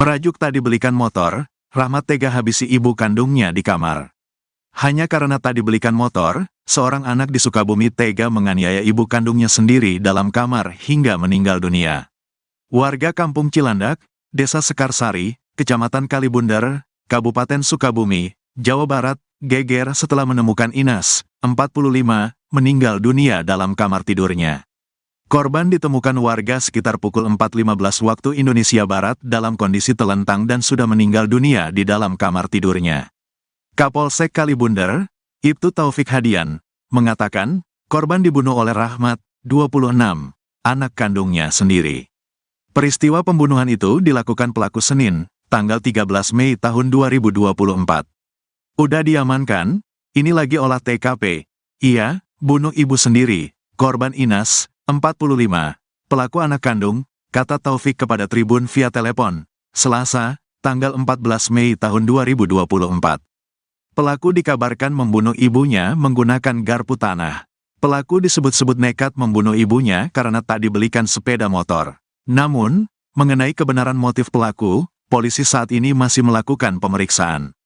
Merajuk tak dibelikan motor, Rahmat tega habisi ibu kandungnya di kamar. Hanya karena tak dibelikan motor, seorang anak di Sukabumi tega menganiaya ibu kandungnya sendiri dalam kamar hingga meninggal dunia. Warga Kampung Cilandak, Desa Sekarsari, Kecamatan Kalibundar, Kabupaten Sukabumi, Jawa Barat, geger setelah menemukan Inas, 45, meninggal dunia dalam kamar tidurnya. Korban ditemukan warga sekitar pukul 4.15 waktu Indonesia Barat dalam kondisi telentang dan sudah meninggal dunia di dalam kamar tidurnya. Kapolsek Kalibundar, Ibtu Taufik Hadian, mengatakan, korban dibunuh oleh Rahmat, 26, anak kandungnya sendiri. Peristiwa pembunuhan itu dilakukan pelaku Senin, tanggal 13 Mei tahun 2024. Udah diamankan, ini lagi olah TKP. Iya, bunuh ibu sendiri, korban Inas, 45, pelaku anak kandung, kata Taufik kepada Tribun via telepon, Selasa, tanggal 14 Mei tahun 2024. Pelaku dikabarkan membunuh ibunya menggunakan garpu tanah. Pelaku disebut-sebut nekat membunuh ibunya karena tak dibelikan sepeda motor. Namun, mengenai kebenaran motif pelaku, polisi saat ini masih melakukan pemeriksaan.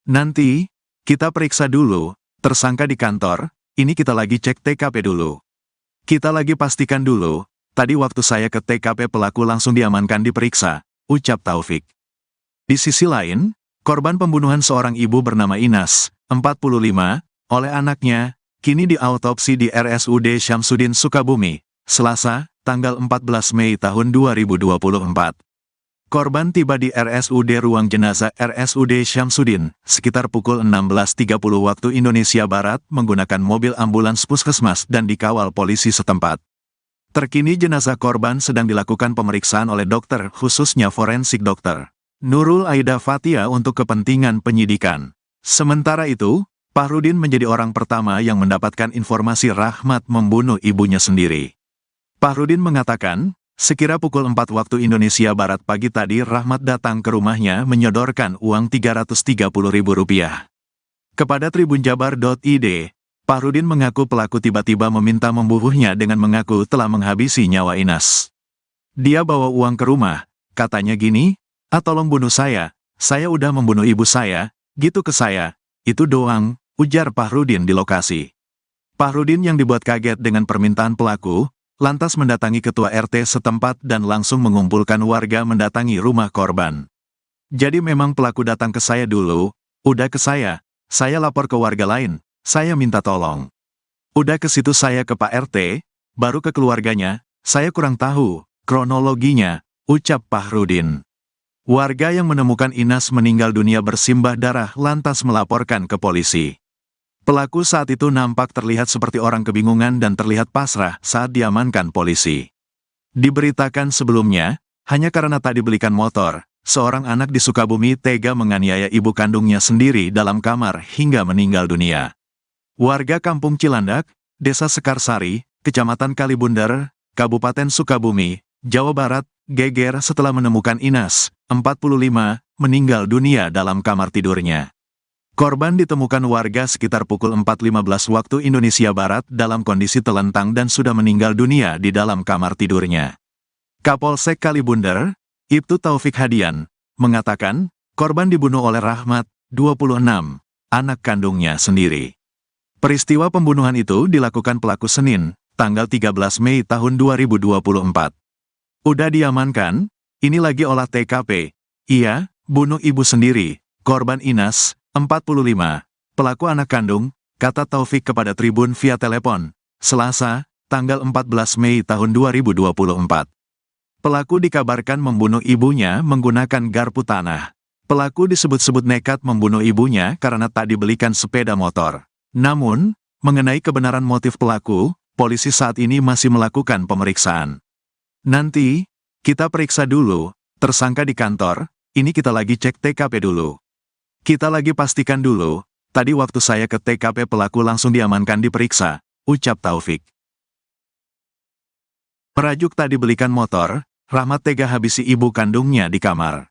Nanti, kita periksa dulu, tersangka di kantor, ini kita lagi cek TKP dulu. Kita lagi pastikan dulu, tadi waktu saya ke TKP pelaku langsung diamankan diperiksa, ucap Taufik. Di sisi lain, korban pembunuhan seorang ibu bernama Inas, 45, oleh anaknya, kini diautopsi di RSUD Syamsuddin Sukabumi, Selasa, tanggal 14 Mei tahun 2024. Korban tiba di RSUD Ruang Jenazah RSUD Syamsuddin, sekitar pukul 16.30 waktu Indonesia Barat menggunakan mobil ambulans puskesmas dan dikawal polisi setempat. Terkini jenazah korban sedang dilakukan pemeriksaan oleh dokter khususnya forensik dokter Nurul Aida Fatia untuk kepentingan penyidikan. Sementara itu, Fahrudin menjadi orang pertama yang mendapatkan informasi Rahmat membunuh ibunya sendiri. Fahrudin mengatakan, sekira pukul 4 waktu Indonesia Barat pagi tadi Rahmat datang ke rumahnya menyodorkan uang Rp330.000. Kepada tribunjabar.id, Fahrudin mengaku pelaku tiba-tiba meminta membunuhnya dengan mengaku telah menghabisi nyawa Inas. Dia bawa uang ke rumah, katanya gini, tolong bunuh saya udah membunuh ibu saya, gitu ke saya, itu doang, ujar Fahrudin di lokasi. Fahrudin yang dibuat kaget dengan permintaan pelaku, lantas mendatangi ketua RT setempat dan langsung mengumpulkan warga mendatangi rumah korban. Jadi memang pelaku datang ke saya dulu, udah ke saya lapor ke warga lain, saya minta tolong. Udah ke situ saya ke Pak RT, baru ke keluarganya, saya kurang tahu kronologinya, ucap Fahrudin. Warga yang menemukan Inas meninggal dunia bersimbah darah lantas melaporkan ke polisi. Pelaku saat itu nampak terlihat seperti orang kebingungan dan terlihat pasrah saat diamankan polisi. Diberitakan sebelumnya, hanya karena tak dibelikan motor, seorang anak di Sukabumi tega menganiaya ibu kandungnya sendiri dalam kamar hingga meninggal dunia. Warga Kampung Cilandak, Desa Sekarsari, Kecamatan Kalibundar, Kabupaten Sukabumi, Jawa Barat, geger setelah menemukan Inas, 45, meninggal dunia dalam kamar tidurnya. Korban ditemukan warga sekitar pukul 4.15 waktu Indonesia Barat dalam kondisi telentang dan sudah meninggal dunia di dalam kamar tidurnya. Kapolsek Kalibundar, Ibtu Taufik Hadian, mengatakan, korban dibunuh oleh Rahmat, 26, anak kandungnya sendiri. Peristiwa pembunuhan itu dilakukan pelaku Senin, tanggal 13 Mei tahun 2024. Udah diamankan, ini lagi olah TKP. Iya, bunuh ibu sendiri, korban Inas, 45, pelaku anak kandung, kata Taufik kepada Tribun via telepon, Selasa, tanggal 14 Mei tahun 2024. Pelaku dikabarkan membunuh ibunya menggunakan garpu tanah. Pelaku disebut-sebut nekat membunuh ibunya karena tak dibelikan sepeda motor. Namun, mengenai kebenaran motif pelaku, polisi saat ini masih melakukan pemeriksaan. Nanti, kita periksa dulu, tersangka di kantor, ini kita lagi cek TKP dulu. Kita lagi pastikan dulu, tadi waktu saya ke TKP pelaku langsung diamankan diperiksa, ucap Taufik. Merajuk tak dibelikan motor, Rahmat tega habisi ibu kandungnya di kamar.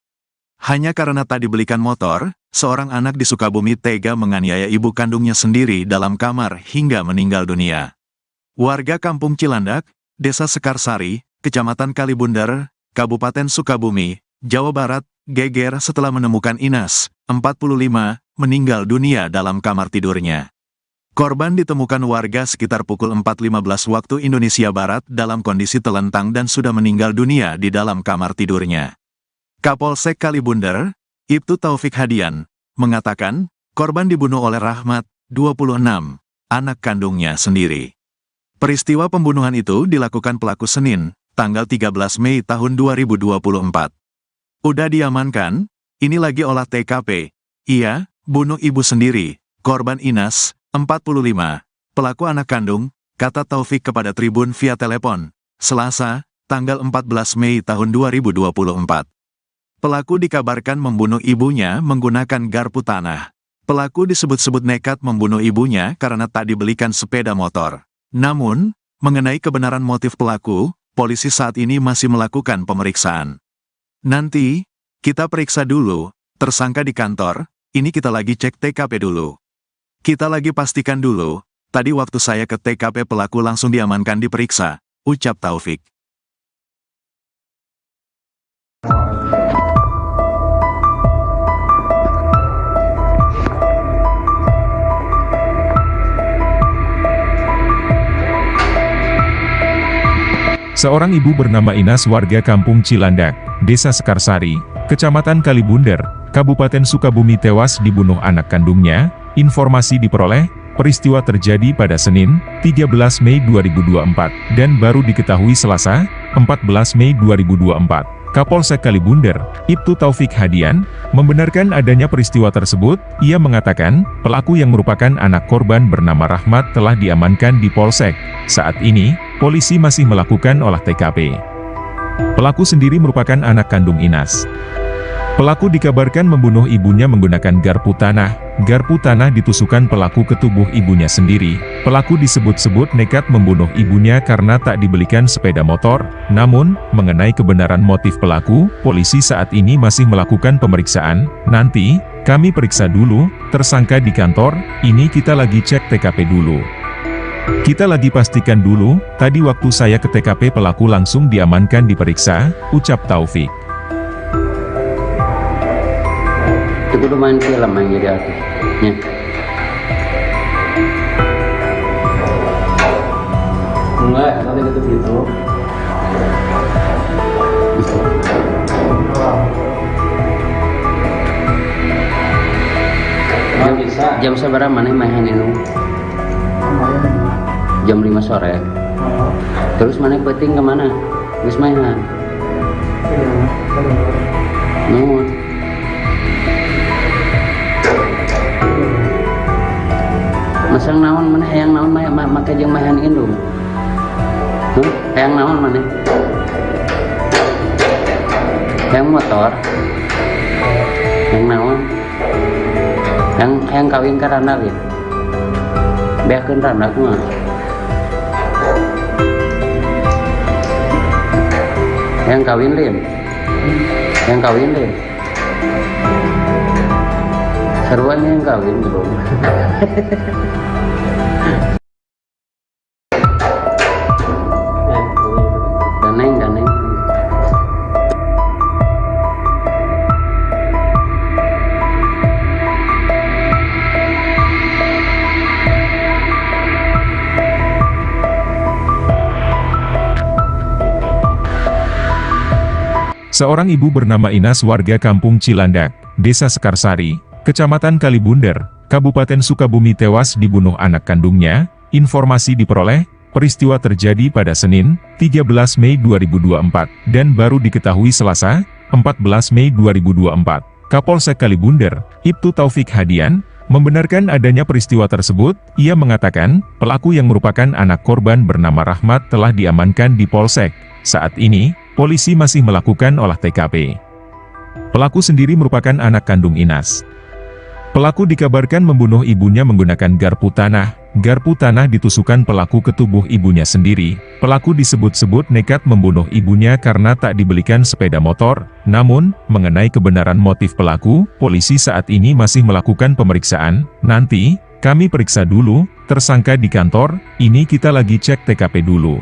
Hanya karena tak dibelikan motor, seorang anak di Sukabumi tega menganiaya ibu kandungnya sendiri dalam kamar hingga meninggal dunia. Warga Kampung Cilandak, Desa Sekarsari, Kecamatan Kalibundar, Kabupaten Sukabumi, Jawa Barat, geger setelah menemukan Inas, 45, meninggal dunia dalam kamar tidurnya. Korban ditemukan warga sekitar pukul 4.15 waktu Indonesia Barat dalam kondisi telentang dan sudah meninggal dunia di dalam kamar tidurnya. Kapolsek Kalibunder, Ibtu Taufik Hadian, mengatakan, korban dibunuh oleh Rahmat, 26, anak kandungnya sendiri. Peristiwa pembunuhan itu dilakukan pelaku Senin, tanggal 13 Mei tahun 2024. Udah diamankan, ini lagi olah TKP. Iya, bunuh ibu sendiri, korban Inas, 45, pelaku anak kandung, kata Taufik kepada Tribun via telepon, Selasa, tanggal 14 Mei tahun 2024. Pelaku dikabarkan membunuh ibunya menggunakan garpu tanah. Pelaku disebut-sebut nekat membunuh ibunya karena tak dibelikan sepeda motor. Namun, mengenai kebenaran motif pelaku, polisi saat ini masih melakukan pemeriksaan. Nanti, kita periksa dulu, tersangka di kantor, ini kita lagi cek TKP dulu. Kita lagi pastikan dulu, tadi waktu saya ke TKP pelaku langsung diamankan diperiksa, ucap Taufik. Seorang ibu bernama Inas warga Kampung Cilandak, Desa Sekarsari, Kecamatan Kalibunder, Kabupaten Sukabumi tewas dibunuh anak kandungnya. Informasi diperoleh, peristiwa terjadi pada Senin, 13 Mei 2024, dan baru diketahui Selasa, 14 Mei 2024. Kapolsek Kalibunder, Ibtu Taufik Hadian, membenarkan adanya peristiwa tersebut. Ia mengatakan, pelaku yang merupakan anak korban bernama Rahmat telah diamankan di Polsek. Saat ini, polisi masih melakukan olah TKP. Pelaku sendiri merupakan anak kandung Inas. Pelaku dikabarkan membunuh ibunya menggunakan garpu tanah. Garpu tanah ditusukkan pelaku ke tubuh ibunya sendiri. Pelaku disebut-sebut nekat membunuh ibunya karena tak dibelikan sepeda motor. Namun, mengenai kebenaran motif pelaku, polisi saat ini masih melakukan pemeriksaan. Nanti, kami periksa dulu, tersangka di kantor, ini kita lagi cek TKP dulu. Kita lagi pastikan dulu, tadi waktu saya ke TKP pelaku langsung diamankan diperiksa, ucap Taufik. Itu kudu main film yang jadi artisnya. Enggak, nanti gitu. Jam seberapa mana main ini? Jam 5 sore. Terus mana penting kemana? Wis mainan. Nuhun. Masang naon mana hayang naon make jeung mahan indung. Hayang naon mana? Hayang motor. Hayang naon? Hayang kawin ka randak ya. Beakeun randak mah. Hayang kawin lin. Hayang kawin lin. Seruan yang kawin belum. Daneng. Seorang ibu bernama Inas warga Kampung Cilandak, Desa Sekarsari, Kecamatan Kalibunder, Kabupaten Sukabumi tewas dibunuh anak kandungnya. Informasi diperoleh, peristiwa terjadi pada Senin, 13 Mei 2024, dan baru diketahui Selasa, 14 Mei 2024. Kapolsek Kalibunder, Ibtu Taufik Hadian, membenarkan adanya peristiwa tersebut. Ia mengatakan, pelaku yang merupakan anak korban bernama Rahmat telah diamankan di Polsek. Saat ini, polisi masih melakukan olah TKP. Pelaku sendiri merupakan anak kandung Inas. Pelaku dikabarkan membunuh ibunya menggunakan garpu tanah. Garpu tanah ditusukkan pelaku ke tubuh ibunya sendiri. Pelaku disebut-sebut nekat membunuh ibunya karena tak dibelikan sepeda motor. Namun, mengenai kebenaran motif pelaku, polisi saat ini masih melakukan pemeriksaan. Nanti, kami periksa dulu, tersangka di kantor, ini kita lagi cek TKP dulu.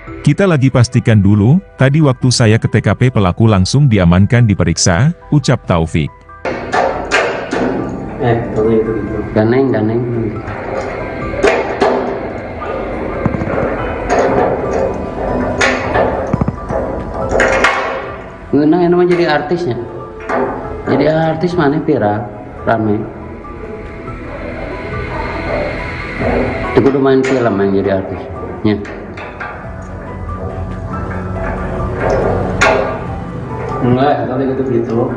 Kita lagi pastikan dulu, tadi waktu saya ke TKP pelaku langsung diamankan diperiksa, ucap Taufik. Ganeng. Ngeunang yang namanya jadi artisnya. Jadi artis mana viral, rame. Itu kudu main film yang jadi artisnya. Enggak, tadi gitu.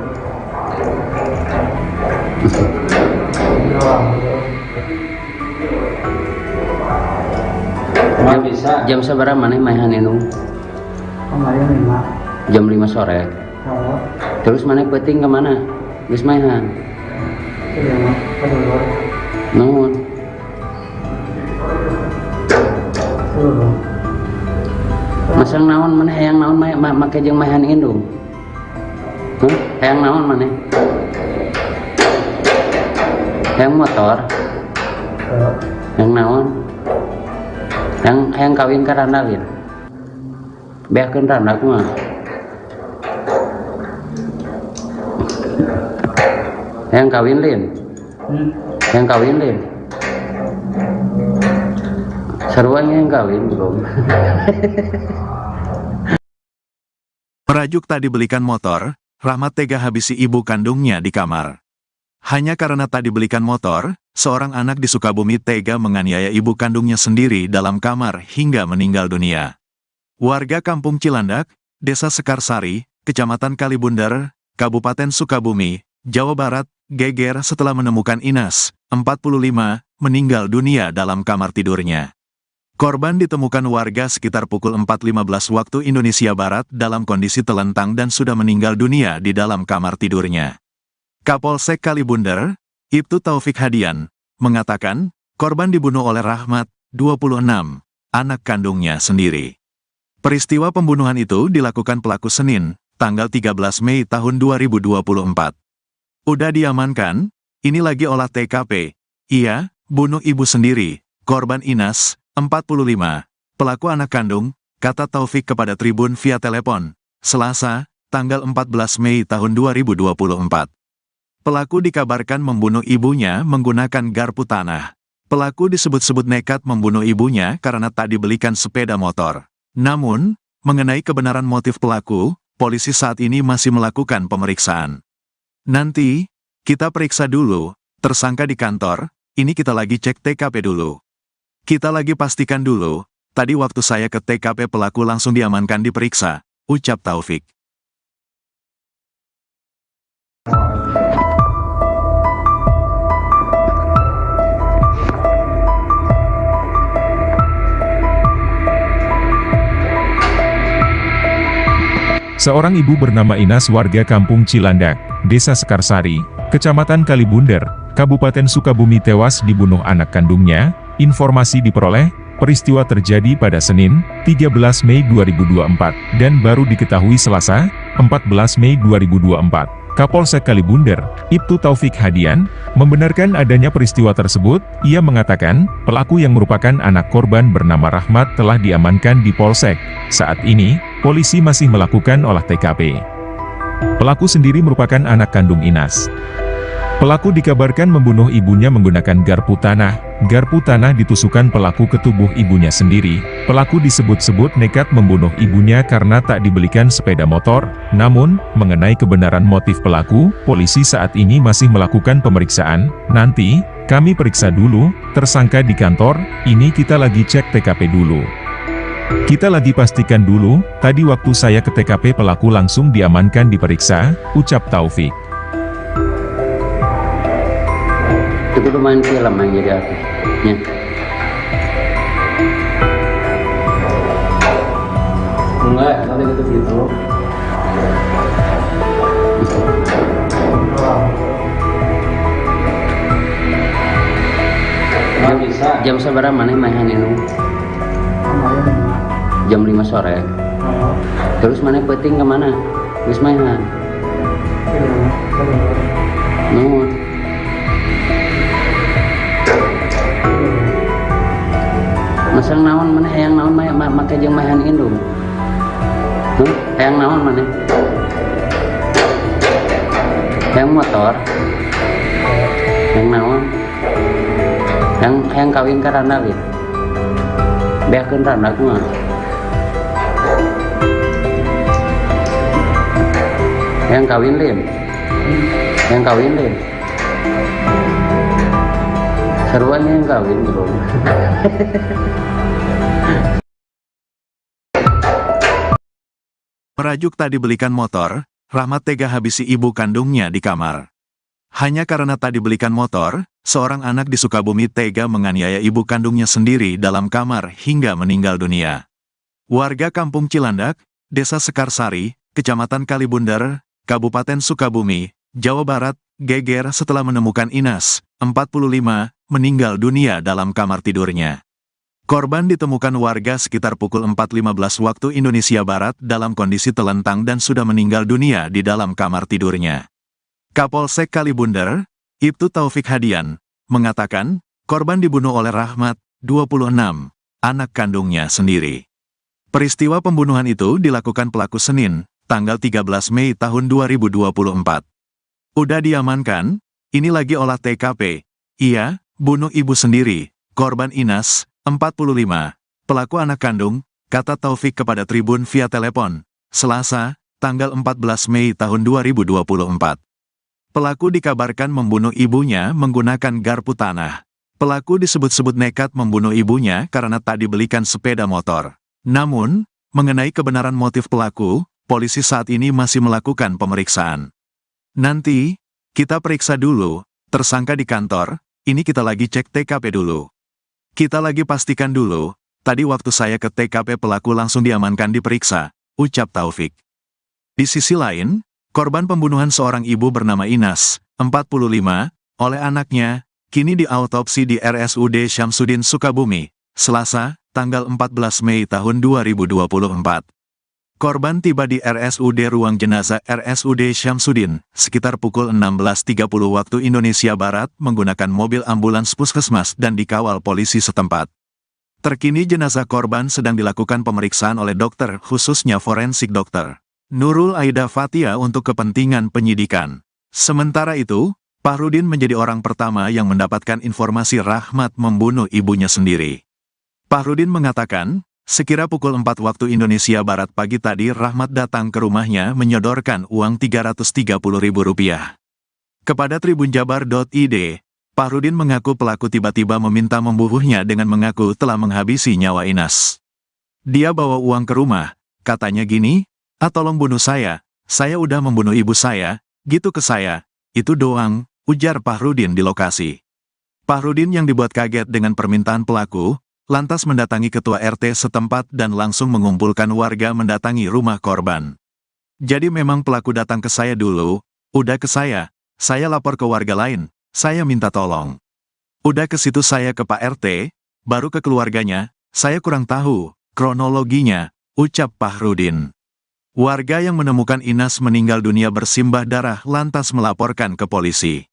Nggak bisa. Jam seberapa mana mainan ini? Kemarin 5. Jam 5 sore. Oh, Terus mana penting kemana? Geus mainan. sudah mah. Kedua. Nuhun. Sudah. Masang naon mana hayang naon make jeung mainan indung. Hayang naon mana? Hayang motor. Hayang naon? Hayang kawin ka randalin. Beakeun randak mah. Hayang kawin lin. Hayang kawin lin. Sarua yang kawin belum. Merajuk tak dibelikan motor, Rahmat tega habisi ibu kandungnya di kamar. Hanya karena tak dibelikan motor, seorang anak di Sukabumi tega menganiaya ibu kandungnya sendiri dalam kamar hingga meninggal dunia. Warga Kampung Cilandak, Desa Sekarsari, Kecamatan Kalibundar, Kabupaten Sukabumi, Jawa Barat, geger setelah menemukan Inas, 45, meninggal dunia dalam kamar tidurnya. Korban ditemukan warga sekitar pukul 4.15 waktu Indonesia Barat dalam kondisi telentang dan sudah meninggal dunia di dalam kamar tidurnya. Kapolsek Kalibundar, Ibtu Taufik Hadian, mengatakan, korban dibunuh oleh Rahmat, 26, anak kandungnya sendiri. Peristiwa pembunuhan itu dilakukan pelaku Senin, tanggal 13 Mei tahun 2024. Udah diamankan, ini lagi olah TKP. Iya, bunuh ibu sendiri, korban Inas, 45, pelaku anak kandung, kata Taufik kepada Tribun via telepon, Selasa, tanggal 14 Mei tahun 2024. Pelaku dikabarkan membunuh ibunya menggunakan garpu tanah. Pelaku disebut-sebut nekat membunuh ibunya karena tak dibelikan sepeda motor. Namun, mengenai kebenaran motif pelaku, polisi saat ini masih melakukan pemeriksaan. Nanti, kita periksa dulu, tersangka di kantor, ini kita lagi cek TKP dulu. Kita lagi pastikan dulu, tadi waktu saya ke TKP pelaku langsung diamankan diperiksa, ucap Taufik. Seorang ibu bernama Inas warga Kampung Cilandak, Desa Sekarsari, Kecamatan Kalibundar, Kabupaten Sukabumi tewas dibunuh anak kandungnya. Informasi diperoleh, peristiwa terjadi pada Senin, 13 Mei 2024, dan baru diketahui Selasa, 14 Mei 2024. Kapolsek Kalibundar, Ibtu Taufik Hadian, membenarkan adanya peristiwa tersebut. Ia mengatakan, pelaku yang merupakan anak korban bernama Rahmat telah diamankan di Polsek. Saat ini, polisi masih melakukan olah TKP. Pelaku sendiri merupakan anak kandung Inas. Pelaku dikabarkan membunuh ibunya menggunakan garpu tanah. Garpu tanah ditusukkan pelaku ke tubuh ibunya sendiri. Pelaku disebut-sebut nekat membunuh ibunya karena tak dibelikan sepeda motor. Namun, mengenai kebenaran motif pelaku, polisi saat ini masih melakukan pemeriksaan. Nanti, kami periksa dulu, tersangka di kantor, ini kita lagi cek TKP dulu. Kita lagi pastikan dulu, tadi waktu saya ke TKP pelaku langsung diamankan diperiksa, ucap Taufik. Itu kudu main film yang jadi artisnya. Enggak, tadi gitu. Nggak bisa. Jam seberapa mana mainan ini? Kemarin 5. Jam 5 sore. Oh, Terus mana penting kemana? Geus mainan. sudah mah. Kedua. Nuhun. Masang naon mana hayang naon make jeung mahan indung. Hayang naon mana? Hayang motor. Hayang naon? Hayang kawin ka randa gitu. Beakeun randa kumaha? Hayang kawin lin. Hayang kawin lin. Seruan yang kawin bro. Merajuk tak dibelikan motor, Rahmat tega habisi ibu kandungnya di kamar. Hanya karena tak dibelikan motor, seorang anak di Sukabumi tega menganiaya ibu kandungnya sendiri dalam kamar hingga meninggal dunia. Warga Kampung Cilandak, Desa Sekarsari, Kecamatan Kalibundar, Kabupaten Sukabumi, Jawa Barat, geger setelah menemukan Inas, 45, meninggal dunia dalam kamar tidurnya. Korban ditemukan warga sekitar pukul 4.15 waktu Indonesia Barat dalam kondisi telentang dan sudah meninggal dunia di dalam kamar tidurnya. Kapolsek Kalibundar, Ibtu Taufik Hadian, mengatakan, korban dibunuh oleh Rahmat, 26, anak kandungnya sendiri. Peristiwa pembunuhan itu dilakukan pelaku Senin, tanggal 13 Mei tahun 2024. Udah diamankan, ini lagi olah TKP. Iya, bunuh ibu sendiri, korban Inas, 45, pelaku anak kandung, kata Taufik kepada Tribun via telepon, Selasa, tanggal 14 Mei tahun 2024. Pelaku dikabarkan membunuh ibunya menggunakan garpu tanah. Pelaku disebut-sebut nekat membunuh ibunya karena tak dibelikan sepeda motor. Namun, mengenai kebenaran motif pelaku, polisi saat ini masih melakukan pemeriksaan. Nanti, kita periksa dulu, tersangka di kantor, ini kita lagi cek TKP dulu. Kita lagi pastikan dulu, tadi waktu saya ke TKP pelaku langsung diamankan diperiksa, ucap Taufik. Di sisi lain, korban pembunuhan seorang ibu bernama Inas, 45, oleh anaknya, kini diautopsi di RSUD Syamsuddin Sukabumi, Selasa, tanggal 14 Mei tahun 2024. Korban tiba di RSUD Ruang Jenazah RSUD Syamsuddin, sekitar pukul 16.30 waktu Indonesia Barat menggunakan mobil ambulans puskesmas dan dikawal polisi setempat. Terkini jenazah korban sedang dilakukan pemeriksaan oleh dokter khususnya forensik dokter Nurul Aida Fatia untuk kepentingan penyidikan. Sementara itu, Fahrudin menjadi orang pertama yang mendapatkan informasi Rahmat membunuh ibunya sendiri. Fahrudin mengatakan, sekira pukul 4 waktu Indonesia Barat pagi tadi Rahmat datang ke rumahnya menyodorkan uang Rp330.000. Kepada tribunjabar.id, Fahrudin mengaku pelaku tiba-tiba meminta membunuhnya dengan mengaku telah menghabisi nyawa Inas. Dia bawa uang ke rumah, katanya gini, tolong bunuh saya udah membunuh ibu saya, gitu ke saya, itu doang, ujar Fahrudin di lokasi. Fahrudin yang dibuat kaget dengan permintaan pelaku, lantas mendatangi ketua RT setempat dan langsung mengumpulkan warga mendatangi rumah korban. Jadi memang pelaku datang ke saya dulu, udah ke saya lapor ke warga lain, saya minta tolong. Udah ke situ saya ke Pak RT, baru ke keluarganya, saya kurang tahu kronologinya, ucap Fahrudin. Warga yang menemukan Inas meninggal dunia bersimbah darah lantas melaporkan ke polisi.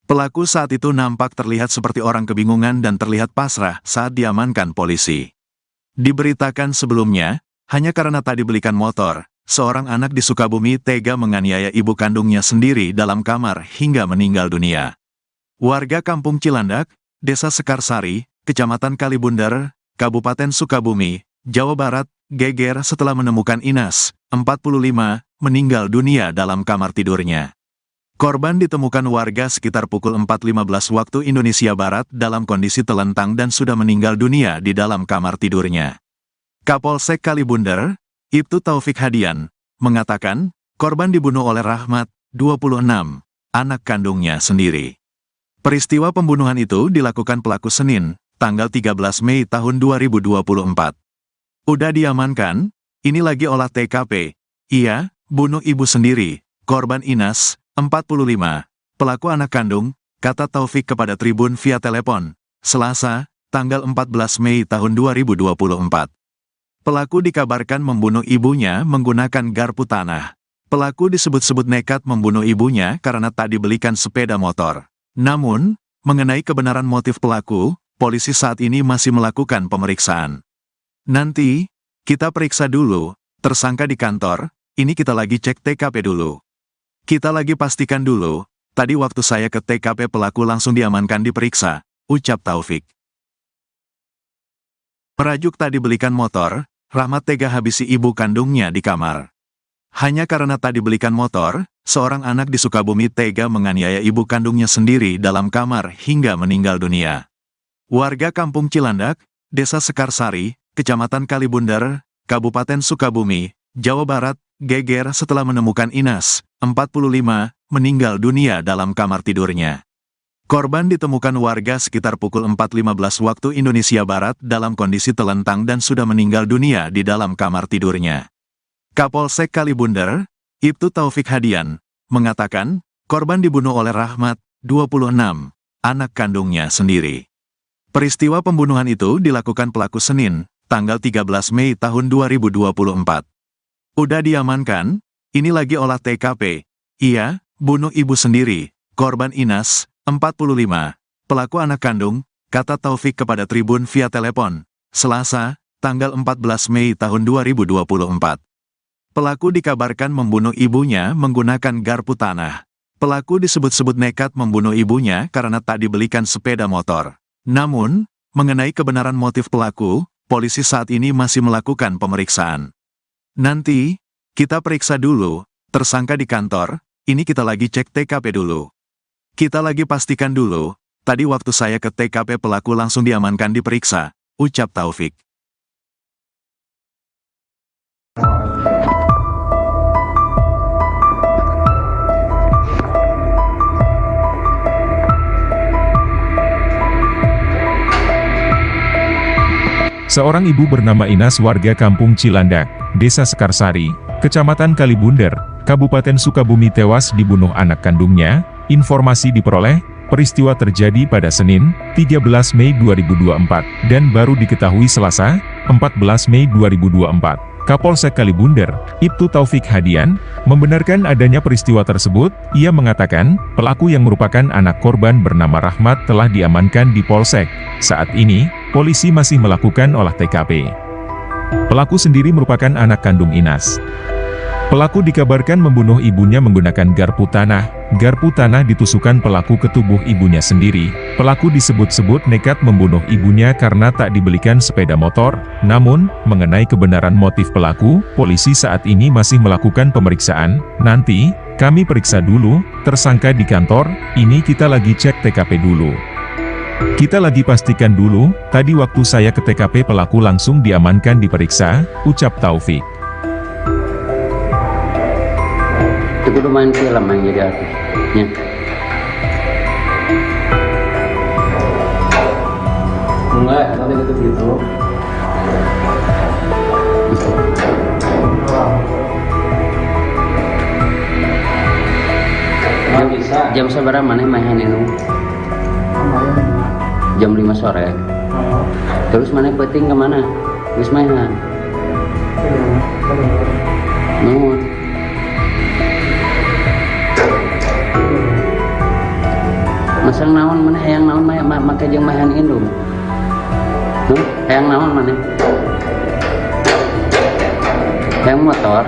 Pelaku saat itu nampak terlihat seperti orang kebingungan dan terlihat pasrah saat diamankan polisi. Diberitakan sebelumnya, hanya karena tak dibelikan motor, seorang anak di Sukabumi tega menganiaya ibu kandungnya sendiri dalam kamar hingga meninggal dunia. Warga Kampung Cilandak, Desa Sekarsari, Kecamatan Kalibundar, Kabupaten Sukabumi, Jawa Barat, geger setelah menemukan Inas, 45, meninggal dunia dalam kamar tidurnya. Korban ditemukan warga sekitar pukul 4.15 waktu Indonesia Barat dalam kondisi telentang dan sudah meninggal dunia di dalam kamar tidurnya. Kapolsek Kalibundar, Ibtu Taufik Hadian, mengatakan, korban dibunuh oleh Rahmat, 26, anak kandungnya sendiri. Peristiwa pembunuhan itu dilakukan pelaku Senin, tanggal 13 Mei tahun 2024. Udah diamankan, ini lagi olah TKP. Iya, bunuh ibu sendiri, korban Inas, 45, pelaku anak kandung, kata Taufik kepada Tribun via telepon, Selasa, tanggal 14 Mei tahun 2024. Pelaku dikabarkan membunuh ibunya menggunakan garpu tanah. Pelaku disebut-sebut nekat membunuh ibunya karena tak dibelikan sepeda motor. Namun, mengenai kebenaran motif pelaku, polisi saat ini masih melakukan pemeriksaan. Nanti, kita periksa dulu, tersangka di kantor, ini kita lagi cek TKP dulu. Kita lagi pastikan dulu, tadi waktu saya ke TKP pelaku langsung diamankan diperiksa, ucap Taufik. Merajuk tadi belikan motor, Rahmat tega habisi ibu kandungnya di kamar. Hanya karena tadi belikan motor, seorang anak di Sukabumi tega menganiaya ibu kandungnya sendiri dalam kamar hingga meninggal dunia. Warga Kampung Cilandak, Desa Sekarsari, Kecamatan Kalibundar, Kabupaten Sukabumi, Jawa Barat, geger setelah menemukan Inas, 45, meninggal dunia dalam kamar tidurnya. Korban ditemukan warga sekitar pukul 4.15 waktu Indonesia Barat dalam kondisi telentang dan sudah meninggal dunia di dalam kamar tidurnya. Kapolsek Kalibundar, Ibtu Taufik Hadian, mengatakan, korban dibunuh oleh Rahmat, 26, anak kandungnya sendiri. Peristiwa pembunuhan itu dilakukan pelaku Senin, tanggal 13 Mei tahun 2024. Udah diamankan, ini lagi olah TKP. Iya, bunuh ibu sendiri, korban Inas, 45, pelaku anak kandung, kata Taufik kepada Tribun via telepon, Selasa, tanggal 14 Mei tahun 2024. Pelaku dikabarkan membunuh ibunya menggunakan garpu tanah. Pelaku disebut-sebut nekat membunuh ibunya karena tak dibelikan sepeda motor. Namun, mengenai kebenaran motif pelaku, polisi saat ini masih melakukan pemeriksaan. Nanti, kita periksa dulu, tersangka di kantor, ini kita lagi cek TKP dulu. Kita lagi pastikan dulu, tadi waktu saya ke TKP pelaku langsung diamankan diperiksa, ucap Taufik. Seorang ibu bernama Inas warga Kampung Cilandak, Desa Sekarsari, Kecamatan Kalibundar, Kabupaten Sukabumi tewas dibunuh anak kandungnya. Informasi diperoleh, peristiwa terjadi pada Senin, 13 Mei 2024, dan baru diketahui Selasa, 14 Mei 2024. Kapolsek Kalibundar, Ibtu Taufik Hadian, membenarkan adanya peristiwa tersebut. Ia mengatakan, pelaku yang merupakan anak korban bernama Rahmat telah diamankan di Polsek. Saat ini, polisi masih melakukan olah TKP. Pelaku sendiri merupakan anak kandung Inas. Pelaku dikabarkan membunuh ibunya menggunakan garpu tanah. Garpu tanah ditusukkan pelaku ke tubuh ibunya sendiri. Pelaku disebut-sebut nekat membunuh ibunya karena tak dibelikan sepeda motor. Namun, mengenai kebenaran motif pelaku, polisi saat ini masih melakukan pemeriksaan. Nanti, kami periksa dulu, tersangka di kantor, ini kita lagi cek TKP dulu. Kita lagi pastikan dulu, tadi waktu saya ke TKP pelaku langsung diamankan diperiksa, ucap Taufik. Itu kudu main film yang jadi artisnya. Enggak, nanti gitu. Nggak bisa. Jam seberapa mana main itu? Jam 5 sore. Terus mana peting kemana? Terus mainan. Nuhun. Masang naon mana hayang naon make jeung mahan indung. Hayang naon mana? Hayang motor.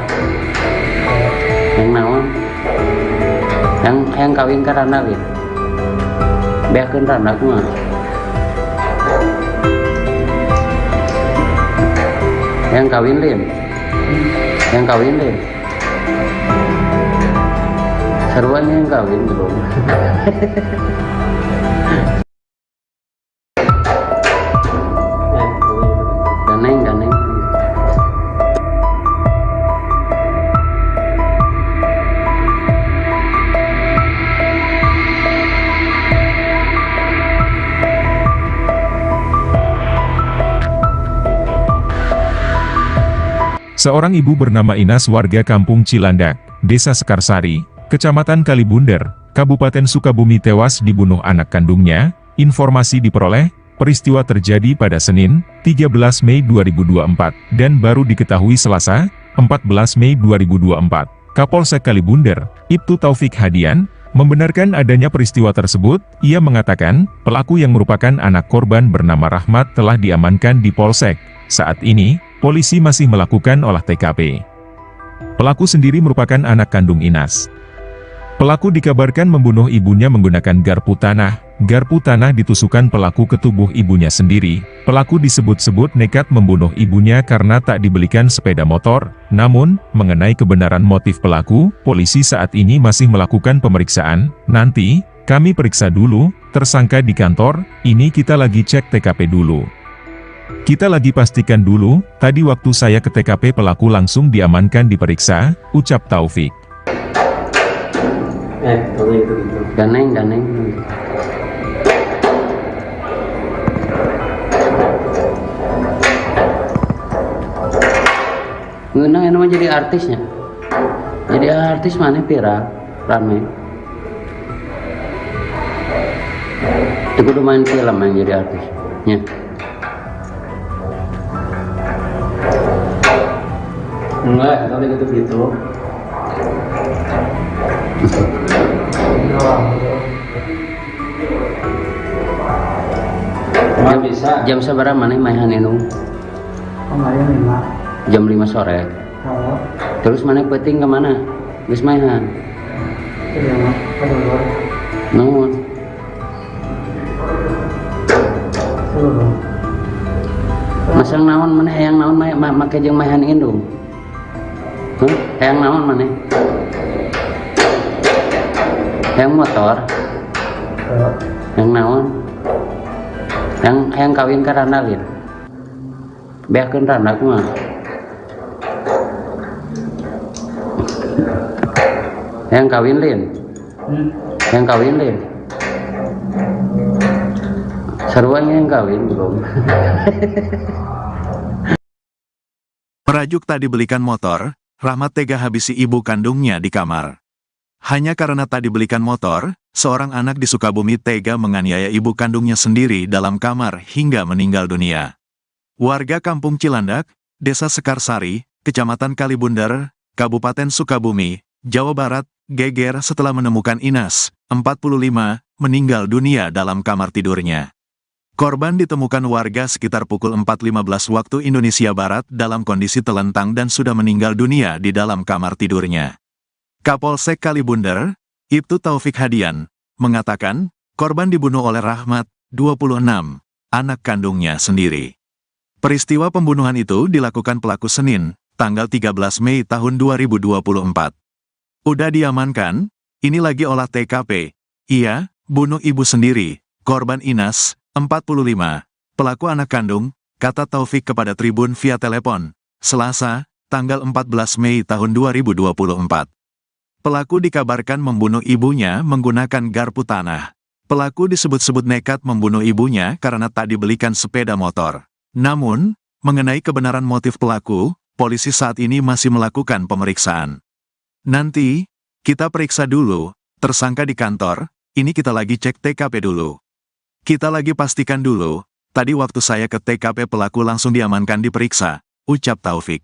Hayang naon? Hayang kawin ka randa we. Beakeun randa kumaha? Hayang kawin lin. Hayang kawin lin. Sarwan yang kawin belum. Daneng. Seorang ibu bernama Inas warga Kampung Cilandak, Desa Sekarsari, Kecamatan Kalibundar, Kabupaten Sukabumi tewas dibunuh anak kandungnya. Informasi diperoleh, peristiwa terjadi pada Senin, 13 Mei 2024, dan baru diketahui Selasa, 14 Mei 2024. Kapolsek Kalibundar, Ibtu Taufik Hadian, Membenarkan adanya peristiwa tersebut, ia mengatakan, pelaku yang merupakan anak korban bernama Rahmat telah diamankan di Polsek. Saat ini, polisi masih melakukan olah TKP. Pelaku sendiri merupakan anak kandung Inas. Pelaku dikabarkan membunuh ibunya menggunakan garpu tanah. Garpu tanah ditusukkan pelaku ke tubuh ibunya sendiri. Pelaku disebut-sebut nekat membunuh ibunya karena tak dibelikan sepeda motor. Namun, mengenai kebenaran motif pelaku, polisi saat ini masih melakukan pemeriksaan. Nanti, kami periksa dulu, tersangka di kantor, ini kita lagi cek TKP dulu. Kita lagi pastikan dulu, tadi waktu saya ke TKP pelaku langsung diamankan diperiksa, ucap Taufik. Taunya gitu. Ganeng. Ngeunang yang jadi artisnya. Jadi artis mana viral, rame. Itu kudu main film yang jadi artis. Ya. Enggak, taunya gitu. Cuma bisa. Jam seberapa mana mainan ini? Kemarin 5. Jam 5 sore. Kalau Terus mana peting kemana? Geus mainan. iya mah kedua Nuhun. seluruh Masang naon mana hayang naon make jeung mainan indung. Hayang naon mana? Hayang motor. Hayang naon? Hayang kawin ka Randalin. Beakeun Randa kumaha? Hayang kawin Lin. Hayang kawin Lin. Sarua yang kawin belum. Merajuk tak dibelikan motor, Rahmat tega habisi ibu kandungnya di kamar. Hanya karena tak dibelikan motor, seorang anak di Sukabumi tega menganiaya ibu kandungnya sendiri dalam kamar hingga meninggal dunia. Warga Kampung Cilandak, Desa Sekarsari, Kecamatan Kalibundar, Kabupaten Sukabumi, Jawa Barat, geger setelah menemukan Inas, 45, meninggal dunia dalam kamar tidurnya. Korban ditemukan warga sekitar pukul 4.15 waktu Indonesia Barat dalam kondisi telentang dan sudah meninggal dunia di dalam kamar tidurnya. Kapolsek Kalibundar, Ibtu Taufik Hadian, mengatakan, korban dibunuh oleh Rahmat, 26, anak kandungnya sendiri. Peristiwa pembunuhan itu dilakukan pelaku Senin, tanggal 13 Mei tahun 2024. Udah diamankan, ini lagi olah TKP. Ia, bunuh ibu sendiri, korban Inas, 45, pelaku anak kandung, kata Taufik kepada Tribun via telepon, Selasa, tanggal 14 Mei tahun 2024. Pelaku dikabarkan membunuh ibunya menggunakan garpu tanah. Pelaku disebut-sebut nekat membunuh ibunya karena tak dibelikan sepeda motor. Namun, mengenai kebenaran motif pelaku, polisi saat ini masih melakukan pemeriksaan. Nanti, kita periksa dulu, tersangka di kantor, ini kita lagi cek TKP dulu. Kita lagi pastikan dulu, tadi waktu saya ke TKP pelaku langsung diamankan diperiksa, ucap Taufik.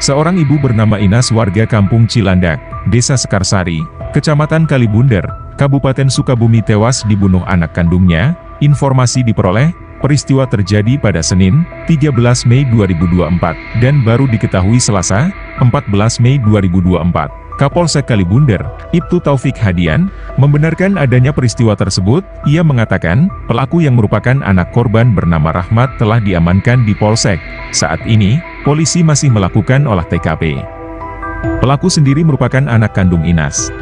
Seorang ibu bernama Inas warga Kampung Cilandak, Desa Sekarsari, Kecamatan Kalibundar, Kabupaten Sukabumi tewas dibunuh anak kandungnya. Informasi diperoleh, peristiwa terjadi pada Senin, 13 Mei 2024, dan baru diketahui Selasa, 14 Mei 2024. Kapolsek Kalibundar, Ibtu Taufik Hadian, membenarkan adanya peristiwa tersebut. Ia mengatakan, pelaku yang merupakan anak korban bernama Rahmat telah diamankan di Polsek. Saat ini, polisi masih melakukan olah TKP. Pelaku sendiri merupakan anak kandung Inas.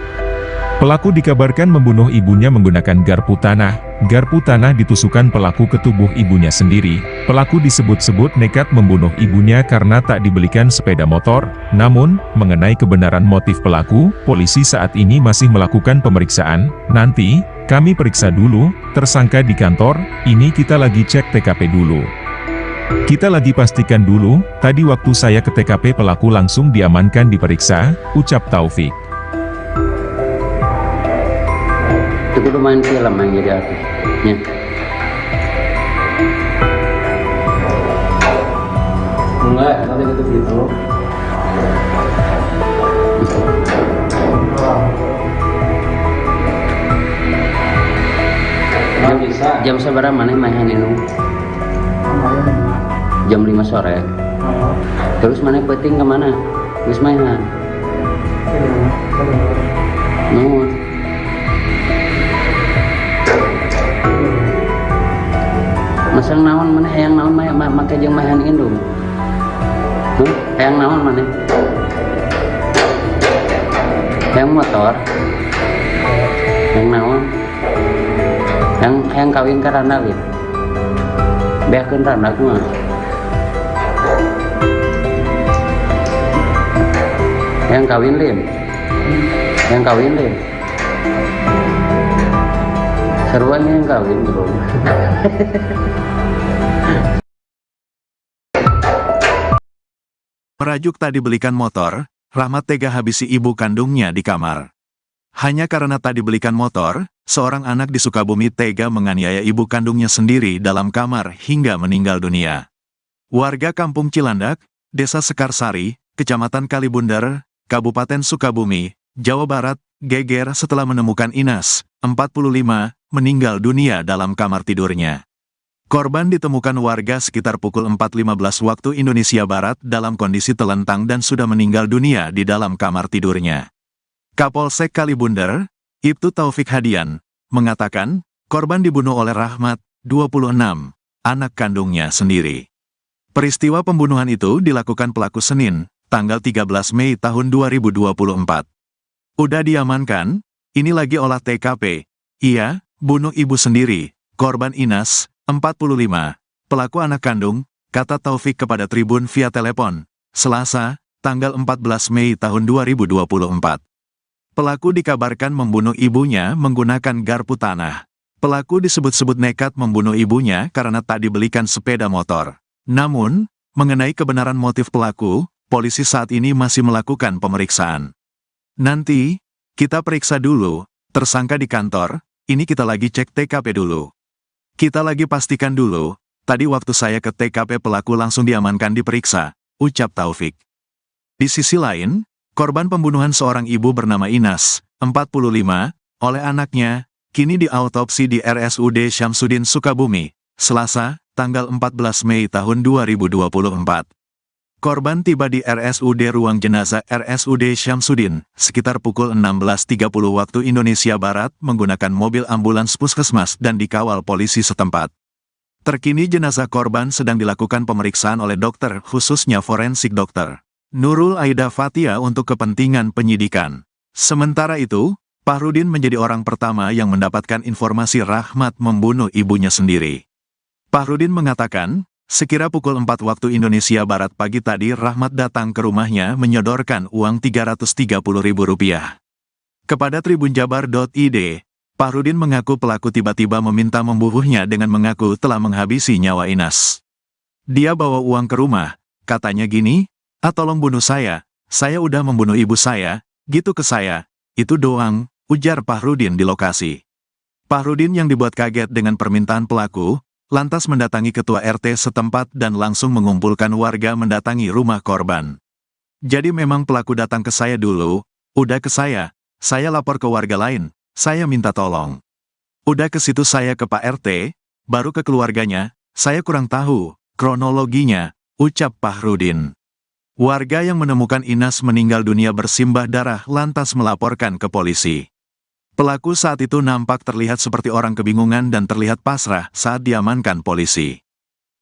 Pelaku dikabarkan membunuh ibunya menggunakan garpu tanah. Garpu tanah ditusukkan pelaku ke tubuh ibunya sendiri. Pelaku disebut-sebut nekat membunuh ibunya karena tak dibelikan sepeda motor. Namun, mengenai kebenaran motif pelaku, polisi saat ini masih melakukan pemeriksaan. Nanti, kami periksa dulu, tersangka di kantor, ini kita lagi cek TKP dulu. Kita lagi pastikan dulu, tadi waktu saya ke TKP pelaku langsung diamankan diperiksa, ucap Taufik. kudu main film yang jadi artis nya. Enggak, tadi gitu. Nggak bisa. Jam seberapa maneh main itu? Jam 5 sore. Terus maneh penting kemana? Geus mainan. Nuhun. Masang naon maneh hayang naon make jeung main indung. Hayang naon maneh? Hayang motor. Hayang naon? Hayang kawin ka randa lid. Beakeun randa kumaha? Hayang kawin lid. Hayang kawin lid. Seruan yang kawin bro. Merajuk tadi belikan motor, Rahmat tega habisi ibu kandungnya di kamar. Hanya karena tadi belikan motor, seorang anak di Sukabumi tega menganiaya ibu kandungnya sendiri dalam kamar hingga meninggal dunia. Warga Kampung Cilandak, Desa Sekarsari, Kecamatan Kalibundar, Kabupaten Sukabumi, Jawa Barat, geger setelah menemukan Inas, 45, meninggal dunia dalam kamar tidurnya. Korban ditemukan warga sekitar pukul 4.15 waktu Indonesia Barat dalam kondisi telentang dan sudah meninggal dunia di dalam kamar tidurnya. Kapolsek Kalibundar, Ibtu Taufik Hadian, mengatakan, korban dibunuh oleh Rahmat, 26, anak kandungnya sendiri. Peristiwa pembunuhan itu dilakukan pelaku Senin, tanggal 13 Mei tahun 2024. Udah diamankan, ini lagi olah TKP. Iya, bunuh ibu sendiri, korban Inas, 45, pelaku anak kandung, kata Taufik kepada Tribun via telepon, Selasa, tanggal 14 Mei tahun 2024. Pelaku dikabarkan membunuh ibunya menggunakan garpu tanah. Pelaku disebut-sebut nekat membunuh ibunya karena tak dibelikan sepeda motor. Namun, mengenai kebenaran motif pelaku, polisi saat ini masih melakukan pemeriksaan. Nanti, kita periksa dulu, tersangka di kantor, ini kita lagi cek TKP dulu. Kita lagi pastikan dulu, tadi waktu saya ke TKP pelaku langsung diamankan diperiksa, ucap Taufik. Di sisi lain, korban pembunuhan seorang ibu bernama Inas, 45, oleh anaknya, kini diautopsi di RSUD Syamsuddin Sukabumi, Selasa, tanggal 14 Mei tahun 2024. Korban tiba di RSUD Ruang Jenazah RSUD Syamsuddin, sekitar pukul 16.30 waktu Indonesia Barat menggunakan mobil ambulans puskesmas dan dikawal polisi setempat. Terkini jenazah korban sedang dilakukan pemeriksaan oleh dokter, khususnya forensik dokter Nurul Aida Fatia untuk kepentingan penyidikan. Sementara itu, Fahrudin menjadi orang pertama yang mendapatkan informasi Rahmat membunuh ibunya sendiri. Fahrudin mengatakan, sekira pukul 4 waktu Indonesia Barat pagi tadi Rahmat datang ke rumahnya menyodorkan uang Rp330.000. Kepada tribunjabar.id, Fahrudin mengaku pelaku tiba-tiba meminta membunuhnya dengan mengaku telah menghabisi nyawa Inas. Dia bawa uang ke rumah, katanya gini, tolong bunuh saya udah membunuh ibu saya, gitu ke saya, itu doang, ujar Fahrudin di lokasi. Fahrudin yang dibuat kaget dengan permintaan pelaku, lantas mendatangi ketua RT setempat dan langsung mengumpulkan warga mendatangi rumah korban. Jadi memang pelaku datang ke saya dulu, udah ke saya lapor ke warga lain, saya minta tolong. Udah ke situ saya ke Pak RT, baru ke keluarganya, saya kurang tahu kronologinya, ucap Fahrudin. Warga yang menemukan Inas meninggal dunia bersimbah darah lantas melaporkan ke polisi. Pelaku saat itu nampak terlihat seperti orang kebingungan dan terlihat pasrah saat diamankan polisi.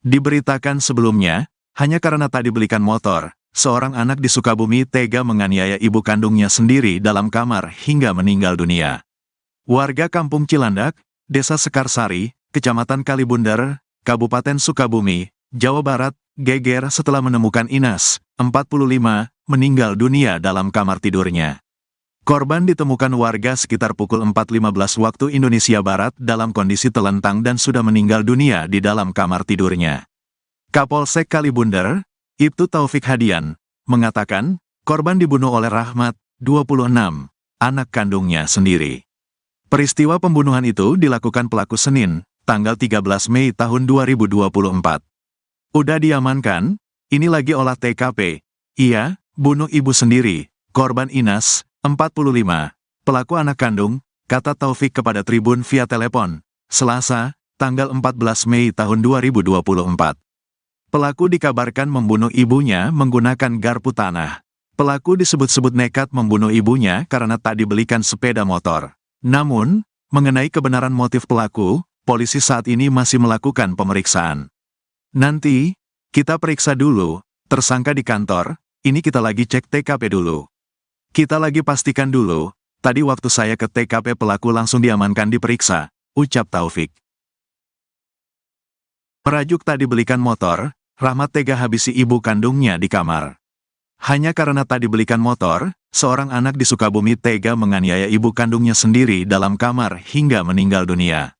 Diberitakan sebelumnya, hanya karena tak dibelikan motor, seorang anak di Sukabumi tega menganiaya ibu kandungnya sendiri dalam kamar hingga meninggal dunia. Warga Kampung Cilandak, Desa Sekarsari, Kecamatan Kalibundar, Kabupaten Sukabumi, Jawa Barat, geger setelah menemukan Inas, 45, meninggal dunia dalam kamar tidurnya. Korban ditemukan warga sekitar pukul 4.15 waktu Indonesia Barat dalam kondisi telentang dan sudah meninggal dunia di dalam kamar tidurnya. Kapolsek Kalibundar, Ibtu Taufik Hadian, mengatakan, korban dibunuh oleh Rahmat, 26, anak kandungnya sendiri. Peristiwa pembunuhan itu dilakukan pelaku Senin, tanggal 13 Mei tahun 2024. Udah diamankan, ini lagi olah TKP. Iya, bunuh ibu sendiri, korban Inas, 45. Pelaku anak kandung, kata Taufik kepada Tribun via telepon, Selasa, tanggal 14 Mei tahun 2024. Pelaku dikabarkan membunuh ibunya menggunakan garpu tanah. Pelaku disebut-sebut nekat membunuh ibunya karena tak dibelikan sepeda motor. Namun, mengenai kebenaran motif pelaku, polisi saat ini masih melakukan pemeriksaan. Nanti, kita periksa dulu, tersangka di kantor, ini kita lagi cek TKP dulu. Kita lagi pastikan dulu, tadi waktu saya ke TKP pelaku langsung diamankan diperiksa, ucap Taufik. Merajuk tak dibelikan motor, Rahmat tega habisi ibu kandungnya di kamar. Hanya karena tak dibelikan motor, seorang anak di Sukabumi tega menganiaya ibu kandungnya sendiri dalam kamar hingga meninggal dunia.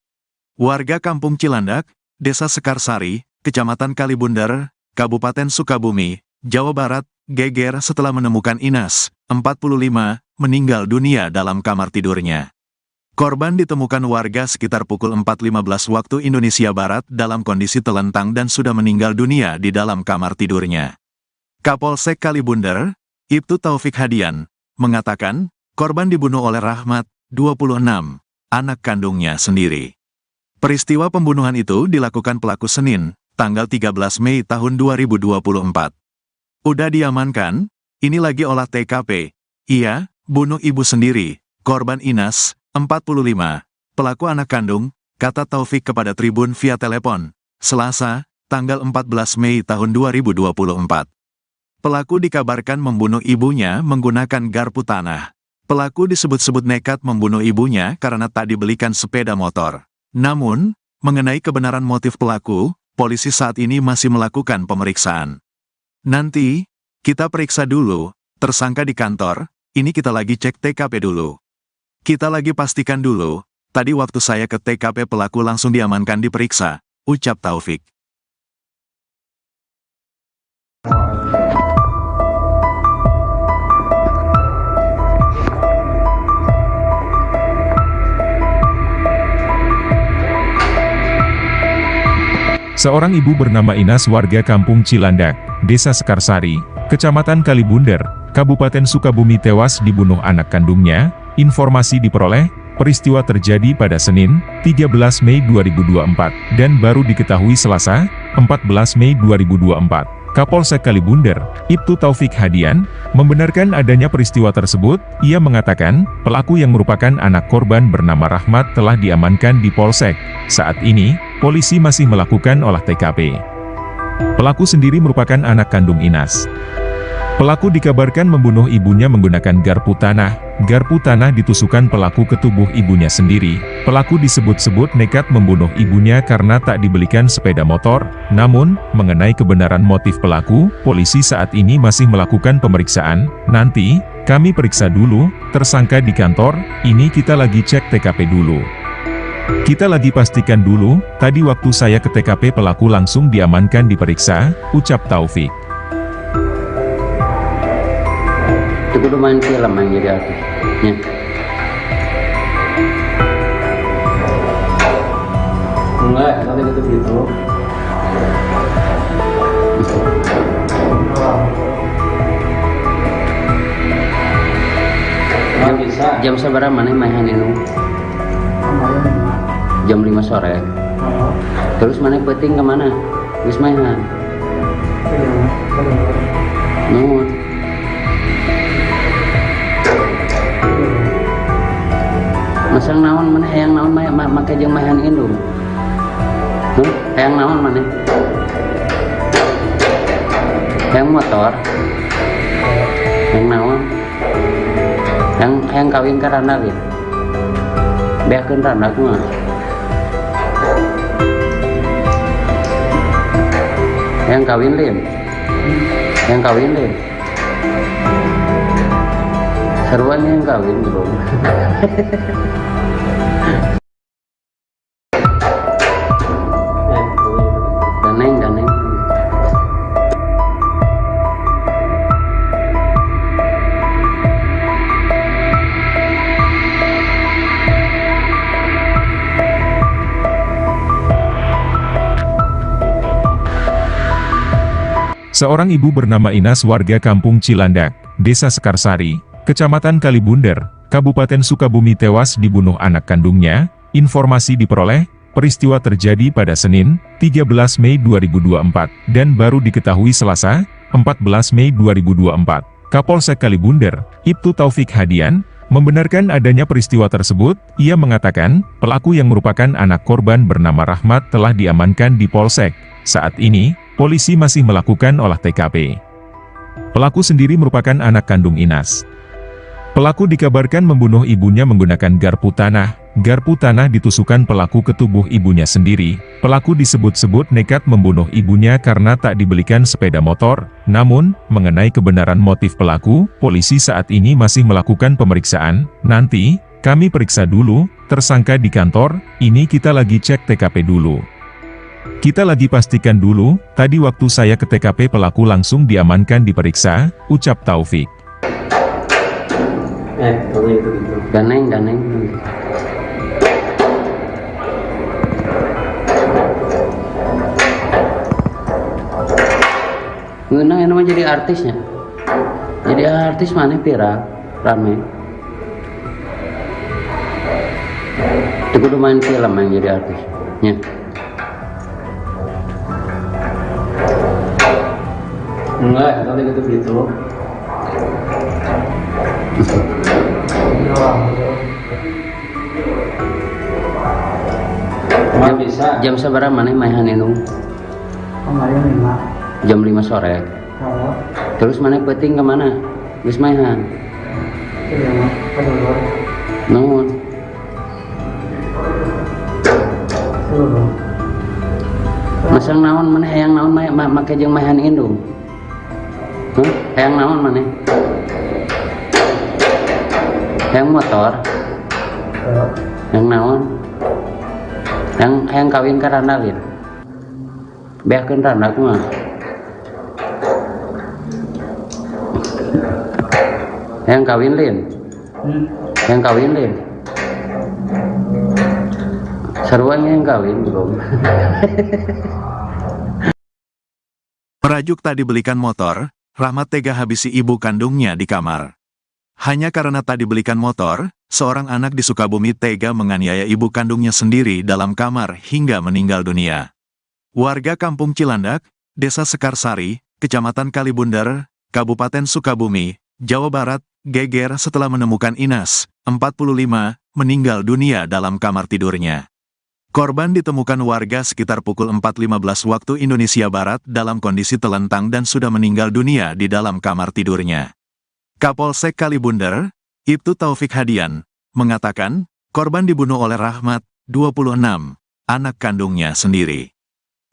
Warga Kampung Cilandak, Desa Sekarsari, Kecamatan Kalibundar, Kabupaten Sukabumi, Jawa Barat, geger setelah menemukan Inas, 45, meninggal dunia dalam kamar tidurnya. Korban ditemukan warga sekitar pukul 4.15 waktu Indonesia Barat dalam kondisi telentang dan sudah meninggal dunia di dalam kamar tidurnya. Kapolsek Kalibundar, Ibtu Taufik Hadian, mengatakan, korban dibunuh oleh Rahmat, 26, anak kandungnya sendiri. Peristiwa pembunuhan itu dilakukan pelaku Senin, tanggal 13 Mei tahun 2024. Udah diamankan, ini lagi olah TKP. Iya, bunuh ibu sendiri, korban Inas, 45. Pelaku anak kandung, kata Taufik kepada Tribun via telepon, Selasa, tanggal 14 Mei tahun 2024. Pelaku dikabarkan membunuh ibunya menggunakan garpu tanah. Pelaku disebut-sebut nekat membunuh ibunya karena tak dibelikan sepeda motor. Namun, mengenai kebenaran motif pelaku, polisi saat ini masih melakukan pemeriksaan. Nanti, kita periksa dulu, tersangka di kantor, ini kita lagi cek TKP dulu. Kita lagi pastikan dulu, tadi waktu saya ke TKP pelaku langsung diamankan diperiksa, ucap Taufik. Seorang ibu bernama Inas warga Kampung Cilandak, Desa Sekarsari, Kecamatan Kalibundar, Kabupaten Sukabumi tewas dibunuh anak kandungnya. Informasi diperoleh, peristiwa terjadi pada Senin, 13 Mei 2024, dan baru diketahui Selasa, 14 Mei 2024. Kapolsek Kalibundar, Ibtu Taufik Hadian, membenarkan adanya peristiwa tersebut. Ia mengatakan, pelaku yang merupakan anak korban bernama Rahmat telah diamankan di Polsek. Saat ini, polisi masih melakukan olah TKP. Pelaku sendiri merupakan anak kandung Inas. Pelaku dikabarkan membunuh ibunya menggunakan garpu tanah. Garpu tanah ditusukkan pelaku ke tubuh ibunya sendiri. Pelaku disebut-sebut nekat membunuh ibunya karena tak dibelikan sepeda motor. Namun, mengenai kebenaran motif pelaku, polisi saat ini masih melakukan pemeriksaan. Nanti, kami periksa dulu, tersangka di kantor, ini kita lagi cek TKP dulu. Kita lagi pastikan dulu, tadi waktu saya ke TKP pelaku langsung diamankan diperiksa, ucap Taufik. Itu kudu main film yang jadi artisnya. Enggak, nanti gitu gitu. Nggak bisa. Jam seberapa mana mainan itu? Jam 5 sore. Terus mana penting kemana? Wis mainan. Nuhun. Masang naon mana hayang naon make jeung mahan indung. Hayang naon mana? Hayang motor. Hayang naon? Hayang kawin ka randak ya. Beakeun randak mah. Hayang kawin lin. Hayang kawin lin. Seruan yang kawin belum. Daneng. Seorang ibu bernama Inas warga kampung Cilandak, Desa Sekarsari, Kecamatan Kalibunder, Kabupaten Sukabumi tewas dibunuh anak kandungnya. Informasi diperoleh, peristiwa terjadi pada Senin, 13 Mei 2024, dan baru diketahui Selasa, 14 Mei 2024. Kapolsek Kalibunder, Ibtu Taufik Hadian, membenarkan adanya peristiwa tersebut. Ia mengatakan, pelaku yang merupakan anak korban bernama Rahmat telah diamankan di Polsek. Saat ini, polisi masih melakukan olah TKP. Pelaku sendiri merupakan anak kandung Inas. Pelaku dikabarkan membunuh ibunya menggunakan garpu tanah. Garpu tanah ditusukkan pelaku ke tubuh ibunya sendiri. Pelaku disebut-sebut nekat membunuh ibunya karena tak dibelikan sepeda motor. Namun, mengenai kebenaran motif pelaku, polisi saat ini masih melakukan pemeriksaan. Nanti, kami periksa dulu, tersangka di kantor, ini kita lagi cek TKP dulu. Kita lagi pastikan dulu, tadi waktu saya ke TKP pelaku langsung diamankan diperiksa, ucap Taufik. Kalau itu gitu. Ganeng. Ngeunang yang namanya jadi artisnya. Jadi artis mana viral, rame. Itu kudu main film yang jadi artisnya. Enggak, tadi gitu. Nggak bisa. Jam seberapa mana mainan indung? Kemarin 5. Jam 5 sore. Kalau Terus mana peting kemana? Geus mainan. iya mah kedulur. Naon? Dulu. Masang naon mana hayang naon make jeung mainan indung? Hayang naon mana? Hayang motor? Hayang naon? Hayang kawin ka Randalin? Beakeun Randa kumaha? Hayang kawin Lin? Hayang kawin Lin? Sarua yang kawin belum. Merajuk tak dibelikan motor, Rahmat tega habisi ibu kandungnya di kamar. Hanya karena tak dibelikan motor, seorang anak di Sukabumi tega menganiaya ibu kandungnya sendiri dalam kamar hingga meninggal dunia. Warga kampung Cilandak, Desa Sekarsari, Kecamatan Kalibunder, Kabupaten Sukabumi, Jawa Barat, geger setelah menemukan Inas, 45, meninggal dunia dalam kamar tidurnya. Korban ditemukan warga sekitar pukul 4.15 waktu Indonesia Barat dalam kondisi telentang dan sudah meninggal dunia di dalam kamar tidurnya. Kapolsek Kalibunder, Ibtu Taufik Hadian, mengatakan, korban dibunuh oleh Rahmat, 26, anak kandungnya sendiri.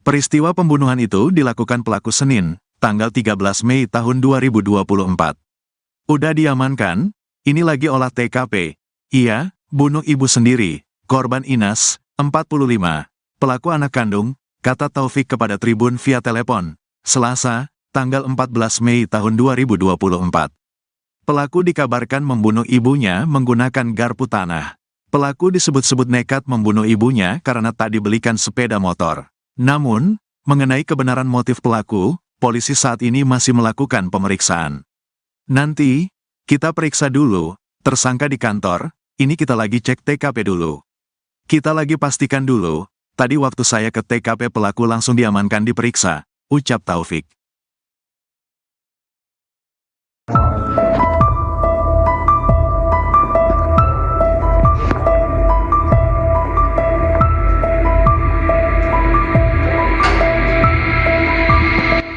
Peristiwa pembunuhan itu dilakukan pelaku Senin, tanggal 13 Mei tahun 2024. Udah diamankan, ini lagi olah TKP. Ia, bunuh ibu sendiri, korban Inas, 45, pelaku anak kandung, kata Taufik kepada Tribun via telepon, Selasa, tanggal 14 Mei tahun 2024. Pelaku dikabarkan membunuh ibunya menggunakan garpu tanah. Pelaku disebut-sebut nekat membunuh ibunya karena tak dibelikan sepeda motor. Namun, mengenai kebenaran motif pelaku, polisi saat ini masih melakukan pemeriksaan. Nanti, kita periksa dulu, tersangka di kantor, ini kita lagi cek TKP dulu. Kita lagi pastikan dulu, tadi waktu saya ke TKP pelaku langsung diamankan diperiksa, ucap Taufik.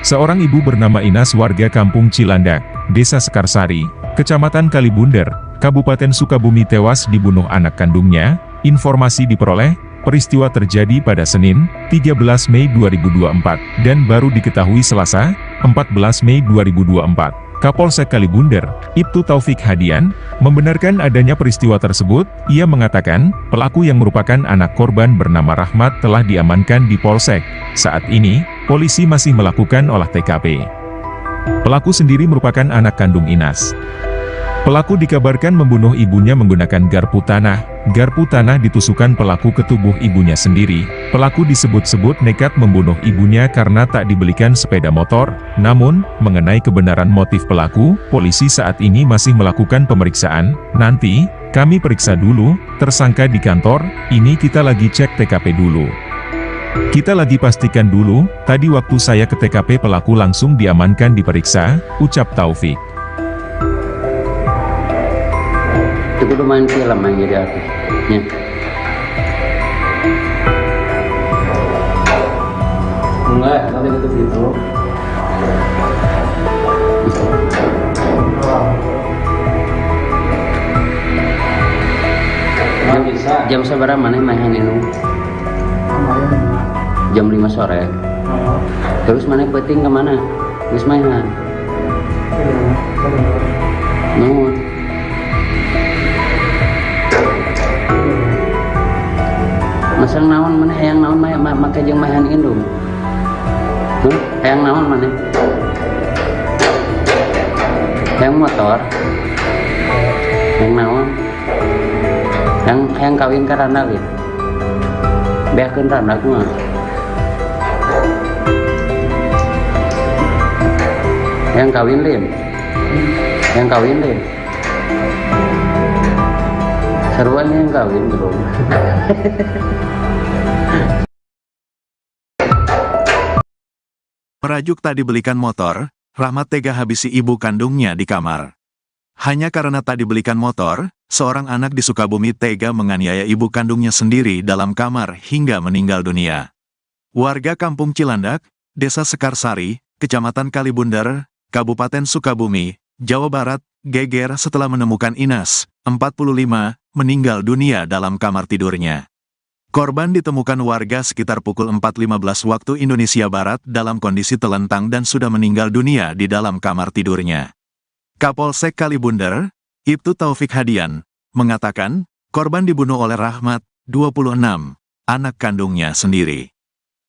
Seorang ibu bernama Inas warga kampung Cilandak, Desa Sekarsari, Kecamatan Kalibunder, Kabupaten Sukabumi tewas dibunuh anak kandungnya. Informasi diperoleh, peristiwa terjadi pada Senin, 13 Mei 2024, dan baru diketahui Selasa, 14 Mei 2024. Kapolsek Kalibunder, Ibtu Taufik Hadian, membenarkan adanya peristiwa tersebut. Ia mengatakan, pelaku yang merupakan anak korban bernama Rahmat telah diamankan di Polsek. Saat ini, polisi masih melakukan olah TKP. Pelaku sendiri merupakan anak kandung Inas. Pelaku dikabarkan membunuh ibunya menggunakan garpu tanah. Garpu tanah ditusukkan pelaku ke tubuh ibunya sendiri. Pelaku disebut-sebut nekat membunuh ibunya karena tak dibelikan sepeda motor. Namun, mengenai kebenaran motif pelaku, polisi saat ini masih melakukan pemeriksaan. Nanti, kami periksa dulu, tersangka di kantor, ini kita lagi cek TKP dulu. Kita lagi pastikan dulu, tadi waktu saya ke TKP pelaku langsung diamankan diperiksa, ucap Taufik. Itu kudu main film main jadi artis. Ya. Enggak, nanti gitu. Nggak bisa. Jam seberapa mana main itu? Kemarin 5. Jam 5 sore. Terus mana peting kemana? Terus mainan. Nuhun. Masang naon mana hayang naon make jeung mahan indung. Hayang naon mana? Hayang motor. Hayang naon? Hayang kawin ka randa gitu. Beakeun randa kumaha? Hayang kawin lin. Hayang kawin lin. Seruan yang kawin belum. Merajuk tak dibelikan motor, Rahmat tega habisi ibu kandungnya di kamar. Hanya karena tak dibelikan motor, seorang anak di Sukabumi tega menganiaya ibu kandungnya sendiri dalam kamar hingga meninggal dunia. Warga Kampung Cilandak, Desa Sekarsari, Kecamatan Kalibundar, Kabupaten Sukabumi, Jawa Barat, geger setelah menemukan Inas, 45, meninggal dunia dalam kamar tidurnya. Korban ditemukan warga sekitar pukul 4.15 waktu Indonesia Barat dalam kondisi telentang dan sudah meninggal dunia di dalam kamar tidurnya. Kapolsek Kalibundar, Ibtu Taufik Hadian, mengatakan, korban dibunuh oleh Rahmat, 26, anak kandungnya sendiri.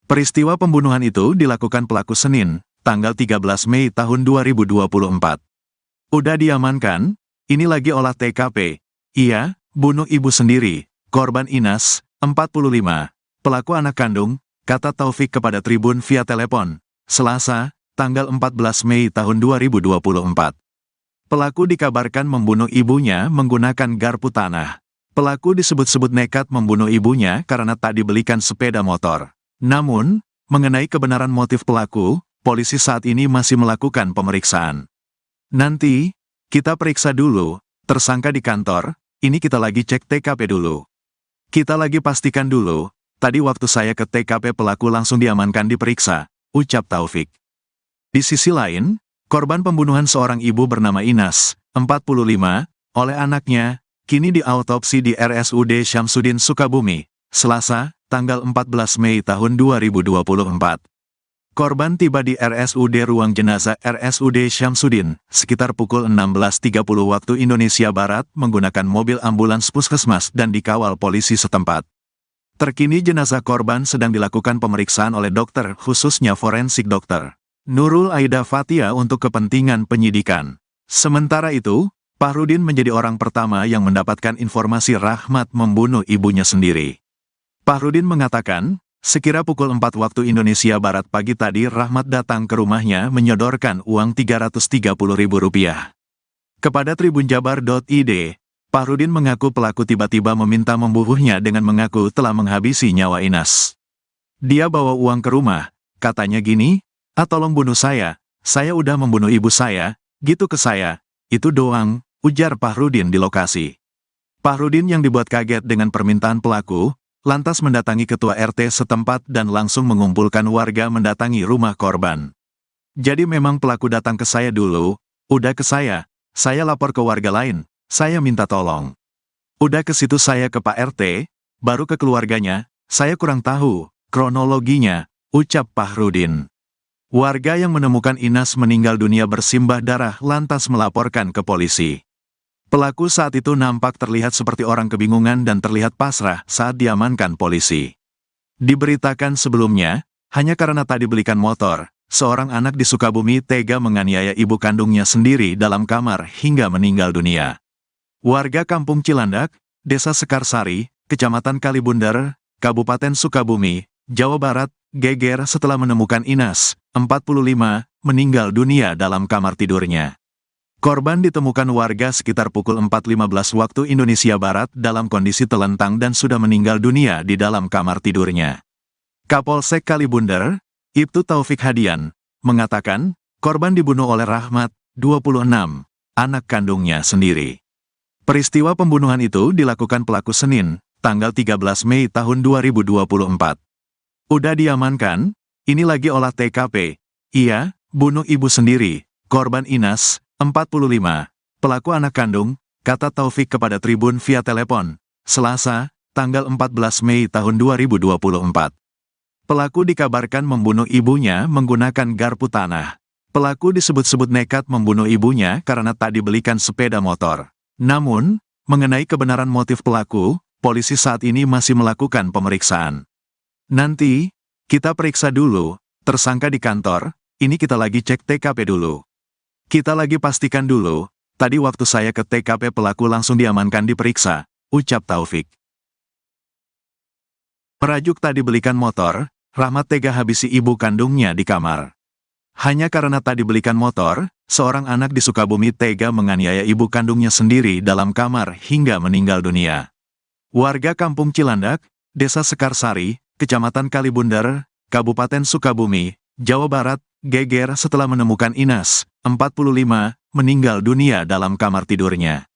Peristiwa pembunuhan itu dilakukan pelaku Senin, tanggal 13 Mei tahun 2024. Udah diamankan, ini lagi olah TKP. Iya, bunuh ibu sendiri, korban Inas, 45, pelaku anak kandung, kata Taufik kepada Tribun via telepon, Selasa, tanggal 14 Mei tahun 2024. Pelaku dikabarkan membunuh ibunya menggunakan garpu tanah. Pelaku disebut-sebut nekat membunuh ibunya karena tak dibelikan sepeda motor. Namun, mengenai kebenaran motif pelaku, polisi saat ini masih melakukan pemeriksaan. Nanti, kita periksa dulu, tersangka di kantor, ini kita lagi cek TKP dulu. Kita lagi pastikan dulu, tadi waktu saya ke TKP pelaku langsung diamankan diperiksa, ucap Taufik. Di sisi lain, korban pembunuhan seorang ibu bernama Inas, 45, oleh anaknya, kini diautopsi di RSUD Syamsuddin Sukabumi, Selasa, tanggal 14 Mei tahun 2024. Korban tiba di RSUD Ruang Jenazah RSUD Syamsuddin, sekitar pukul 16.30 waktu Indonesia Barat menggunakan mobil ambulans puskesmas dan dikawal polisi setempat. Terkini jenazah korban sedang dilakukan pemeriksaan oleh dokter khususnya forensik dokter Nurul Aida Fatia untuk kepentingan penyidikan. Sementara itu, Fahrudin menjadi orang pertama yang mendapatkan informasi Rahmat membunuh ibunya sendiri. Fahrudin mengatakan, sekira pukul 4 waktu Indonesia Barat pagi tadi Rahmat datang ke rumahnya menyodorkan uang Rp330.000. Kepada tribunjabar.id, Fahrudin mengaku pelaku tiba-tiba meminta membunuhnya dengan mengaku telah menghabisi nyawa Inas. Dia bawa uang ke rumah, katanya gini, tolong bunuh saya udah membunuh ibu saya, gitu ke saya, itu doang, ujar Fahrudin di lokasi. Fahrudin yang dibuat kaget dengan permintaan pelaku, lantas mendatangi ketua RT setempat dan langsung mengumpulkan warga mendatangi rumah korban. Jadi memang pelaku datang ke saya dulu, udah ke saya lapor ke warga lain, saya minta tolong. Udah ke situ saya ke Pak RT, baru ke keluarganya, saya kurang tahu kronologinya, ucap Fahrudin. Warga yang menemukan Inas meninggal dunia bersimbah darah lantas melaporkan ke polisi. Pelaku saat itu nampak terlihat seperti orang kebingungan dan terlihat pasrah saat diamankan polisi. Diberitakan sebelumnya, hanya karena tak dibelikan motor, seorang anak di Sukabumi tega menganiaya ibu kandungnya sendiri dalam kamar hingga meninggal dunia. Warga Kampung Cilandak, Desa Sekarsari, Kecamatan Kalibundar, Kabupaten Sukabumi, Jawa Barat, geger setelah menemukan Inas, 45, meninggal dunia dalam kamar tidurnya. Korban ditemukan warga sekitar pukul 4.15 waktu Indonesia Barat dalam kondisi telentang dan sudah meninggal dunia di dalam kamar tidurnya. Kapolsek Kalibundar, Ibtu Taufik Hadian, mengatakan, korban dibunuh oleh Rahmat, 26, anak kandungnya sendiri. Peristiwa pembunuhan itu dilakukan pelaku Senin, tanggal 13 Mei tahun 2024. Udah diamankan, ini lagi olah TKP. Iya, bunuh ibu sendiri, korban Inas, 45, pelaku anak kandung, kata Taufik kepada Tribun via telepon, Selasa, tanggal 14 Mei tahun 2024. Pelaku dikabarkan membunuh ibunya menggunakan garpu tanah. Pelaku disebut-sebut nekat membunuh ibunya karena tak dibelikan sepeda motor. Namun, mengenai kebenaran motif pelaku, polisi saat ini masih melakukan pemeriksaan. Nanti, kita periksa dulu, tersangka di kantor, ini kita lagi cek TKP dulu. Kita lagi pastikan dulu, tadi waktu saya ke TKP pelaku langsung diamankan diperiksa, ucap Taufik. Merajuk tak dibelikan motor, Rahmat tega habisi ibu kandungnya di kamar. Hanya karena tak dibelikan motor, seorang anak di Sukabumi tega menganiaya ibu kandungnya sendiri dalam kamar hingga meninggal dunia. Warga Kampung Cilandak, Desa Sekarsari, Kecamatan Kalibundar, Kabupaten Sukabumi, Jawa Barat, geger setelah menemukan Inas, 45, meninggal dunia dalam kamar tidurnya.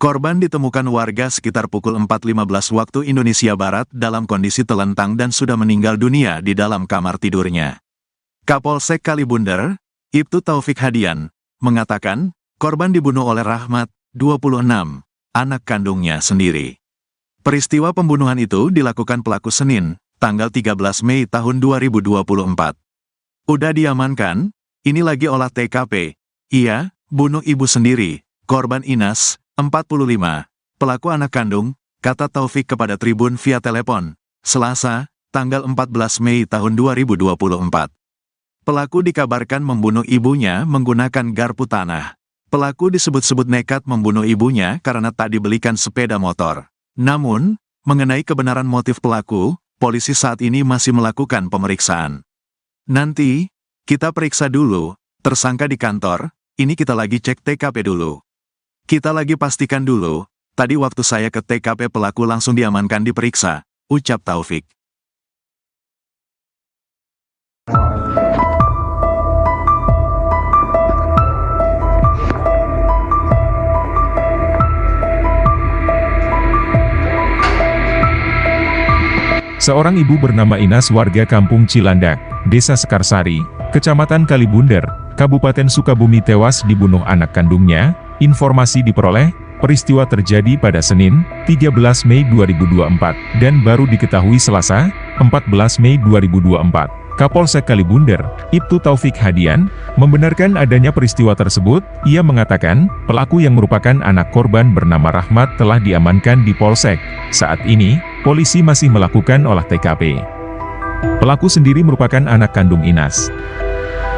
Korban ditemukan warga sekitar pukul 4.15 waktu Indonesia Barat dalam kondisi telentang dan sudah meninggal dunia di dalam kamar tidurnya. Kapolsek Kalibundar, Ibtu Taufik Hadian, mengatakan, korban dibunuh oleh Rahmat, 26, anak kandungnya sendiri. Peristiwa pembunuhan itu dilakukan pelaku Senin, tanggal 13 Mei tahun 2024. Udah diamankan, ini lagi olah TKP. Iya, bunuh ibu sendiri, korban Inas, 45, pelaku anak kandung, kata Taufik kepada Tribun via telepon, Selasa, tanggal 14 Mei tahun 2024. Pelaku dikabarkan membunuh ibunya menggunakan garpu tanah. Pelaku disebut-sebut nekat membunuh ibunya karena tak dibelikan sepeda motor. Namun, mengenai kebenaran motif pelaku, polisi saat ini masih melakukan pemeriksaan. Nanti, kita periksa dulu, tersangka di kantor, ini kita lagi cek TKP dulu. Kita lagi pastikan dulu, tadi waktu saya ke TKP pelaku langsung diamankan diperiksa, ucap Taufik. Seorang ibu bernama Inas warga Kampung Cilandak, Desa Sekarsari, Kecamatan Kalibundar, Kabupaten Sukabumi tewas dibunuh anak kandungnya. Informasi diperoleh, peristiwa terjadi pada Senin, 13 Mei 2024, dan baru diketahui Selasa, 14 Mei 2024. Kapolsek Kalibundar, Ibtu Taufik Hadian, membenarkan adanya peristiwa tersebut. Ia mengatakan, pelaku yang merupakan anak korban bernama Rahmat telah diamankan di Polsek. Saat ini, polisi masih melakukan olah TKP. Pelaku sendiri merupakan anak kandung Inas.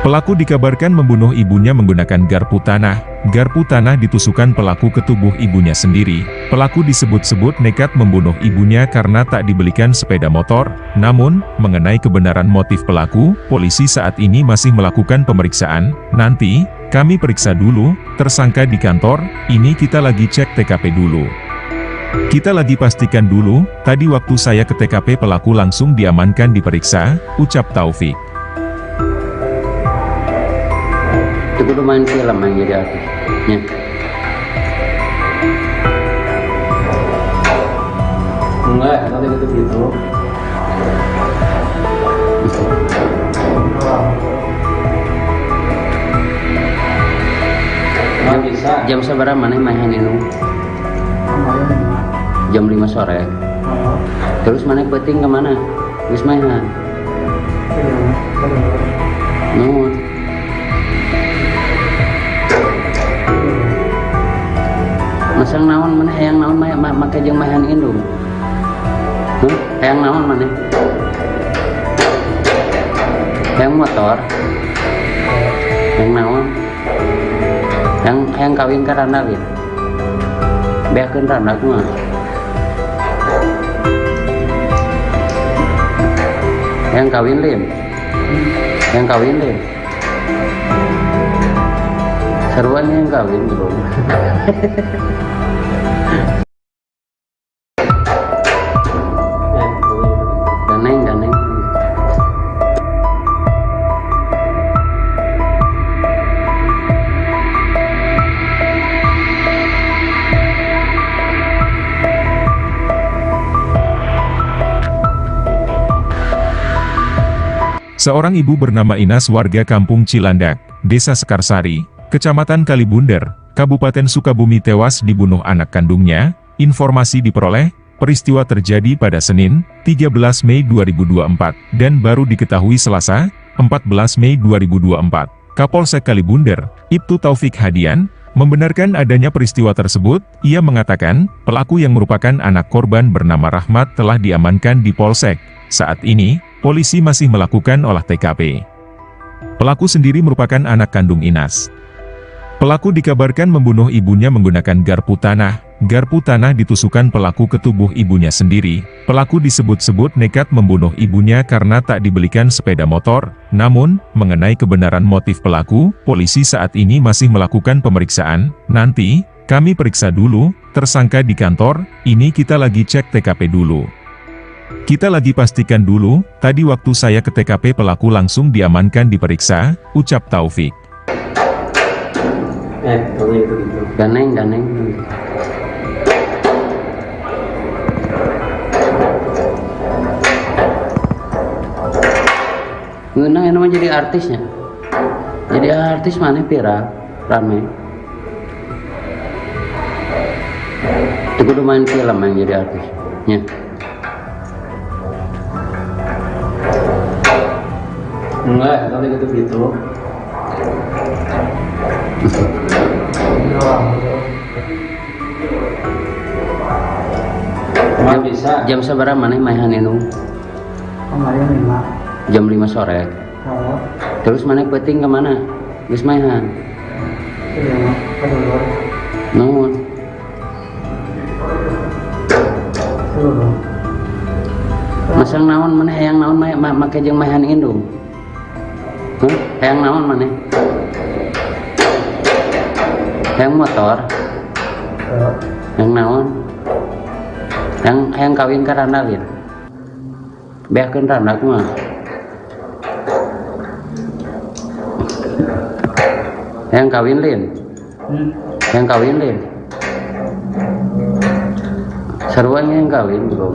Pelaku dikabarkan membunuh ibunya menggunakan garpu tanah. Garpu tanah ditusukkan pelaku ke tubuh ibunya sendiri. Pelaku disebut-sebut nekat membunuh ibunya karena tak dibelikan sepeda motor. Namun, mengenai kebenaran motif pelaku, polisi saat ini masih melakukan pemeriksaan. Nanti, kami periksa dulu, tersangka di kantor, ini kita lagi cek TKP dulu. Kita lagi pastikan dulu, tadi waktu saya ke TKP pelaku langsung diamankan diperiksa, ucap Taufik. Itu udah main film yang jadi artisnya. Enggak, nanti gitu. Nggak bisa. Jam seberapa mana main ini? Jam 5 sore. Terus mana peting kemana? Terus main. Nuhun. Masang naon mana hayang naon make jeung mahan indung. Hayang naon mana? Hayang motor. Yang naon? Yang kawin ke Randa lin. Beakeun Randa kumaha? Yang kawin lin. Yang kawin lin. Seruan yang kawin belum. Daneng. Seorang ibu bernama Inas warga Kampung Cilandak, Desa Sekarsari, Kecamatan Kalibunder, Kabupaten Sukabumi tewas dibunuh anak kandungnya. Informasi diperoleh, peristiwa terjadi pada Senin, 13 Mei 2024, dan baru diketahui Selasa, 14 Mei 2024. Kapolsek Kalibunder, Ibtu Taufik Hadian, membenarkan adanya peristiwa tersebut. Ia mengatakan, pelaku yang merupakan anak korban bernama Rahmat telah diamankan di Polsek. Saat ini, polisi masih melakukan olah TKP. Pelaku sendiri merupakan anak kandung Inas. Pelaku dikabarkan membunuh ibunya menggunakan garpu tanah. Garpu tanah ditusukkan pelaku ke tubuh ibunya sendiri. Pelaku disebut-sebut nekat membunuh ibunya karena tak dibelikan sepeda motor. Namun, mengenai kebenaran motif pelaku, polisi saat ini masih melakukan pemeriksaan. Nanti, kami periksa dulu, tersangka di kantor, ini kita lagi cek TKP dulu. Kita lagi pastikan dulu, tadi waktu saya ke TKP pelaku langsung diamankan diperiksa, ucap Taufik. Daneng. Ngeunang yang namanya jadi artisnya. Jadi artis mana viral, rame. Itu kudu main film yang jadi artis. Ya. Enggak, tadi gitu. Cuma bisa. Jam seberapa mana main inung? Kemarin 5. Jam 5 sore. Kalau Terus mana peting ke mana? Geus mainan. iya kedulur. Nuhun. Kedulur. Masang naon mana hayang naon make jeung mahan indung. Hayang naon mana? Hayang motor. Yang naon? Yang kawin ke Randa lin. Beakeun Randa kumaha? Yang kawin lin. Yang kawin lin. Seruan yang kawin belum.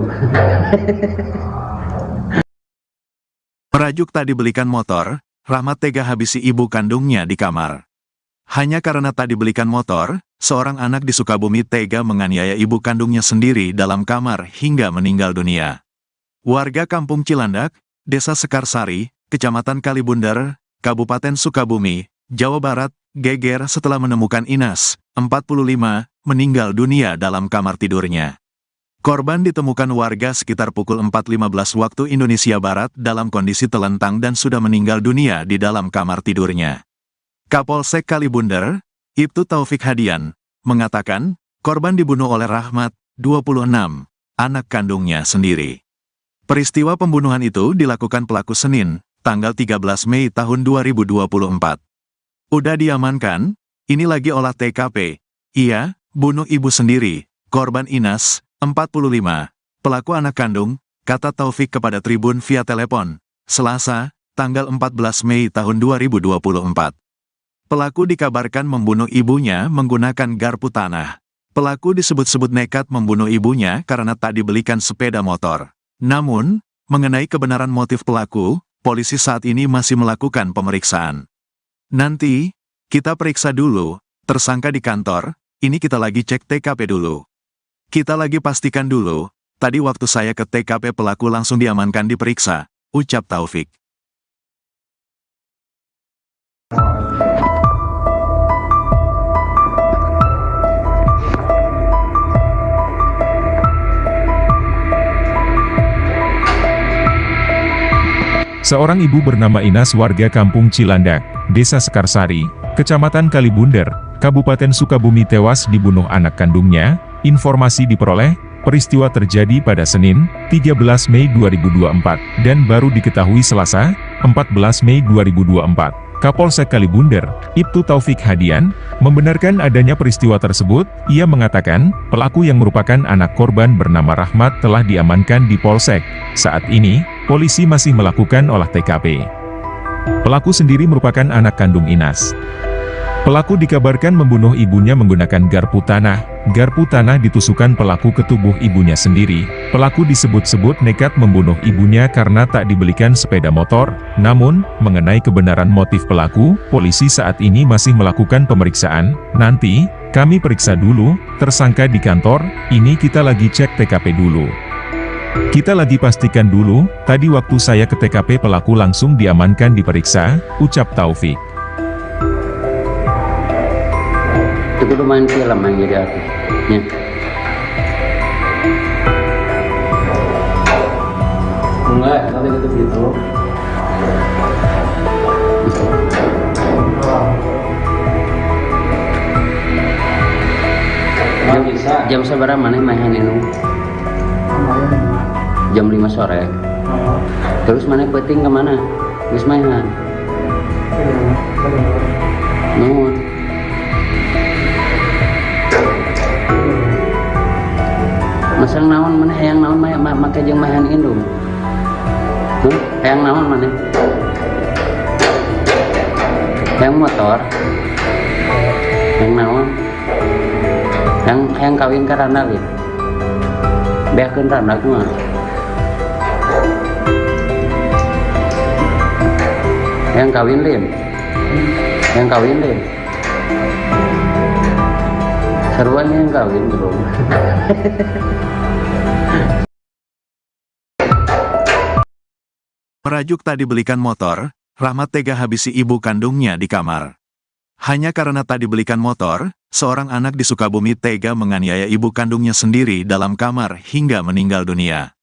Merajuk tak dibelikan motor, Rahmat tega habisi ibu kandungnya di kamar. Hanya karena tak dibelikan motor, seorang anak di Sukabumi tega menganiaya ibu kandungnya sendiri dalam kamar hingga meninggal dunia. Warga Kampung Cilandak, Desa Sekarsari, Kecamatan Kalibunder, Kabupaten Sukabumi, Jawa Barat, geger setelah menemukan Inas, 45, meninggal dunia dalam kamar tidurnya. Korban ditemukan warga sekitar pukul 4.15 waktu Indonesia Barat dalam kondisi telentang dan sudah meninggal dunia di dalam kamar tidurnya. Kapolsek Kalibunder, Ibtu Taufik Hadian, mengatakan, korban dibunuh oleh Rahmat, 26, anak kandungnya sendiri. Peristiwa pembunuhan itu dilakukan pelaku Senin, tanggal 13 Mei tahun 2024. Udah diamankan, ini lagi olah TKP. Ia, bunuh ibu sendiri, korban Inas, 45, pelaku anak kandung, kata Taufik kepada Tribun via telepon, Selasa, tanggal 14 Mei tahun 2024. Pelaku dikabarkan membunuh ibunya menggunakan garpu tanah. Pelaku disebut-sebut nekat membunuh ibunya karena tak dibelikan sepeda motor. Namun, mengenai kebenaran motif pelaku, polisi saat ini masih melakukan pemeriksaan. Nanti, kita periksa dulu, tersangka di kantor, ini kita lagi cek TKP dulu. Kita lagi pastikan dulu, tadi waktu saya ke TKP pelaku langsung diamankan diperiksa, ucap Taufik. Seorang ibu bernama Inas warga kampung Cilandak, Desa Sekarsari, Kecamatan Kalibunder, Kabupaten Sukabumi tewas dibunuh anak kandungnya. Informasi diperoleh, peristiwa terjadi pada Senin, 13 Mei 2024, dan baru diketahui Selasa, 14 Mei 2024. Kapolsek Kalibunder, Ibtu Taufik Hadian, membenarkan adanya peristiwa tersebut. Ia mengatakan, pelaku yang merupakan anak korban bernama Rahmat telah diamankan di Polsek. Saat ini, polisi masih melakukan olah TKP. Pelaku sendiri merupakan anak kandung Inas. Pelaku dikabarkan membunuh ibunya menggunakan garpu tanah. Garpu tanah ditusukkan pelaku ke tubuh ibunya sendiri. Pelaku disebut-sebut nekat membunuh ibunya karena tak dibelikan sepeda motor. Namun, mengenai kebenaran motif pelaku, polisi saat ini masih melakukan pemeriksaan. Nanti, kami periksa dulu, tersangka di kantor, ini kita lagi cek TKP dulu. Kita lagi pastikan dulu, tadi waktu saya ke TKP pelaku langsung diamankan diperiksa, ucap Taufik. Itu kudu main film yang jadi artisnya. Enggak, tadi gitu. Nggak bisa. Jam seberapa mana main itu? Kemarin 5. Jam 5 sore. Terus mana peting kemana? Geus mainan. Nuhun. Masang naon mana hayang naon make jeung mahan indung. Hayang naon mana? Hayang motor. Hayang naon? Hayang kawin ka randa leuh. Beakeun randa mah. Hayang kawin leuh. Hayang kawin leuh. Saruan yang kawin belum. Merajuk tak dibelikan motor, Rahmat tega habisi ibu kandungnya di kamar. Hanya karena tak dibelikan motor, seorang anak di Sukabumi tega menganiaya ibu kandungnya sendiri dalam kamar hingga meninggal dunia.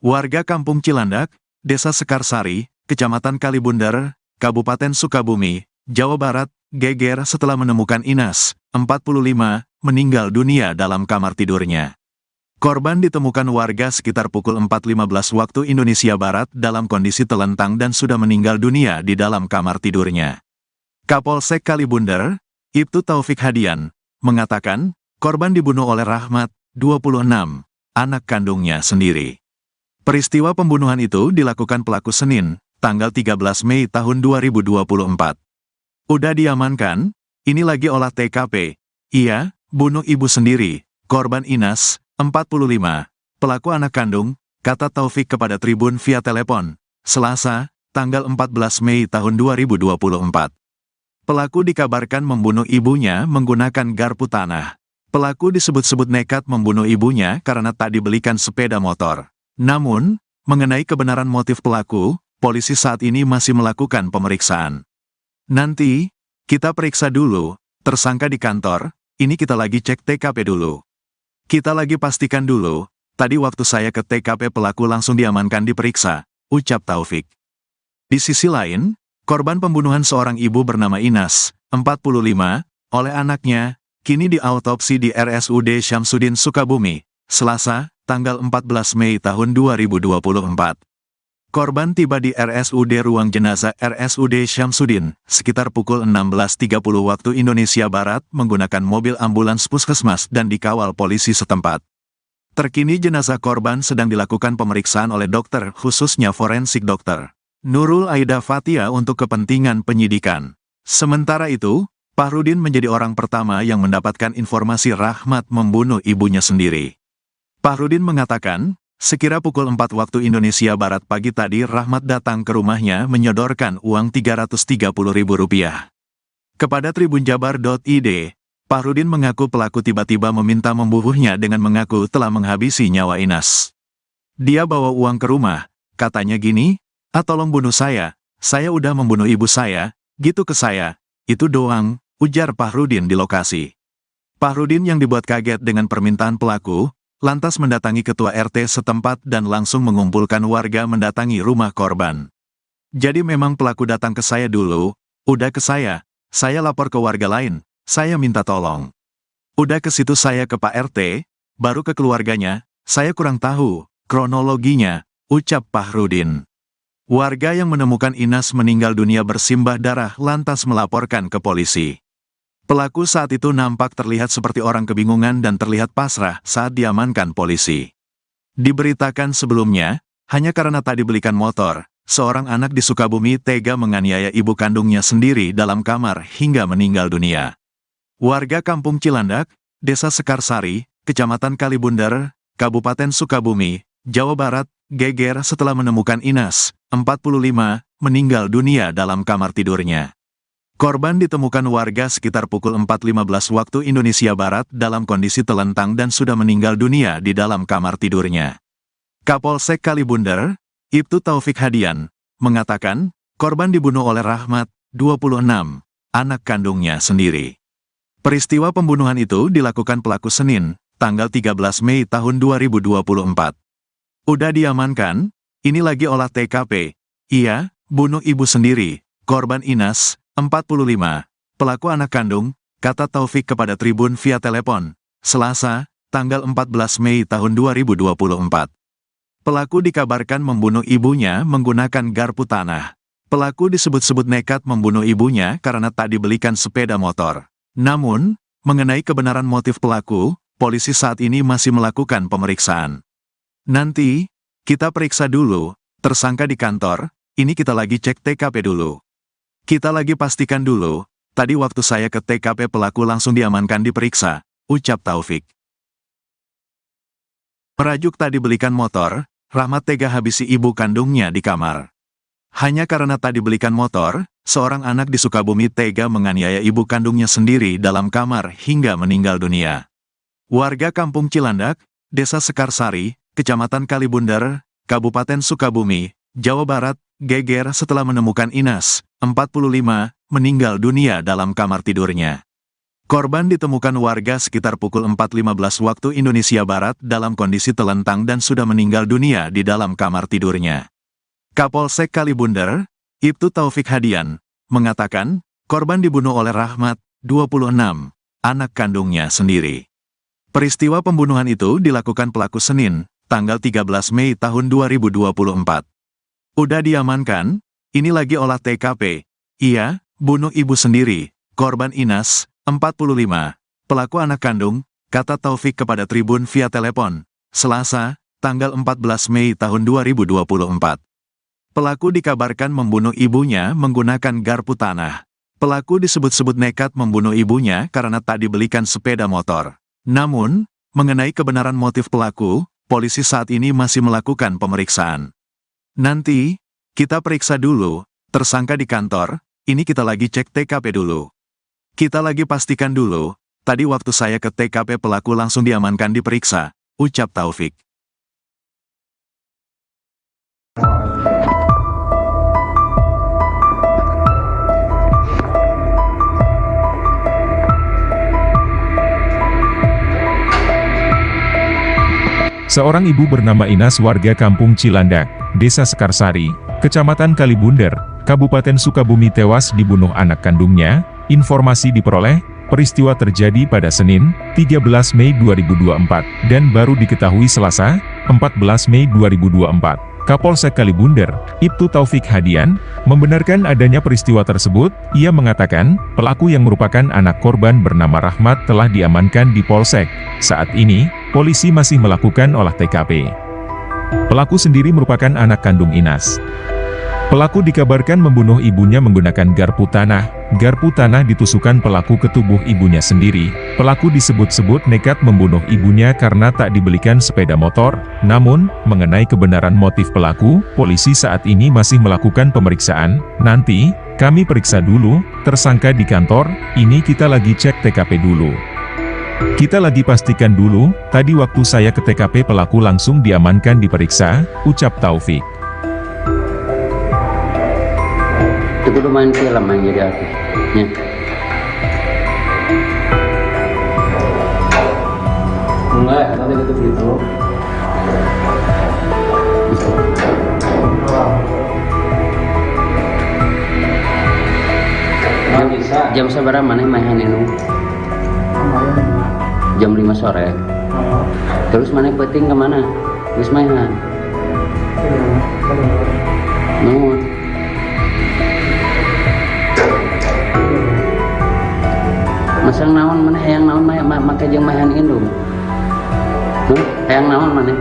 Warga kampung Cilandak, Desa Sekarsari, Kecamatan Kalibunder, Kabupaten Sukabumi, Jawa Barat, geger setelah menemukan Inas, 45, meninggal dunia dalam kamar tidurnya. Korban ditemukan warga sekitar pukul 4.15 waktu Indonesia Barat dalam kondisi telentang dan sudah meninggal dunia di dalam kamar tidurnya. Kapolsek Kalibunder, Ibtu Taufik Hadian, mengatakan, korban dibunuh oleh Rahmat, 26, anak kandungnya sendiri. Peristiwa pembunuhan itu dilakukan pelaku Senin, tanggal 13 Mei tahun 2024. Udah diamankan, ini lagi olah TKP. Ia bunuh ibu sendiri, korban Inas, 45, pelaku anak kandung, kata Taufik kepada Tribun via telepon, Selasa, tanggal 14 Mei tahun 2024. Pelaku dikabarkan membunuh ibunya menggunakan garpu tanah. Pelaku disebut-sebut nekat membunuh ibunya karena tak dibelikan sepeda motor. Namun, mengenai kebenaran motif pelaku, polisi saat ini masih melakukan pemeriksaan. Nanti, kita periksa dulu, tersangka di kantor, ini kita lagi cek TKP dulu. Kita lagi pastikan dulu, tadi waktu saya ke TKP pelaku langsung diamankan diperiksa, ucap Taufik. Di sisi lain, korban pembunuhan seorang ibu bernama Inas, 45, oleh anaknya, kini diautopsi di RSUD Syamsuddin Sukabumi, Selasa, tanggal 14 Mei tahun 2024. Korban tiba di RSUD Ruang Jenazah RSUD Syamsuddin, sekitar pukul 16.30 waktu Indonesia Barat menggunakan mobil ambulans puskesmas dan dikawal polisi setempat. Terkini jenazah korban sedang dilakukan pemeriksaan oleh dokter khususnya forensik dokter Nurul Aida Fatia untuk kepentingan penyidikan. Sementara itu, Fahrudin menjadi orang pertama yang mendapatkan informasi Rahmat membunuh ibunya sendiri. Fahrudin mengatakan, sekira pukul 4 waktu Indonesia Barat pagi tadi Rahmat datang ke rumahnya menyodorkan uang Rp330.000. Kepada tribunjabar.id, Fahrudin mengaku pelaku tiba-tiba meminta membunuhnya dengan mengaku telah menghabisi nyawa Inas. Dia bawa uang ke rumah, katanya gini, tolong bunuh saya udah membunuh ibu saya, gitu ke saya, itu doang, ujar Fahrudin di lokasi. Fahrudin yang dibuat kaget dengan permintaan pelaku, lantas mendatangi ketua RT setempat dan langsung mengumpulkan warga mendatangi rumah korban. Jadi memang pelaku datang ke saya dulu, udah ke saya lapor ke warga lain, saya minta tolong. Udah ke situ saya ke Pak RT, baru ke keluarganya, saya kurang tahu kronologinya, ucap Fahrudin. Warga yang menemukan Inas meninggal dunia bersimbah darah lantas melaporkan ke polisi. Pelaku saat itu nampak terlihat seperti orang kebingungan dan terlihat pasrah saat diamankan polisi. Diberitakan sebelumnya, hanya karena tak dibelikan motor, seorang anak di Sukabumi tega menganiaya ibu kandungnya sendiri dalam kamar hingga meninggal dunia. Warga Kampung Cilandak, Desa Sekarsari, Kecamatan Kalibundar, Kabupaten Sukabumi, Jawa Barat, geger setelah menemukan Inas, 45, meninggal dunia dalam kamar tidurnya. Korban ditemukan warga sekitar pukul 4.15 waktu Indonesia Barat dalam kondisi telentang dan sudah meninggal dunia di dalam kamar tidurnya. Kapolsek Kalibundar, Ibtu Taufik Hadian, mengatakan, korban dibunuh oleh Rahmat, 26, anak kandungnya sendiri. Peristiwa pembunuhan itu dilakukan pelaku Senin, tanggal 13 Mei tahun 2024. Udah diamankan, ini lagi olah TKP. Iya, bunuh ibu sendiri, korban Inas, 45, pelaku anak kandung, kata Taufik kepada Tribun via telepon, Selasa, tanggal 14 Mei tahun 2024. Pelaku dikabarkan membunuh ibunya menggunakan garpu tanah. Pelaku disebut-sebut nekat membunuh ibunya karena tak dibelikan sepeda motor. Namun, mengenai kebenaran motif pelaku, polisi saat ini masih melakukan pemeriksaan. Nanti, kita periksa dulu, tersangka di kantor, ini kita lagi cek TKP dulu. Kita lagi pastikan dulu, tadi waktu saya ke TKP pelaku langsung diamankan diperiksa, ucap Taufik. Merajuk tak dibelikan motor, Rahmat tega habisi ibu kandungnya di kamar. Hanya karena tak dibelikan motor, seorang anak di Sukabumi tega menganiaya ibu kandungnya sendiri dalam kamar hingga meninggal dunia. Warga Kampung Cilandak, Desa Sekarsari, Kecamatan Kalibundar, Kabupaten Sukabumi, Jawa Barat, geger setelah menemukan Inas, 45, meninggal dunia dalam kamar tidurnya. Korban ditemukan warga sekitar pukul 4.15 waktu Indonesia Barat dalam kondisi telentang dan sudah meninggal dunia di dalam kamar tidurnya. Kapolsek Kalibundar, Ibtu Taufik Hadian, mengatakan, korban dibunuh oleh Rahmat, 26, anak kandungnya sendiri. Peristiwa pembunuhan itu dilakukan pelaku Senin, tanggal 13 Mei tahun 2024. Udah diamankan, ini lagi olah TKP. Iya, bunuh ibu sendiri, korban Inas, 45, pelaku anak kandung, kata Taufik kepada Tribun via telepon, Selasa, tanggal 14 Mei tahun 2024. Pelaku dikabarkan membunuh ibunya menggunakan garpu tanah. Pelaku disebut-sebut nekat membunuh ibunya karena tak dibelikan sepeda motor. Namun, mengenai kebenaran motif pelaku, polisi saat ini masih melakukan pemeriksaan. Nanti, kita periksa dulu, tersangka di kantor, ini kita lagi cek TKP dulu. Kita lagi pastikan dulu, tadi waktu saya ke TKP pelaku langsung diamankan diperiksa, ucap Taufik. Seorang ibu bernama Inas warga Kampung Cilandak, Desa Sekarsari, Kecamatan Kalibundar, Kabupaten Sukabumi tewas dibunuh anak kandungnya. Informasi diperoleh, peristiwa terjadi pada Senin, 13 Mei 2024, dan baru diketahui Selasa, 14 Mei 2024. Kapolsek Kalibundar, Ibtu Taufik Hadian, membenarkan adanya peristiwa tersebut. Ia mengatakan, pelaku yang merupakan anak korban bernama Rahmat telah diamankan di Polsek. Saat ini, polisi masih melakukan olah TKP. Pelaku sendiri merupakan anak kandung Inas. Pelaku dikabarkan membunuh ibunya menggunakan garpu tanah. Garpu tanah ditusukkan pelaku ke tubuh ibunya sendiri. Pelaku disebut-sebut nekat membunuh ibunya karena tak dibelikan sepeda motor. Namun, mengenai kebenaran motif pelaku, polisi saat ini masih melakukan pemeriksaan. Nanti, kami periksa dulu, tersangka di kantor, ini kita lagi cek TKP dulu. Kita lagi pastikan dulu, tadi waktu saya ke TKP pelaku langsung diamankan diperiksa, ucap Taufik. Itu kudu main film yang jadi artisnya. Enggak, nanti gitu. Jam seberapa mana main ini? Kemarin 5. Jam 5 sore. Oh, Terus mana penting kemana? Wis mainan. Nuhun. Masang naon mana hayang naon make jeung mahan indung. Hayang naon mana?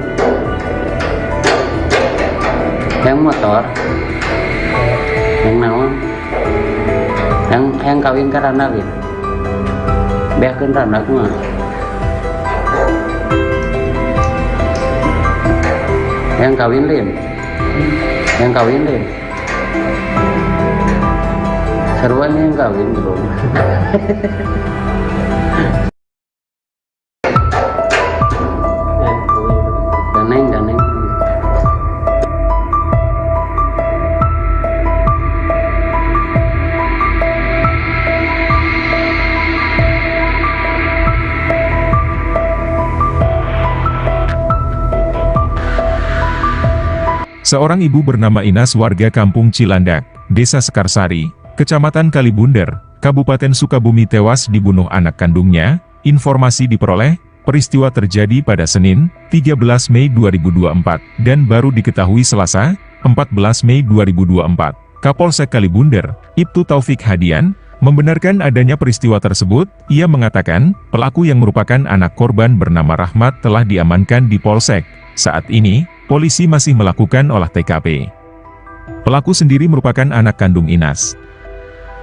Hayang motor. Hayang naon? Hayang kawin ka randak ya. Beakeun randak mah. Hayang kawin lin. Hayang kawin lin. Seruan yang kawin belum. Daneng. Seorang ibu bernama Inas warga Kampung Cilandak, Desa Sekarsari, Kecamatan Kalibunder, Kabupaten Sukabumi tewas dibunuh anak kandungnya. Informasi diperoleh, peristiwa terjadi pada Senin, 13 Mei 2024, dan baru diketahui Selasa, 14 Mei 2024. Kapolsek Kalibunder, Ibtu Taufik Hadian, membenarkan adanya peristiwa tersebut. Ia mengatakan, pelaku yang merupakan anak korban bernama Rahmat telah diamankan di Polsek. Saat ini, polisi masih melakukan olah TKP. Pelaku sendiri merupakan anak kandung Inas.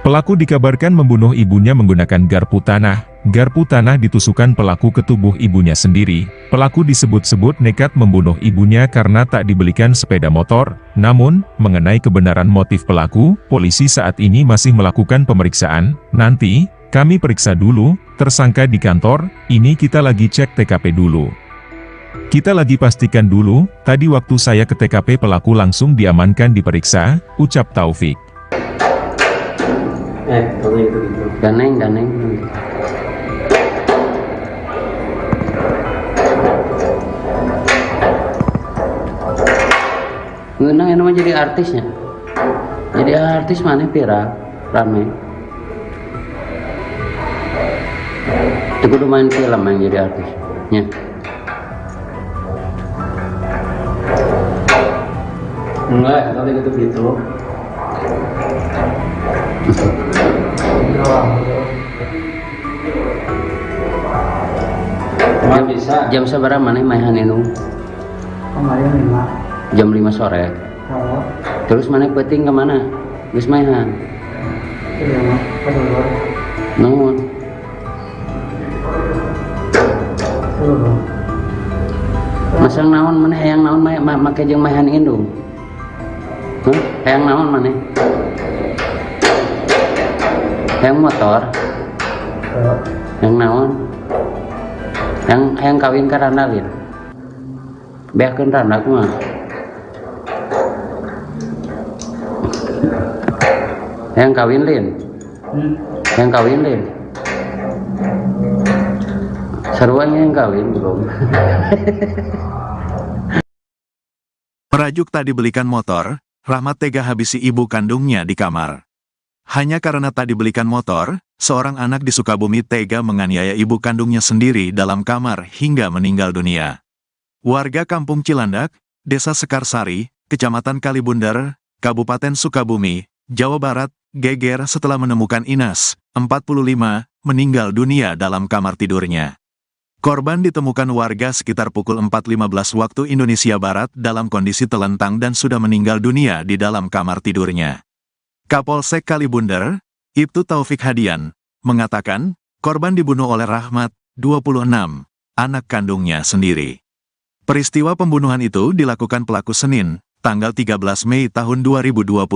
Pelaku dikabarkan membunuh ibunya menggunakan garpu tanah. Garpu tanah ditusukkan pelaku ke tubuh ibunya sendiri. Pelaku disebut-sebut nekat membunuh ibunya karena tak dibelikan sepeda motor. Namun, mengenai kebenaran motif pelaku, polisi saat ini masih melakukan pemeriksaan. Nanti, kami periksa dulu, tersangka di kantor, ini kita lagi cek TKP dulu. Kita lagi pastikan dulu, tadi waktu saya ke TKP pelaku langsung diamankan diperiksa, ucap Taufik. Daneng. Ngeunang ini mah jadi artisnya. Jadi artis mana viral, rame. Itu kudu main film yang jadi artisnya. Enggak, tadi gitu. Cuma bisa. Jam seberapa mana main ini? Kemarin 5. Jam 5 sore. Oh, Terus mana penting kemana? Wis mainan. kedua. Nuhun. Masang naon mana hayang naon make jeung mahan indung. Hayang naon mana? Hayang motor. Hayang naon? Hayang kawin ka randak ya. Beakeun randak mah. Hayang kawin lin. Hayang kawin lin. Seruan yang kawin belum. Merajuk tak dibelikan motor, Rahmat tega habisi ibu kandungnya di kamar. Hanya karena tak dibelikan motor, seorang anak di Sukabumi tega menganiaya ibu kandungnya sendiri dalam kamar hingga meninggal dunia. Warga Kampung Cilandak, Desa Sekarsari, Kecamatan Kalibunder, Kabupaten Sukabumi, Jawa Barat, geger setelah menemukan Inas, 45, meninggal dunia dalam kamar tidurnya. Korban ditemukan warga sekitar pukul 4.15 waktu Indonesia Barat dalam kondisi telentang dan sudah meninggal dunia di dalam kamar tidurnya. Kapolsek Kalibunder, Ibtu Taufik Hadian, mengatakan, korban dibunuh oleh Rahmat, 26, anak kandungnya sendiri. Peristiwa pembunuhan itu dilakukan pelaku Senin, tanggal 13 Mei tahun 2024.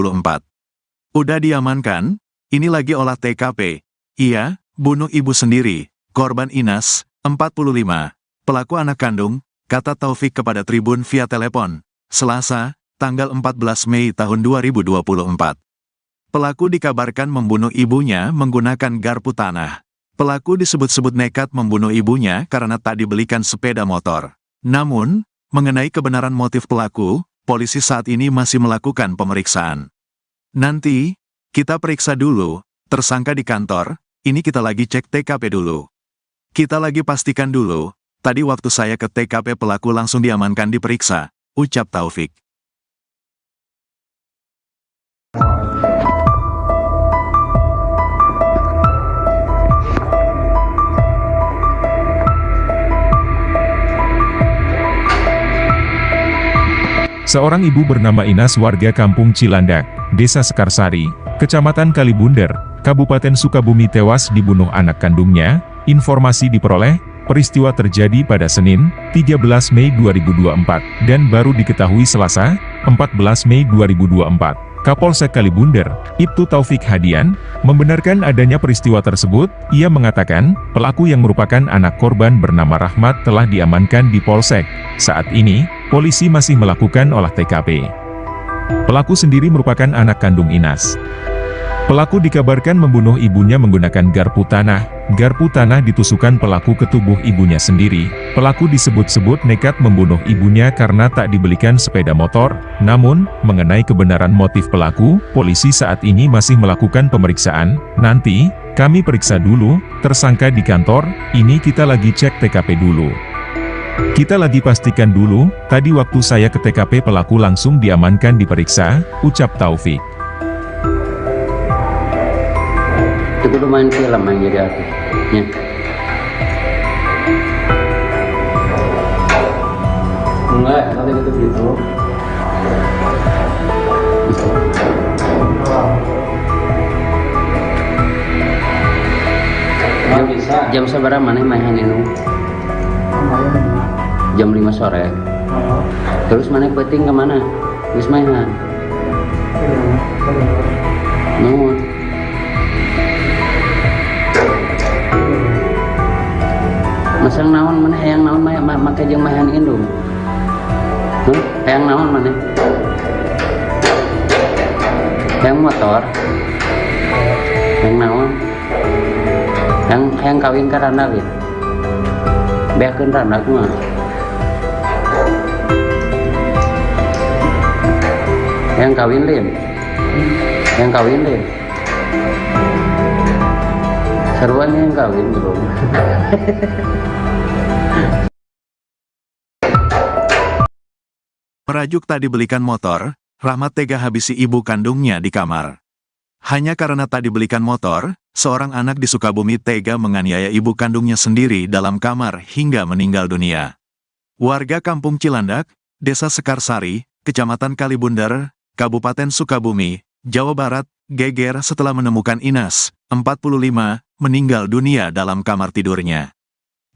Udah diamankan, ini lagi olah TKP. Ia, bunuh ibu sendiri, korban Inas, 45, pelaku anak kandung, kata Taufik kepada Tribun via telepon, Selasa, tanggal 14 Mei tahun 2024. Pelaku dikabarkan membunuh ibunya menggunakan garpu tanah. Pelaku disebut-sebut nekat membunuh ibunya karena tak dibelikan sepeda motor. Namun, mengenai kebenaran motif pelaku, polisi saat ini masih melakukan pemeriksaan. Nanti, kita periksa dulu, tersangka di kantor, ini kita lagi cek TKP dulu. Kita lagi pastikan dulu, tadi waktu saya ke TKP pelaku langsung diamankan diperiksa, ucap Taufik. Seorang ibu bernama Inas warga Kampung Cilandak, Desa Sekarsari, Kecamatan Kalibunder, Kabupaten Sukabumi tewas dibunuh anak kandungnya. Informasi diperoleh, peristiwa terjadi pada Senin, 13 Mei 2024, dan baru diketahui Selasa, 14 Mei 2024. Kapolsek Kalibunder, Ibtu Taufik Hadian, membenarkan adanya peristiwa tersebut. Ia mengatakan, pelaku yang merupakan anak korban bernama Rahmat telah diamankan di Polsek. Saat ini, polisi masih melakukan olah TKP. Pelaku sendiri merupakan anak kandung Inas. Pelaku dikabarkan membunuh ibunya menggunakan garpu tanah. Garpu tanah ditusukkan pelaku ke tubuh ibunya sendiri. Pelaku disebut-sebut nekat membunuh ibunya karena tak dibelikan sepeda motor. Namun, mengenai kebenaran motif pelaku, polisi saat ini masih melakukan pemeriksaan. Nanti, kami periksa dulu, tersangka di kantor, ini kita lagi cek TKP dulu. Kita lagi pastikan dulu, tadi waktu saya ke TKP pelaku langsung diamankan diperiksa, ucap Taufik. Itu udah main film main jadi artisnya. Enggak, tadi gitu gitu. Nggak bisa. Jam seberapa mana main itu? Jam 5 sore. Terus mana peting kemana? Terus mainan. Nuhun. Masang naon mana hayang naon make jeung mahan indung. Hayang naon mana? Hayang motor. Hayang naon? Hayang kawin ka randa gitu. Beakeun randa kumaha? Hayang kawin lin. Hayang kawin lin. Seruan yang kawin bro. Merajuk tak dibelikan motor, Rahmat tega habisi ibu kandungnya di kamar. Hanya karena tak dibelikan motor, seorang anak di Sukabumi tega menganiaya ibu kandungnya sendiri dalam kamar hingga meninggal dunia. Warga Kampung Cilandak, Desa Sekarsari, Kecamatan Kalibunder, Kabupaten Sukabumi, Jawa Barat, geger setelah menemukan Inas, 45, meninggal dunia dalam kamar tidurnya.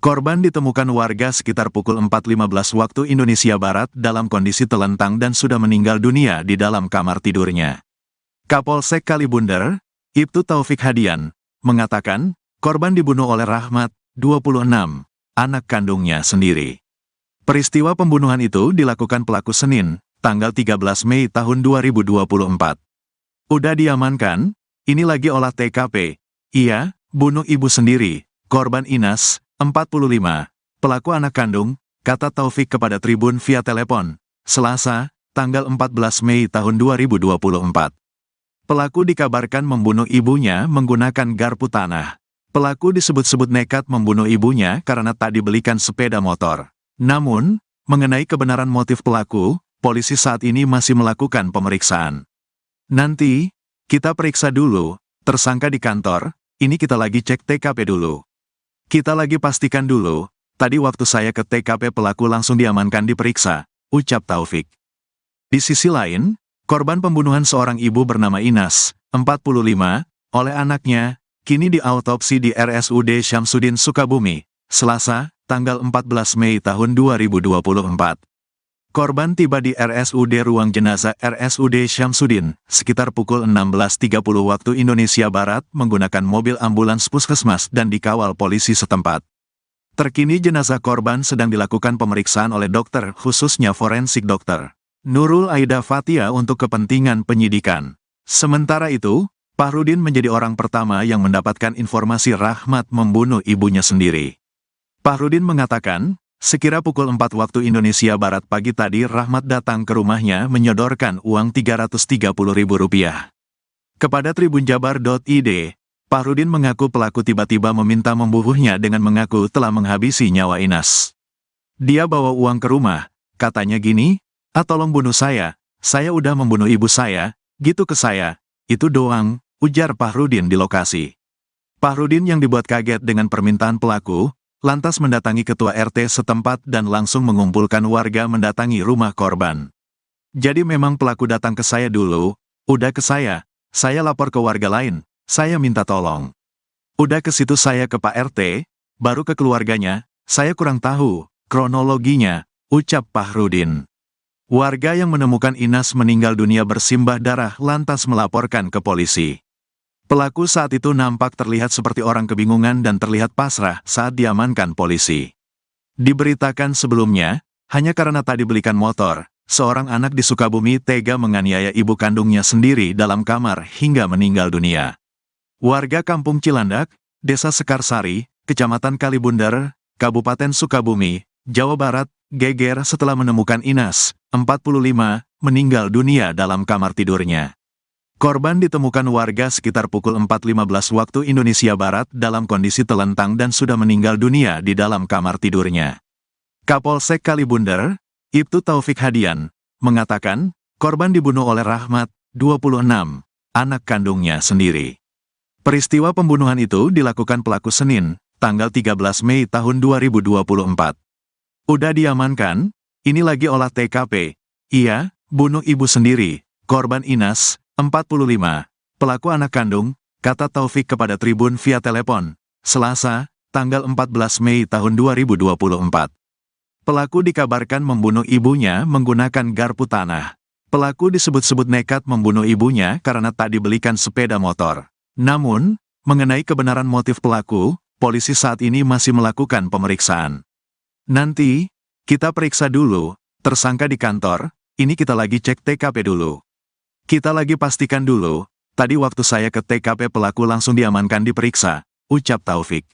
Korban ditemukan warga sekitar pukul 4.15 waktu Indonesia Barat dalam kondisi telentang dan sudah meninggal dunia di dalam kamar tidurnya. Kapolsek Kalibunder, Ibtu Taufik Hadian, mengatakan, korban dibunuh oleh Rahmat, 26, anak kandungnya sendiri. Peristiwa pembunuhan itu dilakukan pelaku Senin, tanggal 13 Mei tahun 2024. Udah diamankan, ini lagi olah TKP. Ia, bunuh ibu sendiri, korban Inas, 45, pelaku anak kandung, kata Taufik kepada Tribun via telepon, Selasa, tanggal 14 Mei tahun 2024. Pelaku dikabarkan membunuh ibunya menggunakan garpu tanah. Pelaku disebut-sebut nekat membunuh ibunya karena tak dibelikan sepeda motor. Namun, mengenai kebenaran motif pelaku, polisi saat ini masih melakukan pemeriksaan. Nanti, kita periksa dulu, tersangka di kantor, ini kita lagi cek TKP dulu. Kita lagi pastikan dulu, tadi waktu saya ke TKP pelaku langsung diamankan diperiksa, ucap Taufik. Di sisi lain, korban pembunuhan seorang ibu bernama Inas, 45, oleh anaknya, kini diautopsi di RSUD Syamsuddin Sukabumi, Selasa, tanggal 14 Mei tahun 2024. Korban tiba di RSUD Ruang Jenazah RSUD Syamsuddin, sekitar pukul 16.30 waktu Indonesia Barat menggunakan mobil ambulans puskesmas dan dikawal polisi setempat. Terkini jenazah korban sedang dilakukan pemeriksaan oleh dokter, khususnya forensik dokter Nurul Aida Fatia untuk kepentingan penyidikan. Sementara itu, Fahrudin menjadi orang pertama yang mendapatkan informasi Rahmat membunuh ibunya sendiri. Fahrudin mengatakan, sekira pukul 4 waktu Indonesia Barat pagi tadi Rahmat datang ke rumahnya menyodorkan uang Rp330.000. Kepada tribunjabar.id, Pahrudin mengaku pelaku tiba-tiba meminta membunuhnya dengan mengaku telah menghabisi nyawa Inas. Dia bawa uang ke rumah, katanya gini, tolong bunuh saya udah membunuh ibu saya, gitu ke saya, itu doang, ujar Pahrudin di lokasi. Pahrudin yang dibuat kaget dengan permintaan pelaku, lantas mendatangi ketua RT setempat dan langsung mengumpulkan warga mendatangi rumah korban. Jadi memang pelaku datang ke saya dulu, udah ke saya lapor ke warga lain. Saya minta tolong. Udah ke situ saya ke Pak RT, baru ke keluarganya, saya kurang tahu kronologinya, ucap Pahrudin. Warga yang menemukan Inas meninggal dunia bersimbah darah lantas melaporkan ke polisi. Pelaku saat itu nampak terlihat seperti orang kebingungan dan terlihat pasrah saat diamankan polisi. Diberitakan sebelumnya, hanya karena tadi belikan motor, seorang anak di Sukabumi tega menganiaya ibu kandungnya sendiri dalam kamar hingga meninggal dunia. Warga Kampung Cilandak, Desa Sekarsari, Kecamatan Kalibundar, Kabupaten Sukabumi, Jawa Barat, geger setelah menemukan Inas, 45, meninggal dunia dalam kamar tidurnya. Korban ditemukan warga sekitar pukul 4.15 waktu Indonesia Barat dalam kondisi telentang dan sudah meninggal dunia di dalam kamar tidurnya. Kapolsek Kalibundar, Ibtu Taufik Hadian, mengatakan, korban dibunuh oleh Rahmat, 26, anak kandungnya sendiri. Peristiwa pembunuhan itu dilakukan pelaku Senin, tanggal 13 Mei tahun 2024. Udah diamankan, ini lagi olah TKP. Iya, bunuh ibu sendiri, korban Inas, 45, pelaku anak kandung, kata Taufik kepada Tribun via telepon, Selasa, tanggal 14 Mei tahun 2024. Pelaku dikabarkan membunuh ibunya menggunakan garpu tanah. Pelaku disebut-sebut nekat membunuh ibunya karena tak dibelikan sepeda motor. Namun, mengenai kebenaran motif pelaku, polisi saat ini masih melakukan pemeriksaan. Nanti, kita periksa dulu, tersangka di kantor, ini kita lagi cek TKP dulu. Kita lagi pastikan dulu, tadi waktu saya ke TKP pelaku langsung diamankan diperiksa, ucap Taufik.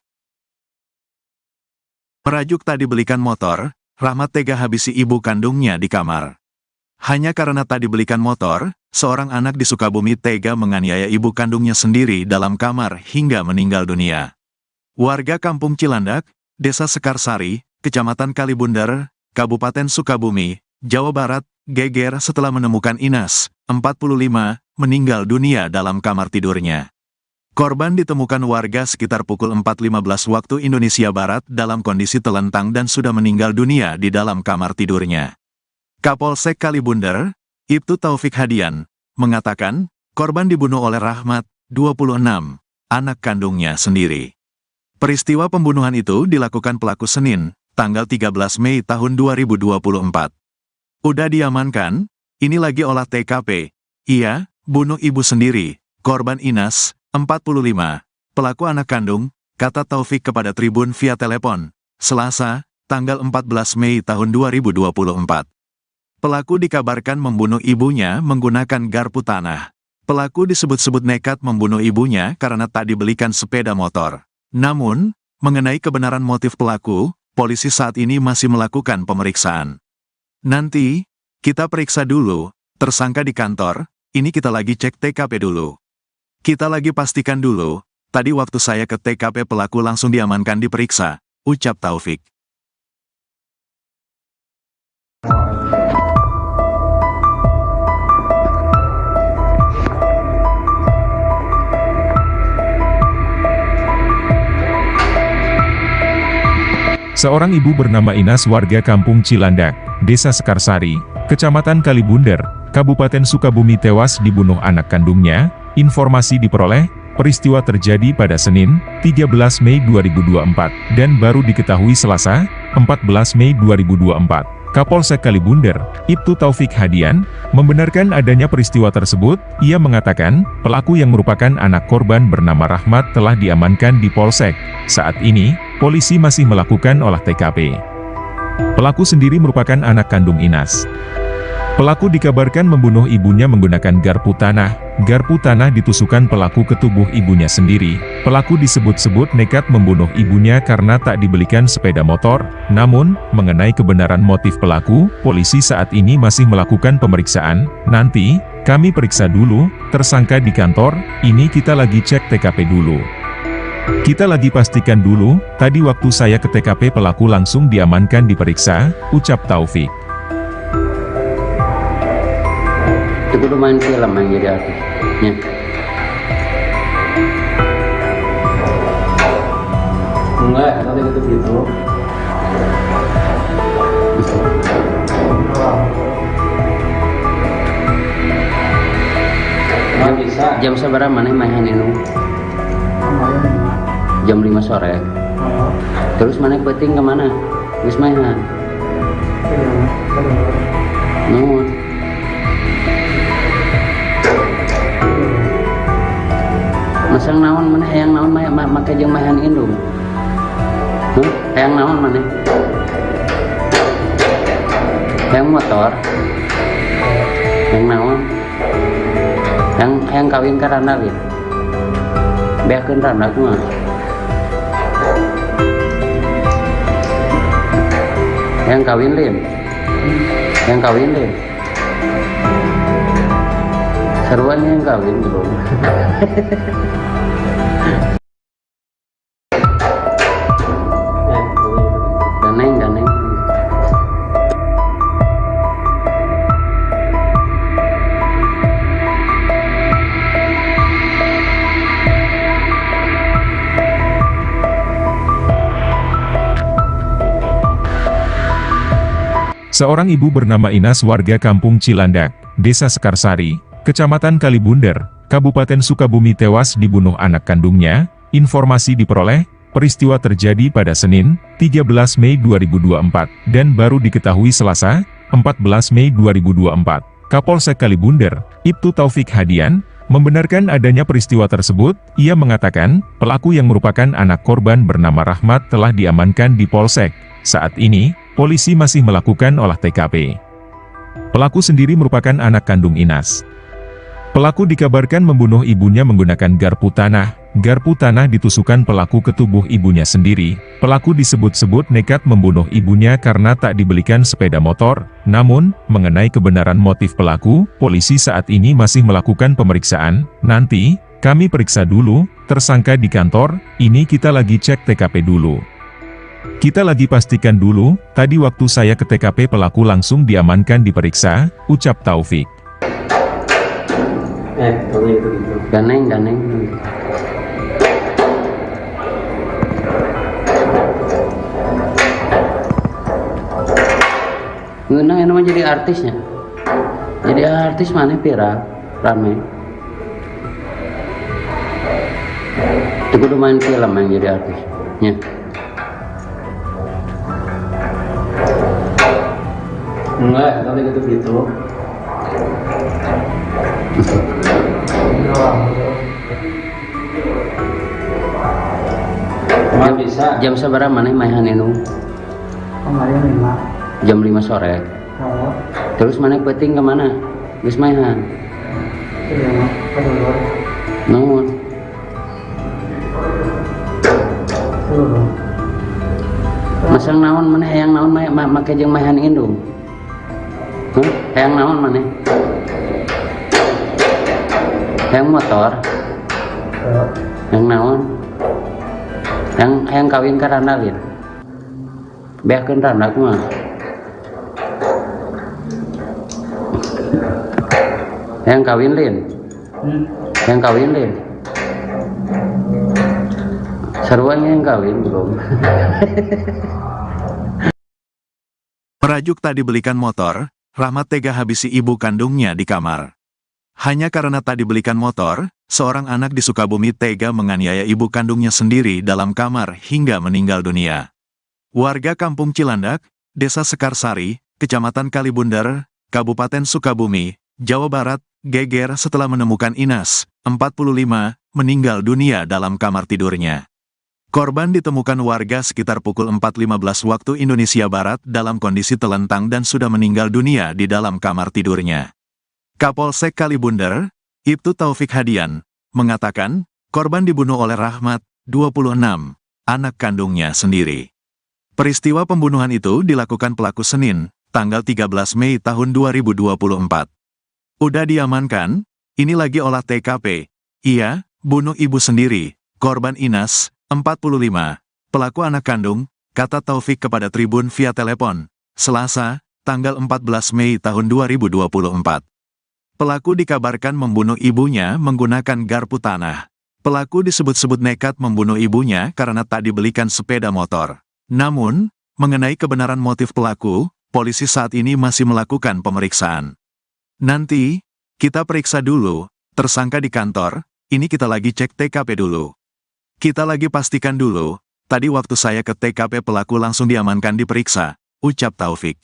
Merajuk tadi belikan motor, Rahmat tega habisi ibu kandungnya di kamar. Hanya karena tadi belikan motor, seorang anak di Sukabumi tega menganiaya ibu kandungnya sendiri dalam kamar hingga meninggal dunia. Warga Kampung Cilandak, Desa Sekarsari, Kecamatan Kalibundar, Kabupaten Sukabumi, Jawa Barat, geger setelah menemukan Inas, 45, meninggal dunia dalam kamar tidurnya. Korban ditemukan warga sekitar pukul 4.15 waktu Indonesia Barat dalam kondisi telentang dan sudah meninggal dunia di dalam kamar tidurnya. Kapolsek Kalibundar, Ibtu Taufik Hadian, mengatakan, korban dibunuh oleh Rahmat, 26, anak kandungnya sendiri. Peristiwa pembunuhan itu dilakukan pelaku Senin, tanggal 13 Mei tahun 2024. Udah diamankan, ini lagi olah TKP. Iya, bunuh ibu sendiri, korban Inas, 45, pelaku anak kandung, kata Taufik kepada Tribun via telepon, Selasa, tanggal 14 Mei tahun 2024. Pelaku dikabarkan membunuh ibunya menggunakan garpu tanah. Pelaku disebut-sebut nekat membunuh ibunya karena tak dibelikan sepeda motor. Namun, mengenai kebenaran motif pelaku, polisi saat ini masih melakukan pemeriksaan. Nanti, kita periksa dulu, tersangka di kantor, ini kita lagi cek TKP dulu. Kita lagi pastikan dulu, tadi waktu saya ke TKP pelaku langsung diamankan diperiksa, ucap Taufik. Seorang ibu bernama Inas warga Kampung Cilandak, Desa Sekarsari, Kecamatan Kalibundar, Kabupaten Sukabumi tewas dibunuh anak kandungnya. Informasi diperoleh, peristiwa terjadi pada Senin, 13 Mei 2024, dan baru diketahui Selasa, 14 Mei 2024. Kapolsek Kalibundar, Ibtu Taufik Hadian, membenarkan adanya peristiwa tersebut. Ia mengatakan, pelaku yang merupakan anak korban bernama Rahmat telah diamankan di Polsek. Saat ini, polisi masih melakukan olah TKP. Pelaku sendiri merupakan anak kandung Inas. Pelaku dikabarkan membunuh ibunya menggunakan garpu tanah. Garpu tanah ditusukkan pelaku ke tubuh ibunya sendiri. Pelaku disebut-sebut nekat membunuh ibunya karena tak dibelikan sepeda motor. Namun, mengenai kebenaran motif pelaku, polisi saat ini masih melakukan pemeriksaan. Nanti, Kami periksa dulu, tersangka di kantor, ini kita lagi cek TKP dulu. Kita lagi pastikan dulu, tadi waktu saya ke TKP pelaku langsung diamankan diperiksa, ucap Taufik. Itu kudu main film yang jadi artis. Ya. Enggak, nanti gitu. Nggak bisa. Jam seberapa mana main ini? Kemarin 5. Jam 5 sore. Oh, Terus mana peting kemana? Wis mainan. iya, bener. Nuhun. Masang naon mana hayang naon make jeung mahan indung. Hayang naon mana? Hayang motor. Hayang naon? Hayang kawin ka randa gitu. Beakeun randa kumaha? Hayang kawin lin. Hayang kawin lin. Seruan yang kawin belum. Ganeng. Seorang ibu bernama Inas warga kampung Cilandak, Desa Sekarsari, Kecamatan Kalibunder, Kabupaten Sukabumi tewas dibunuh anak kandungnya. Informasi diperoleh, peristiwa terjadi pada Senin, 13 Mei 2024, dan baru diketahui Selasa, 14 Mei 2024. Kapolsek Kalibunder, Ibtu Taufik Hadian, membenarkan adanya peristiwa tersebut. Ia mengatakan, pelaku yang merupakan anak korban bernama Rahmat telah diamankan di Polsek. Saat ini, polisi masih melakukan olah TKP. Pelaku sendiri merupakan anak kandung Inas. Pelaku dikabarkan membunuh ibunya menggunakan garpu tanah. Garpu tanah ditusukkan pelaku ke tubuh ibunya sendiri. Pelaku disebut-sebut nekat membunuh ibunya karena tak dibelikan sepeda motor. Namun, mengenai kebenaran motif pelaku, polisi saat ini masih melakukan pemeriksaan. Nanti, kami periksa dulu, tersangka di kantor, ini kita lagi cek TKP dulu. Kita lagi pastikan dulu, tadi waktu saya ke TKP pelaku langsung diamankan diperiksa, ucap Taufik. Gitu. Ganeng. Ngeunang ini mah jadi artisnya. Jadi artis mana viral, rame. Itu kudu main film yang jadi artis. Ya. Enggak, nanti gitu. Nggak bisa. Jam seberapa mana main ini? Kemarin 5. Jam 5 sore. Oh, Terus mana peting kemana? Wis mainan. iya, bener. Nuhun. Masang naon mana hayang naon make jeung mahan indung. Hayang naon mana? Hayang motor. Hayang naon? Hayang kawin ka randa gitu. Beakeun randa kumaha? Hayang kawin lin. Hayang kawin lin. Seruan yang kawin belum. Merajuk tak dibelikan motor, Rahmat tega habisi ibu kandungnya di kamar. Hanya karena tak dibelikan motor, seorang anak di Sukabumi tega menganiaya ibu kandungnya sendiri dalam kamar hingga meninggal dunia. Warga kampung Cilandak, Desa Sekarsari, Kecamatan Kalibunder, Kabupaten Sukabumi, Jawa Barat, geger setelah menemukan Inas, 45, meninggal dunia dalam kamar tidurnya. Korban ditemukan warga sekitar pukul 4.15 waktu Indonesia Barat dalam kondisi telentang dan sudah meninggal dunia di dalam kamar tidurnya. Kapolsek Kalibunder, Ibtu Taufik Hadian, mengatakan, korban dibunuh oleh Rahmat, 26, anak kandungnya sendiri. Peristiwa pembunuhan itu dilakukan pelaku Senin, tanggal 13 Mei tahun 2024. Udah diamankan, ini lagi olah TKP. Iya, bunuh ibu sendiri, korban Inas, 45. Pelaku anak kandung, kata Taufik kepada Tribun via telepon, Selasa, tanggal 14 Mei tahun 2024. Pelaku dikabarkan membunuh ibunya menggunakan garpu tanah. Pelaku disebut-sebut nekat membunuh ibunya karena tak dibelikan sepeda motor. Namun, mengenai kebenaran motif pelaku, polisi saat ini masih melakukan pemeriksaan. Nanti, kita periksa dulu, tersangka di kantor, ini kita lagi cek TKP dulu. Kita lagi pastikan dulu, tadi waktu saya ke TKP pelaku langsung diamankan diperiksa, ucap Taufik.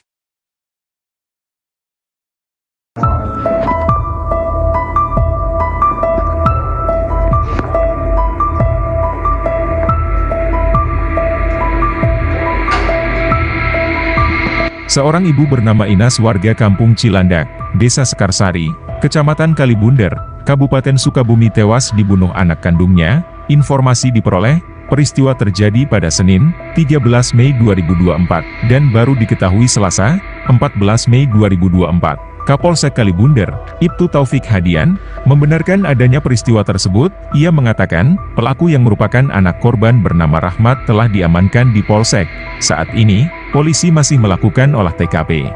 Seorang ibu bernama Inas warga Kampung Cilandak, Desa Sekarsari, Kecamatan Kalibunder, Kabupaten Sukabumi tewas dibunuh anak kandungnya. Informasi diperoleh, peristiwa terjadi pada Senin, 13 Mei 2024, dan baru diketahui Selasa, 14 Mei 2024. Kapolsek Kalibunder, Ibtu Taufik Hadian, membenarkan adanya peristiwa tersebut. Ia mengatakan, pelaku yang merupakan anak korban bernama Rahmat telah diamankan di Polsek. Saat ini, polisi masih melakukan olah TKP.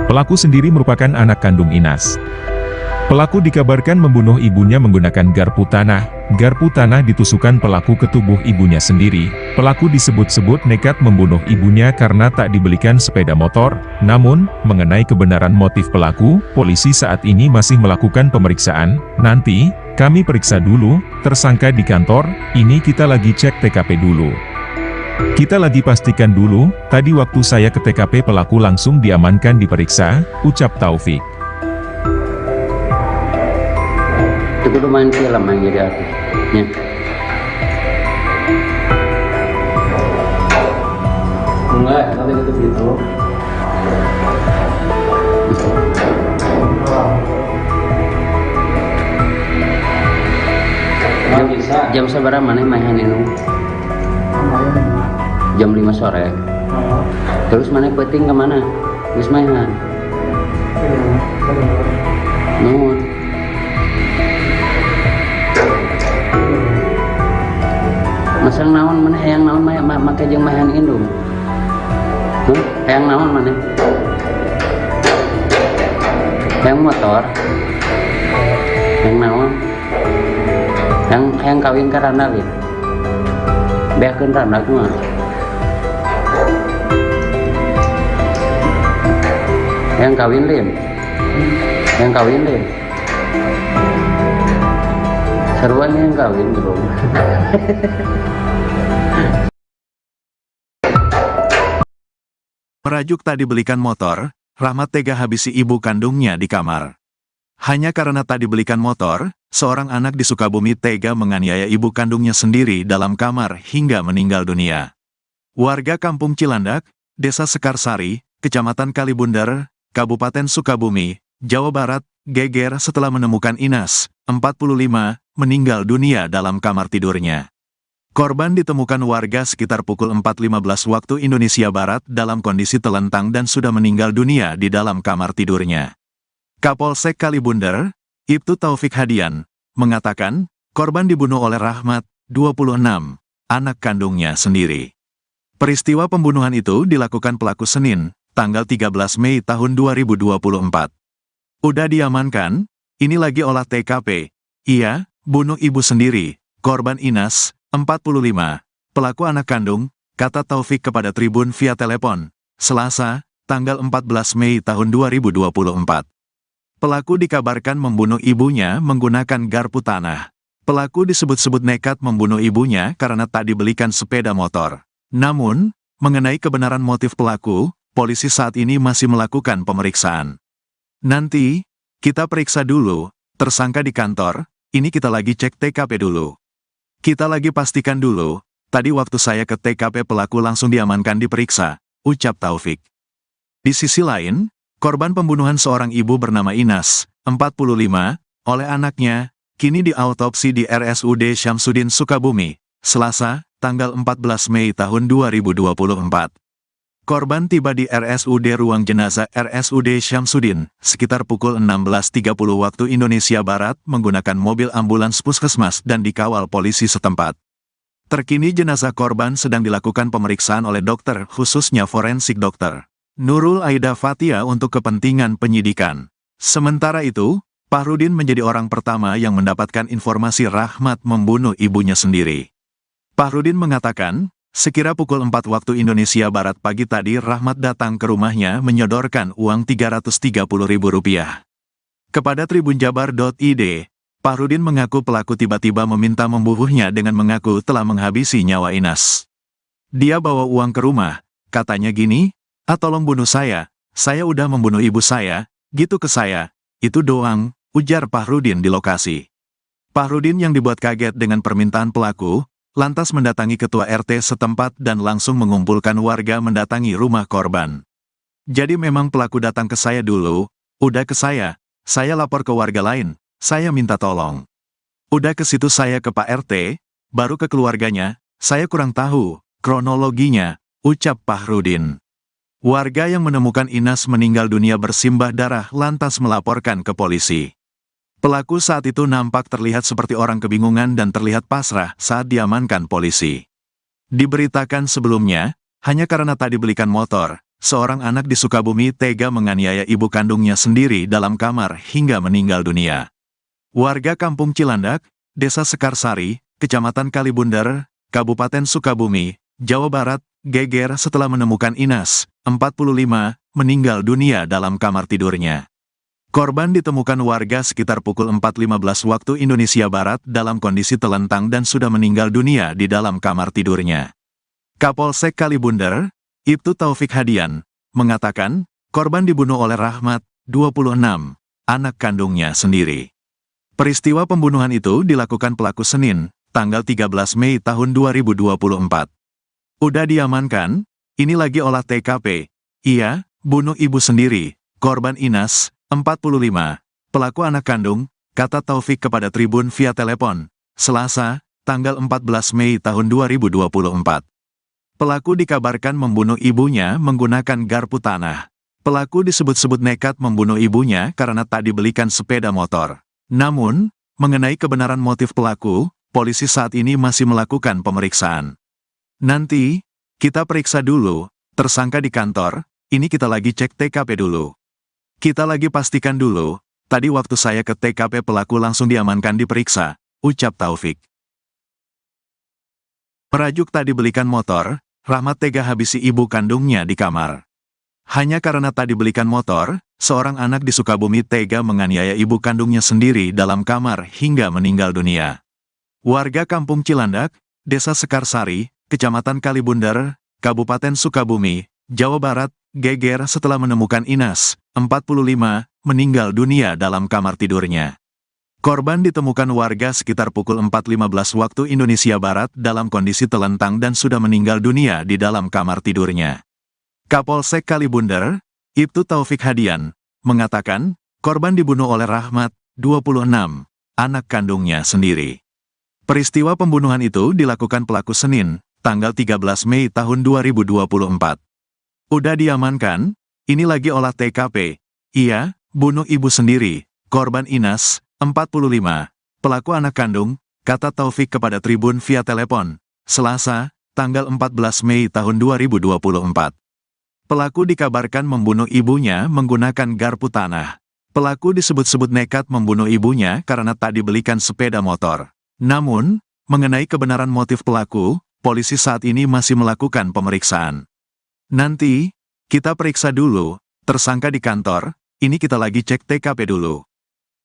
Pelaku sendiri merupakan anak kandung Inas. Pelaku dikabarkan membunuh ibunya menggunakan garpu tanah. Garpu tanah ditusukkan pelaku ke tubuh ibunya sendiri. Pelaku disebut-sebut nekat membunuh ibunya karena tak dibelikan sepeda motor. Namun, mengenai kebenaran motif pelaku, polisi saat ini masih melakukan pemeriksaan. Nanti, kami periksa dulu, tersangka di kantor, ini kita lagi cek TKP dulu. Kita lagi pastikan dulu, tadi waktu saya ke TKP pelaku langsung diamankan diperiksa, ucap Taufik. Itu kudu main film yang jadi artisnya. Enggak, tadi gitu. Nggak bisa. Jam seberapa mana mainan itu? Kemarin 5. Jam 5 sore. Terus mana peting kemana? Geus mainan. Nuhun. Masang naon mana hayang naon make jeung mahan indung. Hayang naon mana? Hayang motor. Hayang naon? Hayang kawin ka Randa lieu. Beakeun Randa mah. Hayang kawin lieu. Hayang kawin lieu. Seruan yang kawin bro. Merajuk tak dibelikan motor, Rahmat tega habisi ibu kandungnya di kamar. Hanya karena tak dibelikan motor, seorang anak di Sukabumi tega menganiaya ibu kandungnya sendiri dalam kamar hingga meninggal dunia. Warga Kampung Cilandak, Desa Sekarsari, Kecamatan Kalibunder, Kabupaten Sukabumi, Jawa Barat, geger setelah menemukan Inas, 45, meninggal dunia dalam kamar tidurnya. Korban ditemukan warga sekitar pukul 4.15 waktu Indonesia Barat dalam kondisi telentang dan sudah meninggal dunia di dalam kamar tidurnya. Kapolsek Kalibunder, Ibtu Taufik Hadian, mengatakan, korban dibunuh oleh Rahmat, 26, anak kandungnya sendiri. Peristiwa pembunuhan itu dilakukan pelaku Senin, tanggal 13 Mei tahun 2024. Udah diamankan, ini lagi olah TKP. Iya, bunuh ibu sendiri, korban Inas, 45, pelaku anak kandung, kata Taufik kepada Tribun via telepon, Selasa, tanggal 14 Mei tahun 2024. Pelaku dikabarkan membunuh ibunya menggunakan garpu tanah. Pelaku disebut-sebut nekat membunuh ibunya karena tak dibelikan sepeda motor. Namun, mengenai kebenaran motif pelaku, polisi saat ini masih melakukan pemeriksaan. Nanti, kita periksa dulu, tersangka di kantor, ini kita lagi cek TKP dulu. Kita lagi pastikan dulu, tadi waktu saya ke TKP pelaku langsung diamankan diperiksa, ucap Taufik. Di sisi lain, korban pembunuhan seorang ibu bernama Inas, 45, oleh anaknya, kini diautopsi di RSUD Syamsuddin Sukabumi, Selasa, tanggal 14 Mei tahun 2024. Korban tiba di RSUD Ruang Jenazah RSUD Syamsuddin sekitar pukul 16.30 waktu Indonesia Barat menggunakan mobil ambulans puskesmas dan dikawal polisi setempat. Terkini jenazah korban sedang dilakukan pemeriksaan oleh dokter, khususnya forensik dokter Nurul Aida Fathia untuk kepentingan penyidikan. Sementara itu, Fahrudin menjadi orang pertama yang mendapatkan informasi Rahmat membunuh ibunya sendiri. Fahrudin mengatakan, sekira pukul 4 waktu Indonesia Barat pagi tadi Rahmat datang ke rumahnya menyodorkan uang Rp330.000. Kepada tribunjabar.id, Fahrudin mengaku pelaku tiba-tiba meminta membunuhnya dengan mengaku telah menghabisi nyawa Inas. Dia bawa uang ke rumah, katanya gini, tolong bunuh saya udah membunuh ibu saya, gitu ke saya, itu doang, ujar Fahrudin di lokasi. Fahrudin yang dibuat kaget dengan permintaan pelaku, lantas mendatangi ketua RT setempat dan langsung mengumpulkan warga mendatangi rumah korban. Jadi memang pelaku datang ke saya dulu, udah ke saya lapor ke warga lain, saya minta tolong. Udah ke situ saya ke Pak RT, baru ke keluarganya, saya kurang tahu kronologinya, ucap Fahrudin. Warga yang menemukan Inas meninggal dunia bersimbah darah lantas melaporkan ke polisi. Pelaku saat itu nampak terlihat seperti orang kebingungan dan terlihat pasrah saat diamankan polisi. Diberitakan sebelumnya, hanya karena tadi belikan motor, seorang anak di Sukabumi tega menganiaya ibu kandungnya sendiri dalam kamar hingga meninggal dunia. Warga Kampung Cilandak, Desa Sekarsari, Kecamatan Kalibundar, Kabupaten Sukabumi, Jawa Barat, geger setelah menemukan Inas, 45, meninggal dunia dalam kamar tidurnya. Korban ditemukan warga sekitar pukul 4.15 waktu Indonesia Barat dalam kondisi telentang dan sudah meninggal dunia di dalam kamar tidurnya. Kapolsek Kalibundar, Ibtu Taufik Hadian, mengatakan, korban dibunuh oleh Rahmat, 26, anak kandungnya sendiri. Peristiwa pembunuhan itu dilakukan pelaku Senin, tanggal 13 Mei tahun 2024. Udah diamankan, ini lagi olah TKP. Iya, bunuh ibu sendiri, korban Inas, 45, pelaku anak kandung, kata Taufik kepada Tribun via telepon, Selasa, tanggal 14 Mei tahun 2024. Pelaku dikabarkan membunuh ibunya menggunakan garpu tanah. Pelaku disebut-sebut nekat membunuh ibunya karena tak dibelikan sepeda motor. Namun, mengenai kebenaran motif pelaku, polisi saat ini masih melakukan pemeriksaan. Nanti, kita periksa dulu, tersangka di kantor, ini kita lagi cek TKP dulu. Kita lagi pastikan dulu, tadi waktu saya ke TKP pelaku langsung diamankan diperiksa, ucap Taufik. Merajuk tak dibelikan motor, Rahmat tega habisi ibu kandungnya di kamar. Hanya karena tak dibelikan motor, seorang anak di Sukabumi tega menganiaya ibu kandungnya sendiri dalam kamar hingga meninggal dunia. Warga Kampung Cilandak, Desa Sekarsari, Kecamatan Kalibundar, Kabupaten Sukabumi, Jawa Barat, geger setelah menemukan Inas, 45, meninggal dunia dalam kamar tidurnya. Korban ditemukan warga sekitar pukul 4.15 waktu Indonesia Barat dalam kondisi telentang dan sudah meninggal dunia di dalam kamar tidurnya. Kapolsek Kalibundar, Ibtu Taufik Hadian, mengatakan, korban dibunuh oleh Rahmat, 26, anak kandungnya sendiri. Peristiwa pembunuhan itu dilakukan pelaku Senin, tanggal 13 Mei tahun 2024. Udah diamankan, ini lagi olah TKP. Iya, bunuh ibu sendiri, korban Inas, 45, pelaku anak kandung, kata Taufik kepada Tribun via telepon, Selasa, tanggal 14 Mei tahun 2024. Pelaku dikabarkan membunuh ibunya menggunakan garpu tanah. Pelaku disebut-sebut nekat membunuh ibunya karena tak dibelikan sepeda motor. Namun, mengenai kebenaran motif pelaku, polisi saat ini masih melakukan pemeriksaan. Nanti, kita periksa dulu, tersangka di kantor, ini kita lagi cek TKP dulu.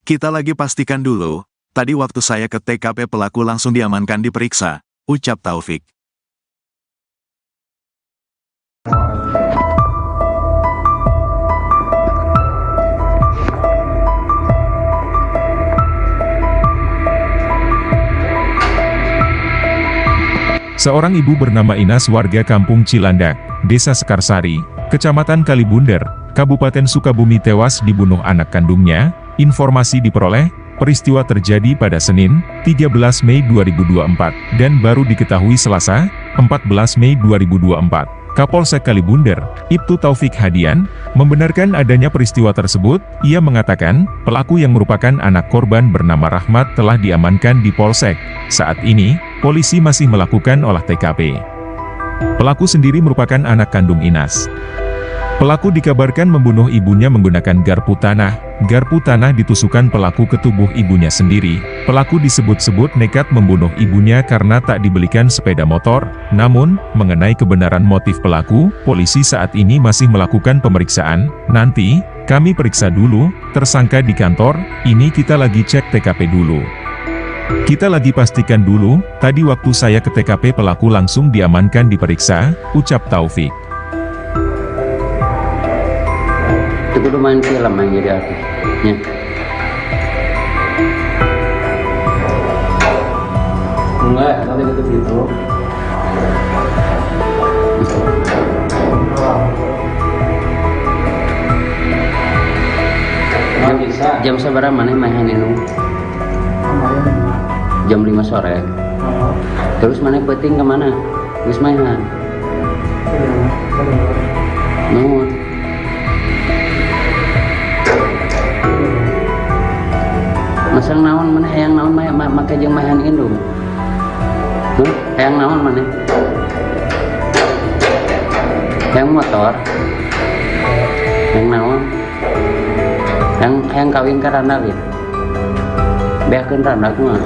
Kita lagi pastikan dulu, tadi waktu saya ke TKP pelaku langsung diamankan diperiksa, ucap Taufik. Seorang ibu bernama Inas warga Kampung Cilandak, Desa Sekarsari, Kecamatan Kalibundar, Kabupaten Sukabumi tewas dibunuh anak kandungnya. Informasi diperoleh, peristiwa terjadi pada Senin, 13 Mei 2024, dan baru diketahui Selasa, 14 Mei 2024. Kapolsek Kalibunder, Ibtu Taufik Hadian, membenarkan adanya peristiwa tersebut. Ia mengatakan, pelaku yang merupakan anak korban bernama Rahmat telah diamankan di Polsek. Saat ini, polisi masih melakukan olah TKP. Pelaku sendiri merupakan anak kandung Inas. Pelaku dikabarkan membunuh ibunya menggunakan garpu tanah. Garpu tanah ditusukkan pelaku ke tubuh ibunya sendiri. Pelaku disebut-sebut nekat membunuh ibunya karena tak dibelikan sepeda motor. Namun, mengenai kebenaran motif pelaku, polisi saat ini masih melakukan pemeriksaan. Nanti, kami periksa dulu, tersangka di kantor, ini kita lagi cek TKP dulu. Kita lagi pastikan dulu, tadi waktu saya ke TKP pelaku langsung diamankan diperiksa, ucap Taufik. Itu kudu main film yang jadi artis. Ya. Enggak, nanti gitu. Nggak bisa. Jam seberapa mana main itu? Kemarin 5. Jam 5 sore. Terus mana penting kemana? Wis mainan. Nuhun. Masang naon mana hayang naon make jeung mahan indung. Hayang naon mana? Hayang motor. Hayang naon? Hayang kawin ka randak ya. Beakeun randak mah.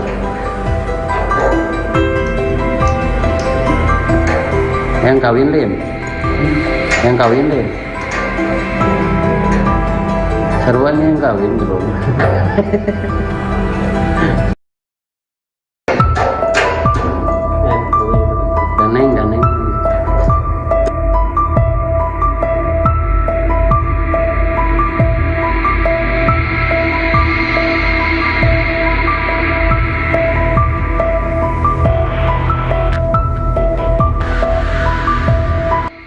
Hayang kawin lin. Hayang kawin lin. Seruan yang kawin belum. Ganeng.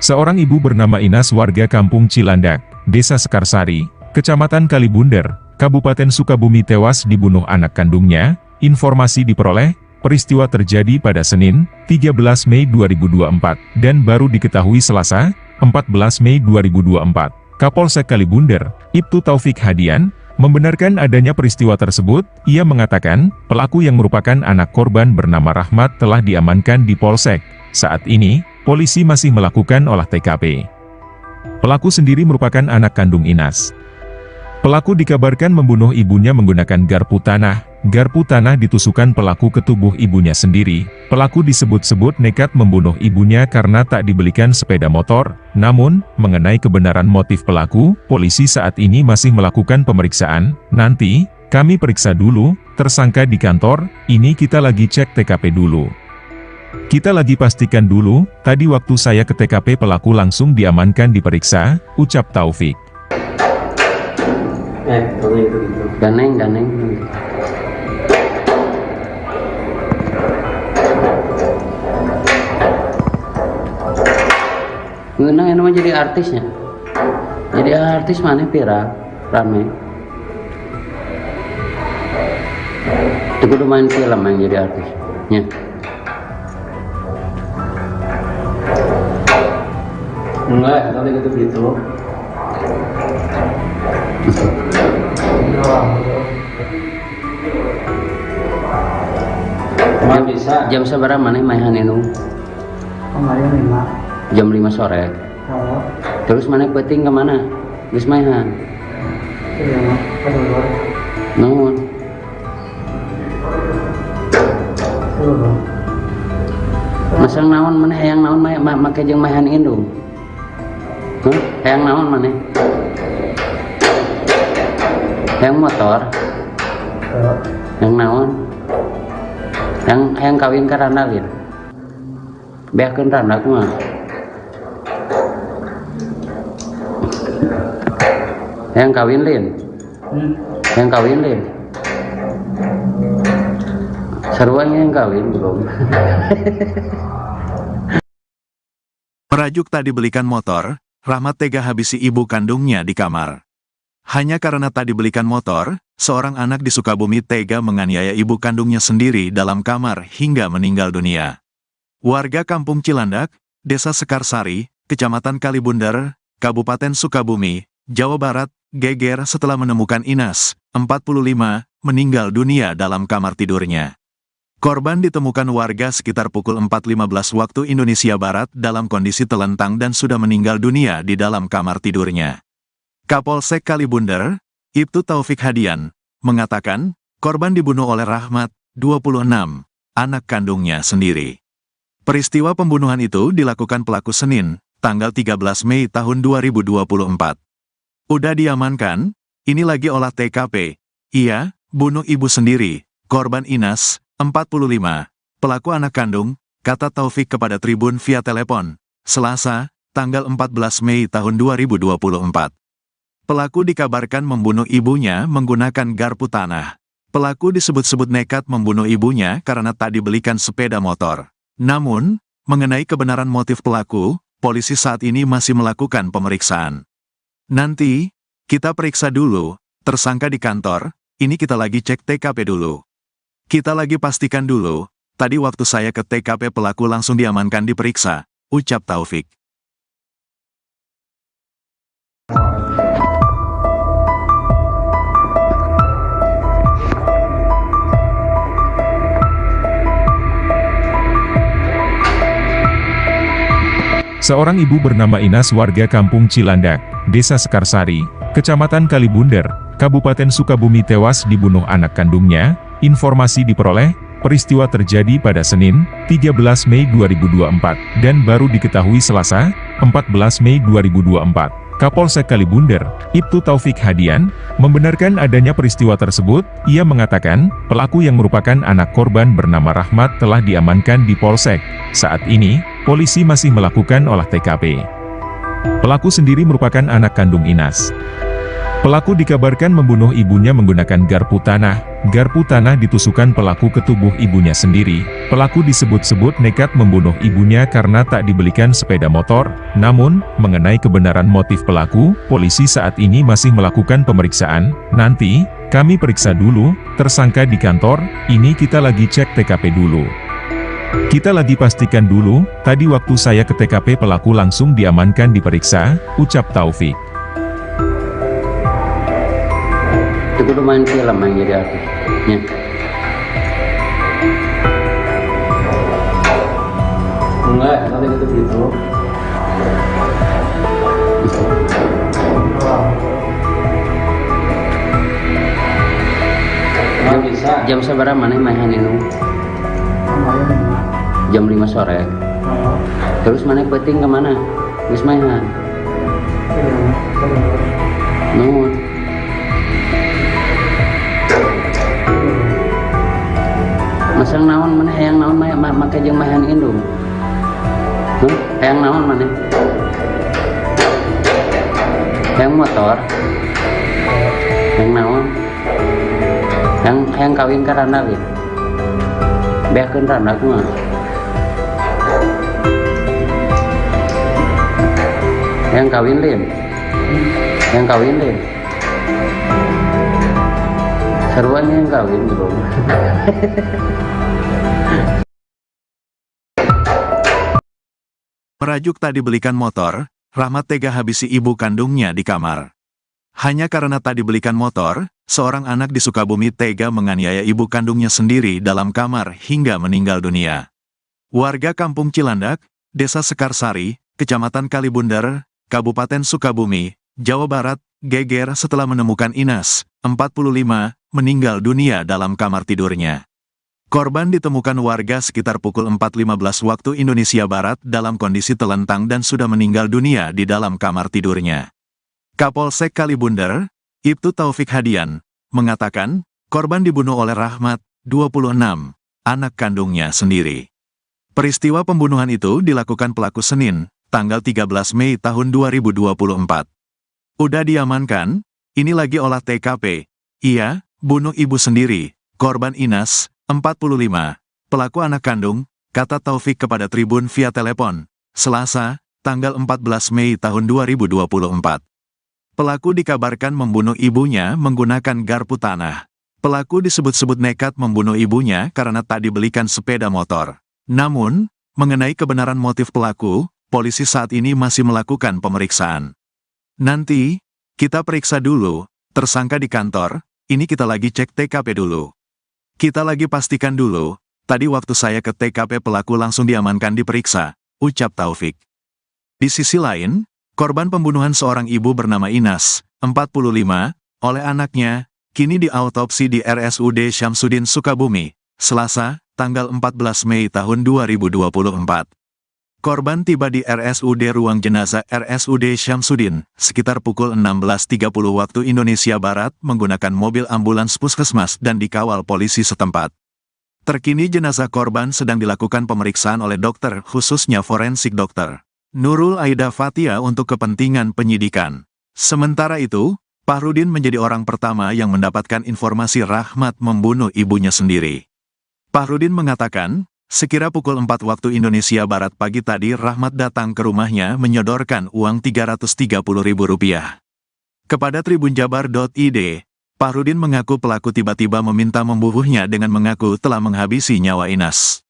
Seorang ibu bernama Inas warga Kampung Cilandak, Desa Sekarsari, Kecamatan Kalibunder, Kabupaten Sukabumi tewas dibunuh anak kandungnya. Informasi diperoleh, peristiwa terjadi pada Senin, 13 Mei 2024, dan baru diketahui Selasa, 14 Mei 2024. Kapolsek Kalibunder, Ibtu Taufik Hadian, membenarkan adanya peristiwa tersebut. Ia mengatakan, pelaku yang merupakan anak korban bernama Rahmat telah diamankan di Polsek. Saat ini, polisi masih melakukan olah TKP. Pelaku sendiri merupakan anak kandung Inas. Pelaku dikabarkan membunuh ibunya menggunakan garpu tanah. Garpu tanah ditusukkan pelaku ke tubuh ibunya sendiri. Pelaku disebut-sebut nekat membunuh ibunya karena tak dibelikan sepeda motor. Namun, mengenai kebenaran motif pelaku, polisi saat ini masih melakukan pemeriksaan. Nanti, kami periksa dulu, tersangka di kantor, ini kita lagi cek TKP dulu. Kita lagi pastikan dulu, tadi waktu saya ke TKP pelaku langsung diamankan diperiksa, ucap Taufik. Gitu. Ganeng. Ngeunang ini mah jadi artisnya. Jadi artis mana viral, rame. Itu kudu main film yang jadi artis. Ya. Enggak, nanti gitu. Nggak bisa. Jam seberapa mana main itu? Kemarin 5. Jam 5 sore. Terus mana penting kemana? Wis mainan. Nuhun. Masang naon mana hayang naon make jeung mahan indung. Hayang naon mana? Hayang motor. Hayang naon? Hayang kawin ka randak ya. Beakeun randak mah. Hayang kawin lin. Hayang kawin lin. Seruan yang kawin belum. Merajuk tak dibelikan motor, Rahmat tega habisi ibu kandungnya di kamar. Hanya karena tak dibelikan motor, seorang anak di Sukabumi tega menganiaya ibu kandungnya sendiri dalam kamar hingga meninggal dunia. Warga Kampung Cilandak, Desa Sekarsari, Kecamatan Kalibunder, Kabupaten Sukabumi, Jawa Barat, geger setelah menemukan Inas, 45, meninggal dunia dalam kamar tidurnya. Korban ditemukan warga sekitar pukul 4.15 waktu Indonesia Barat dalam kondisi telentang dan sudah meninggal dunia di dalam kamar tidurnya. Kapolsek Kalibunder, Ibtu Taufik Hadian, mengatakan, korban dibunuh oleh Rahmat, 26, anak kandungnya sendiri. Peristiwa pembunuhan itu dilakukan pelaku Senin, tanggal 13 Mei tahun 2024. Udah diamankan, ini lagi olah TKP. Iya, bunuh ibu sendiri, korban Inas, 45, pelaku anak kandung, kata Taufik kepada Tribun via telepon, Selasa, tanggal 14 Mei tahun 2024. Pelaku dikabarkan membunuh ibunya menggunakan garpu tanah. Pelaku disebut-sebut nekat membunuh ibunya karena tak dibelikan sepeda motor. Namun, mengenai kebenaran motif pelaku, polisi saat ini masih melakukan pemeriksaan. Nanti, kita periksa dulu, tersangka di kantor, ini kita lagi cek TKP dulu. Kita lagi pastikan dulu, tadi waktu saya ke TKP pelaku langsung diamankan diperiksa, ucap Taufik. Seorang ibu bernama Inas warga Kampung Cilandak, Desa Sekarsari, Kecamatan Kalibunder, Kabupaten Sukabumi tewas dibunuh anak kandungnya. Informasi diperoleh, peristiwa terjadi pada Senin, 13 Mei 2024, dan baru diketahui Selasa, 14 Mei 2024. Kapolsek Kalibunder, Ibtu Taufik Hadian, membenarkan adanya peristiwa tersebut. Ia mengatakan, pelaku yang merupakan anak korban bernama Rahmat telah diamankan di Polsek. Saat ini, polisi masih melakukan olah TKP. Pelaku sendiri merupakan anak kandung Inas. Pelaku dikabarkan membunuh ibunya menggunakan garpu tanah. Garpu tanah ditusukkan pelaku ke tubuh ibunya sendiri. Pelaku disebut-sebut nekat membunuh ibunya karena tak dibelikan sepeda motor. Namun, mengenai kebenaran motif pelaku, polisi saat ini masih melakukan pemeriksaan. Nanti, kami periksa dulu, tersangka di kantor, ini kita lagi cek TKP dulu. Kita lagi pastikan dulu, tadi waktu saya ke TKP pelaku langsung diamankan diperiksa, ucap Taufik. Itu udah main film yang jadi artisnya. Enggak, nanti gitu gitu. Nggak bisa. Jam seberapa mana mainan itu? Jam 5 sore. Terus mana peting kemana? Wis mainan. Nuhun. Masang naon mana hayang naon make jeung mahan indung. Hayang naon mana? Hayang motor. Hayang naon? Hayang kawin ka randa ge. Beakeun randa kumaha? Hayang kawin lin. Hayang kawin lin. Seruan yang kawin bro. Merajuk tak dibelikan motor, Rahmat tega habisi ibu kandungnya di kamar. Hanya karena tak dibelikan motor, seorang anak di Sukabumi tega menganiaya ibu kandungnya sendiri dalam kamar hingga meninggal dunia. Warga Kampung Cilandak, Desa Sekarsari, Kecamatan Kalibunder, Kabupaten Sukabumi, Jawa Barat, geger setelah menemukan Inas, 45, meninggal dunia dalam kamar tidurnya. Korban ditemukan warga sekitar pukul 4.15 waktu Indonesia Barat dalam kondisi telentang dan sudah meninggal dunia di dalam kamar tidurnya. Kapolsek Kalibunder, Ibtu Taufik Hadian, mengatakan, korban dibunuh oleh Rahmat, 26, anak kandungnya sendiri. Peristiwa pembunuhan itu dilakukan pelaku Senin, tanggal 13 Mei tahun 2024. Udah diamankan, ini lagi olah TKP. Iya, bunuh ibu sendiri, korban Inas, 45, pelaku anak kandung, kata Taufik kepada Tribun via telepon, Selasa, tanggal 14 Mei tahun 2024. Pelaku dikabarkan membunuh ibunya menggunakan garpu tanah. Pelaku disebut-sebut nekat membunuh ibunya karena tak dibelikan sepeda motor. Namun, mengenai kebenaran motif pelaku, polisi saat ini masih melakukan pemeriksaan. Nanti, kita periksa dulu, tersangka di kantor, ini kita lagi cek TKP dulu. Kita lagi pastikan dulu, tadi waktu saya ke TKP pelaku langsung diamankan diperiksa, ucap Taufik. Di sisi lain, korban pembunuhan seorang ibu bernama Inas, 45, oleh anaknya, kini diautopsi di RSUD Syamsuddin Sukabumi, Selasa, tanggal 14 Mei tahun 2024. Korban tiba di RSUD ruang jenazah RSUD Syamsuddin, sekitar pukul 16.30 waktu Indonesia Barat menggunakan mobil ambulans puskesmas dan dikawal polisi setempat. Terkini jenazah korban sedang dilakukan pemeriksaan oleh dokter khususnya forensik dokter Nurul Aida Fatia untuk kepentingan penyidikan. Sementara itu, Fahrudin menjadi orang pertama yang mendapatkan informasi Rahmat membunuh ibunya sendiri. Fahrudin mengatakan, sekira pukul 4 waktu Indonesia Barat pagi tadi Rahmat datang ke rumahnya menyodorkan uang Rp330.000. Kepada tribunjabar.id, Fahrudin mengaku pelaku tiba-tiba meminta membunuhnya dengan mengaku telah menghabisi nyawa Inas.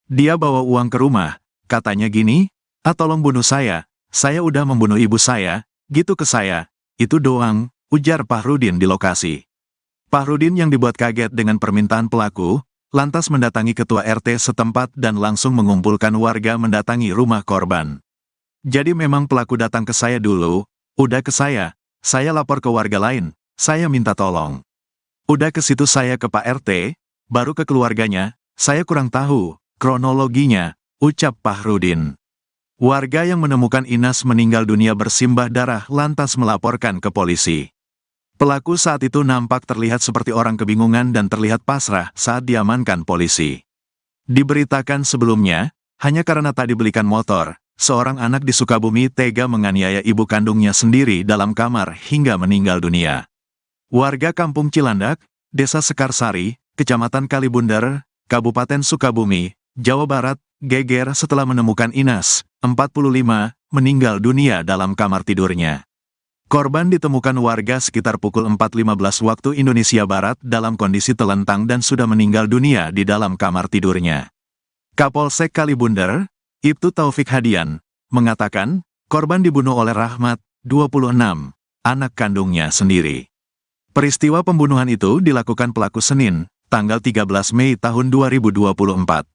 Dia bawa uang ke rumah, katanya gini, tolong bunuh saya udah membunuh ibu saya, gitu ke saya, itu doang, ujar Fahrudin di lokasi. Fahrudin yang dibuat kaget dengan permintaan pelaku, lantas mendatangi ketua RT setempat dan langsung mengumpulkan warga mendatangi rumah korban. Jadi memang pelaku datang ke saya dulu, udah ke saya lapor ke warga lain, saya minta tolong. Udah ke situ saya ke Pak RT, baru ke keluarganya, saya kurang tahu kronologinya, ucap Fahrudin. Warga yang menemukan Inas meninggal dunia bersimbah darah lantas melaporkan ke polisi. Pelaku saat itu nampak terlihat seperti orang kebingungan dan terlihat pasrah saat diamankan polisi. Diberitakan sebelumnya, hanya karena tak dibelikan motor, seorang anak di Sukabumi tega menganiaya ibu kandungnya sendiri dalam kamar hingga meninggal dunia. Warga Kampung Cilandak, Desa Sekarsari, Kecamatan Kalibundar, Kabupaten Sukabumi, Jawa Barat, geger setelah menemukan Inas, 45, meninggal dunia dalam kamar tidurnya. Korban ditemukan warga sekitar pukul 4.15 waktu Indonesia Barat dalam kondisi telentang dan sudah meninggal dunia di dalam kamar tidurnya. Kapolsek Kalibundar, Ibtu Taufik Hadian, mengatakan, korban dibunuh oleh Rahmat, 26, anak kandungnya sendiri. Peristiwa pembunuhan itu dilakukan pelaku Senin, tanggal 13 Mei tahun 2024.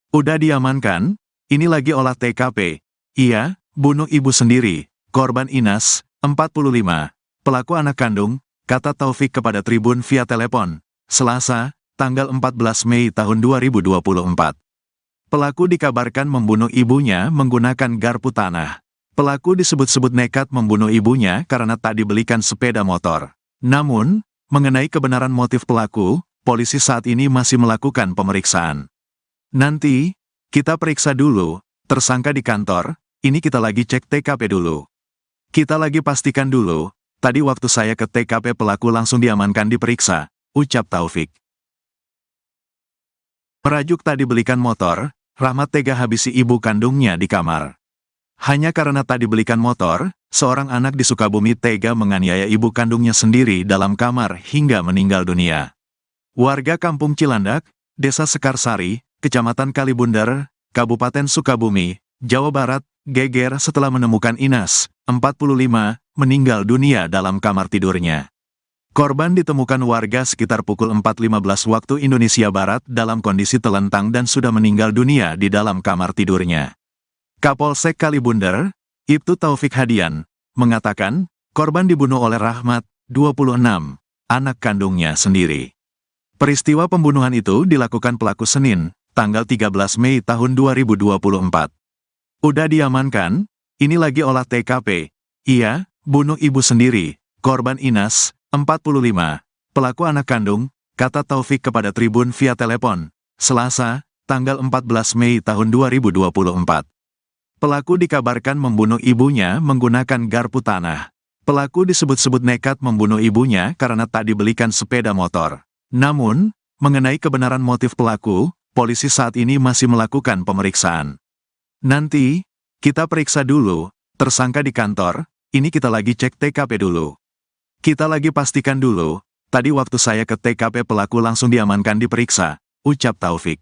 Udah diamankan, ini lagi olah TKP, iya, bunuh ibu sendiri, korban Inas, 45, pelaku anak kandung, kata Taufik kepada Tribun via telepon, Selasa, tanggal 14 Mei tahun 2024. Pelaku dikabarkan membunuh ibunya menggunakan garpu tanah. Pelaku disebut-sebut nekat membunuh ibunya karena tak dibelikan sepeda motor. Namun, mengenai kebenaran motif pelaku, polisi saat ini masih melakukan pemeriksaan. Nanti, kita periksa dulu, tersangka di kantor, ini kita lagi cek TKP dulu. Kita lagi pastikan dulu, tadi waktu saya ke TKP pelaku langsung diamankan diperiksa, ucap Taufik. Merajuk tak dibelikan motor, Rahmat tega habisi ibu kandungnya di kamar. Hanya karena tak dibelikan motor, seorang anak di Sukabumi tega menganiaya ibu kandungnya sendiri dalam kamar hingga meninggal dunia. Warga Kampung Cilandak, Desa Sekarsari, Kecamatan Kalibundar, Kabupaten Sukabumi, Jawa Barat, geger setelah menemukan Inas, 45, meninggal dunia dalam kamar tidurnya. Korban ditemukan warga sekitar pukul 4.15 waktu Indonesia Barat dalam kondisi telentang dan sudah meninggal dunia di dalam kamar tidurnya. Kapolsek Kalibundar, Ibtu Taufik Hadian, mengatakan, korban dibunuh oleh Rahmat, 26, anak kandungnya sendiri. Peristiwa pembunuhan itu dilakukan pelaku Senin, tanggal 13 Mei tahun 2024. Udah diamankan, ini lagi olah TKP, iya, bunuh ibu sendiri, korban Inas, 45, pelaku anak kandung, kata Taufik kepada Tribun via telepon, Selasa, tanggal 14 Mei tahun 2024. Pelaku dikabarkan membunuh ibunya menggunakan garpu tanah. Pelaku disebut-sebut nekat membunuh ibunya karena tak dibelikan sepeda motor. Namun, mengenai kebenaran motif pelaku, polisi saat ini masih melakukan pemeriksaan. Nanti, kita periksa dulu, tersangka di kantor, ini kita lagi cek TKP dulu. Kita lagi pastikan dulu, tadi waktu saya ke TKP pelaku langsung diamankan diperiksa, ucap Taufik.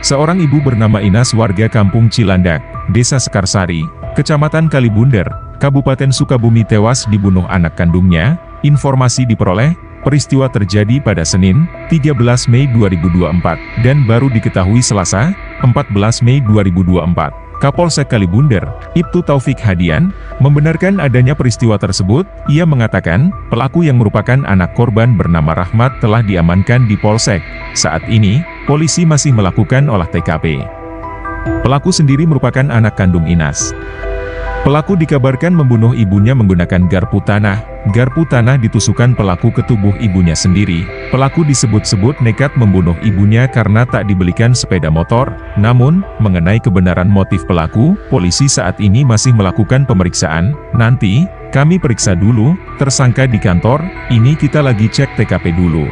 Seorang ibu bernama Inas warga kampung Cilandak, Desa Sekarsari, Kecamatan Kalibunder, Kabupaten Sukabumi tewas dibunuh anak kandungnya. Informasi diperoleh, peristiwa terjadi pada Senin, 13 Mei 2024, dan baru diketahui Selasa, 14 Mei 2024. Kapolsek Kalibunder, Ibtu Taufik Hadian, membenarkan adanya peristiwa tersebut. Ia mengatakan, pelaku yang merupakan anak korban bernama Rahmat telah diamankan di Polsek. Saat ini, polisi masih melakukan olah TKP. Pelaku sendiri merupakan anak kandung Inas. Pelaku dikabarkan membunuh ibunya menggunakan garpu tanah. Garpu tanah ditusukkan pelaku ke tubuh ibunya sendiri. Pelaku disebut-sebut nekat membunuh ibunya karena tak dibelikan sepeda motor. Namun, mengenai kebenaran motif pelaku, polisi saat ini masih melakukan pemeriksaan. Nanti, kami periksa dulu, tersangka di kantor, ini kita lagi cek TKP dulu.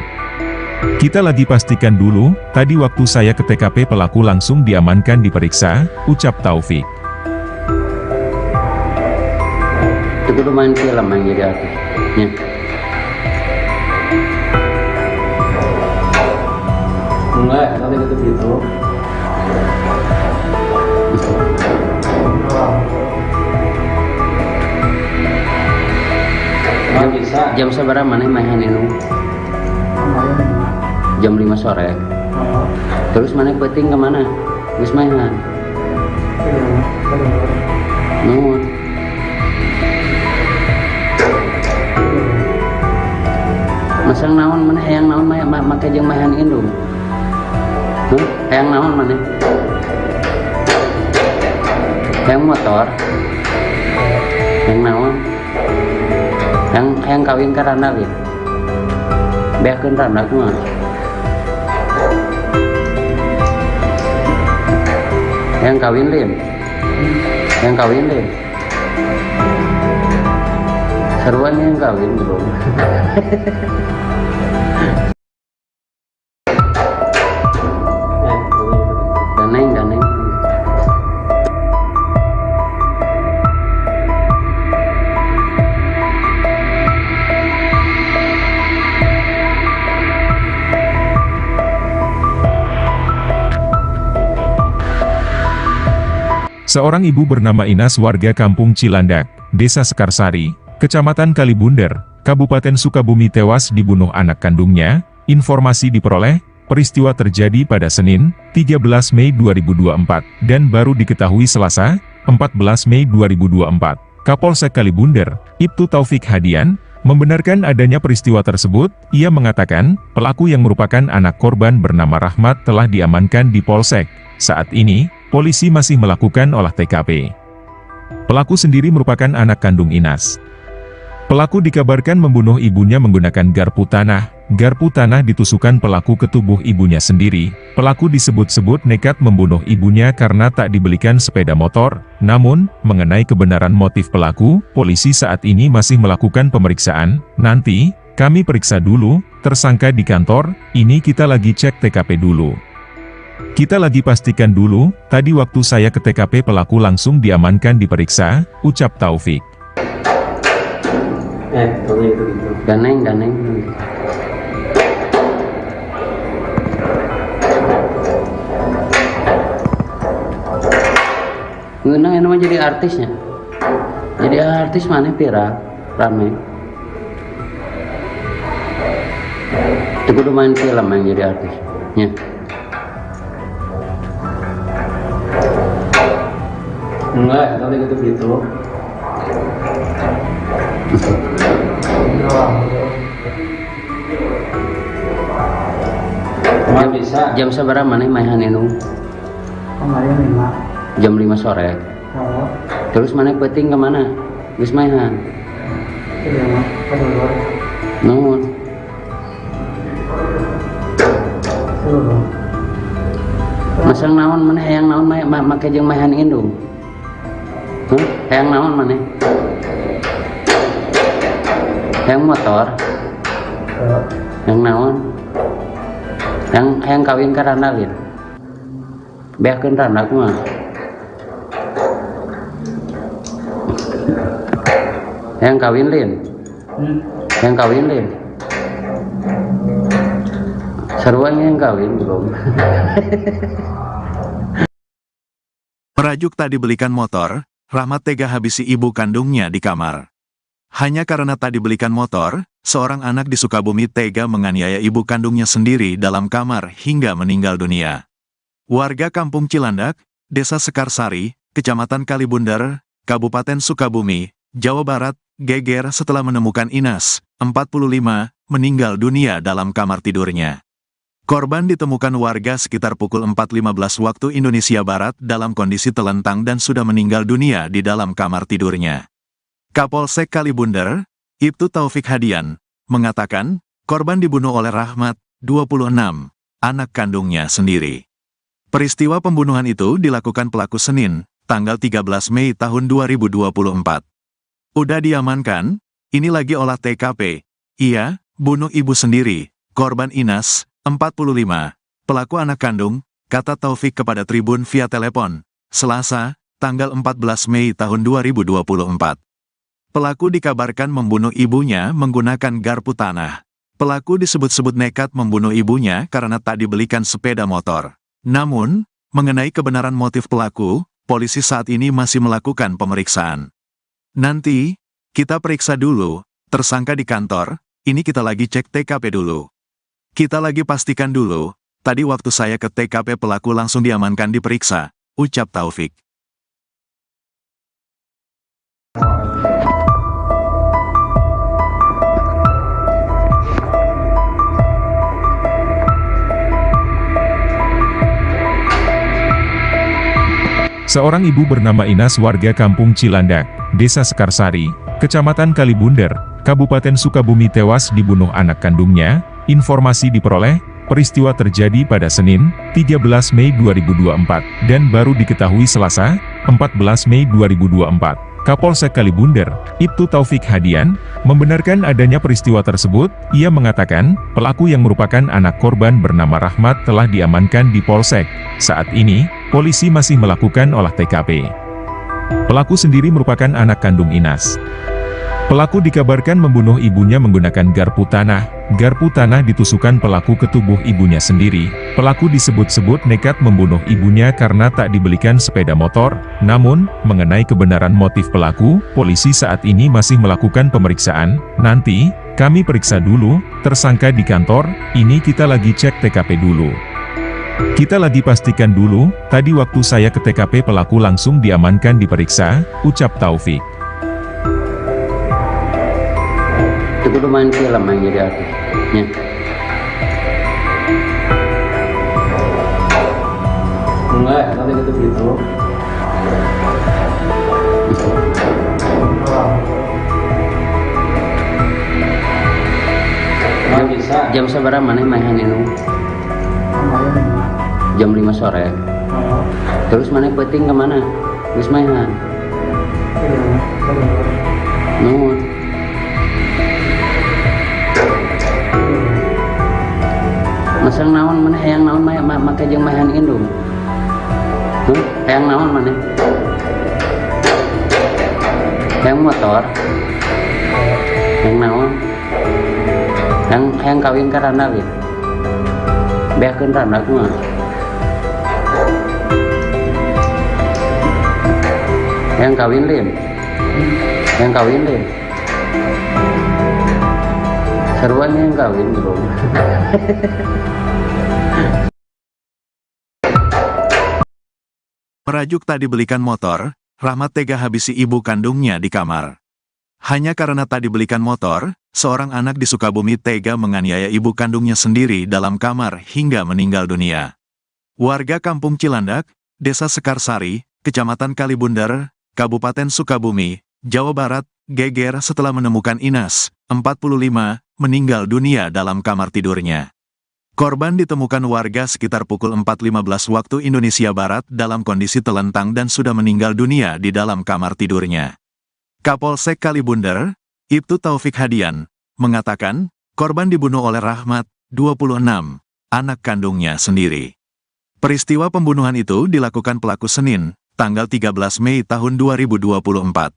Kita lagi pastikan dulu, tadi waktu saya ke TKP pelaku langsung diamankan diperiksa, ucap Taufik. Itu kudu main film yang jadi artis. Ya. Enggak, nanti gitu. Nggak bisa. Jam seberapa mana main ini? Jam 5 sore. Terus mana peting kemana? Gus mainan. Nuhun. Masang naon mana hayang naon make jeung mahan indung. Hayang naon mana? Hayang motor. Hayang naon? Hayang kawin ka randa lieu. Beakeun randa kumaha? Hayang kawin lieu. Hayang kawin lieu. Seruan yang kawin belum. Daneng. Seorang ibu bernama Inas warga kampung Cilandak, Desa Sekarsari, Kecamatan Kalibunder, Kabupaten Sukabumi tewas dibunuh anak kandungnya. Informasi diperoleh, peristiwa terjadi pada Senin, 13 Mei 2024, dan baru diketahui Selasa, 14 Mei 2024. Kapolsek Kalibunder, Ibtu Taufik Hadian, membenarkan adanya peristiwa tersebut. Ia mengatakan, pelaku yang merupakan anak korban bernama Rahmat telah diamankan di Polsek. Saat ini, polisi masih melakukan olah TKP. Pelaku sendiri merupakan anak kandung Inas. Pelaku dikabarkan membunuh ibunya menggunakan garpu tanah. Garpu tanah ditusukkan pelaku ke tubuh ibunya sendiri. Pelaku disebut-sebut nekat membunuh ibunya karena tak dibelikan sepeda motor. Namun, mengenai kebenaran motif pelaku, polisi saat ini masih melakukan pemeriksaan. Nanti, kami periksa dulu, tersangka di kantor, ini kita lagi cek TKP dulu. Kita lagi pastikan dulu, tadi waktu saya ke TKP pelaku langsung diamankan diperiksa, ucap Taufik. Daneng. Ngeunang ini mah jadi artisnya. Jadi artis mana viral, rame. Itu kudu main film yang jadi artis. Ya. Enggak, nanti gitu. Nggak bisa. Jam seberapa mana main ini? Kemarin 5. Jam 5 sore. Terus mana peting kemana? Gus mainan. Nuhun. Masang naon mana hayang naon make jeung mahan indung. Hayang naon mana? Hayang motor. Hayang naon? Hayang kawin ka randa lieu. Beakeun randa kumaha? Hayang kawin lieu. Hayang kawin lieu. Seruan yang kawin belum. Merajuk tak dibelikan motor, Rahmat tega habisi ibu kandungnya di kamar. Hanya karena tak dibelikan motor, seorang anak di Sukabumi tega menganiaya ibu kandungnya sendiri dalam kamar hingga meninggal dunia. Warga Kampung Cilandak, Desa Sekarsari, Kecamatan Kalibundar, Kabupaten Sukabumi, Jawa Barat, geger setelah menemukan Inas, 45, meninggal dunia dalam kamar tidurnya. Korban ditemukan warga sekitar pukul 4.15 waktu Indonesia Barat dalam kondisi telentang dan sudah meninggal dunia di dalam kamar tidurnya. Kapolsek Kalibundar, Ibtu Taufik Hadian, mengatakan, korban dibunuh oleh Rahmat, 26, anak kandungnya sendiri. Peristiwa pembunuhan itu dilakukan pelaku Senin, tanggal 13 Mei tahun 2024. Udah diamankan, ini lagi olah TKP. Iya, bunuh ibu sendiri, korban Inas, 45, pelaku anak kandung, kata Taufik kepada Tribun via telepon, Selasa, tanggal 14 Mei tahun 2024. Pelaku dikabarkan membunuh ibunya menggunakan garpu tanah. Pelaku disebut-sebut nekat membunuh ibunya karena tak dibelikan sepeda motor. Namun, mengenai kebenaran motif pelaku, polisi saat ini masih melakukan pemeriksaan. Nanti, kita periksa dulu, tersangka di kantor, ini kita lagi cek TKP dulu. Kita lagi pastikan dulu, tadi waktu saya ke TKP pelaku langsung diamankan diperiksa, ucap Taufik. Seorang ibu bernama Inas warga Kampung Cilandak, Desa Sekarsari, Kecamatan Kalibundar, Kabupaten Sukabumi tewas dibunuh anak kandungnya. Informasi diperoleh, peristiwa terjadi pada Senin, 13 Mei 2024, dan baru diketahui Selasa, 14 Mei 2024. Kapolsek Kalibundar, Ibtu Taufik Hadian, membenarkan adanya peristiwa tersebut. Ia mengatakan, pelaku yang merupakan anak korban bernama Rahmat telah diamankan di Polsek. Saat ini, polisi masih melakukan olah TKP. Pelaku sendiri merupakan anak kandung Inas. Pelaku dikabarkan membunuh ibunya menggunakan garpu tanah. Garpu tanah ditusukkan pelaku ke tubuh ibunya sendiri. Pelaku disebut-sebut nekat membunuh ibunya karena tak dibelikan sepeda motor. Namun, mengenai kebenaran motif pelaku, polisi saat ini masih melakukan pemeriksaan. Nanti, kami periksa dulu, tersangka di kantor, ini kita lagi cek TKP dulu. Kita lagi pastikan dulu, tadi waktu saya ke TKP pelaku langsung diamankan diperiksa, ucap Taufik. Itu kudu main film yang jadi artisnya. Enggak, nanti gitu gitu. Nggak bisa. Jam seberapa mana mainan itu? Jam 5 sore. Terus mana peting kemana? Terus mainan. Nuhun. Masang naon mana hayang naon make jeung mahan indung. Hayang naon mana? Hayang motor. Hayang naon? Hayang kawin ka randa ge. Beakeun randa kumaha? Hayang kawin lin. Hayang kawin lin. Seruan yang kawin bro. Merajuk tak dibelikan motor, Rahmat tega habisi ibu kandungnya di kamar. Hanya karena tak dibelikan motor, seorang anak di Sukabumi tega menganiaya ibu kandungnya sendiri dalam kamar hingga meninggal dunia. Warga Kampung Cilandak, Desa Sekarsari, Kecamatan Kalibundar, Kabupaten Sukabumi, Jawa Barat, geger setelah menemukan Inas, 45, meninggal dunia dalam kamar tidurnya. Korban ditemukan warga sekitar pukul 4.15 waktu Indonesia Barat dalam kondisi telentang dan sudah meninggal dunia di dalam kamar tidurnya. Kapolsek Kalibundar, Ibtu Taufik Hadian, mengatakan, korban dibunuh oleh Rahmat, 26, anak kandungnya sendiri. Peristiwa pembunuhan itu dilakukan pelaku Senin, tanggal 13 Mei tahun 2024.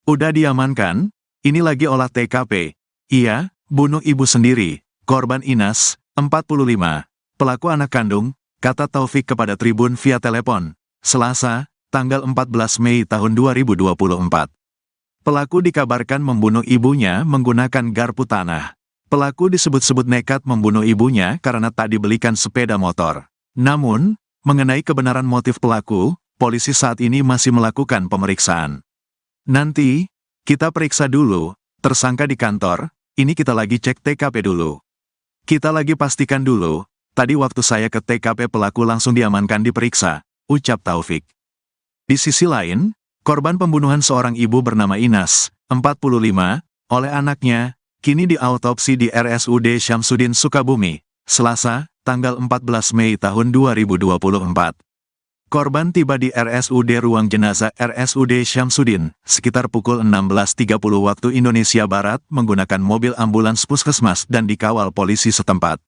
Udah diamankan, ini lagi olah TKP. Iya, bunuh ibu sendiri, korban Inas, 45, pelaku anak kandung, kata Taufik kepada Tribun via telepon, Selasa, tanggal 14 Mei tahun 2024. Pelaku dikabarkan membunuh ibunya menggunakan garpu tanah. Pelaku disebut-sebut nekat membunuh ibunya karena tak dibelikan sepeda motor. Namun, mengenai kebenaran motif pelaku, polisi saat ini masih melakukan pemeriksaan. Nanti, kita periksa dulu, tersangka di kantor, ini kita lagi cek TKP dulu. Kita lagi pastikan dulu, tadi waktu saya ke TKP pelaku langsung diamankan diperiksa, ucap Taufik. Di sisi lain, korban pembunuhan seorang ibu bernama Inas, 45, oleh anaknya, kini diautopsi di RSUD Syamsuddin Sukabumi, Selasa, tanggal 14 Mei tahun 2024. Korban tiba di RSUD Ruang Jenazah RSUD Syamsuddin, sekitar pukul 16.30 waktu Indonesia Barat menggunakan mobil ambulans puskesmas dan dikawal polisi setempat.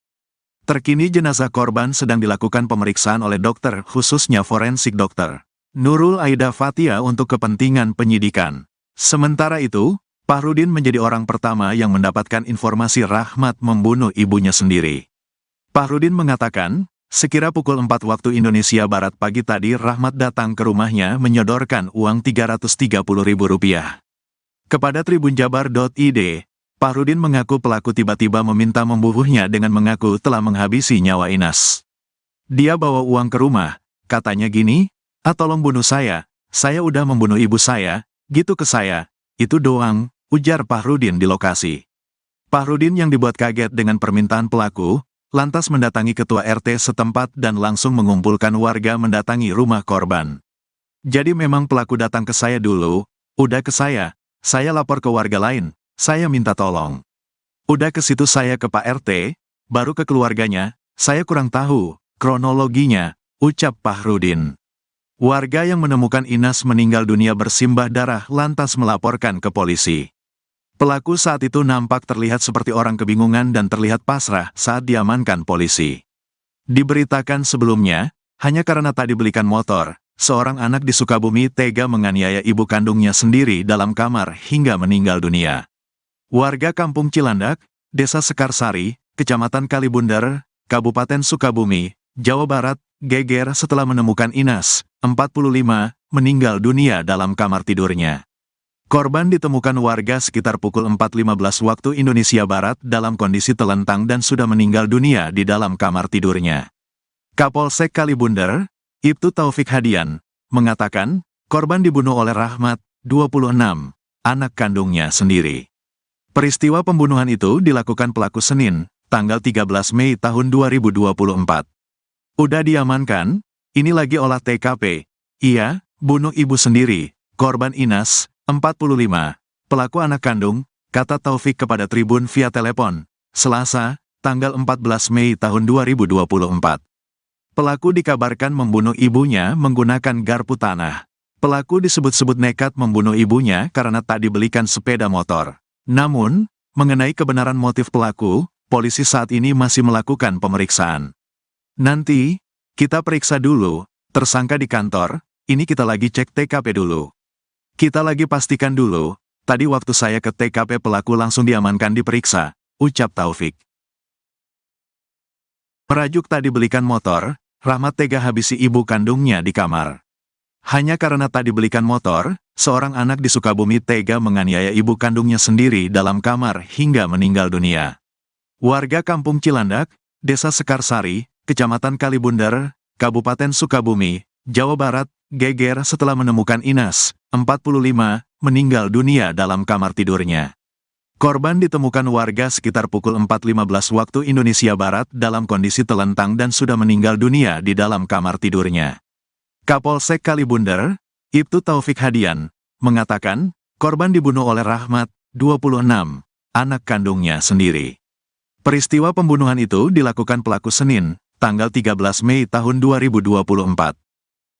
Terkini jenazah korban sedang dilakukan pemeriksaan oleh dokter, khususnya forensik dokter Nurul Aida Fathia untuk kepentingan penyidikan. Sementara itu, Fahrudin menjadi orang pertama yang mendapatkan informasi Rahmat membunuh ibunya sendiri. Fahrudin mengatakan, sekira pukul 4 waktu Indonesia Barat pagi tadi Rahmat datang ke rumahnya menyodorkan uang Rp330.000. Kepada tribunjabar.id, Fahrudin mengaku pelaku tiba-tiba meminta membunuhnya dengan mengaku telah menghabisi nyawa Inas. Dia bawa uang ke rumah, katanya gini, tolong bunuh saya udah membunuh ibu saya, gitu ke saya, itu doang, ujar Fahrudin di lokasi. Fahrudin yang dibuat kaget dengan permintaan pelaku, lantas mendatangi ketua RT setempat dan langsung mengumpulkan warga mendatangi rumah korban. Jadi memang pelaku datang ke saya dulu, udah ke saya lapor ke warga lain, saya minta tolong. Udah ke situ saya ke Pak RT, baru ke keluarganya, saya kurang tahu kronologinya, ucap Fahrudin. Warga yang menemukan Inas meninggal dunia bersimbah darah lantas melaporkan ke polisi. Pelaku saat itu nampak terlihat seperti orang kebingungan dan terlihat pasrah saat diamankan polisi. Diberitakan sebelumnya, hanya karena tak dibelikan motor, seorang anak di Sukabumi tega menganiaya ibu kandungnya sendiri dalam kamar hingga meninggal dunia. Warga Kampung Cilandak, Desa Sekarsari, Kecamatan Kalibundar, Kabupaten Sukabumi, Jawa Barat, geger setelah menemukan Inas, 45, meninggal dunia dalam kamar tidurnya. Korban ditemukan warga sekitar pukul 4.15 waktu Indonesia Barat dalam kondisi telentang dan sudah meninggal dunia di dalam kamar tidurnya. Kapolsek Kalibundar, Ibtu Taufik Hadian, mengatakan, korban dibunuh oleh Rahmat, 26, anak kandungnya sendiri. Peristiwa pembunuhan itu dilakukan pelaku Senin, tanggal 13 Mei tahun 2024. Udah diamankan, ini lagi olah TKP. Iya, bunuh ibu sendiri, korban Inas, 45, pelaku anak kandung, kata Taufik kepada Tribun via telepon, Selasa, tanggal 14 Mei tahun 2024. Pelaku dikabarkan membunuh ibunya menggunakan garpu tanah. Pelaku disebut-sebut nekat membunuh ibunya karena tak dibelikan sepeda motor. Namun, mengenai kebenaran motif pelaku, polisi saat ini masih melakukan pemeriksaan. Nanti, kita periksa dulu, tersangka di kantor, ini kita lagi cek TKP dulu. Kita lagi pastikan dulu, tadi waktu saya ke TKP pelaku langsung diamankan diperiksa, ucap Taufik. Merajuk tak dibelikan motor, Rahmat tega habisi ibu kandungnya di kamar. Hanya karena tak dibelikan motor, seorang anak di Sukabumi tega menganiaya ibu kandungnya sendiri dalam kamar hingga meninggal dunia. Warga Kampung Cilandak, Desa Sekarsari, Kecamatan Kalibundar, Kabupaten Sukabumi, Jawa Barat, geger setelah menemukan Inas, 45, meninggal dunia dalam kamar tidurnya. Korban ditemukan warga sekitar pukul 4.15 waktu Indonesia Barat dalam kondisi telentang dan sudah meninggal dunia di dalam kamar tidurnya. Kapolsek Kalibundar, Ibtu Taufik Hadian, mengatakan, korban dibunuh oleh Rahmat, 26, anak kandungnya sendiri. Peristiwa pembunuhan itu dilakukan pelaku Senin, tanggal 13 Mei tahun 2024.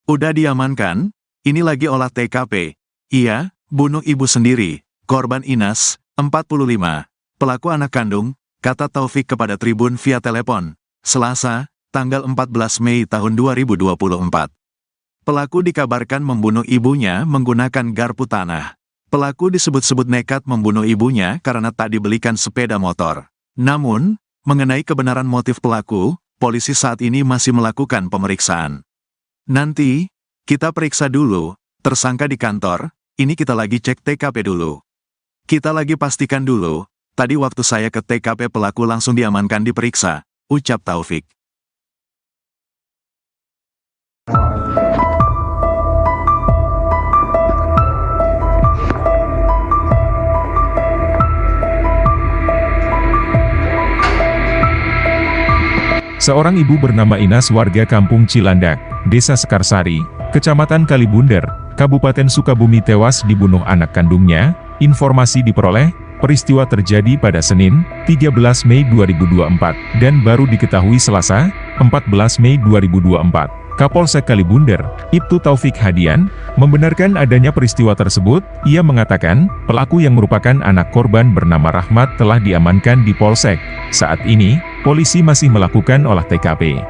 Udah diamankan, ini lagi olah TKP. Iya, bunuh ibu sendiri, korban Inas, 45, pelaku anak kandung, kata Taufik kepada Tribun via telepon, Selasa, tanggal 14 Mei tahun 2024. Pelaku dikabarkan membunuh ibunya menggunakan garpu tanah. Pelaku disebut-sebut nekat membunuh ibunya karena tak dibelikan sepeda motor. Namun, mengenai kebenaran motif pelaku, polisi saat ini masih melakukan pemeriksaan. Nanti, Kita periksa dulu, tersangka di kantor, ini kita lagi cek TKP dulu. Kita lagi pastikan dulu, tadi waktu saya ke TKP pelaku langsung diamankan diperiksa, ucap Taufik. Seorang ibu bernama Inas warga Kampung Cilandak, Desa Sekarsari, Kecamatan Kalibunder, Kabupaten Sukabumi tewas dibunuh anak kandungnya. Informasi diperoleh, peristiwa terjadi pada Senin, 13 Mei 2024, dan baru diketahui Selasa, 14 Mei 2024. Kapolsek Kalibunder, Ibtu Taufik Hadian, membenarkan adanya peristiwa tersebut. Ia mengatakan, pelaku yang merupakan anak korban bernama Rahmat telah diamankan di Polsek. Saat ini, polisi masih melakukan olah TKP.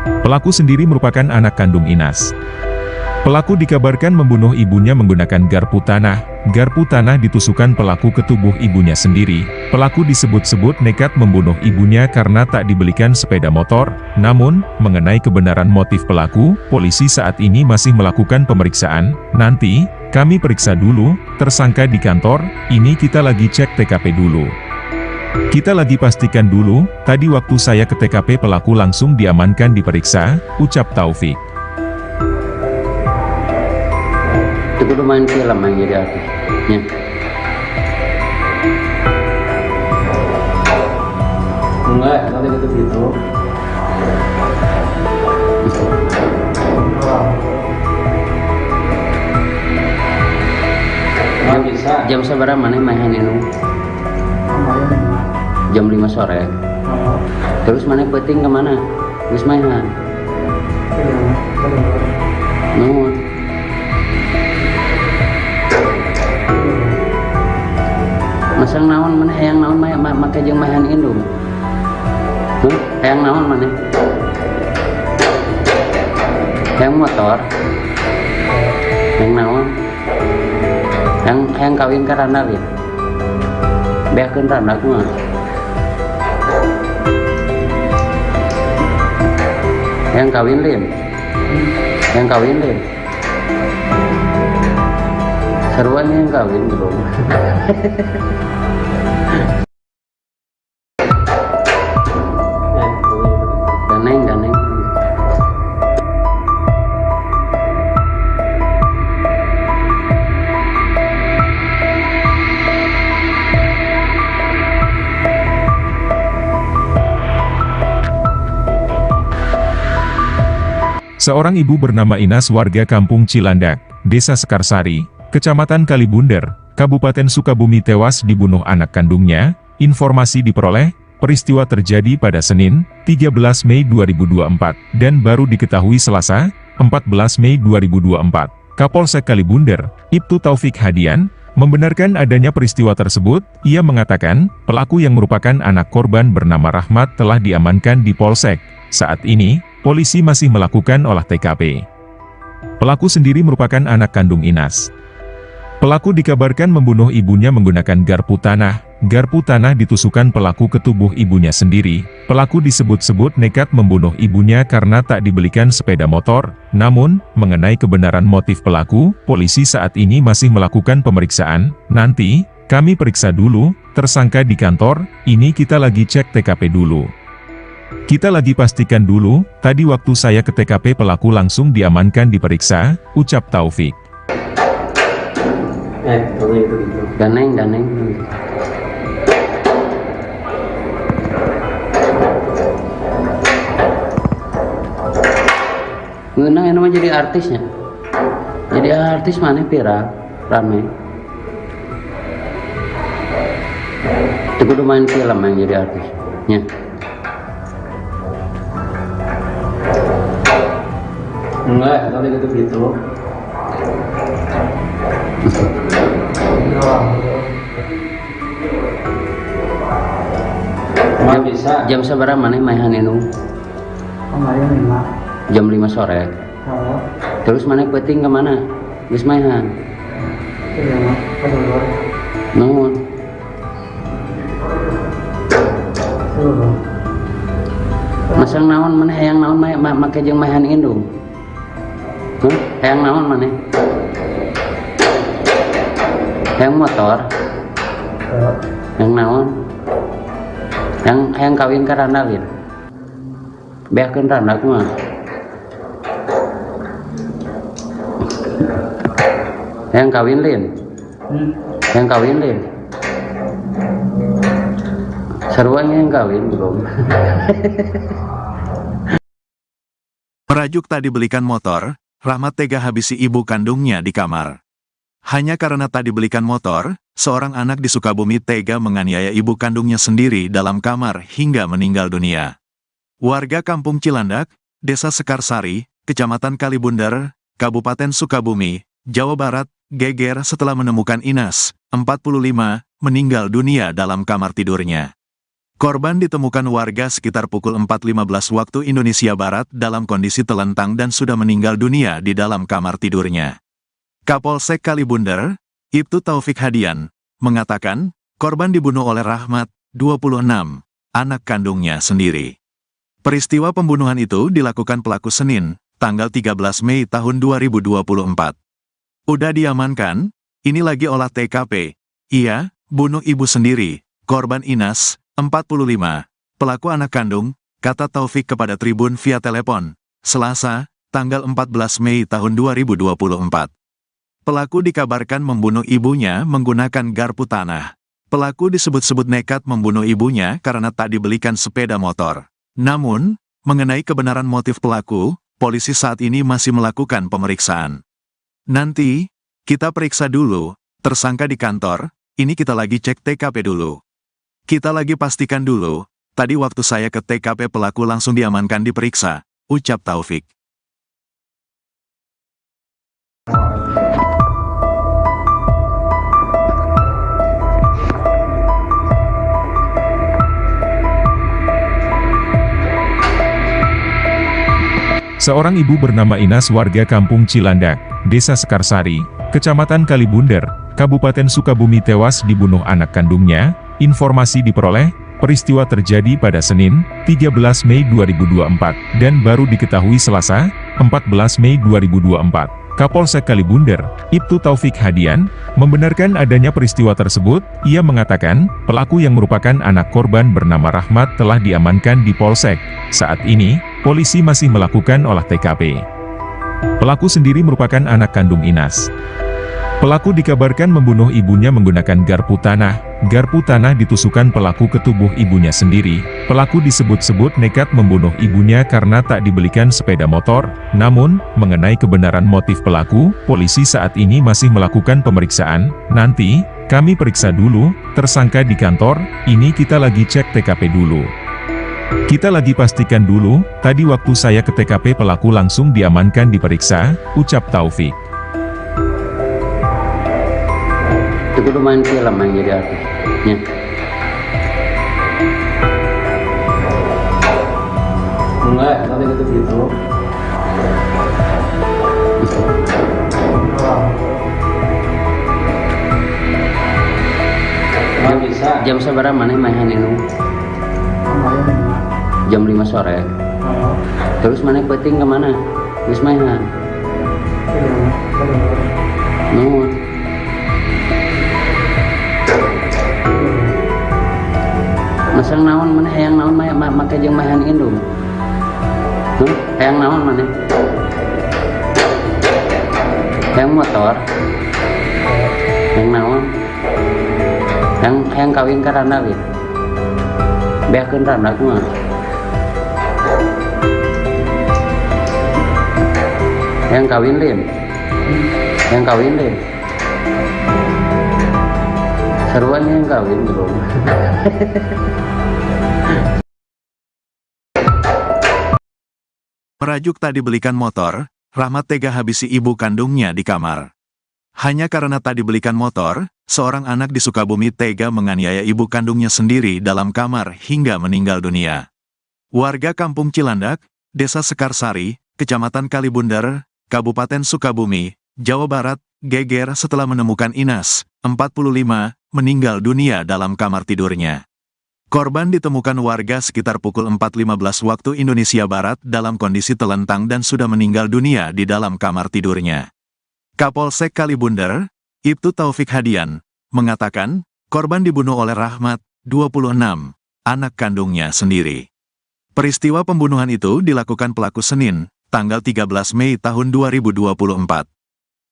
Pelaku sendiri merupakan anak kandung Inas. Pelaku dikabarkan membunuh ibunya menggunakan garpu tanah. Garpu tanah ditusukkan pelaku ke tubuh ibunya sendiri. Pelaku disebut-sebut nekat membunuh ibunya karena tak dibelikan sepeda motor. Namun, mengenai kebenaran motif pelaku, polisi saat ini masih melakukan pemeriksaan. Nanti, kami periksa dulu, tersangka di kantor, ini kita lagi cek TKP dulu. Kita lagi pastikan dulu, tadi waktu saya ke TKP pelaku langsung diamankan diperiksa, ucap Taufik. Itu udah main film yang jadi artisnya. Enggak, nanti gitu gitu. Nggak bisa. Jam seberapa mana main ini? Jam 5 sore. Terus mana peting kemana? Terus mainan. Nuhun. Masang naon mana hayang naon make jeung mahan indung. Hayang naon mana? Hayang motor. Hayang naon? Hayang kawin ka randa ge. Beakeun randa kumaha? Hayang kawin lin. Hayang kawin lin. Seruan yang kawin belum. Daneng. Seorang ibu bernama Inas warga Kampung Cilandak, Desa Sekarsari, Kecamatan Kalibunder, Kabupaten Sukabumi tewas dibunuh anak kandungnya. Informasi diperoleh, peristiwa terjadi pada Senin, 13 Mei 2024, dan baru diketahui Selasa, 14 Mei 2024. Kapolsek Kalibunder, Ibtu Taufik Hadian, membenarkan adanya peristiwa tersebut. Ia mengatakan, pelaku yang merupakan anak korban bernama Rahmat telah diamankan di Polsek. Saat ini, polisi masih melakukan olah TKP. Pelaku sendiri merupakan anak kandung Inas. Pelaku dikabarkan membunuh ibunya menggunakan garpu tanah. Garpu tanah ditusukkan pelaku ke tubuh ibunya sendiri. Pelaku disebut-sebut nekat membunuh ibunya karena tak dibelikan sepeda motor. Namun, mengenai kebenaran motif pelaku, polisi saat ini masih melakukan pemeriksaan. Nanti, kami periksa dulu, tersangka di kantor, ini kita lagi cek TKP dulu. Kita lagi pastikan dulu, tadi waktu saya ke TKP pelaku langsung diamankan diperiksa, ucap Taufik. Kalau itu gitu. Daneng. Ngeunang yang namanya jadi artisnya. Jadi artis mana pira rame. Itu kudu main film yang jadi artisnya. Enggak, nanti gitu gitu. Nggak bisa. Jam seberapa mana main ini? Jam 5 sore. Terus mana peting kemana? Geus mainan. Nuhun. Masang naon mana hayang naon make jeung mainan indung. Hayang naon mana? Hayang motor? Hayang naon? Hayang kawin ka randa lin? Beakeun randa kumaha? Hayang kawin lin? Hayang kawin lin? Sarua yang kawin belum. Merajuk tak dibelikan motor, Rahmat tega habisi ibu kandungnya di kamar. Hanya karena tak dibelikan motor, seorang anak di Sukabumi tega menganiaya ibu kandungnya sendiri dalam kamar hingga meninggal dunia. Warga Kampung Cilandak, Desa Sekarsari, Kecamatan Kalibundar, Kabupaten Sukabumi, Jawa Barat, geger setelah menemukan Inas, 45, meninggal dunia dalam kamar tidurnya. Korban ditemukan warga sekitar pukul 4.15 waktu Indonesia Barat dalam kondisi telentang dan sudah meninggal dunia di dalam kamar tidurnya. Kapolsek Kalibundar, Ibtu Taufik Hadian, mengatakan, korban dibunuh oleh Rahmat, 26, anak kandungnya sendiri. Peristiwa pembunuhan itu dilakukan pelaku Senin, tanggal 13 Mei tahun 2024. Udah diamankan, ini lagi olah TKP. Iya, bunuh ibu sendiri, korban Inas, 45, pelaku anak kandung, kata Taufik kepada Tribun via telepon, Selasa, tanggal 14 Mei tahun 2024. Pelaku dikabarkan membunuh ibunya menggunakan garpu tanah. Pelaku disebut-sebut nekat membunuh ibunya karena tak dibelikan sepeda motor. Namun, mengenai kebenaran motif pelaku, polisi saat ini masih melakukan pemeriksaan. Nanti, kita periksa dulu, tersangka di kantor, ini kita lagi cek TKP dulu. Kita lagi pastikan dulu, tadi waktu saya ke TKP pelaku langsung diamankan diperiksa, ucap Taufik. Seorang ibu bernama Inas warga Kampung Cilandak, Desa Sekarsari, Kecamatan Kalibundar, Kabupaten Sukabumi tewas dibunuh anak kandungnya. Informasi diperoleh, peristiwa terjadi pada Senin, 13 Mei 2024, dan baru diketahui Selasa, 14 Mei 2024. Kapolsek Kalibundar, Ibtu Taufik Hadian, membenarkan adanya peristiwa tersebut. Ia mengatakan, pelaku yang merupakan anak korban bernama Rahmat telah diamankan di Polsek. Saat ini, polisi masih melakukan olah TKP. Pelaku sendiri merupakan anak kandung Inas. Pelaku dikabarkan membunuh ibunya menggunakan garpu tanah. Garpu tanah ditusukkan pelaku ke tubuh ibunya sendiri. Pelaku disebut-sebut nekat membunuh ibunya karena tak dibelikan sepeda motor. Namun, mengenai kebenaran motif pelaku, polisi saat ini masih melakukan pemeriksaan. Nanti, kami periksa dulu, tersangka di kantor, ini kita lagi cek TKP dulu. Kita lagi pastikan dulu, tadi waktu saya ke TKP pelaku langsung diamankan diperiksa, ucap Taufik. Itu kudu main film yang jadi artisnya. Enggak, tadi gitu. Enggak bisa. Jam seberapa mana main itu? Jam 5 sore. Terus mana peting kemana? Terus mainan. Nuhun. Masang naon mana hayang naon make jeung mahan indung. Hayang naon mana? Hayang motor? Hayang naon? Hayang kawin ka randa lin? Beakeun randa kumaha? Hayang kawin lin? Hayang kawin lin? Sarua yang kawin belum. Merajuk tak dibelikan motor, Rahmat tega habisi ibu kandungnya di kamar. Hanya karena tak dibelikan motor, seorang anak di Sukabumi tega menganiaya ibu kandungnya sendiri dalam kamar hingga meninggal dunia. Warga Kampung Cilandak, Desa Sekarsari, Kecamatan Kalibundar, Kabupaten Sukabumi, Jawa Barat, geger setelah menemukan Inas, 45, meninggal dunia dalam kamar tidurnya. Korban ditemukan warga sekitar pukul 4.15 waktu Indonesia Barat dalam kondisi telentang dan sudah meninggal dunia di dalam kamar tidurnya. Kapolsek Kalibunder, Ibtu Taufik Hadian, mengatakan, korban dibunuh oleh Rahmat, 26, anak kandungnya sendiri. Peristiwa pembunuhan itu dilakukan pelaku Senin, tanggal 13 Mei tahun 2024.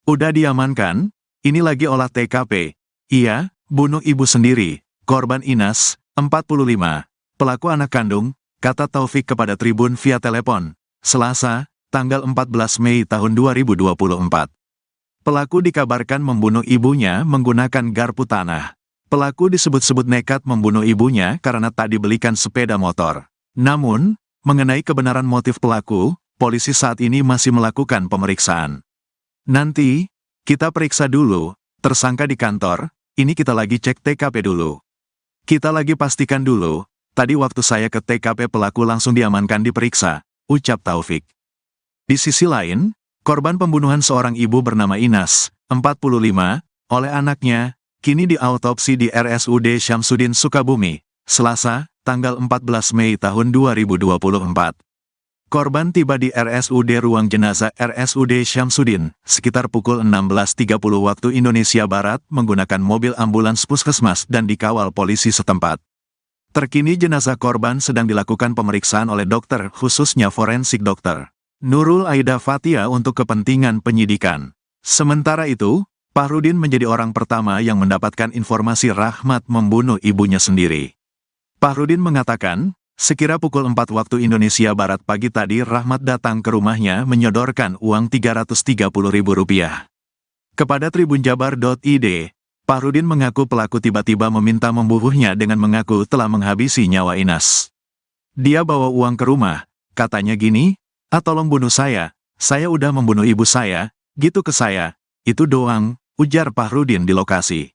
Udah diamankan, ini lagi olah TKP. Iya, bunuh ibu sendiri, korban Inas, 45, pelaku anak kandung, kata Taufik kepada Tribun via telepon, Selasa, tanggal 14 Mei tahun 2024. Pelaku dikabarkan membunuh ibunya menggunakan garpu tanah. Pelaku disebut-sebut nekat membunuh ibunya karena tak dibelikan sepeda motor. Namun, mengenai kebenaran motif pelaku, polisi saat ini masih melakukan pemeriksaan. Nanti, kita periksa dulu, tersangka di kantor, ini kita lagi cek TKP dulu. Kita lagi pastikan dulu, tadi waktu saya ke TKP pelaku langsung diamankan diperiksa, ucap Taufik. Di sisi lain, korban pembunuhan seorang ibu bernama Inas, 45, oleh anaknya, kini diautopsi di RSUD Syamsuddin Sukabumi, Selasa, tanggal 14 Mei tahun 2024. Korban tiba di RSUD Ruang Jenazah RSUD Syamsuddin, sekitar pukul 16.30 waktu Indonesia Barat menggunakan mobil ambulans puskesmas dan dikawal polisi setempat. Terkini jenazah korban sedang dilakukan pemeriksaan oleh dokter khususnya forensik dokter Nurul Aida Fatia untuk kepentingan penyidikan. Sementara itu, Fahrudin menjadi orang pertama yang mendapatkan informasi Rahmat membunuh ibunya sendiri. Fahrudin mengatakan, sekira pukul 4 waktu Indonesia Barat pagi tadi Rahmat datang ke rumahnya menyodorkan uang Rp330.000. Kepada tribunjabar.id, Fahrudin mengaku pelaku tiba-tiba meminta membunuhnya dengan mengaku telah menghabisi nyawa Inas. Dia bawa uang ke rumah, katanya gini, tolong bunuh saya udah membunuh ibu saya, gitu ke saya, itu doang, ujar Fahrudin di lokasi.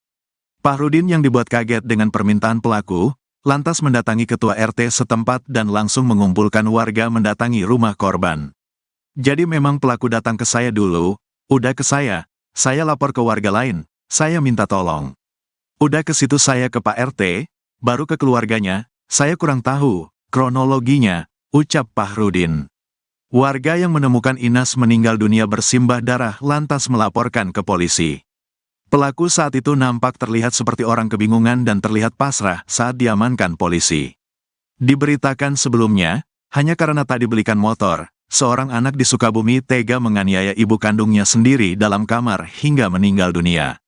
Fahrudin yang dibuat kaget dengan permintaan pelaku, lantas mendatangi ketua RT setempat dan langsung mengumpulkan warga mendatangi rumah korban. Jadi memang pelaku datang ke saya dulu, udah ke saya lapor ke warga lain, saya minta tolong. Udah ke situ saya ke Pak RT, baru ke keluarganya, saya kurang tahu kronologinya, ucap Fahrudin. Warga yang menemukan Inas meninggal dunia bersimbah darah lantas melaporkan ke polisi. Pelaku saat itu nampak terlihat seperti orang kebingungan dan terlihat pasrah saat diamankan polisi. Diberitakan sebelumnya, hanya karena tak dibelikan motor, seorang anak di Sukabumi tega menganiaya ibu kandungnya sendiri dalam kamar hingga meninggal dunia.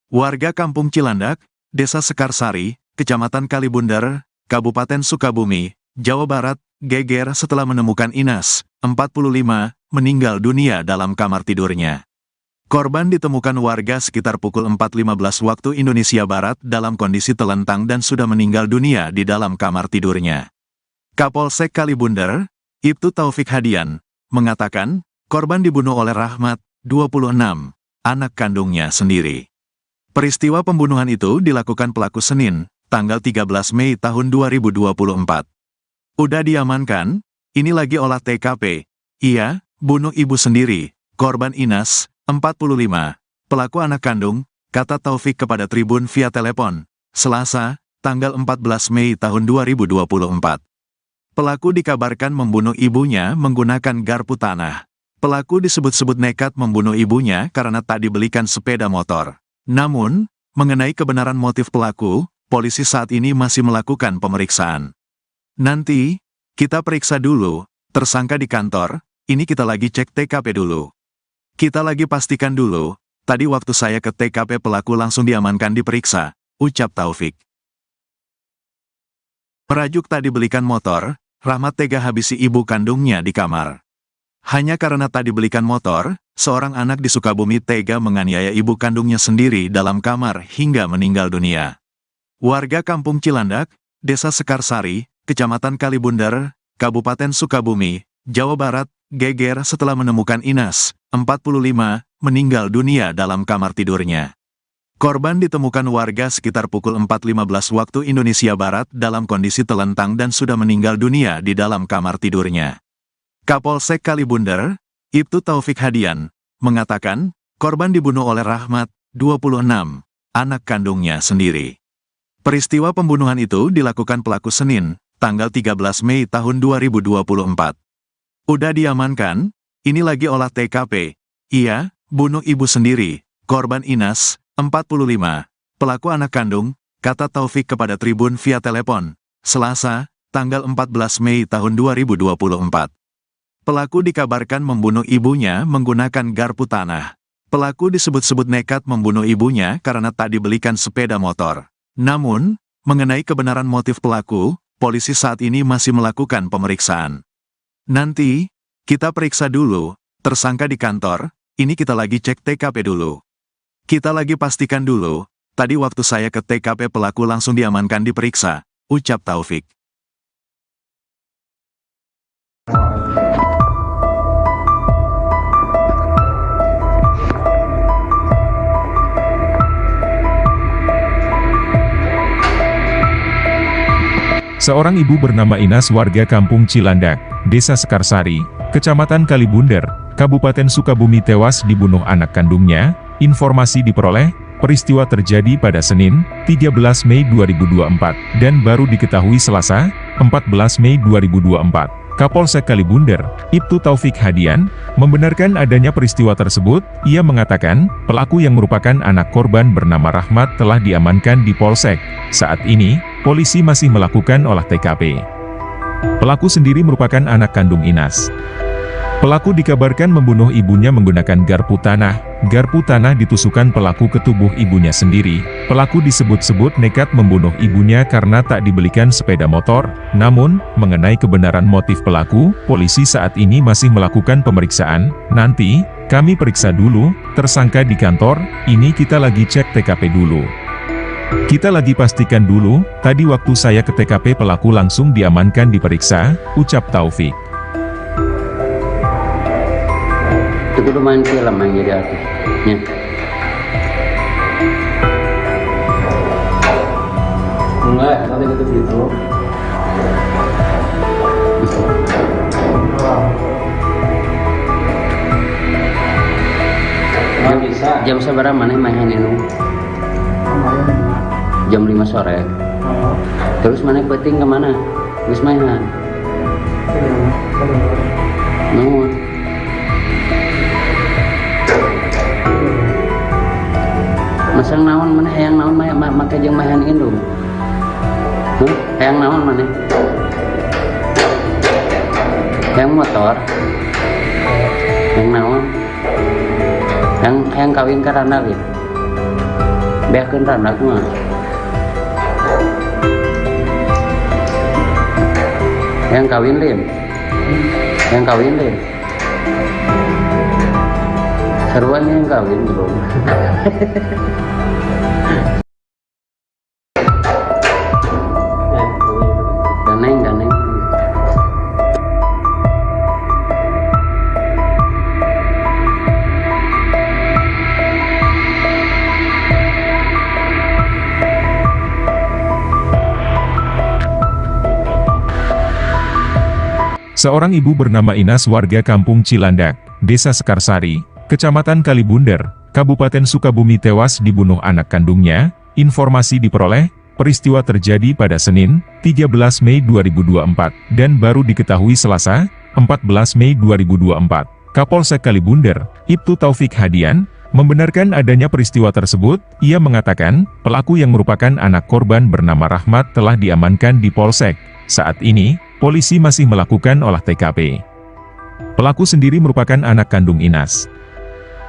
Warga Kampung Cilandak, Desa Sekarsari, Kecamatan Kalibunder, Kabupaten Sukabumi, Jawa Barat, geger setelah menemukan Inas, 45, meninggal dunia dalam kamar tidurnya. Korban ditemukan warga sekitar pukul 4.15 waktu Indonesia Barat dalam kondisi telentang dan sudah meninggal dunia di dalam kamar tidurnya. Kapolsek Kalibunder, Ibtu Taufik Hadian, mengatakan, korban dibunuh oleh Rahmat, 26, anak kandungnya sendiri. Peristiwa pembunuhan itu dilakukan pelaku Senin, tanggal 13 Mei tahun 2024. Udah diamankan, ini lagi olah TKP. Iya, bunuh ibu sendiri, korban Inas, 45, pelaku anak kandung, kata Taufik kepada Tribun via telepon, Selasa, tanggal 14 Mei tahun 2024. Pelaku dikabarkan membunuh ibunya menggunakan garpu tanah. Pelaku disebut-sebut nekat membunuh ibunya karena tak dibelikan sepeda motor. Namun, mengenai kebenaran motif pelaku, polisi saat ini masih melakukan pemeriksaan. Nanti, kita periksa dulu, tersangka di kantor, ini kita lagi cek TKP dulu. Kita lagi pastikan dulu, tadi waktu saya ke TKP pelaku langsung diamankan diperiksa, ucap Taufik. Merajuk tak dibelikan motor, Rahmat tega habisi ibu kandungnya di kamar. Hanya karena tak dibelikan motor, seorang anak di Sukabumi tega menganiaya ibu kandungnya sendiri dalam kamar hingga meninggal dunia. Warga Kampung Cilandak, Desa Sekarsari, Kecamatan Kalibunder, Kabupaten Sukabumi, Jawa Barat, geger setelah menemukan Inas, 45, meninggal dunia dalam kamar tidurnya. Korban ditemukan warga sekitar pukul 4.15 waktu Indonesia Barat dalam kondisi telentang dan sudah meninggal dunia di dalam kamar tidurnya. Kapolsek Kalibunder, Ibtu Taufik Hadian, mengatakan, korban dibunuh oleh Rahmat, 26, anak kandungnya sendiri. Peristiwa pembunuhan itu dilakukan pelaku Senin, tanggal 13 Mei tahun 2024. Udah diamankan, ini lagi olah TKP. Iya, bunuh ibu sendiri, korban Inas, 45. Pelaku anak kandung, kata Taufik kepada Tribun via telepon, Selasa, tanggal 14 Mei tahun 2024. Pelaku dikabarkan membunuh ibunya menggunakan garpu tanah. Pelaku disebut-sebut nekat membunuh ibunya karena tak dibelikan sepeda motor. Namun, mengenai kebenaran motif pelaku, polisi saat ini masih melakukan pemeriksaan. Nanti, kita periksa dulu, tersangka di kantor, ini kita lagi cek TKP dulu. Kita lagi pastikan dulu, tadi waktu saya ke TKP pelaku langsung diamankan diperiksa, ucap Taufik. Seorang ibu bernama Inas warga Kampung Cilandak, Desa Sekarsari, Kecamatan Kalibunder, Kabupaten Sukabumi tewas dibunuh anak kandungnya. Informasi diperoleh, peristiwa terjadi pada Senin, 13 Mei 2024, dan baru diketahui Selasa, 14 Mei 2024. Kapolsek Kalibunder, Ibtu Taufik Hadian, membenarkan adanya peristiwa tersebut. Ia mengatakan, pelaku yang merupakan anak korban bernama Rahmat telah diamankan di Polsek. Saat ini, polisi masih melakukan olah TKP. Pelaku sendiri merupakan anak kandung Inas. Pelaku dikabarkan membunuh ibunya menggunakan garpu tanah. Garpu tanah ditusukkan pelaku ke tubuh ibunya sendiri. Pelaku disebut-sebut nekat membunuh ibunya karena tak dibelikan sepeda motor. Namun, mengenai kebenaran motif pelaku, polisi saat ini masih melakukan pemeriksaan. Nanti, kami periksa dulu, tersangka di kantor, ini kita lagi cek TKP dulu. Kita lagi pastikan dulu, tadi waktu saya ke TKP pelaku langsung diamankan diperiksa, ucap Taufik. Itu kudu main film yang jadi artisnya. Enggak, nanti gitu. Nggak bisa. Jam seberapa mana main ini? Jam 5 sore. Terus mana peting kemana? Wis mainan. Nuhun. Masang naon mana hayang naon make jeung mahan indung. Hayang naon mana? Hayang motor. Hayang naon? Hayang kawin ka randag ya. Beakeun randag mah. Hayang kawin lim. Hayang kawin lim. Seruan yang kawin belum. Daneng. Seorang ibu bernama Inas warga Kampung Cilandak, Desa Sekarsari, Kecamatan Kalibunder, Kabupaten Sukabumi tewas dibunuh anak kandungnya. Informasi diperoleh, peristiwa terjadi pada Senin, 13 Mei 2024, dan baru diketahui Selasa, 14 Mei 2024. Kapolsek Kalibunder, Ibtu Taufik Hadian, membenarkan adanya peristiwa tersebut. Ia mengatakan, pelaku yang merupakan anak korban bernama Rahmat telah diamankan di Polsek. Saat ini, polisi masih melakukan olah TKP. Pelaku sendiri merupakan anak kandung Inas.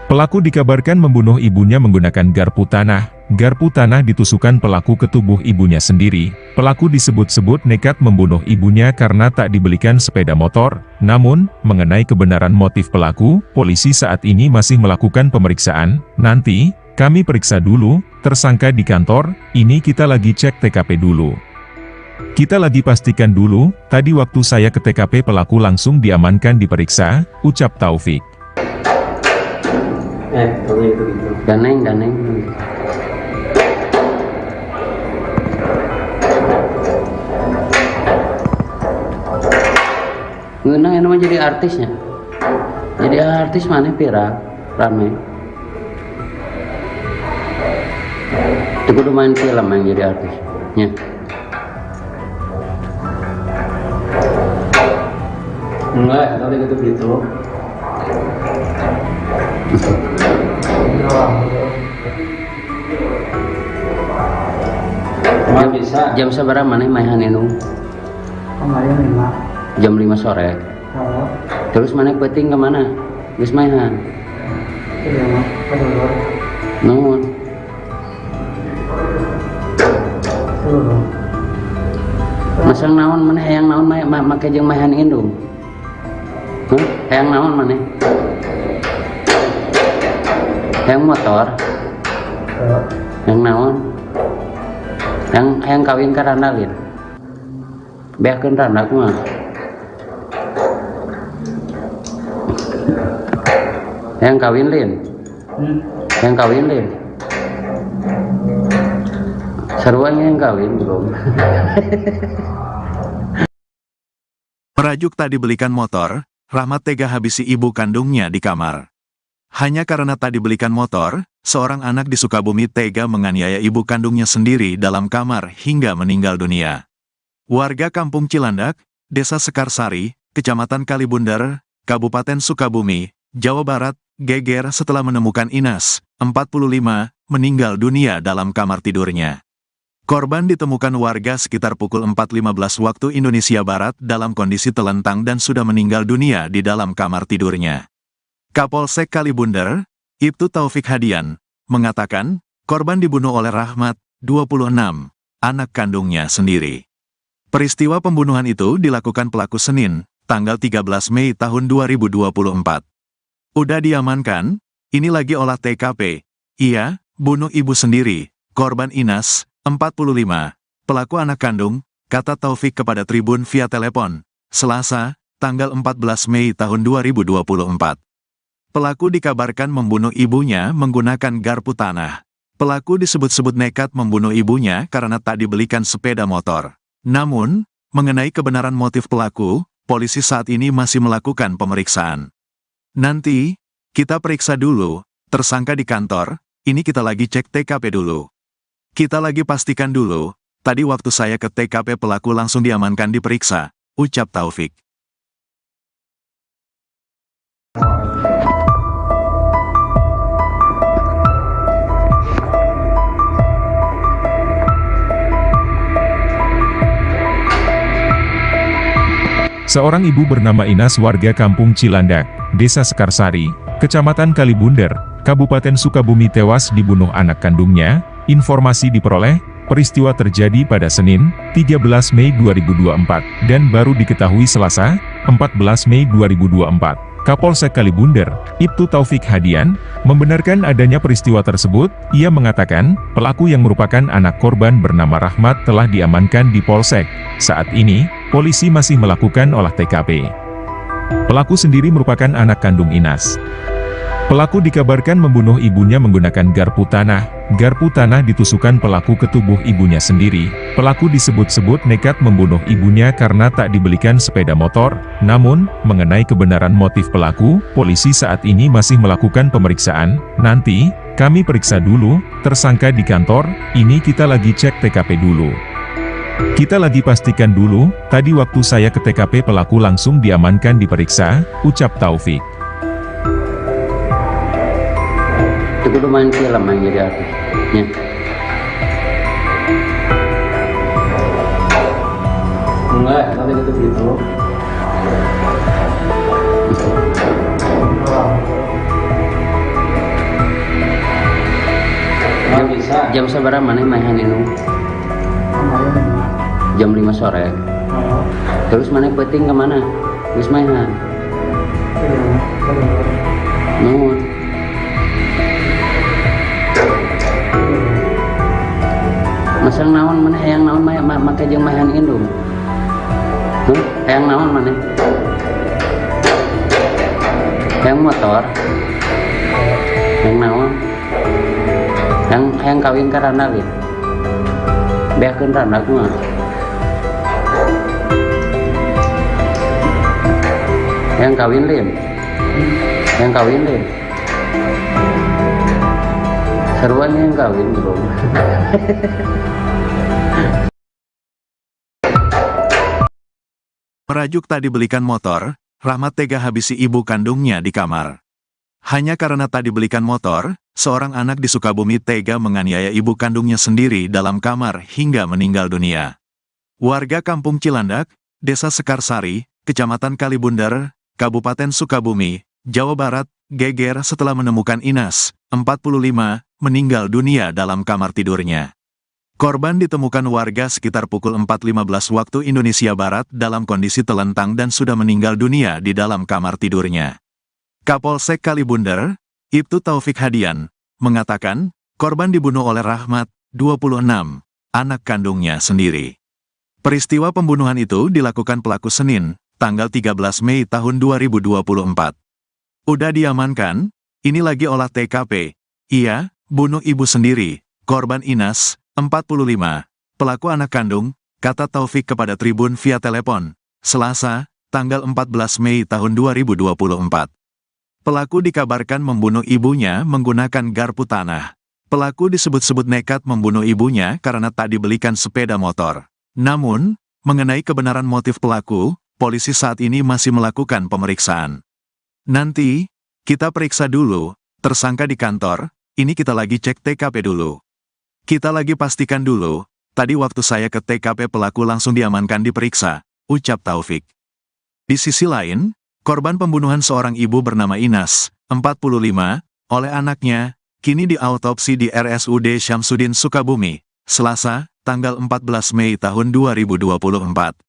Pelaku dikabarkan membunuh ibunya menggunakan garpu tanah. Garpu tanah ditusukkan pelaku ke tubuh ibunya sendiri. Pelaku disebut-sebut nekat membunuh ibunya karena tak dibelikan sepeda motor. Namun, mengenai kebenaran motif pelaku, polisi saat ini masih melakukan pemeriksaan. Nanti, kami periksa dulu, tersangka di kantor, ini kita lagi cek TKP dulu. Kita lagi pastikan dulu, tadi waktu saya ke TKP pelaku langsung diamankan diperiksa, ucap Taufik. Gitu. Daneng. Ngeunang yang namanya jadi artisnya. Jadi artis mana viral, rame. Itu kudu main film yang jadi artis. nya. Enggak, tadi gitu. Nggak bisa. Jam sabaraha maneh maehan indung? Kemarin 5. Jam 5 sore. Kalau Terus maneh peuting ke mana? Geus maehan. iya mah kedulur. Nuhun. Dulu. Masang naon maneh hayang naon make jeung maehan indung? Hayang naon maneh? Hayang motor? Hayang naon? Hayang kawin ka Randalin? Beakeun Randa kumaha? Hayang kawin Lin? Hayang kawin Lin? Sarua yang kawin belum? Merajuk tak dibelikan motor, Rahmat tega habisi ibu kandungnya di kamar. Hanya karena tak dibelikan motor, seorang anak di Sukabumi tega menganiaya ibu kandungnya sendiri dalam kamar hingga meninggal dunia. Warga Kampung Cilandak, Desa Sekarsari, Kecamatan Kalibundar, Kabupaten Sukabumi, Jawa Barat, geger setelah menemukan Inas, 45, meninggal dunia dalam kamar tidurnya. Korban ditemukan warga sekitar pukul 4.15 waktu Indonesia Barat dalam kondisi telentang dan sudah meninggal dunia di dalam kamar tidurnya. Kapolsek Kalibundar, Ibtu Taufik Hadian, mengatakan, korban dibunuh oleh Rahmat, 26, anak kandungnya sendiri. Peristiwa pembunuhan itu dilakukan pelaku Senin, tanggal 13 Mei tahun 2024. Udah diamankan, ini lagi olah TKP. Iya, bunuh ibu sendiri, korban Inas, 45, pelaku anak kandung, kata Taufik kepada Tribun via telepon, Selasa, tanggal 14 Mei tahun 2024. Pelaku dikabarkan membunuh ibunya menggunakan garpu tanah. Pelaku disebut-sebut nekat membunuh ibunya karena tak dibelikan sepeda motor. Namun, mengenai kebenaran motif pelaku, polisi saat ini masih melakukan pemeriksaan. Nanti, kita periksa dulu, tersangka di kantor, ini kita lagi cek TKP dulu. Kita lagi pastikan dulu, tadi waktu saya ke TKP pelaku langsung diamankan diperiksa, ucap Taufik. Seorang ibu bernama Inas warga Kampung Cilandak, Desa Sekarsari, Kecamatan Kalibundar, Kabupaten Sukabumi tewas dibunuh anak kandungnya. Informasi diperoleh, peristiwa terjadi pada Senin, 13 Mei 2024, dan baru diketahui Selasa, 14 Mei 2024. Kapolsek Kalibundar, Ibtu Taufik Hadian, membenarkan adanya peristiwa tersebut. Ia mengatakan, pelaku yang merupakan anak korban bernama Rahmat telah diamankan di Polsek. Saat ini, polisi masih melakukan olah TKP. Pelaku sendiri merupakan anak kandung Inas. Pelaku dikabarkan membunuh ibunya menggunakan garpu tanah. Garpu tanah ditusukkan pelaku ke tubuh ibunya sendiri. Pelaku disebut-sebut nekat membunuh ibunya karena tak dibelikan sepeda motor. Namun, mengenai kebenaran motif pelaku, polisi saat ini masih melakukan pemeriksaan. Nanti, kami periksa dulu, tersangka di kantor, ini kita lagi cek TKP dulu. Kita lagi pastikan dulu, tadi waktu saya ke TKP pelaku langsung diamankan diperiksa, ucap Taufik. Itu kudu main film yang jadi artis. Nya. Enggak, tadi gitu. Nggak bisa. Jam sabaraha maneh maehan indung? Kemarin 5. Jam 5 sore. Kalau Terus maneh peuting ke mana? Geus maehan. iya mah kedulur. Nuhun. Masang naon maneh hayang naon make jeung maehan indung? Hayang naon maneh? Hayang motor? Hayang naon? Hayang kawin ka Randalin? Beakeun Randa kumaha? Hayang kawin Lin? Hayang kawin Lin? Sarua yang kawin belum? Merajuk tak dibelikan motor, Rahmat tega habisi ibu kandungnya di kamar. Hanya karena tak dibelikan motor, seorang anak di Sukabumi tega menganiaya ibu kandungnya sendiri dalam kamar hingga meninggal dunia. Warga Kampung Cilandak, Desa Sekarsari, Kecamatan Kalibundar, Kabupaten Sukabumi, Jawa Barat, geger setelah menemukan Inas, 45, meninggal dunia dalam kamar tidurnya. Korban ditemukan warga sekitar pukul 4.15 waktu Indonesia Barat dalam kondisi telentang dan sudah meninggal dunia di dalam kamar tidurnya. Kapolsek Kalibundar, Ibtu Taufik Hadian, mengatakan, korban dibunuh oleh Rahmat, 26, anak kandungnya sendiri. Peristiwa pembunuhan itu dilakukan pelaku Senin, tanggal 13 Mei tahun 2024. Udah diamankan, ini lagi olah TKP. Iya, bunuh ibu sendiri, korban Inas, 45, pelaku anak kandung, kata Taufik kepada Tribun via telepon, Selasa, tanggal 14 Mei tahun 2024. Pelaku dikabarkan membunuh ibunya menggunakan garpu tanah. Pelaku disebut-sebut nekat membunuh ibunya karena tak dibelikan sepeda motor. Namun, mengenai kebenaran motif pelaku, polisi saat ini masih melakukan pemeriksaan. Nanti, kita periksa dulu, tersangka di kantor, ini kita lagi cek TKP dulu. Kita lagi pastikan dulu, tadi waktu saya ke TKP pelaku langsung diamankan diperiksa, ucap Taufik. Di sisi lain, korban pembunuhan seorang ibu bernama Inas, 45, oleh anaknya, kini diautopsi di RSUD Syamsuddin Sukabumi, Selasa, tanggal 14 Mei tahun 2024.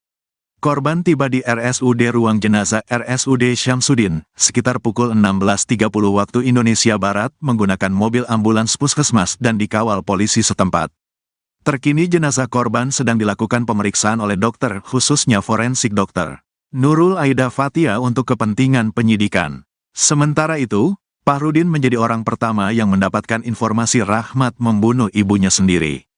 Korban tiba di RSUD Ruang Jenazah RSUD Syamsuddin, sekitar pukul 16.30 waktu Indonesia Barat menggunakan mobil ambulans puskesmas dan dikawal polisi setempat. Terkini jenazah korban sedang dilakukan pemeriksaan oleh dokter, khususnya forensik dokter Nurul Aida Fatia untuk kepentingan penyidikan. Sementara itu, Fahrudin menjadi orang pertama yang mendapatkan informasi Rahmat membunuh ibunya sendiri.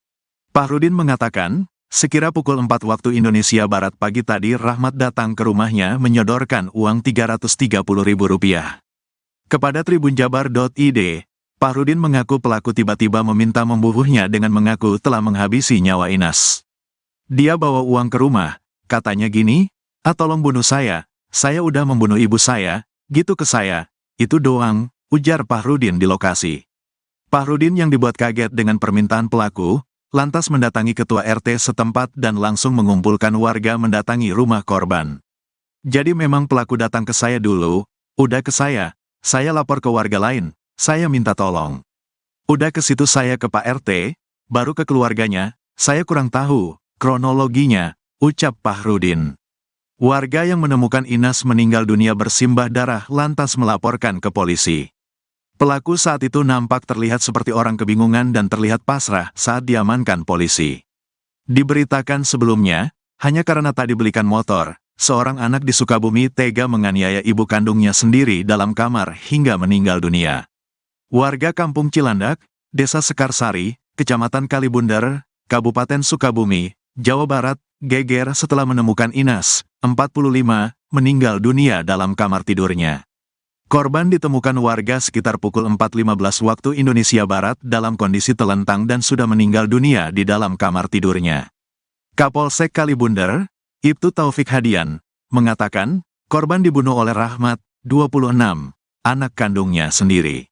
Fahrudin mengatakan, sekira pukul 4 waktu Indonesia Barat pagi tadi Rahmat datang ke rumahnya menyodorkan uang Rp330.000. Kepada tribunjabar.id, Fahrudin mengaku pelaku tiba-tiba meminta membunuhnya dengan mengaku telah menghabisi nyawa Inas. Dia bawa uang ke rumah, katanya gini, tolong bunuh saya udah membunuh ibu saya, gitu ke saya, itu doang, ujar Fahrudin di lokasi. Fahrudin yang dibuat kaget dengan permintaan pelaku, lantas mendatangi ketua RT setempat dan langsung mengumpulkan warga mendatangi rumah korban. Jadi memang pelaku datang ke saya dulu, udah ke saya lapor ke warga lain, saya minta tolong. Udah ke situ saya ke Pak RT, baru ke keluarganya, saya kurang tahu kronologinya, ucap Fahrudin. Warga yang menemukan Inas meninggal dunia bersimbah darah lantas melaporkan ke polisi. Pelaku saat itu nampak terlihat seperti orang kebingungan dan terlihat pasrah saat diamankan polisi. Diberitakan sebelumnya, hanya karena tak dibelikan motor, seorang anak di Sukabumi tega menganiaya ibu kandungnya sendiri dalam kamar hingga meninggal dunia. Warga Kampung Cilandak, Desa Sekarsari, Kecamatan Kalibundar, Kabupaten Sukabumi, Jawa Barat, geger setelah menemukan Inas, 45, meninggal dunia dalam kamar tidurnya. Korban ditemukan warga sekitar pukul 4.15 waktu Indonesia Barat dalam kondisi telentang dan sudah meninggal dunia di dalam kamar tidurnya. Kapolsek Kalibundar, Ibtu Taufik Hadian, mengatakan, korban dibunuh oleh Rahmat, 26, anak kandungnya sendiri.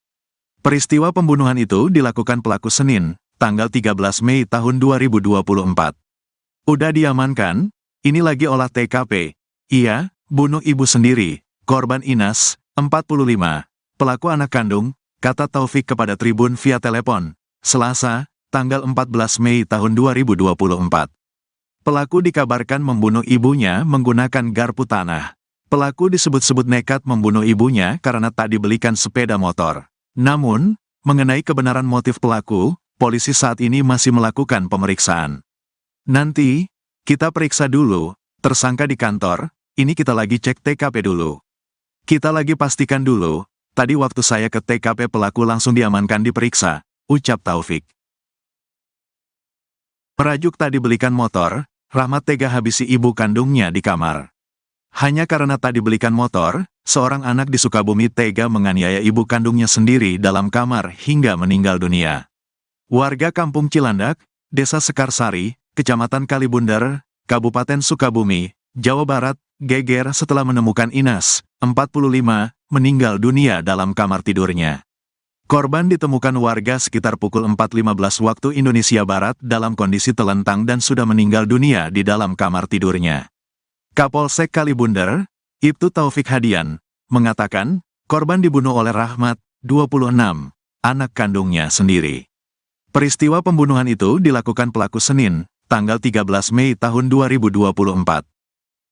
Peristiwa pembunuhan itu dilakukan pelaku Senin, tanggal 13 Mei tahun 2024. Udah diamankan, ini lagi olah TKP. Iya, bunuh ibu sendiri, korban Inas, 45, pelaku anak kandung, kata Taufik kepada Tribun via telepon, Selasa, tanggal 14 Mei tahun 2024. Pelaku dikabarkan membunuh ibunya menggunakan garpu tanah. Pelaku disebut-sebut nekat membunuh ibunya karena tak dibelikan sepeda motor. Namun, mengenai kebenaran motif pelaku, polisi saat ini masih melakukan pemeriksaan. Nanti, kita periksa dulu, tersangka di kantor, ini kita lagi cek TKP dulu. Kita lagi pastikan dulu, tadi waktu saya ke TKP pelaku langsung diamankan diperiksa, ucap Taufik. Merajuk tak dibelikan motor, Rahmat tega habisi ibu kandungnya di kamar. Hanya karena tak dibelikan motor, seorang anak di Sukabumi tega menganiaya ibu kandungnya sendiri dalam kamar hingga meninggal dunia. Warga Kampung Cilandak, Desa Sekarsari, Kecamatan Kalibundar, Kabupaten Sukabumi, Jawa Barat, geger setelah menemukan Inas, 45, meninggal dunia dalam kamar tidurnya. Korban ditemukan warga sekitar pukul 4.15 waktu Indonesia Barat dalam kondisi telentang dan sudah meninggal dunia di dalam kamar tidurnya. Kapolsek Kalibunder, Ibtu Taufik Hadian, mengatakan, korban dibunuh oleh Rahmat, 26, anak kandungnya sendiri. Peristiwa pembunuhan itu dilakukan pelaku Senin, tanggal 13 Mei tahun 2024.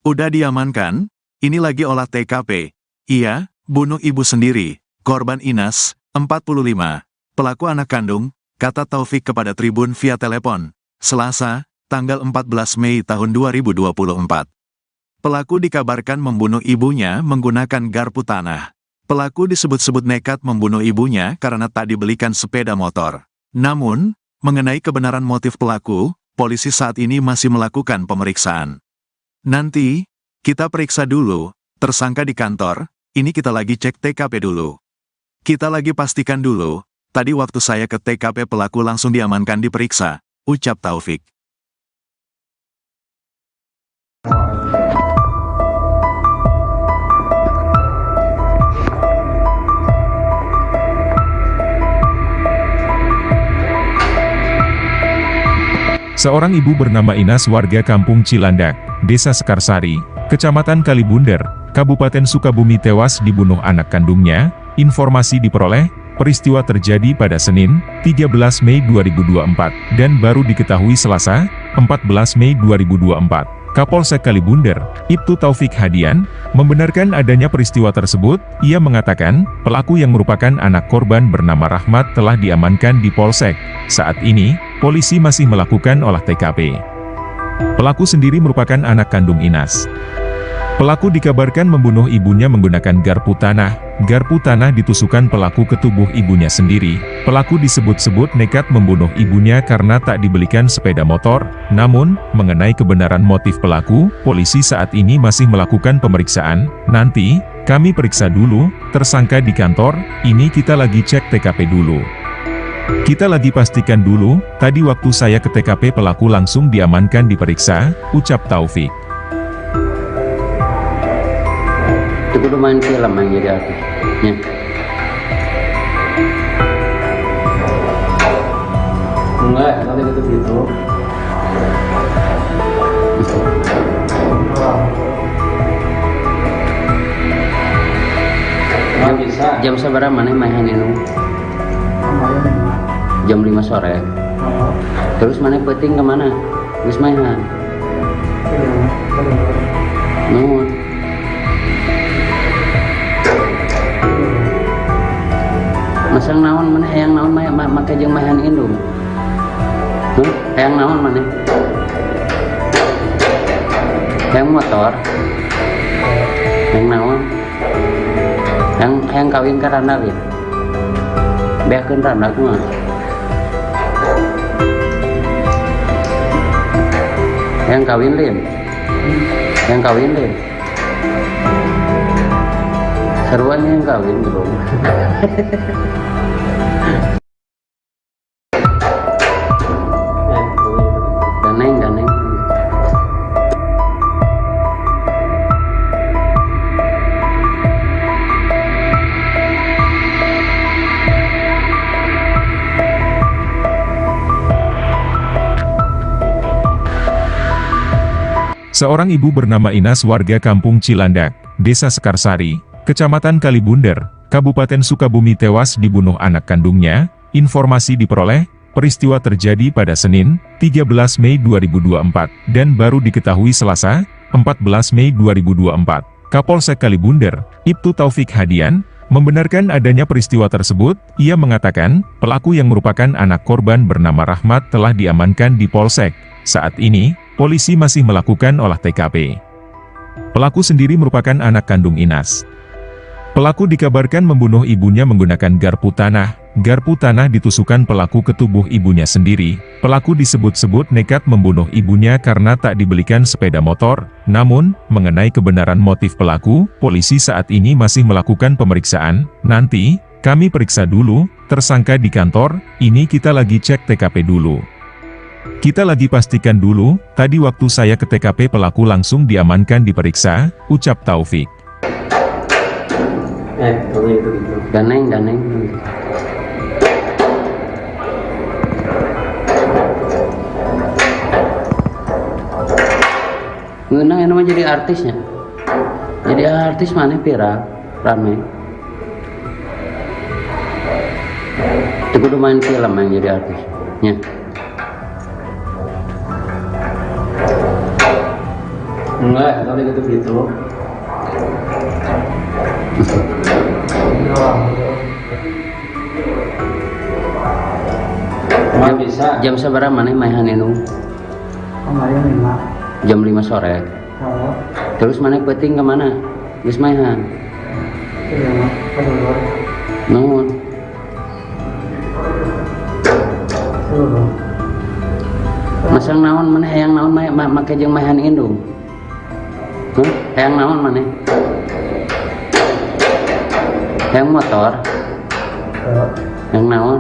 Udah diamankan, ini lagi olah TKP. Iya, bunuh ibu sendiri, korban Inas, 45, pelaku anak kandung, kata Taufik kepada Tribun via telepon, Selasa, tanggal 14 Mei tahun 2024. Pelaku dikabarkan membunuh ibunya menggunakan garpu tanah. Pelaku disebut-sebut nekat membunuh ibunya karena tak dibelikan sepeda motor. Namun, mengenai kebenaran motif pelaku, polisi saat ini masih melakukan pemeriksaan. Nanti, kita periksa dulu, tersangka di kantor, ini kita lagi cek TKP dulu. Kita lagi pastikan dulu, tadi waktu saya ke TKP pelaku langsung diamankan diperiksa, ucap Taufik. Seorang ibu bernama Inas warga Kampung Cilandak, Desa Sekarsari, Kecamatan Kalibunder, Kabupaten Sukabumi tewas dibunuh anak kandungnya. Informasi diperoleh, peristiwa terjadi pada Senin, 13 Mei 2024, dan baru diketahui Selasa, 14 Mei 2024. Kapolsek Kalibunder, Ibtu Taufik Hadian, membenarkan adanya peristiwa tersebut. Ia mengatakan, pelaku yang merupakan anak korban bernama Rahmat telah diamankan di Polsek. Saat ini, polisi masih melakukan olah TKP. Pelaku sendiri merupakan anak kandung Inas. Pelaku dikabarkan membunuh ibunya menggunakan garpu tanah. Garpu tanah ditusukkan pelaku ke tubuh ibunya sendiri. Pelaku disebut-sebut nekat membunuh ibunya karena tak dibelikan sepeda motor. Namun, mengenai kebenaran motif pelaku, polisi saat ini masih melakukan pemeriksaan. Nanti, kami periksa dulu, tersangka di kantor, ini kita lagi cek TKP dulu. Kita lagi pastikan dulu, tadi waktu saya ke TKP pelaku langsung diamankan diperiksa, ucap Taufik. Itu kudu main film yang jadi artisnya. Enggak, nanti gitu gitu. Nggak bisa. Jam seberapa mana main ini? Jam 5 sore. Terus mana penting kemana? Wis mainan. Nuhun. Masang naon mana hayang naon make jeung mahan indung. Hayang naon mana? Hayang motor. Hayang naon? Hayang kawin ka randa ya. Beakeun randa kumaha? Hayang kawin lin. Hayang kawin lin. Seruan yang kawin belum. Ganeng. Seorang ibu bernama Inas warga Kampung Cilandak, Desa Sekarsari, Kecamatan Kalibunder, Kabupaten Sukabumi tewas dibunuh anak kandungnya. Informasi diperoleh, peristiwa terjadi pada Senin, 13 Mei 2024, dan baru diketahui Selasa, 14 Mei 2024. Kapolsek Kalibunder, Ibtu Taufik Hadian, membenarkan adanya peristiwa tersebut. Ia mengatakan, pelaku yang merupakan anak korban bernama Rahmat telah diamankan di Polsek. Saat ini, polisi masih melakukan olah TKP. Pelaku sendiri merupakan anak kandung Inas. Pelaku dikabarkan membunuh ibunya menggunakan garpu tanah. Garpu tanah ditusukkan pelaku ke tubuh ibunya sendiri. Pelaku disebut-sebut nekat membunuh ibunya karena tak dibelikan sepeda motor. Namun, mengenai kebenaran motif pelaku, polisi saat ini masih melakukan pemeriksaan. Nanti, kami periksa dulu, tersangka di kantor, ini kita lagi cek TKP dulu. Kita lagi pastikan dulu, tadi waktu saya ke TKP pelaku langsung diamankan diperiksa, ucap Taufik. Kalau gitu. Ganeng. Ngeunang yang namanya jadi artisnya. Jadi artis mana viral, rame. Itu kudu main film yang jadi artis. Ya. Enggak, kalau gitu. Emang bisa. Jam seberapa mana mainan itu? Kemarin 5. Jam 5 sore. Oh, Terus mana peting kemana? Geus mainan. iya mah. Kedulur. Nuhun. Dulu. Masang naon mana hayang naon make jeung mainan indung. Hayang naon mana? Hayang motor. Hayang naon?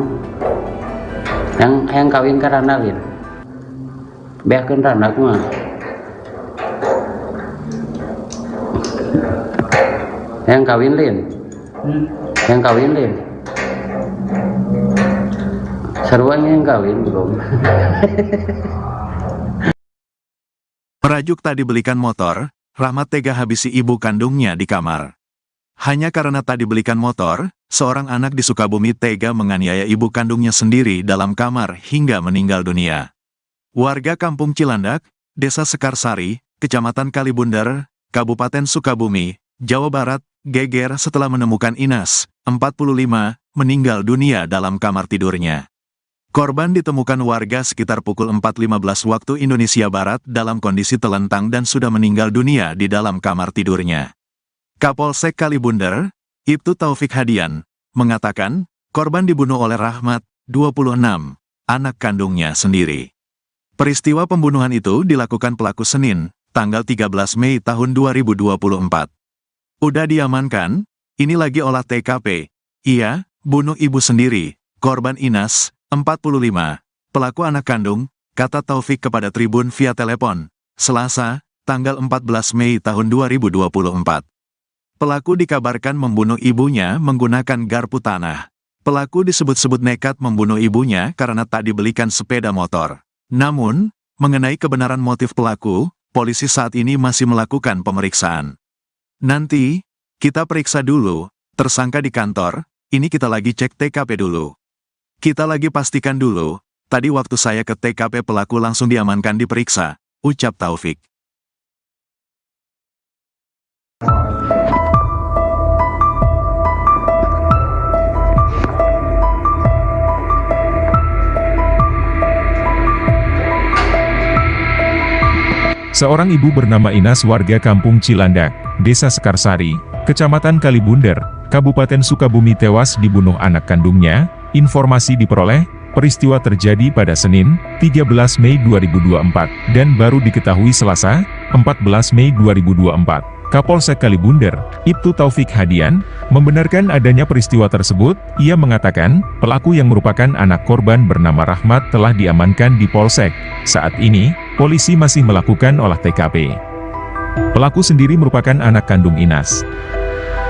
Hayang kawin ka Randalin. Beakeun randak mah. Hayang kawin Lin. Hayang kawin Lin. Sarua yang kawin belum. Merajuk tak dibelikan motor, Rahmat tega habisi ibu kandungnya di kamar. Hanya karena tak dibelikan motor, seorang anak di Sukabumi tega menganiaya ibu kandungnya sendiri dalam kamar hingga meninggal dunia. Warga Kampung Cilandak, Desa Sekarsari, Kecamatan Kalibundar, Kabupaten Sukabumi, Jawa Barat, geger setelah menemukan Inas, 45, meninggal dunia dalam kamar tidurnya. Korban ditemukan warga sekitar pukul 4.15 waktu Indonesia Barat dalam kondisi telentang dan sudah meninggal dunia di dalam kamar tidurnya. Kapolsek Kalibundar, Ibtu Taufik Hadian, mengatakan, korban dibunuh oleh Rahmat, 26, anak kandungnya sendiri. Peristiwa pembunuhan itu dilakukan pelaku Senin, tanggal 13 Mei tahun 2024. Udah diamankan, ini lagi olah TKP. Iya, bunuh ibu sendiri, korban Inas, 45, pelaku anak kandung, kata Taufik kepada Tribun via telepon, Selasa, tanggal 14 Mei tahun 2024. Pelaku dikabarkan membunuh ibunya menggunakan garpu tanah. Pelaku disebut-sebut nekat membunuh ibunya karena tak dibelikan sepeda motor. Namun, mengenai kebenaran motif pelaku, polisi saat ini masih melakukan pemeriksaan. Nanti, kita periksa dulu, tersangka di kantor, ini kita lagi cek TKP dulu. Kita lagi pastikan dulu, tadi waktu saya ke TKP pelaku langsung diamankan diperiksa, ucap Taufik. Seorang ibu bernama Inas warga Kampung Cilandak, Desa Sekarsari, Kecamatan Kalibundar, Kabupaten Sukabumi tewas dibunuh anak kandungnya. Informasi diperoleh, peristiwa terjadi pada Senin, 13 Mei 2024, dan baru diketahui Selasa, 14 Mei 2024. Kapolsek Kalibundar, Ibtu Taufik Hadian, membenarkan adanya peristiwa tersebut. Ia mengatakan, pelaku yang merupakan anak korban bernama Rahmat telah diamankan di Polsek. Saat ini, polisi masih melakukan olah TKP. Pelaku sendiri merupakan anak kandung Inas.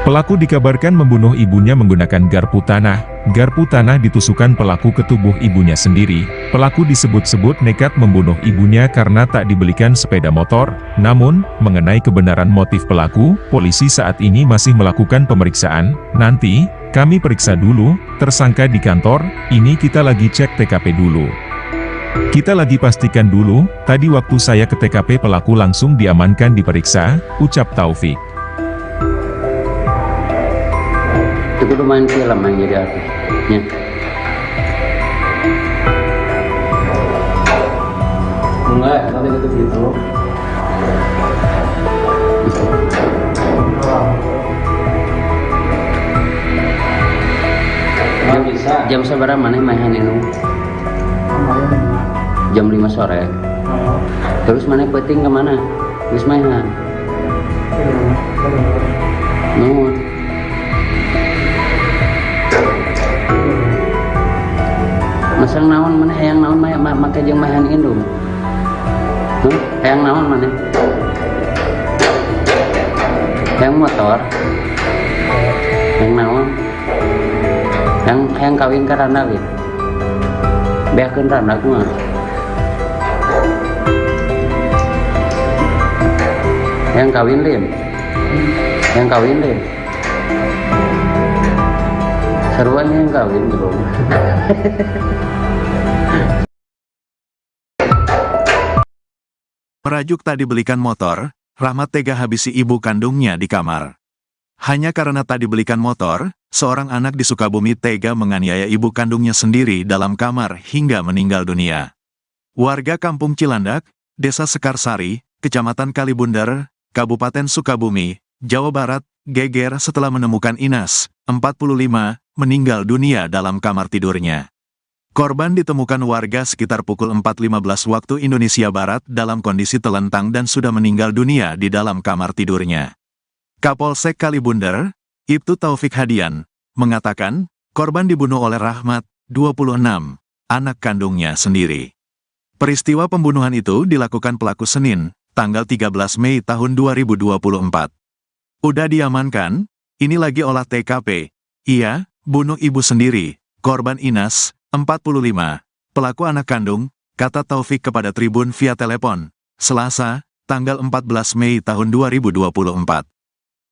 Pelaku dikabarkan membunuh ibunya menggunakan garpu tanah. Garpu tanah ditusukkan pelaku ke tubuh ibunya sendiri. Pelaku disebut-sebut nekat membunuh ibunya karena tak dibelikan sepeda motor. Namun, mengenai kebenaran motif pelaku, polisi saat ini masih melakukan pemeriksaan. Nanti, kami periksa dulu, tersangka di kantor, ini kita lagi cek TKP dulu. Kita lagi pastikan dulu, tadi waktu saya ke TKP pelaku langsung diamankan diperiksa, ucap Taufik. Itu kudu main film yang jadi artis. Ya. Enggak, kalau gitu. Emang bisa. Jam seberapa mana mainan itu? Kemarin 5. Jam 5 sore. Oh, Terus mana peting kemana? Geus mainan. iya mah. Kedulur. Nuhun. Masang naon mana hayang naon make jeung mahan indung. Hayang naon mana? Hayang motor. Hayang naon? Hayang kawin ka randa we. Beakeun randa kumaha? Hayang kawin lin. Hayang kawin lin. Seruan yang kawin bro. Merajuk tak dibelikan motor, Rahmat tega habisi ibu kandungnya di kamar. Hanya karena tak dibelikan motor, seorang anak di Sukabumi tega menganiaya ibu kandungnya sendiri dalam kamar hingga meninggal dunia. Warga Kampung Cilandak, Desa Sekarsari, Kecamatan Kalibundar, Kabupaten Sukabumi, Jawa Barat, geger setelah menemukan Inas, 45, meninggal dunia dalam kamar tidurnya. Korban ditemukan warga sekitar pukul 4.15 waktu Indonesia Barat dalam kondisi telentang dan sudah meninggal dunia di dalam kamar tidurnya. Kapolsek Kalibundar, Ibtu Taufik Hadian, mengatakan, korban dibunuh oleh Rahmat, 26, anak kandungnya sendiri. Peristiwa pembunuhan itu dilakukan pelaku Senin, tanggal 13 Mei tahun 2024. Udah diamankan, ini lagi olah TKP. Iya, bunuh ibu sendiri, korban Inas, 45, pelaku anak kandung, kata Taufik kepada Tribun via telepon, Selasa, tanggal 14 Mei tahun 2024.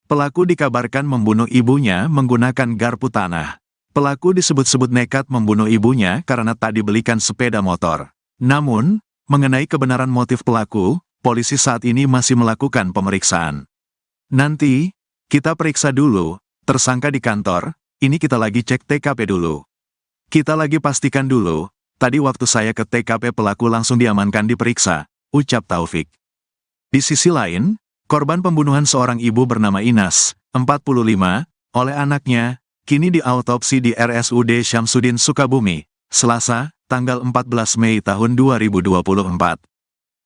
Pelaku dikabarkan membunuh ibunya menggunakan garpu tanah. Pelaku disebut-sebut nekat membunuh ibunya karena tak dibelikan sepeda motor. Namun, mengenai kebenaran motif pelaku, polisi saat ini masih melakukan pemeriksaan. Nanti, kita periksa dulu, tersangka di kantor, ini kita lagi cek TKP dulu. Kita lagi pastikan dulu, tadi waktu saya ke TKP pelaku langsung diamankan diperiksa, ucap Taufik. Di sisi lain, korban pembunuhan seorang ibu bernama Inas, 45, oleh anaknya, kini diautopsi di RSUD Syamsuddin Sukabumi, Selasa, tanggal 14 Mei tahun 2024.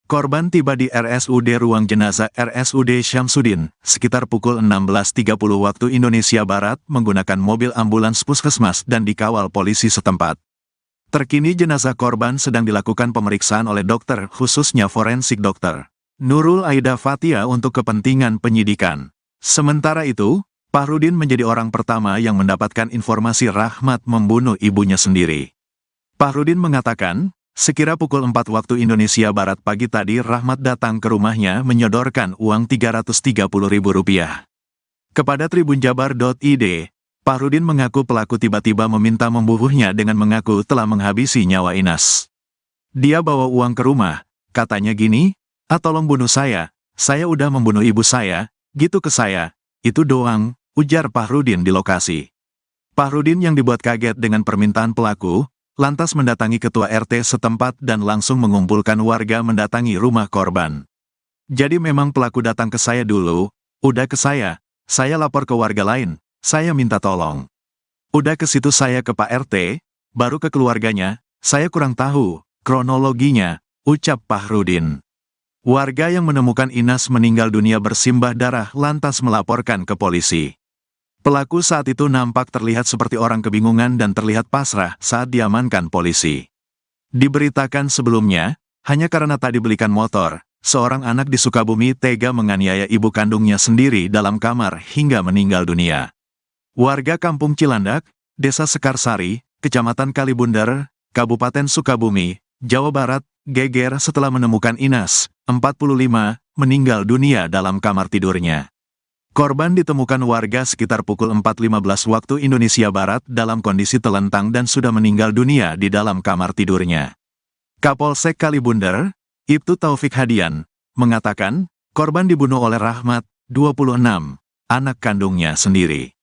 Korban tiba di RSUD Ruang Jenazah RSUD Syamsuddin, sekitar pukul 16.30 waktu Indonesia Barat menggunakan mobil ambulans puskesmas dan dikawal polisi setempat. Terkini jenazah korban sedang dilakukan pemeriksaan oleh dokter khususnya forensik dokter Nurul Aida Fatia untuk kepentingan penyidikan. Sementara itu, Fahrudin menjadi orang pertama yang mendapatkan informasi Rahmat membunuh ibunya sendiri. Fahrudin mengatakan, sekira pukul 4 waktu Indonesia Barat pagi tadi Rahmat datang ke rumahnya menyodorkan uang Rp330.000. Kepada tribunjabar.id, Fahrudin mengaku pelaku tiba-tiba meminta membunuhnya dengan mengaku telah menghabisi nyawa Inas. Dia bawa uang ke rumah, katanya gini, tolong bunuh saya udah membunuh ibu saya, gitu ke saya, itu doang, ujar Fahrudin di lokasi. Fahrudin yang dibuat kaget dengan permintaan pelaku, lantas mendatangi ketua RT setempat dan langsung mengumpulkan warga mendatangi rumah korban. Jadi memang pelaku datang ke saya dulu, udah ke saya lapor ke warga lain, saya minta tolong. Udah ke situ saya ke Pak RT, baru ke keluarganya, saya kurang tahu kronologinya, ucap Fahrudin. Warga yang menemukan Inas meninggal dunia bersimbah darah lantas melaporkan ke polisi. Pelaku saat itu nampak terlihat seperti orang kebingungan dan terlihat pasrah saat diamankan polisi. Diberitakan sebelumnya, hanya karena tak dibelikan motor, seorang anak di Sukabumi tega menganiaya ibu kandungnya sendiri dalam kamar hingga meninggal dunia. Warga Kampung Cilandak, Desa Sekarsari, Kecamatan Kalibundar, Kabupaten Sukabumi, Jawa Barat, geger setelah menemukan Inas, 45, meninggal dunia dalam kamar tidurnya. Korban ditemukan warga sekitar pukul 4.15 waktu Indonesia Barat dalam kondisi telentang dan sudah meninggal dunia di dalam kamar tidurnya. Kapolsek Kalibundar, Ibtu Taufik Hadian, mengatakan, korban dibunuh oleh Rahmat, 26, anak kandungnya sendiri.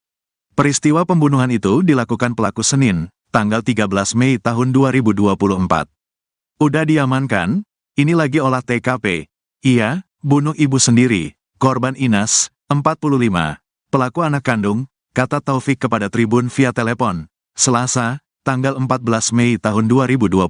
Peristiwa pembunuhan itu dilakukan pelaku Senin, tanggal 13 Mei tahun 2024. Udah diamankan, ini lagi olah TKP. Iya, bunuh ibu sendiri, korban Inas, 45, pelaku anak kandung, kata Taufik kepada Tribun via telepon, Selasa, tanggal 14 Mei tahun 2024.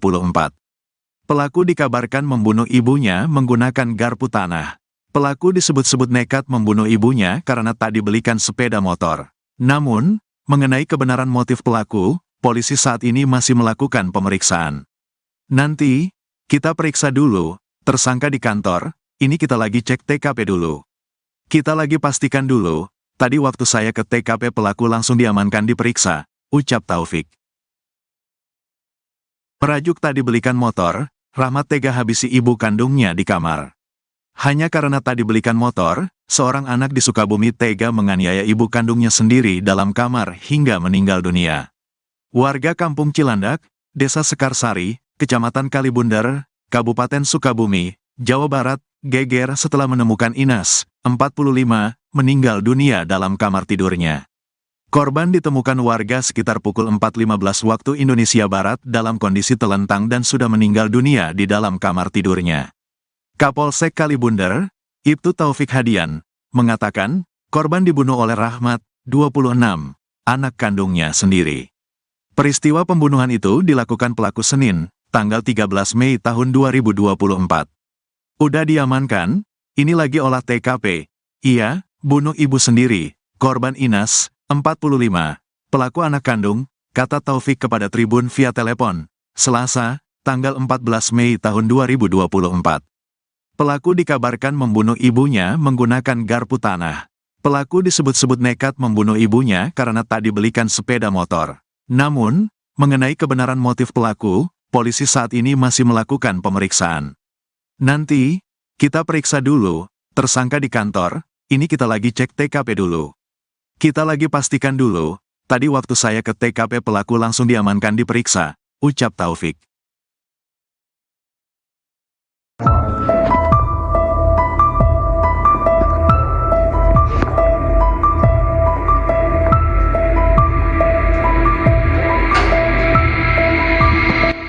Pelaku dikabarkan membunuh ibunya menggunakan garpu tanah. Pelaku disebut-sebut nekat membunuh ibunya karena tak dibelikan sepeda motor. Namun, mengenai kebenaran motif pelaku, polisi saat ini masih melakukan pemeriksaan. Nanti, kita periksa dulu, tersangka di kantor, ini kita lagi cek TKP dulu. Kita lagi pastikan dulu, tadi waktu saya ke TKP pelaku langsung diamankan diperiksa, ucap Taufik. Merajuk tadi belikan motor, Rahmat tega habisi ibu kandungnya di kamar. Hanya karena tadi belikan motor, seorang anak di Sukabumi tega menganiaya ibu kandungnya sendiri dalam kamar hingga meninggal dunia. Warga Kampung Cilandak, Desa Sekarsari, Kecamatan Kalibundar, Kabupaten Sukabumi, Jawa Barat, geger setelah menemukan Inas, 45, meninggal dunia dalam kamar tidurnya. Korban ditemukan warga sekitar pukul 4.15 waktu Indonesia Barat dalam kondisi telentang dan sudah meninggal dunia di dalam kamar tidurnya. Kapolsek Kalibundar, Ibtu Taufik Hadian, mengatakan, korban dibunuh oleh Rahmat, 26, anak kandungnya sendiri. Peristiwa pembunuhan itu dilakukan pelaku Senin, tanggal 13 Mei tahun 2024. Udah diamankan, ini lagi olah TKP. Iya, bunuh ibu sendiri, korban Inas, 45, pelaku anak kandung, kata Taufik kepada Tribun via telepon, Selasa, tanggal 14 Mei tahun 2024. Pelaku dikabarkan membunuh ibunya menggunakan garpu tanah. Pelaku disebut-sebut nekat membunuh ibunya karena tak dibelikan sepeda motor. Namun, mengenai kebenaran motif pelaku, polisi saat ini masih melakukan pemeriksaan. Nanti, kita periksa dulu, tersangka di kantor, ini kita lagi cek TKP dulu. Kita lagi pastikan dulu, tadi waktu saya ke TKP pelaku langsung diamankan diperiksa, ucap Taufik.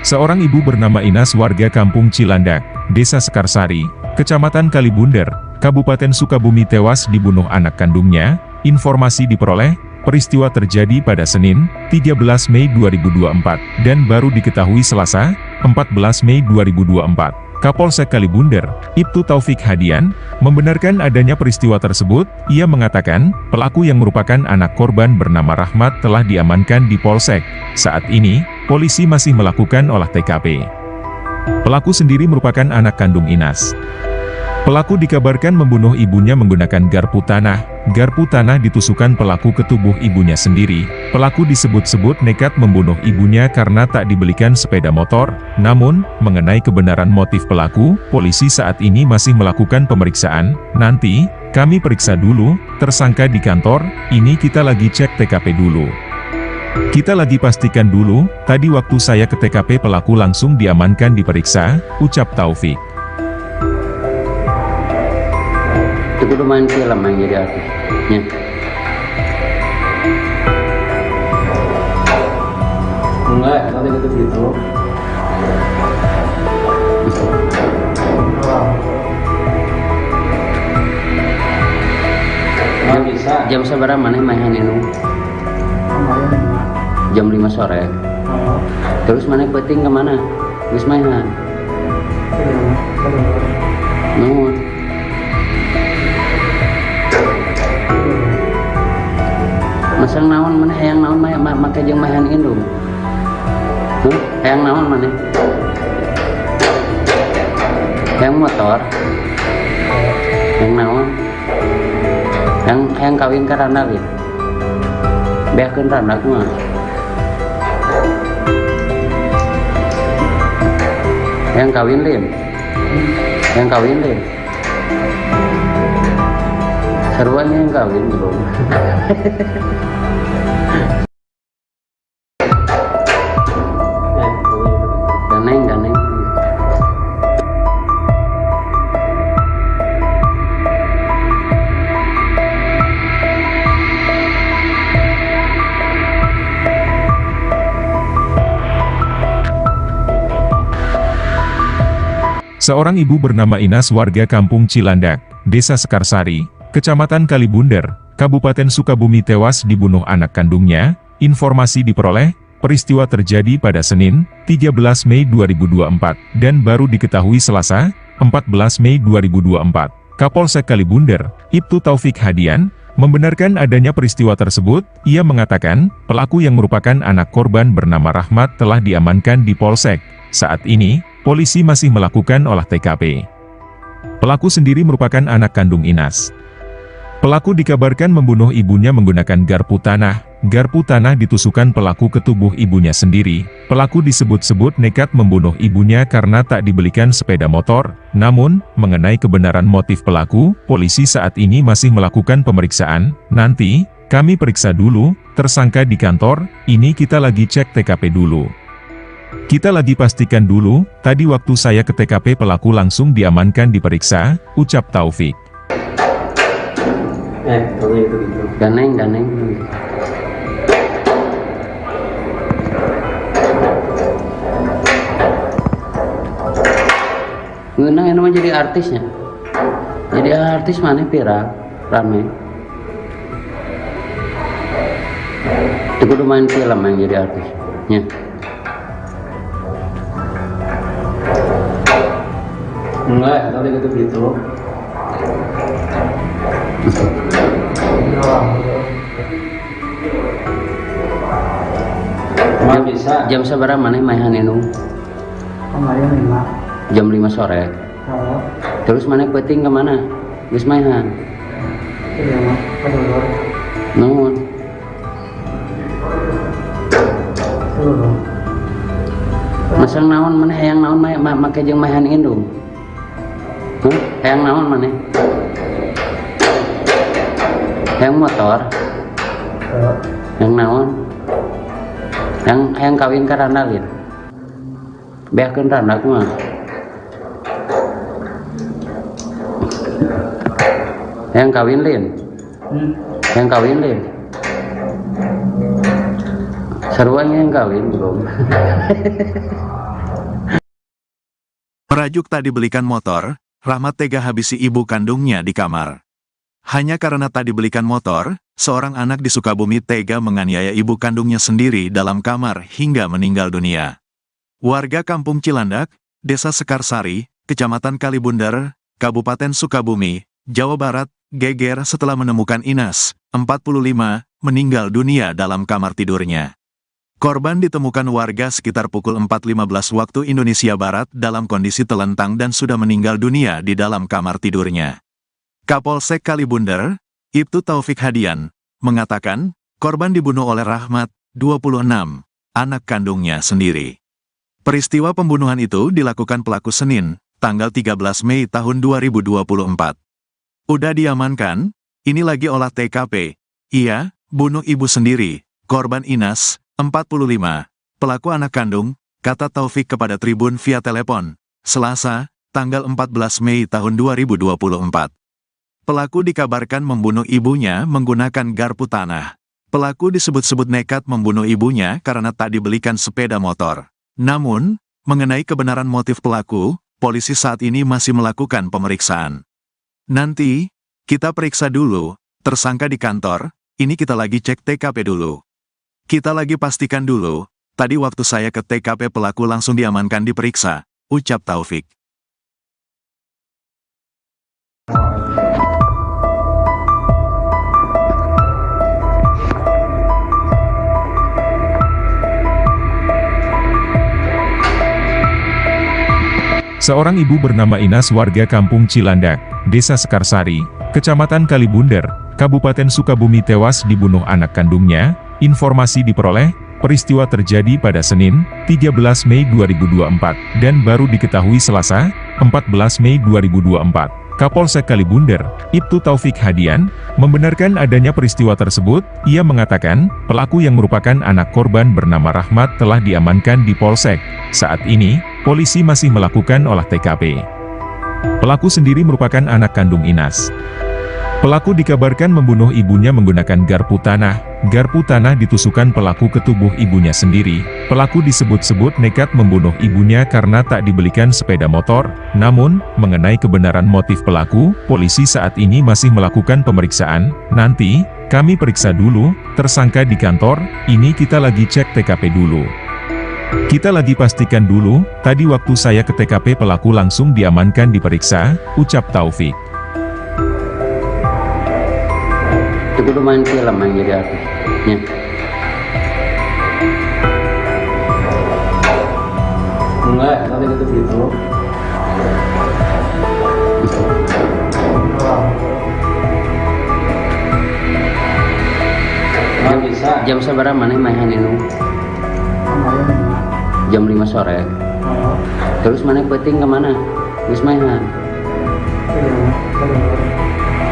Seorang ibu bernama Inas warga Kampung Cilandak, Desa Sekarsari, Kecamatan Kalibundar, Kabupaten Sukabumi tewas dibunuh anak kandungnya. Informasi diperoleh, peristiwa terjadi pada Senin, 13 Mei 2024, dan baru diketahui Selasa, 14 Mei 2024. Kapolsek Kalibundar, Ibtu Taufik Hadian, membenarkan adanya peristiwa tersebut. Ia mengatakan, pelaku yang merupakan anak korban bernama Rahmat telah diamankan di Polsek. Saat ini, polisi masih melakukan olah TKP. Pelaku sendiri merupakan anak kandung Inas. Pelaku dikabarkan membunuh ibunya menggunakan garpu tanah. Garpu tanah ditusukkan pelaku ke tubuh ibunya sendiri. Pelaku disebut-sebut nekat membunuh ibunya karena tak dibelikan sepeda motor. Namun, mengenai kebenaran motif pelaku, polisi saat ini masih melakukan pemeriksaan. Nanti, kami periksa dulu, tersangka di kantor, ini kita lagi cek TKP dulu. Kita lagi pastikan dulu, tadi waktu saya ke TKP pelaku langsung diamankan diperiksa, ucap Taufik. Itu kudu main film yang jadi artisnya. Enggak, nanti gitu. Nggak bisa. Jam seberapa mana main ini? Jam 5 sore. Terus mana penting kemana? Gus mainan. Nuhun. Masang naon mana hayang naon make jeung mahan indung. Hayang naon mana? Hayang motor. Hayang naon? Hayang kawin ka randak ieu. Beakeun randak mah. Hayang kawin lin. Hayang kawin lin. Sarua yang kawin belum. Daneng. Seorang ibu bernama Inas warga Kampung Cilandak, Desa Sekarsari, Kecamatan Kalibundar, Kabupaten Sukabumi tewas dibunuh anak kandungnya. Informasi diperoleh, peristiwa terjadi pada Senin, 13 Mei 2024, dan baru diketahui Selasa, 14 Mei 2024. Kapolsek Kalibundar, Ibtu Taufik Hadian, Membenarkan adanya peristiwa tersebut, ia mengatakan, pelaku yang merupakan anak korban bernama Rahmat telah diamankan di Polsek. Saat ini, polisi masih melakukan olah TKP. Pelaku sendiri merupakan anak kandung Inas. Pelaku dikabarkan membunuh ibunya menggunakan garpu tanah. Garpu tanah ditusukkan pelaku ke tubuh ibunya sendiri. Pelaku disebut-sebut nekat membunuh ibunya karena tak dibelikan sepeda motor. Namun, mengenai kebenaran motif pelaku, polisi saat ini masih melakukan pemeriksaan. Nanti, kami periksa dulu, tersangka di kantor, ini kita lagi cek TKP dulu. Kita lagi pastikan dulu, tadi waktu saya ke TKP pelaku langsung diamankan diperiksa, ucap Taufik. Kalau gitu. Ganeng. Ngeunang yang jadi artisnya. Jadi artis mana viral, rame. Itu kudu main film yang jadi artis. Ya. Enggak, kalau gitu. Cuma bisa. Jam seberapa mana mainan ini? Kemarin 5. Jam 5 sore. Kalau Terus mana peting kemana? Geus mainan. iya mah kedulur. Nuhun. Dulu. Masang naon mana hayang naon make jeung mainan indung. Hayang naon mana? Hayang motor. Yang naon? Yang kawin ka Randalin. Beakeun Randa kumaha? Yang kawin Lin. Yang kawin Lin. Sarwanya yang kawin belum. Merajuk tak dibelikan motor, Rahmat tega habisi ibu kandungnya di kamar. Hanya karena tak dibelikan motor, seorang anak di Sukabumi tega menganiaya ibu kandungnya sendiri dalam kamar hingga meninggal dunia. Warga Kampung Cilandak, Desa Sekarsari, Kecamatan Kalibundar, Kabupaten Sukabumi, Jawa Barat, geger setelah menemukan Inas, 45, meninggal dunia dalam kamar tidurnya. Korban ditemukan warga sekitar pukul 4.15 waktu Indonesia Barat dalam kondisi telentang dan sudah meninggal dunia di dalam kamar tidurnya. Kapolsek Kalibundar, Ibtu Taufik Hadian, mengatakan, korban dibunuh oleh Rahmat, 26, anak kandungnya sendiri. Peristiwa pembunuhan itu dilakukan pelaku Senin, tanggal 13 Mei tahun 2024. Udah diamankan, ini lagi olah TKP. Ia, bunuh ibu sendiri, korban Inas, 45, pelaku anak kandung, kata Taufik kepada Tribun via telepon, Selasa, tanggal 14 Mei tahun 2024. Pelaku dikabarkan membunuh ibunya menggunakan garpu tanah. Pelaku disebut-sebut nekat membunuh ibunya karena tak dibelikan sepeda motor. Namun, mengenai kebenaran motif pelaku, polisi saat ini masih melakukan pemeriksaan. Nanti, kita periksa dulu, tersangka di kantor, ini kita lagi cek TKP dulu. Kita lagi pastikan dulu, tadi waktu saya ke TKP pelaku langsung diamankan diperiksa, ucap Taufik. Seorang ibu bernama Inas warga Kampung Cilandak, Desa Sekarsari, Kecamatan Kalibundar, Kabupaten Sukabumi tewas dibunuh anak kandungnya. Informasi diperoleh, peristiwa terjadi pada Senin, 13 Mei 2024, dan baru diketahui Selasa, 14 Mei 2024. Kapolsek Kalibundar, Ibtu Taufik Hadian, membenarkan adanya peristiwa tersebut. Ia mengatakan, pelaku yang merupakan anak korban bernama Rahmat telah diamankan di Polsek. Saat ini, polisi masih melakukan olah TKP. Pelaku sendiri merupakan anak kandung Inas. Pelaku dikabarkan membunuh ibunya menggunakan garpu tanah. Garpu tanah ditusukkan pelaku ke tubuh ibunya sendiri. Pelaku disebut-sebut nekat membunuh ibunya karena tak dibelikan sepeda motor. Namun, mengenai kebenaran motif pelaku, polisi saat ini masih melakukan pemeriksaan. Nanti, kami periksa dulu, tersangka di kantor, ini kita lagi cek TKP dulu. Kita lagi pastikan dulu, tadi waktu saya ke TKP pelaku langsung diamankan diperiksa, ucap Taufik. Itu kudu main film yang jadi artis. Ya. Enggak, tadi gitu. Nggak bisa. Jam sabaraha maneh main anu? Kemarin 5. Jam 5 sore. Oh, Terus maneh penting ke mana? Geus maehan.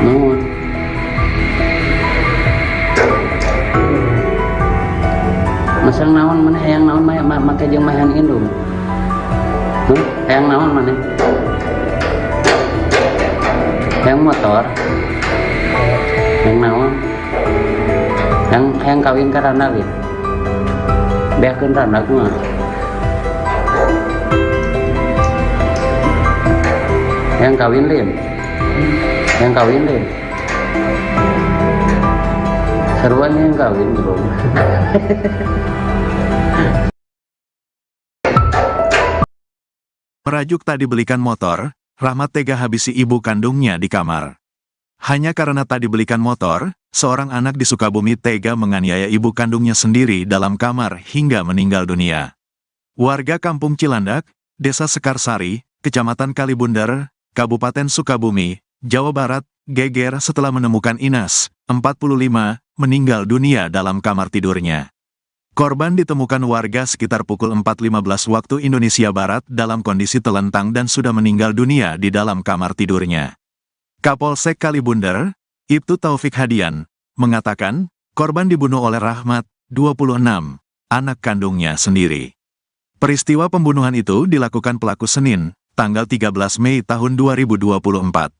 Nuhun. Masang naon maneh hayang naon make jeung maehan indung. Hayang naon maneh? Hayang motor. Hayang naon? Hayang kawin ka randa gitu. Beakeun randa kumaha? Hayang kawin lin. Hayang kawin lin. Saruan yang kawin bro. Merajuk tak dibelikan motor, Rahmat tega habisi ibu kandungnya di kamar. Hanya karena tak dibelikan motor, seorang anak di Sukabumi tega menganiaya ibu kandungnya sendiri dalam kamar hingga meninggal dunia. Warga Kampung Cilandak, Desa Sekarsari, Kecamatan Kalibundar, Kabupaten Sukabumi, Jawa Barat, geger setelah menemukan Inas, 45, meninggal dunia dalam kamar tidurnya. Korban ditemukan warga sekitar pukul 4.15 waktu Indonesia Barat dalam kondisi telentang dan sudah meninggal dunia di dalam kamar tidurnya. Kapolsek Kalibundar, Ibtu Taufik Hadian, mengatakan, korban dibunuh oleh Rahmat, 26, anak kandungnya sendiri. Peristiwa pembunuhan itu dilakukan pelaku Senin, tanggal 13 Mei tahun 2024.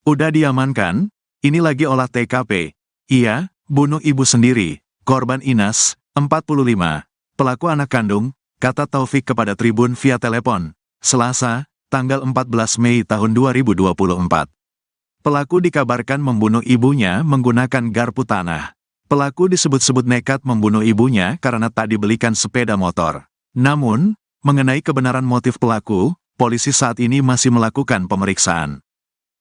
Udah diamankan, ini lagi olah TKP. Iya, bunuh ibu sendiri, korban Inas, 45, pelaku anak kandung, kata Taufik kepada Tribun via telepon, Selasa, tanggal 14 Mei tahun 2024. Pelaku dikabarkan membunuh ibunya menggunakan garpu tanah. Pelaku disebut-sebut nekat membunuh ibunya karena tak dibelikan sepeda motor. Namun, mengenai kebenaran motif pelaku, polisi saat ini masih melakukan pemeriksaan.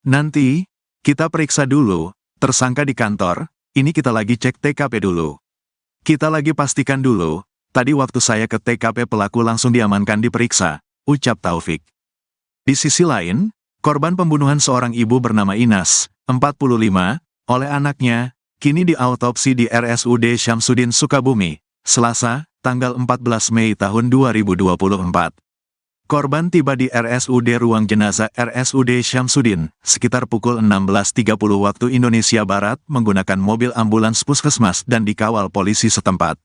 Nanti, kita periksa dulu, tersangka di kantor, ini kita lagi cek TKP dulu. Kita lagi pastikan dulu, tadi waktu saya ke TKP pelaku langsung diamankan diperiksa, ucap Taufik. Di sisi lain, korban pembunuhan seorang ibu bernama Inas, 45, oleh anaknya, kini diautopsi di RSUD Syamsuddin Sukabumi, Selasa, tanggal 14 Mei tahun 2024. Korban tiba di RSUD Ruang Jenazah RSUD Syamsuddin, sekitar pukul 16.30 waktu Indonesia Barat menggunakan mobil ambulans puskesmas dan dikawal polisi setempat.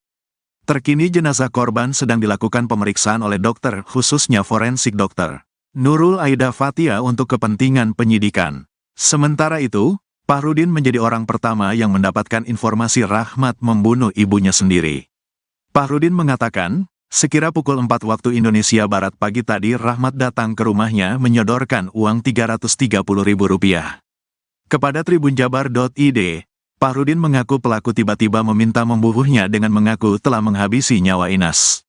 Terkini jenazah korban sedang dilakukan pemeriksaan oleh dokter, khususnya forensik dokter Nurul Aida Fatia untuk kepentingan penyidikan. Sementara itu, Fahrudin menjadi orang pertama yang mendapatkan informasi Rahmat membunuh ibunya sendiri. Fahrudin mengatakan, sekira pukul 4 waktu Indonesia Barat pagi tadi Rahmat datang ke rumahnya menyodorkan uang Rp330.000. Kepada tribunjabar.id, Fahrudin mengaku pelaku tiba-tiba meminta membunuhnya dengan mengaku telah menghabisi nyawa Inas.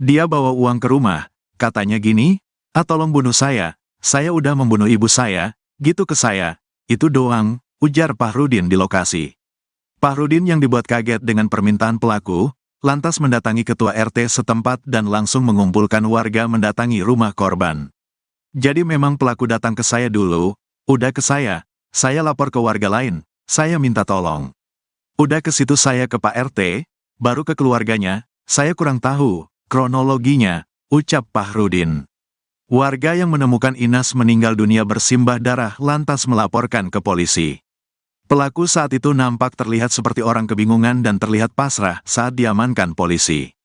Dia bawa uang ke rumah, katanya gini, tolong bunuh saya udah membunuh ibu saya, gitu ke saya, itu doang, ujar Fahrudin di lokasi. Fahrudin yang dibuat kaget dengan permintaan pelaku, lantas mendatangi ketua RT setempat dan langsung mengumpulkan warga mendatangi rumah korban. Jadi memang pelaku datang ke saya dulu, udah ke saya lapor ke warga lain, saya minta tolong. Udah ke situ saya ke Pak RT, baru ke keluarganya, saya kurang tahu kronologinya, ucap Fahrudin. Warga yang menemukan Inas meninggal dunia bersimbah darah lantas melaporkan ke polisi. Pelaku saat itu nampak terlihat seperti orang kebingungan dan terlihat pasrah saat diamankan polisi.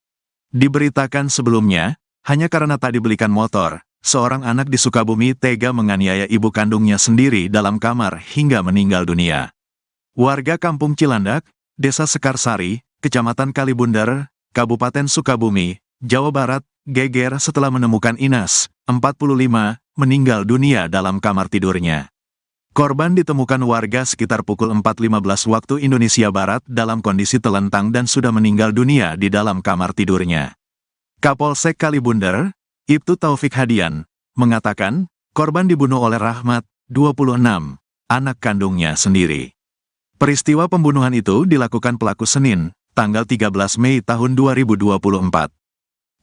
Diberitakan sebelumnya, hanya karena tak dibelikan motor, seorang anak di Sukabumi tega menganiaya ibu kandungnya sendiri dalam kamar hingga meninggal dunia. Warga Kampung Cilandak, Desa Sekarsari, Kecamatan Kalibundar, Kabupaten Sukabumi, Jawa Barat, geger setelah menemukan Inas, 45, meninggal dunia dalam kamar tidurnya. Korban ditemukan warga sekitar pukul 4.15 waktu Indonesia Barat dalam kondisi telentang dan sudah meninggal dunia di dalam kamar tidurnya. Kapolsek Kalibundar, Ibtu Taufik Hadian, mengatakan, korban dibunuh oleh Rahmat, 26, anak kandungnya sendiri. Peristiwa pembunuhan itu dilakukan pelaku Senin, tanggal 13 Mei tahun 2024.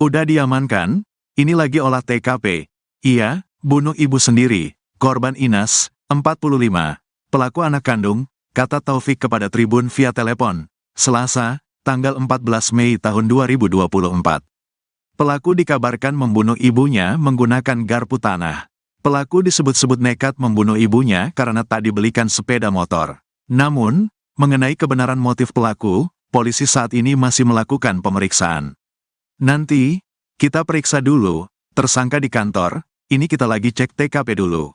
Udah diamankan, ini lagi olah TKP. Iya, bunuh ibu sendiri, korban Inas, 45, pelaku anak kandung, kata Taufik kepada Tribun via telepon, Selasa, tanggal 14 Mei tahun 2024. Pelaku dikabarkan membunuh ibunya menggunakan garpu tanah. Pelaku disebut-sebut nekat membunuh ibunya karena tak dibelikan sepeda motor. Namun, mengenai kebenaran motif pelaku, polisi saat ini masih melakukan pemeriksaan. Nanti, kita periksa dulu, tersangka di kantor, ini kita lagi cek TKP dulu.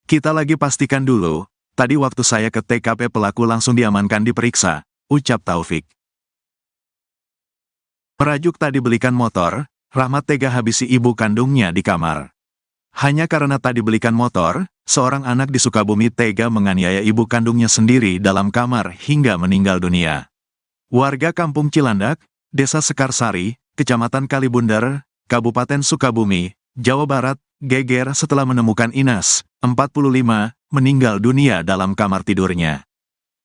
Kita lagi pastikan dulu, tadi waktu saya ke TKP pelaku langsung diamankan diperiksa, ucap Taufik. Merajuk tak dibelikan motor, Rahmat tega habisi ibu kandungnya di kamar. Hanya karena tak dibelikan motor, seorang anak di Sukabumi tega menganiaya ibu kandungnya sendiri dalam kamar hingga meninggal dunia. Warga Kampung Cilandak, Desa Sekarsari, Kecamatan Kalibundar, Kabupaten Sukabumi, Jawa Barat, geger setelah menemukan Inas, 45, meninggal dunia dalam kamar tidurnya.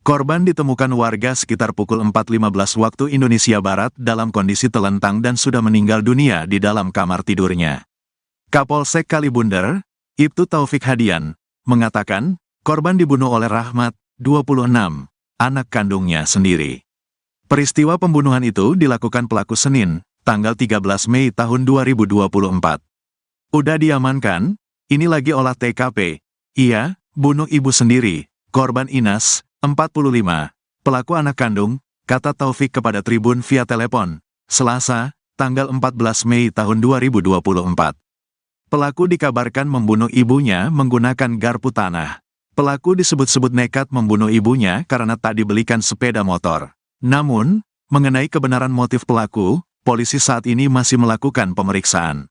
Korban ditemukan warga sekitar pukul 4.15 waktu Indonesia Barat dalam kondisi telentang dan sudah meninggal dunia di dalam kamar tidurnya. Kapolsek Kalibundar, Ibtu Taufik Hadian, mengatakan, korban dibunuh oleh Rahmat, 26, anak kandungnya sendiri. Peristiwa pembunuhan itu dilakukan pelaku Senin, tanggal 13 Mei tahun 2024. Udah diamankan, ini lagi olah TKP. Iya, bunuh ibu sendiri, korban Inas, 45, pelaku anak kandung, kata Taufik kepada Tribun via telepon, Selasa, tanggal 14 Mei tahun 2024. Pelaku dikabarkan membunuh ibunya menggunakan garpu tanah. Pelaku disebut-sebut nekat membunuh ibunya karena tak dibelikan sepeda motor. Namun, mengenai kebenaran motif pelaku, polisi saat ini masih melakukan pemeriksaan.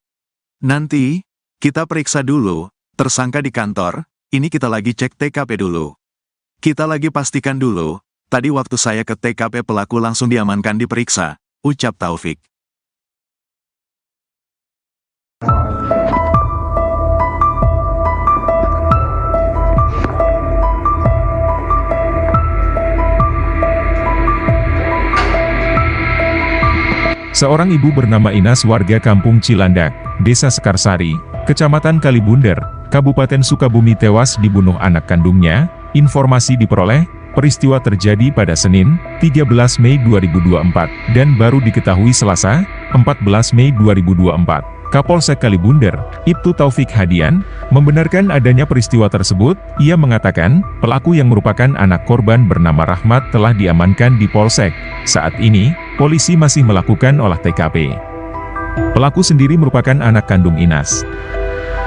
Nanti, kita periksa dulu, tersangka di kantor, ini kita lagi cek TKP dulu. Kita lagi pastikan dulu, tadi waktu saya ke TKP pelaku langsung diamankan diperiksa, ucap Taufik. Seorang ibu bernama Inas warga Kampung Cilandak, Desa Sekarsari, Kecamatan Kalibundar, Kabupaten Sukabumi tewas dibunuh anak kandungnya. Informasi diperoleh, peristiwa terjadi pada Senin, 13 Mei 2024, dan baru diketahui Selasa, 14 Mei 2024. Kapolsek Kalibundar, Ibtu Taufik Hadian, membenarkan adanya peristiwa tersebut. Ia mengatakan, pelaku yang merupakan anak korban bernama Rahmat telah diamankan di Polsek. Saat ini, polisi masih melakukan olah TKP. Pelaku sendiri merupakan anak kandung Inas.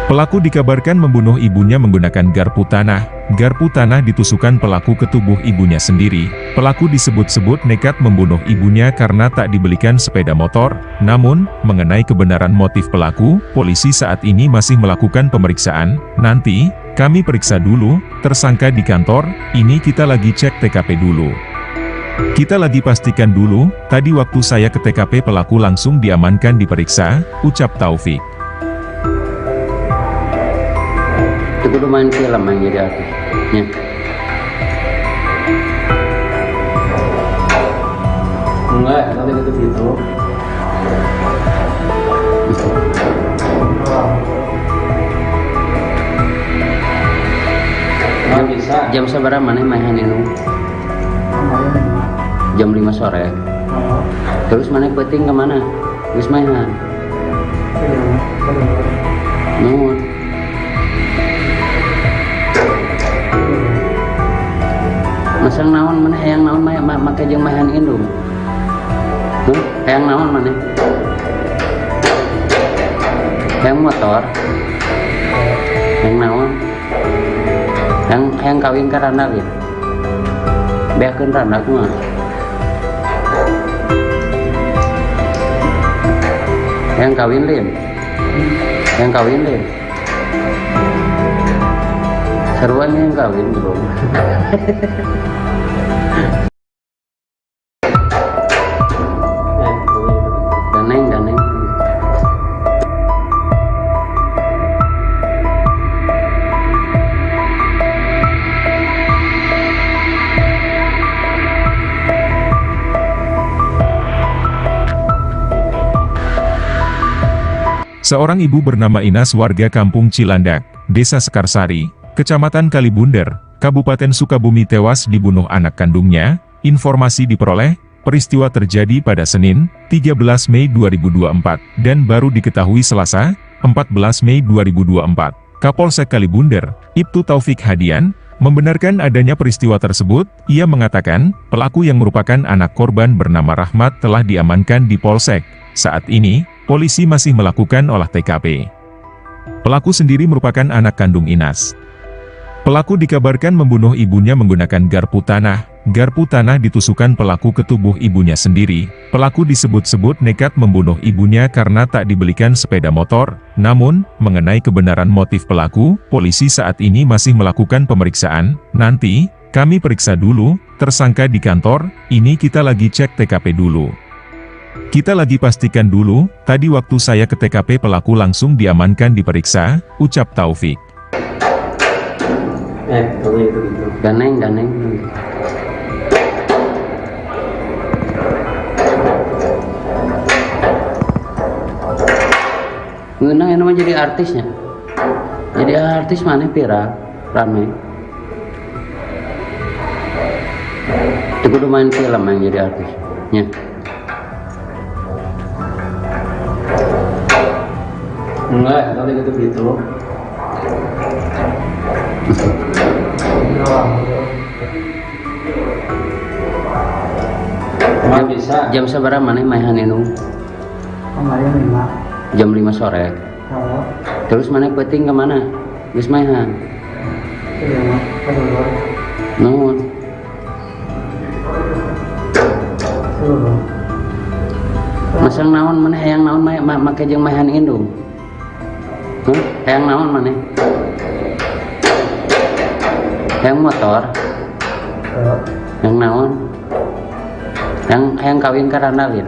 Pelaku dikabarkan membunuh ibunya menggunakan garpu tanah. Garpu tanah ditusukkan pelaku ke tubuh ibunya sendiri. Pelaku disebut-sebut nekat membunuh ibunya karena tak dibelikan sepeda motor. Namun, mengenai kebenaran motif pelaku, polisi saat ini masih melakukan pemeriksaan. Nanti, kami periksa dulu, tersangka di kantor, ini kita lagi cek TKP dulu. Kita lagi pastikan dulu, tadi waktu saya ke TKP pelaku langsung diamankan diperiksa, ucap Taufik. Itu udah main film yang jadi artisnya. Enggak, nanti gitu gitu. Nggak bisa. Jam seberapa mana mainan itu? Jam 5 sore. Terus mana penting kemana? Terus mainan. Nuhun. Masang naon mana hayang naon make jeung mahan indung. Hayang naon mana? Hayang motor. Hayang naon? Hayang kawin ka randa gitu. Beakeun randa kumaha? Hayang kawin lin. Hayang kawin lin. Seruan yang kawin belum. Daneng. Seorang ibu bernama Inas warga kampung Cilandak, Desa Sekarsari, Kecamatan Kalibunder, Kabupaten Sukabumi tewas dibunuh anak kandungnya. Informasi diperoleh, peristiwa terjadi pada Senin, 13 Mei 2024, dan baru diketahui Selasa, 14 Mei 2024. Kapolsek Kalibunder, Ibtu Taufik Hadian, membenarkan adanya peristiwa tersebut. Ia mengatakan, pelaku yang merupakan anak korban bernama Rahmat telah diamankan di Polsek. Saat ini, polisi masih melakukan olah TKP. Pelaku sendiri merupakan anak kandung Inas. Pelaku dikabarkan membunuh ibunya menggunakan garpu tanah. Garpu tanah ditusukkan pelaku ke tubuh ibunya sendiri. Pelaku disebut-sebut nekat membunuh ibunya karena tak dibelikan sepeda motor. Namun, mengenai kebenaran motif pelaku, polisi saat ini masih melakukan pemeriksaan. Nanti, kami periksa dulu, tersangka di kantor, ini kita lagi cek TKP dulu. Kita lagi pastikan dulu, tadi waktu saya ke TKP pelaku langsung diamankan diperiksa, ucap Taufik. Kalau itu gitu. Ganeng. Ngeunang yang namanya jadi artisnya. Jadi artis mana viral, rame. Itu kudu main film yang jadi artis. Ya. Enggak, kalau gitu. Emang bisa. Jam seberapa mana mainan itu? Kemarin 5. Jam 5 sore. Kalau Terus mana peting kemana? Geus mainan. iya mah kedulur. Nuhun. Dulu. Masang naon mana hayang naon make jeung mainan indung. Hayang naon mana? Hayang motor. Yang naon? Yang kawin ka Randalin.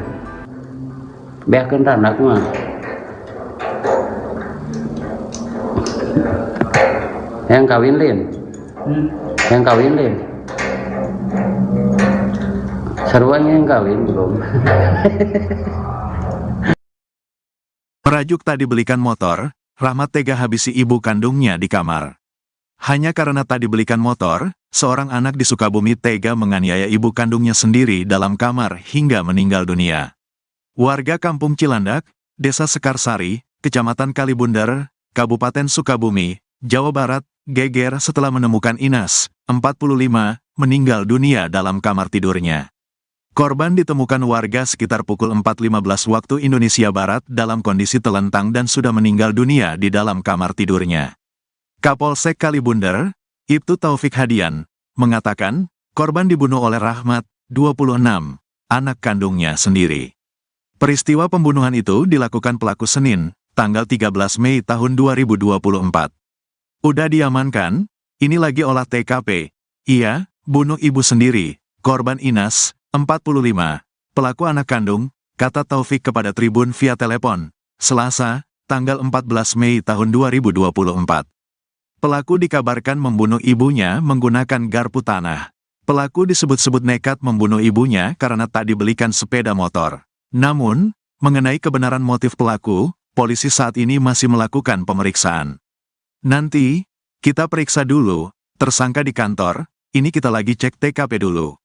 Beakeun Randa kumaha? Yang kawin Lin. Yang kawin Lin. Sarwanya yang kawin belum. Merajuk tak dibelikan motor, Rahmat tega habisi ibu kandungnya di kamar. Hanya karena tak dibelikan motor, seorang anak di Sukabumi tega menganiaya ibu kandungnya sendiri dalam kamar hingga meninggal dunia. Warga kampung Cilandak, Desa Sekarsari, Kecamatan Kalibunder, Kabupaten Sukabumi, Jawa Barat, geger setelah menemukan Inas, 45, meninggal dunia dalam kamar tidurnya. Korban ditemukan warga sekitar pukul 4.15 waktu Indonesia Barat dalam kondisi telentang dan sudah meninggal dunia di dalam kamar tidurnya. Kapolsek Kalibunder, Ibtu Taufik Hadian, mengatakan, korban dibunuh oleh Rahmat, 26, anak kandungnya sendiri. Peristiwa pembunuhan itu dilakukan pelaku Senin, tanggal 13 Mei tahun 2024. Udah diamankan, ini lagi olah TKP. Ia, bunuh ibu sendiri, korban Inas, 45, pelaku anak kandung, kata Taufik kepada Tribun via telepon, Selasa, tanggal 14 Mei tahun 2024. Pelaku dikabarkan membunuh ibunya menggunakan garpu tanah. Pelaku disebut-sebut nekat membunuh ibunya karena tak dibelikan sepeda motor. Namun, mengenai kebenaran motif pelaku, polisi saat ini masih melakukan pemeriksaan. Nanti, kita periksa dulu, tersangka di kantor, ini kita lagi cek TKP dulu.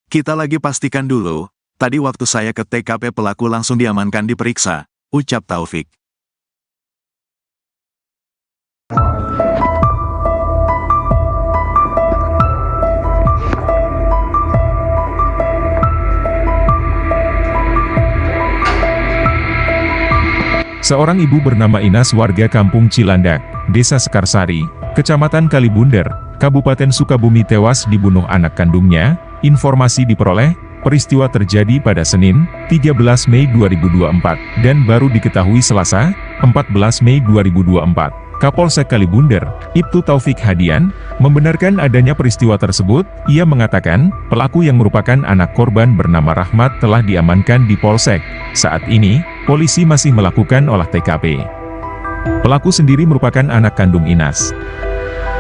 Kita lagi pastikan dulu, tadi waktu saya ke TKP pelaku langsung diamankan diperiksa, ucap Taufik. Seorang ibu bernama Inas warga kampung Cilandak, Desa Sekarsari, Kecamatan Kalibunder, Kabupaten Sukabumi tewas dibunuh anak kandungnya. Informasi diperoleh, peristiwa terjadi pada Senin, 13 Mei 2024, dan baru diketahui Selasa, 14 Mei 2024. Kapolsek Kalibunder, Ibtu Taufik Hadian, membenarkan adanya peristiwa tersebut. Ia mengatakan, pelaku yang merupakan anak korban bernama Rahmat telah diamankan di Polsek. Saat ini, polisi masih melakukan olah TKP. Pelaku sendiri merupakan anak kandung Inas.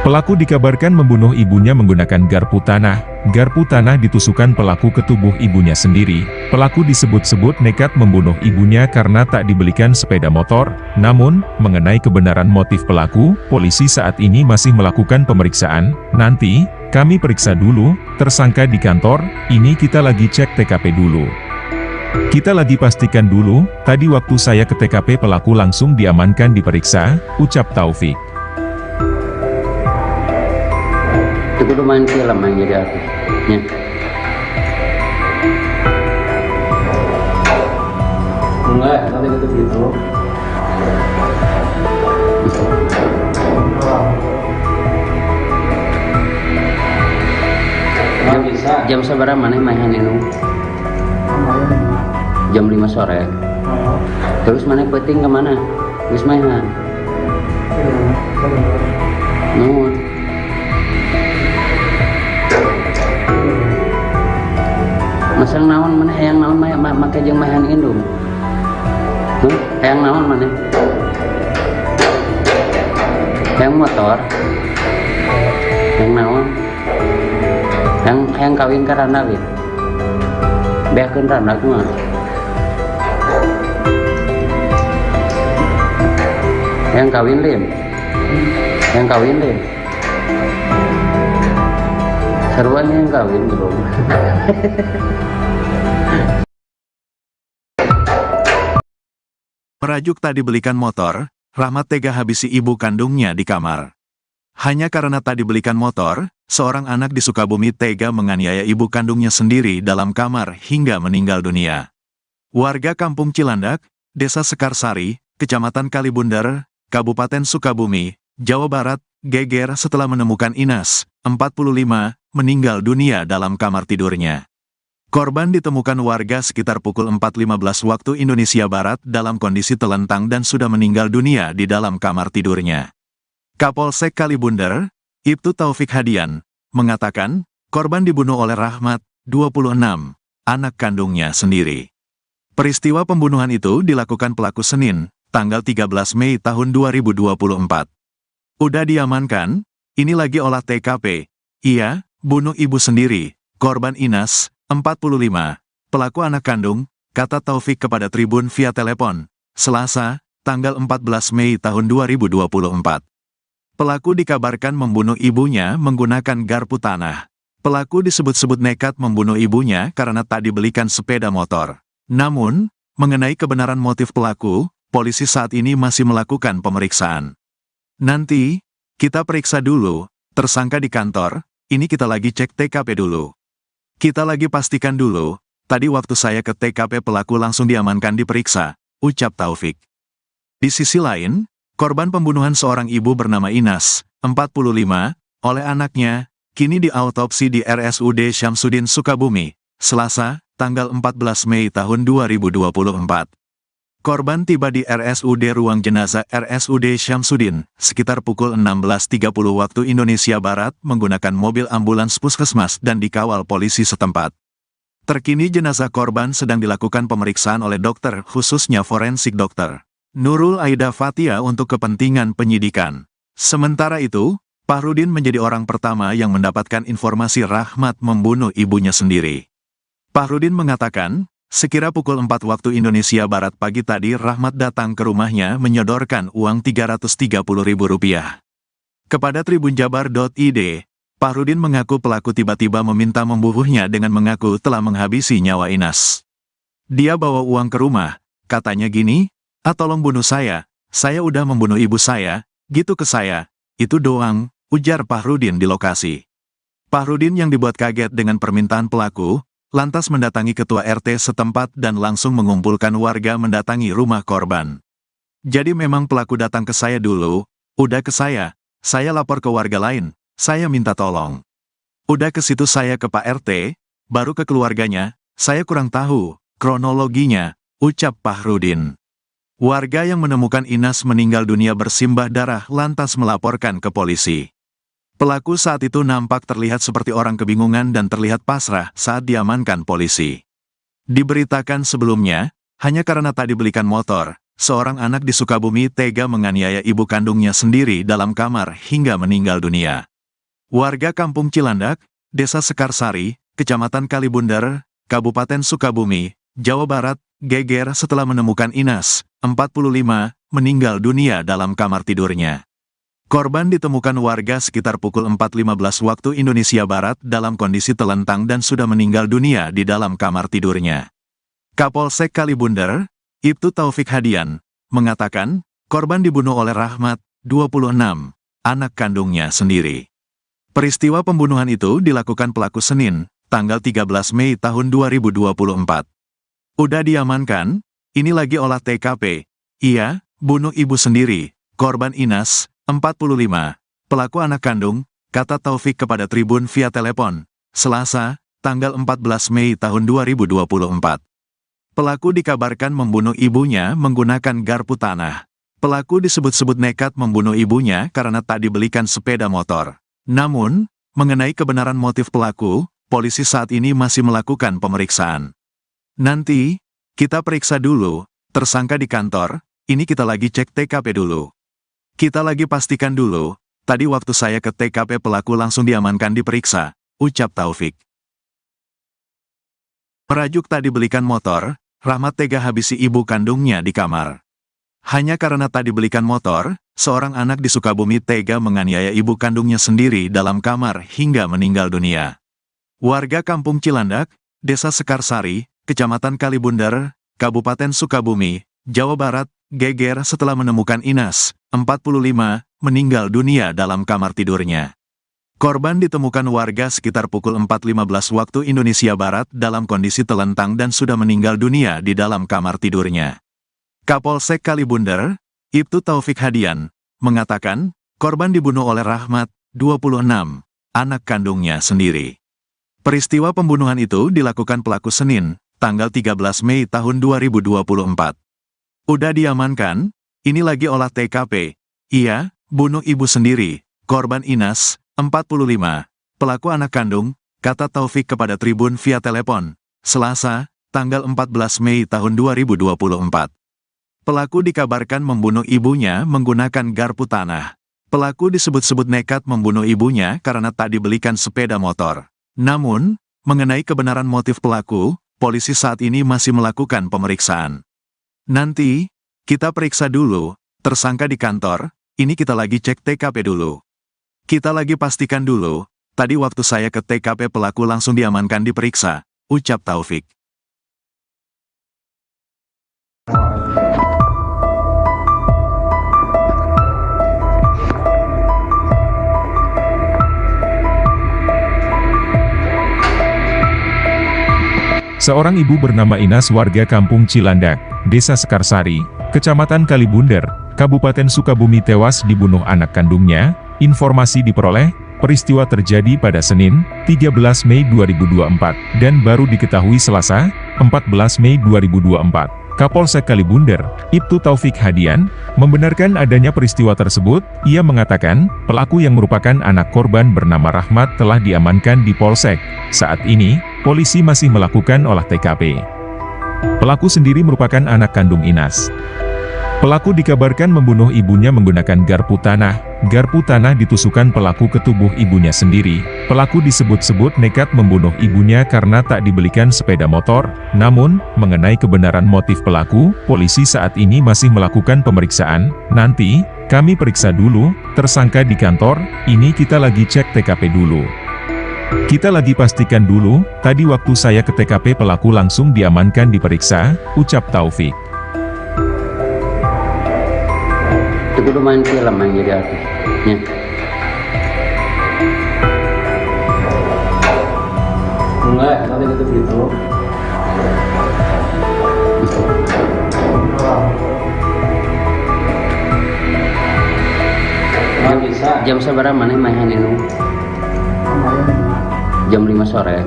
Pelaku dikabarkan membunuh ibunya menggunakan garpu tanah. Garpu tanah ditusukkan pelaku ke tubuh ibunya sendiri. Pelaku disebut-sebut nekat membunuh ibunya karena tak dibelikan sepeda motor. Namun, mengenai kebenaran motif pelaku, polisi saat ini masih melakukan pemeriksaan. Nanti, kami periksa dulu, tersangka di kantor, ini kita lagi cek TKP dulu. Kita lagi pastikan dulu, tadi waktu saya ke TKP pelaku langsung diamankan diperiksa, ucap Taufik. Itu kudu main film yang jadi artisnya. Enggak, tadi gitu. Nggak bisa. Jam seberapa mana mainan itu? Kemarin 5. Jam 5 sore. Oh, Terus mana peting kemana? Wis mainan. Nuhun. Masang naon mana hayang naon make jeung mahan indung. Hayang naon mana? Hayang motor. Hayang naon? Hayang kawin ka randa we. Beakeun randa kumaha? Hayang kawin lin. Hayang kawin lin. Sarwan yang kawin belum. Merajuk tak dibelikan motor, Rahmat tega habisi ibu kandungnya di kamar. Hanya karena tak dibelikan motor, seorang anak di Sukabumi tega menganiaya ibu kandungnya sendiri dalam kamar hingga meninggal dunia. Warga Kampung Cilandak, Desa Sekarsari, Kecamatan Kalibundar, Kabupaten Sukabumi, Jawa Barat, geger setelah menemukan Inas, 45, meninggal dunia dalam kamar tidurnya. Korban ditemukan warga sekitar pukul 4.15 waktu Indonesia Barat dalam kondisi telentang dan sudah meninggal dunia di dalam kamar tidurnya. Kapolsek Kalibundar, Ibtu Taufik Hadian, mengatakan, korban dibunuh oleh Rahmat, 26, anak kandungnya sendiri. Peristiwa pembunuhan itu dilakukan pelaku Senin, tanggal 13 Mei tahun 2024. Udah diamankan, ini lagi olah TKP. Iya, bunuh ibu sendiri, korban Inas, 45, pelaku anak kandung, kata Taufik kepada Tribun via telepon, Selasa, tanggal 14 Mei tahun 2024. Pelaku dikabarkan membunuh ibunya menggunakan garpu tanah. Pelaku disebut-sebut nekat membunuh ibunya karena tak dibelikan sepeda motor. Namun, mengenai kebenaran motif pelaku, polisi saat ini masih melakukan pemeriksaan. Nanti, kita periksa dulu, tersangka di kantor, ini kita lagi cek TKP dulu. Kita lagi pastikan dulu, tadi waktu saya ke TKP pelaku langsung diamankan diperiksa, ucap Taufik. Di sisi lain, korban pembunuhan seorang ibu bernama Inas, 45, oleh anaknya, kini diautopsi di RSUD Syamsuddin Sukabumi, Selasa, tanggal 14 Mei tahun 2024. Korban tiba di RSUD Ruang Jenazah RSUD Syamsuddin, sekitar pukul 16.30 waktu Indonesia Barat menggunakan mobil ambulans puskesmas dan dikawal polisi setempat. Terkini jenazah korban sedang dilakukan pemeriksaan oleh dokter khususnya forensik dokter Nurul Aida Fatia untuk kepentingan penyidikan. Sementara itu, Fahrudin menjadi orang pertama yang mendapatkan informasi Rahmat membunuh ibunya sendiri. Fahrudin mengatakan, sekira pukul 4 waktu Indonesia Barat pagi tadi Rahmat datang ke rumahnya menyodorkan uang Rp330.000. Kepada tribunjabar.id, Fahrudin mengaku pelaku tiba-tiba meminta membunuhnya dengan mengaku telah menghabisi nyawa Inas. Dia bawa uang ke rumah, katanya gini, tolong bunuh saya udah membunuh ibu saya, gitu ke saya, itu doang, ujar Fahrudin di lokasi. Fahrudin yang dibuat kaget dengan permintaan pelaku, lantas mendatangi ketua RT setempat dan langsung mengumpulkan warga mendatangi rumah korban. Jadi memang pelaku datang ke saya dulu, udah ke saya lapor ke warga lain, saya minta tolong. Udah ke situ saya ke Pak RT, baru ke keluarganya, saya kurang tahu kronologinya, ucap Fahrudin. Warga yang menemukan Inas meninggal dunia bersimbah darah lantas melaporkan ke polisi. Pelaku saat itu nampak terlihat seperti orang kebingungan dan terlihat pasrah saat diamankan polisi. Diberitakan sebelumnya, hanya karena tak dibelikan motor, seorang anak di Sukabumi tega menganiaya ibu kandungnya sendiri dalam kamar hingga meninggal dunia. Warga Kampung Cilandak, Desa Sekarsari, Kecamatan Kalibundar, Kabupaten Sukabumi, Jawa Barat, geger setelah menemukan Inas, 45, meninggal dunia dalam kamar tidurnya. Korban ditemukan warga sekitar pukul 4.15 waktu Indonesia Barat dalam kondisi telentang dan sudah meninggal dunia di dalam kamar tidurnya. Kapolsek Kalibundar, Ibtu Taufik Hadian, mengatakan, korban dibunuh oleh Rahmat, 26, anak kandungnya sendiri. Peristiwa pembunuhan itu dilakukan pelaku Senin, tanggal 13 Mei tahun 2024. Udah diamankan, ini lagi olah TKP. Iya, bunuh ibu sendiri, korban Inas, 45, pelaku anak kandung, kata Taufik kepada Tribun via telepon, Selasa, tanggal 14 Mei tahun 2024. Pelaku dikabarkan membunuh ibunya menggunakan garpu tanah. Pelaku disebut-sebut nekat membunuh ibunya karena tak dibelikan sepeda motor. Namun, mengenai kebenaran motif pelaku, polisi saat ini masih melakukan pemeriksaan. Nanti, kita periksa dulu, tersangka di kantor, ini kita lagi cek TKP dulu. Kita lagi pastikan dulu, tadi waktu saya ke TKP pelaku langsung diamankan diperiksa, ucap Taufik. Merajuk tak dibelikan motor, Rahmat tega habisi ibu kandungnya di kamar. Hanya karena tak dibelikan motor, seorang anak di Sukabumi tega menganiaya ibu kandungnya sendiri dalam kamar hingga meninggal dunia. Warga Kampung Cilandak, Desa Sekarsari, Kecamatan Kalibundar, Kabupaten Sukabumi, Jawa Barat, geger setelah menemukan Inas, 45, meninggal dunia dalam kamar tidurnya. Korban ditemukan warga sekitar pukul 4.15 waktu Indonesia Barat dalam kondisi telentang dan sudah meninggal dunia di dalam kamar tidurnya. Kapolsek Kalibundar, Ibtu Taufik Hadian, mengatakan, korban dibunuh oleh Rahmat, 26, anak kandungnya sendiri. Peristiwa pembunuhan itu dilakukan pelaku Senin, tanggal 13 Mei tahun 2024. Udah diamankan, ini lagi olah TKP. Iya, bunuh ibu sendiri, korban Inas, 45, pelaku anak kandung, kata Taufik kepada Tribun via telepon, Selasa, tanggal 14 Mei tahun 2024. Pelaku dikabarkan membunuh ibunya menggunakan garpu tanah. Pelaku disebut-sebut nekat membunuh ibunya karena tak dibelikan sepeda motor. Namun, mengenai kebenaran motif pelaku, polisi saat ini masih melakukan pemeriksaan. Nanti, kita periksa dulu, tersangka di kantor, ini kita lagi cek TKP dulu. Kita lagi pastikan dulu, tadi waktu saya ke TKP pelaku langsung diamankan diperiksa, ucap Taufik. Seorang ibu bernama Inas warga Kampung Cilandak, Desa Sekarsari, Kecamatan Kalibundar, Kabupaten Sukabumi tewas dibunuh anak kandungnya. Informasi diperoleh, peristiwa terjadi pada Senin, 13 Mei 2024, dan baru diketahui Selasa, 14 Mei 2024. Kapolsek Kalibundar, Ibtu Taufik Hadian, membenarkan adanya peristiwa tersebut. Ia mengatakan, pelaku yang merupakan anak korban bernama Rahmat telah diamankan di Polsek. Saat ini, polisi masih melakukan olah TKP. Pelaku sendiri merupakan anak kandung Inas. Pelaku dikabarkan membunuh ibunya menggunakan garpu tanah. Garpu tanah ditusukkan pelaku ke tubuh ibunya sendiri. Pelaku disebut-sebut nekat membunuh ibunya karena tak dibelikan sepeda motor. Namun, mengenai kebenaran motif pelaku, polisi saat ini masih melakukan pemeriksaan. Nanti, kami periksa dulu, tersangka di kantor, ini kita lagi cek TKP dulu. Kita lagi pastikan dulu, tadi waktu saya ke TKP pelaku langsung diamankan diperiksa, ucap Taufik. Itu kudu main film yang jadi artisnya. Enggak, nanti gitu. Nggak bisa. Jam seberapa mana mainan ini? Jam 5 sore.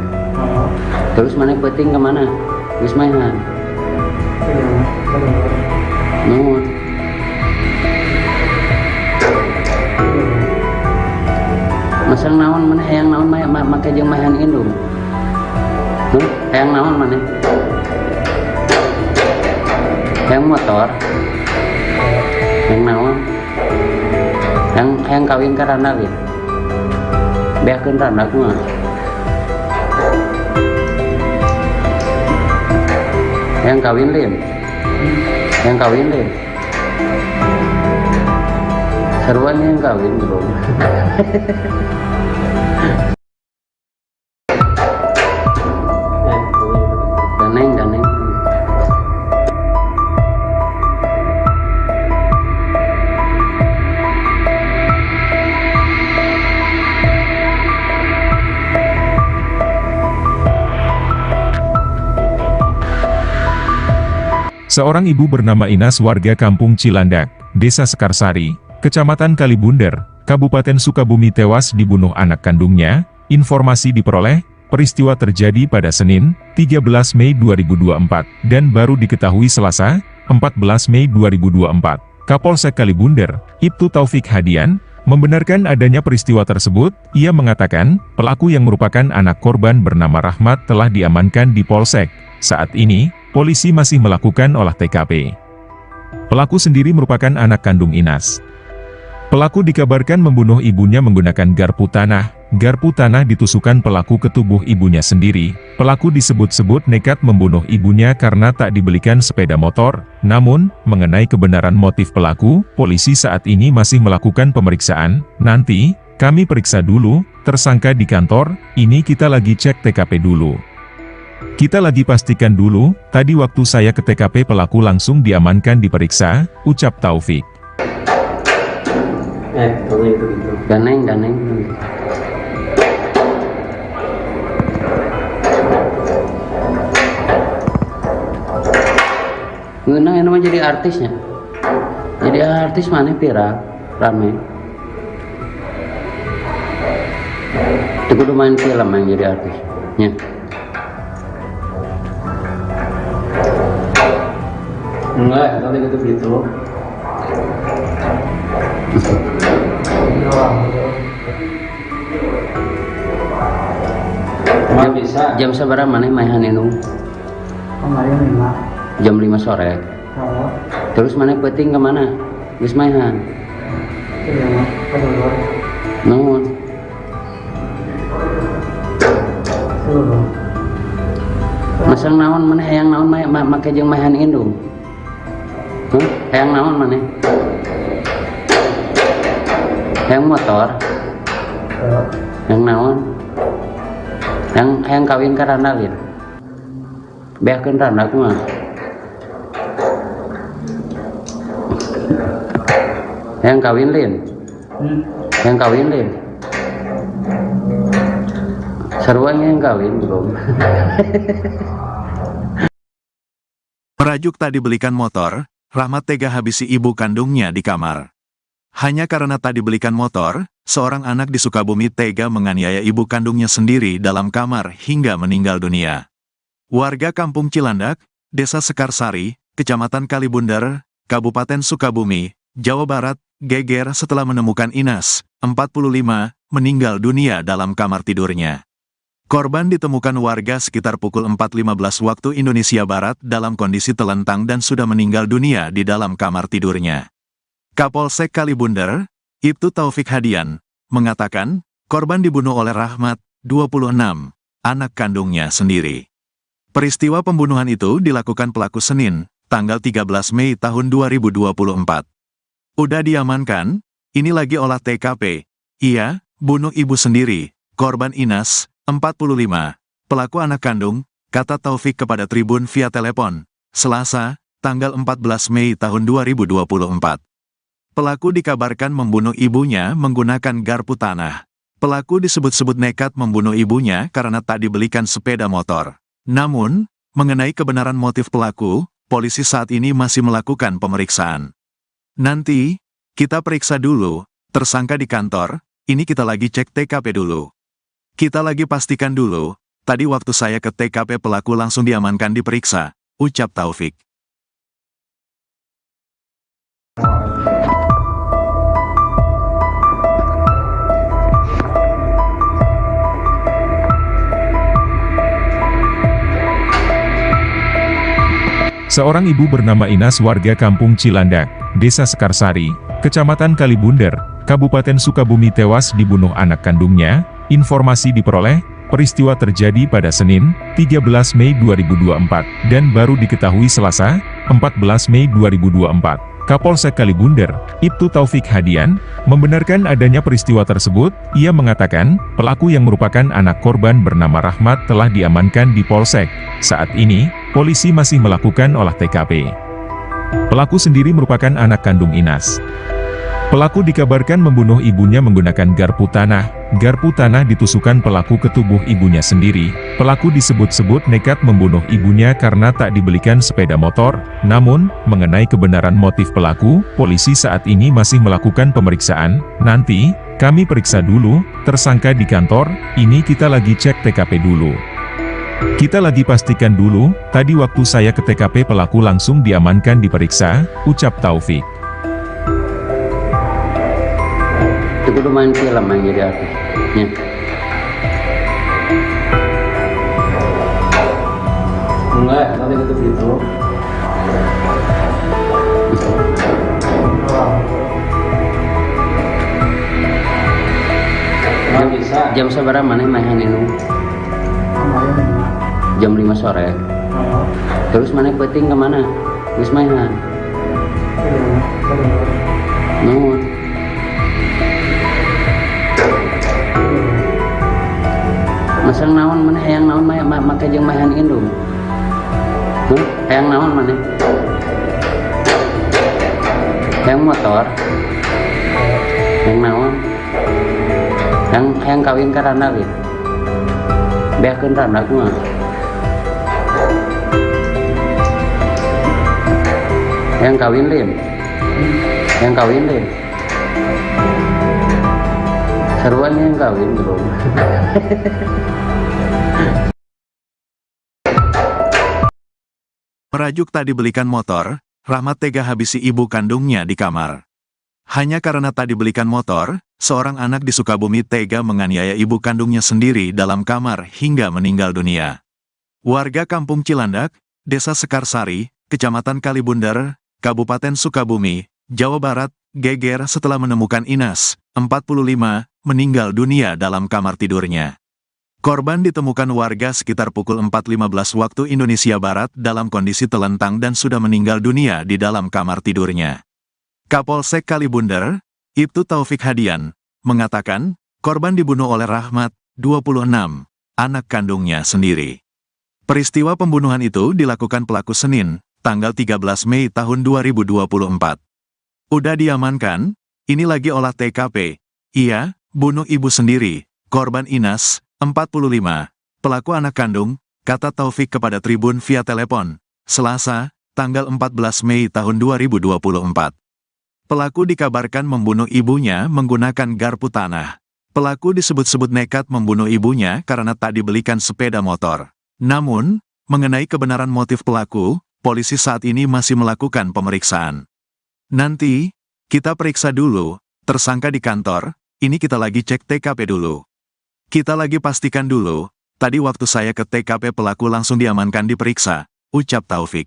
Terus mana penting kemana? Wis mainan. Nuhun. Masang naon mana hayang naon make jeung mahan indung. Hayang naon mana? Hayang motor. Yang naon? Yang kawin ke randak ya? Beakeun randak mah. Yang kawin lin. Yang kawin lin. Seruan yang kawin belum. Ganeng. Seorang ibu bernama Inas warga Kampung Cilandak, Desa Sekarsari, Kecamatan Kalibunder, Kabupaten Sukabumi tewas dibunuh anak kandungnya. Informasi diperoleh, peristiwa terjadi pada Senin, 13 Mei 2024, dan baru diketahui Selasa, 14 Mei 2024. Kapolsek Kalibunder, Ibtu Taufik Hadian, membenarkan adanya peristiwa tersebut. Ia mengatakan, pelaku yang merupakan anak korban bernama Rahmat telah diamankan di Polsek. Saat ini, polisi masih melakukan olah TKP. Pelaku sendiri merupakan anak kandung Inas. Pelaku dikabarkan membunuh ibunya menggunakan garpu tanah. Garpu tanah ditusukkan pelaku ke tubuh ibunya sendiri. Pelaku disebut-sebut nekat membunuh ibunya karena tak dibelikan sepeda motor. Namun, mengenai kebenaran motif pelaku, polisi saat ini masih melakukan pemeriksaan. Nanti, kami periksa dulu, tersangka di kantor, ini kita lagi cek TKP dulu. Kita lagi pastikan dulu, tadi waktu saya ke TKP pelaku langsung diamankan diperiksa, ucap Taufik. Ganeng. Ngeunang yang namanya jadi artisnya. Jadi artis mana viral, rame. Itu kudu main film yang jadi artisnya. Enggak, tadi gitu. Nggak bisa. Jam seberapa mana mainan ini? Kemarin 5. Jam 5 sore. Kalau Terus mana peting kemana? Geus mainan. iya mah kedua Naon? seluruh. Masang naon mana hayang naon make jeung mainan indung. Hayang naon mana? Hayang motor. Yang naon? Yang kawin ke randak ya? Beakeun randak mah. Yang kawin lin. Yang kawin lin. Seruan yang kawin belum. Merajuk tak dibelikan motor, Rahmat tega habisi ibu kandungnya di kamar. Hanya karena tak dibelikan motor, seorang anak di Sukabumi tega menganiaya ibu kandungnya sendiri dalam kamar hingga meninggal dunia. Warga Kampung Cilandak, Desa Sekarsari, Kecamatan Kalibunder, Kabupaten Sukabumi, Jawa Barat, geger setelah menemukan Inas, 45, meninggal dunia dalam kamar tidurnya. Korban ditemukan warga sekitar pukul 4.15 waktu Indonesia Barat dalam kondisi telentang dan sudah meninggal dunia di dalam kamar tidurnya. Kapolsek Kalibunder, Ibtu Taufik Hadian, mengatakan, korban dibunuh oleh Rahmat, 26, anak kandungnya sendiri. Peristiwa pembunuhan itu dilakukan pelaku Senin, tanggal 13 Mei tahun 2024. Udah diamankan, ini lagi olah TKP. Ia, bunuh ibu sendiri, korban Inas, 45, pelaku anak kandung, kata Taufik kepada Tribun via telepon, Selasa, tanggal 14 Mei tahun 2024. Pelaku dikabarkan membunuh ibunya menggunakan garpu tanah. Pelaku disebut-sebut nekat membunuh ibunya karena tak dibelikan sepeda motor. Namun, mengenai kebenaran motif pelaku, polisi saat ini masih melakukan pemeriksaan. Nanti, kita periksa dulu, tersangka di kantor, ini kita lagi cek TKP dulu. Kita lagi pastikan dulu, tadi waktu saya ke TKP pelaku langsung diamankan diperiksa, ucap Taufik. Seorang ibu bernama Inas warga Kampung Cilandak, Desa Sekarsari, Kecamatan Kalibunder, Kabupaten Sukabumi tewas dibunuh anak kandungnya. Informasi diperoleh, peristiwa terjadi pada Senin, 13 Mei 2024, dan baru diketahui Selasa, 14 Mei 2024. Kapolsek Kalibunder, Ibtu Taufik Hadian, membenarkan adanya peristiwa tersebut. Ia mengatakan, pelaku yang merupakan anak korban bernama Rahmat telah diamankan di Polsek. Saat ini, polisi masih melakukan olah TKP. Pelaku sendiri merupakan anak kandung Inas. Pelaku dikabarkan membunuh ibunya menggunakan garpu tanah. Garpu tanah ditusukkan pelaku ke tubuh ibunya sendiri. Pelaku disebut-sebut nekat membunuh ibunya karena tak dibelikan sepeda motor. Namun, mengenai kebenaran motif pelaku, polisi saat ini masih melakukan pemeriksaan. Nanti, kami periksa dulu, tersangka di kantor, ini kita lagi cek TKP dulu. Kita lagi pastikan dulu, tadi waktu saya ke TKP pelaku langsung diamankan diperiksa, ucap Taufik. Itu kudu main film yang jadi artisnya. Enggak, nanti gitu gitu. Nggak bisa. Jam seberapa mana main itu? Jam 5 sore. Terus mana peting kemana? Wis mainan. Nuhun. Masang naon mana hayang naon make jeung mahan indung. Hayang naon mana? Hayang motor. Hayang naon? Hayang kawin ka randa gitu. Beakeun randa kumaha? Hayang kawin lin. Hayang kawin lin. Seruan yang kawin bro. Merajuk tak dibelikan motor, Rahmat tega habisi ibu kandungnya di kamar. Hanya karena tak dibelikan motor, seorang anak di Sukabumi tega menganiaya ibu kandungnya sendiri dalam kamar hingga meninggal dunia. Warga Kampung Cilandak, Desa Sekarsari, Kecamatan Kalibunder, Kabupaten Sukabumi, Jawa Barat, geger setelah menemukan Inas, 45, meninggal dunia dalam kamar tidurnya. Korban ditemukan warga sekitar pukul 4.15 waktu Indonesia Barat dalam kondisi telentang dan sudah meninggal dunia di dalam kamar tidurnya. Kapolsek Kalibunder, Ibtu Taufik Hadian, mengatakan, korban dibunuh oleh Rahmat, 26, anak kandungnya sendiri. Peristiwa pembunuhan itu dilakukan pelaku Senin, tanggal 13 Mei tahun 2024. Udah diamankan, ini lagi olah TKP. Iya, bunuh ibu sendiri, korban Inas, 45, pelaku anak kandung, kata Taufik kepada Tribun via telepon, Selasa, tanggal 14 Mei tahun 2024. Pelaku dikabarkan membunuh ibunya menggunakan garpu tanah. Pelaku disebut-sebut nekat membunuh ibunya karena tak dibelikan sepeda motor. Namun, mengenai kebenaran motif pelaku, polisi saat ini masih melakukan pemeriksaan. Nanti, kita periksa dulu, tersangka di kantor, ini kita lagi cek TKP dulu. Kita lagi pastikan dulu, tadi waktu saya ke TKP pelaku langsung diamankan diperiksa, ucap Taufik.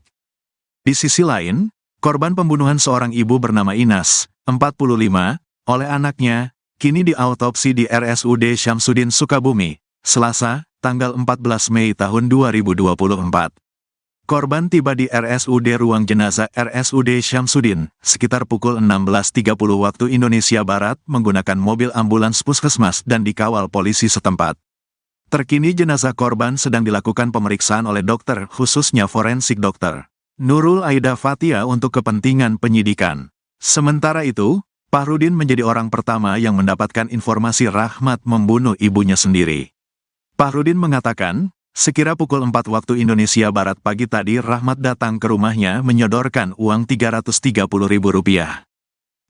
Di sisi lain, korban pembunuhan seorang ibu bernama Inas, 45, oleh anaknya, kini diautopsi di RSUD Syamsuddin Sukabumi, Selasa, tanggal 14 Mei tahun 2024. Korban tiba di RSUD Ruang Jenazah RSUD Syamsuddin, sekitar pukul 16.30 waktu Indonesia Barat menggunakan mobil ambulans puskesmas dan dikawal polisi setempat. Terkini jenazah korban sedang dilakukan pemeriksaan oleh dokter, khususnya forensik dokter Nurul Aida Fatia untuk kepentingan penyidikan. Sementara itu, Fahrudin menjadi orang pertama yang mendapatkan informasi Rahmat membunuh ibunya sendiri. Fahrudin mengatakan, sekira pukul 4 waktu Indonesia Barat pagi tadi Rahmat datang ke rumahnya menyodorkan uang Rp330.000.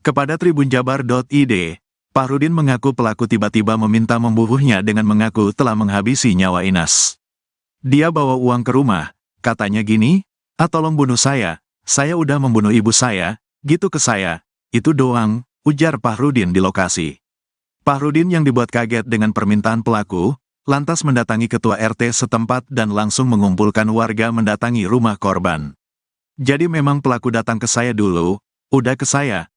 Kepada tribunjabar.id, Fahrudin mengaku pelaku tiba-tiba meminta membunuhnya dengan mengaku telah menghabisi nyawa Inas. Dia bawa uang ke rumah, katanya gini, tolong bunuh saya udah membunuh ibu saya, gitu ke saya, itu doang, ujar Fahrudin di lokasi. Fahrudin yang dibuat kaget dengan permintaan pelaku, lantas mendatangi ketua RT setempat dan langsung mengumpulkan warga mendatangi rumah korban. Jadi memang pelaku datang ke saya dulu, Udah ke saya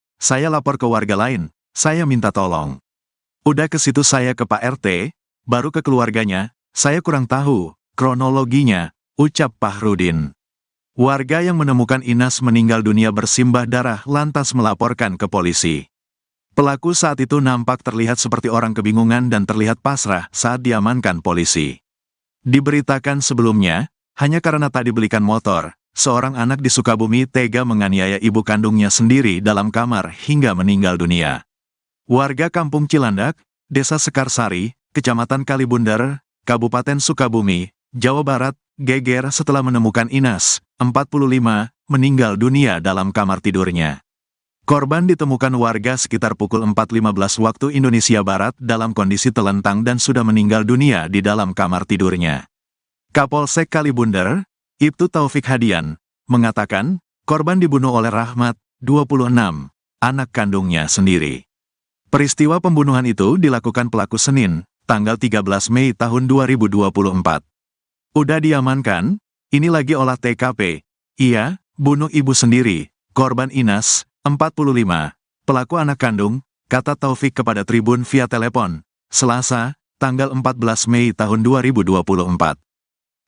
lapor ke warga lain, saya minta tolong. Udah ke situ saya ke Pak RT, baru ke keluarganya, saya kurang tahu kronologinya, ucap Fahrudin. Warga yang menemukan Inas meninggal dunia bersimbah darah lantas melaporkan ke polisi. Pelaku saat itu nampak terlihat seperti orang kebingungan dan terlihat pasrah saat diamankan polisi. Diberitakan sebelumnya, hanya karena tadi belikan motor, seorang anak di Sukabumi tega menganiaya ibu kandungnya sendiri dalam kamar hingga meninggal dunia. Warga Kampung Cilandak, Desa Sekarsari, Kecamatan Kalibundar, Kabupaten Sukabumi, Jawa Barat, geger setelah menemukan Inas, 45, meninggal dunia dalam kamar tidurnya. Korban ditemukan warga sekitar pukul 4.15 waktu Indonesia Barat dalam kondisi telentang dan sudah meninggal dunia di dalam kamar tidurnya. Kapolsek Kalibundar, Ibtu Taufik Hadian, mengatakan, korban dibunuh oleh Rahmat, 26, anak kandungnya sendiri. Peristiwa pembunuhan itu dilakukan pelaku Senin, tanggal 13 Mei tahun 2024. Udah diamankan, ini lagi olah TKP. Iya, bunuh ibu sendiri, korban Inas, 45, pelaku anak kandung, kata Taufik kepada Tribun via telepon, Selasa, tanggal 14 Mei tahun 2024.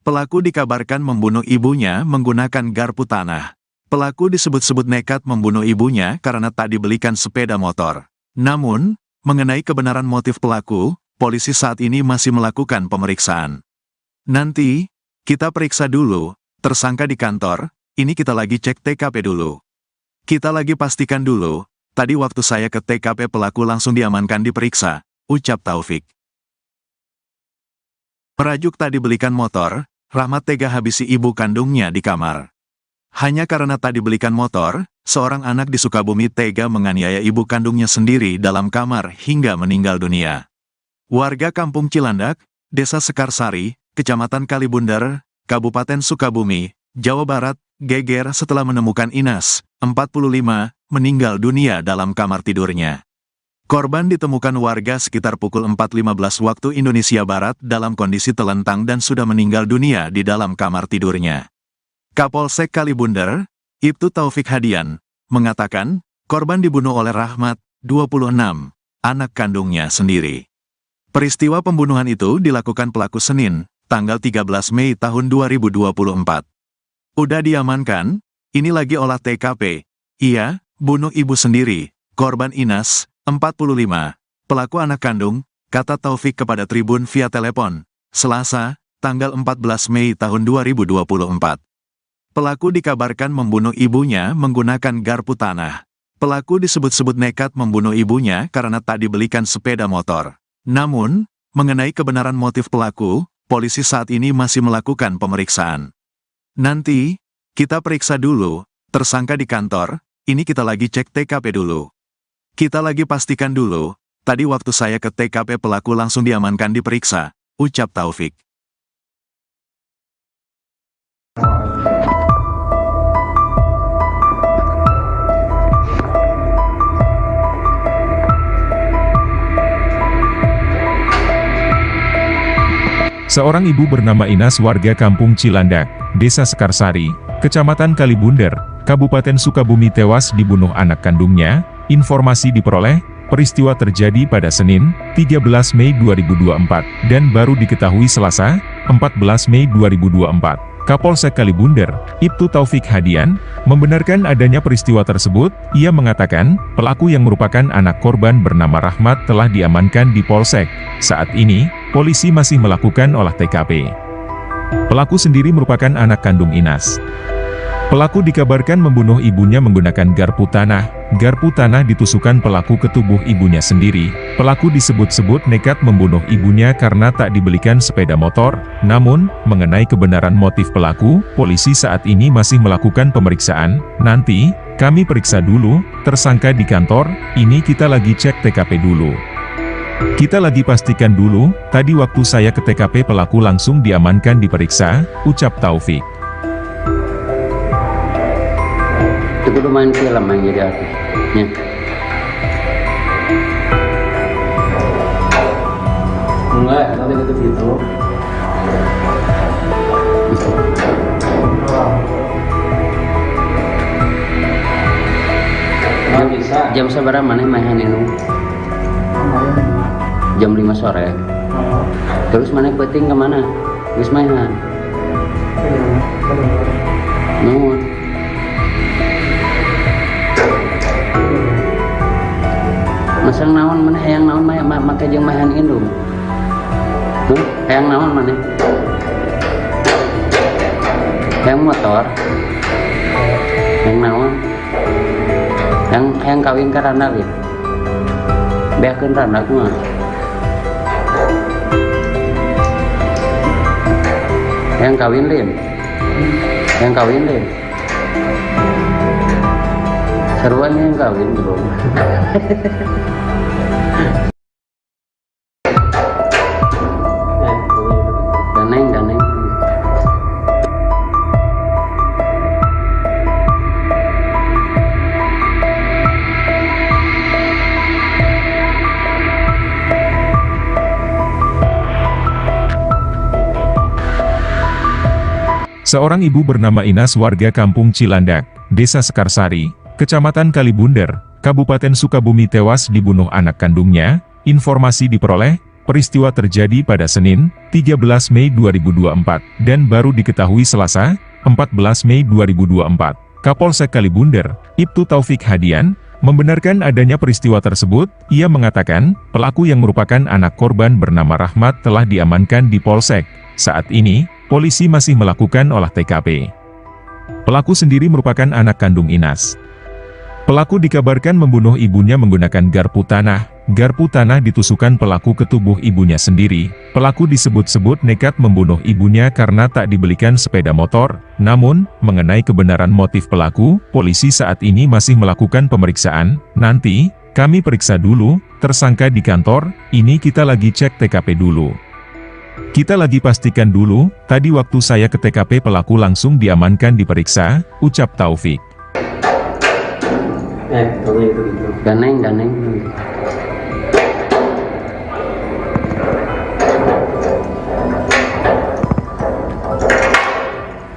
Pelaku dikabarkan membunuh ibunya menggunakan garpu tanah. Pelaku disebut-sebut nekat membunuh ibunya karena tak dibelikan sepeda motor. Namun, mengenai kebenaran motif pelaku, polisi saat ini masih melakukan pemeriksaan. Nanti, kita periksa dulu, tersangka di kantor, ini kita lagi cek TKP dulu. Kita lagi pastikan dulu, tadi waktu saya ke TKP pelaku langsung diamankan diperiksa, ucap Taufik. Merajuk tadi belikan motor, Rahmat tega habisi ibu kandungnya di kamar. Hanya karena tadi belikan motor, seorang anak di Sukabumi tega menganiaya ibu kandungnya sendiri dalam kamar hingga meninggal dunia. Warga Kampung Cilandak, Desa Sekarsari, Kecamatan Kalibundar, Kabupaten Sukabumi, Jawa Barat, geger setelah menemukan Inas, 45, meninggal dunia dalam kamar tidurnya. Korban ditemukan warga sekitar pukul 4.15 waktu Indonesia Barat dalam kondisi telentang dan sudah meninggal dunia di dalam kamar tidurnya. Kapolsek Kalibundar, Ibtu Taufik Hadian, mengatakan, korban dibunuh oleh Rahmat, 26, anak kandungnya sendiri. Peristiwa pembunuhan itu dilakukan pelaku Senin, tanggal 13 Mei tahun 2024. Udah diamankan, ini lagi olah TKP. Iya, bunuh ibu sendiri, korban Inas, 45, pelaku anak kandung, kata Taufik kepada Tribun via telepon, Selasa, tanggal 14 Mei tahun 2024. Pelaku dikabarkan membunuh ibunya menggunakan garpu tanah. Pelaku disebut-sebut nekat membunuh ibunya karena tak dibelikan sepeda motor. Namun, mengenai kebenaran motif pelaku, polisi saat ini masih melakukan pemeriksaan. Nanti, kita periksa dulu, tersangka di kantor, ini kita lagi cek TKP dulu. Kita lagi pastikan dulu, tadi waktu saya ke TKP pelaku langsung diamankan diperiksa, ucap Taufik. Seorang ibu bernama Inas warga Kampung Cilandak, Desa Sekarsari, Kecamatan Kalibundar, Kabupaten Sukabumi tewas dibunuh anak kandungnya. Informasi diperoleh, peristiwa terjadi pada Senin, 13 Mei 2024, dan baru diketahui Selasa, 14 Mei 2024. Kapolsek Kalibundar, Ibtu Taufik Hadian, membenarkan adanya peristiwa tersebut. Ia mengatakan, pelaku yang merupakan anak korban bernama Rahmat telah diamankan di Polsek. Saat ini, polisi masih melakukan olah TKP. Pelaku sendiri merupakan anak kandung Inas. Pelaku dikabarkan membunuh ibunya menggunakan garpu tanah. Garpu tanah ditusukkan pelaku ke tubuh ibunya sendiri. Pelaku disebut-sebut nekat membunuh ibunya karena tak dibelikan sepeda motor. Namun, mengenai kebenaran motif pelaku, polisi saat ini masih melakukan pemeriksaan. Nanti, kami periksa dulu, tersangka di kantor, ini kita lagi cek TKP dulu. Kita lagi pastikan dulu, tadi waktu saya ke TKP pelaku langsung diamankan diperiksa, ucap Taufik. Itu kudu main film main jadi artis. Ya. Enggak, nanti gitu. Jam sabaraha maneh maehan indung? Kemarin 5. Jam 5 sore. Oh, Terus maneh peuting ke mana? Geus maehan. ke luar. Nuhun. Masang naon maneh hayang naon make jeung maehan indung? Hayang naon maneh? Hayang motor? Hayang naon? Hayang kawin ka randa gitu. Beakeun randa kumaha? Hayang kawin lin? Hayang kawin lin? Seruan yang kawin belum? Ganeng. Seorang ibu bernama Inas warga Kampung Cilandak, Desa Sekarsari, Kecamatan Kalibunder, Kabupaten Sukabumi tewas dibunuh anak kandungnya. Informasi diperoleh, peristiwa terjadi pada Senin, 13 Mei 2024, dan baru diketahui Selasa, 14 Mei 2024. Kapolsek Kalibunder, Ibtu Taufik Hadian, membenarkan adanya peristiwa tersebut. Ia mengatakan, pelaku yang merupakan anak korban bernama Rahmat telah diamankan di Polsek. Saat ini, polisi masih melakukan olah TKP. Pelaku sendiri merupakan anak kandung Inas. Pelaku dikabarkan membunuh ibunya menggunakan garpu tanah. Garpu tanah ditusukkan pelaku ke tubuh ibunya sendiri. Pelaku disebut-sebut nekat membunuh ibunya karena tak dibelikan sepeda motor. Namun, mengenai kebenaran motif pelaku, polisi saat ini masih melakukan pemeriksaan. Nanti, kami periksa dulu, tersangka di kantor, ini kita lagi cek TKP dulu. Kita lagi pastikan dulu, tadi waktu saya ke TKP pelaku langsung diamankan diperiksa, ucap Taufik. Ganeng.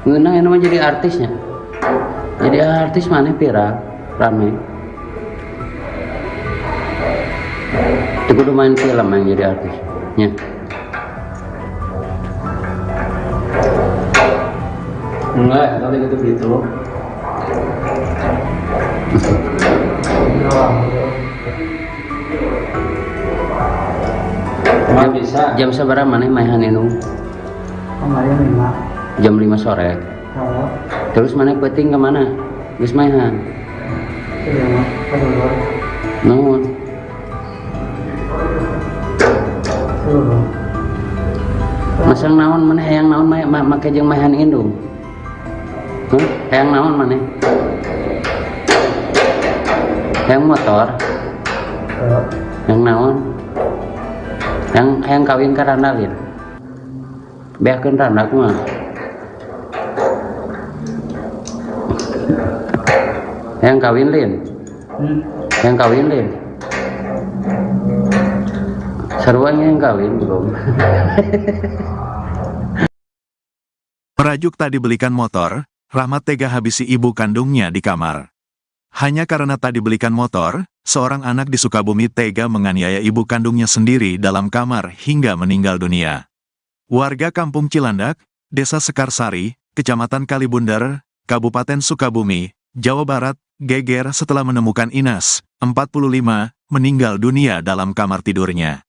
Ngeunang ini mah jadi artisnya. Jadi artis mana viral, rame. Itu kudu main film yang jadi artis. Ya. Enggak, nanti gitu. Emang bisa? Jam sabaraha maneh maehan indung? Kemarin 5. Jam 5 sore. Oh, Terus maneh peuting ke mana? Geus maehan. ke luar. Nuhun. Ke luar. Masang naon maneh hayang naon make jeung maehan indung? Hayang naon maneh? Hayang motor? Hayang naon? Hayang kawin ka randa lin? Beakeun randa kumaha? Hayang kawin lin? Hayang kawin lin? Seruan yang kawin belum? Merajuk tak dibelikan motor, Rahmat tega habisi ibu kandungnya di kamar. Hanya karena tak dibelikan motor, seorang anak di Sukabumi tega menganiaya ibu kandungnya sendiri dalam kamar hingga meninggal dunia. Warga Kampung Cilandak, Desa Sekarsari, Kecamatan Kalibunder, Kabupaten Sukabumi, Jawa Barat, geger setelah menemukan Inas, 45, meninggal dunia dalam kamar tidurnya.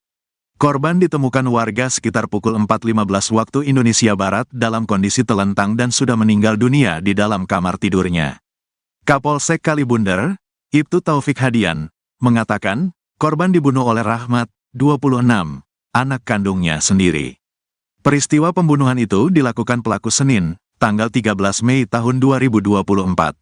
Korban ditemukan warga sekitar pukul 4.15 waktu Indonesia Barat dalam kondisi telentang dan sudah meninggal dunia di dalam kamar tidurnya. Kapolsek Kalibunder, Ibtu Taufik Hadian, mengatakan, korban dibunuh oleh Rahmat, 26, anak kandungnya sendiri. Peristiwa pembunuhan itu dilakukan pelaku Senin, tanggal 13 Mei tahun 2024.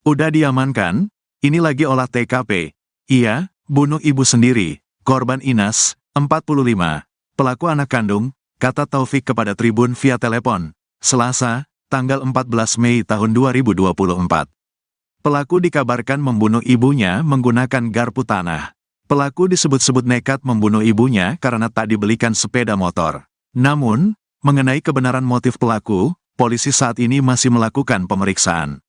Udah diamankan, ini lagi olah TKP. Iya, bunuh ibu sendiri, korban Inas, 45, pelaku anak kandung, kata Taufik kepada Tribun via telepon, Selasa, tanggal 14 Mei tahun 2024. Pelaku dikabarkan membunuh ibunya menggunakan garpu tanah. Pelaku disebut-sebut nekat membunuh ibunya karena tak dibelikan sepeda motor. Namun, mengenai kebenaran motif pelaku, polisi saat ini masih melakukan pemeriksaan.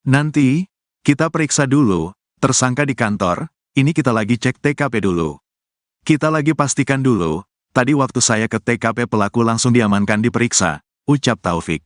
Nanti, kita periksa dulu, tersangka di kantor, ini kita lagi cek TKP dulu. Kita lagi pastikan dulu, tadi waktu saya ke TKP pelaku langsung diamankan diperiksa, ucap Taufik.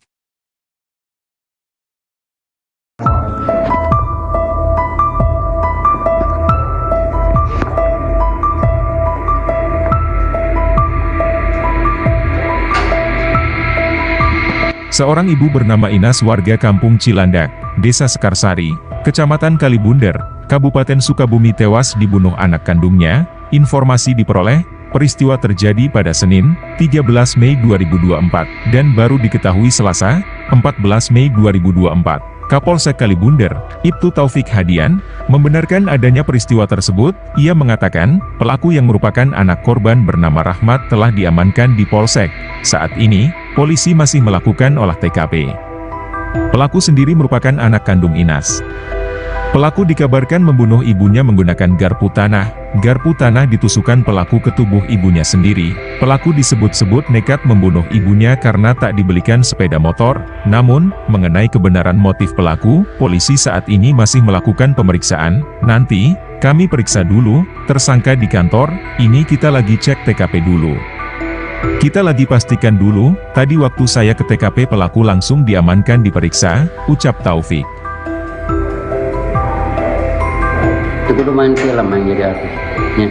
Seorang ibu bernama Inas warga Kampung Cilandak, Desa Sekarsari, Kecamatan Kalibunder, Kabupaten Sukabumi tewas dibunuh anak kandungnya. Informasi diperoleh, peristiwa terjadi pada Senin, 13 Mei 2024, dan baru diketahui Selasa, 14 Mei 2024. Kapolsek Kalibunder, Ibtu Taufik Hadian, membenarkan adanya peristiwa tersebut. Ia mengatakan, pelaku yang merupakan anak korban bernama Rahmat telah diamankan di Polsek. Saat ini, polisi masih melakukan olah TKP. Pelaku sendiri merupakan anak kandung Inas. Pelaku dikabarkan membunuh ibunya menggunakan garpu tanah. Garpu tanah ditusukkan pelaku ke tubuh ibunya sendiri. Pelaku disebut-sebut nekat membunuh ibunya karena tak dibelikan sepeda motor. Namun, mengenai kebenaran motif pelaku, polisi saat ini masih melakukan pemeriksaan. Nanti, kami periksa dulu, tersangka di kantor, ini kita lagi cek TKP dulu. Kita lagi pastikan dulu, tadi waktu saya ke TKP pelaku langsung diamankan diperiksa, ucap Taufik. Itu udah main film yang jadi artisnya.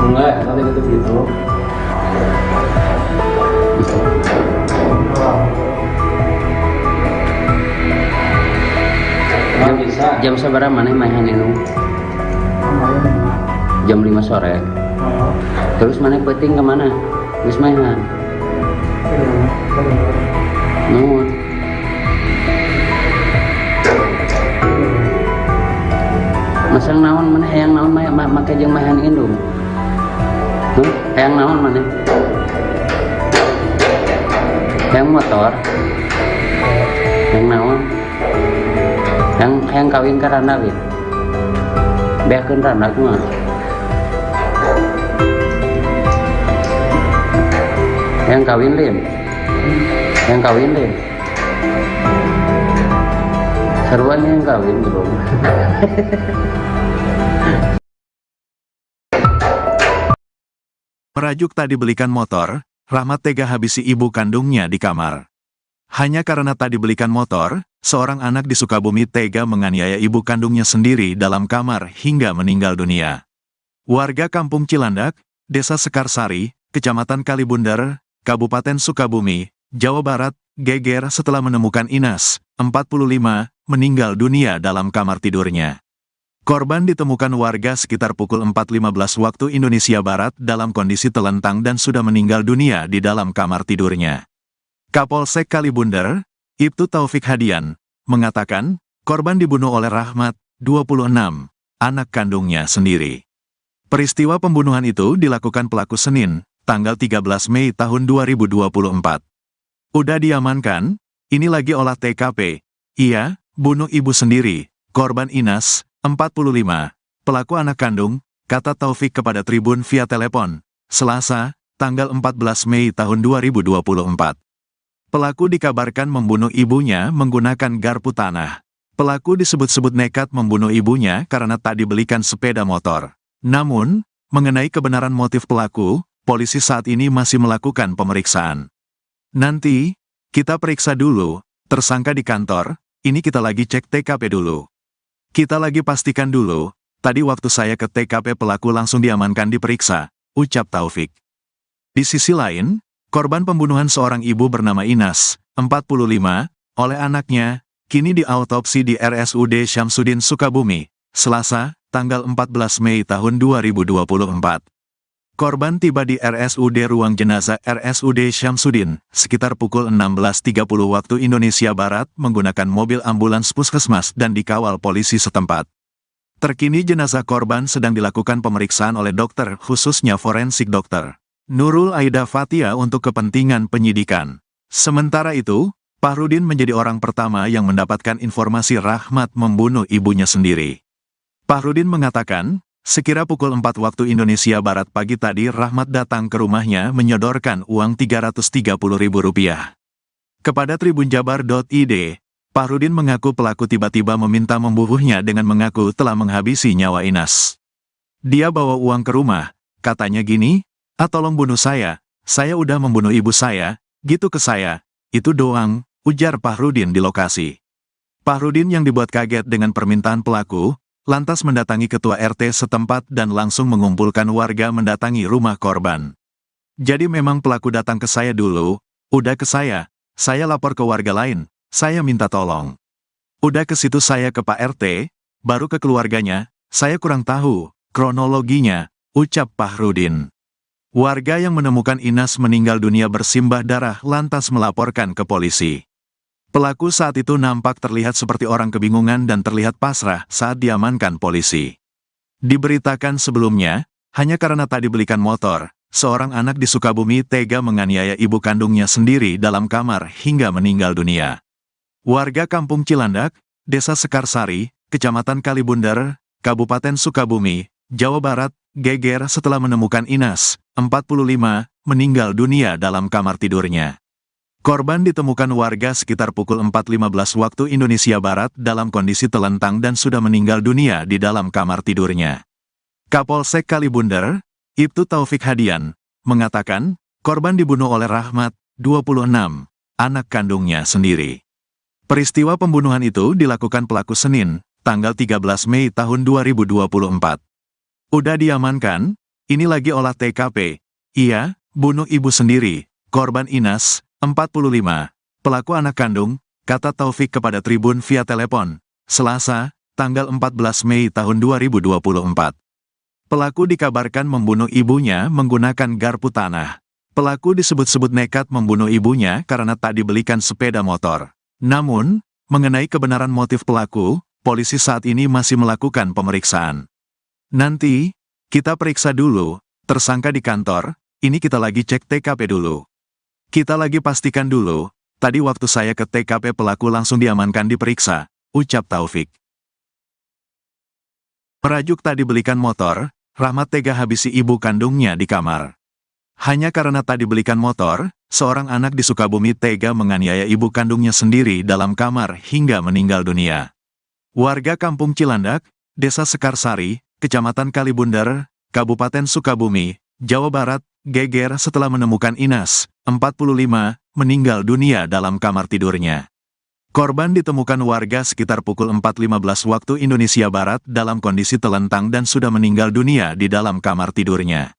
Enggak, nanti gitu gitu. Jam seberapa mana mainan itu? Jam 5 sore. Terus mana penting kemana? Terus mainan. Nuhun. Masang naon mana hayang naon make jeung mahan indung. Hayang naon mana? Hayang motor. Hayang naon? Hayang kawin ka randa we. Beakeun randa kumaha? Hayang kawin lin. Hayang kawin lin. Seruan yang kawin belum. Merajuk tak dibelikan motor, Rahmat tega habisi ibu kandungnya di kamar. Hanya karena tak dibelikan motor, seorang anak di Sukabumi tega menganiaya ibu kandungnya sendiri dalam kamar hingga meninggal dunia. Warga Kampung Cilandak, Desa Sekarsari, Kecamatan Kalibunder, Kabupaten Sukabumi, Jawa Barat, geger setelah menemukan Inas, 45, meninggal dunia dalam kamar tidurnya. Korban ditemukan warga sekitar pukul 4.15 waktu Indonesia Barat dalam kondisi telentang dan sudah meninggal dunia di dalam kamar tidurnya. Kapolsek Kalibunder, Ibtu Taufik Hadian, mengatakan, korban dibunuh oleh Rahmat, 26, anak kandungnya sendiri. Peristiwa pembunuhan itu dilakukan pelaku Senin, tanggal 13 Mei tahun 2024. Udah diamankan, ini lagi olah TKP. Ia, bunuh ibu sendiri, korban Inas, 45, pelaku anak kandung, kata Taufik kepada Tribun via telepon, Selasa, tanggal 14 Mei tahun 2024. Pelaku dikabarkan membunuh ibunya menggunakan garpu tanah. Pelaku disebut-sebut nekat membunuh ibunya karena tak dibelikan sepeda motor. Namun, mengenai kebenaran motif pelaku, polisi saat ini masih melakukan pemeriksaan. Nanti, kita periksa dulu, tersangka di kantor, ini kita lagi cek TKP dulu. Kita lagi pastikan dulu, tadi waktu saya ke TKP pelaku langsung diamankan diperiksa, ucap Taufik. Di sisi lain, korban pembunuhan seorang ibu bernama Inas, 45, oleh anaknya, kini diautopsi di RSUD Syamsuddin Sukabumi, Selasa, tanggal 14 Mei tahun 2024. Korban tiba di RSUD Ruang Jenazah RSUD Syamsuddin, sekitar pukul 16.30 waktu Indonesia Barat menggunakan mobil ambulans puskesmas dan dikawal polisi setempat. Terkini jenazah korban sedang dilakukan pemeriksaan oleh dokter khususnya forensik dokter Nurul Aida Fatia untuk kepentingan penyidikan. Sementara itu, Fahrudin menjadi orang pertama yang mendapatkan informasi Rahmat membunuh ibunya sendiri. Fahrudin mengatakan, sekira pukul 4 waktu Indonesia Barat pagi tadi Rahmat datang ke rumahnya menyodorkan uang Rp330.000. Kepada tribunjabar.id, Fahrudin mengaku pelaku tiba-tiba meminta membunuhnya dengan mengaku telah menghabisi nyawa Inas. Dia bawa uang ke rumah, katanya gini, tolong bunuh saya udah membunuh ibu saya, gitu ke saya, itu doang, ujar Fahrudin di lokasi. Fahrudin yang dibuat kaget dengan permintaan pelaku, lantas mendatangi ketua RT setempat dan langsung mengumpulkan warga mendatangi rumah korban. Jadi memang pelaku datang ke saya dulu, udah ke saya lapor ke warga lain, saya minta tolong. Udah ke situ saya ke Pak RT, baru ke keluarganya, saya kurang tahu kronologinya, ucap Fahrudin. Warga yang menemukan Inas meninggal dunia bersimbah darah lantas melaporkan ke polisi. Pelaku saat itu nampak terlihat seperti orang kebingungan dan terlihat pasrah saat diamankan polisi. Diberitakan sebelumnya, hanya karena tak dibelikan motor, seorang anak di Sukabumi tega menganiaya ibu kandungnya sendiri dalam kamar hingga meninggal dunia. Warga Kampung Cilandak, Desa Sekarsari, Kecamatan Kalibundar, Kabupaten Sukabumi, Jawa Barat, geger setelah menemukan Inas, 45, meninggal dunia dalam kamar tidurnya. Korban ditemukan warga sekitar pukul 4.15 waktu Indonesia Barat dalam kondisi telentang dan sudah meninggal dunia di dalam kamar tidurnya. Kapolsek Kalibundar, Ibtu Taufik Hadian, mengatakan, korban dibunuh oleh Rahmat, 26, anak kandungnya sendiri. Peristiwa pembunuhan itu dilakukan pelaku Senin, tanggal 13 Mei tahun 2024. Udah diamankan, ini lagi olah TKP. Iya, bunuh ibu sendiri, korban Inas, 45, pelaku anak kandung, kata Taufik kepada Tribun via telepon, Selasa, tanggal 14 Mei tahun 2024. Pelaku dikabarkan membunuh ibunya menggunakan garpu tanah. Pelaku disebut-sebut nekat membunuh ibunya karena tak dibelikan sepeda motor. Namun, mengenai kebenaran motif pelaku, polisi saat ini masih melakukan pemeriksaan. Nanti, kita periksa dulu, tersangka di kantor, ini kita lagi cek TKP dulu. Kita lagi pastikan dulu, tadi waktu saya ke TKP pelaku langsung diamankan diperiksa, ucap Taufik. Merajuk tak dibelikan motor, Rahmat tega habisi ibu kandungnya di kamar. Hanya karena tak dibelikan motor, seorang anak di Sukabumi tega menganiaya ibu kandungnya sendiri dalam kamar hingga meninggal dunia. Warga Kampung Cilandak, Desa Sekarsari, Kecamatan Kalibundar, Kabupaten Sukabumi, Jawa Barat, geger setelah menemukan Inas, 45, meninggal dunia dalam kamar tidurnya. Korban ditemukan warga sekitar pukul 4.15 waktu Indonesia Barat dalam kondisi telentang dan sudah meninggal dunia di dalam kamar tidurnya.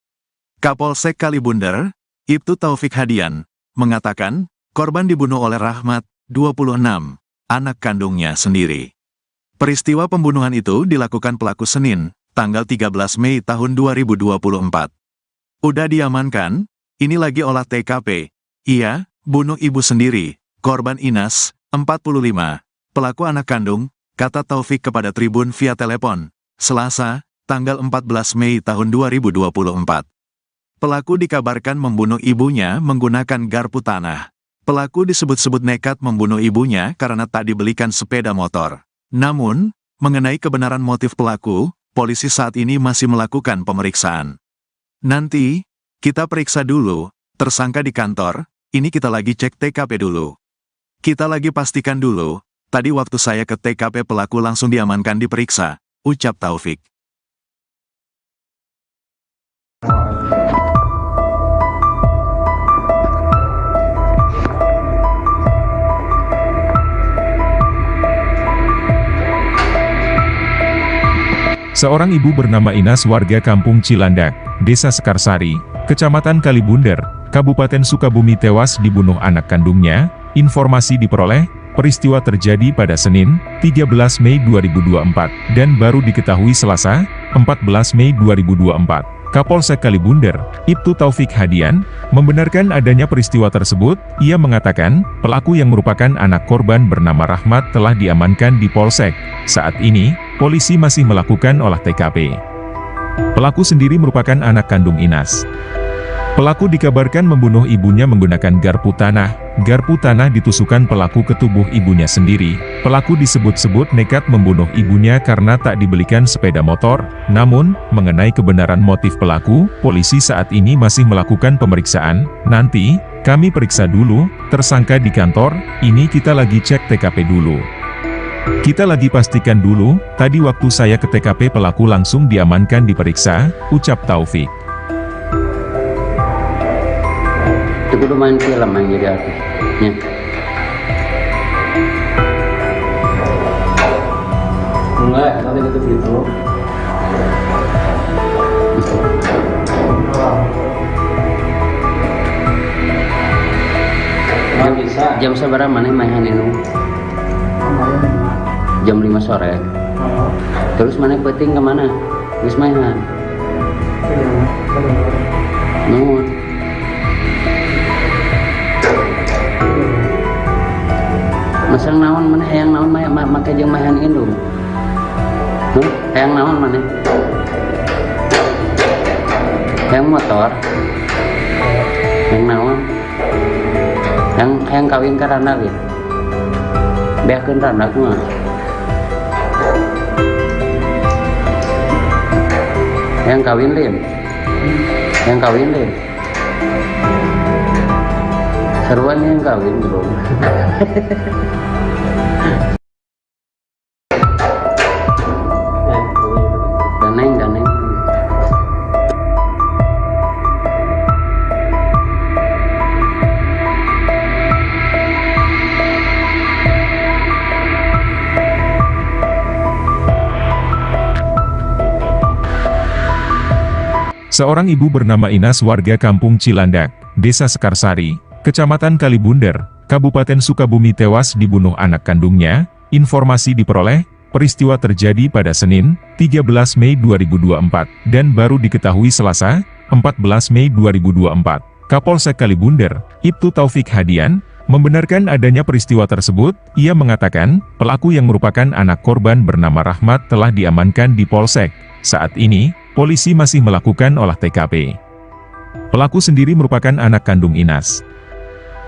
Kapolsek Kalibundar, Ibtu Taufik Hadian, mengatakan, korban dibunuh oleh Rahmat, 26, anak kandungnya sendiri. Peristiwa pembunuhan itu dilakukan pelaku Senin, tanggal 13 Mei tahun 2024. Udah diamankan, ini lagi olah TKP. Iya, bunuh ibu sendiri, korban Inas, 45, pelaku anak kandung, kata Taufik kepada Tribun via telepon, Selasa, tanggal 14 Mei tahun 2024. Pelaku dikabarkan membunuh ibunya menggunakan garpu tanah. Pelaku disebut-sebut nekat membunuh ibunya karena tak dibelikan sepeda motor. Namun, mengenai kebenaran motif pelaku, polisi saat ini masih melakukan pemeriksaan. Nanti, kita periksa dulu, tersangka di kantor, ini kita lagi cek TKP dulu. Kita lagi pastikan dulu, tadi waktu saya ke TKP pelaku langsung diamankan diperiksa, ucap Taufik. Seorang ibu bernama Inas warga Kampung Cilandak, Desa Sekarsari, Kecamatan Kalibundar, Kabupaten Sukabumi tewas dibunuh anak kandungnya. Informasi diperoleh, peristiwa terjadi pada Senin, 13 Mei 2024, dan baru diketahui Selasa, 14 Mei 2024. Kapolsek Kalibundar, Ibtu Taufik Hadian, membenarkan adanya peristiwa tersebut. Ia mengatakan, pelaku yang merupakan anak korban bernama Rahmat telah diamankan di Polsek. Saat ini, polisi masih melakukan olah TKP. Pelaku sendiri merupakan anak kandung Inas. Pelaku dikabarkan membunuh ibunya menggunakan garpu tanah. Garpu tanah ditusukkan pelaku ke tubuh ibunya sendiri. Pelaku disebut-sebut nekat membunuh ibunya karena tak dibelikan sepeda motor. Namun, mengenai kebenaran motif pelaku, polisi saat ini masih melakukan pemeriksaan. Nanti, kami periksa dulu, tersangka di kantor, ini kita lagi cek TKP dulu. Kita lagi pastikan dulu, tadi waktu saya ke TKP pelaku langsung diamankan diperiksa, ucap Taufik. Itu kudu main film yang jadi artis. Ya. Enggak, nanti gitu. Nggak bisa. Jam seberapa mana mainan itu? Kemarin 5. Jam 5 sore. Oh, Terus mana peting kemana? Wis mainan. Nuhun. Masang naon mana hayang naon make jeung mainan indung. Hayang naon mana? Hayang motor. Hayang naon? Hayang kawin ka randa ge. Beakeun randa kumaha? Hayang kawin lin. Hayang kawin lin. Seruan yang kawin belum. Daneng. Seorang ibu bernama Inas warga Kampung Cilandak, Desa Sekarsari, Kecamatan Kalibunder, Kabupaten Sukabumi tewas dibunuh anak kandungnya. Informasi diperoleh, peristiwa terjadi pada Senin, 13 Mei 2024, dan baru diketahui Selasa, 14 Mei 2024. Kapolsek Kalibunder, Ibtu Taufik Hadian, membenarkan adanya peristiwa tersebut. Ia mengatakan, pelaku yang merupakan anak korban bernama Rahmat telah diamankan di Polsek. Saat ini, polisi masih melakukan olah TKP. Pelaku sendiri merupakan anak kandung Inas.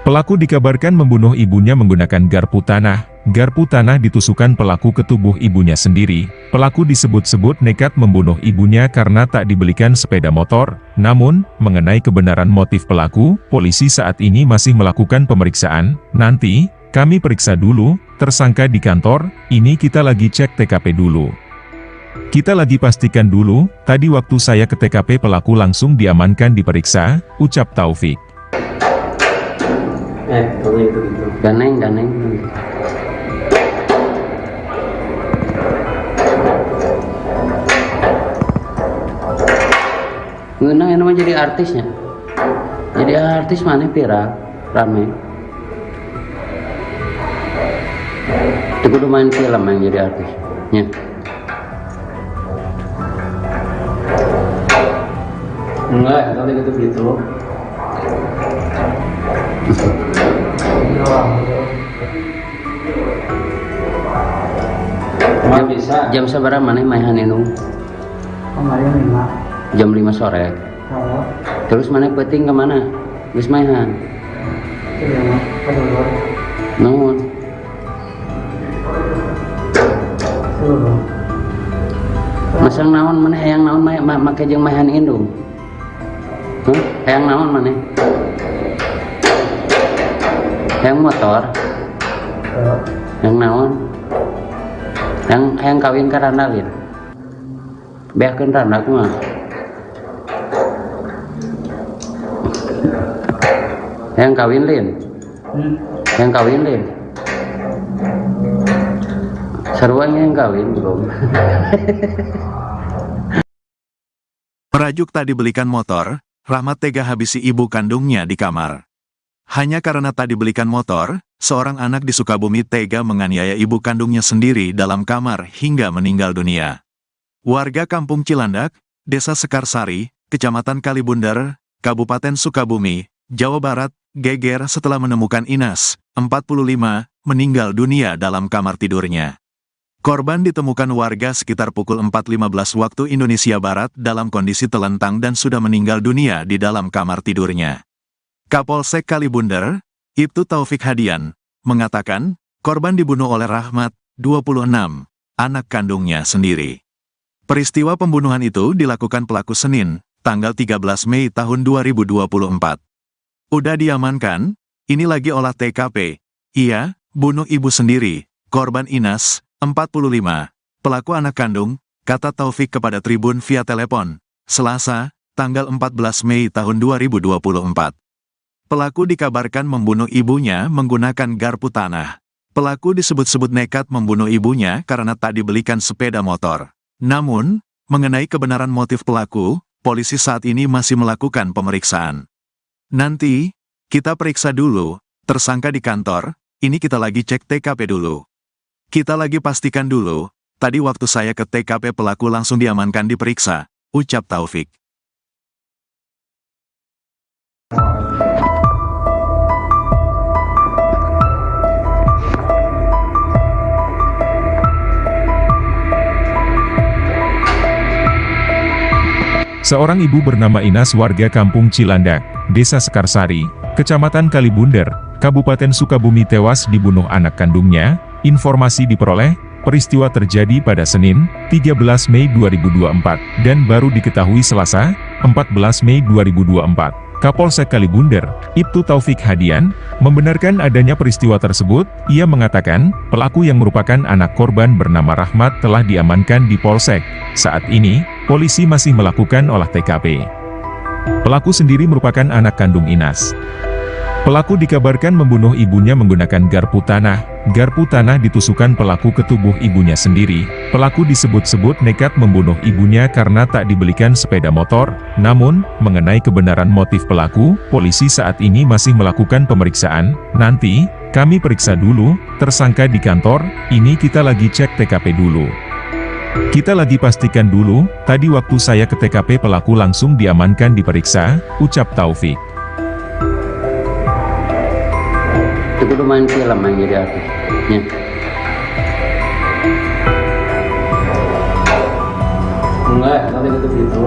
Pelaku dikabarkan membunuh ibunya menggunakan garpu tanah. Garpu tanah ditusukkan pelaku ke tubuh ibunya sendiri. Pelaku disebut-sebut nekat membunuh ibunya karena tak dibelikan sepeda motor. Namun, mengenai kebenaran motif pelaku, polisi saat ini masih melakukan pemeriksaan. Nanti, kami periksa dulu, tersangka di kantor, ini kita lagi cek TKP dulu. Kita lagi pastikan dulu, tadi waktu saya ke TKP pelaku langsung diamankan diperiksa, ucap Taufik. Gitu. Daneng. Ngeunang yang namanya jadi artisnya. Jadi artis mana viral, rame. Itu kudu main film yang jadi artis. Ya. Enggak, nanti gitu. Nggak bisa. Jam seberapa mana mainan itu? Kemarin 5. Jam 5 sore. Oh, Terus mana peting kemana? Wis mainan. Nuhun. Masang naon mana hayang naon make jeung mainan indung. Hayang naon mana? Hayang motor. Hayang naon? Hayang kawin ka randa lin. Beakeun randa kumaha? Hayang kawin lin. Hayang kawin lin. Seruan yang kawin belum. Merajuk tak dibelikan motor, Rahmat tega habisi ibu kandungnya di kamar. Hanya karena tak dibelikan motor, seorang anak di Sukabumi tega menganiaya ibu kandungnya sendiri dalam kamar hingga meninggal dunia. Warga Kampung Cilandak, Desa Sekarsari, Kecamatan Kalibunder, Kabupaten Sukabumi, Jawa Barat, geger setelah menemukan Inas, 45, meninggal dunia dalam kamar tidurnya. Korban ditemukan warga sekitar pukul 4.15 waktu Indonesia Barat dalam kondisi telentang dan sudah meninggal dunia di dalam kamar tidurnya. Kapolsek Kalibunder, Ibtu Taufik Hadian, mengatakan, korban dibunuh oleh Rahmat, 26, anak kandungnya sendiri. Peristiwa pembunuhan itu dilakukan pelaku Senin, tanggal 13 Mei tahun 2024. Udah diamankan, ini lagi olah TKP. Iya, bunuh ibu sendiri, korban Inas, 45, pelaku anak kandung, kata Taufik kepada Tribun via telepon, Selasa, tanggal 14 Mei tahun 2024. Pelaku dikabarkan membunuh ibunya menggunakan garpu tanah. Pelaku disebut-sebut nekat membunuh ibunya karena tak dibelikan sepeda motor. Namun, mengenai kebenaran motif pelaku, polisi saat ini masih melakukan pemeriksaan. Nanti, kita periksa dulu, tersangka di kantor, ini kita lagi cek TKP dulu. Kita lagi pastikan dulu, tadi waktu saya ke TKP pelaku langsung diamankan diperiksa, ucap Taufik. Seorang ibu bernama Inas warga Kampung Cilandak, Desa Sekarsari, Kecamatan Kalibunder, Kabupaten Sukabumi tewas dibunuh anak kandungnya. Informasi diperoleh, peristiwa terjadi pada Senin, 13 Mei 2024, dan baru diketahui Selasa, 14 Mei 2024. Kapolsek Kalibunder, Ibtu Taufik Hadian, membenarkan adanya peristiwa tersebut. Ia mengatakan, pelaku yang merupakan anak korban bernama Rahmat telah diamankan di Polsek. Saat ini, polisi masih melakukan olah TKP. Pelaku sendiri merupakan anak kandung Inas. Pelaku dikabarkan membunuh ibunya menggunakan garpu tanah. Garpu tanah ditusukkan pelaku ke tubuh ibunya sendiri. Pelaku disebut-sebut nekat membunuh ibunya karena tak dibelikan sepeda motor. Namun, mengenai kebenaran motif pelaku, polisi saat ini masih melakukan pemeriksaan. Nanti, kami periksa dulu, tersangka di kantor, ini kita lagi cek TKP dulu. Kita lagi pastikan dulu, tadi waktu saya ke TKP pelaku langsung diamankan diperiksa, ucap Taufik. Itu kudu main film yang jadi artisnya. Enggak, nanti gitu gitu.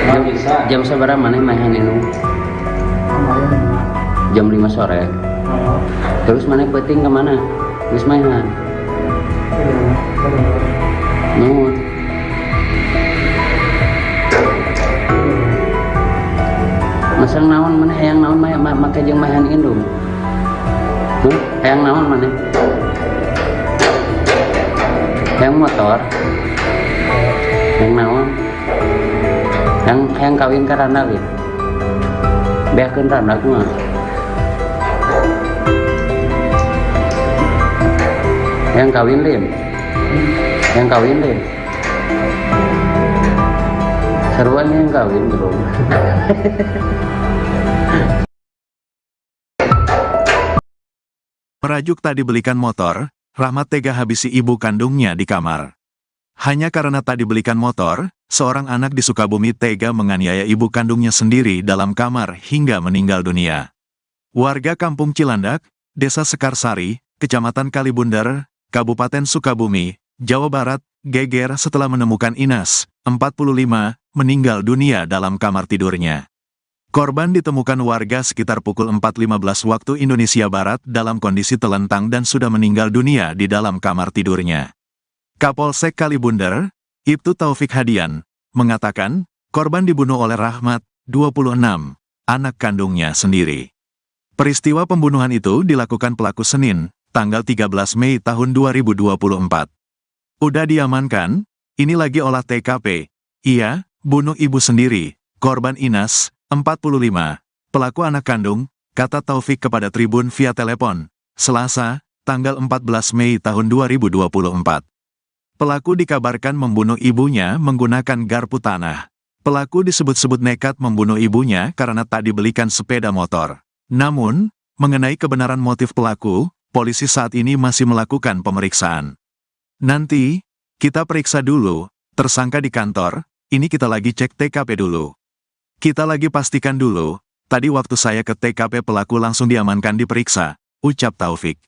Nggak bisa. Jam seberapa mana mainan itu? Jam 5 sore. Terus mana peting kemana? Terus mainan. Nuhun. Masang naon mana hayang naon make jeung mahan indung. Hayang naon mana? Hayang motor. Hayang naon? Hayang kawin ka randa ge. Beakeun randa kumaha? Hayang kawin lin. Hayang kawin lin. Seruan yang kawin bro. Merajuk tak dibelikan motor, Rahmat tega habisi ibu kandungnya di kamar. Hanya karena tak dibelikan motor, seorang anak di Sukabumi tega menganiaya ibu kandungnya sendiri dalam kamar hingga meninggal dunia. Warga Kampung Cilandak, Desa Sekarsari, Kecamatan Kalibunder, Kabupaten Sukabumi, Jawa Barat, geger setelah menemukan Inas, 45, meninggal dunia dalam kamar tidurnya. Korban ditemukan warga sekitar pukul 4.15 waktu Indonesia Barat dalam kondisi telentang dan sudah meninggal dunia di dalam kamar tidurnya. Kapolsek Kalibunder, Ibtu Taufik Hadian, mengatakan, korban dibunuh oleh Rahmat, 26, anak kandungnya sendiri. Peristiwa pembunuhan itu dilakukan pelaku Senin, tanggal 13 Mei tahun 2024. Udah diamankan, ini lagi olah TKP. Iya, bunuh ibu sendiri, korban Inas, 45, pelaku anak kandung, kata Taufik kepada Tribun via telepon, Selasa, tanggal 14 Mei tahun 2024. Pelaku dikabarkan membunuh ibunya menggunakan garpu tanah. Pelaku disebut-sebut nekat membunuh ibunya karena tak dibelikan sepeda motor. Namun, mengenai kebenaran motif pelaku, polisi saat ini masih melakukan pemeriksaan. Nanti, kita periksa dulu, tersangka di kantor, ini kita lagi cek TKP dulu. Kita lagi pastikan dulu, tadi waktu saya ke TKP pelaku langsung diamankan diperiksa, ucap Taufik.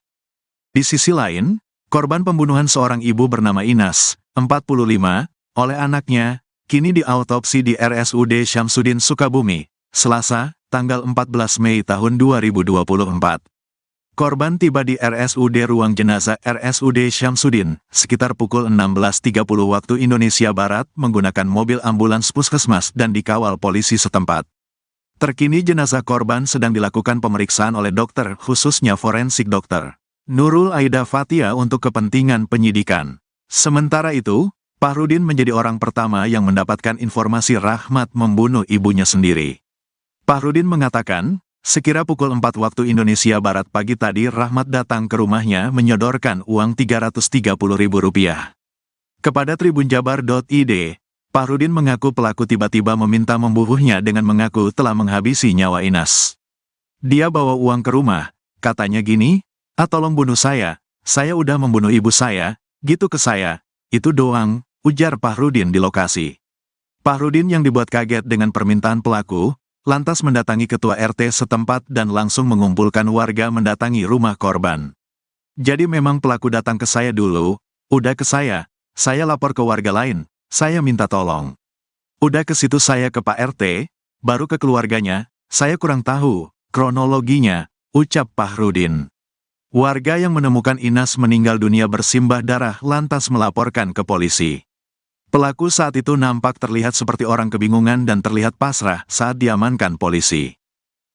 Di sisi lain, korban pembunuhan seorang ibu bernama Inas, 45, oleh anaknya, kini diautopsi di RSUD Syamsuddin Sukabumi, Selasa, tanggal 14 Mei tahun 2024. Korban tiba di RSUD ruang jenazah RSUD Syamsuddin, sekitar pukul 16.30 waktu Indonesia Barat menggunakan mobil ambulans puskesmas dan dikawal polisi setempat. Terkini jenazah korban sedang dilakukan pemeriksaan oleh dokter, khususnya forensik dokter Nurul Aida Fathia untuk kepentingan penyidikan. Sementara itu, Fahrudin menjadi orang pertama yang mendapatkan informasi Rahmat membunuh ibunya sendiri. Fahrudin mengatakan, sekira pukul 4 waktu Indonesia Barat pagi tadi Rahmat datang ke rumahnya menyodorkan uang Rp330.000. Kepada tribunjabar.id, Fahrudin mengaku pelaku tiba-tiba meminta membunuhnya dengan mengaku telah menghabisi nyawa Inas. Dia bawa uang ke rumah, katanya gini, tolong bunuh saya udah membunuh ibu saya, gitu ke saya, itu doang, ujar Fahrudin di lokasi. Fahrudin yang dibuat kaget dengan permintaan pelaku, lantas mendatangi ketua RT setempat dan langsung mengumpulkan warga mendatangi rumah korban. Jadi memang pelaku datang ke saya dulu, udah ke saya lapor ke warga lain, saya minta tolong. Udah ke situ saya ke Pak RT, baru ke keluarganya, saya kurang tahu kronologinya, ucap Fahrudin. Warga yang menemukan Inas meninggal dunia bersimbah darah lantas melaporkan ke polisi. Pelaku saat itu nampak terlihat seperti orang kebingungan dan terlihat pasrah saat diamankan polisi.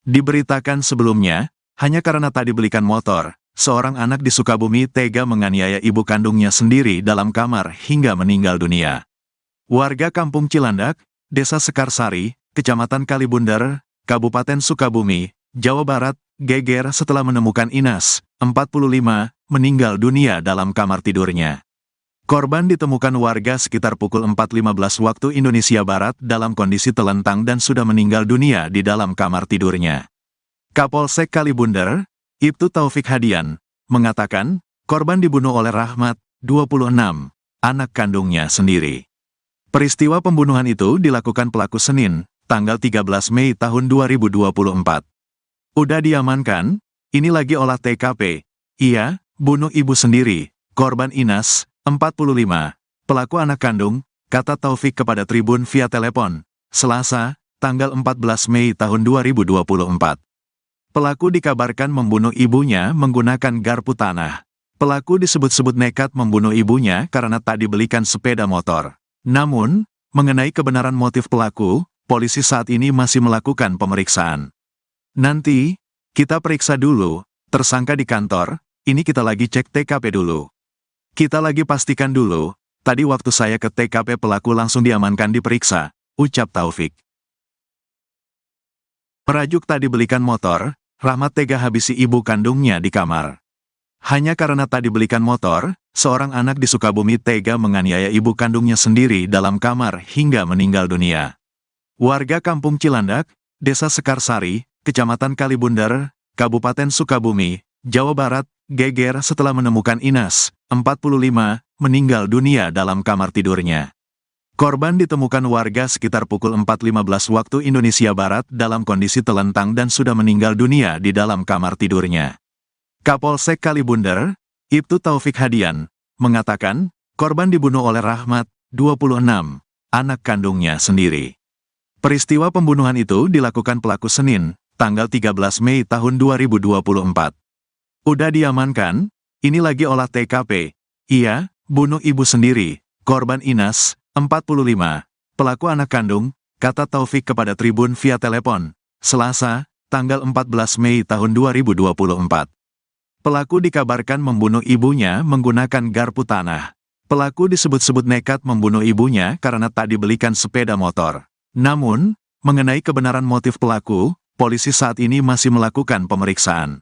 Diberitakan sebelumnya, hanya karena tadi belikan motor, seorang anak di Sukabumi tega menganiaya ibu kandungnya sendiri dalam kamar hingga meninggal dunia. Warga Kampung Cilandak, Desa Sekarsari, Kecamatan Kalibundar, Kabupaten Sukabumi, Jawa Barat, geger setelah menemukan Inas, 45, meninggal dunia dalam kamar tidurnya. Korban ditemukan warga sekitar pukul 4.15 waktu Indonesia Barat dalam kondisi telentang dan sudah meninggal dunia di dalam kamar tidurnya. Kapolsek Kalibundar, Ibtu Taufik Hadian, mengatakan, korban dibunuh oleh Rahmat, 26, anak kandungnya sendiri. Peristiwa pembunuhan itu dilakukan pelaku Senin, tanggal 13 Mei tahun 2024. Udah diamankan, ini lagi olah TKP. Iya, bunuh ibu sendiri, korban Inas, 45, pelaku anak kandung, kata Taufik kepada Tribun via telepon, Selasa, tanggal 14 Mei tahun 2024. Pelaku dikabarkan membunuh ibunya menggunakan garpu tanah. Pelaku disebut-sebut nekat membunuh ibunya karena tak dibelikan sepeda motor. Namun, mengenai kebenaran motif pelaku, polisi saat ini masih melakukan pemeriksaan. Nanti, kita periksa dulu, tersangka di kantor, ini kita lagi cek TKP dulu. Kita lagi pastikan dulu, tadi waktu saya ke TKP pelaku langsung diamankan diperiksa, ucap Taufik. Merajuk tadi belikan motor, Rahmat tega habisi ibu kandungnya di kamar. Hanya karena tadi belikan motor, seorang anak di Sukabumi tega menganiaya ibu kandungnya sendiri dalam kamar hingga meninggal dunia. Warga Kampung Cilandak, Desa Sekarsari, Kecamatan Kalibundar, Kabupaten Sukabumi, Jawa Barat, geger setelah menemukan Inas, 45, meninggal dunia dalam kamar tidurnya. Korban ditemukan warga sekitar pukul 4.15 waktu Indonesia Barat dalam kondisi telentang dan sudah meninggal dunia di dalam kamar tidurnya. Kapolsek Kalibundar, Ibtu Taufik Hadian, mengatakan, korban dibunuh oleh Rahmat, 26, anak kandungnya sendiri. Peristiwa pembunuhan itu dilakukan pelaku Senin, tanggal 13 Mei tahun 2024. Udah diamankan, ini lagi olah TKP. Iya, bunuh ibu sendiri, korban Inas, 45, pelaku anak kandung, kata Taufik kepada Tribun via telepon, Selasa, tanggal 14 Mei tahun 2024. Pelaku dikabarkan membunuh ibunya menggunakan garpu tanah. Pelaku disebut-sebut nekat membunuh ibunya karena tak dibelikan sepeda motor. Namun, mengenai kebenaran motif pelaku, polisi saat ini masih melakukan pemeriksaan.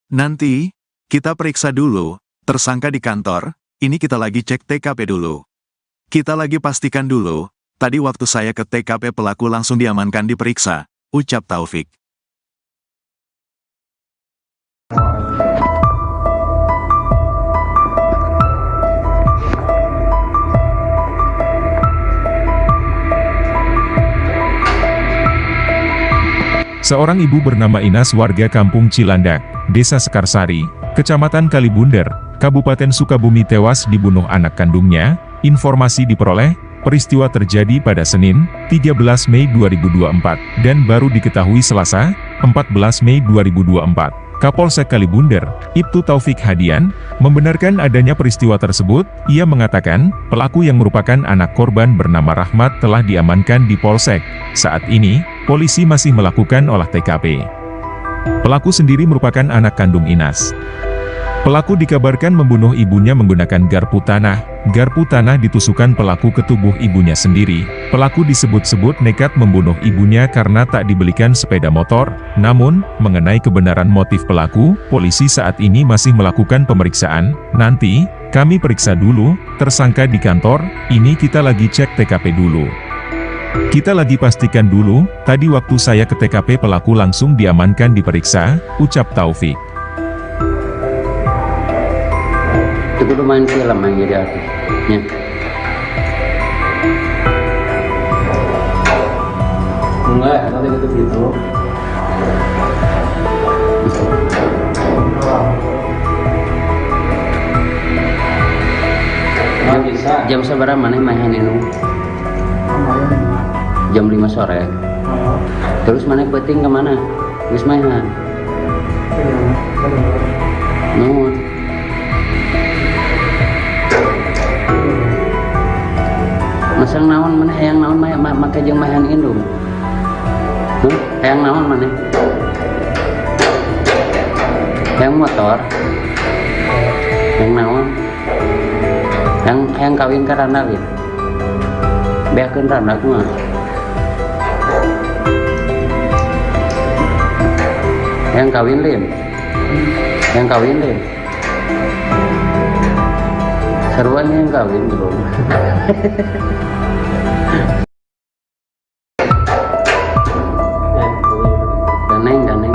Nanti, kita periksa dulu, tersangka di kantor, ini kita lagi cek TKP dulu. Kita lagi pastikan dulu, tadi waktu saya ke TKP pelaku langsung diamankan diperiksa, ucap Taufik. Seorang ibu bernama Inas warga kampung Cilandak, Desa Sekarsari, Kecamatan Kalibunder, Kabupaten Sukabumi tewas dibunuh anak kandungnya. Informasi diperoleh, peristiwa terjadi pada Senin, 13 Mei 2024, dan baru diketahui Selasa, 14 Mei 2024. Kapolsek Kalibunder, Ibtu Taufik Hadian, membenarkan adanya peristiwa tersebut. Ia mengatakan, pelaku yang merupakan anak korban bernama Rahmat telah diamankan di Polsek. Saat ini, polisi masih melakukan olah TKP. Pelaku sendiri merupakan anak kandung Inas. Pelaku dikabarkan membunuh ibunya menggunakan garpu tanah. Garpu tanah ditusukkan pelaku ke tubuh ibunya sendiri. Pelaku disebut-sebut nekat membunuh ibunya karena tak dibelikan sepeda motor. Namun, mengenai kebenaran motif pelaku, polisi saat ini masih melakukan pemeriksaan. Nanti, kami periksa dulu, tersangka di kantor, ini kita lagi cek TKP dulu. Kita lagi pastikan dulu, tadi waktu saya ke TKP pelaku langsung diamankan diperiksa, ucap Taufik. Itu udah main film yang jadi artisnya. Enggak, nanti gitu. Nggak bisa. Jam seberapa mana main itu? Jam 5 sore. Terus mana peting kemana? Terus main. Nuhun. Masang naon mana hayang naon make jeung mahan indung. Hayang naon mana? Hayang motor. Hayang naon? Hayang kawin ka randa gitu. Beakeun randa kumaha? Hayang kawin lin. Hayang kawin lin. Seruan yang kawin belum. Daneng.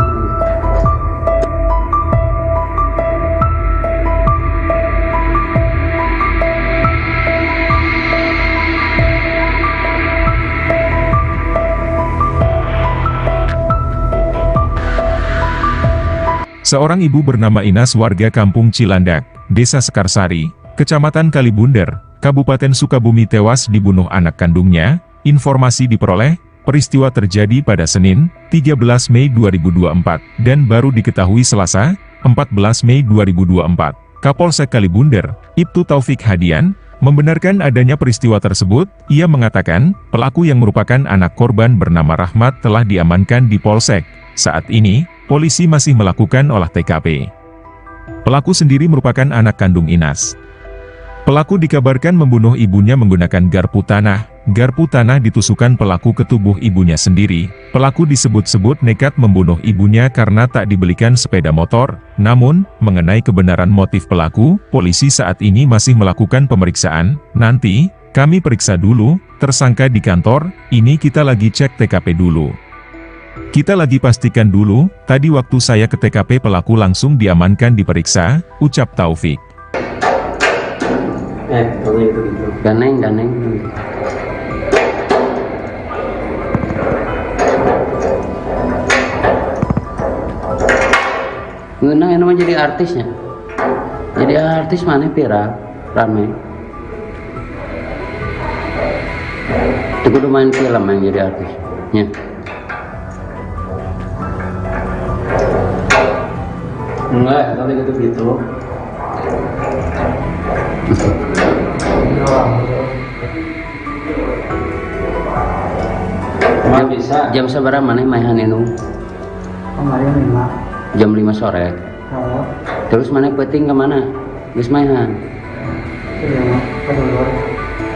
Seorang ibu bernama Inas warga kampung Cilandak, Desa Sekarsari, Kecamatan Kalibunder, Kabupaten Sukabumi tewas dibunuh anak kandungnya. Informasi diperoleh, peristiwa terjadi pada Senin, 13 Mei 2024, dan baru diketahui Selasa, 14 Mei 2024. Kapolsek Kalibunder, Ibtu Taufik Hadian, membenarkan adanya peristiwa tersebut. Ia mengatakan, pelaku yang merupakan anak korban bernama Rahmat telah diamankan di Polsek. Saat ini, polisi masih melakukan olah TKP. Pelaku sendiri merupakan anak kandung Inas. Pelaku dikabarkan membunuh ibunya menggunakan garpu tanah. Garpu tanah ditusukkan pelaku ke tubuh ibunya sendiri. Pelaku disebut-sebut nekat membunuh ibunya karena tak dibelikan sepeda motor. Namun, mengenai kebenaran motif pelaku, polisi saat ini masih melakukan pemeriksaan. Nanti, kami periksa dulu, tersangka di kantor, ini kita lagi cek TKP dulu. Kita lagi pastikan dulu, tadi waktu saya ke TKP pelaku langsung diamankan diperiksa, ucap Taufik. Gitu. Daneng. Ngeunang yang namanya jadi artisnya. Jadi artis mana viral, rame. Itu kudu main film yang jadi artisnya. Enggak, nanti gitu. Nggak bisa. Jam seberapa mana main itu? Kemarin 5. Jam 5 sore. Terus mana peting kemana? Geus main.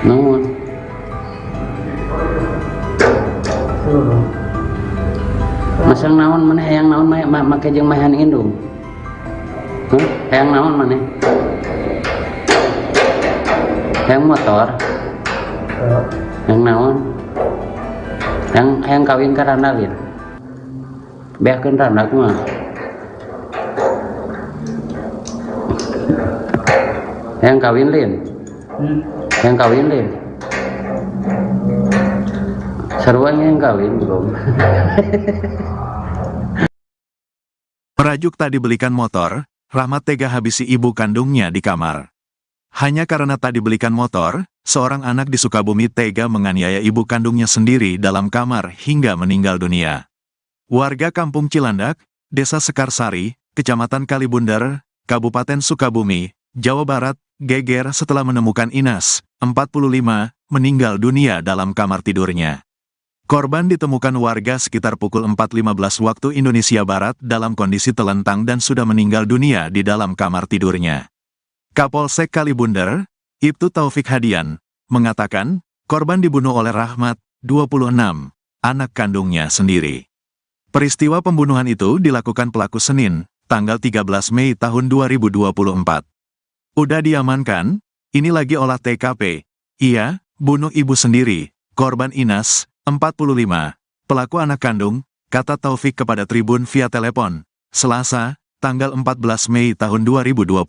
Nuhun. Masang naon mana hayang naon make jeung mahan indung. Hayang naon mana? Hayang motor. Hayang naon? Hayang kawin ka randa gitu. Beakeun randa kumaha? Hayang kawin lin. Hayang kawin lin. Seruan yang kawin belum. Merajuk tak dibelikan motor, Rahmat tega habisi ibu kandungnya di kamar. Hanya karena tak dibelikan motor, seorang anak di Sukabumi tega menganiaya ibu kandungnya sendiri dalam kamar hingga meninggal dunia. Warga Kampung Cilandak, Desa Sekarsari, Kecamatan Kalibundar, Kabupaten Sukabumi, Jawa Barat, geger setelah menemukan Inas, 45, meninggal dunia dalam kamar tidurnya. Korban ditemukan warga sekitar pukul 4.15 waktu Indonesia Barat dalam kondisi telentang dan sudah meninggal dunia di dalam kamar tidurnya. Kapolsek Kalibundar, Ibtu Taufik Hadian, mengatakan, korban dibunuh oleh Rahmat, 26, anak kandungnya sendiri. Peristiwa pembunuhan itu dilakukan pelaku Senin, tanggal 13 Mei tahun 2024. Udah diamankan, ini lagi olah TKP. Iya, bunuh ibu sendiri, korban Inas, 45, pelaku anak kandung, kata Taufik kepada Tribun via telepon, Selasa, tanggal 14 Mei tahun 2024.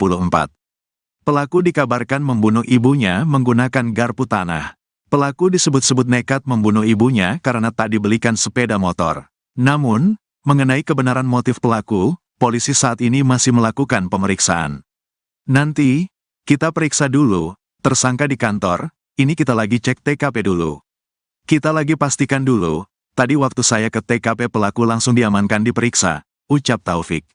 Pelaku dikabarkan membunuh ibunya menggunakan garpu tanah. Pelaku disebut-sebut nekat membunuh ibunya karena tak dibelikan sepeda motor. Namun, mengenai kebenaran motif pelaku, polisi saat ini masih melakukan pemeriksaan. Nanti, kita periksa dulu, tersangka di kantor, ini kita lagi cek TKP dulu. Kita lagi pastikan dulu, tadi waktu saya ke TKP pelaku langsung diamankan diperiksa, ucap Taufik.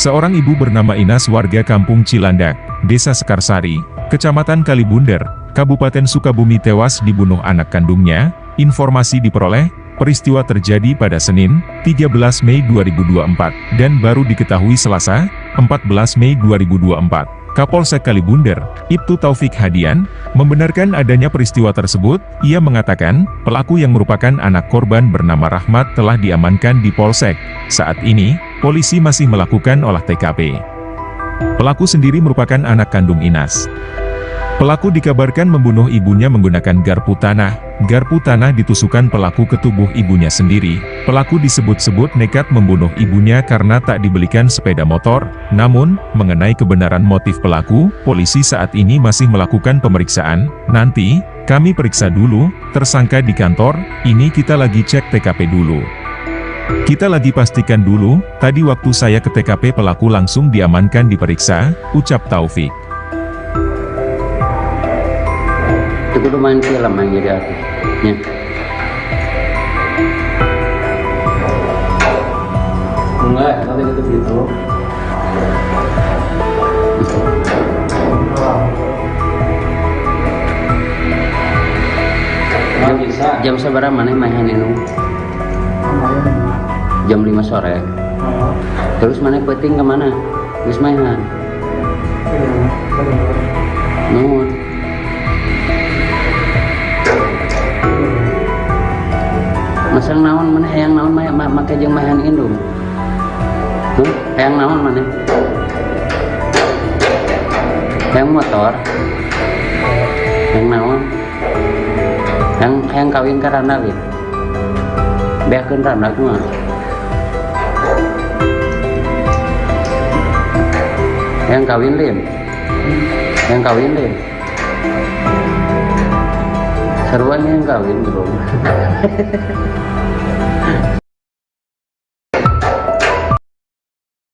Seorang ibu bernama Inas warga Kampung Cilandak, Desa Sekarsari, Kecamatan Kalibundar, Kabupaten Sukabumi tewas dibunuh anak kandungnya. Informasi diperoleh, peristiwa terjadi pada Senin, 13 Mei 2024, dan baru diketahui Selasa, 14 Mei 2024. Kapolsek Kalibundar, Ibtu Taufik Hadian, membenarkan adanya peristiwa tersebut. Ia mengatakan, pelaku yang merupakan anak korban bernama Rahmat telah diamankan di Polsek. Saat ini, polisi masih melakukan olah TKP. Pelaku sendiri merupakan anak kandung Inas. Pelaku dikabarkan membunuh ibunya menggunakan garpu tanah. Garpu tanah ditusukkan pelaku ke tubuh ibunya sendiri. Pelaku disebut-sebut nekat membunuh ibunya karena tak dibelikan sepeda motor. Namun, mengenai kebenaran motif pelaku, polisi saat ini masih melakukan pemeriksaan. Nanti, kami periksa dulu, tersangka di kantor, ini kita lagi cek TKP dulu. Kita lagi pastikan dulu, tadi waktu saya ke TKP pelaku langsung diamankan diperiksa, ucap Taufik. Itu kudu main film yang jadi artisnya. Enggak, nanti gitu. Nggak bisa. Jam seberapa mana main itu? Jam 5 sore. Terus mana peting kemana? Geus mainan. Nuhun. Masang naon mana hayang naon make jeung mahan indung. Hayang naon mana? Hayang motor. Hayang naon? Hayang kawin ka randa ge. Beakeun randa mah. Hayang kawin lin. Hayang kawin lin. Seruan yang kawin bro.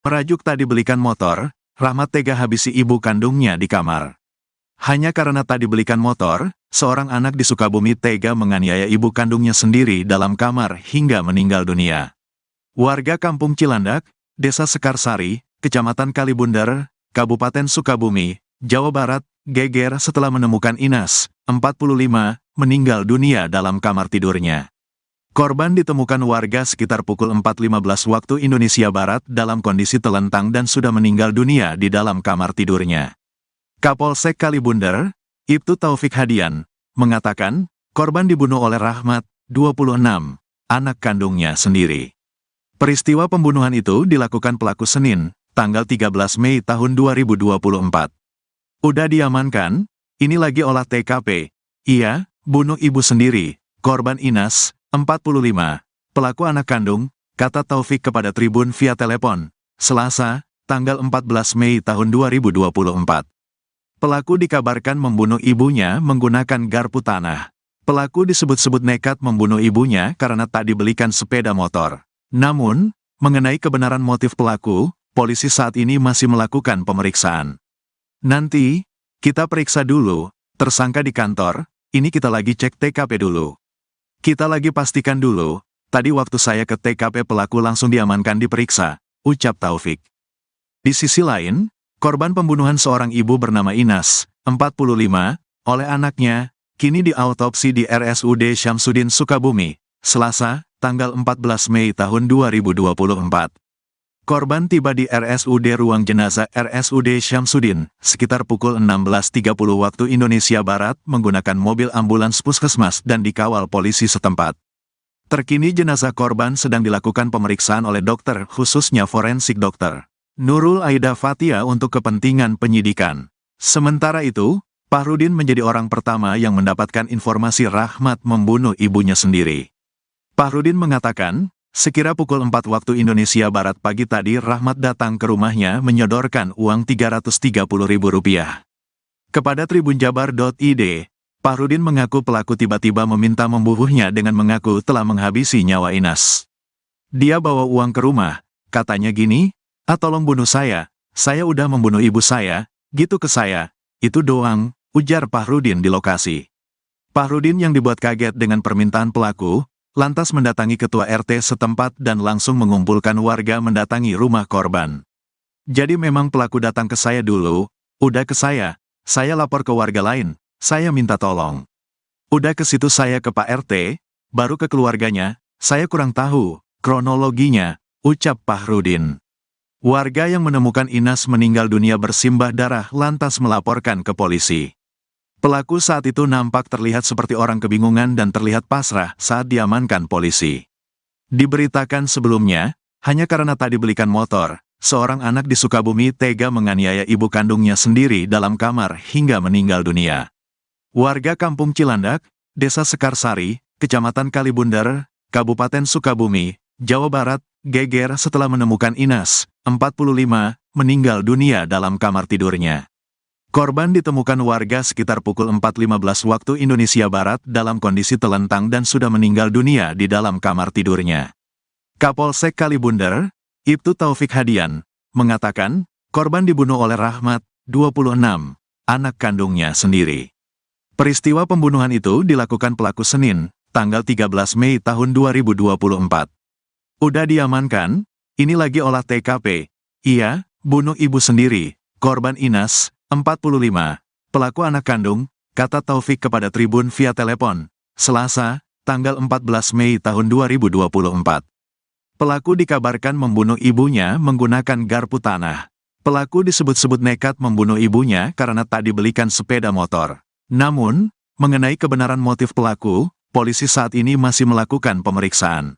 Merajuk tak dibelikan motor, Rahmat tega habisi ibu kandungnya di kamar. Hanya karena tak dibelikan motor, seorang anak di Sukabumi tega menganiaya ibu kandungnya sendiri dalam kamar hingga meninggal dunia. Warga Kampung Cilandak, Desa Sekarsari, Kecamatan Kalibundar, Kabupaten Sukabumi, Jawa Barat, geger setelah menemukan Inas, 45, meninggal dunia dalam kamar tidurnya. Korban ditemukan warga sekitar pukul 4.15 waktu Indonesia Barat dalam kondisi telentang dan sudah meninggal dunia di dalam kamar tidurnya. Kapolsek Kalibundar, Ibtu Taufik Hadian, mengatakan, korban dibunuh oleh Rahmat, 26, anak kandungnya sendiri. Peristiwa pembunuhan itu dilakukan pelaku Senin, tanggal 13 Mei tahun 2024. Udah diamankan, ini lagi olah TKP. Iya, bunuh ibu sendiri, korban Inas, 45, pelaku anak kandung, kata Taufik kepada Tribun via telepon, Selasa, tanggal 14 Mei tahun 2024. Pelaku dikabarkan membunuh ibunya menggunakan garpu tanah. Pelaku disebut-sebut nekat membunuh ibunya karena tak dibelikan sepeda motor. Namun, mengenai kebenaran motif pelaku, polisi saat ini masih melakukan pemeriksaan. Nanti, kita periksa dulu, tersangka di kantor, ini kita lagi cek TKP dulu. Kita lagi pastikan dulu, tadi waktu saya ke TKP pelaku langsung diamankan diperiksa, ucap Taufik. Di sisi lain, korban pembunuhan seorang ibu bernama Inas, 45, oleh anaknya, kini diautopsi di RSUD Syamsuddin Sukabumi, Selasa, tanggal 14 Mei tahun 2024. Korban tiba di RSUD ruang jenazah RSUD Syamsuddin, sekitar pukul 16.30 waktu Indonesia Barat menggunakan mobil ambulans puskesmas dan dikawal polisi setempat. Terkini jenazah korban sedang dilakukan pemeriksaan oleh dokter, khususnya forensik dokter Nurul Aida Fathia untuk kepentingan penyidikan. Sementara itu, Fahrudin menjadi orang pertama yang mendapatkan informasi Rahmat membunuh ibunya sendiri. Fahrudin mengatakan, sekira pukul 4 waktu Indonesia Barat pagi tadi Rahmat datang ke rumahnya menyodorkan uang Rp330.000. Kepada tribunjabar.id, Fahrudin mengaku pelaku tiba-tiba meminta membunuhnya dengan mengaku telah menghabisi nyawa Inas. Dia bawa uang ke rumah, katanya gini, tolong bunuh saya udah membunuh ibu saya, gitu ke saya, itu doang, ujar Fahrudin di lokasi. Fahrudin yang dibuat kaget dengan permintaan pelaku, lantas mendatangi ketua RT setempat dan langsung mengumpulkan warga mendatangi rumah korban. Jadi memang pelaku datang ke saya dulu, udah ke saya lapor ke warga lain, saya minta tolong. Udah ke situ saya ke Pak RT, baru ke keluarganya, saya kurang tahu kronologinya, ucap Fahrudin. Warga yang menemukan Inas meninggal dunia bersimbah darah lantas melaporkan ke polisi. Pelaku saat itu nampak terlihat seperti orang kebingungan dan terlihat pasrah saat diamankan polisi. Diberitakan sebelumnya, hanya karena tak dibelikan motor, seorang anak di Sukabumi tega menganiaya ibu kandungnya sendiri dalam kamar hingga meninggal dunia. Warga Kampung Cilandak, Desa Sekarsari, Kecamatan Kalibundar, Kabupaten Sukabumi, Jawa Barat, geger setelah menemukan Inas, 45, meninggal dunia dalam kamar tidurnya. Korban ditemukan warga sekitar pukul 4.15 waktu Indonesia Barat dalam kondisi telentang dan sudah meninggal dunia di dalam kamar tidurnya. Kapolsek Kalibundar, Ibtu Taufik Hadian, mengatakan, korban dibunuh oleh Rahmat, 26, anak kandungnya sendiri. Peristiwa pembunuhan itu dilakukan pelaku Senin, tanggal 13 Mei tahun 2024. Udah diamankan, ini lagi olah TKP. Iya, bunuh ibu sendiri, korban Inas, 45, pelaku anak kandung, kata Taufik kepada Tribun via telepon, Selasa, tanggal 14 Mei tahun 2024. Pelaku dikabarkan membunuh ibunya menggunakan garpu tanah. Pelaku disebut-sebut nekat membunuh ibunya karena tak dibelikan sepeda motor. Namun, mengenai kebenaran motif pelaku, polisi saat ini masih melakukan pemeriksaan.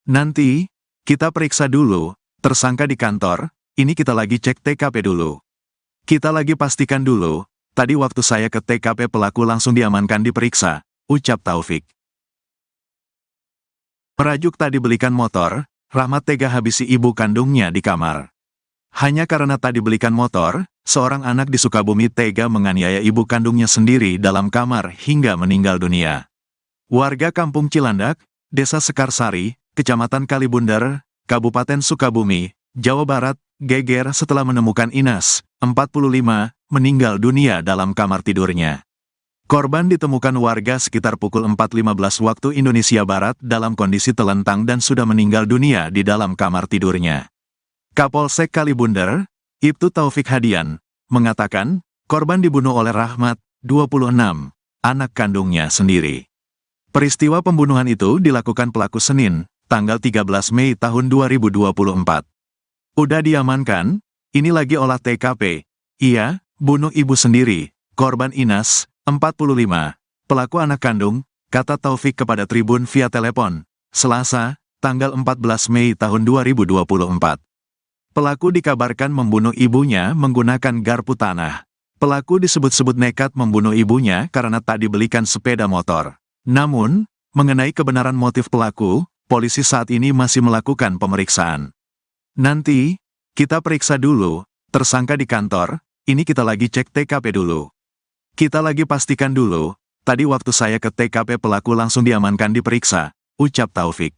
Nanti, kita periksa dulu, tersangka di kantor, ini kita lagi cek TKP dulu. Kita lagi pastikan dulu, tadi waktu saya ke TKP pelaku langsung diamankan diperiksa, ucap Taufik. Merajuk tak dibelikan motor, Rahmat tega habisi ibu kandungnya di kamar. Hanya karena tak dibelikan motor, seorang anak di Sukabumi tega menganiaya ibu kandungnya sendiri dalam kamar hingga meninggal dunia. Warga Kampung Cilandak, Desa Sekarsari, Kecamatan Kalibundar, Kabupaten Sukabumi, Jawa Barat, geger setelah menemukan Inas, 45, meninggal dunia dalam kamar tidurnya. Korban ditemukan warga sekitar pukul 4.15 waktu Indonesia Barat dalam kondisi telentang dan sudah meninggal dunia di dalam kamar tidurnya. Kapolsek Kalibundar, Ibtu Taufik Hadian, mengatakan, korban dibunuh oleh Rahmat, 26, anak kandungnya sendiri. Peristiwa pembunuhan itu dilakukan pelaku Senin, tanggal 13 Mei tahun 2024. Udah diamankan, ini lagi olah TKP. Iya, bunuh ibu sendiri, korban Inas, 45, pelaku anak kandung, kata Taufik kepada Tribun via telepon, Selasa, tanggal 14 Mei tahun 2024. Pelaku dikabarkan membunuh ibunya menggunakan garpu tanah. Pelaku disebut-sebut nekat membunuh ibunya karena tak dibelikan sepeda motor. Namun, mengenai kebenaran motif pelaku, polisi saat ini masih melakukan pemeriksaan. Nanti, Kita periksa dulu, tersangka di kantor, ini kita lagi cek TKP dulu. Kita lagi pastikan dulu, tadi waktu saya ke TKP pelaku langsung diamankan diperiksa, ucap Taufik.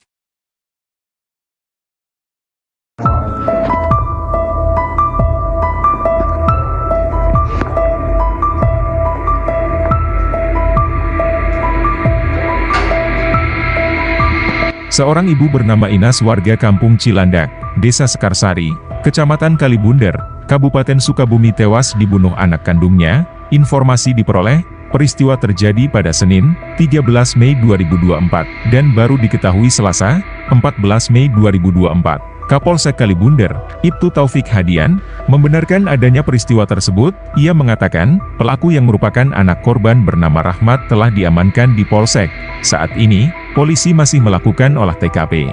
Seorang ibu bernama Inas warga Kampung Cilandak, Desa Sekarsari, Kecamatan Kalibunder, Kabupaten Sukabumi tewas dibunuh anak kandungnya. Informasi diperoleh, peristiwa terjadi pada Senin, 13 Mei 2024, dan baru diketahui Selasa, 14 Mei 2024. Kapolsek Kalibunder, Ibtu Taufik Hadian, membenarkan adanya peristiwa tersebut. Ia mengatakan, pelaku yang merupakan anak korban bernama Rahmat telah diamankan di Polsek. Saat ini, polisi masih melakukan olah TKP.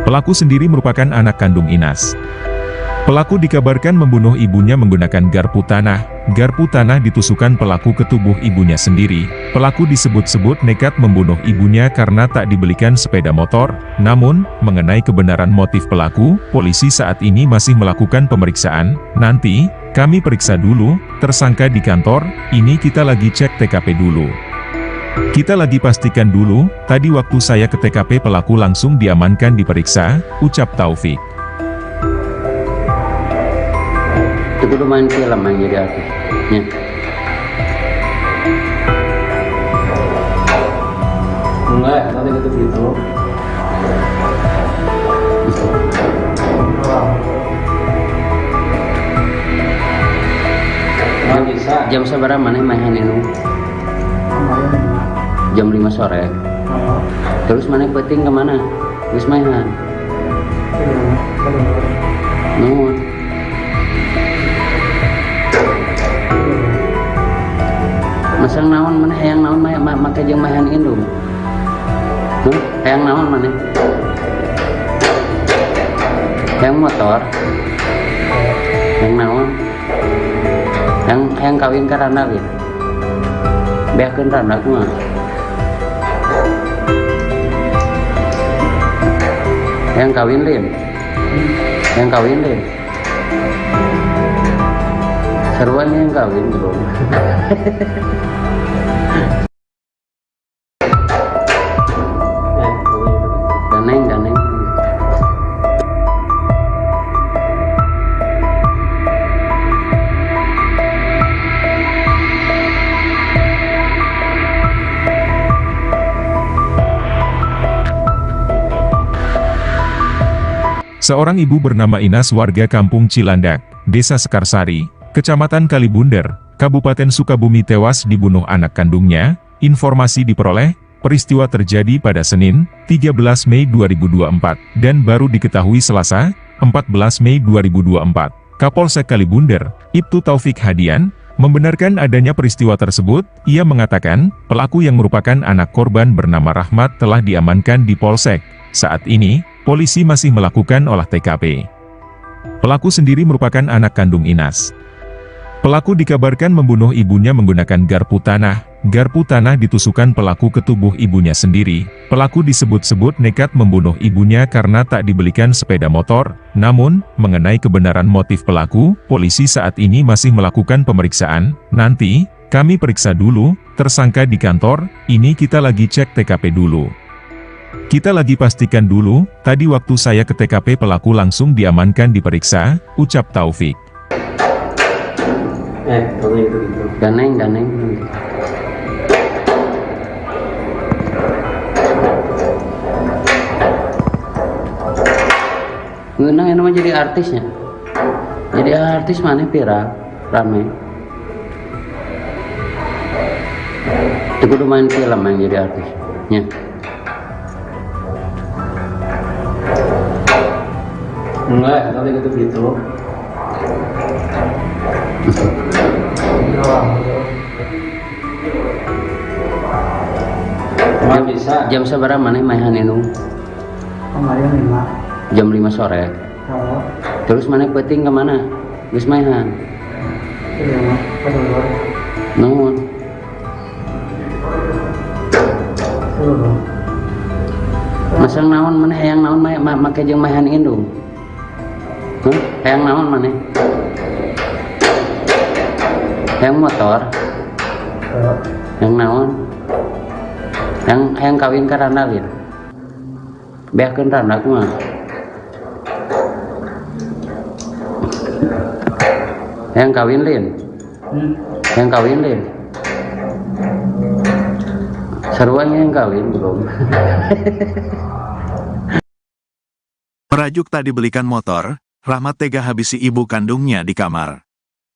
Pelaku sendiri merupakan anak kandung Inas. Pelaku dikabarkan membunuh ibunya menggunakan garpu tanah. Garpu tanah ditusukkan pelaku ke tubuh ibunya sendiri. Pelaku disebut-sebut nekat membunuh ibunya karena tak dibelikan sepeda motor. Namun, mengenai kebenaran motif pelaku, polisi saat ini masih melakukan pemeriksaan. Nanti, kami periksa dulu, tersangka di kantor, ini kita lagi cek TKP dulu. Kita lagi pastikan dulu, tadi waktu saya ke TKP pelaku langsung diamankan diperiksa, ucap Taufik. Itu kudu main film yang jadi artis. Ya. Enggak, nanti gitu. Nggak bisa. Jam seberapa mana main itu? Kemarin 5. Jam 5 sore. Terus mana peting kemana? Wis mainan. Nuhun. Masang naon mana hayang naon make jeung mahan indung. Hayang naon mana? Hayang motor. Hayang naon? Hayang kawin ka randa ge. Beakeun randa kumaha? Hayang kawin lin. Hayang kawin lin. Seruan yang kawin belum. Daneng. Seorang ibu bernama Inas warga Kampung Cilandak, Desa Sekarsari, Kecamatan Kalibunder, Kabupaten Sukabumi tewas dibunuh anak kandungnya. Informasi diperoleh, peristiwa terjadi pada Senin, 13 Mei 2024, dan baru diketahui Selasa, 14 Mei 2024. Kapolsek Kalibunder, Ibtu Taufik Hadian, membenarkan adanya peristiwa tersebut. Ia mengatakan, pelaku yang merupakan anak korban bernama Rahmat telah diamankan di Polsek. Saat ini, polisi masih melakukan olah TKP. Pelaku sendiri merupakan anak kandung Inas. Pelaku dikabarkan membunuh ibunya menggunakan garpu tanah. Garpu tanah ditusukkan pelaku ke tubuh ibunya sendiri. Pelaku disebut-sebut nekat membunuh ibunya karena tak dibelikan sepeda motor. Namun, mengenai kebenaran motif pelaku, polisi saat ini masih melakukan pemeriksaan. Nanti, kami periksa dulu, tersangka di kantor, ini kita lagi cek TKP dulu. Kita lagi pastikan dulu, tadi waktu saya ke TKP pelaku langsung diamankan diperiksa, ucap Taufik. Gitu. Daneng. Ngeunang yang namanya jadi artisnya. Jadi artis mana viral, rame. Itu kudu main film yang jadi artisnya. Enggak, nanti gitu. Nggak bisa. Jam seberapa mana main itu? Kemarin 5. Jam 5 sore. Terus mana peting kemana? Wis mainan. Nuhun. Masang naon mana hayang naon make jeung mahan indung. Hayang naon maneh? Hayang motor? Hayang naon? Hayang kawin ka randalin? Beakeun randak mah. Hayang kawin lin? Hayang kawin lin? Sarwanya yang kawin belum. Merajuk tak dibelikan motor, Rahmat tega habisi ibu kandungnya di kamar.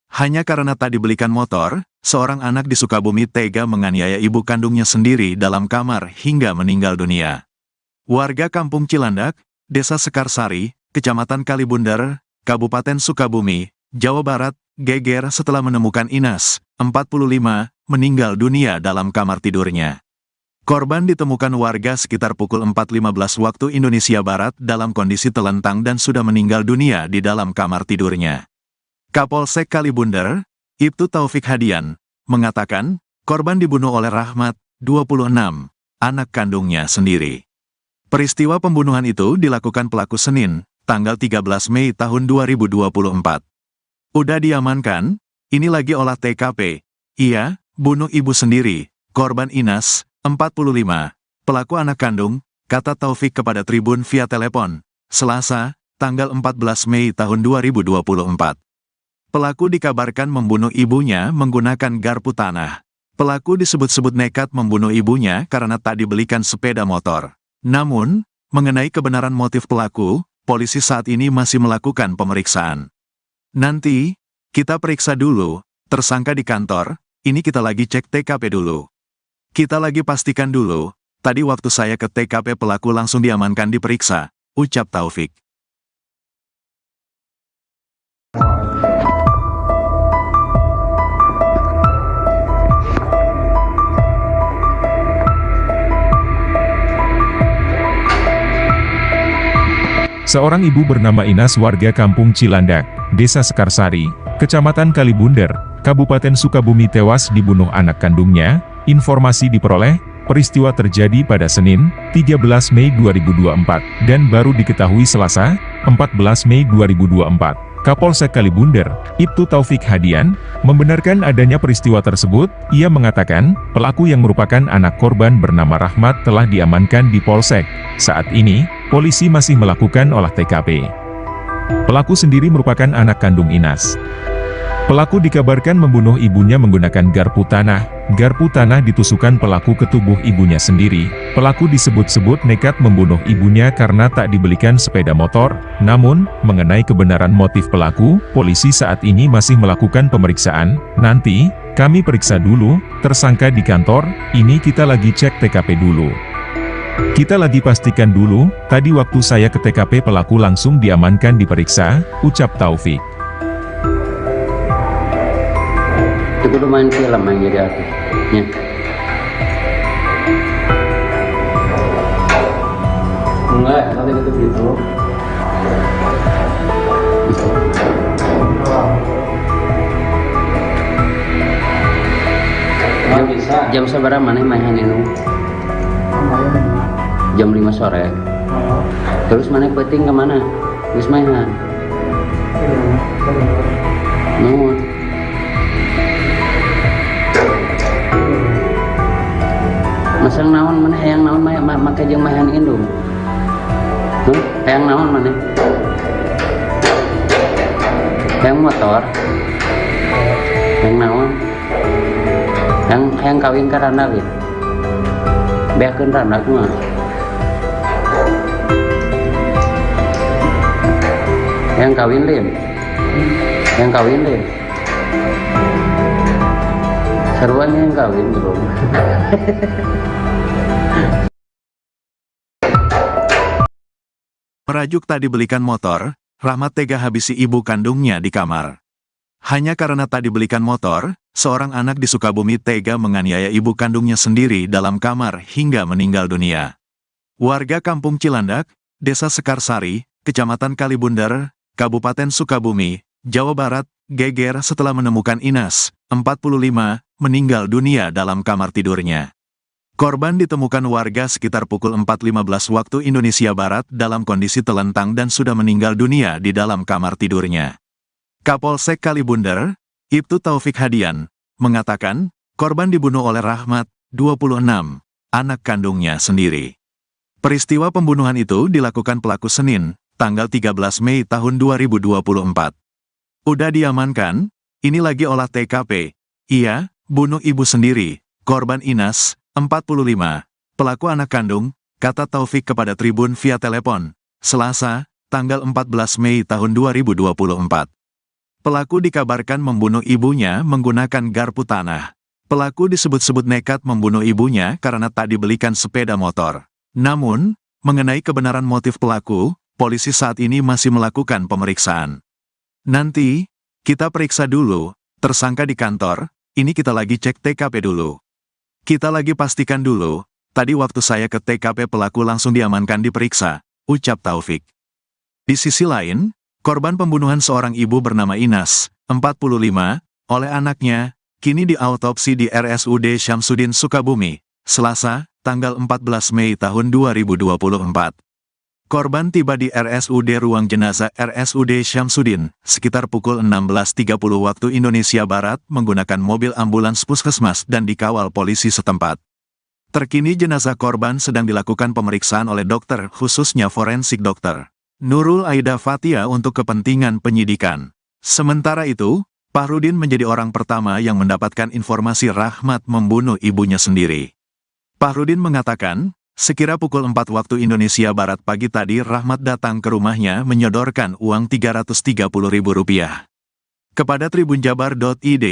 Hanya karena tak dibelikan motor, seorang anak di Sukabumi tega menganiaya ibu kandungnya sendiri dalam kamar hingga meninggal dunia. Warga Kampung Cilandak, Desa Sekarsari, Kecamatan Kalibundar, Kabupaten Sukabumi, Jawa Barat, geger setelah menemukan Inas, 45, meninggal dunia dalam kamar tidurnya. Korban ditemukan warga sekitar pukul 4.15 waktu Indonesia Barat dalam kondisi telentang dan sudah meninggal dunia di dalam kamar tidurnya. Kapolsek Kalibundar, Ibtu Taufik Hadian, mengatakan, korban dibunuh oleh Rahmat, 26, anak kandungnya sendiri. Peristiwa pembunuhan itu dilakukan pelaku Senin, tanggal 13 Mei tahun 2024. Udah diamankan, ini lagi olah TKP. Iya, bunuh ibu sendiri, korban Inas, 45, pelaku anak kandung, kata Taufik kepada Tribun via telepon, Selasa, tanggal 14 Mei tahun 2024. Pelaku dikabarkan membunuh ibunya menggunakan garpu tanah. Pelaku disebut-sebut nekat membunuh ibunya karena tak dibelikan sepeda motor. Namun, mengenai kebenaran motif pelaku, polisi saat ini masih melakukan pemeriksaan. Nanti, kita periksa dulu, tersangka di kantor, ini kita lagi cek TKP dulu. Kita lagi pastikan dulu, tadi waktu saya ke TKP pelaku langsung diamankan diperiksa, ucap Taufik. Seorang ibu bernama Inas warga Kampung Cilandak, Desa Sekarsari, Kecamatan Kalibundar, Kabupaten Sukabumi tewas dibunuh anak kandungnya. Informasi diperoleh, peristiwa terjadi pada Senin, 13 Mei 2024, dan baru diketahui Selasa, 14 Mei 2024. Kapolsek Kalibundar, Ibtu Taufik Hadian, membenarkan adanya peristiwa tersebut. Ia mengatakan, pelaku yang merupakan anak korban bernama Rahmat telah diamankan di Polsek. Saat ini, polisi masih melakukan olah TKP. Pelaku sendiri merupakan anak kandung Inas. Pelaku dikabarkan membunuh ibunya menggunakan garpu tanah. Garpu tanah ditusukkan pelaku ke tubuh ibunya sendiri. Pelaku disebut-sebut nekat membunuh ibunya karena tak dibelikan sepeda motor. Namun, mengenai kebenaran motif pelaku, polisi saat ini masih melakukan pemeriksaan. Nanti, kami periksa dulu, tersangka di kantor, ini kita lagi cek TKP dulu. Kita lagi pastikan dulu, tadi waktu saya ke TKP pelaku langsung diamankan diperiksa, ucap Taufik. Itu kudu main film yang jadi artisnya. Enggak, nanti gitu gitu. Nggak bisa. Jam seberapa maneh mainan itu? Jam 5 sore. Terus maneh penting kemana? Terus mainan. Nuhun. Masang naon maneh hayang naon make jeung maehan indung. Hayang naon maneh? Hayang motor? Hayang naon? Hayang kawin ka randalin? Beakeun randak mah. Hayang kawin lin? Hayang kawin lin? Sarwanya yang kawin belum. Merajuk tak dibelikan motor, Rahmat tega habisi ibu kandungnya di kamar. Hanya karena tak dibelikan motor, seorang anak di Sukabumi tega menganiaya ibu kandungnya sendiri dalam kamar hingga meninggal dunia. Warga Kampung Cilandak, Desa Sekarsari, Kecamatan Kalibundar, Kabupaten Sukabumi, Jawa Barat, geger setelah menemukan Inas, 45, meninggal dunia dalam kamar tidurnya. Korban ditemukan warga sekitar pukul 4.15 waktu Indonesia Barat dalam kondisi telentang dan sudah meninggal dunia di dalam kamar tidurnya. Kapolsek Kalibunder, Ibtu Taufik Hadian, mengatakan, korban dibunuh oleh Rahmat, 26, anak kandungnya sendiri. Peristiwa pembunuhan itu dilakukan pelaku Senin, tanggal 13 Mei tahun 2024. Udah diamankan, ini lagi olah TKP. Iya, bunuh ibu sendiri, korban Inas, 45, pelaku anak kandung, kata Taufik kepada Tribun via telepon, Selasa, tanggal 14 Mei tahun 2024. Pelaku dikabarkan membunuh ibunya menggunakan garpu tanah. Pelaku disebut-sebut nekat membunuh ibunya karena tak dibelikan sepeda motor. Namun, mengenai kebenaran motif pelaku, polisi saat ini masih melakukan pemeriksaan. Nanti, kita periksa dulu, tersangka di kantor, ini kita lagi cek TKP dulu. Kita lagi pastikan dulu, tadi waktu saya ke TKP pelaku langsung diamankan diperiksa, ucap Taufik. Di sisi lain, korban pembunuhan seorang ibu bernama Inas, 45, oleh anaknya, kini diautopsi di RSUD Syamsuddin Sukabumi, Selasa, tanggal 14 Mei tahun 2024. Korban tiba di RSUD Ruang Jenazah RSUD Syamsuddin, sekitar pukul 16.30 waktu Indonesia Barat menggunakan mobil ambulans puskesmas dan dikawal polisi setempat. Terkini jenazah korban sedang dilakukan pemeriksaan oleh dokter, khususnya forensik dokter Nurul Aida Fatia untuk kepentingan penyidikan. Sementara itu, Fahrudin menjadi orang pertama yang mendapatkan informasi Rahmat membunuh ibunya sendiri. Fahrudin mengatakan, sekira pukul 4 waktu Indonesia Barat pagi tadi Rahmat datang ke rumahnya menyodorkan uang Rp330.000. Kepada tribunjabar.id,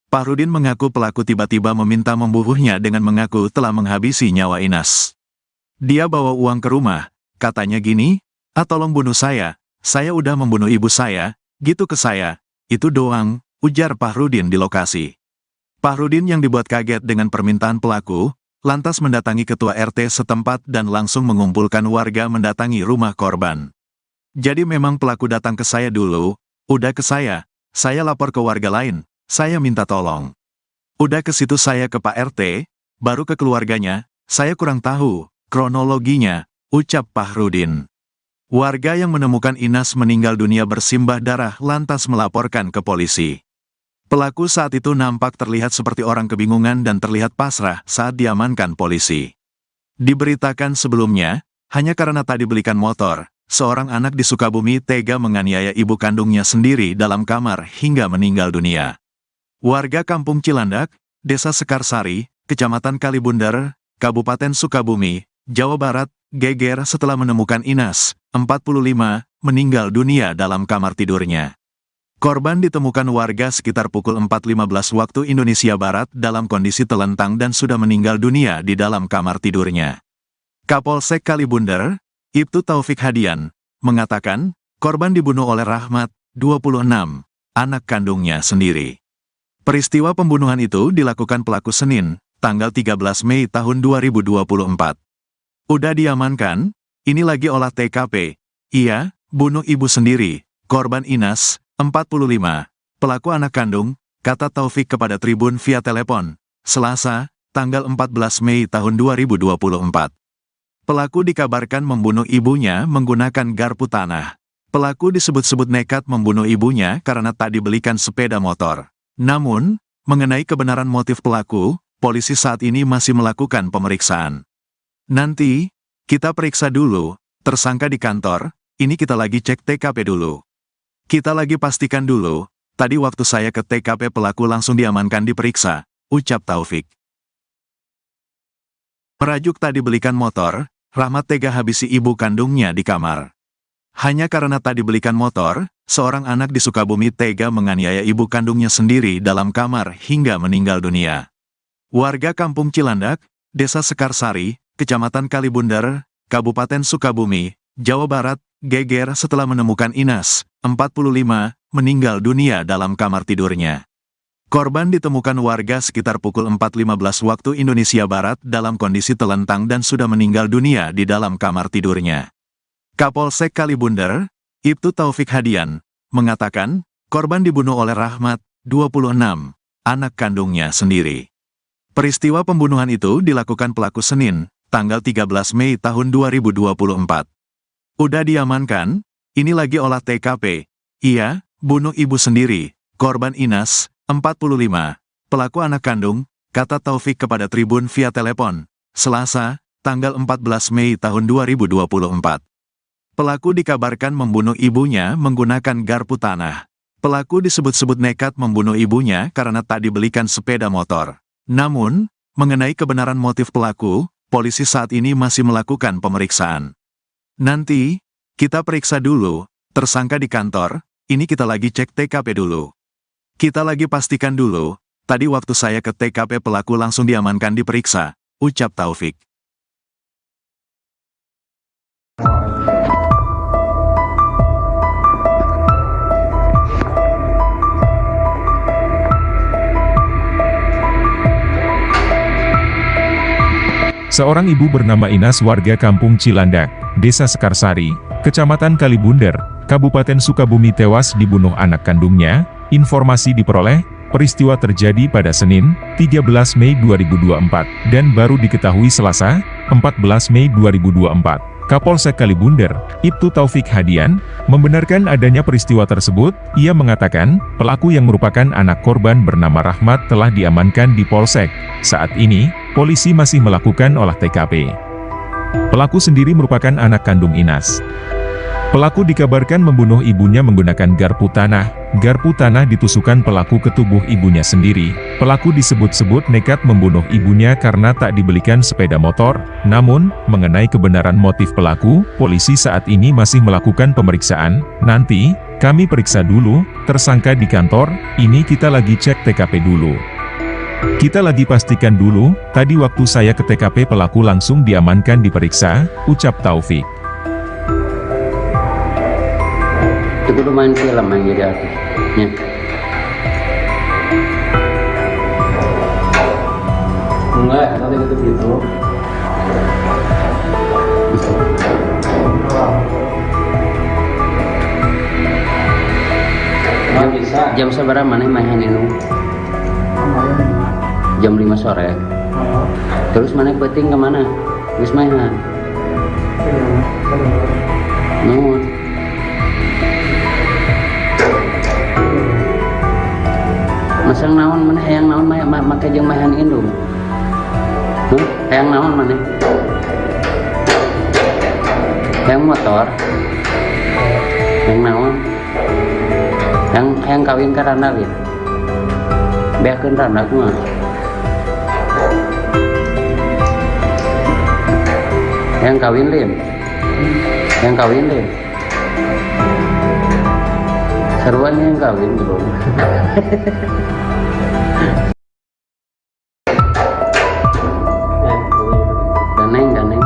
Fahrudin mengaku pelaku tiba-tiba meminta membunuhnya dengan mengaku telah menghabisi nyawa Inas. Dia bawa uang ke rumah, katanya gini, tolong bunuh saya udah membunuh ibu saya, gitu ke saya, itu doang, ujar Fahrudin di lokasi. Fahrudin yang dibuat kaget dengan permintaan pelaku, lantas mendatangi ketua RT setempat dan langsung mengumpulkan warga mendatangi rumah korban. Jadi memang pelaku datang ke saya dulu, udah ke saya lapor ke warga lain, saya minta tolong. Udah ke situ saya ke Pak RT, baru ke keluarganya, saya kurang tahu kronologinya, ucap Fahrudin. Warga yang menemukan Inas meninggal dunia bersimbah darah lantas melaporkan ke polisi. Pelaku saat itu nampak terlihat seperti orang kebingungan dan terlihat pasrah saat diamankan polisi. Diberitakan sebelumnya, hanya karena tak dibelikan motor, seorang anak di Sukabumi tega menganiaya ibu kandungnya sendiri dalam kamar hingga meninggal dunia. Warga Kampung Cilandak, Desa Sekarsari, Kecamatan Kalibunder, Kabupaten Sukabumi, Jawa Barat, geger setelah menemukan Inas, 45, meninggal dunia dalam kamar tidurnya. Korban ditemukan warga sekitar pukul 4.15 waktu Indonesia Barat dalam kondisi telentang dan sudah meninggal dunia di dalam kamar tidurnya. Kapolsek Kalibunder, Ibtu Taufik Hadian, mengatakan, korban dibunuh oleh Rahmat, 26, anak kandungnya sendiri. Peristiwa pembunuhan itu dilakukan pelaku Senin, tanggal 13 Mei tahun 2024. Udah diamankan, ini lagi olah TKP. Iya, bunuh ibu sendiri, korban Inas, 45, pelaku anak kandung, kata Taufik kepada Tribun via telepon, Selasa, tanggal 14 Mei tahun 2024. Pelaku dikabarkan membunuh ibunya menggunakan garpu tanah. Pelaku disebut-sebut nekat membunuh ibunya karena tak dibelikan sepeda motor. Namun, mengenai kebenaran motif pelaku, polisi saat ini masih melakukan pemeriksaan. Nanti, kita periksa dulu, tersangka di kantor, ini kita lagi cek TKP dulu. Kita lagi pastikan dulu, tadi waktu saya ke TKP pelaku langsung diamankan diperiksa, ucap Taufik. Merajuk tak dibelikan motor, Rahmat tega habisi ibu kandungnya di kamar. Hanya karena tak dibelikan motor, seorang anak di Sukabumi tega menganiaya ibu kandungnya sendiri dalam kamar hingga meninggal dunia. Warga Kampung Cilandak, Desa Sekarsari, Kecamatan Kalibunder, Kabupaten Sukabumi, Jawa Barat, geger setelah menemukan Inas, 45, meninggal dunia dalam kamar tidurnya. Korban ditemukan warga sekitar pukul 4.15 waktu Indonesia Barat dalam kondisi telentang dan sudah meninggal dunia di dalam kamar tidurnya. Kapolsek Kalibunder, Ibtu Taufik Hadian, mengatakan, korban dibunuh oleh Rahmat, 26, anak kandungnya sendiri. Peristiwa pembunuhan itu dilakukan pelaku Senin, tanggal 13 Mei tahun 2024. Udah diamankan, ini lagi olah TKP. Iya, bunuh ibu sendiri, korban Inas, 45. Pelaku anak kandung, kata Taufik kepada Tribun via telepon, Selasa, tanggal 14 Mei tahun 2024. Pelaku dikabarkan membunuh ibunya menggunakan garpu tanah. Pelaku disebut-sebut nekat membunuh ibunya karena tak dibelikan sepeda motor. Namun, mengenai kebenaran motif pelaku, polisi saat ini masih melakukan pemeriksaan. Nanti, kita periksa dulu, tersangka di kantor, ini kita lagi cek TKP dulu. Kita lagi pastikan dulu, tadi waktu saya ke TKP pelaku langsung diamankan diperiksa, ucap Taufik. Seorang ibu bernama Inas warga Kampung Cilandak, Desa Sekarsari, Kecamatan Kalibunder, Kabupaten Sukabumi tewas dibunuh anak kandungnya. Informasi diperoleh, peristiwa terjadi pada Senin, 13 Mei 2024, dan baru diketahui Selasa, 14 Mei 2024. Kapolsek Kalibunder, Ibtu Taufik Hadian, membenarkan adanya peristiwa tersebut. Ia mengatakan, pelaku yang merupakan anak korban bernama Rahmat telah diamankan di Polsek. Saat ini, polisi masih melakukan olah TKP. Pelaku sendiri merupakan anak kandung Inas. Pelaku dikabarkan membunuh ibunya menggunakan garpu tanah. Garpu tanah ditusukkan pelaku ke tubuh ibunya sendiri. Pelaku disebut-sebut nekat membunuh ibunya karena tak dibelikan sepeda motor. Namun, mengenai kebenaran motif pelaku, polisi saat ini masih melakukan pemeriksaan. Nanti, kami periksa dulu, tersangka di kantor, ini kita lagi cek TKP dulu. Kita lagi pastikan dulu, tadi waktu saya ke TKP pelaku langsung diamankan diperiksa, ucap Taufik. Itu kudu main film yang jadi artis. Ya. Enggak, nanti gitu. Nggak bisa. Jam seberapa mana main itu? Jam 5 sore. Terus mana penting kemana? Wis mainan. Nuhun. Masang naon mana hayang naon make jeung mahan indung. Hayang naon mana? Hayang motor. Hayang naon? Hayang kawin ka randa gitu. Beakeun randa kumaha? Hayang kawin lin. Hayang kawin lin. Seruan yang kawin belum. Ganeng.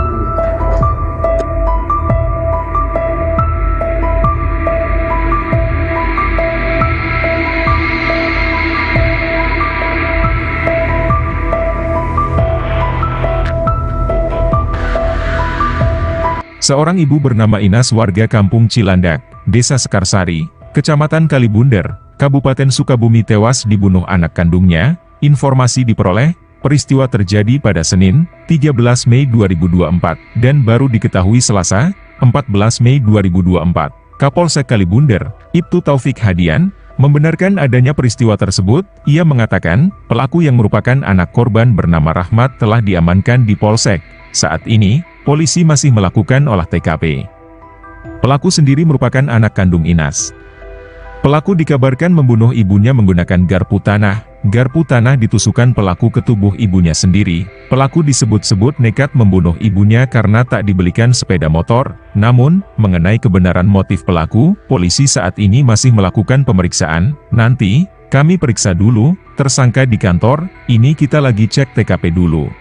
Seorang ibu bernama Inas warga Kampung Cilandak, Desa Sekarsari, Kecamatan Kalibunder, Kabupaten Sukabumi tewas dibunuh anak kandungnya. Informasi diperoleh, peristiwa terjadi pada Senin, 13 Mei 2024, dan baru diketahui Selasa, 14 Mei 2024. Kapolsek Kalibunder, Ibtu Taufik Hadian, membenarkan adanya peristiwa tersebut. Ia mengatakan, pelaku yang merupakan anak korban bernama Rahmat telah diamankan di Polsek. Saat ini, polisi masih melakukan olah TKP. Pelaku sendiri merupakan anak kandung Inas. Pelaku dikabarkan membunuh ibunya menggunakan garpu tanah. Garpu tanah ditusukkan pelaku ke tubuh ibunya sendiri. Pelaku disebut-sebut nekat membunuh ibunya karena tak dibelikan sepeda motor. Namun, mengenai kebenaran motif pelaku, polisi saat ini masih melakukan pemeriksaan. Nanti, kami periksa dulu, tersangka di kantor, ini kita lagi cek TKP dulu.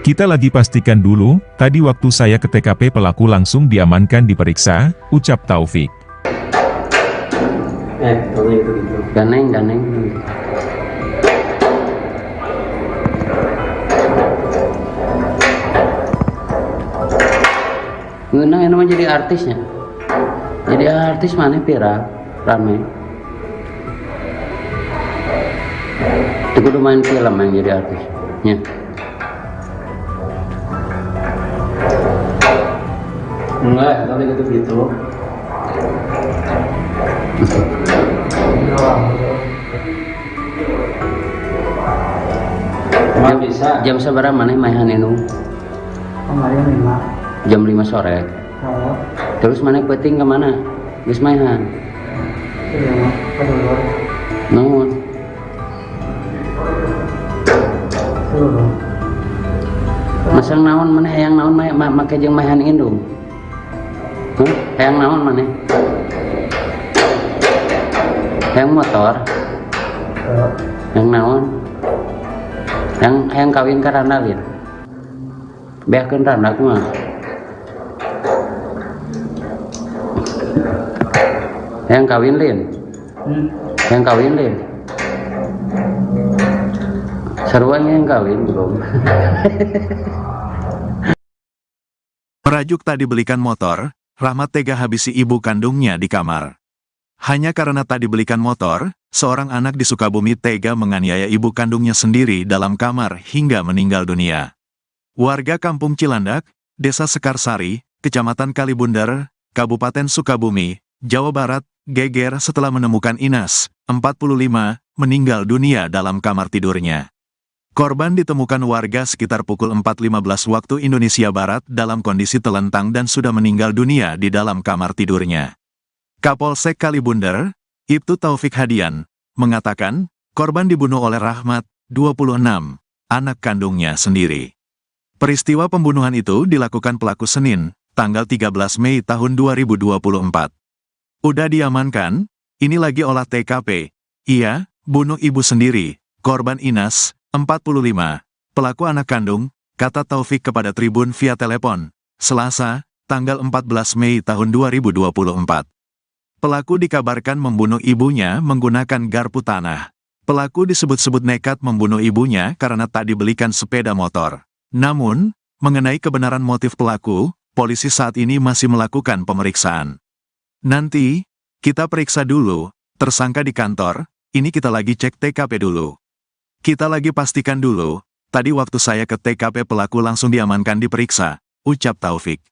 Kita lagi pastikan dulu, tadi waktu saya ke TKP pelaku langsung diamankan diperiksa, ucap Taufik. Gitu. Ganeng. Ngeunang yang namanya jadi artisnya. Jadi artis mana viral, rame. Itu kudu main film yang jadi artis. Ya. Enggak, nanti gitu. Emang bisa. Jam sabaraha maneh maehan indung? Kemarin 5. Jam 5 sore. Oh, Terus maneh peuting ke mana? Geus maehan. iya mah. Kedulur. Naon? Kedulur. Masang naon maneh hayang naon make jeung maehan indung? Hah? Hayang naon maneh? Hayang motor? Hayang naon? Hayang kawin ka Randa lin? Beakeun Randa kumaha? Hayang kawin lin? Hayang kawin lin? Sarua yang kawin belum? Merajuk tak dibelikan motor, Rahmat tega habisi ibu kandungnya di kamar. Hanya karena tak dibelikan motor, seorang anak di Sukabumi tega menganiaya ibu kandungnya sendiri dalam kamar hingga meninggal dunia. Warga Kampung Cilandak, Desa Sekarsari, Kecamatan Kalibundar, Kabupaten Sukabumi, Jawa Barat, geger setelah menemukan Inas, 45, meninggal dunia dalam kamar tidurnya. Korban ditemukan warga sekitar pukul 4.15 waktu Indonesia Barat dalam kondisi telentang dan sudah meninggal dunia di dalam kamar tidurnya. Kapolsek Kalibundar, Ibtu Taufik Hadian, mengatakan, korban dibunuh oleh Rahmat, 26, anak kandungnya sendiri. Peristiwa pembunuhan itu dilakukan pelaku Senin, tanggal 13 Mei tahun 2024. Udah diamankan, ini lagi olah TKP. Iya, bunuh ibu sendiri, korban Inas, 45, pelaku anak kandung, kata Taufik kepada Tribun via telepon, Selasa, tanggal 14 Mei tahun 2024. Pelaku dikabarkan membunuh ibunya menggunakan garpu tanah. Pelaku disebut-sebut nekat membunuh ibunya karena tak dibelikan sepeda motor. Namun, mengenai kebenaran motif pelaku, polisi saat ini masih melakukan pemeriksaan. Nanti, kita periksa dulu, tersangka di kantor, ini kita lagi cek TKP dulu. Kita lagi pastikan dulu, tadi waktu saya ke TKP pelaku langsung diamankan diperiksa, ucap Taufik.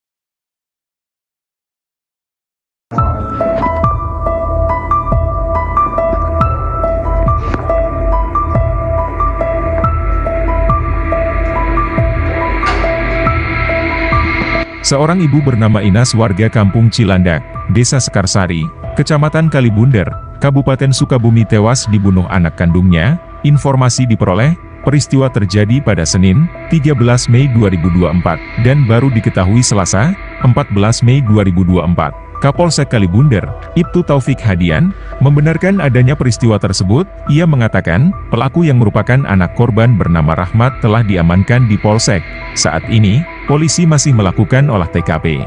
Seorang ibu bernama Inas warga Kampung Cilandak, Desa Sekarsari, Kecamatan Kalibundar, Kabupaten Sukabumi tewas dibunuh anak kandungnya. Informasi diperoleh, peristiwa terjadi pada Senin, 13 Mei 2024, dan baru diketahui Selasa, 14 Mei 2024. Kapolsek Kalibundar, Ibtu Taufik Hadian, membenarkan adanya peristiwa tersebut. Ia mengatakan, pelaku yang merupakan anak korban bernama Rahmat telah diamankan di Polsek. Saat ini, polisi masih melakukan olah TKP.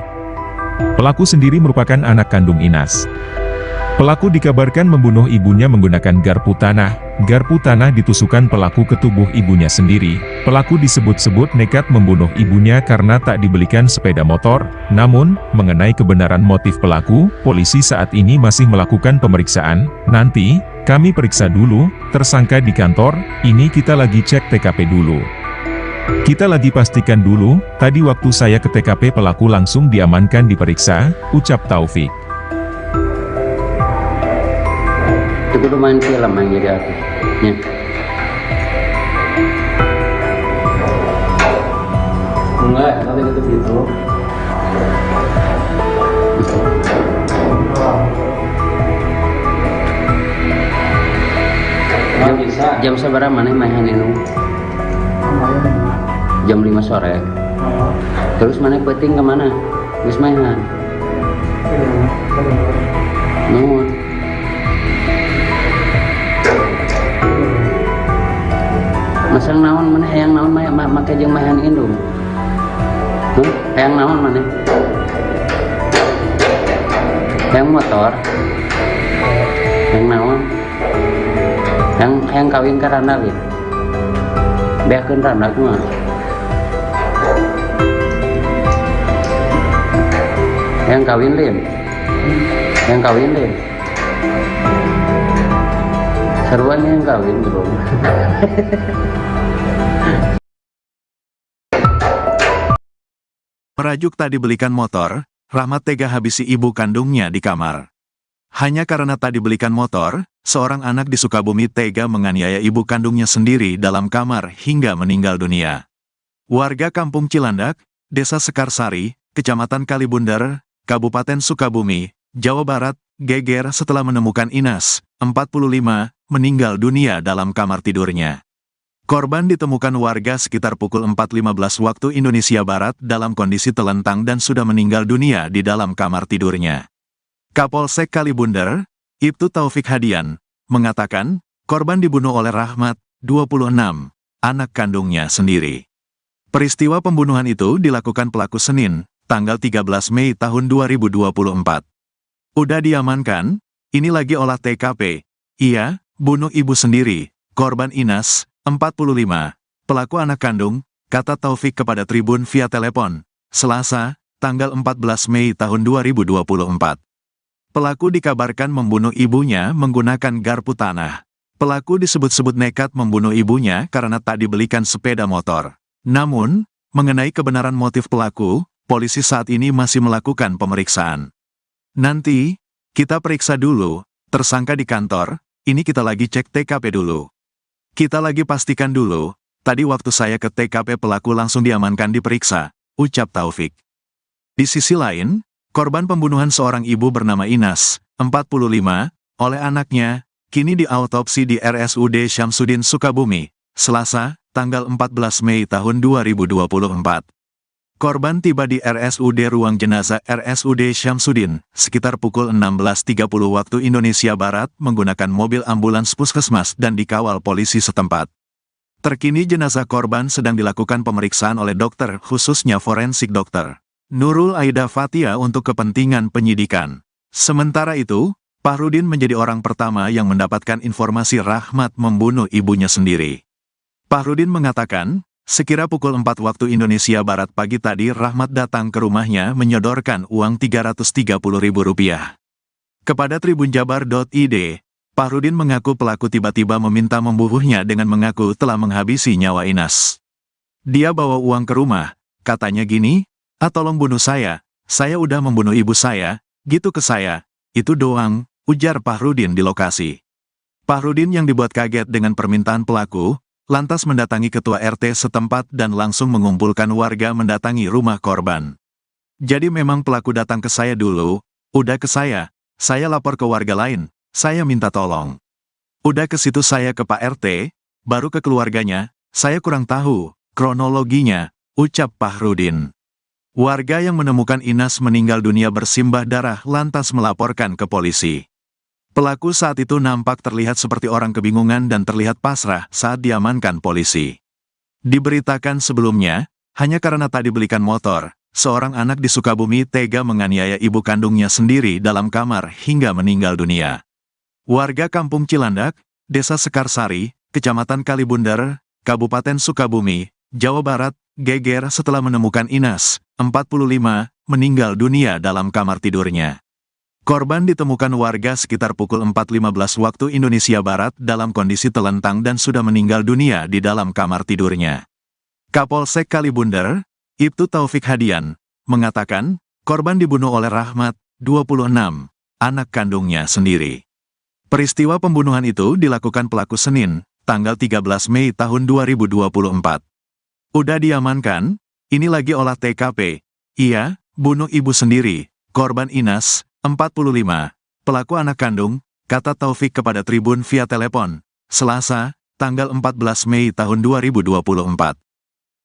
Pelaku sendiri merupakan anak kandung Inas. Pelaku dikabarkan membunuh ibunya menggunakan garpu tanah. Garpu tanah ditusukkan pelaku ke tubuh ibunya sendiri. Pelaku disebut-sebut nekat membunuh ibunya karena tak dibelikan sepeda motor. Namun, mengenai kebenaran motif pelaku, polisi saat ini masih melakukan pemeriksaan. Nanti, kami periksa dulu, tersangka di kantor, ini kita lagi cek TKP dulu. Kita lagi pastikan dulu, tadi waktu saya ke TKP pelaku langsung diamankan diperiksa, ucap Taufik. Itu kudu main film yang jadi artis. Ya. Enggak, nanti gitu. Emang bisa. Jam sabaraha maneh maehan indung? Kemarin 5. Jam 5 sore. Oh, Terus maneh peuting ke mana? Geus maehan. iya mah. Kedulur. Naon? Masang naon maneh hayang naon make jeung maehan indung? Hah? Hayang naon maneh? Hayang motor? Hayang naon? Hayang kawin ka Randa lin? Beakeun Randa kumaha? Hayang kawin lin? Hayang kawin lin? Sarua yang kawin belum? Merajuk tadi belikan motor, Rahmat tega habisi ibu kandungnya di kamar. Hanya karena tadi belikan motor, seorang anak di Sukabumi tega menganiaya ibu kandungnya sendiri dalam kamar hingga meninggal dunia. Warga Kampung Cilandak, Desa Sekarsari, Kecamatan Kalibundar, Kabupaten Sukabumi, Jawa Barat, geger setelah menemukan Inas, 45, meninggal dunia dalam kamar tidurnya. Korban ditemukan warga sekitar pukul 4.15 waktu Indonesia Barat dalam kondisi telentang dan sudah meninggal dunia di dalam kamar tidurnya. Kapolsek Kalibundar, Ibtu Taufik Hadian, mengatakan, korban dibunuh oleh Rahmat, 26, anak kandungnya sendiri. Peristiwa pembunuhan itu dilakukan pelaku Senin, tanggal 13 Mei tahun 2024. Udah diamankan, ini lagi olah TKP. Iya, bunuh ibu sendiri, korban Inas, 45, pelaku anak kandung, kata Taufik kepada Tribun via telepon, Selasa, tanggal 14 Mei tahun 2024. Pelaku dikabarkan membunuh ibunya menggunakan garpu tanah. Pelaku disebut-sebut nekat membunuh ibunya karena tak dibelikan sepeda motor. Namun, mengenai kebenaran motif pelaku, polisi saat ini masih melakukan pemeriksaan. Nanti, kita periksa dulu, tersangka di kantor, ini kita lagi cek TKP dulu. Kita lagi pastikan dulu, tadi waktu saya ke TKP pelaku langsung diamankan diperiksa, ucap Taufik. Di sisi lain, korban pembunuhan seorang ibu bernama Inas, 45, oleh anaknya, kini diautopsi di RSUD Syamsuddin Sukabumi, Selasa, tanggal 14 Mei tahun 2024. Korban tiba di RSUD Ruang Jenazah RSUD Syamsuddin, sekitar pukul 16.30 waktu Indonesia Barat menggunakan mobil ambulans puskesmas dan dikawal polisi setempat. Terkini jenazah korban sedang dilakukan pemeriksaan oleh dokter khususnya forensik dokter Nurul Aida Fatia untuk kepentingan penyidikan. Sementara itu, Fahrudin menjadi orang pertama yang mendapatkan informasi Rahmat membunuh ibunya sendiri. Fahrudin mengatakan, sekira pukul 4 waktu Indonesia Barat pagi tadi Rahmat datang ke rumahnya menyodorkan uang Rp330.000. Kepada tribunjabar.id, Fahrudin mengaku pelaku tiba-tiba meminta membunuhnya dengan mengaku telah menghabisi nyawa Inas. Dia bawa uang ke rumah, katanya gini, tolong bunuh saya udah membunuh ibu saya, gitu ke saya, itu doang, ujar Fahrudin di lokasi. Fahrudin yang dibuat kaget dengan permintaan pelaku, lantas mendatangi ketua RT setempat dan langsung mengumpulkan warga mendatangi rumah korban. Jadi memang pelaku datang ke saya dulu, udah ke saya lapor ke warga lain, saya minta tolong. Udah ke situ saya ke Pak RT, baru ke keluarganya, saya kurang tahu kronologinya, ucap Fahrudin. Warga yang menemukan Inas meninggal dunia bersimbah darah lantas melaporkan ke polisi. Pelaku saat itu nampak terlihat seperti orang kebingungan dan terlihat pasrah saat diamankan polisi. Diberitakan sebelumnya, hanya karena tak dibelikan motor, seorang anak di Sukabumi tega menganiaya ibu kandungnya sendiri dalam kamar hingga meninggal dunia. Warga Kampung Cilandak, Desa Sekarsari, Kecamatan Kalibundar, Kabupaten Sukabumi, Jawa Barat, geger setelah menemukan Inas, 45, meninggal dunia dalam kamar tidurnya. Korban ditemukan warga sekitar pukul 4.15 waktu Indonesia Barat dalam kondisi telentang dan sudah meninggal dunia di dalam kamar tidurnya. Kapolsek Kalibundar, Ibtu Taufik Hadian, mengatakan, korban dibunuh oleh Rahmat, 26, anak kandungnya sendiri. Peristiwa pembunuhan itu dilakukan pelaku Senin, tanggal 13 Mei tahun 2024. Udah diamankan, ini lagi olah TKP. Iya, bunuh ibu sendiri, korban Inas, 45, pelaku anak kandung, kata Taufik kepada Tribun via telepon, Selasa, tanggal 14 Mei tahun 2024.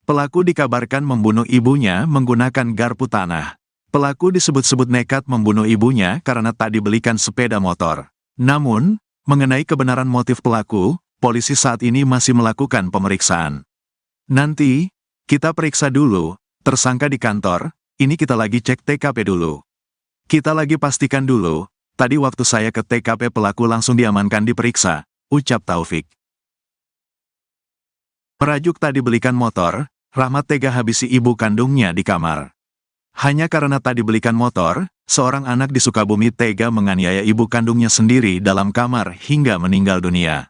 Pelaku dikabarkan membunuh ibunya menggunakan garpu tanah. Pelaku disebut-sebut nekat membunuh ibunya karena tak dibelikan sepeda motor. Namun, mengenai kebenaran motif pelaku, polisi saat ini masih melakukan pemeriksaan. Nanti, kita periksa dulu, tersangka di kantor, ini kita lagi cek TKP dulu. Kita lagi pastikan dulu, tadi waktu saya ke TKP pelaku langsung diamankan diperiksa, ucap Taufik. Merajuk tak dibelikan motor, Rahmat tega habisi ibu kandungnya di kamar. Hanya karena tak dibelikan motor, seorang anak di Sukabumi tega menganiaya ibu kandungnya sendiri dalam kamar hingga meninggal dunia.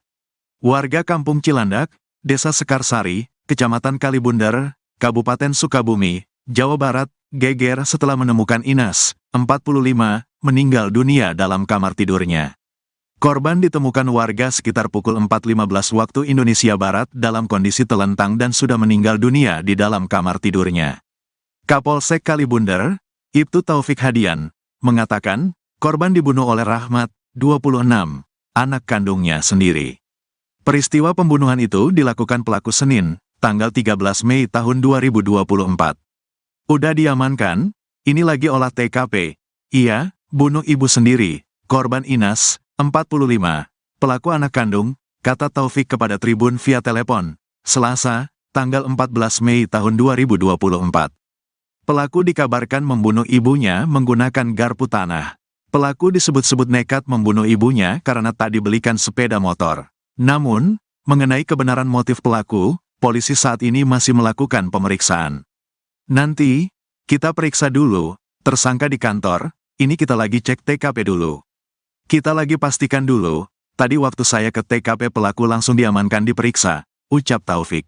Warga Kampung Cilandak, Desa Sekarsari, Kecamatan Kalibundar, Kabupaten Sukabumi, Jawa Barat, geger setelah menemukan Inas, 45, meninggal dunia dalam kamar tidurnya. Korban ditemukan warga sekitar pukul 4.15 waktu Indonesia Barat dalam kondisi telentang dan sudah meninggal dunia di dalam kamar tidurnya. Kapolsek Kalibunder, Ibtu Taufik Hadian, mengatakan, korban dibunuh oleh Rahmat, 26, anak kandungnya sendiri. Peristiwa pembunuhan itu dilakukan pelaku Senin, tanggal 13 Mei tahun 2024. Udah diamankan, ini lagi olah TKP. Iya, bunuh ibu sendiri, korban Inas, 45, pelaku anak kandung, kata Taufik kepada Tribun via telepon, Selasa, tanggal 14 Mei tahun 2024. Pelaku dikabarkan membunuh ibunya menggunakan garpu tanah. Pelaku disebut-sebut nekat membunuh ibunya karena tak dibelikan sepeda motor. Namun, mengenai kebenaran motif pelaku, polisi saat ini masih melakukan pemeriksaan. Nanti, kita periksa dulu, tersangka di kantor, ini kita lagi cek TKP dulu. Kita lagi pastikan dulu, tadi waktu saya ke TKP pelaku langsung diamankan diperiksa, ucap Taufik.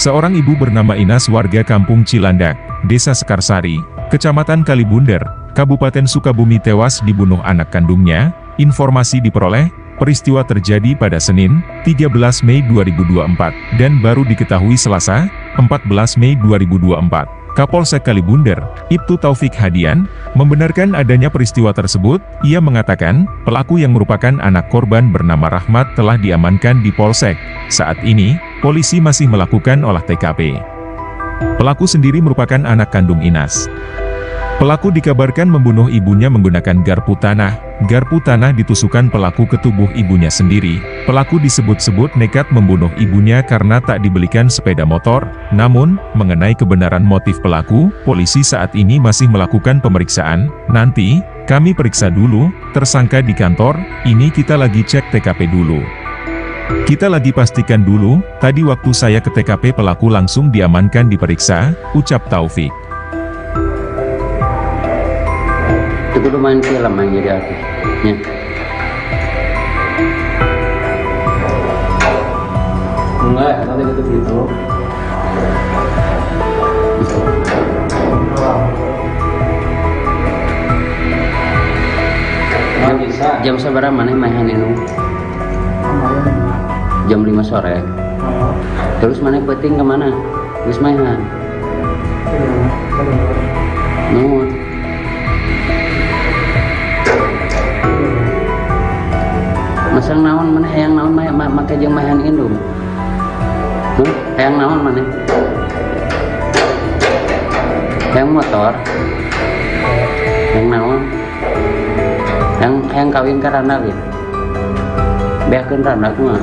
Seorang ibu bernama Inas warga Kampung Cilandak, Desa Sekarsari, Kecamatan Kalibunder, Kabupaten Sukabumi tewas dibunuh anak kandungnya. Informasi diperoleh, peristiwa terjadi pada Senin, 13 Mei 2024, dan baru diketahui Selasa, 14 Mei 2024. Kapolsek Kalibunder, Ibtu Taufik Hadian, membenarkan adanya peristiwa tersebut. Ia mengatakan, pelaku yang merupakan anak korban bernama Rahmat telah diamankan di Polsek. Saat ini, polisi masih melakukan olah TKP. Pelaku sendiri merupakan anak kandung Inas. Pelaku dikabarkan membunuh ibunya menggunakan garpu tanah. Garpu tanah ditusukkan pelaku ke tubuh ibunya sendiri. Pelaku disebut-sebut nekat membunuh ibunya karena tak dibelikan sepeda motor. Namun, mengenai kebenaran motif pelaku, polisi saat ini masih melakukan pemeriksaan. Nanti, kami periksa dulu, tersangka di kantor, ini kita lagi cek TKP dulu. Kita lagi pastikan dulu, tadi waktu saya ke TKP pelaku langsung diamankan diperiksa, ucap Taufik. Itu udah main film yang jadi artisnya. Enggak, nanti gitu. Nggak bisa. Jam seberapa mana main ini? Jam 5 sore. Terus mana peting kemana? Terus mainan. Nuhun. Masang naon mana hayang naon make jeung mahan indung. Hayang naon mana? Hayang motor. Hayang naon? Hayang kawin ka randak ya. Beakeun randak mah.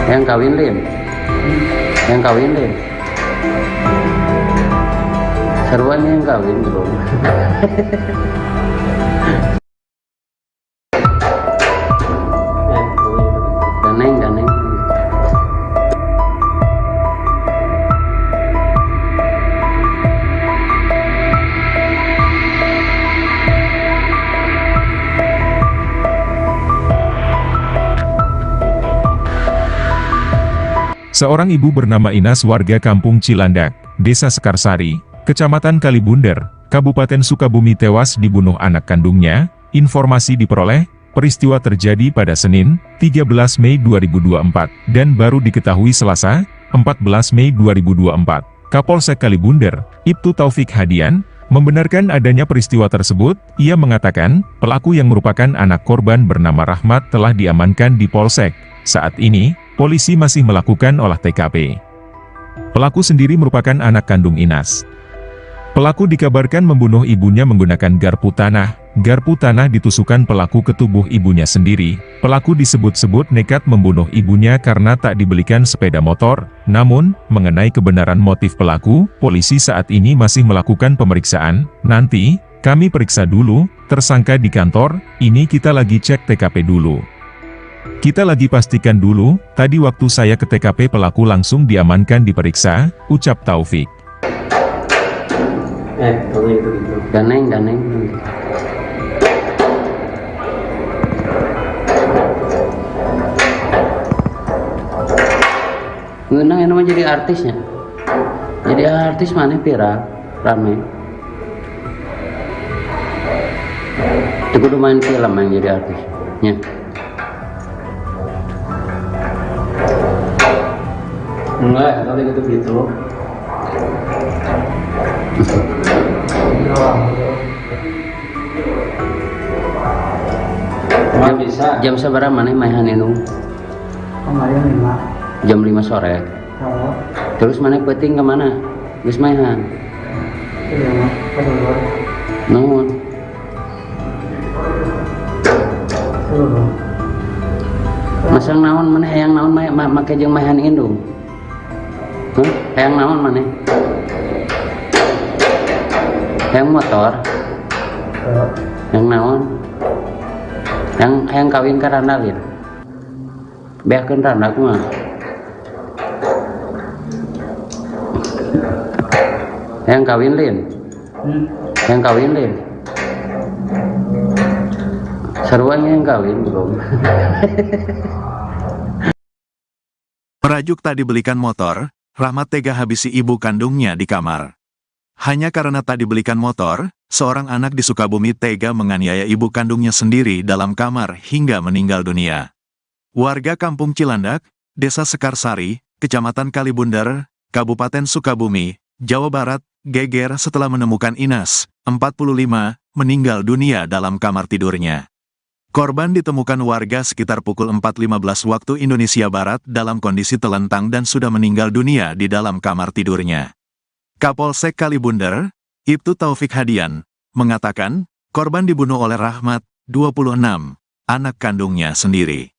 Hayang kawin lin. Hayang kawin lin. Seruan yang kawin belum. Ganeng. Seorang ibu bernama Inas warga Kampung Cilandak, Desa Sekarsari, Kecamatan Kalibunder, Kabupaten Sukabumi tewas dibunuh anak kandungnya. Informasi diperoleh, peristiwa terjadi pada Senin, 13 Mei 2024, dan baru diketahui Selasa, 14 Mei 2024. Kapolsek Kalibunder, Ibtu Taufik Hadian, membenarkan adanya peristiwa tersebut. Ia mengatakan, pelaku yang merupakan anak korban bernama Rahmat telah diamankan di Polsek. Saat ini, polisi masih melakukan olah TKP. Pelaku sendiri merupakan anak kandung Inas. Pelaku dikabarkan membunuh ibunya menggunakan garpu tanah. Garpu tanah ditusukkan pelaku ke tubuh ibunya sendiri. Pelaku disebut-sebut nekat membunuh ibunya karena tak dibelikan sepeda motor. Namun, mengenai kebenaran motif pelaku, polisi saat ini masih melakukan pemeriksaan. Nanti, kami periksa dulu, tersangka di kantor, ini kita lagi cek TKP dulu. Kita lagi pastikan dulu, tadi waktu saya ke TKP pelaku langsung diamankan diperiksa, ucap Taufik. Kalau gitu. Ganeng. Ngeunang yang namanya jadi artisnya. Jadi artis mana viral, rame. Itu kudu main film yang jadi artisnya. Enggak, kalau gitu. Cuma bisa. Jam seberapa mana main inung? Kemarin 5. Jam 5 sore. Oh, Terus mana peting kemana? Geus mainan. iya mah. Kedua. Nuhun. Dulu. Masang naon mana hayang naon make jeung mahan indung. Hayang naon mana? Hayang motor. Yang naon? Yang kawin ka Randalin. Beakeun Randa kumaha? Yang kawin Lin. Yang kawin Lin. Sarwanya yang kawin belum. Merajuk tak dibelikan motor, Rahmat tega habisi ibu kandungnya di kamar. Hanya karena tak dibelikan motor, seorang anak di Sukabumi tega menganiaya ibu kandungnya sendiri dalam kamar hingga meninggal dunia. Warga Kampung Cilandak, Desa Sekarsari, Kecamatan Kalibundar, Kabupaten Sukabumi, Jawa Barat, geger setelah menemukan Inas, 45, meninggal dunia dalam kamar tidurnya. Korban ditemukan warga sekitar pukul 4.15 waktu Indonesia Barat dalam kondisi telentang dan sudah meninggal dunia di dalam kamar tidurnya. Kapolsek Kalibundar, Ibtu Taufik Hadian, mengatakan, korban dibunuh oleh Rahmat, 26, anak kandungnya sendiri.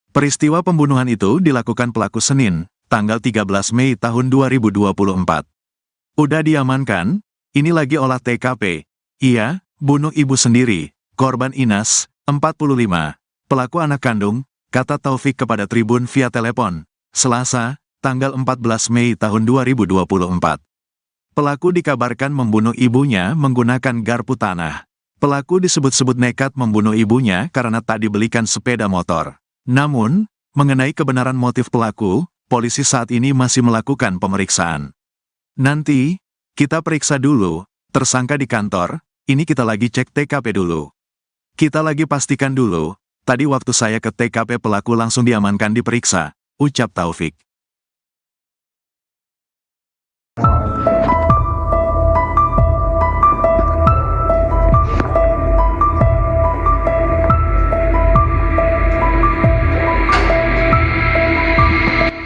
Peristiwa pembunuhan itu dilakukan pelaku Senin, tanggal 13 Mei tahun 2024. Udah diamankan, ini lagi olah TKP. Iya, bunuh ibu sendiri, korban Inas, 45, pelaku anak kandung, kata Taufik kepada Tribun via telepon, Selasa, tanggal 14 Mei tahun 2024. Pelaku dikabarkan membunuh ibunya menggunakan garpu tanah. Pelaku disebut-sebut nekat membunuh ibunya karena tak dibelikan sepeda motor. Namun, mengenai kebenaran motif pelaku, polisi saat ini masih melakukan pemeriksaan. Nanti, kita periksa dulu, tersangka di kantor, ini kita lagi cek TKP dulu. Kita lagi pastikan dulu, tadi waktu saya ke TKP pelaku langsung diamankan diperiksa, ucap Taufik.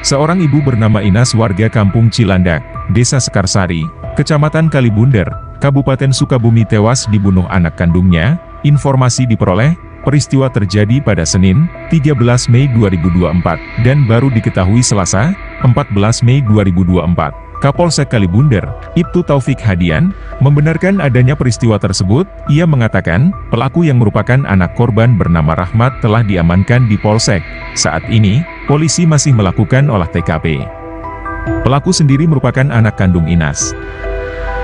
Seorang ibu bernama Inas warga Kampung Cilandak, Desa Sekarsari, Kecamatan Kalibundar, Kabupaten Sukabumi tewas dibunuh anak kandungnya. Informasi diperoleh, peristiwa terjadi pada Senin, 13 Mei 2024, dan baru diketahui Selasa, 14 Mei 2024. Kapolsek Kalibundar, Ibtu Taufik Hadian, membenarkan adanya peristiwa tersebut. Ia mengatakan, pelaku yang merupakan anak korban bernama Rahmat telah diamankan di Polsek. Saat ini, polisi masih melakukan olah TKP. Pelaku sendiri merupakan anak kandung Inas.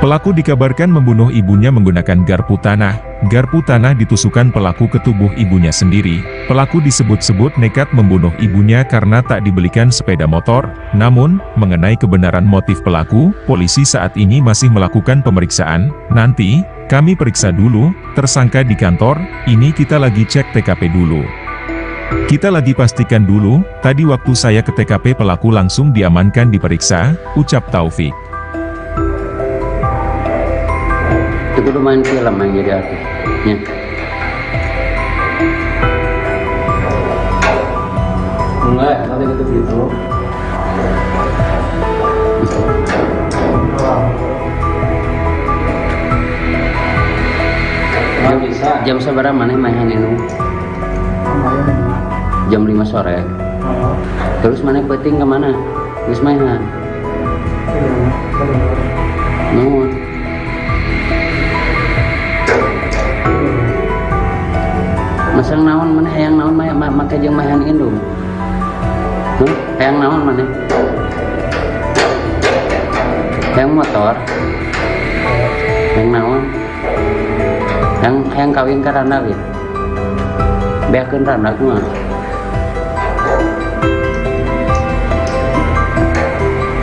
Pelaku dikabarkan membunuh ibunya menggunakan garpu tanah. Garpu tanah ditusukkan pelaku ke tubuh ibunya sendiri. Pelaku disebut-sebut nekat membunuh ibunya karena tak dibelikan sepeda motor. Namun, mengenai kebenaran motif pelaku, polisi saat ini masih melakukan pemeriksaan. Nanti, kami periksa dulu, tersangka di kantor, ini kita lagi cek TKP dulu. Kita lagi pastikan dulu, tadi waktu saya ke TKP pelaku langsung diamankan diperiksa, ucap Taufik. Itu kudu main film yang jadi artisnya. Enggak, kalau gitu. Cuma bisa. Jam seberapa mana main inung? Kemarin 5. Jam 5 sore. Oh, Terus mana peting kemana? Geus mainan. iya mah. Kedua. Masang naon mana hayang naon make jeung mahan indung. Hayang naon mana? Hayang motor. Hayang naon? Hayang kawin ka randa gitu. Beakeun randa kumaha?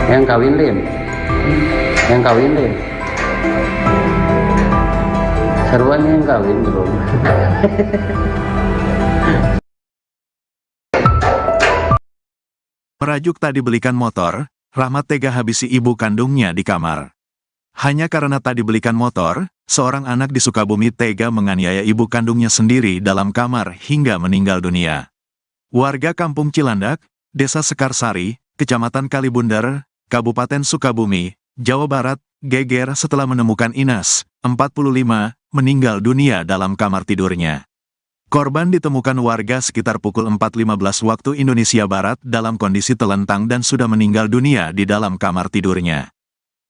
Hayang kawin lin. Hayang kawin lin. Seruannya yang kawin belum. Merajuk tadi belikan motor, Rahmat tega habisi ibu kandungnya di kamar. Hanya karena tadi belikan motor, seorang anak di Sukabumi tega menganiaya ibu kandungnya sendiri dalam kamar hingga meninggal dunia. Warga Kampung Cilandak, Desa Sekarsari, Kecamatan Kalibundar, Kabupaten Sukabumi, Jawa Barat, geger setelah menemukan Inas, 45, meninggal dunia dalam kamar tidurnya. Korban ditemukan warga sekitar pukul 4.15 waktu Indonesia Barat dalam kondisi telentang dan sudah meninggal dunia di dalam kamar tidurnya.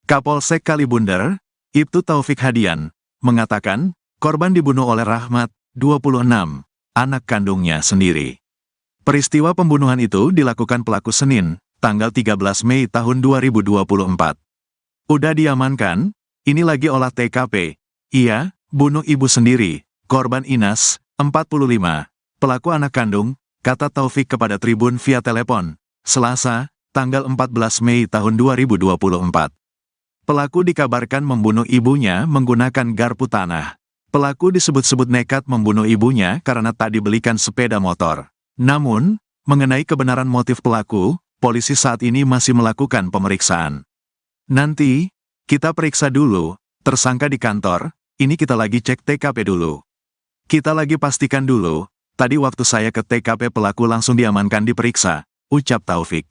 Kapolsek Kalibundar, Ibtu Taufik Hadian, mengatakan, korban dibunuh oleh Rahmat, 26, anak kandungnya sendiri. Peristiwa pembunuhan itu dilakukan pelaku Senin, tanggal 13 Mei tahun 2024. Udah diamankan, ini lagi olah TKP. Iya, bunuh ibu sendiri, korban Inas, 45, pelaku anak kandung, kata Taufik kepada Tribun via telepon, Selasa, tanggal 14 Mei tahun 2024. Pelaku dikabarkan membunuh ibunya menggunakan garpu tanah. Pelaku disebut-sebut nekat membunuh ibunya karena tak dibelikan sepeda motor. Namun, mengenai kebenaran motif pelaku, polisi saat ini masih melakukan pemeriksaan. Nanti, kita periksa dulu, tersangka di kantor, ini kita lagi cek TKP dulu. Kita lagi pastikan dulu, tadi waktu saya ke TKP pelaku langsung diamankan diperiksa, ucap Taufik.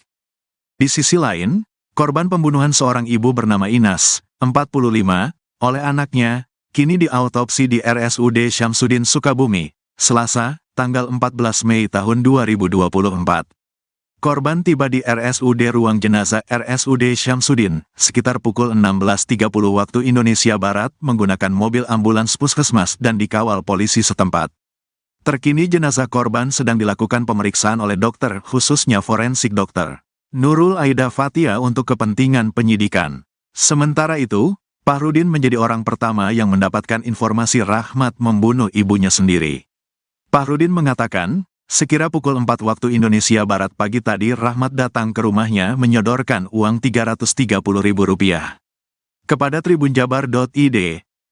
Di sisi lain, korban pembunuhan seorang ibu bernama Inas, 45, oleh anaknya, kini diautopsi di RSUD Syamsuddin Sukabumi, Selasa, tanggal 14 Mei tahun 2024. Korban tiba di RSUD Ruang Jenazah RSUD Syamsuddin, sekitar pukul 16.30 waktu Indonesia Barat menggunakan mobil ambulans puskesmas dan dikawal polisi setempat. Terkini jenazah korban sedang dilakukan pemeriksaan oleh dokter, khususnya forensik dokter Nurul Aida Fatia untuk kepentingan penyidikan. Sementara itu, Pahrudin menjadi orang pertama yang mendapatkan informasi Rahmat membunuh ibunya sendiri. Pahrudin mengatakan, sekira pukul 4 waktu Indonesia Barat pagi tadi Rahmat datang ke rumahnya menyodorkan uang Rp330.000. Kepada tribunjabar.id,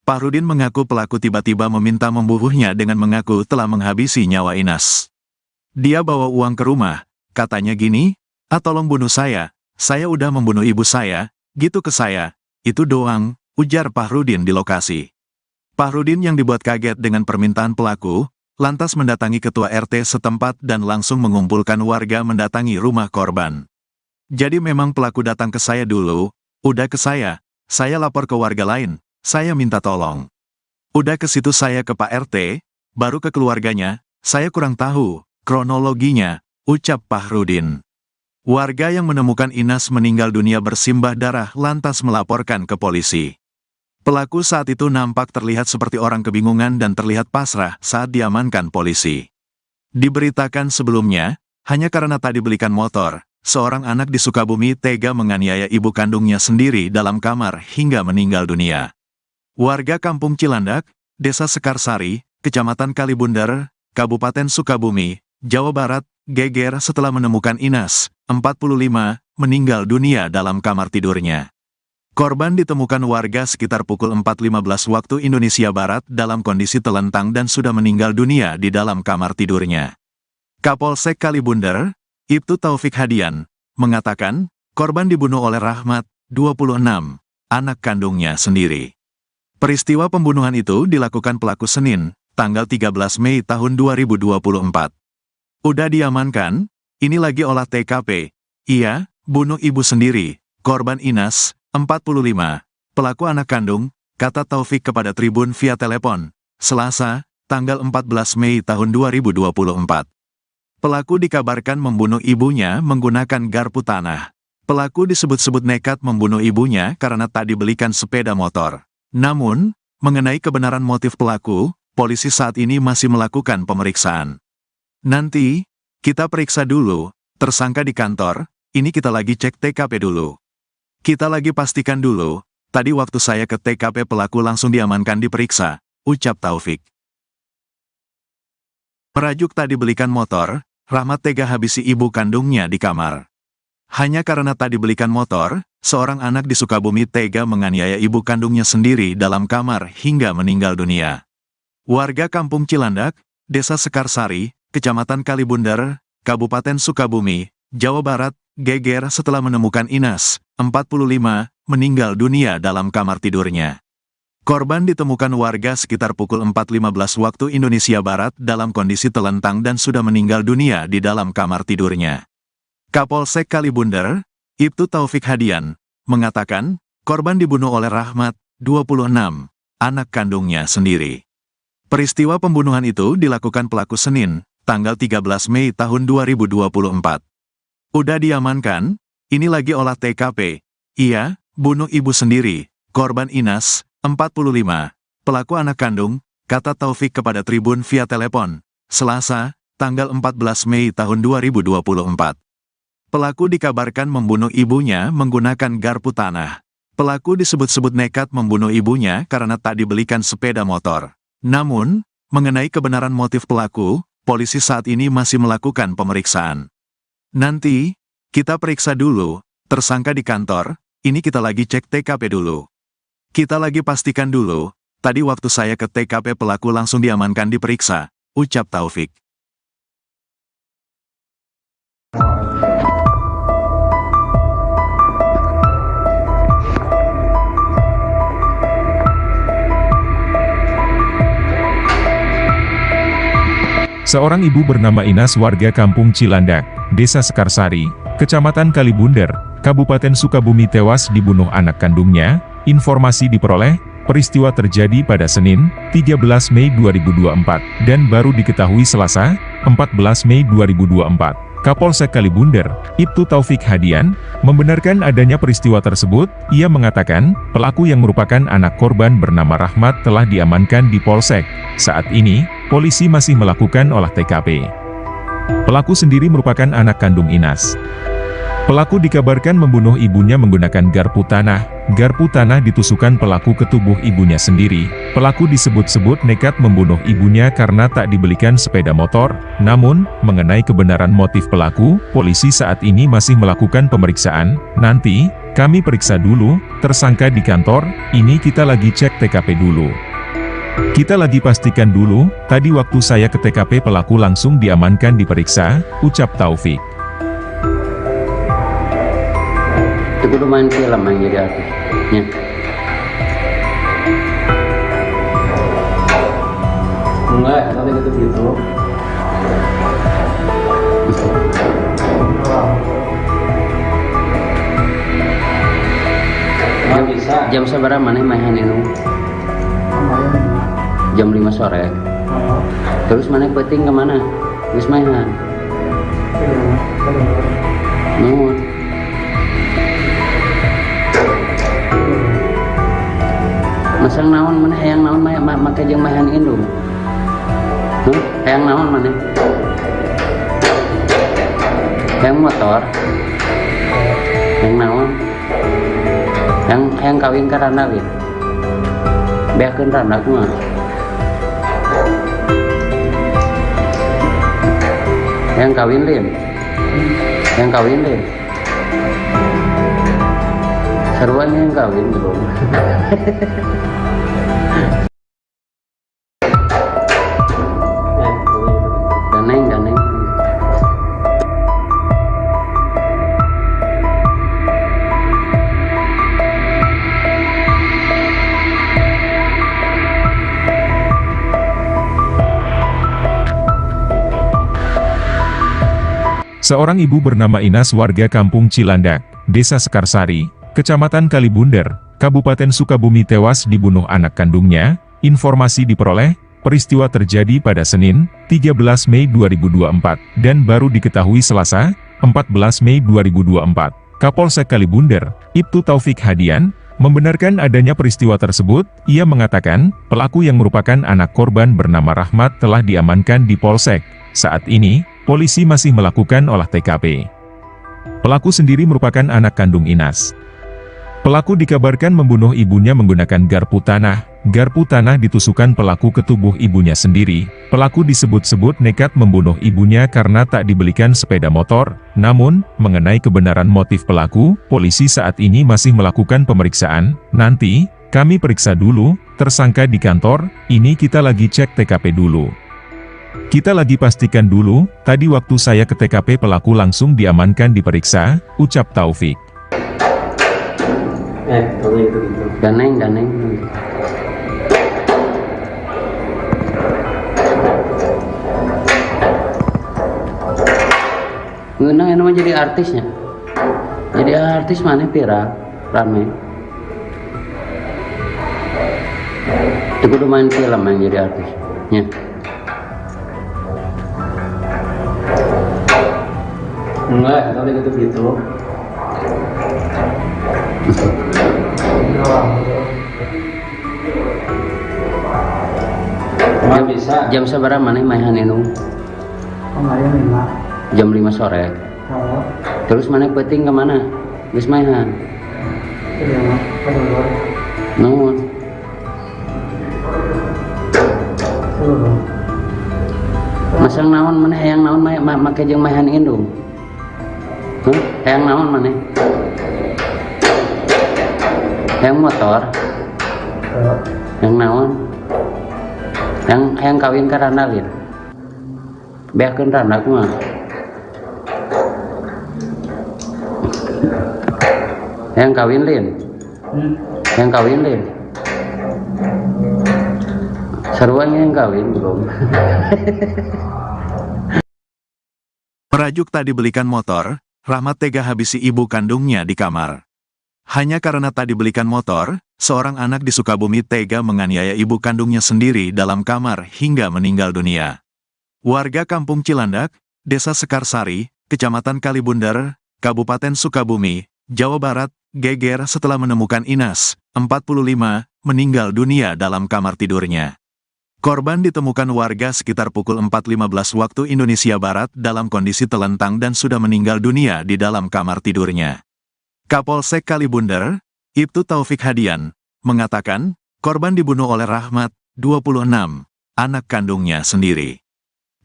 Pahrudin mengaku pelaku tiba-tiba meminta membunuhnya dengan mengaku telah menghabisi nyawa Inas. Dia bawa uang ke rumah, katanya gini, tolong bunuh saya udah membunuh ibu saya, gitu ke saya, itu doang, ujar Pahrudin di lokasi. Pahrudin yang dibuat kaget dengan permintaan pelaku, lantas mendatangi ketua RT setempat dan langsung mengumpulkan warga mendatangi rumah korban. Jadi memang pelaku datang ke saya dulu, udah ke saya lapor ke warga lain, saya minta tolong. Udah ke situ saya ke Pak RT, baru ke keluarganya, saya kurang tahu kronologinya, ucap Pahrudin. Warga yang menemukan Inas meninggal dunia bersimbah darah lantas melaporkan ke polisi. Pelaku saat itu nampak terlihat seperti orang kebingungan dan terlihat pasrah saat diamankan polisi. Diberitakan sebelumnya, hanya karena tak dibelikan motor, seorang anak di Sukabumi tega menganiaya ibu kandungnya sendiri dalam kamar hingga meninggal dunia. Warga Kampung Cilandak, Desa Sekarsari, Kecamatan Kalibundar, Kabupaten Sukabumi, Jawa Barat, geger setelah menemukan Inas, 45, meninggal dunia dalam kamar tidurnya. Korban ditemukan warga sekitar pukul 4.15 waktu Indonesia Barat dalam kondisi telentang dan sudah meninggal dunia di dalam kamar tidurnya. Kapolsek Kalibundar, Ibtu Taufik Hadian, mengatakan, korban dibunuh oleh Rahmat, 26, anak kandungnya sendiri. Peristiwa pembunuhan itu dilakukan pelaku Senin, tanggal 13 Mei tahun 2024. Udah diamankan, ini lagi olah TKP. Iya, bunuh ibu sendiri, korban Inas, 45, pelaku anak kandung, kata Taufik kepada Tribun via telepon, Selasa, tanggal 14 Mei tahun 2024. Pelaku dikabarkan membunuh ibunya menggunakan garpu tanah. Pelaku disebut-sebut nekat membunuh ibunya karena tak dibelikan sepeda motor. Namun, mengenai kebenaran motif pelaku, polisi saat ini masih melakukan pemeriksaan. Nanti, kita periksa dulu, tersangka di kantor, ini kita lagi cek TKP dulu. Kita lagi pastikan dulu, tadi waktu saya ke TKP pelaku langsung diamankan diperiksa, ucap Taufik. Merajuk tadi belikan motor, Rahmat tega habisi ibu kandungnya di kamar. Hanya karena tadi belikan motor, seorang anak di Sukabumi tega menganiaya ibu kandungnya sendiri dalam kamar hingga meninggal dunia. Warga Kampung Cilandak, Desa Sekarsari, Kecamatan Kalibundar, Kabupaten Sukabumi, Jawa Barat, geger setelah menemukan Inas, 45, meninggal dunia dalam kamar tidurnya. Korban ditemukan warga sekitar pukul 4.15 waktu Indonesia Barat dalam kondisi telentang dan sudah meninggal dunia di dalam kamar tidurnya. Kapolsek Kalibundar, Ibtu Taufik Hadian, mengatakan, korban dibunuh oleh Rahmat, 26, anak kandungnya sendiri. Peristiwa pembunuhan itu dilakukan pelaku Senin, tanggal 13 Mei tahun 2024. Udah diamankan, ini lagi olah TKP. Iya, bunuh ibu sendiri, korban Inas, 45, pelaku anak kandung, kata Taufik kepada Tribun via telepon, Selasa, tanggal 14 Mei tahun 2024. Pelaku dikabarkan membunuh ibunya menggunakan garpu tanah. Pelaku disebut-sebut nekat membunuh ibunya karena tak dibelikan sepeda motor. Namun, mengenai kebenaran motif pelaku, polisi saat ini masih melakukan pemeriksaan. Nanti, kita periksa dulu, tersangka di kantor, ini kita lagi cek TKP dulu. Kita lagi pastikan dulu, tadi waktu saya ke TKP pelaku langsung diamankan diperiksa, ucap Taufik. Seorang ibu bernama Inas warga Kampung Cilandak, Desa Sekarsari, Kecamatan Kalibundar, Kabupaten Sukabumi tewas dibunuh anak kandungnya. Informasi diperoleh, peristiwa terjadi pada Senin, 13 Mei 2024, dan baru diketahui Selasa, 14 Mei 2024. Kapolsek Kalibundar, Ibtu Taufik Hadian, membenarkan adanya peristiwa tersebut. Ia mengatakan, pelaku yang merupakan anak korban bernama Rahmat telah diamankan di Polsek. Saat ini, polisi masih melakukan olah TKP. Pelaku sendiri merupakan anak kandung Inas. Pelaku dikabarkan membunuh ibunya menggunakan garpu tanah. Garpu tanah ditusukkan pelaku ke tubuh ibunya sendiri. Pelaku disebut-sebut nekat membunuh ibunya karena tak dibelikan sepeda motor. Namun, mengenai kebenaran motif pelaku, polisi saat ini masih melakukan pemeriksaan. Nanti, kami periksa dulu, tersangka di kantor, ini kita lagi cek TKP dulu. Kita lagi pastikan dulu, tadi waktu saya ke TKP pelaku langsung diamankan diperiksa, ucap Taufik. Itu kudu main film yang jadi artisnya. Enggak, tadi gitu. Nggak bisa. Jam seberapa mana main itu? Jam 5 sore. Terus mana peting kemana? Wis mainan. Nuhun. Masang naon mana hayang naon make jeung mahan indung. Hayang naon mana? Hayang motor. Hayang naon? Hayang kawin ka randa we. Beakeun randa kumaha? Hayang kawin lin. Hayang kawin lin. Sarua yang kawin belum. Daneng. Seorang ibu bernama Inas warga Kampung Cilandak, Desa Sekarsari, Kecamatan Kalibundar, Kabupaten Sukabumi tewas dibunuh anak kandungnya. Informasi diperoleh, peristiwa terjadi pada Senin, 13 Mei 2024, dan baru diketahui Selasa, 14 Mei 2024. Kapolsek Kalibundar, Ibtu Taufik Hadian, Membenarkan adanya peristiwa tersebut, ia mengatakan, pelaku yang merupakan anak korban bernama Rahmat telah diamankan di Polsek. Saat ini, polisi masih melakukan olah TKP. Pelaku sendiri merupakan anak kandung Inas. Pelaku dikabarkan membunuh ibunya menggunakan garpu tanah. Garpu tanah ditusukkan pelaku ke tubuh ibunya sendiri. Pelaku disebut-sebut nekat membunuh ibunya karena tak dibelikan sepeda motor. Namun, mengenai kebenaran motif pelaku, polisi saat ini masih melakukan pemeriksaan. Nanti, kami periksa dulu, tersangka di kantor, ini kita lagi cek TKP dulu. Kita lagi pastikan dulu, tadi waktu saya ke TKP pelaku langsung diamankan diperiksa, ucap Taufik. Kalau itu gitu. Ganeng. Ngeunang yang jadi artisnya. Jadi artis mana viral, rame. Itu kudu main film yang jadi artisnya. Enggak, kalau gitu. Nggak bisa. Jam seberapa mana mainan ini? Kemarin 5. Jam 5 sore. Kalau Terus mana peting kemana? Geus mainan. iya mah kedua. Nuhun. Seluruh. Masang naon mana hayang naon make jeung mainan indung. Hayang naon mana? Hayang motor. Yang naon? Yang kawin ka randalin. Beakeun randa kumaha? Yang kawin lin. Yang kawin lin. Sarwanya yang kawin belum. Merajuk tak dibelikan motor, Rahmat tega habisi ibu kandungnya di kamar. Hanya karena tak dibelikan motor, seorang anak di Sukabumi tega menganiaya ibu kandungnya sendiri dalam kamar hingga meninggal dunia. Warga Kampung Cilandak, Desa Sekarsari, Kecamatan Kalibundar, Kabupaten Sukabumi, Jawa Barat, geger setelah menemukan Inas, 45, meninggal dunia dalam kamar tidurnya. Korban ditemukan warga sekitar pukul 4.15 waktu Indonesia Barat dalam kondisi telentang dan sudah meninggal dunia di dalam kamar tidurnya. Kapolsek Kalibundar, Ibtu Taufik Hadian, mengatakan, korban dibunuh oleh Rahmat, 26, anak kandungnya sendiri.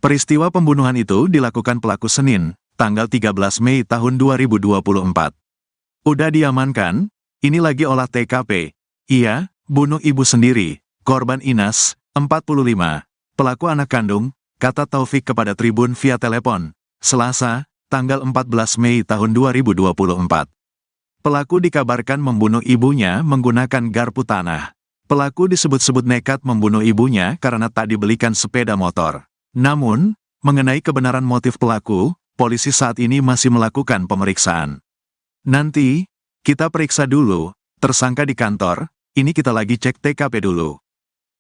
Peristiwa pembunuhan itu dilakukan pelaku Senin, tanggal 13 Mei tahun 2024. Udah diamankan, ini lagi olah TKP. Ia, bunuh ibu sendiri, korban Inas, 45, pelaku anak kandung, kata Taufik kepada Tribun via telepon, Selasa, tanggal 14 Mei tahun 2024. Pelaku dikabarkan membunuh ibunya menggunakan garpu tanah. Pelaku disebut-sebut nekat membunuh ibunya karena tak dibelikan sepeda motor. Namun, mengenai kebenaran motif pelaku, polisi saat ini masih melakukan pemeriksaan. Nanti, kita periksa dulu, tersangka di kantor, ini kita lagi cek TKP dulu.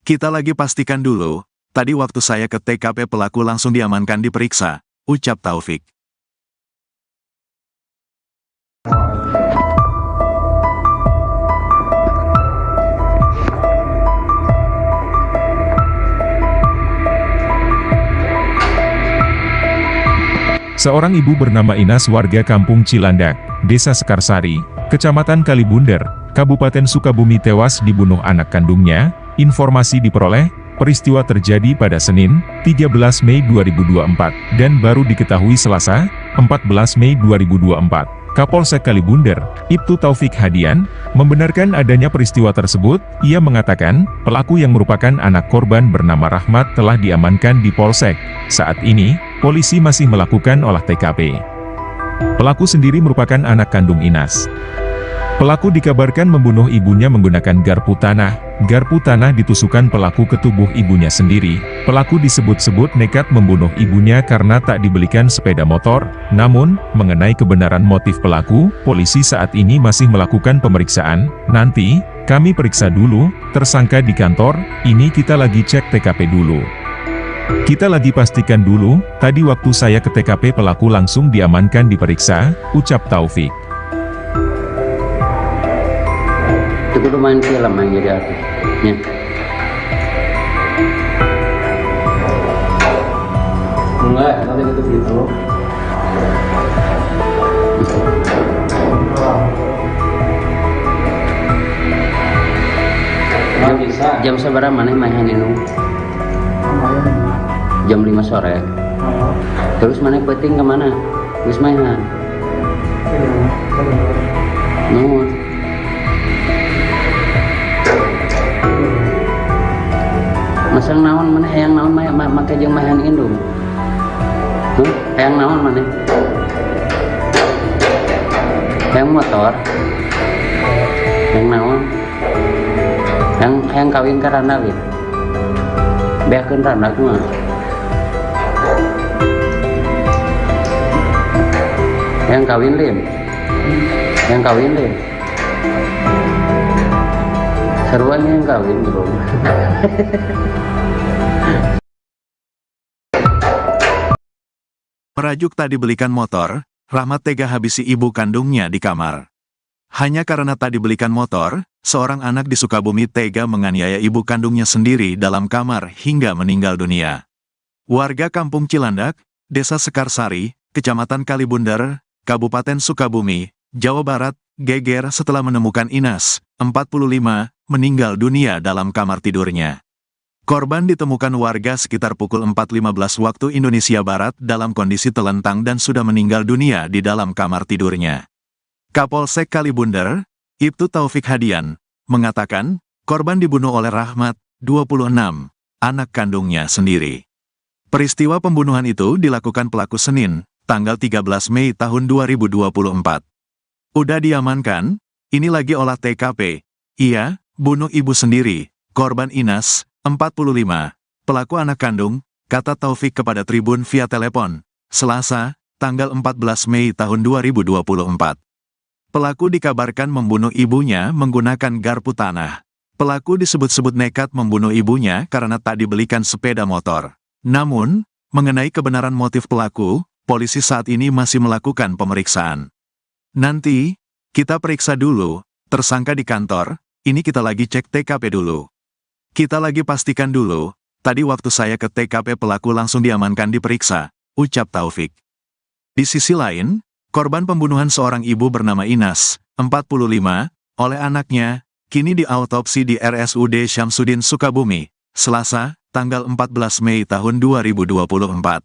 Kita lagi pastikan dulu, tadi waktu saya ke TKP pelaku langsung diamankan diperiksa, ucap Taufik. Seorang ibu bernama Inas warga Kampung Cilandak, Desa Sekarsari, Kecamatan Kalibundar, Kabupaten Sukabumi tewas dibunuh anak kandungnya. Informasi diperoleh, peristiwa terjadi pada Senin, 13 Mei 2024, dan baru diketahui Selasa, 14 Mei 2024. Kapolsek Kalibundar, Ibtu Taufik Hadian, membenarkan adanya peristiwa tersebut. Ia mengatakan, pelaku yang merupakan anak korban bernama Rahmat telah diamankan di Polsek. Saat ini, polisi masih melakukan olah TKP. Pelaku sendiri merupakan anak kandung Inas. Pelaku dikabarkan membunuh ibunya menggunakan garpu tanah. Garpu tanah ditusukkan pelaku ke tubuh ibunya sendiri. Pelaku disebut-sebut nekat membunuh ibunya karena tak dibelikan sepeda motor. Namun, mengenai kebenaran motif pelaku, polisi saat ini masih melakukan pemeriksaan. Nanti, kami periksa dulu, tersangka di kantor, ini kita lagi cek TKP dulu. Kita lagi pastikan dulu, tadi waktu saya ke TKP pelaku langsung diamankan diperiksa, ucap Taufik. Kudu main film yang jadi artis. Ya. Enggak, tadi gitu. Nggak bisa. Jam seberapa mana mainan itu? Jam 5 sore. Terus mana penting kemana? Wis mainan. Nuhun. Masang naon mana hayang naon make jeung mainan indung. Hayang naon mana? Hayang motor. Hayang naon? Hayang kawin ka randa gitu. Beakeun randa kumaha? Yang kawin Lim, yang kawin Lim, seruannya yang kawin bro. Merajuk tak dibelikan motor, Rahmat tega habisi ibu kandungnya di kamar. Hanya karena tak dibelikan motor, seorang anak di Sukabumi tega menganiaya ibu kandungnya sendiri dalam kamar hingga meninggal dunia. Warga Kampung Cilandak, Desa Sekarsari, Kecamatan Kalibundar, Kabupaten Sukabumi, Jawa Barat, geger setelah menemukan Inas, 45, meninggal dunia dalam kamar tidurnya. Korban ditemukan warga sekitar pukul 4.15 waktu Indonesia Barat dalam kondisi telentang dan sudah meninggal dunia di dalam kamar tidurnya. Kapolsek Kalibundar, Ibtu Taufik Hadian, mengatakan, korban dibunuh oleh Rahmat, 26, anak kandungnya sendiri. Peristiwa pembunuhan itu dilakukan pelaku Senin, tanggal 13 Mei tahun 2024. Udah diamankan, ini lagi olah TKP. Iya, bunuh ibu sendiri, korban Inas, 45, pelaku anak kandung, kata Taufik kepada Tribun via telepon, Selasa, tanggal 14 Mei tahun 2024. Pelaku dikabarkan membunuh ibunya menggunakan garpu tanah. Pelaku disebut-sebut nekat membunuh ibunya karena tak dibelikan sepeda motor. Namun, mengenai kebenaran motif pelaku, polisi saat ini masih melakukan pemeriksaan. Nanti, kita periksa dulu, tersangka di kantor, ini kita lagi cek TKP dulu. Kita lagi pastikan dulu, tadi waktu saya ke TKP pelaku langsung diamankan diperiksa, ucap Taufik. Di sisi lain, korban pembunuhan seorang ibu bernama Inas, 45, oleh anaknya, kini diautopsi di RSUD Syamsuddin Sukabumi, Selasa, tanggal 14 Mei tahun 2024.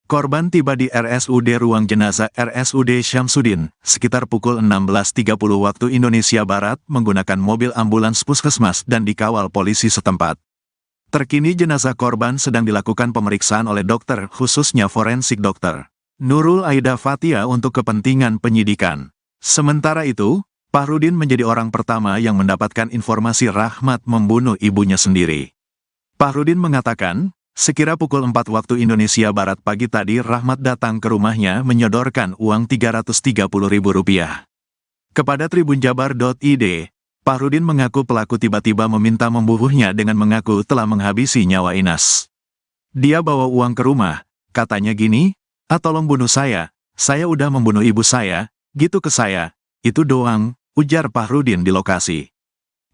Korban tiba di RSUD Ruang Jenazah RSUD Syamsuddin, sekitar pukul 16.30 waktu Indonesia Barat menggunakan mobil ambulans puskesmas dan dikawal polisi setempat. Terkini jenazah korban sedang dilakukan pemeriksaan oleh dokter khususnya forensik dokter Nurul Aida Fatia untuk kepentingan penyidikan. Sementara itu, Fahrudin menjadi orang pertama yang mendapatkan informasi Rahmat membunuh ibunya sendiri. Fahrudin mengatakan, sekira pukul 4 waktu Indonesia Barat pagi tadi Rahmat datang ke rumahnya menyodorkan uang Rp330.000. Kepada tribunjabar.id, Fahrudin mengaku pelaku tiba-tiba meminta membunuhnya dengan mengaku telah menghabisi nyawa Inas. Dia bawa uang ke rumah, katanya gini, tolong bunuh saya udah membunuh ibu saya, gitu ke saya, itu doang, ujar Fahrudin di lokasi.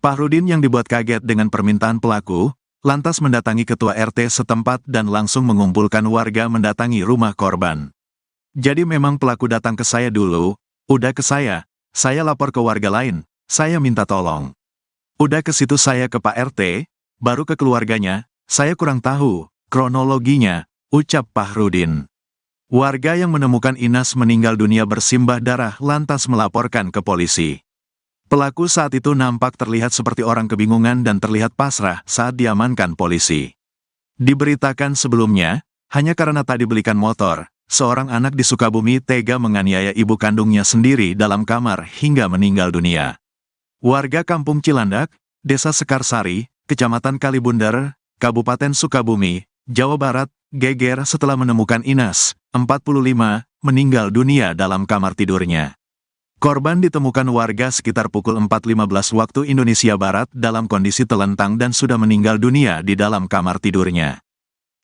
Fahrudin yang dibuat kaget dengan permintaan pelaku, lantas mendatangi ketua RT setempat dan langsung mengumpulkan warga mendatangi rumah korban. Jadi memang pelaku datang ke saya dulu, udah ke saya lapor ke warga lain, saya minta tolong. Udah ke situ saya ke Pak RT, baru ke keluarganya, saya kurang tahu kronologinya, ucap Fahrudin. Warga yang menemukan Inas meninggal dunia bersimbah darah lantas melaporkan ke polisi. Pelaku saat itu nampak terlihat seperti orang kebingungan dan terlihat pasrah saat diamankan polisi. Diberitakan sebelumnya, hanya karena tak dibelikan motor, seorang anak di Sukabumi tega menganiaya ibu kandungnya sendiri dalam kamar hingga meninggal dunia. Warga Kampung Cilandak, Desa Sekarsari, Kecamatan Kalibundar, Kabupaten Sukabumi, Jawa Barat, geger setelah menemukan Inas, 45, meninggal dunia dalam kamar tidurnya. Korban ditemukan warga sekitar pukul 4.15 waktu Indonesia Barat dalam kondisi telentang dan sudah meninggal dunia di dalam kamar tidurnya.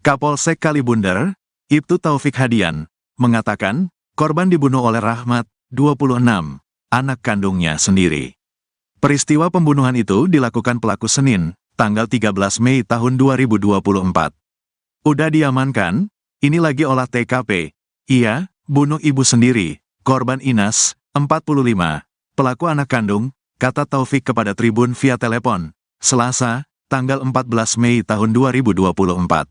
Kapolsek Kalibundar, Ibtu Taufik Hadian, mengatakan, korban dibunuh oleh Rahmat, 26, anak kandungnya sendiri. Peristiwa pembunuhan itu dilakukan pelaku Senin, tanggal 13 Mei tahun 2024. Udah diamankan, ini lagi olah TKP. Iya, bunuh ibu sendiri, korban Inas, 45, pelaku anak kandung, kata Taufik kepada Tribun via telepon, Selasa, tanggal 14 Mei tahun 2024.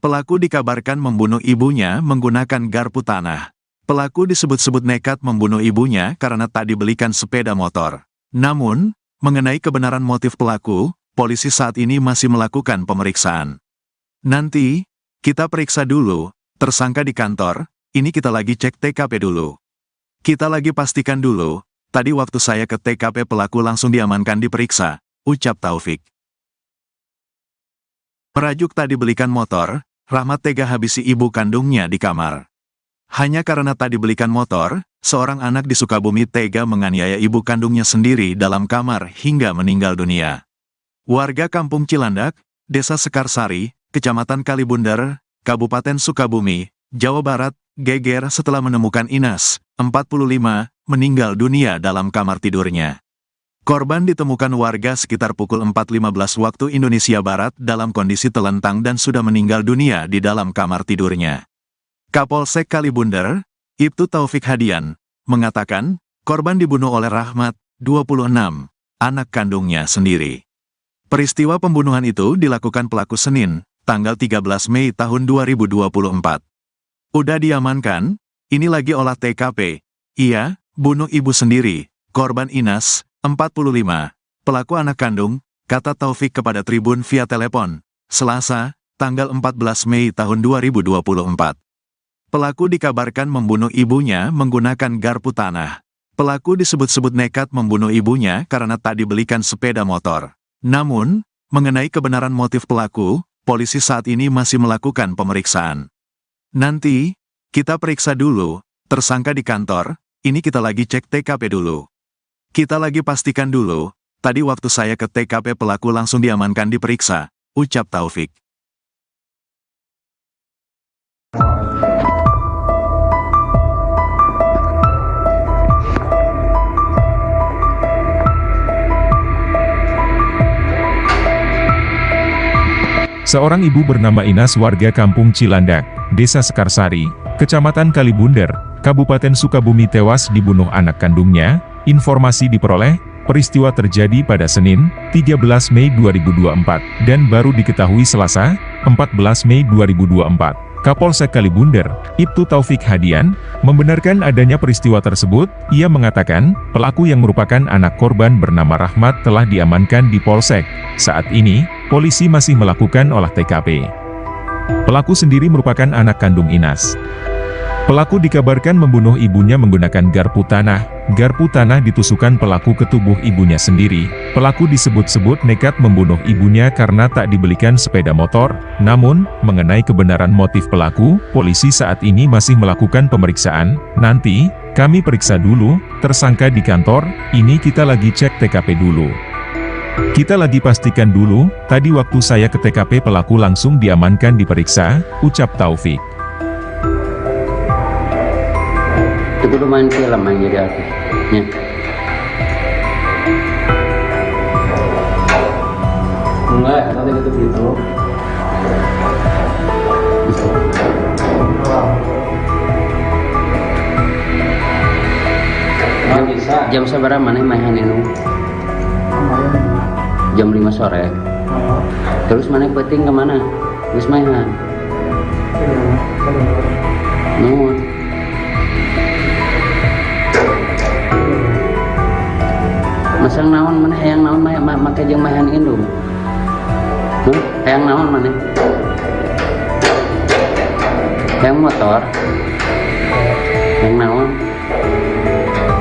Pelaku dikabarkan membunuh ibunya menggunakan garpu tanah. Pelaku disebut-sebut nekat membunuh ibunya karena tak dibelikan sepeda motor. Namun, mengenai kebenaran motif pelaku, polisi saat ini masih melakukan pemeriksaan. Nanti, kita periksa dulu, tersangka di kantor, ini kita lagi cek TKP dulu. Kita lagi pastikan dulu, tadi waktu saya ke TKP pelaku langsung diamankan diperiksa, ucap Taufik. Merajuk tak dibelikan motor, Rahmat tega habisi ibu kandungnya di kamar. Hanya karena tak dibelikan motor, seorang anak di Sukabumi tega menganiaya ibu kandungnya sendiri dalam kamar hingga meninggal dunia. Warga Kampung Cilandak, Desa Sekarsari, Kecamatan Kalibundar, Kabupaten Sukabumi, Jawa Barat, geger setelah menemukan Inas, 45, meninggal dunia dalam kamar tidurnya. Korban ditemukan warga sekitar pukul 4.15 waktu Indonesia Barat dalam kondisi telentang dan sudah meninggal dunia di dalam kamar tidurnya. Kapolsek Kalibundar, Ibtu Taufik Hadian, mengatakan, korban dibunuh oleh Rahmat, 26, anak kandungnya sendiri. Peristiwa pembunuhan itu dilakukan pelaku Senin, tanggal 13 Mei tahun 2024. Udah diamankan, ini lagi olah TKP. Iya, bunuh ibu sendiri, korban Inas, 45, pelaku anak kandung, kata Taufik kepada Tribun via telepon, Selasa, tanggal 14 Mei tahun 2024. Pelaku dikabarkan membunuh ibunya menggunakan garpu tanah. Pelaku disebut-sebut nekat membunuh ibunya karena tak dibelikan sepeda motor. Namun, mengenai kebenaran motif pelaku, polisi saat ini masih melakukan pemeriksaan. Nanti, kita periksa dulu, tersangka di kantor, ini kita lagi cek TKP dulu. Kita lagi pastikan dulu, tadi waktu saya ke TKP pelaku langsung diamankan diperiksa, ucap Taufik. Seorang ibu bernama Inas warga Kampung Cilandak, Desa Sekarsari, Kecamatan Kalibundar, Kabupaten Sukabumi tewas dibunuh anak kandungnya. Informasi diperoleh, peristiwa terjadi pada Senin, 13 Mei 2024, dan baru diketahui Selasa, 14 Mei 2024. Kapolsek Kalibundar, Ibtu Taufik Hadian, membenarkan adanya peristiwa tersebut. Ia mengatakan, pelaku yang merupakan anak korban bernama Rahmat telah diamankan di Polsek. Saat ini, polisi masih melakukan olah TKP. Pelaku sendiri merupakan anak kandung Inas. Pelaku dikabarkan membunuh ibunya menggunakan garpu tanah. Garpu tanah ditusukkan pelaku ke tubuh ibunya sendiri. Pelaku disebut-sebut nekat membunuh ibunya karena tak dibelikan sepeda motor. Namun, mengenai kebenaran motif pelaku, polisi saat ini masih melakukan pemeriksaan. Nanti, kami periksa dulu, tersangka di kantor, ini kita lagi cek TKP dulu. Kita lagi pastikan dulu, tadi waktu saya ke TKP pelaku langsung diamankan diperiksa, ucap Taufik. Itu dulu main film main jadi artisnya. Enggak, nanti gitu gitu. Nggak bisa. Jam seberapa mana main itu? Jam 5 sore. Terus mana penting kemana? Terus mainan. Nuhun. Masang naon mana hayang naon make jeung mahan indung. Hayang naon mana? Hayang motor. Hayang naon?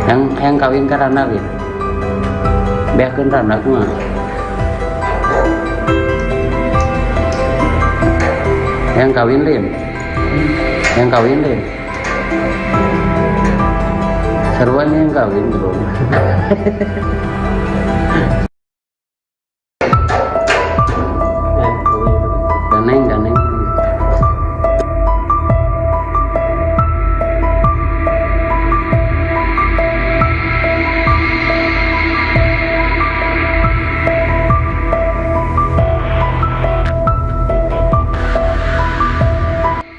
Hayang kawin ka randa ge. Beakeun randa kumaha? Hayang kawin lin. Hayang kawin lin. Seruan yang kawin belum. Daneng.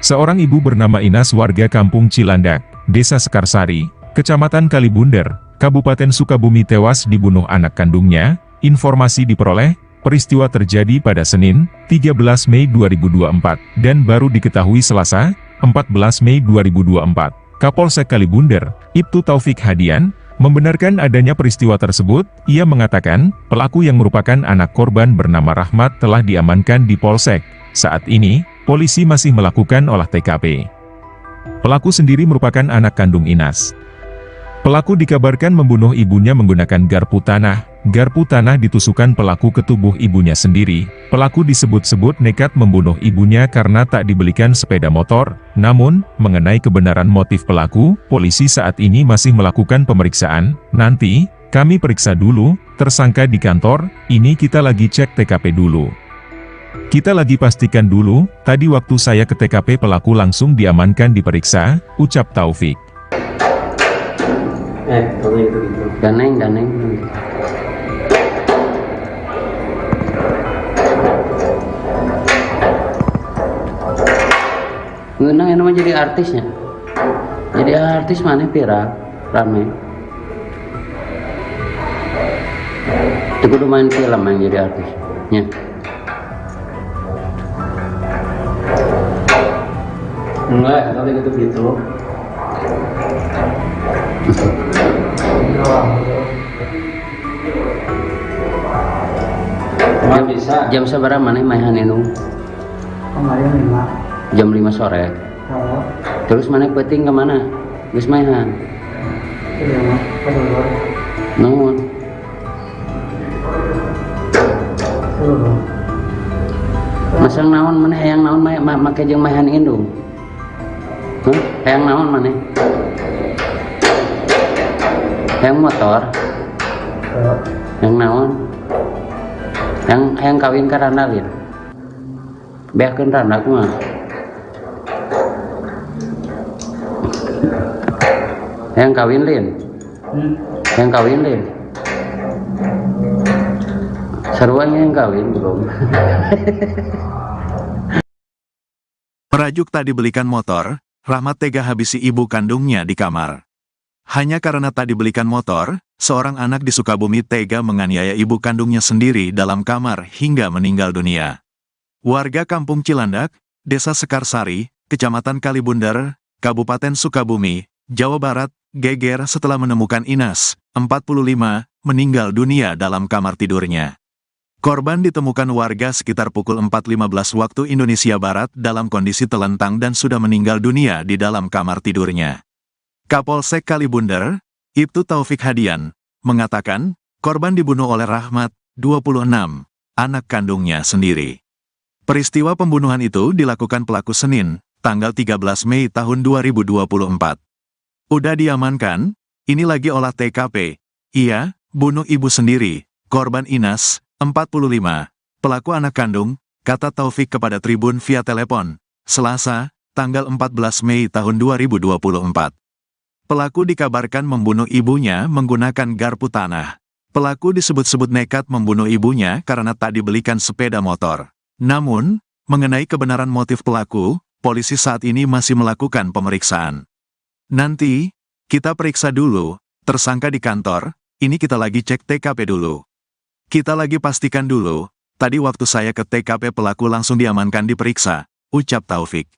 Seorang ibu bernama Inas warga kampung Cilandak, Desa Sekarsari, Kecamatan Kalibunder, Kabupaten Sukabumi tewas dibunuh anak kandungnya. Informasi diperoleh, peristiwa terjadi pada Senin, 13 Mei 2024, dan baru diketahui Selasa, 14 Mei 2024. Kapolsek Kalibunder, Ibtu Taufik Hadian, membenarkan adanya peristiwa tersebut. Ia mengatakan, pelaku yang merupakan anak korban bernama Rahmat telah diamankan di Polsek. Saat ini, polisi masih melakukan olah TKP. Pelaku sendiri merupakan anak kandung Inas. Pelaku dikabarkan membunuh ibunya menggunakan garpu tanah. Garpu tanah ditusukkan pelaku ke tubuh ibunya sendiri. Pelaku disebut-sebut nekat membunuh ibunya karena tak dibelikan sepeda motor. Namun, mengenai kebenaran motif pelaku, polisi saat ini masih melakukan pemeriksaan. Nanti, kami periksa dulu, tersangka di kantor, ini kita lagi cek TKP dulu. Kita lagi pastikan dulu, tadi waktu saya ke TKP pelaku langsung diamankan diperiksa, ucap Taufik. Kalau itu gitu. Ganeng. Ngeunang yang namanya jadi artisnya. Jadi artis mana viral, rame. Itu kudu main film yang jadi artisnya. Enggak, kalau gitu gitu. Emang bisa. Jam seberapa mana mainan itu? Kemarin 5. Jam 5 sore. Oh, Terus mana peting kemana? Geus mainan. iya mah, kedulur. Nuhun. Kedulur. Masang naon mana hayang naon make jeung mainan indung. Hayang naon mana? Hayang motor. Hayang naon? Hayang kawin ka Randa lin. Beakeun Randa kumaha? Hayang kawin lin. Hayang kawin lin. Sarua yang kawin belum. Merajuk tak dibelikan motor, Rahmat tega habisi ibu kandungnya di kamar. Hanya karena tak dibelikan motor, seorang anak di Sukabumi tega menganiaya ibu kandungnya sendiri dalam kamar hingga meninggal dunia. Warga kampung Cilandak, Desa Sekarsari, Kecamatan Kalibunder, Kabupaten Sukabumi, Jawa Barat, geger setelah menemukan Inas, 45, meninggal dunia dalam kamar tidurnya. Korban ditemukan warga sekitar pukul 4.15 waktu Indonesia Barat dalam kondisi telentang dan sudah meninggal dunia di dalam kamar tidurnya. Kapolsek Kalibunder, Ibtu Taufik Hadian, mengatakan, korban dibunuh oleh Rahmat, 26, anak kandungnya sendiri. Peristiwa pembunuhan itu dilakukan pelaku Senin, tanggal 13 Mei tahun 2024. Udah diamankan, ini lagi olah TKP. Ia, bunuh ibu sendiri, korban Inas, 45, pelaku anak kandung, kata Taufik kepada Tribun via telepon, Selasa, tanggal 14 Mei tahun 2024. Pelaku dikabarkan membunuh ibunya menggunakan garpu tanah. Pelaku disebut-sebut nekat membunuh ibunya karena tak dibelikan sepeda motor. Namun, mengenai kebenaran motif pelaku, polisi saat ini masih melakukan pemeriksaan. Nanti, kita periksa dulu, tersangka di kantor, ini kita lagi cek TKP dulu. Kita lagi pastikan dulu, tadi waktu saya ke TKP pelaku langsung diamankan diperiksa, ucap Taufik.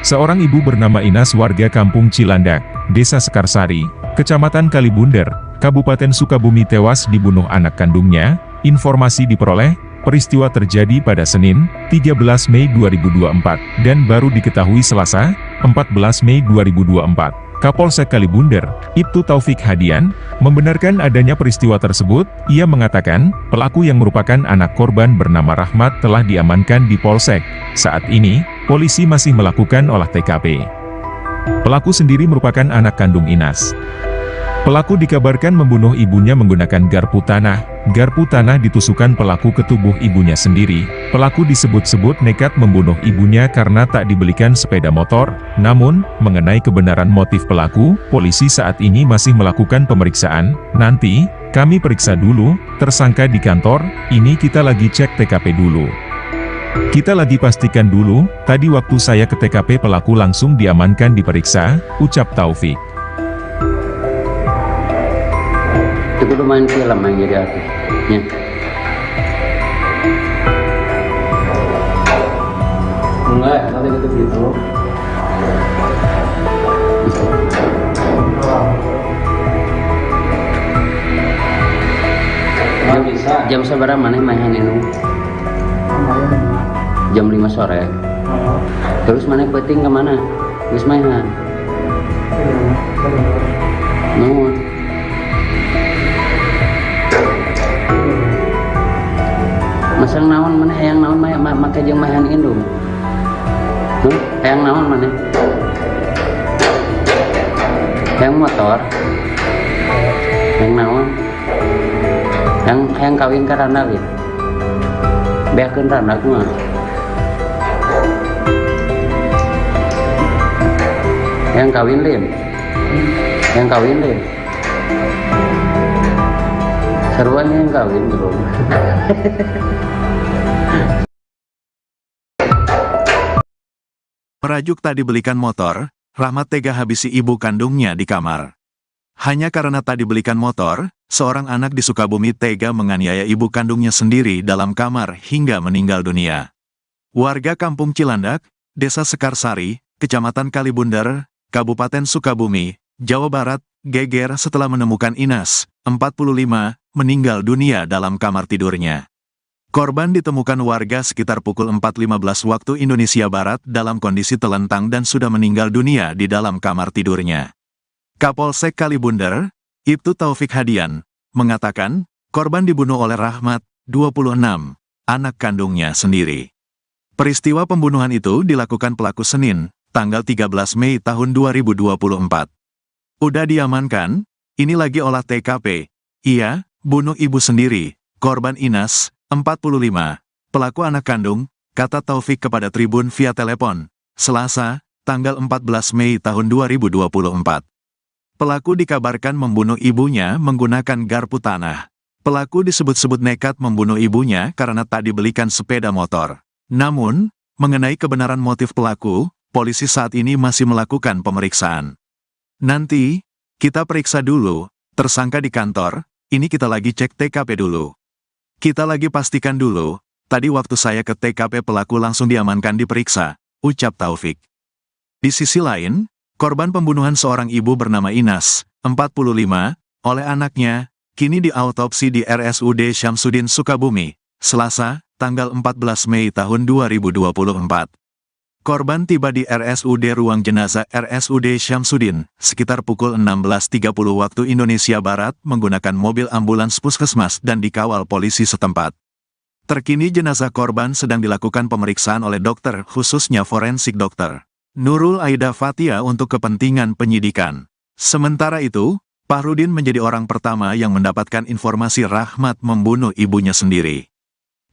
Seorang ibu bernama Inas warga kampung Cilandak, Desa Sekarsari, Kecamatan Kalibunder, Kabupaten Sukabumi tewas dibunuh anak kandungnya. Informasi diperoleh, peristiwa terjadi pada Senin, 13 Mei 2024, dan baru diketahui Selasa, 14 Mei 2024. Kapolsek Kalibunder, Ibtu Taufik Hadian, membenarkan adanya peristiwa tersebut. Ia mengatakan, pelaku yang merupakan anak korban bernama Rahmat telah diamankan di Polsek. Saat ini, polisi masih melakukan olah TKP. Pelaku sendiri merupakan anak kandung Inas. Pelaku dikabarkan membunuh ibunya menggunakan garpu tanah. Garpu tanah ditusukkan pelaku ke tubuh ibunya sendiri. Pelaku disebut-sebut nekat membunuh ibunya karena tak dibelikan sepeda motor. Namun, mengenai kebenaran motif pelaku, polisi saat ini masih melakukan pemeriksaan. Nanti, kami periksa dulu, tersangka di kantor, ini kita lagi cek TKP dulu. Kita lagi pastikan dulu, tadi waktu saya ke TKP pelaku langsung diamankan diperiksa, ucap Taufik. Itu kudu main film yang jadi artisnya. Enggak, nanti gitu. Nggak bisa. Jam seberapa mana mainan itu? Kemarin 5. Jam 5 sore. Oh, Terus mana peting kemana? Terus mainan. Nuhun. Masang naon mana hayang naon make jeung mainan indung. Hayang naon mana? Hayang motor. Hayang naon? Hayang kawin ka randa we. Beakeun randa kumaha? Hayang kawin lin. Hayang kawin lin. Seruan yang kawin belum. Merajuk tak dibelikan motor, Rahmat tega habisi ibu kandungnya di kamar. Hanya karena tak dibelikan motor, seorang anak di Sukabumi tega menganiaya ibu kandungnya sendiri dalam kamar hingga meninggal dunia. Warga Kampung Cilandak, Desa Sekarsari, Kecamatan Kalibundar, Kabupaten Sukabumi, Jawa Barat, geger setelah menemukan Inas, 45, meninggal dunia dalam kamar tidurnya. Korban ditemukan warga sekitar pukul 4.15 waktu Indonesia Barat dalam kondisi telentang dan sudah meninggal dunia di dalam kamar tidurnya. Kapolsek Kalibundar, Ibtu Taufik Hadian, mengatakan, korban dibunuh oleh Rahmat, 26, anak kandungnya sendiri. Peristiwa pembunuhan itu dilakukan pelaku Senin, tanggal 13 Mei tahun 2024. Udah diamankan, ini lagi olah TKP. Iya, bunuh ibu sendiri, korban Inas, 45, pelaku anak kandung, kata Taufik kepada Tribun via telepon, Selasa, tanggal 14 Mei tahun 2024. Pelaku dikabarkan membunuh ibunya menggunakan garpu tanah. Pelaku disebut-sebut nekat membunuh ibunya karena tak dibelikan sepeda motor. Namun, mengenai kebenaran motif pelaku, polisi saat ini masih melakukan pemeriksaan. Nanti, kita periksa dulu, tersangka di kantor, ini kita lagi cek TKP dulu. Kita lagi pastikan dulu, tadi waktu saya ke TKP pelaku langsung diamankan diperiksa, ucap Taufik. Di sisi lain, korban pembunuhan seorang ibu bernama Inas, 45, oleh anaknya, kini diautopsi di RSUD Syamsuddin Sukabumi, Selasa, tanggal 14 Mei tahun 2024. Korban tiba di RSUD Ruang Jenazah RSUD Syamsuddin, sekitar pukul 16.30 waktu Indonesia Barat menggunakan mobil ambulans puskesmas dan dikawal polisi setempat. Terkini jenazah korban sedang dilakukan pemeriksaan oleh dokter khususnya forensik dokter Nurul Aida Fatia untuk kepentingan penyidikan. Sementara itu, Fahrudin menjadi orang pertama yang mendapatkan informasi Rahmat membunuh ibunya sendiri.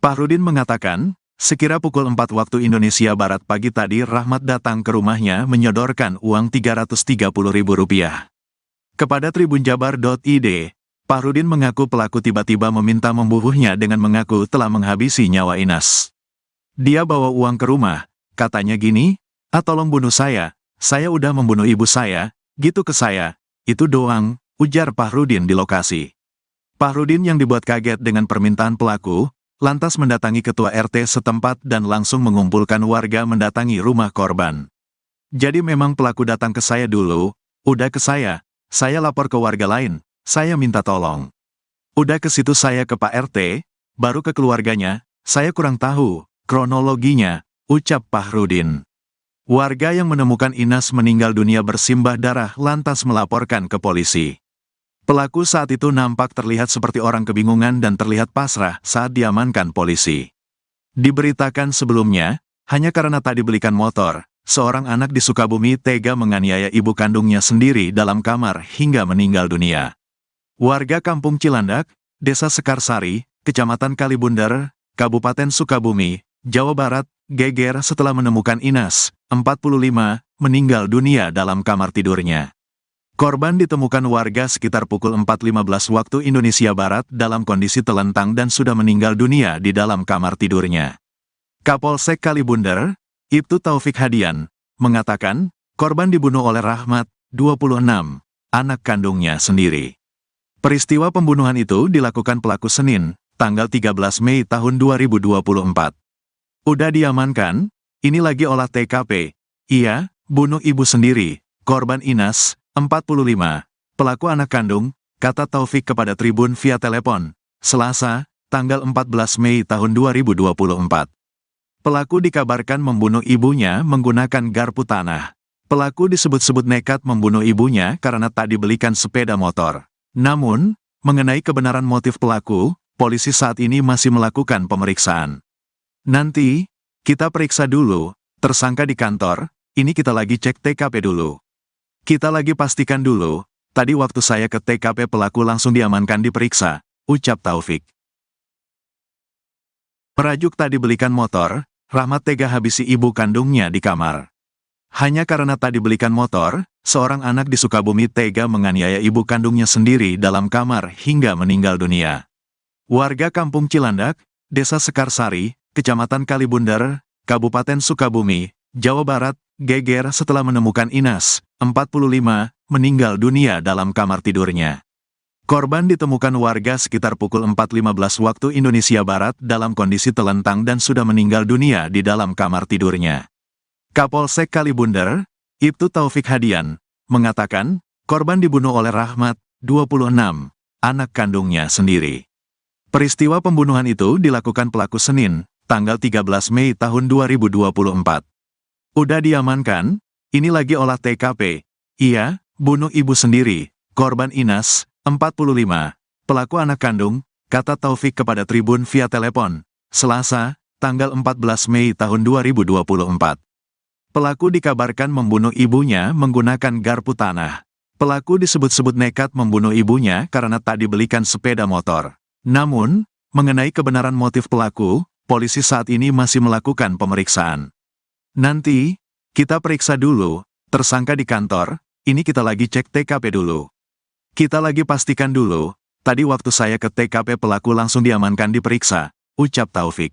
Fahrudin mengatakan, sekira pukul 4 waktu Indonesia Barat pagi tadi Rahmat datang ke rumahnya menyodorkan uang Rp330.000. Kepada tribunjabar.id, Fahrudin mengaku pelaku tiba-tiba meminta membunuhnya dengan mengaku telah menghabisi nyawa Inas. Dia bawa uang ke rumah, katanya gini, tolong bunuh saya udah membunuh ibu saya, gitu ke saya, itu doang, ujar Fahrudin di lokasi. Fahrudin yang dibuat kaget dengan permintaan pelaku, lantas mendatangi ketua RT setempat dan langsung mengumpulkan warga mendatangi rumah korban. Jadi memang pelaku datang ke saya dulu, udah ke saya lapor ke warga lain, saya minta tolong. Udah ke situ saya ke Pak RT, baru ke keluarganya, saya kurang tahu kronologinya, ucap Fahrudin. Warga yang menemukan Inas meninggal dunia bersimbah darah lantas melaporkan ke polisi. Pelaku saat itu nampak terlihat seperti orang kebingungan dan terlihat pasrah saat diamankan polisi. Diberitakan sebelumnya, hanya karena tak dibelikan motor, seorang anak di Sukabumi tega menganiaya ibu kandungnya sendiri dalam kamar hingga meninggal dunia. Warga Kampung Cilandak, Desa Sekarsari, Kecamatan Kalibundar, Kabupaten Sukabumi, Jawa Barat, geger setelah menemukan Inas, 45, meninggal dunia dalam kamar tidurnya. Korban ditemukan warga sekitar pukul 4.15 waktu Indonesia Barat dalam kondisi telentang dan sudah meninggal dunia di dalam kamar tidurnya. Kapolsek Kalibundar, Ibtu Taufik Hadian, mengatakan, korban dibunuh oleh Rahmat, 26, anak kandungnya sendiri. Peristiwa pembunuhan itu dilakukan pelaku Senin, tanggal 13 Mei tahun 2024. Udah diamankan, ini lagi olah TKP. Iya, bunuh ibu sendiri, korban Inas, 45, pelaku anak kandung, kata Taufik kepada Tribun via telepon, Selasa, tanggal 14 Mei tahun 2024. Pelaku dikabarkan membunuh ibunya menggunakan garpu tanah. Pelaku disebut-sebut nekat membunuh ibunya karena tak dibelikan sepeda motor. Namun, mengenai kebenaran motif pelaku, polisi saat ini masih melakukan pemeriksaan. Nanti, kita periksa dulu, tersangka di kantor, ini kita lagi cek TKP dulu. Kita lagi pastikan dulu, tadi waktu saya ke TKP pelaku langsung diamankan diperiksa, ucap Taufik. Merajuk tak dibelikan motor, Rahmat tega habisi ibu kandungnya di kamar. Hanya karena tak dibelikan motor, seorang anak di Sukabumi tega menganiaya ibu kandungnya sendiri dalam kamar hingga meninggal dunia. Warga Kampung Cilandak, Desa Sekarsari, Kecamatan Kalibundar, Kabupaten Sukabumi, Jawa Barat, geger setelah menemukan Inas, 45, meninggal dunia dalam kamar tidurnya. Korban ditemukan warga sekitar pukul 4.15 waktu Indonesia Barat dalam kondisi telentang dan sudah meninggal dunia di dalam kamar tidurnya. Kapolsek Kalibundar, Ibtu Taufik Hadian, mengatakan, korban dibunuh oleh Rahmat, 26, anak kandungnya sendiri. Peristiwa pembunuhan itu dilakukan pelaku Senin, tanggal 13 Mei tahun 2024. Udah diamankan, ini lagi olah TKP. Iya, bunuh ibu sendiri, korban Inas, 45, pelaku anak kandung, kata Taufik kepada Tribun via telepon, Selasa, tanggal 14 Mei tahun 2024. Pelaku dikabarkan membunuh ibunya menggunakan garpu tanah. Pelaku disebut-sebut nekat membunuh ibunya karena tak dibelikan sepeda motor. Namun, mengenai kebenaran motif pelaku, polisi saat ini masih melakukan pemeriksaan. Nanti, kita periksa dulu, tersangka di kantor, ini kita lagi cek TKP dulu. Kita lagi pastikan dulu, tadi waktu saya ke TKP pelaku langsung diamankan diperiksa, ucap Taufik.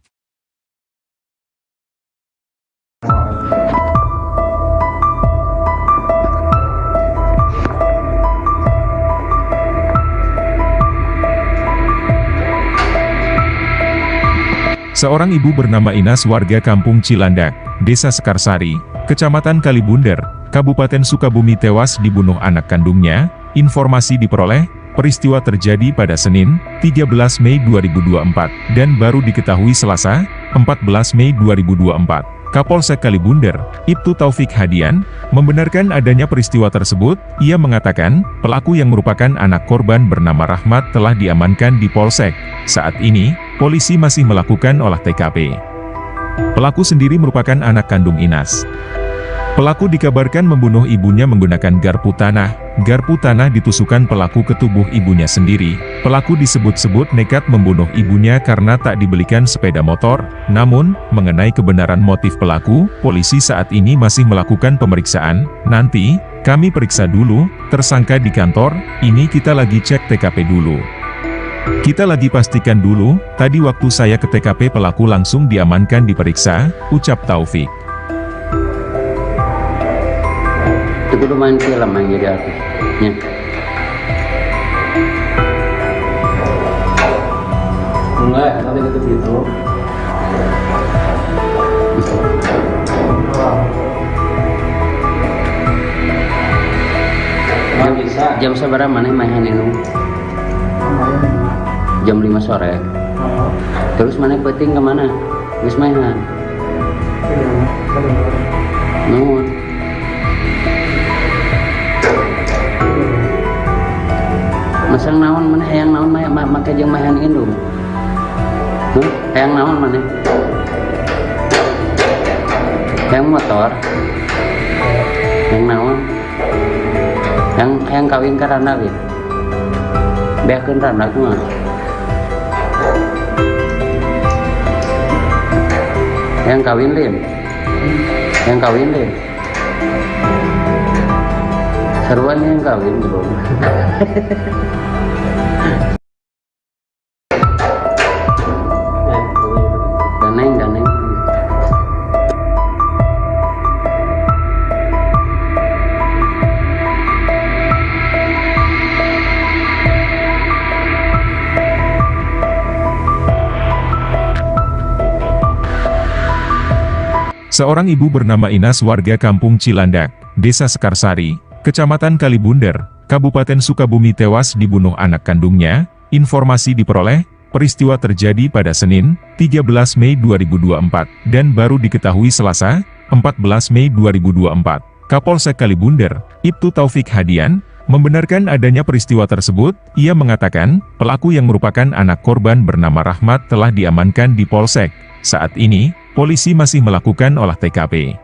Seorang ibu bernama Inas warga Kampung Cilandak, Desa Sekarsari, Kecamatan Kalibundar, Kabupaten Sukabumi tewas dibunuh anak kandungnya. Informasi diperoleh, peristiwa terjadi pada Senin, 13 Mei 2024, dan baru diketahui Selasa, 14 Mei 2024. Kapolsek Kalibundar, Ibtu Taufik Hadian, membenarkan adanya peristiwa tersebut. Ia mengatakan, pelaku yang merupakan anak korban bernama Rahmat telah diamankan di Polsek. Saat ini, polisi masih melakukan olah TKP. Pelaku sendiri merupakan anak kandung Inas. Pelaku dikabarkan membunuh ibunya menggunakan garpu tanah. Garpu tanah ditusukkan pelaku ke tubuh ibunya sendiri. Pelaku disebut-sebut nekat membunuh ibunya karena tak dibelikan sepeda motor. Namun, mengenai kebenaran motif pelaku, polisi saat ini masih melakukan pemeriksaan. Nanti, kami periksa dulu, tersangka di kantor, ini kita lagi cek TKP dulu. Kita lagi pastikan dulu, tadi waktu saya ke TKP pelaku langsung diamankan diperiksa, ucap Taufik. Itu kudu main film yang jadi artisnya. Enggak, nanti gitu. Nggak bisa. Jam seberapa mana mainan ini? Jam 5 sore. Terus mana penting kemana? Wis mainan. Nuhun. Masang naon mana hayang naon make jeung mahan indung. Hayang naon mana? Hayang motor. Yang naon? Yang kawin ke randak ya? Beakeun randak mah. Yang kawin lin. Yang kawin lin. Seruan yang kawin belum. Daneng. Seorang ibu bernama Inas warga Kampung Cilandak, Desa Sekarsari, Kecamatan Kalibunder, Kabupaten Sukabumi tewas dibunuh anak kandungnya. Informasi diperoleh, peristiwa terjadi pada Senin, 13 Mei 2024, dan baru diketahui Selasa, 14 Mei 2024. Kapolsek Kalibunder, Ibtu Taufik Hadian, membenarkan adanya peristiwa tersebut. Ia mengatakan, pelaku yang merupakan anak korban bernama Rahmat telah diamankan di Polsek. Saat ini, polisi masih melakukan olah TKP.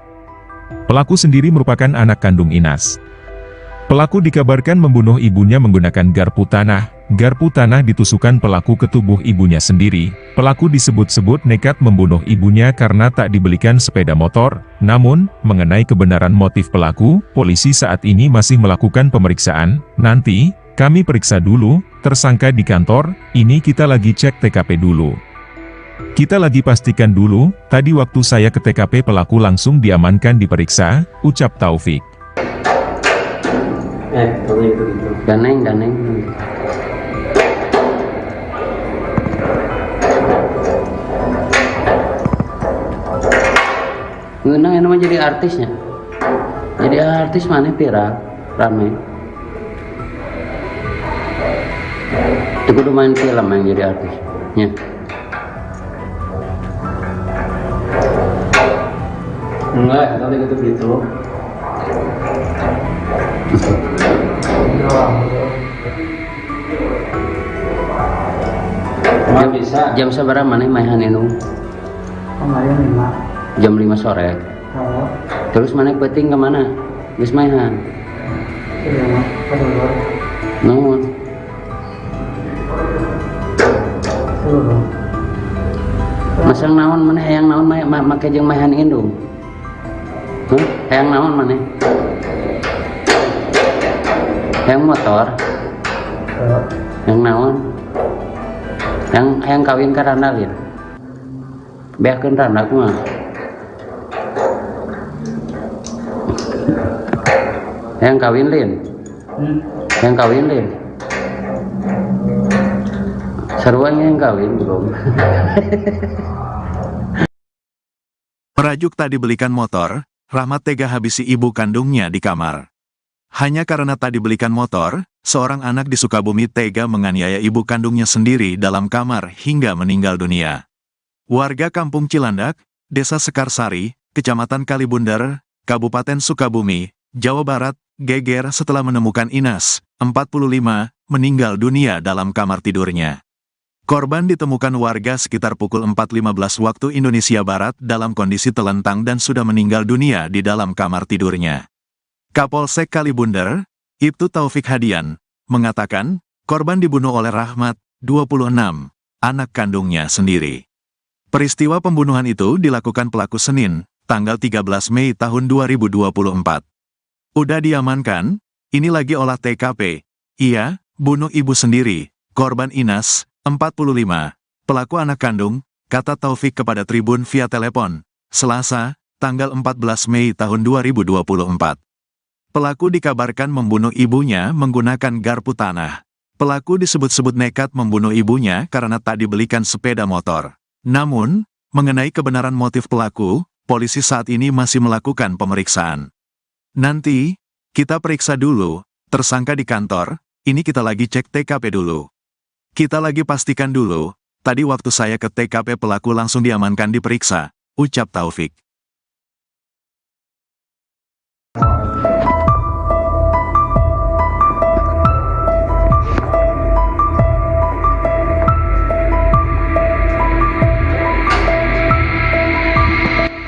Pelaku sendiri merupakan anak kandung Inas. Pelaku dikabarkan membunuh ibunya menggunakan garpu tanah. Garpu tanah ditusukkan pelaku ke tubuh ibunya sendiri. Pelaku disebut-sebut nekat membunuh ibunya karena tak dibelikan sepeda motor. Namun, mengenai kebenaran motif pelaku, polisi saat ini masih melakukan pemeriksaan. Nanti, kami periksa dulu, tersangka di kantor, ini kita lagi cek TKP dulu. Kita lagi pastikan dulu, tadi waktu saya ke TKP pelaku langsung diamankan diperiksa, ucap Taufik. Daneng. Ngeunang yang namanya jadi artisnya. Jadi artis mana viral, rame. Itu kudu main film yang jadi artisnya. Enggak, tadi gitu. Nggak bisa. Jam seberapa mana mainan ini? Kemarin 5. Jam 5 sore. Oh, Terus mana peting kemana? Geus mainan. iya mah. Kedua. Naon? Dulu. Masang naon mana hayang naon make jeung mainan indung. Hayang naon mana? Hayang motor. Yang naon? Yang kawin ke randak ya? Beakeun randak mah. Yang kawin lin. Yang kawin lin. Seruan yang kawin belum. Merajuk tak dibelikan motor, Rahmat tega habisi ibu kandungnya di kamar. Hanya karena tak dibelikan motor, seorang anak di Sukabumi tega menganiaya ibu kandungnya sendiri dalam kamar hingga meninggal dunia. Warga Kampung Cilandak, Desa Sekarsari, Kecamatan Kalibunder, Kabupaten Sukabumi, Jawa Barat, geger setelah menemukan Inas, 45, meninggal dunia dalam kamar tidurnya. Korban ditemukan warga sekitar pukul 4.15 waktu Indonesia Barat dalam kondisi telentang dan sudah meninggal dunia di dalam kamar tidurnya. Kapolsek Kalibunder, Ibtu Taufik Hadian, mengatakan, korban dibunuh oleh Rahmat, 26, anak kandungnya sendiri. Peristiwa pembunuhan itu dilakukan pelaku Senin, tanggal 13 Mei tahun 2024. Udah diamankan, ini lagi olah TKP. Ia, bunuh ibu sendiri, korban Inas, 45, pelaku anak kandung, kata Taufik kepada Tribun via telepon, Selasa, tanggal 14 Mei tahun 2024. Pelaku dikabarkan membunuh ibunya menggunakan garpu tanah. Pelaku disebut-sebut nekat membunuh ibunya karena tak dibelikan sepeda motor. Namun, mengenai kebenaran motif pelaku, polisi saat ini masih melakukan pemeriksaan. Nanti, kita periksa dulu, tersangka di kantor, ini kita lagi cek TKP dulu. Kita lagi pastikan dulu, tadi waktu saya ke TKP pelaku langsung diamankan diperiksa, ucap Taufik.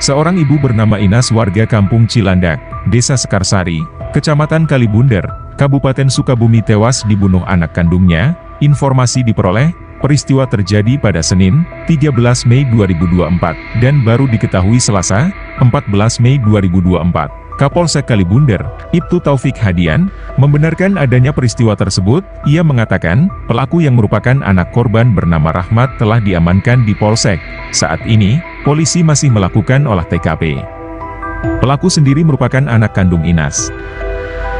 Seorang ibu bernama Inas warga Kampung Cilandak, Desa Sekarsari, Kecamatan Kalibunder, Kabupaten Sukabumi tewas dibunuh anak kandungnya. Informasi diperoleh, peristiwa terjadi pada Senin, 13 Mei 2024, dan baru diketahui Selasa, 14 Mei 2024. Kapolsek Kalibunder, Ibtu Taufik Hadian, membenarkan adanya peristiwa tersebut. Ia mengatakan, pelaku yang merupakan anak korban bernama Rahmat telah diamankan di Polsek. Saat ini, polisi masih melakukan olah TKP. Pelaku sendiri merupakan anak kandung Inas.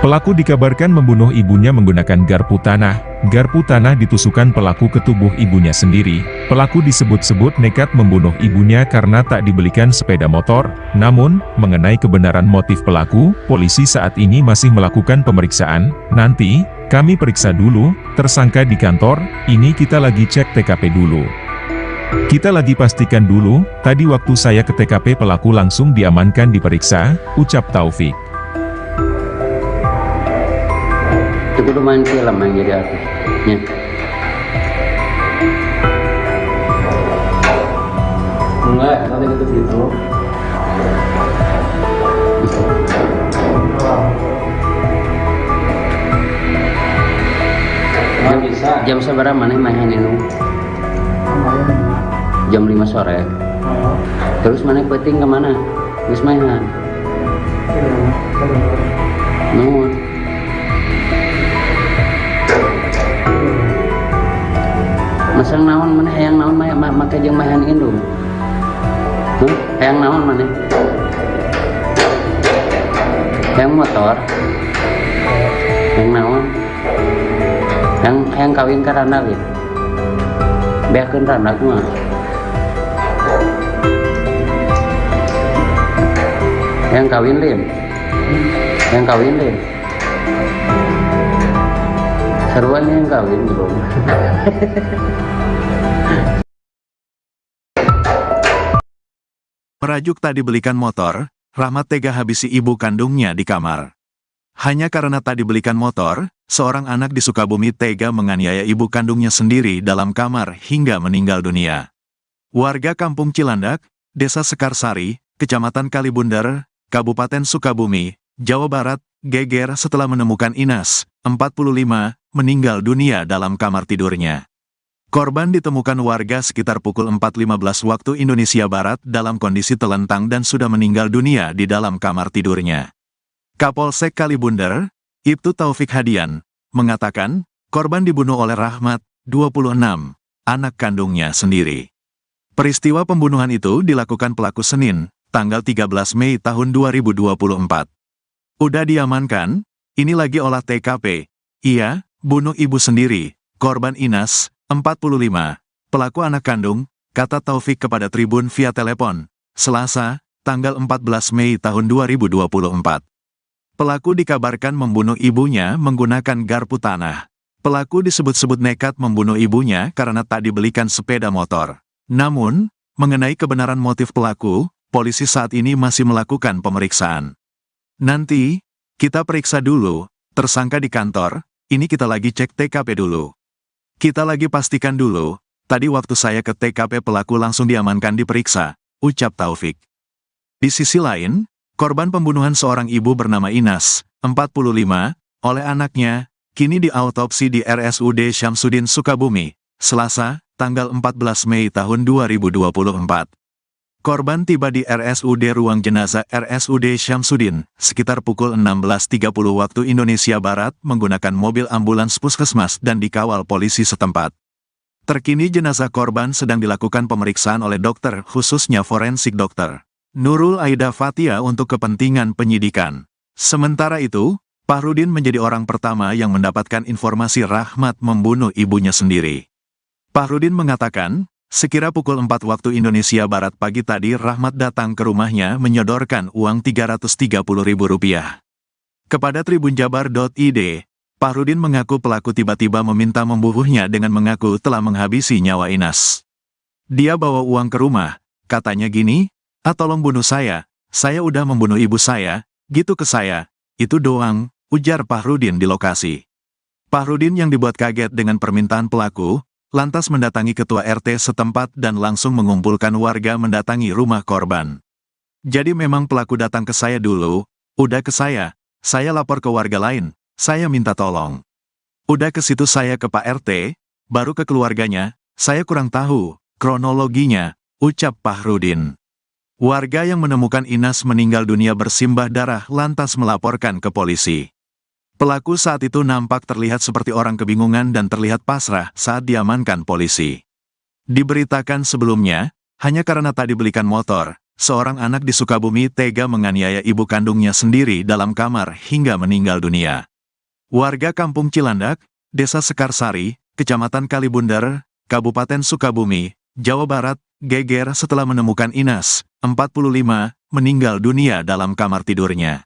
Pelaku dikabarkan membunuh ibunya menggunakan garpu tanah. Garpu tanah ditusukkan pelaku ke tubuh ibunya sendiri. Pelaku disebut-sebut nekat membunuh ibunya karena tak dibelikan sepeda motor. Namun, mengenai kebenaran motif pelaku, polisi saat ini masih melakukan pemeriksaan. Nanti, kami periksa dulu, tersangka di kantor, ini kita lagi cek TKP dulu. Kita lagi pastikan dulu, tadi waktu saya ke TKP pelaku langsung diamankan diperiksa, ucap Taufik. Itu kudu main film yang jadi artisnya. Enggak, nanti gitu gitu. Nggak bisa. Jam seberapa mana main itu? Jam 5 sore. Terus mana peting kemana? Terus mainan. Nuhun. Masang naon mana hayang naon make jeung mahan indung. Hayang naon mana? Hayang motor. Hayang naon? Hayang kawin ka randa gitu. Beakeun randa mah. Hayang kawin lin. Hayang kawin lin. Seruan yang kawin belum. Merajuk tak dibelikan motor, Rahmat tega habisi ibu kandungnya di kamar. Hanya karena tak dibelikan motor, seorang anak di Sukabumi tega menganiaya ibu kandungnya sendiri dalam kamar hingga meninggal dunia. Warga Kampung Cilandak, Desa Sekarsari, Kecamatan Kalibunder, Kabupaten Sukabumi, Jawa Barat, geger setelah menemukan Inas, 45, meninggal dunia dalam kamar tidurnya. Korban ditemukan warga sekitar pukul 4.15 waktu Indonesia Barat dalam kondisi telentang dan sudah meninggal dunia di dalam kamar tidurnya. Kapolsek Kalibunder, Ibtu Taufik Hadian, mengatakan, korban dibunuh oleh Rahmat, 26, anak kandungnya sendiri. Peristiwa pembunuhan itu dilakukan pelaku Senin, tanggal 13 Mei tahun 2024. Udah diamankan, ini lagi olah TKP. Ia, bunuh ibu sendiri, korban Inas, 45, pelaku anak kandung, kata Taufik kepada Tribun via telepon, Selasa, tanggal 14 Mei tahun 2024. Pelaku dikabarkan membunuh ibunya menggunakan garpu tanah. Pelaku disebut-sebut nekat membunuh ibunya karena tak dibelikan sepeda motor. Namun, mengenai kebenaran motif pelaku, polisi saat ini masih melakukan pemeriksaan. Nanti, kita periksa dulu, tersangka di kantor, ini kita lagi cek TKP dulu. Kita lagi pastikan dulu, tadi waktu saya ke TKP pelaku langsung diamankan diperiksa, ucap Taufik. Di sisi lain, korban pembunuhan seorang ibu bernama Inas, 45, oleh anaknya, kini diautopsi di RSUD Syamsuddin Sukabumi, Selasa, tanggal 14 Mei tahun 2024. Korban tiba di RSUD Ruang Jenazah RSUD Syamsuddin, sekitar pukul 16.30 waktu Indonesia Barat menggunakan mobil ambulans puskesmas dan dikawal polisi setempat. Terkini jenazah korban sedang dilakukan pemeriksaan oleh dokter, khususnya forensik dokter Nurul Aida Fatia untuk kepentingan penyidikan. Sementara itu, Fahrudin menjadi orang pertama yang mendapatkan informasi Rahmat membunuh ibunya sendiri. Fahrudin mengatakan, sekira pukul 4 waktu Indonesia Barat pagi tadi Rahmat datang ke rumahnya menyodorkan uang Rp330.000. Kepada tribunjabar.id, Fahrudin mengaku pelaku tiba-tiba meminta membunuhnya dengan mengaku telah menghabisi nyawa Inas. Dia bawa uang ke rumah, katanya gini, tolong bunuh saya udah membunuh ibu saya, gitu ke saya, itu doang, ujar Fahrudin di lokasi. Fahrudin yang dibuat kaget dengan permintaan pelaku, lantas mendatangi ketua RT setempat dan langsung mengumpulkan warga mendatangi rumah korban. Jadi memang pelaku datang ke saya dulu, Udah ke saya lapor ke warga lain, saya minta tolong. Udah ke situ saya ke Pak RT, baru ke keluarganya, saya kurang tahu kronologinya, ucap Fahrudin. Warga yang menemukan Inas meninggal dunia bersimbah darah lantas melaporkan ke polisi. Pelaku saat itu nampak terlihat seperti orang kebingungan dan terlihat pasrah saat diamankan polisi. Diberitakan sebelumnya, hanya karena tak dibelikan motor, seorang anak di Sukabumi tega menganiaya ibu kandungnya sendiri dalam kamar hingga meninggal dunia. Warga Kampung Cilandak, Desa Sekarsari, Kecamatan Kalibundar, Kabupaten Sukabumi, Jawa Barat, geger setelah menemukan Inas, 45, meninggal dunia dalam kamar tidurnya.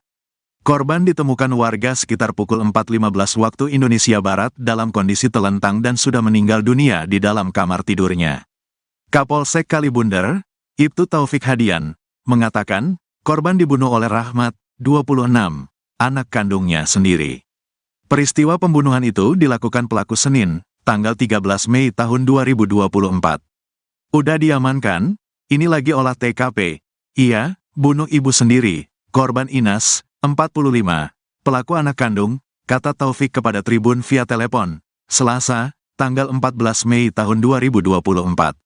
Korban ditemukan warga sekitar pukul 4.15 waktu Indonesia Barat dalam kondisi telentang dan sudah meninggal dunia di dalam kamar tidurnya. Kapolsek Kalibundar, Ibtu Taufik Hadian, mengatakan, korban dibunuh oleh Rahmat, 26, anak kandungnya sendiri. Peristiwa pembunuhan itu dilakukan pelaku Senin, tanggal 13 Mei tahun 2024. Udah diamankan, ini lagi olah TKP. Iya, bunuh ibu sendiri, korban Inas, 45, pelaku anak kandung, kata Taufik kepada Tribun via telepon, Selasa, tanggal 14 Mei tahun 2024.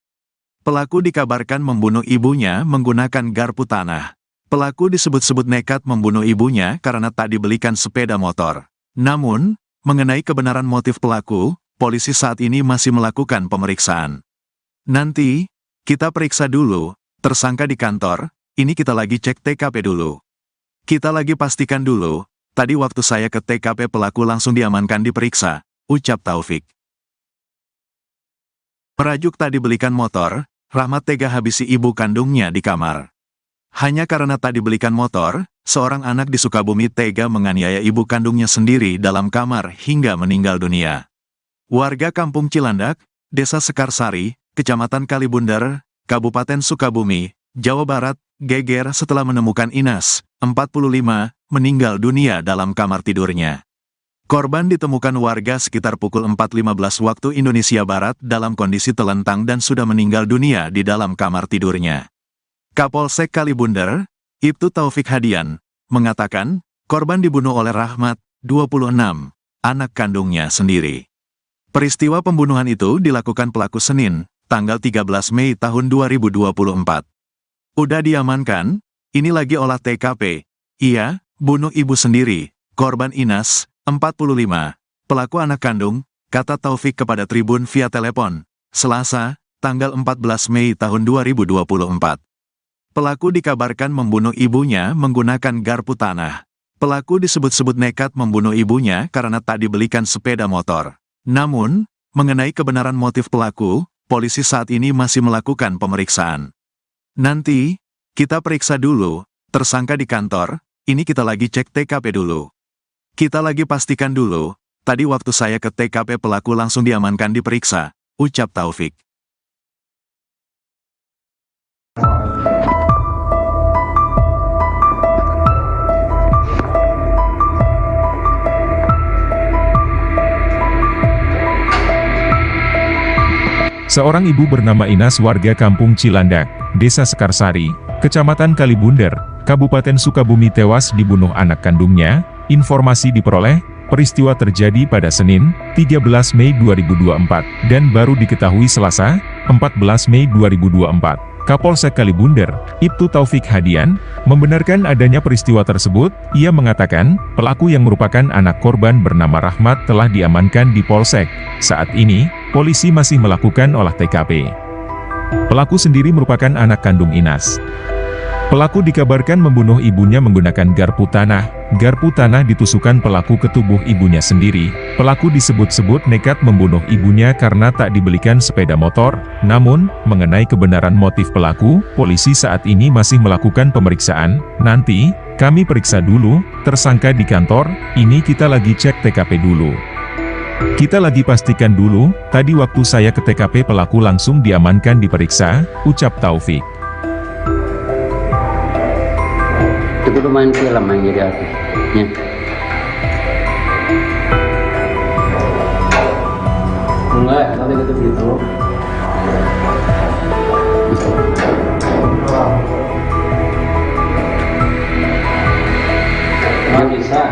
Pelaku dikabarkan membunuh ibunya menggunakan garpu tanah. Pelaku disebut-sebut nekat membunuh ibunya karena tak dibelikan sepeda motor. Namun, mengenai kebenaran motif pelaku, polisi saat ini masih melakukan pemeriksaan. Nanti, kita periksa dulu, tersangka di kantor, ini kita lagi cek TKP dulu. Kita lagi pastikan dulu, tadi waktu saya ke TKP pelaku langsung diamankan diperiksa, ucap Taufik. Merajuk tak dibelikan motor, Rahmat tega habisi ibu kandungnya di kamar. Hanya karena tak dibelikan motor, seorang anak di Sukabumi tega menganiaya ibu kandungnya sendiri dalam kamar hingga meninggal dunia. Warga Kampung Cilandak, Desa Sekarsari, Kecamatan Kalibundar, Kabupaten Sukabumi, Jawa Barat, geger setelah menemukan Inas, 45, meninggal dunia dalam kamar tidurnya. Korban ditemukan warga sekitar pukul 4.15 waktu Indonesia Barat dalam kondisi telentang dan sudah meninggal dunia di dalam kamar tidurnya. Kapolsek Kalibundar, Ibtu Taufik Hadian, mengatakan, korban dibunuh oleh Rahmat, 26, anak kandungnya sendiri. Peristiwa pembunuhan itu dilakukan pelaku Senin, tanggal 13 Mei tahun 2024. Udah diamankan, ini lagi olah TKP. Iya, bunuh ibu sendiri, korban Inas, 45, pelaku anak kandung, kata Taufik kepada Tribun via telepon, Selasa, tanggal 14 Mei tahun 2024. Pelaku dikabarkan membunuh ibunya menggunakan garpu tanah. Pelaku disebut-sebut nekat membunuh ibunya karena tak dibelikan sepeda motor. Namun, mengenai kebenaran motif pelaku, polisi saat ini masih melakukan pemeriksaan. Nanti, kita periksa dulu, tersangka di kantor, ini kita lagi cek TKP dulu. Kita lagi pastikan dulu, tadi waktu saya ke TKP pelaku langsung diamankan diperiksa, ucap Taufik. Seorang ibu bernama Inas warga Kampung Cilandak, Desa Sekarsari, Kecamatan Kalibundar, Kabupaten Sukabumi tewas dibunuh anak kandungnya. Informasi diperoleh, peristiwa terjadi pada Senin, 13 Mei 2024, dan baru diketahui Selasa, 14 Mei 2024. Kapolsek Kalibundar, Ibtu Taufik Hadian, membenarkan adanya peristiwa tersebut. Ia mengatakan, pelaku yang merupakan anak korban bernama Rahmat telah diamankan di Polsek. Saat ini, polisi masih melakukan olah TKP. Pelaku sendiri merupakan anak kandung Inas. Pelaku dikabarkan membunuh ibunya menggunakan garpu tanah. Garpu tanah ditusukkan pelaku ke tubuh ibunya sendiri. Pelaku disebut-sebut nekat membunuh ibunya karena tak dibelikan sepeda motor. Namun, mengenai kebenaran motif pelaku, polisi saat ini masih melakukan pemeriksaan. Nanti, kami periksa dulu, tersangka di kantor, ini kita lagi cek TKP dulu. Kita lagi pastikan dulu, tadi waktu saya ke TKP pelaku langsung diamankan diperiksa, ucap Taufik. Itu udah main film yang jadi artisnya. Enggak, nanti gitu gitu.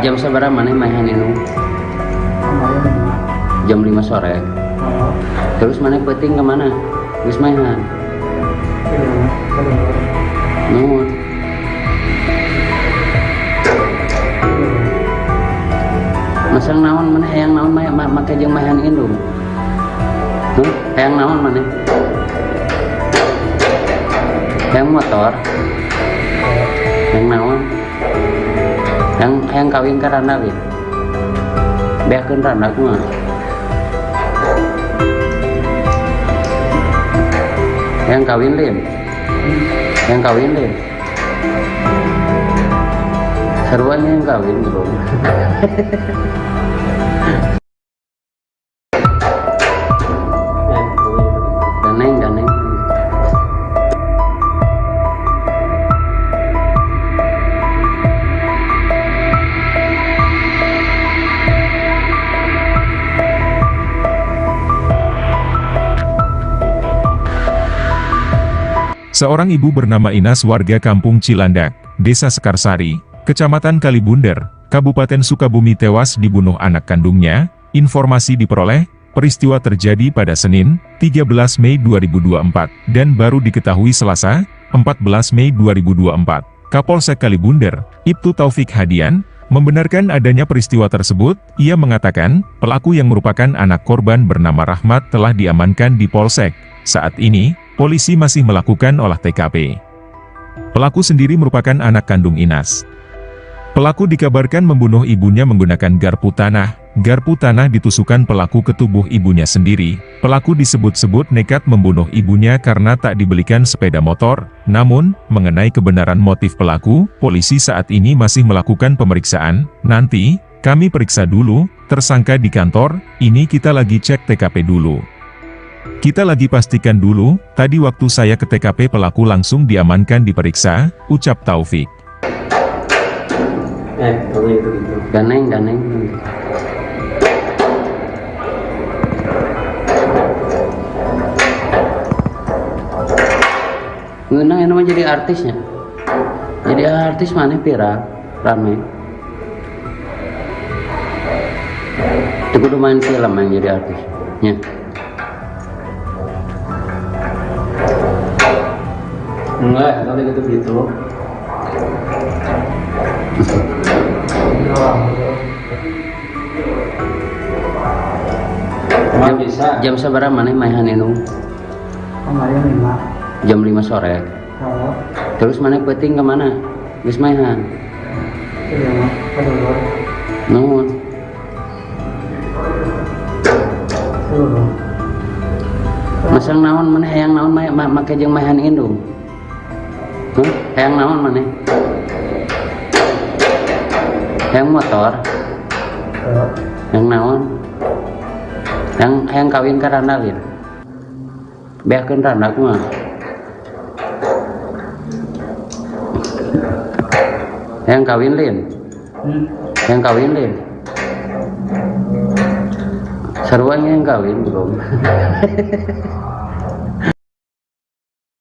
Jam sabaraha maneh maehan indung? Kemarin 5. Jam 5 sore. Oh, Terus maneh peuting ke mana? Geus maehan. keluar. Nuhun. Masang naon maneh hayang naon make jeung maehan indung? Hayang naon maneh? Hayang motor? Hayang naon? Hayang kawin ka randa ge? Beakeun randa kumaha? Hayang kawin lin? Hayang kawin lin? Seruan yang kawin belum? Daneng. Seorang ibu bernama Inas warga kampung Cilandak, Desa Sekarsari, Kecamatan Kalibunder, Kabupaten Sukabumi tewas dibunuh anak kandungnya. Informasi diperoleh, peristiwa terjadi pada Senin, 13 Mei 2024, dan baru diketahui Selasa, 14 Mei 2024. Kapolsek Kalibunder, Ibtu Taufik Hadian, membenarkan adanya peristiwa tersebut. Ia mengatakan, pelaku yang merupakan anak korban bernama Rahmat telah diamankan di Polsek. Saat ini, polisi masih melakukan olah TKP. Pelaku sendiri merupakan anak kandung Inas. Pelaku dikabarkan membunuh ibunya menggunakan garpu tanah. Garpu tanah ditusukkan pelaku ke tubuh ibunya sendiri. Pelaku disebut-sebut nekat membunuh ibunya karena tak dibelikan sepeda motor. Namun, mengenai kebenaran motif pelaku, polisi saat ini masih melakukan pemeriksaan. Nanti, kami periksa dulu, tersangka di kantor, ini kita lagi cek TKP dulu. Kita lagi pastikan dulu, tadi waktu saya ke TKP pelaku langsung diamankan diperiksa, ucap Taufik. Daneng. Ngeunang ini mah jadi artisnya. Jadi artis mana viral, rame. Itu kudu main film yang jadi artis. Ya. Enggak, nanti gitu. Emang bisa? Jam sabaraha maneh maehan indung? Kemarin 5. Jam 5 sore. Oh, Terus maneh peuting ke mana? Geus maehan. keluar. Nuhun. Keluar. Masang naon maneh hayang naon make jeung maehan indung? Hayang naon maneh? Hayang motor? Hayang naon? Hayang kawin ka randa lin? Beakeun randa kumaha? Hayang kawin lin? Hayang kawin lin? Seruan yang kawin belum?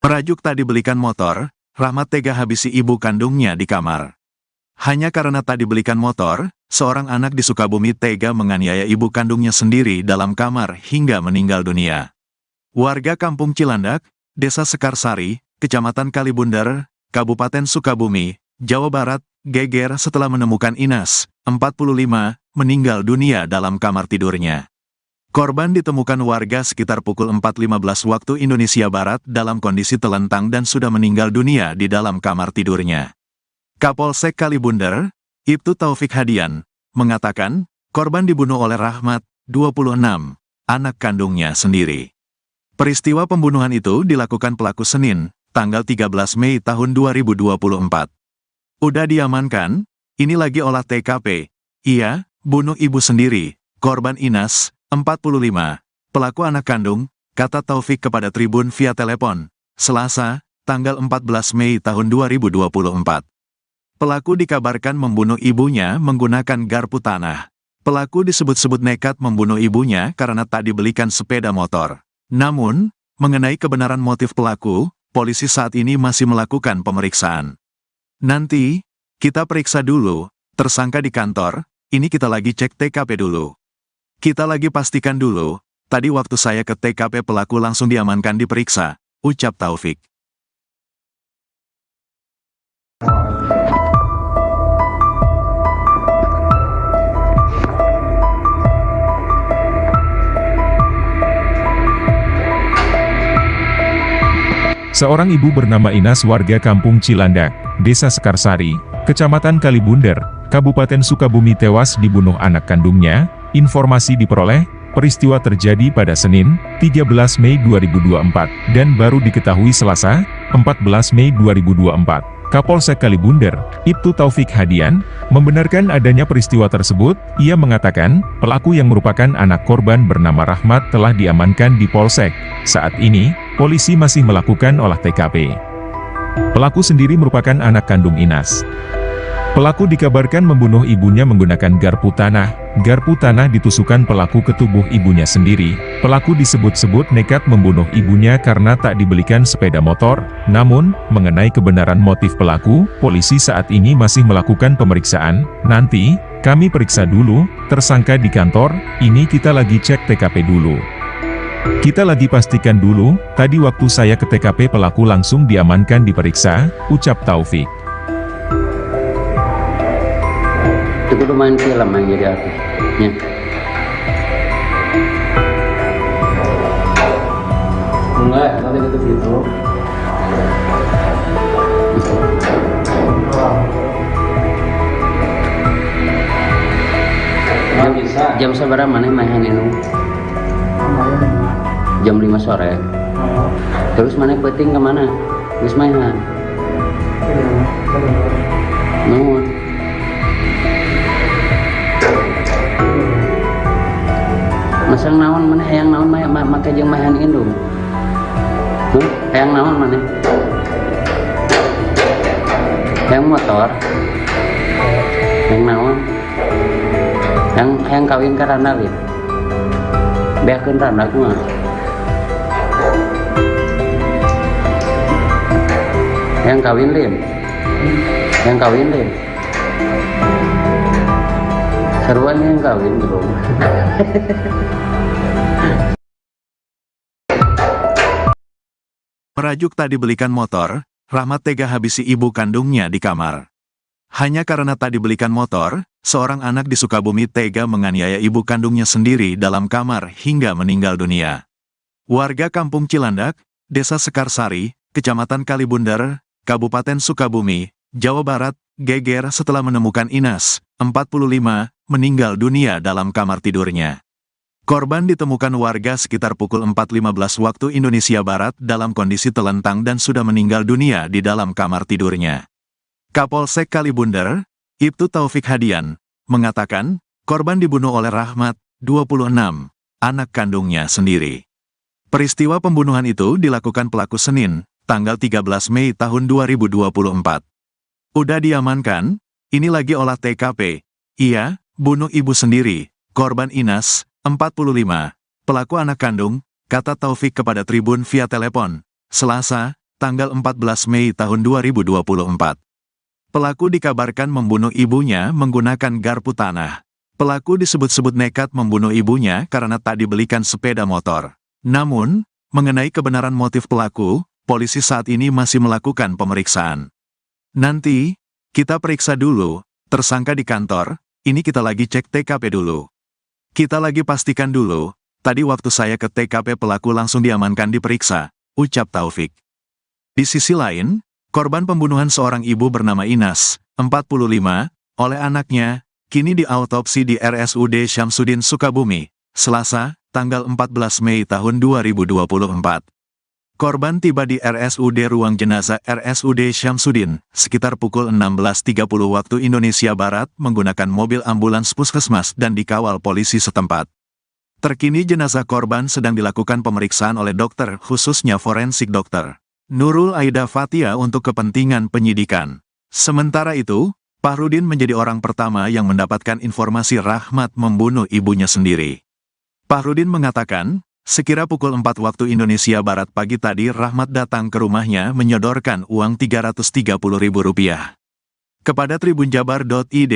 Merajuk tak dibelikan motor, Rahmat tega habisi ibu kandungnya di kamar. Hanya karena tak dibelikan motor, seorang anak di Sukabumi tega menganiaya ibu kandungnya sendiri dalam kamar hingga meninggal dunia. Warga kampung Cilandak, Desa Sekarsari, Kecamatan Kalibunder, Kabupaten Sukabumi, Jawa Barat, geger setelah menemukan Inas, 45, meninggal dunia dalam kamar tidurnya. Korban ditemukan warga sekitar pukul 4.15 waktu Indonesia Barat dalam kondisi telentang dan sudah meninggal dunia di dalam kamar tidurnya. Kapolsek Kalibunder, Ibtu Taufik Hadian, mengatakan, korban dibunuh oleh Rahmat, 26, anak kandungnya sendiri. Peristiwa pembunuhan itu dilakukan pelaku Senin, tanggal 13 Mei tahun 2024. Udah diamankan, ini lagi olah TKP. Ia, bunuh ibu sendiri, korban Inas, 45, pelaku anak kandung, kata Taufik kepada Tribun via telepon, Selasa, tanggal 14 Mei tahun 2024. Pelaku dikabarkan membunuh ibunya menggunakan garpu tanah. Pelaku disebut-sebut nekat membunuh ibunya karena tak dibelikan sepeda motor. Namun, mengenai kebenaran motif pelaku, polisi saat ini masih melakukan pemeriksaan. Nanti, kita periksa dulu, tersangka di kantor, ini kita lagi cek TKP dulu. Kita lagi pastikan dulu, tadi waktu saya ke TKP pelaku langsung diamankan diperiksa, ucap Taufik. Seorang ibu bernama Inas warga Kampung Cilandak, Desa Sekarsari, Kecamatan Kalibunder, Kabupaten Sukabumi tewas dibunuh anak kandungnya. Informasi diperoleh, peristiwa terjadi pada Senin, 13 Mei 2024, dan baru diketahui Selasa, 14 Mei 2024. Kapolsek Kalibunder, Ibtu Taufik Hadian, membenarkan adanya peristiwa tersebut. Ia mengatakan, pelaku yang merupakan anak korban bernama Rahmat telah diamankan di Polsek. Saat ini, polisi masih melakukan olah TKP. Pelaku sendiri merupakan anak kandung Inas. Pelaku dikabarkan membunuh ibunya menggunakan garpu tanah. Garpu tanah ditusukkan pelaku ke tubuh ibunya sendiri. Pelaku disebut-sebut nekat membunuh ibunya karena tak dibelikan sepeda motor. Namun, mengenai kebenaran motif pelaku, polisi saat ini masih melakukan pemeriksaan. Nanti, kami periksa dulu, tersangka di kantor, ini kita lagi cek TKP dulu. Kita lagi pastikan dulu, tadi waktu saya ke TKP pelaku langsung diamankan diperiksa, ucap Taufik. Itu kudu main film yang jadi artisnya. Enggak, tadi gitu gitu. Nggak bisa. Jam seberapa mana main ini? Jam 5 sore. Terus mana peting kemana? Terus mainan. Nuhun. Masang naon mana hayang naon make jeung mahan indung. Hayang naon mana? Hayang motor. Hayang naon? Hayang kawin ka randa lieu. Beakeun randa kumaha? Hayang kawin lieu. Hayang kawin lieu. Seruan yang kawin bro. Merajuk tak dibelikan motor, Rahmat tega habisi ibu kandungnya di kamar. Hanya karena tak dibelikan motor, seorang anak di Sukabumi tega menganiaya ibu kandungnya sendiri dalam kamar hingga meninggal dunia. Warga Kampung Cilandak, Desa Sekarsari, Kecamatan Kalibunder, Kabupaten Sukabumi, Jawa Barat, geger setelah menemukan Inas, 45, meninggal dunia dalam kamar tidurnya. Korban ditemukan warga sekitar pukul 4.15 waktu Indonesia Barat dalam kondisi telentang dan sudah meninggal dunia di dalam kamar tidurnya. Kapolsek Kalibunder, Ibtu Taufik Hadian, mengatakan, korban dibunuh oleh Rahmat, 26, anak kandungnya sendiri. Peristiwa pembunuhan itu dilakukan pelaku Senin, tanggal 13 Mei tahun 2024. Udah diamankan, ini lagi olah TKP. Iya, bunuh ibu sendiri, korban Inas, 45, pelaku anak kandung, kata Taufik kepada Tribun via telepon, Selasa, tanggal 14 Mei tahun 2024. Pelaku dikabarkan membunuh ibunya menggunakan garpu tanah. Pelaku disebut-sebut nekat membunuh ibunya karena tak dibelikan sepeda motor. Namun, mengenai kebenaran motif pelaku, polisi saat ini masih melakukan pemeriksaan. Nanti, kita periksa dulu, tersangka di kantor, ini kita lagi cek TKP dulu. Kita lagi pastikan dulu, tadi waktu saya ke TKP pelaku langsung diamankan diperiksa, ucap Taufik. Di sisi lain, korban pembunuhan seorang ibu bernama Inas, 45, oleh anaknya, kini diautopsi di RSUD Syamsuddin Sukabumi, Selasa, tanggal 14 Mei tahun 2024. Korban tiba di RSUD Ruang Jenazah RSUD Syamsuddin, sekitar pukul 16.30 waktu Indonesia Barat menggunakan mobil ambulans puskesmas dan dikawal polisi setempat. Terkini jenazah korban sedang dilakukan pemeriksaan oleh dokter khususnya forensik Dr. Nurul Aida Fatia untuk kepentingan penyidikan. Sementara itu, Fahrudin menjadi orang pertama yang mendapatkan informasi Rahmat membunuh ibunya sendiri. Fahrudin mengatakan, sekira pukul 4 waktu Indonesia Barat pagi tadi Rahmat datang ke rumahnya menyodorkan uang Rp330.000. Kepada tribunjabar.id,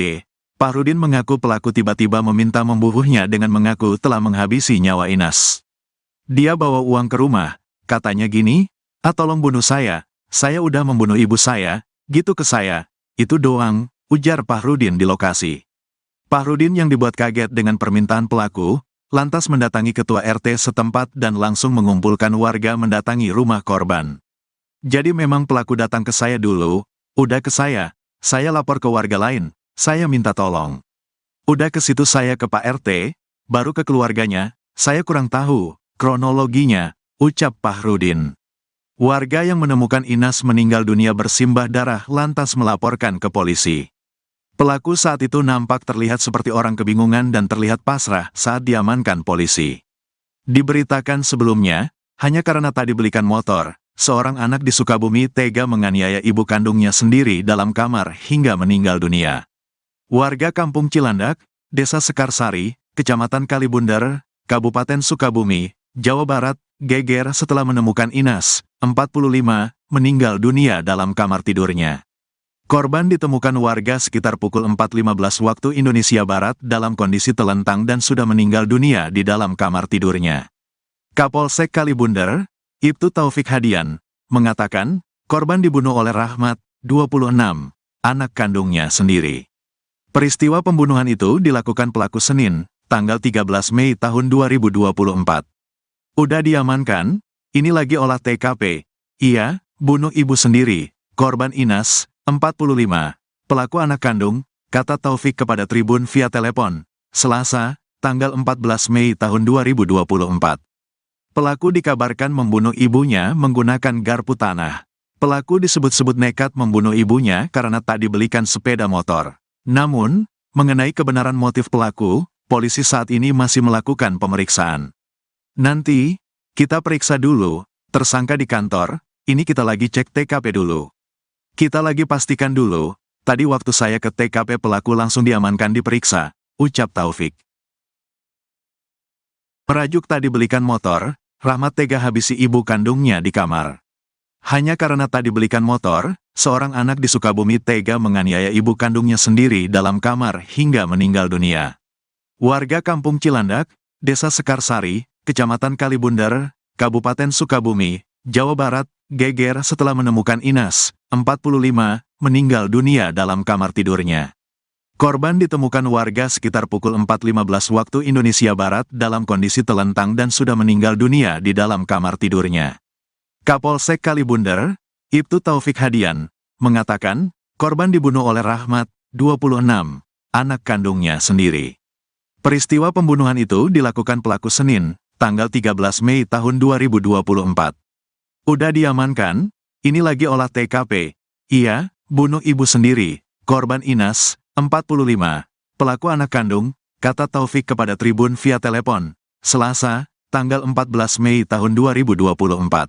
Pahrudin mengaku pelaku tiba-tiba meminta membunuhnya dengan mengaku telah menghabisi nyawa Inas. Dia bawa uang ke rumah, katanya gini, "Ah, tolong bunuh saya udah membunuh ibu saya, gitu ke saya, itu doang," ujar Pahrudin di lokasi. Pahrudin yang dibuat kaget dengan permintaan pelaku, lantas mendatangi ketua RT setempat dan langsung mengumpulkan warga mendatangi rumah korban. "Jadi memang pelaku datang ke saya dulu, udah ke saya lapor ke warga lain, saya minta tolong. Udah ke situ saya ke Pak RT, baru ke keluarganya, saya kurang tahu kronologinya," ucap Pahrudin. Warga yang menemukan Inas meninggal dunia bersimbah darah lantas melaporkan ke polisi. Pelaku saat itu nampak terlihat seperti orang kebingungan dan terlihat pasrah saat diamankan polisi. Diberitakan sebelumnya, hanya karena tadi belikan motor, seorang anak di Sukabumi tega menganiaya ibu kandungnya sendiri dalam kamar hingga meninggal dunia. Warga Kampung Cilandak, Desa Sekarsari, Kecamatan Kalibundar, Kabupaten Sukabumi, Jawa Barat, geger setelah menemukan Inas, 45, meninggal dunia dalam kamar tidurnya. Korban ditemukan warga sekitar pukul 4.15 waktu Indonesia Barat dalam kondisi telentang dan sudah meninggal dunia di dalam kamar tidurnya. Kapolsek Kalibundar, Ibtu Taufik Hadian, mengatakan, korban dibunuh oleh Rahmat, 26, anak kandungnya sendiri. Peristiwa pembunuhan itu dilakukan pelaku Senin, tanggal 13 Mei tahun 2024. Udah diamankan, ini lagi olah TKP. Iya, bunuh ibu sendiri, korban Inas, 45, pelaku anak kandung, kata Taufik kepada Tribun via telepon, Selasa, tanggal 14 Mei tahun 2024. Pelaku dikabarkan membunuh ibunya menggunakan garpu tanah. Pelaku disebut-sebut nekat membunuh ibunya karena tak dibelikan sepeda motor. Namun, mengenai kebenaran motif pelaku, polisi saat ini masih melakukan pemeriksaan. Nanti, kita periksa dulu, tersangka di kantor, ini kita lagi cek TKP dulu. Kita lagi pastikan dulu, tadi waktu saya ke TKP pelaku langsung diamankan diperiksa, ucap Taufik. Merajuk tadi belikan motor, Rahmat tega habisi ibu kandungnya di kamar. Hanya karena tadi belikan motor, seorang anak di Sukabumi tega menganiaya ibu kandungnya sendiri dalam kamar hingga meninggal dunia. Warga Kampung Cilandak, Desa Sekarsari, Kecamatan Kalibundar, Kabupaten Sukabumi, Jawa Barat, geger setelah menemukan Inas, 45, meninggal dunia dalam kamar tidurnya. Korban ditemukan warga sekitar pukul 4.15 waktu Indonesia Barat dalam kondisi telentang dan sudah meninggal dunia di dalam kamar tidurnya. Kapolsek Kalibundar, Ibtu Taufik Hadian, mengatakan, korban dibunuh oleh Rahmat, 26, anak kandungnya sendiri. Peristiwa pembunuhan itu dilakukan pelaku Senin, tanggal 13 Mei tahun 2024. Udah diamankan, ini lagi olah TKP. Iya, bunuh ibu sendiri, korban Inas, 45, pelaku anak kandung, kata Taufik kepada Tribun via telepon, Selasa, tanggal 14 Mei tahun 2024.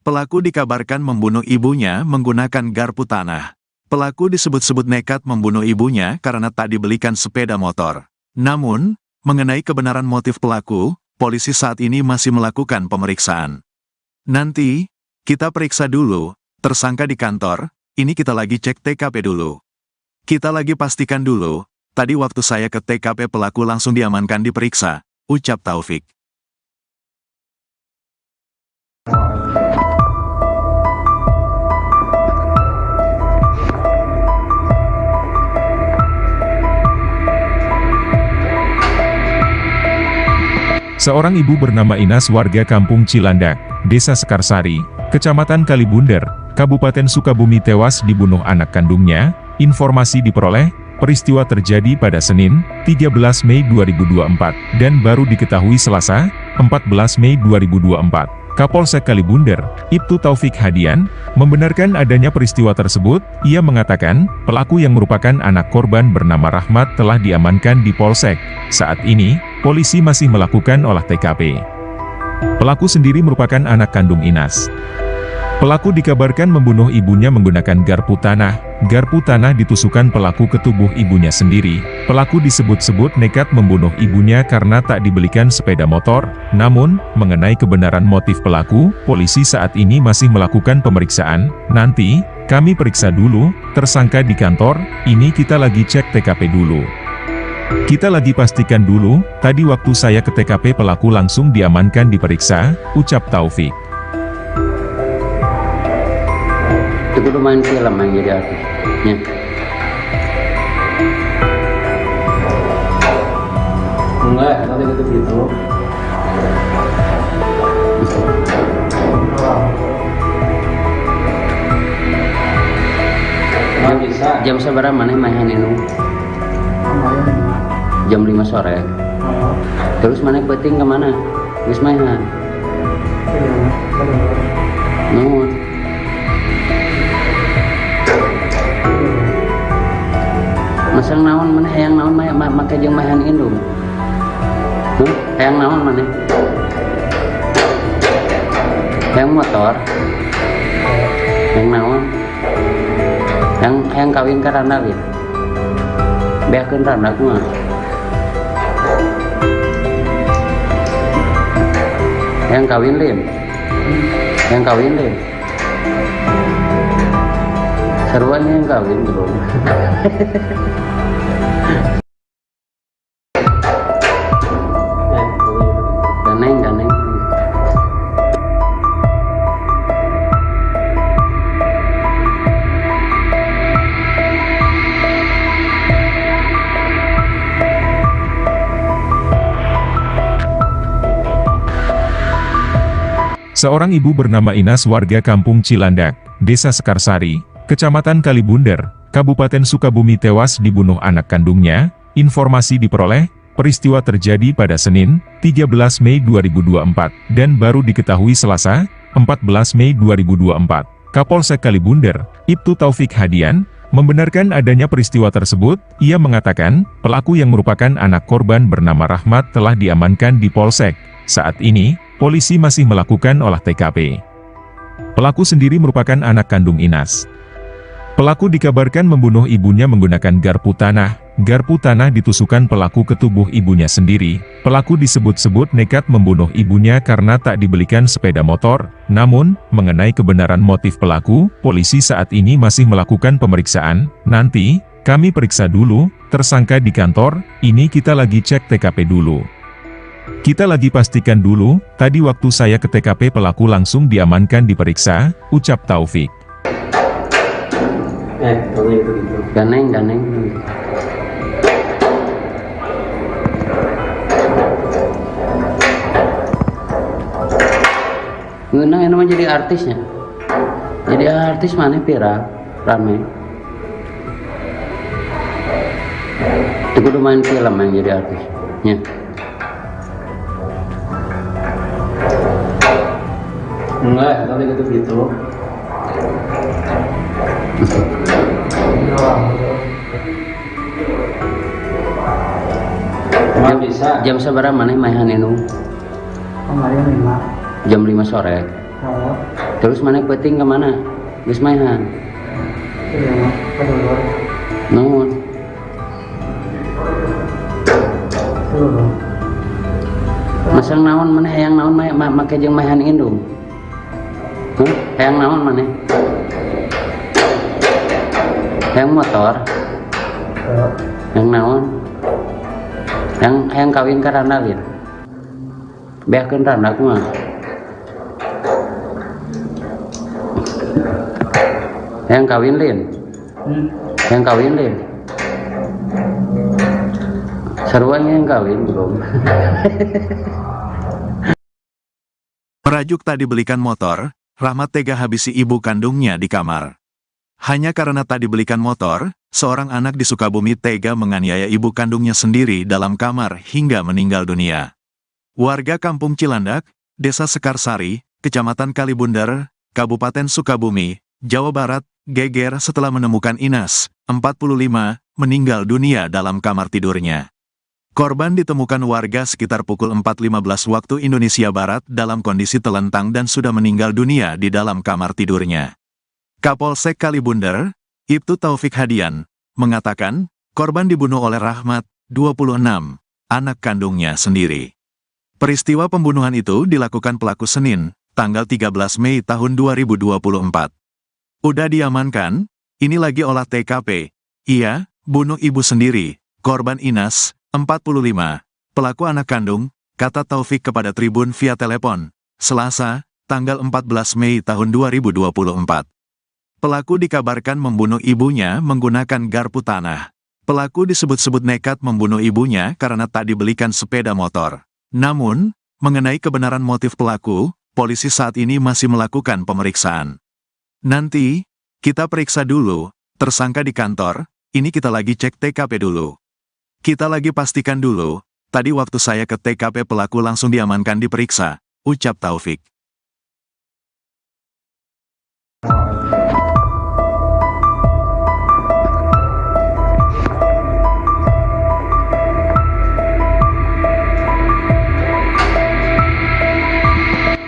Pelaku dikabarkan membunuh ibunya menggunakan garpu tanah. Pelaku disebut-sebut nekat membunuh ibunya karena tak dibelikan sepeda motor. Namun, mengenai kebenaran motif pelaku, polisi saat ini masih melakukan pemeriksaan. Nanti, kita periksa dulu, tersangka di kantor, ini kita lagi cek TKP dulu. Kita lagi pastikan dulu, tadi waktu saya ke TKP pelaku langsung diamankan diperiksa, ucap Taufik. Seorang ibu bernama Inas warga Kampung Cilandak, Desa Sekarsari, Kecamatan Kalibundar, Kabupaten Sukabumi tewas dibunuh anak kandungnya. Informasi diperoleh, peristiwa terjadi pada Senin, 13 Mei 2024, dan baru diketahui Selasa, 14 Mei 2024. Kapolsek Kalibundar, Ibtu Taufik Hadian, membenarkan adanya peristiwa tersebut. Ia mengatakan, pelaku yang merupakan anak korban bernama Rahmat telah diamankan di Polsek. Saat ini, polisi masih melakukan olah TKP. Pelaku sendiri merupakan anak kandung Inas. Pelaku dikabarkan membunuh ibunya menggunakan garpu tanah. Garpu tanah ditusukkan pelaku ke tubuh ibunya sendiri. Pelaku disebut-sebut nekat membunuh ibunya karena tak dibelikan sepeda motor. Namun, mengenai kebenaran motif pelaku, polisi saat ini masih melakukan pemeriksaan. Nanti, Kami periksa dulu, tersangka di kantor, ini kita lagi cek TKP dulu. Kita lagi pastikan dulu, tadi waktu saya ke TKP pelaku langsung diamankan diperiksa, ucap Taufik. Itu kudu main film yang jadi artis. Ya. Enggak, nanti gitu. Nggak bisa. Jam seberapa mana main ini? Jam 5 sore. Terus mana penting kemana? Geus mainan. Nuhun. Masang naon mana hayang naon make jeung mahan indung. Hayang naon mana? Hayang motor. Hayang naon? Hayang kawin ka randalin. Beakeun randak mah. Hayang kawin lin. Hayang kawin lin. Seruan yang kawin belum. Daneng. Seorang ibu bernama Inas warga Kampung Cilandak, Desa Sekarsari, Kecamatan Kalibunder, Kabupaten Sukabumi tewas dibunuh anak kandungnya. Informasi diperoleh, peristiwa terjadi pada Senin, 13 Mei 2024, dan baru diketahui Selasa, 14 Mei 2024. Kapolsek Kalibunder, Ibtu Taufik Hadian, membenarkan adanya peristiwa tersebut. Ia mengatakan, pelaku yang merupakan anak korban bernama Rahmat telah diamankan di Polsek. Saat ini, polisi masih melakukan olah TKP. Pelaku sendiri merupakan anak kandung Inas. Pelaku dikabarkan membunuh ibunya menggunakan garpu tanah. Garpu tanah ditusukkan pelaku ke tubuh ibunya sendiri. Pelaku disebut-sebut nekat membunuh ibunya karena tak dibelikan sepeda motor. Namun, mengenai kebenaran motif pelaku, polisi saat ini masih melakukan pemeriksaan. Nanti, kami periksa dulu, tersangka di kantor, ini kita lagi cek TKP dulu. Kita lagi pastikan dulu, tadi waktu saya ke TKP pelaku langsung diamankan diperiksa, ucap Taufik. Gitu. Daneng. Ngeunang yang namanya jadi artisnya. Jadi artis mana viral, rame. Itu kudu main film yang jadi artis. Ya. Enggak, nanti gitu. Nggak bisa. Jam seberapa mana main ini? Kemarin 5. Jam 5 sore. Terus mana penting kemana? Geus mainan. Nuhun. Masang naon mana hayang naon make jeung mahan indung. Hayang naon mana? Hayang motor. Hayang naon? Hayang kawin ka randalin. Beakeun randak mah. Hayang kawin lin. Hayang kawin lin. Seruan yang kawin belum. Merajuk tak dibelikan motor, Rahmat tega habisi ibu kandungnya di kamar. Hanya karena tak dibelikan motor, seorang anak di Sukabumi tega menganiaya ibu kandungnya sendiri dalam kamar hingga meninggal dunia. Warga Kampung Cilandak, Desa Sekarsari, Kecamatan Kalibunder, Kabupaten Sukabumi, Jawa Barat, geger setelah menemukan Inas, 45, meninggal dunia dalam kamar tidurnya. Korban ditemukan warga sekitar pukul 4.15 waktu Indonesia Barat dalam kondisi telentang dan sudah meninggal dunia di dalam kamar tidurnya. Kapolsek Kalibunder, Ibtu Taufik Hadian, mengatakan, korban dibunuh oleh Rahmat, 26, anak kandungnya sendiri. Peristiwa pembunuhan itu dilakukan pelaku Senin, tanggal 13 Mei tahun 2024. Udah diamankan, ini lagi olah TKP. Iya, bunuh ibu sendiri, korban Inas, 45. Pelaku anak kandung, kata Taufik kepada Tribun via telepon, Selasa, tanggal 14 Mei tahun 2024. Pelaku dikabarkan membunuh ibunya menggunakan garpu tanah. Pelaku disebut-sebut nekat membunuh ibunya karena tak dibelikan sepeda motor. Namun, mengenai kebenaran motif pelaku, polisi saat ini masih melakukan pemeriksaan. Nanti, kita periksa dulu, tersangka di kantor, ini kita lagi cek TKP dulu. Kita lagi pastikan dulu, tadi waktu saya ke TKP pelaku langsung diamankan diperiksa, ucap Taufik.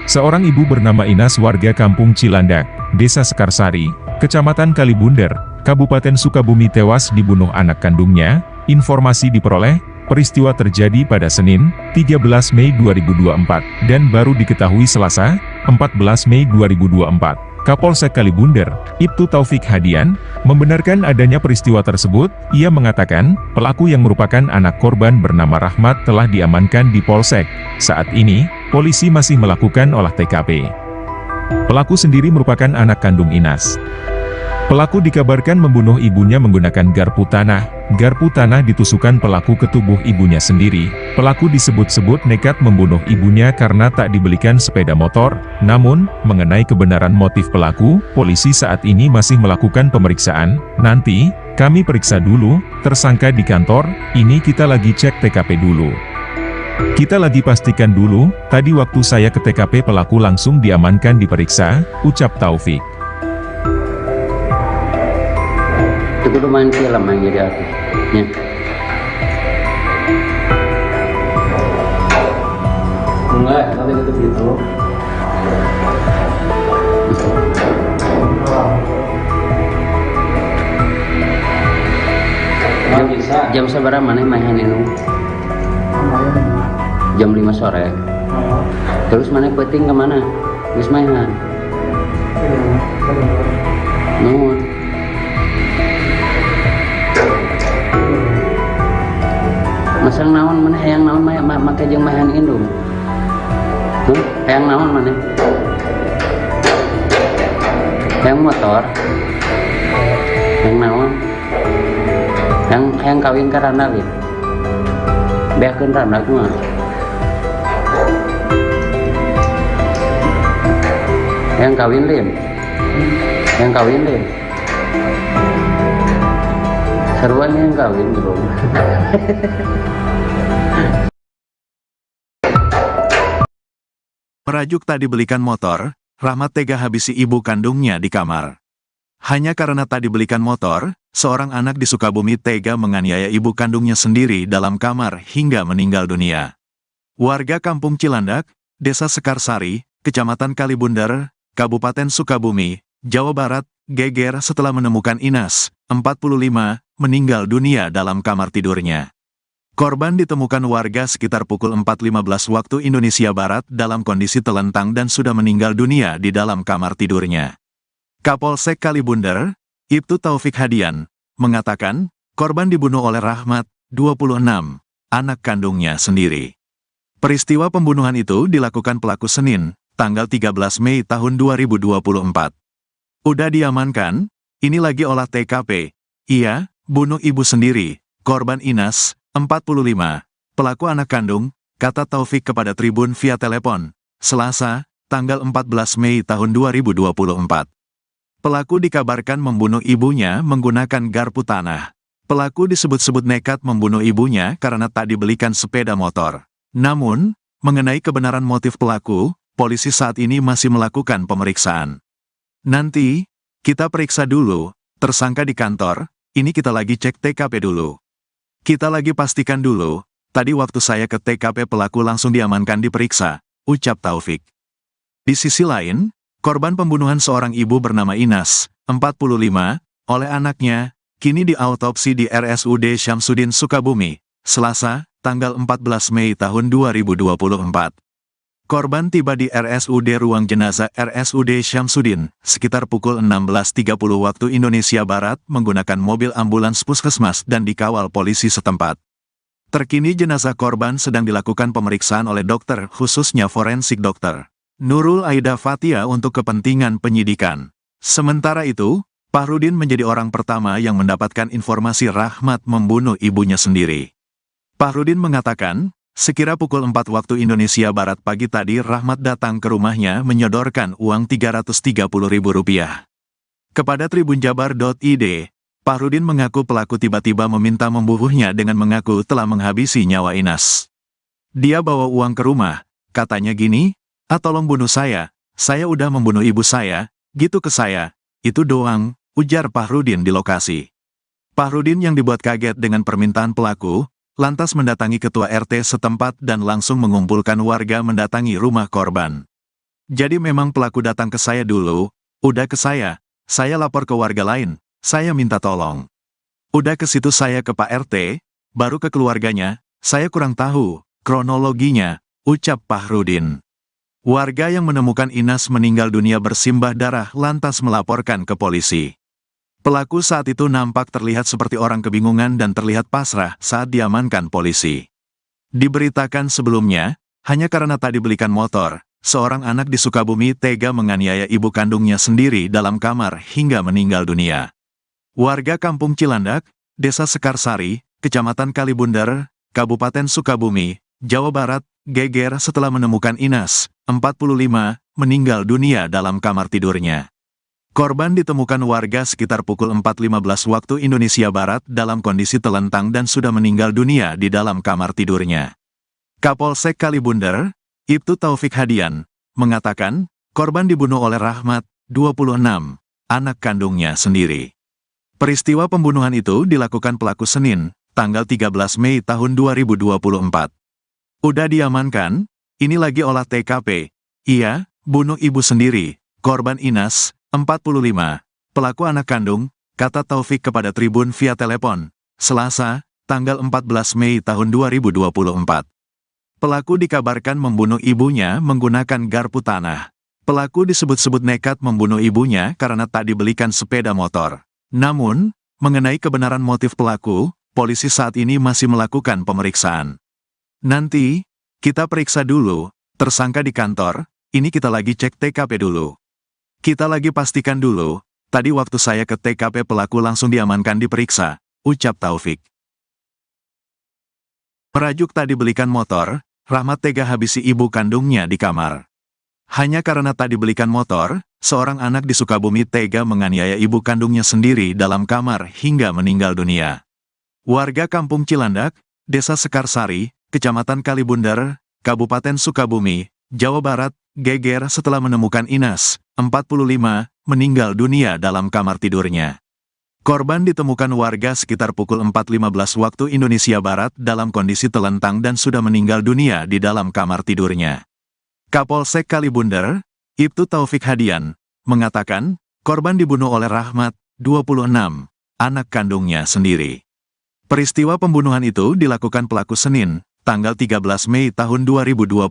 Seorang ibu bernama Inas warga Kampung Cilandak, Desa Sekarsari, Kecamatan Kalibunder, Kabupaten Sukabumi tewas dibunuh anak kandungnya. Informasi diperoleh, peristiwa terjadi pada Senin, 13 Mei 2024, dan baru diketahui Selasa, 14 Mei 2024. Kapolsek Kalibunder, Ibtu Taufik Hadian, membenarkan adanya peristiwa tersebut. Ia mengatakan, pelaku yang merupakan anak korban bernama Rahmat telah diamankan di Polsek. Saat ini, polisi masih melakukan olah TKP. Pelaku sendiri merupakan anak kandung Inas. Pelaku dikabarkan membunuh ibunya menggunakan garpu tanah. Garpu tanah ditusukkan pelaku ke tubuh ibunya sendiri. Pelaku disebut-sebut nekat membunuh ibunya karena tak dibelikan sepeda motor. Namun, mengenai kebenaran motif pelaku, polisi saat ini masih melakukan pemeriksaan. Nanti, kami periksa dulu, tersangka di kantor, ini kita lagi cek TKP dulu. Kita lagi pastikan dulu, tadi waktu saya ke TKP pelaku langsung diamankan diperiksa, ucap Taufik. Itu kudu main film yang jadi artisnya. Enggak, tapi gitu. Nggak bisa. Jam seberapa mana mainan itu? Kemarin 5. Jam 5 sore. Terus mana peting kemana? Geus mainan. Nuhun. Masang naon mana hayang naon make jeung mahan indung. Hayang naon mana? Hayang motor. Hayang naon? Hayang kawin ka randa lih. Beakeun randa kumaha? Hayang kawin lih. Hayang kawin lih. Seruan yang kawin bro. Merajuk tak dibelikan motor, Rahmat tega habisi ibu kandungnya di kamar. Hanya karena tak dibelikan motor, seorang anak di Sukabumi tega menganiaya ibu kandungnya sendiri dalam kamar hingga meninggal dunia. Warga Kampung Cilandak, Desa Sekarsari, Kecamatan Kalibunder, Kabupaten Sukabumi, Jawa Barat, geger setelah menemukan Inas, 45, meninggal dunia dalam kamar tidurnya. Korban ditemukan warga sekitar pukul 4.15 waktu Indonesia Barat dalam kondisi telentang dan sudah meninggal dunia di dalam kamar tidurnya. Kapolsek Kalibunder, Ibtu Taufik Hadian, mengatakan, korban dibunuh oleh Rahmat, 26, anak kandungnya sendiri. Peristiwa pembunuhan itu dilakukan pelaku Senin, tanggal 13 Mei tahun 2024. Udah diamankan, ini lagi olah TKP. Ia, bunuh ibu sendiri, korban Inas, 45, pelaku anak kandung, kata Taufik kepada Tribun via telepon, Selasa, tanggal 14 Mei tahun 2024. Pelaku dikabarkan membunuh ibunya menggunakan garpu tanah. Pelaku disebut-sebut nekat membunuh ibunya karena tak dibelikan sepeda motor. Namun, mengenai kebenaran motif pelaku, polisi saat ini masih melakukan pemeriksaan. Nanti, kita periksa dulu, tersangka di kantor, ini kita lagi cek TKP dulu. Kita lagi pastikan dulu, tadi waktu saya ke TKP pelaku langsung diamankan diperiksa, ucap Taufik. Di sisi lain, korban pembunuhan seorang ibu bernama Inas, 45, oleh anaknya, kini diautopsi di RSUD Syamsuddin Sukabumi, Selasa, tanggal 14 Mei tahun 2024. Korban tiba di RSUD Ruang Jenazah RSUD Syamsuddin sekitar pukul 16.30 waktu Indonesia Barat menggunakan mobil ambulans puskesmas dan dikawal polisi setempat. Terkini jenazah korban sedang dilakukan pemeriksaan oleh dokter, khususnya forensik dokter Nurul Aida Fathia untuk kepentingan penyidikan. Sementara itu, Fahrudin menjadi orang pertama yang mendapatkan informasi Rahmat membunuh ibunya sendiri. Fahrudin mengatakan, sekira pukul 4 waktu Indonesia Barat pagi tadi Rahmat datang ke rumahnya menyodorkan uang Rp330.000. Kepada tribunjabar.id, Fahrudin mengaku pelaku tiba-tiba meminta membunuhnya dengan mengaku telah menghabisi nyawa Inas. Dia bawa uang ke rumah, katanya gini, tolong bunuh saya udah membunuh ibu saya, gitu ke saya, itu doang, ujar Fahrudin di lokasi. Fahrudin yang dibuat kaget dengan permintaan pelaku, lantas mendatangi ketua RT setempat dan langsung mengumpulkan warga mendatangi rumah korban. Jadi memang pelaku datang ke saya dulu, udah ke saya lapor ke warga lain, saya minta tolong. Udah ke situ saya ke Pak RT, baru ke keluarganya, saya kurang tahu kronologinya, ucap Fahrudin. Warga yang menemukan Inas meninggal dunia bersimbah darah lantas melaporkan ke polisi. Pelaku saat itu nampak terlihat seperti orang kebingungan dan terlihat pasrah saat diamankan polisi. Diberitakan sebelumnya, hanya karena tadi belikan motor, seorang anak di Sukabumi tega menganiaya ibu kandungnya sendiri dalam kamar hingga meninggal dunia. Warga Kampung Cilandak, Desa Sekarsari, Kecamatan Kalibundar, Kabupaten Sukabumi, Jawa Barat, geger setelah menemukan Inas, 45, meninggal dunia dalam kamar tidurnya. Korban ditemukan warga sekitar pukul 4.15 waktu Indonesia Barat dalam kondisi telentang dan sudah meninggal dunia di dalam kamar tidurnya. Kapolsek Kalibundar, Ibtu Taufik Hadian, mengatakan, korban dibunuh oleh Rahmat, 26, anak kandungnya sendiri. Peristiwa pembunuhan itu dilakukan pelaku Senin, tanggal 13 Mei tahun 2024. Udah diamankan, ini lagi olah TKP. Iya, bunuh ibu sendiri, korban Inas, 45, pelaku anak kandung, kata Taufik kepada Tribun via telepon, Selasa, tanggal 14 Mei tahun 2024. Pelaku dikabarkan membunuh ibunya menggunakan garpu tanah. Pelaku disebut-sebut nekat membunuh ibunya karena tak dibelikan sepeda motor. Namun, mengenai kebenaran motif pelaku, polisi saat ini masih melakukan pemeriksaan. Nanti, kita periksa dulu, tersangka di kantor, ini kita lagi cek TKP dulu. Kita lagi pastikan dulu, tadi waktu saya ke TKP pelaku langsung diamankan diperiksa, ucap Taufik. Merajuk tadi belikan motor, Rahmat tega habisi ibu kandungnya di kamar. Hanya karena tadi belikan motor, seorang anak di Sukabumi tega menganiaya ibu kandungnya sendiri dalam kamar hingga meninggal dunia. Warga Kampung Cilandak, Desa Sekarsari, Kecamatan Kalibundar, Kabupaten Sukabumi, Jawa Barat, geger setelah menemukan Inas, 45, meninggal dunia dalam kamar tidurnya. Korban ditemukan warga sekitar pukul 4.15 waktu Indonesia Barat dalam kondisi telentang dan sudah meninggal dunia di dalam kamar tidurnya. Kapolsek Kalibundar, Ibtu Taufik Hadian, mengatakan, korban dibunuh oleh Rahmat, 26, anak kandungnya sendiri. Peristiwa pembunuhan itu dilakukan pelaku Senin, tanggal 13 Mei tahun 2024.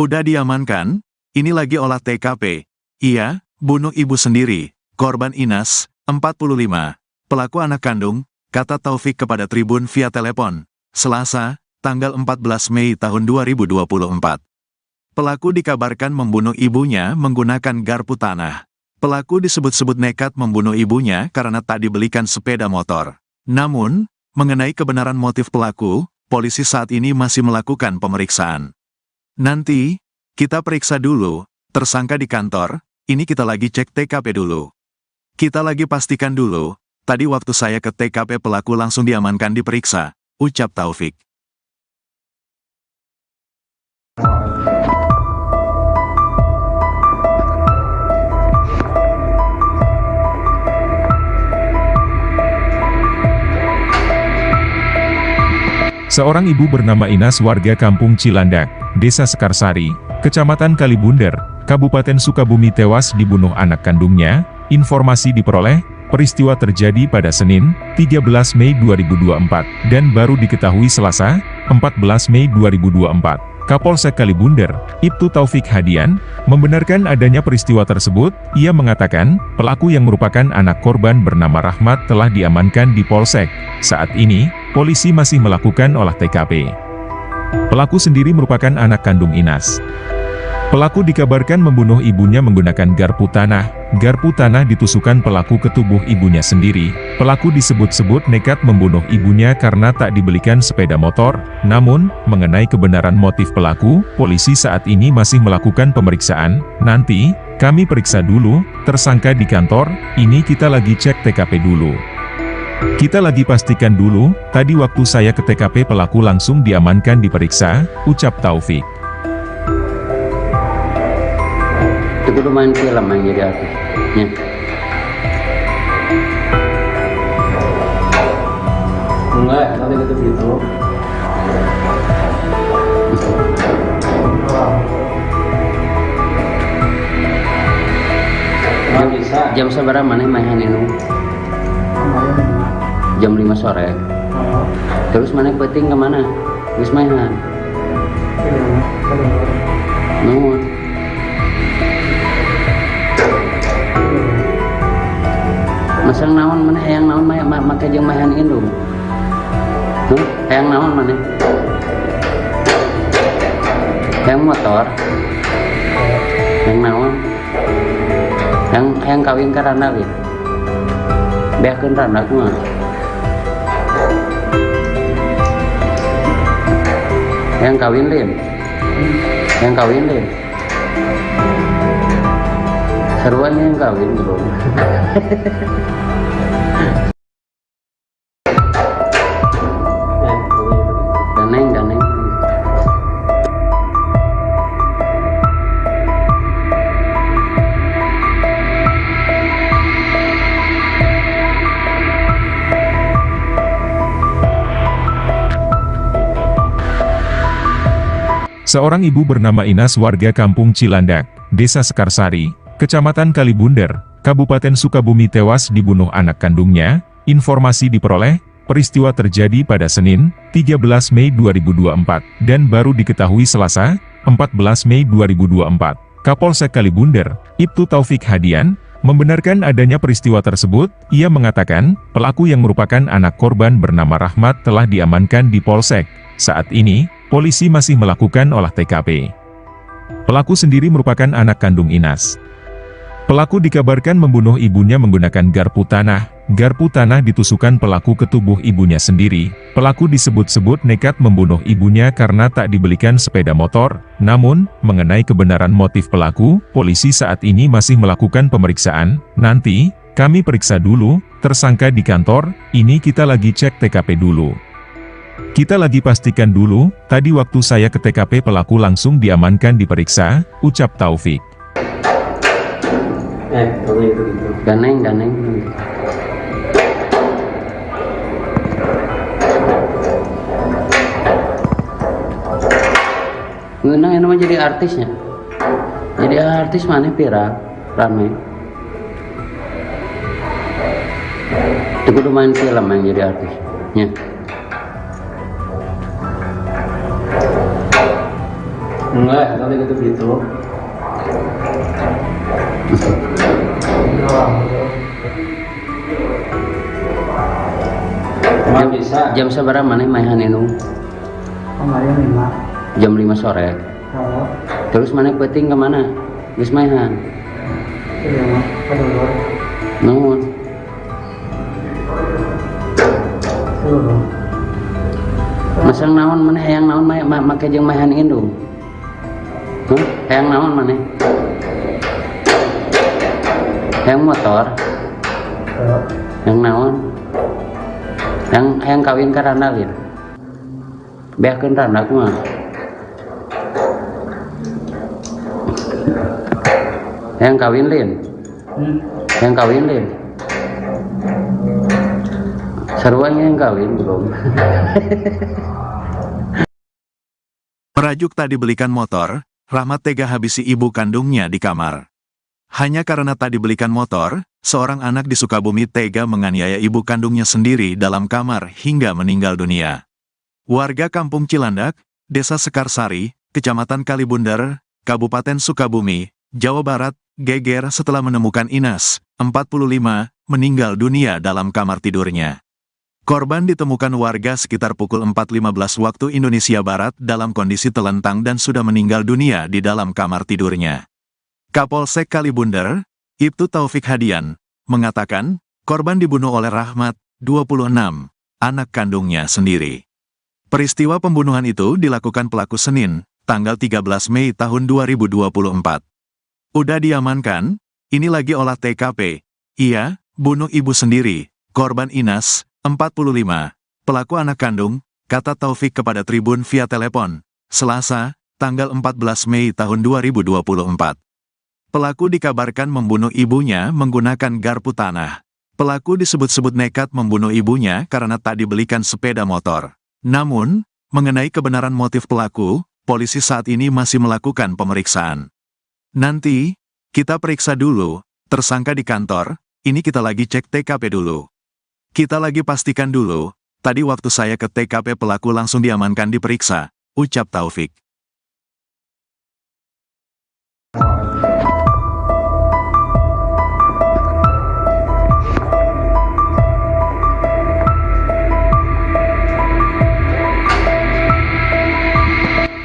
Udah diamankan, ini lagi olah TKP. Iya, bunuh ibu sendiri, korban Inas, 45, pelaku anak kandung, kata Taufik kepada Tribun via telepon, Selasa, tanggal 14 Mei tahun 2024. Pelaku dikabarkan membunuh ibunya menggunakan garpu tanah. Pelaku disebut-sebut nekat membunuh ibunya karena tak dibelikan sepeda motor. Namun, mengenai kebenaran motif pelaku, polisi saat ini masih melakukan pemeriksaan. Nanti, kita periksa dulu, tersangka di kantor, ini kita lagi cek TKP dulu. Kita lagi pastikan dulu, tadi waktu saya ke TKP pelaku langsung diamankan diperiksa, ucap Taufik. Seorang ibu bernama Inas warga Kampung Cilandak, Desa Sekarsari, Kecamatan Kalibundar, Kabupaten Sukabumi tewas dibunuh anak kandungnya. Informasi diperoleh, peristiwa terjadi pada Senin, 13 Mei 2024, dan baru diketahui Selasa, 14 Mei 2024. Kapolsek Kalibunder, Ibtu Taufik Hadian, membenarkan adanya peristiwa tersebut. Ia mengatakan, pelaku yang merupakan anak korban bernama Rahmat telah diamankan di Polsek. Saat ini, polisi masih melakukan olah TKP. Pelaku sendiri merupakan anak kandung Inas. Pelaku dikabarkan membunuh ibunya menggunakan garpu tanah. Garpu tanah ditusukkan pelaku ke tubuh ibunya sendiri. Pelaku disebut-sebut nekat membunuh ibunya karena tak dibelikan sepeda motor. Namun, mengenai kebenaran motif pelaku, polisi saat ini masih melakukan pemeriksaan. Nanti, kami periksa dulu, tersangka di kantor, ini kita lagi cek TKP dulu. Kita lagi pastikan dulu, tadi waktu saya ke TKP pelaku langsung diamankan diperiksa, ucap Taufik. Itu kudu main film yang jadi artis. Ya. Enggak, nanti gitu gitu. Nggak bisa. Jam seberapa mana mainan itu? Kemarin 5. Jam 5 sore. Terus mana penting kemana? Wis mainan. Nuhun. Masang naon mana hayang naon make jeung mahan indung. Hayang naon mana? Hayang motor. Hayang naon? Hayang kawin ka randa ge. Beakeun randa kumaha? Hayang kawin lin. Hayang kawin lin. Seruan yang kawin belum. Ganeng. Seorang ibu bernama Inas warga Kampung Cilandak, Desa Sekarsari, Kecamatan Kalibunder, Kabupaten Sukabumi tewas dibunuh anak kandungnya. Informasi diperoleh, peristiwa terjadi pada Senin, 13 Mei 2024, dan baru diketahui Selasa, 14 Mei 2024. Kapolsek Kalibunder, Ibtu Taufik Hadian, membenarkan adanya peristiwa tersebut. Ia mengatakan, pelaku yang merupakan anak korban bernama Rahmat telah diamankan di Polsek. Saat ini, polisi masih melakukan olah TKP. Pelaku sendiri merupakan anak kandung Inas. Pelaku dikabarkan membunuh ibunya menggunakan garpu tanah. Garpu tanah ditusukkan pelaku ke tubuh ibunya sendiri. Pelaku disebut-sebut nekat membunuh ibunya karena tak dibelikan sepeda motor. Namun, mengenai kebenaran motif pelaku, polisi saat ini masih melakukan pemeriksaan. Nanti, kami periksa dulu, tersangka di kantor, ini kita lagi cek TKP dulu. Kita lagi pastikan dulu, tadi waktu saya ke TKP pelaku langsung diamankan diperiksa, ucap Taufik. Kalau gitu. Ganeng. Ngeunang ini mah jadi artisnya. Jadi artis mana viral, rame. Itu kudu main film yang jadi artis. Ya. Enggak, nanti gitu. Nggak bisa. Jam seberapa mana mainan itu? Kemarin 5. Jam 5 sore. Terus mana penting kemana? Wis mainan. Nuhun. Masang naon mana hayang naon make jeung mahan indung. Hayang naon mana? Hayang motor. Hayang naon? Hayang kawin ka randa lin. Beakeun randa kumaha? Hayang kawin lin. Hayang kawin lin. Seruan yang kawin belum. Merajuk tak dibelikan motor, Rahmat tega habisi ibu kandungnya di kamar. Hanya karena tak dibelikan motor, seorang anak di Sukabumi tega menganiaya ibu kandungnya sendiri dalam kamar hingga meninggal dunia. Warga Kampung Cilandak, Desa Sekarsari, Kecamatan Kalibunder, Kabupaten Sukabumi, Jawa Barat, geger setelah menemukan Inas, 45, meninggal dunia dalam kamar tidurnya. Korban ditemukan warga sekitar pukul 4.15 waktu Indonesia Barat dalam kondisi telentang dan sudah meninggal dunia di dalam kamar tidurnya. Kapolsek Kalibunder, Ibtu Taufik Hadian, mengatakan, korban dibunuh oleh Rahmat, 26, anak kandungnya sendiri. Peristiwa pembunuhan itu dilakukan pelaku Senin, tanggal 13 Mei tahun 2024. Udah diamankan, ini lagi olah TKP. Iya, bunuh ibu sendiri, korban Inas, 45, pelaku anak kandung, kata Taufik kepada Tribun via telepon, Selasa, tanggal 14 Mei tahun 2024. Pelaku dikabarkan membunuh ibunya menggunakan garpu tanah. Pelaku disebut-sebut nekat membunuh ibunya karena tak dibelikan sepeda motor. Namun, mengenai kebenaran motif pelaku, polisi saat ini masih melakukan pemeriksaan. Nanti, kita periksa dulu, tersangka di kantor, ini kita lagi cek TKP dulu. Kita lagi pastikan dulu, tadi waktu saya ke TKP pelaku langsung diamankan diperiksa, ucap Taufik.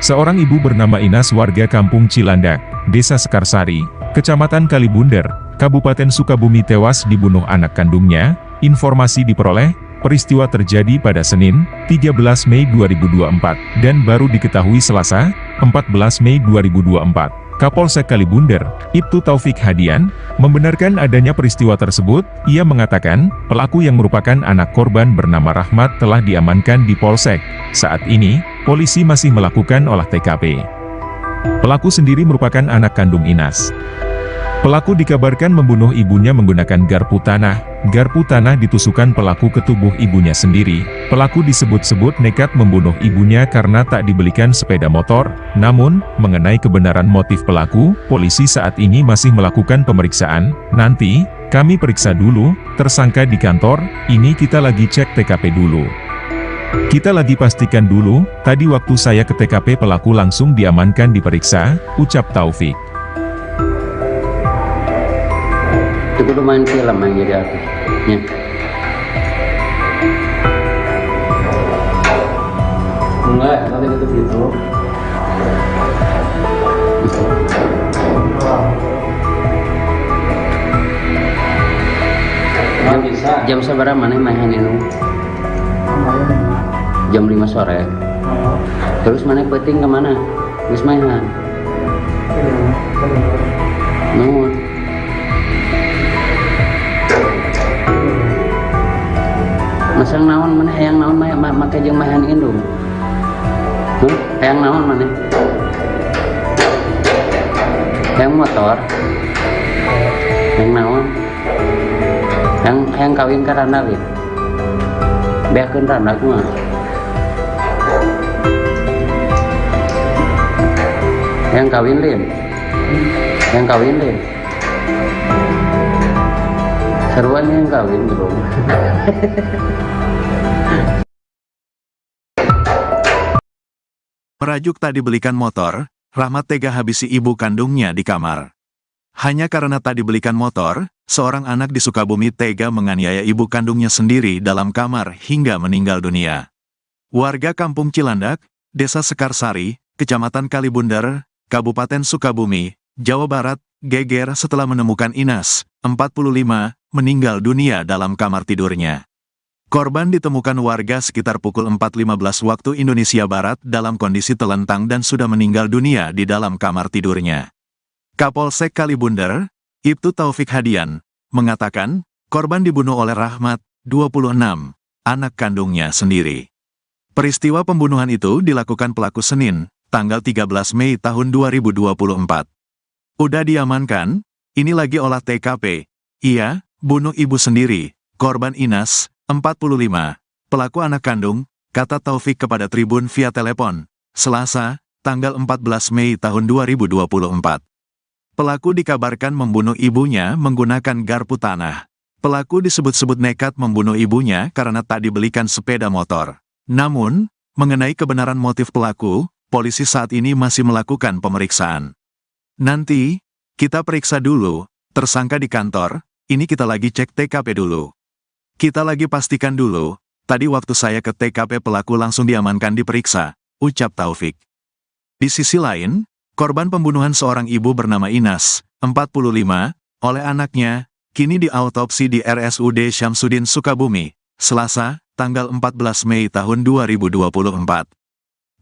Seorang ibu bernama Inas warga Kampung Cilandak, Desa Sekarsari, Kecamatan Kalibunder, Kabupaten Sukabumi tewas dibunuh anak kandungnya. Informasi diperoleh, peristiwa terjadi pada Senin, 13 Mei 2024, dan baru diketahui Selasa, 14 Mei 2024. Kapolsek Kalibunder, Ibtu Taufik Hadian, membenarkan adanya peristiwa tersebut. Ia mengatakan, pelaku yang merupakan anak korban bernama Rahmat telah diamankan di Polsek. Saat ini, polisi masih melakukan olah TKP. Pelaku sendiri merupakan anak kandung Inas. Pelaku dikabarkan membunuh ibunya menggunakan garpu tanah. Garpu tanah ditusukkan pelaku ke tubuh ibunya sendiri. Pelaku disebut-sebut nekat membunuh ibunya karena tak dibelikan sepeda motor. Namun, mengenai kebenaran motif pelaku, polisi saat ini masih melakukan pemeriksaan. Nanti, kami periksa dulu, tersangka di kantor, ini kita lagi cek TKP dulu. Kita lagi pastikan dulu, tadi waktu saya ke TKP pelaku langsung diamankan diperiksa, ucap Taufik. Itu udah main film yang jadi artisnya. Enggak, nanti gitu. Nggak bisa. Jam seberapa mana main itu? Jam 5 sore. Terus mana peting kemana? Terus mainan. Nuhun. Masang naon mana hayang naon make jeung mahan indung. Hayang naon mana? Hayang motor. Hayang naon? Hayang kawin ka randa we. Beakeun randa kumaha? Hayang kawin lin. Hayang kawin lin. Seruan yang kawin bro. Merajuk tak dibelikan motor, Rahmat tega habisi ibu kandungnya di kamar. Hanya karena tak dibelikan motor, seorang anak di Sukabumi tega menganiaya ibu kandungnya sendiri dalam kamar hingga meninggal dunia. Warga Kampung Cilandak, Desa Sekarsari, Kecamatan Kalibunder, Kabupaten Sukabumi, Jawa Barat, geger setelah menemukan Inas, 45, meninggal dunia dalam kamar tidurnya. Korban ditemukan warga sekitar pukul 4.15 waktu Indonesia Barat dalam kondisi telentang dan sudah meninggal dunia di dalam kamar tidurnya. Kapolsek Kalibunder, Ibtu Taufik Hadian, mengatakan, korban dibunuh oleh Rahmat, 26, anak kandungnya sendiri. Peristiwa pembunuhan itu dilakukan pelaku Senin, tanggal 13 Mei tahun 2024. Udah diamankan, ini lagi olah TKP. Iya, bunuh ibu sendiri, korban Inas, 45, pelaku anak kandung, kata Taufik kepada Tribun via telepon, Selasa, tanggal 14 Mei tahun 2024. Pelaku dikabarkan membunuh ibunya menggunakan garpu tanah. Pelaku disebut-sebut nekat membunuh ibunya karena tak dibelikan sepeda motor. Namun, mengenai kebenaran motif pelaku, polisi saat ini masih melakukan pemeriksaan. Nanti, kita periksa dulu, tersangka di kantor, ini kita lagi cek TKP dulu. Kita lagi pastikan dulu, tadi waktu saya ke TKP pelaku langsung diamankan diperiksa, ucap Taufik. Di sisi lain, korban pembunuhan seorang ibu bernama Inas, 45, oleh anaknya, kini diautopsi di RSUD Syamsuddin Sukabumi, Selasa, tanggal 14 Mei tahun 2024.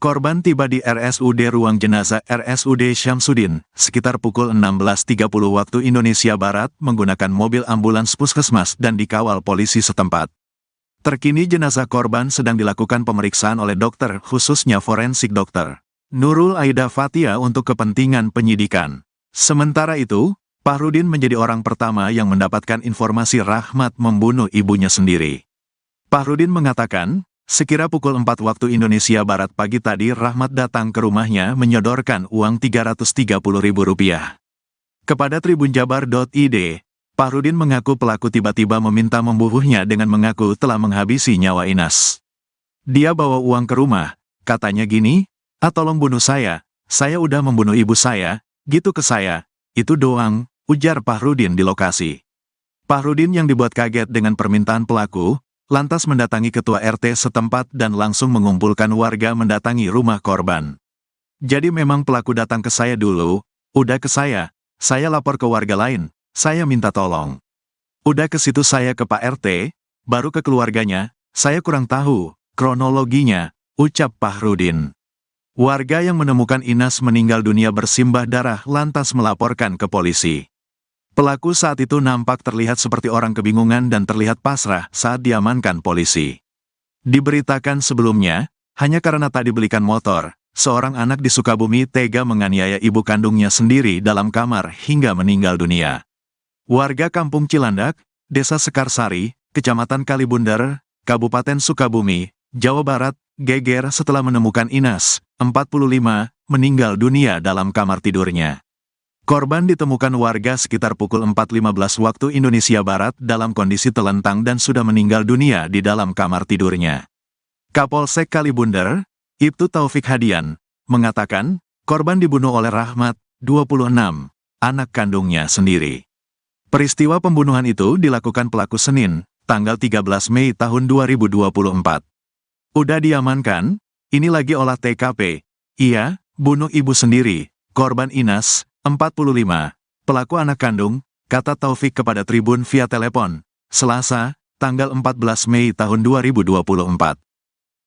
Korban tiba di RSUD ruang jenazah RSUD Syamsuddin, sekitar pukul 16.30 waktu Indonesia Barat menggunakan mobil ambulans puskesmas dan dikawal polisi setempat. Terkini jenazah korban sedang dilakukan pemeriksaan oleh dokter khususnya forensik dokter Nurul Aida Fathia untuk kepentingan penyidikan. Sementara itu, Fahrudin menjadi orang pertama yang mendapatkan informasi Rahmat membunuh ibunya sendiri. Fahrudin mengatakan, sekira pukul 4 waktu Indonesia Barat pagi tadi Rahmat datang ke rumahnya menyodorkan uang Rp330.000. Kepada tribunjabar.id, Fahrudin mengaku pelaku tiba-tiba meminta membunuhnya dengan mengaku telah menghabisi nyawa Inas. Dia bawa uang ke rumah, katanya gini, tolong bunuh saya udah membunuh ibu saya, gitu ke saya, itu doang, ujar Fahrudin di lokasi. Fahrudin yang dibuat kaget dengan permintaan pelaku, lantas mendatangi ketua RT setempat dan langsung mengumpulkan warga mendatangi rumah korban. Jadi memang pelaku datang ke saya dulu, udah ke saya lapor ke warga lain, saya minta tolong. Udah ke situ saya ke Pak RT, baru ke keluarganya, saya kurang tahu kronologinya, ucap Fahrudin. Warga yang menemukan Inas meninggal dunia bersimbah darah lantas melaporkan ke polisi. Pelaku saat itu nampak terlihat seperti orang kebingungan dan terlihat pasrah saat diamankan polisi. Diberitakan sebelumnya, hanya karena tak dibelikan motor, seorang anak di Sukabumi tega menganiaya ibu kandungnya sendiri dalam kamar hingga meninggal dunia. Warga Kampung Cilandak, Desa Sekarsari, Kecamatan Kalibundar, Kabupaten Sukabumi, Jawa Barat, geger setelah menemukan Inas, 45, meninggal dunia dalam kamar tidurnya. Korban ditemukan warga sekitar pukul 4.15 waktu Indonesia Barat dalam kondisi telentang dan sudah meninggal dunia di dalam kamar tidurnya. Kapolsek Kalibundar, Ibtu Taufik Hadian, mengatakan, korban dibunuh oleh Rahmat, 26, anak kandungnya sendiri. Peristiwa pembunuhan itu dilakukan pelaku Senin, tanggal 13 Mei tahun 2024. Udah diamankan, ini lagi olah TKP, iya, bunuh ibu sendiri, korban Inas, 45, pelaku anak kandung, kata Taufik kepada Tribun via telepon, Selasa, tanggal 14 Mei tahun 2024.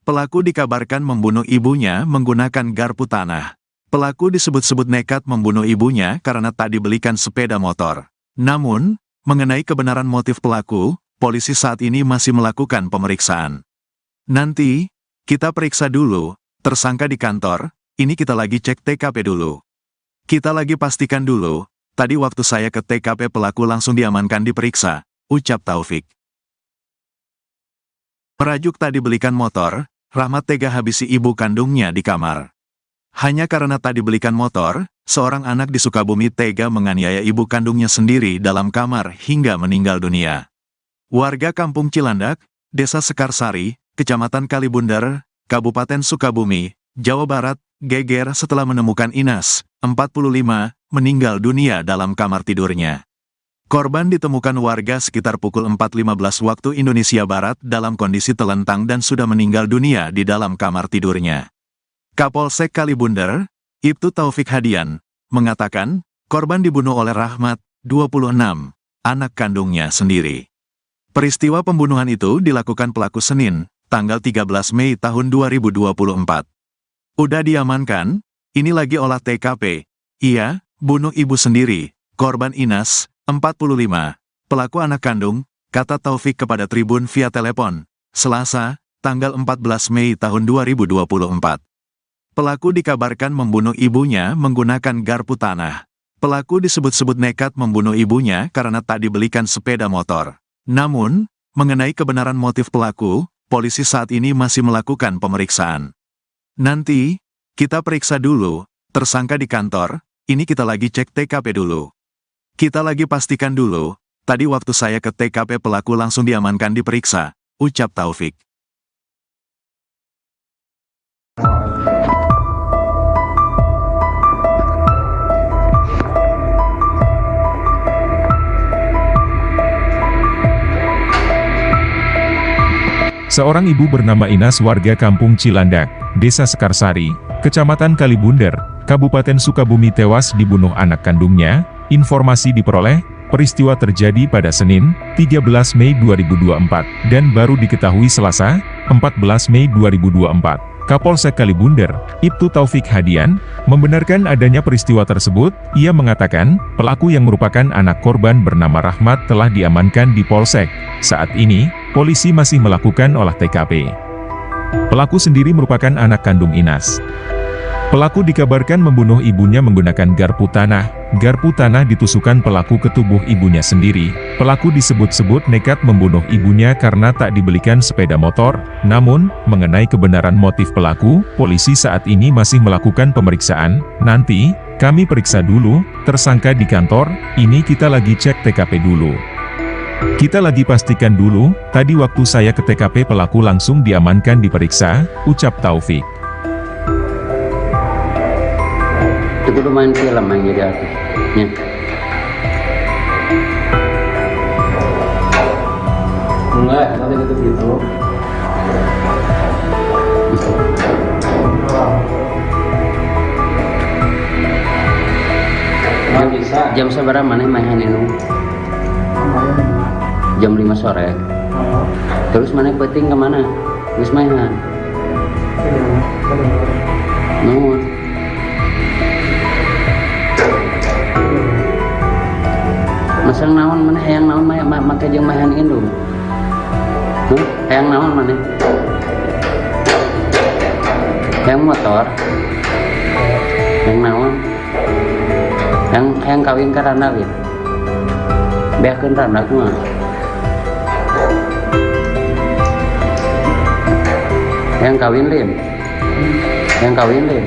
Pelaku dikabarkan membunuh ibunya menggunakan garpu tanah. Pelaku disebut-sebut nekat membunuh ibunya karena tak dibelikan sepeda motor. Namun, mengenai kebenaran motif pelaku, polisi saat ini masih melakukan pemeriksaan. Nanti, kita periksa dulu, tersangka di kantor, ini kita lagi cek TKP dulu. Kita lagi pastikan dulu, tadi waktu saya ke TKP pelaku langsung diamankan diperiksa, ucap Taufik. Merajuk tak dibelikan motor, Rahmat tega habisi ibu kandungnya di kamar. Hanya karena tak dibelikan motor, seorang anak di Sukabumi tega menganiaya ibu kandungnya sendiri dalam kamar hingga meninggal dunia. Warga Kampung Cilandak, Desa Sekarsari, Kecamatan Kalibundar, Kabupaten Sukabumi, Jawa Barat, geger setelah menemukan Inas, 45, meninggal dunia dalam kamar tidurnya. Korban ditemukan warga sekitar pukul 4.15 waktu Indonesia Barat dalam kondisi telentang dan sudah meninggal dunia di dalam kamar tidurnya. Kapolsek Kalibundar, Ibtu Taufik Hadian, mengatakan, korban dibunuh oleh Rahmat, 26, anak kandungnya sendiri. Peristiwa pembunuhan itu dilakukan pelaku Senin, tanggal 13 Mei tahun 2024. Udah diamankan, ini lagi olah TKP, iya, bunuh ibu sendiri, korban Inas, 45, pelaku anak kandung, kata Taufik kepada Tribun via telepon, Selasa, tanggal 14 Mei tahun 2024. Pelaku dikabarkan membunuh ibunya menggunakan garpu tanah. Pelaku disebut-sebut nekat membunuh ibunya karena tak dibelikan sepeda motor. Namun, mengenai kebenaran motif pelaku, polisi saat ini masih melakukan pemeriksaan. Nanti, kita periksa dulu, tersangka di kantor, ini kita lagi cek TKP dulu. Kita lagi pastikan dulu, tadi waktu saya ke TKP pelaku langsung diamankan diperiksa, ucap Taufik. Seorang ibu bernama Inas warga kampung Cilandak, Desa Sekarsari, Kecamatan Kalibunder, Kabupaten Sukabumi tewas dibunuh anak kandungnya. Informasi diperoleh, peristiwa terjadi pada Senin, 13 Mei 2024, dan baru diketahui Selasa, 14 Mei 2024. Kapolsek Kalibunder, Ibtu Taufik Hadian, membenarkan adanya peristiwa tersebut. Ia mengatakan, pelaku yang merupakan anak korban bernama Rahmat telah diamankan di Polsek. Saat ini, polisi masih melakukan olah TKP. Pelaku sendiri merupakan anak kandung Inas. Pelaku dikabarkan membunuh ibunya menggunakan garpu tanah. Garpu tanah ditusukkan pelaku ke tubuh ibunya sendiri. Pelaku disebut-sebut nekat membunuh ibunya karena tak dibelikan sepeda motor. Namun, mengenai kebenaran motif pelaku, polisi saat ini masih melakukan pemeriksaan. Nanti, kami periksa dulu, tersangka di kantor, ini kita lagi cek TKP dulu. Kita lagi pastikan dulu, tadi waktu saya ke TKP pelaku langsung diamankan diperiksa, ucap Taufik. Itu kudu main film yang jadi artis. Ya. Enggak, nanti gitu. Nggak bisa. Jam seberapa mana main itu? Jam 5 sore. Terus mana peting kemana? Wis mainan. Nuhun. Masang naon mana hayang naon make jeung mahan indung. Hayang naon mana? Hayang motor. Hayang naon? Hayang kawin ka randa we. Beakeun randa kumaha? Hayang kawin lim. Hayang kawin lim.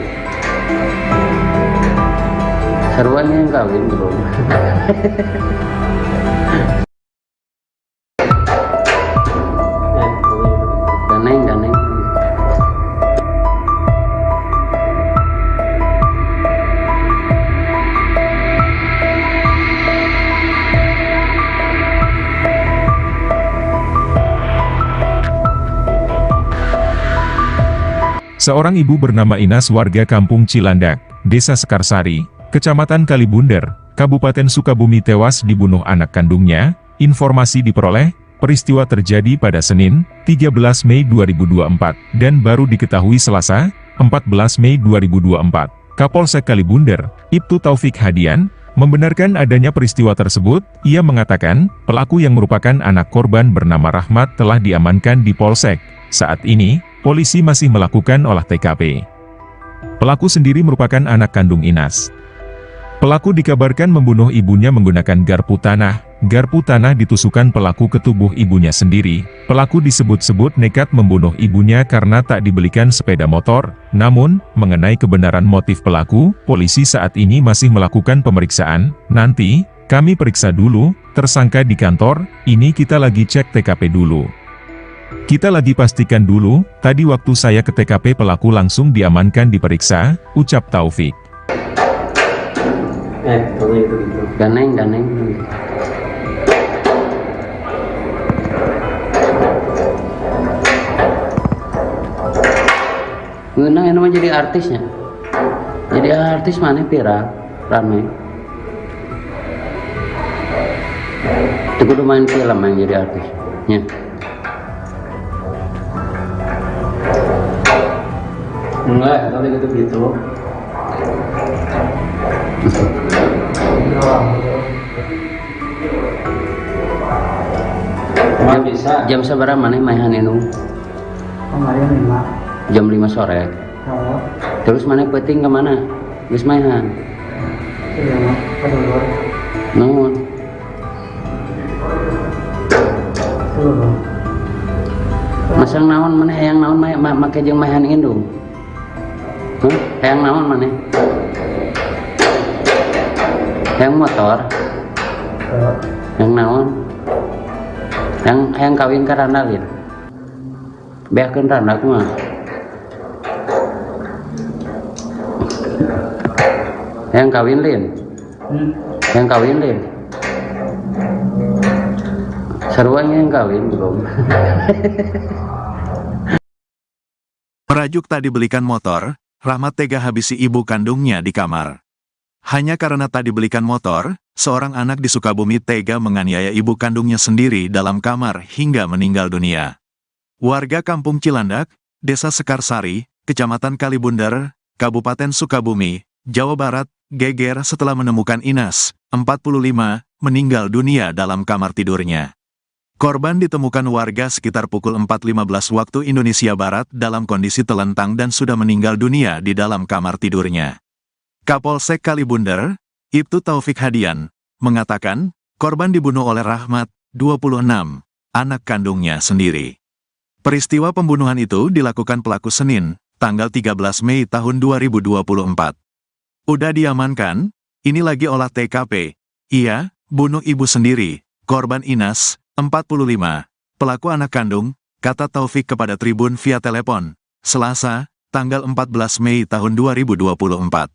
Seruan yang kawin belum. Daneng. Seorang ibu bernama Inas warga kampung Cilandak, Desa Sekarsari, Kecamatan Kalibunder, Kabupaten Sukabumi tewas dibunuh anak kandungnya. Informasi diperoleh, peristiwa terjadi pada Senin, 13 Mei 2024, dan baru diketahui Selasa, 14 Mei 2024. Kapolsek Kalibunder, Ibtu Taufik Hadian, membenarkan adanya peristiwa tersebut. Ia mengatakan, pelaku yang merupakan anak korban bernama Rahmat telah diamankan di Polsek. Saat ini, polisi masih melakukan olah TKP. Pelaku sendiri merupakan anak kandung Inas. Pelaku dikabarkan membunuh ibunya menggunakan garpu tanah. Garpu tanah ditusukkan pelaku ke tubuh ibunya sendiri. Pelaku disebut-sebut nekat membunuh ibunya karena tak dibelikan sepeda motor. Namun, mengenai kebenaran motif pelaku, polisi saat ini masih melakukan pemeriksaan. Nanti, kami periksa dulu, tersangka di kantor, ini kita lagi cek TKP dulu. Kita lagi pastikan dulu, tadi waktu saya ke TKP pelaku langsung diamankan diperiksa, ucap Taufik. Gitu. Daneng. Ngeunah yang namanya jadi artisnya. Jadi artis mana viral, rame. Itu kudu main film yang jadi artis. Ya. Enggak, nanti gitu. Nggak bisa. Jam seberapa mana main itu? Kemarin 5. Jam 5 sore. Terus mana peting kemana? Wis mainan. Nuhun. Masang naon mana hayang naon make jeung mahan indung. Hayang naon mana? Hayang motor. Hayang naon? Hayang kawin ka randa we. Beakeun randa kumaha? Hayang kawin lin. Hayang kawin lin. Seruan yang kawin belum. Merajuk tak dibelikan motor, Rahmat tega habisi ibu kandungnya di kamar. Hanya karena tak dibelikan motor, seorang anak di Sukabumi tega menganiaya ibu kandungnya sendiri dalam kamar hingga meninggal dunia. Warga Kampung Cilandak, Desa Sekarsari, Kecamatan Kalibundar, Kabupaten Sukabumi, Jawa Barat, geger setelah menemukan Inas, 45, meninggal dunia dalam kamar tidurnya. Korban ditemukan warga sekitar pukul 4.15 waktu Indonesia Barat dalam kondisi telentang dan sudah meninggal dunia di dalam kamar tidurnya. Kapolsek Kalibundar, Ibtu Taufik Hadian, mengatakan, korban dibunuh oleh Rahmat, 26, anak kandungnya sendiri. Peristiwa pembunuhan itu dilakukan pelaku Senin, tanggal 13 Mei tahun 2024. Udah diamankan, ini lagi olah TKP. Iya, bunuh ibu sendiri, korban Inas, 45, pelaku anak kandung, kata Taufik kepada Tribun via telepon, Selasa, tanggal 14 Mei tahun 2024.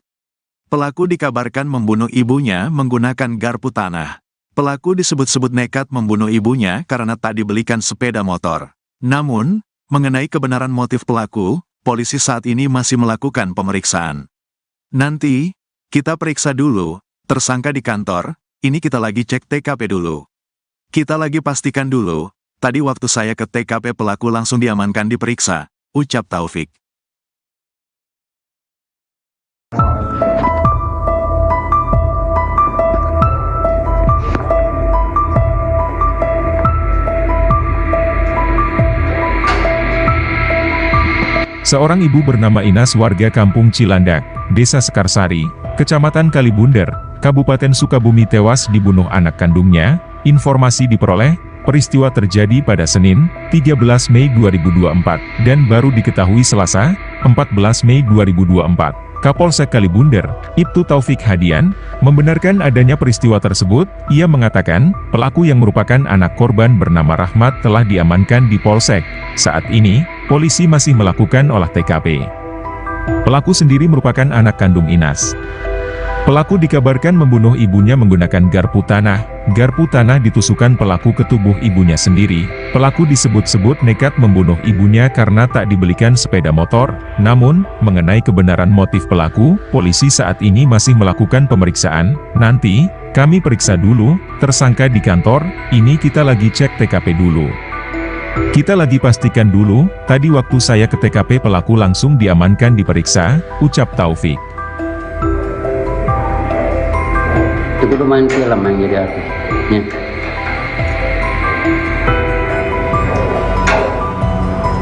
Pelaku dikabarkan membunuh ibunya menggunakan garpu tanah. Pelaku disebut-sebut nekat membunuh ibunya karena tak dibelikan sepeda motor. Namun, mengenai kebenaran motif pelaku, polisi saat ini masih melakukan pemeriksaan. Nanti, kita periksa dulu, tersangka di kantor, ini kita lagi cek TKP dulu. Kita lagi pastikan dulu, tadi waktu saya ke TKP pelaku langsung diamankan diperiksa, ucap Taufik. Seorang ibu bernama Inas warga Kampung Cilandak, Desa Sekarsari, Kecamatan Kalibundar, Kabupaten Sukabumi tewas dibunuh anak kandungnya. Informasi diperoleh, peristiwa terjadi pada Senin, 13 Mei 2024, dan baru diketahui Selasa, 14 Mei 2024. Kapolsek Kalibundar, Ibtu Taufik Hadian, membenarkan adanya peristiwa tersebut. Ia mengatakan, pelaku yang merupakan anak korban bernama Rahmat telah diamankan di Polsek. Saat ini, polisi masih melakukan olah TKP. Pelaku sendiri merupakan anak kandung Inas. Pelaku dikabarkan membunuh ibunya menggunakan garpu tanah. Garpu tanah ditusukkan pelaku ke tubuh ibunya sendiri. Pelaku disebut-sebut nekat membunuh ibunya karena tak dibelikan sepeda motor. Namun, mengenai kebenaran motif pelaku, polisi saat ini masih melakukan pemeriksaan. Nanti, kami periksa dulu, tersangka di kantor, ini kita lagi cek TKP dulu. Kita lagi pastikan dulu, tadi waktu saya ke TKP pelaku langsung diamankan diperiksa, ucap Taufik. Itu kudu main film yang jadi artisnya.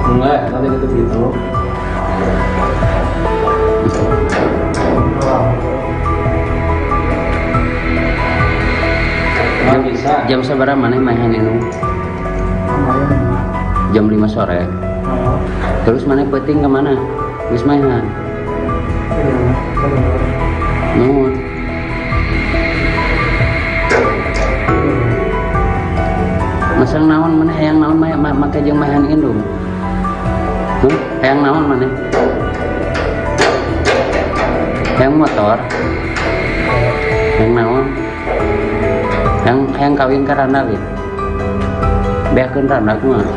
Enggak, tadi gitu gitu. Nggak bisa. Jam seberapa mana mainan itu? Jam 5 sore. Terus mana penting kemana? Wis mainan. Nuhun. Masang naon mana hayang naon make jeung mahan indung. Hayang naon mana? Hayang motor. Hayang naon? Hayang kawin ka randa gitu. Beakeun randa kumaha?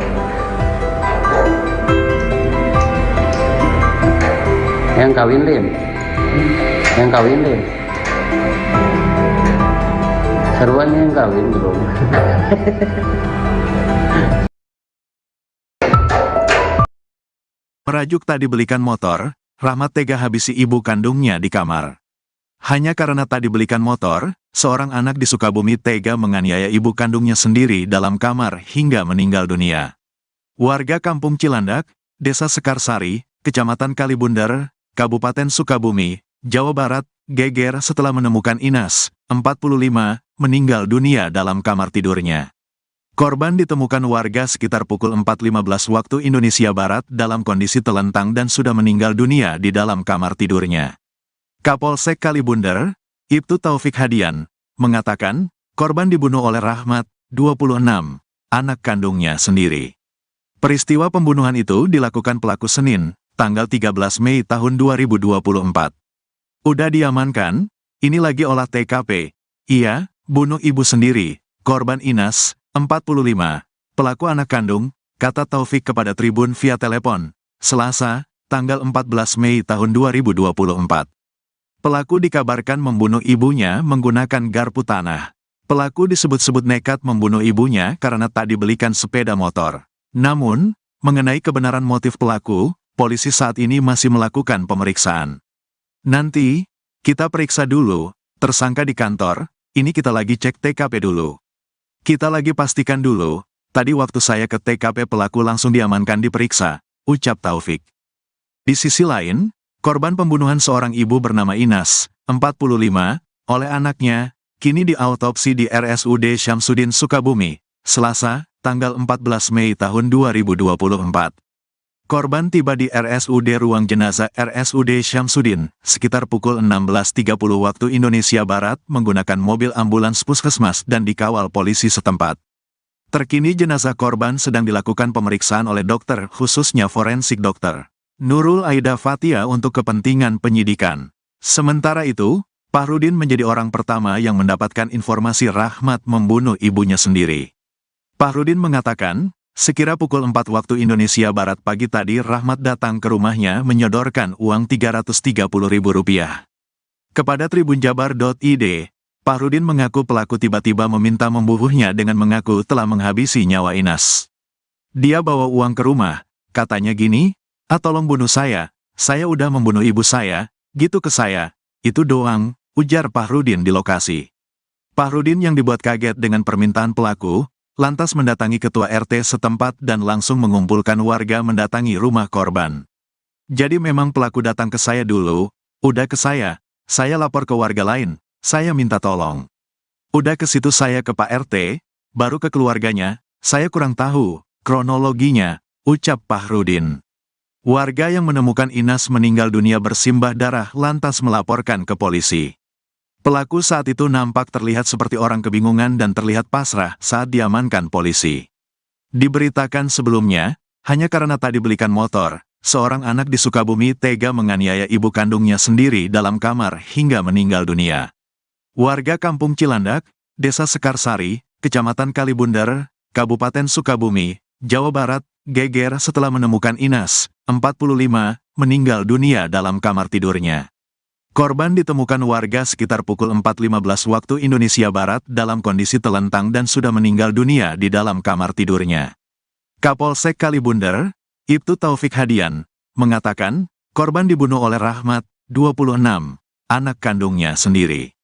Hayang kawin lim. Hayang kawin lim. Seruan yang kawin bro. Merajuk tak dibelikan motor, Rahmat tega habisi ibu kandungnya di kamar. Hanya karena tak dibelikan motor, seorang anak di Sukabumi tega menganiaya ibu kandungnya sendiri dalam kamar hingga meninggal dunia. Warga Kampung Cilandak, Desa Sekarsari, Kecamatan Kalibundar, Kabupaten Sukabumi, Jawa Barat, geger setelah menemukan Inas, 45, meninggal dunia dalam kamar tidurnya. Korban ditemukan warga sekitar pukul 4.15 waktu Indonesia Barat dalam kondisi telentang dan sudah meninggal dunia di dalam kamar tidurnya. Kapolsek Kalibundar, Ibtu Taufik Hadian, mengatakan, korban dibunuh oleh Rahmat, 26, anak kandungnya sendiri. Peristiwa pembunuhan itu dilakukan pelaku Senin, tanggal 13 Mei tahun 2024. Udah diamankan, ini lagi olah TKP. Iya, bunuh ibu sendiri, korban Inas, 45, pelaku anak kandung, kata Taufik kepada Tribun via telepon, Selasa, tanggal 14 Mei tahun 2024. Pelaku dikabarkan membunuh ibunya menggunakan garpu tanah. Pelaku disebut-sebut nekat membunuh ibunya karena tak dibelikan sepeda motor. Namun, mengenai kebenaran motif pelaku, polisi saat ini masih melakukan pemeriksaan. Nanti, kita periksa dulu, tersangka di kantor, ini kita lagi cek TKP dulu. Kita lagi pastikan dulu, tadi waktu saya ke TKP pelaku langsung diamankan diperiksa, ucap Taufik. Di sisi lain, korban pembunuhan seorang ibu bernama Inas, 45, oleh anaknya, kini diautopsi di RSUD Syamsuddin Sukabumi, Selasa, tanggal 14 Mei tahun 2024. Korban tiba di RSUD ruang jenazah RSUD Syamsuddin, sekitar pukul 16.30 waktu Indonesia Barat menggunakan mobil ambulans puskesmas dan dikawal polisi setempat. Terkini jenazah korban sedang dilakukan pemeriksaan oleh dokter, khususnya forensik dokter Nurul Aida Fathia untuk kepentingan penyidikan. Sementara itu, Fahrudin menjadi orang pertama yang mendapatkan informasi Rahmat membunuh ibunya sendiri. Fahrudin mengatakan, sekira pukul 4 waktu Indonesia Barat pagi tadi Rahmat datang ke rumahnya menyodorkan uang Rp330.000. Kepada tribunjabar.id, Fahrudin mengaku pelaku tiba-tiba meminta membunuhnya dengan mengaku telah menghabisi nyawa Inas. Dia bawa uang ke rumah, katanya gini, tolong bunuh saya udah membunuh ibu saya, gitu ke saya, itu doang, ujar Fahrudin di lokasi. Fahrudin yang dibuat kaget dengan permintaan pelaku, lantas mendatangi ketua RT setempat dan langsung mengumpulkan warga mendatangi rumah korban. Jadi memang pelaku datang ke saya dulu, udah ke saya lapor ke warga lain, saya minta tolong. Udah ke situ saya ke Pak RT, baru ke keluarganya, saya kurang tahu kronologinya, ucap Fahrudin. Warga yang menemukan Inas meninggal dunia bersimbah darah lantas melaporkan ke polisi. Pelaku saat itu nampak terlihat seperti orang kebingungan dan terlihat pasrah saat diamankan polisi. Diberitakan sebelumnya, hanya karena tak dibelikan motor, seorang anak di Sukabumi tega menganiaya ibu kandungnya sendiri dalam kamar hingga meninggal dunia. Warga Kampung Cilandak, Desa Sekarsari, Kecamatan Kalibundar, Kabupaten Sukabumi, Jawa Barat, geger setelah menemukan Inas, 45, meninggal dunia dalam kamar tidurnya. Korban ditemukan warga sekitar pukul 4.15 waktu Indonesia Barat dalam kondisi telentang dan sudah meninggal dunia di dalam kamar tidurnya. Kapolsek Kalibundar, Ibtu Taufik Hadian, mengatakan, korban dibunuh oleh Rahmat, 26, anak kandungnya sendiri.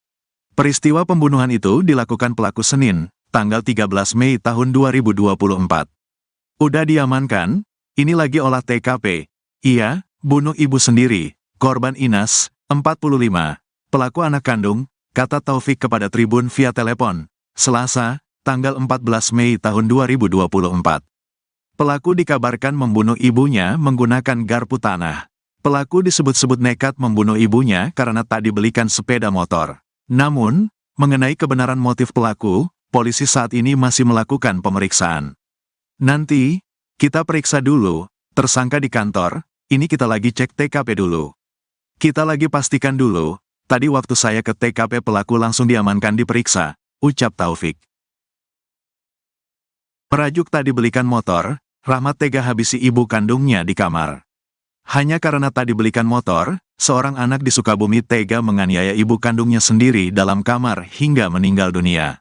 Peristiwa pembunuhan itu dilakukan pelaku Senin, tanggal 13 Mei tahun 2024. Udah diamankan, ini lagi olah TKP. Iya, bunuh ibu sendiri, korban Inas, 45, pelaku anak kandung, kata Taufik kepada Tribun via telepon, Selasa, tanggal 14 Mei tahun 2024. Pelaku dikabarkan membunuh ibunya menggunakan garpu tanah. Pelaku disebut-sebut nekat membunuh ibunya karena tak dibelikan sepeda motor. Namun, mengenai kebenaran motif pelaku, polisi saat ini masih melakukan pemeriksaan. Nanti, kita periksa dulu, tersangka di kantor, ini kita lagi cek TKP dulu. Kita lagi pastikan dulu, tadi waktu saya ke TKP pelaku langsung diamankan diperiksa, ucap Taufik. Merajuk tak dibelikan motor, Rahmat tega habisi ibu kandungnya di kamar. Hanya karena tak dibelikan motor, seorang anak di Sukabumi tega menganiaya ibu kandungnya sendiri dalam kamar hingga meninggal dunia.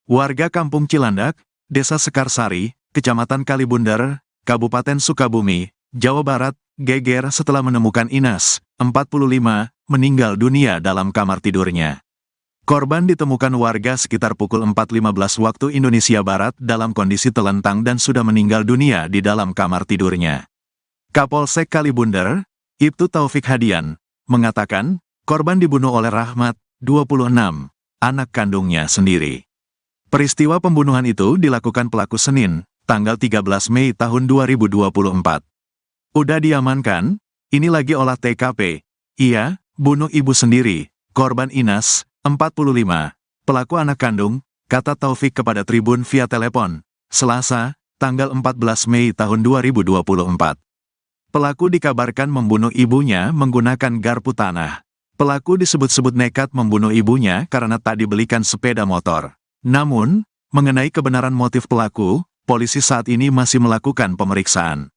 Warga Kampung Cilandak, Desa Sekarsari, Kecamatan Kalibundar, Kabupaten Sukabumi, Jawa Barat, geger setelah menemukan Inas, 45, meninggal dunia dalam kamar tidurnya. Korban ditemukan warga sekitar pukul 4.15 waktu Indonesia Barat dalam kondisi telentang dan sudah meninggal dunia di dalam kamar tidurnya. Kapolsek Kalibundar, Ibtu Taufik Hadian, mengatakan, korban dibunuh oleh Rahmat, 26, anak kandungnya sendiri. Peristiwa pembunuhan itu dilakukan pelaku Senin, tanggal 13 Mei tahun 2024. Udah diamankan, ini lagi olah TKP. Iya, bunuh ibu sendiri, korban Inas, 45, pelaku anak kandung, kata Taufik kepada Tribun via telepon, Selasa, tanggal 14 Mei tahun 2024. Pelaku dikabarkan membunuh ibunya menggunakan garpu tanah. Pelaku disebut-sebut nekat membunuh ibunya karena tak dibelikan sepeda motor. Namun, mengenai kebenaran motif pelaku, polisi saat ini masih melakukan pemeriksaan.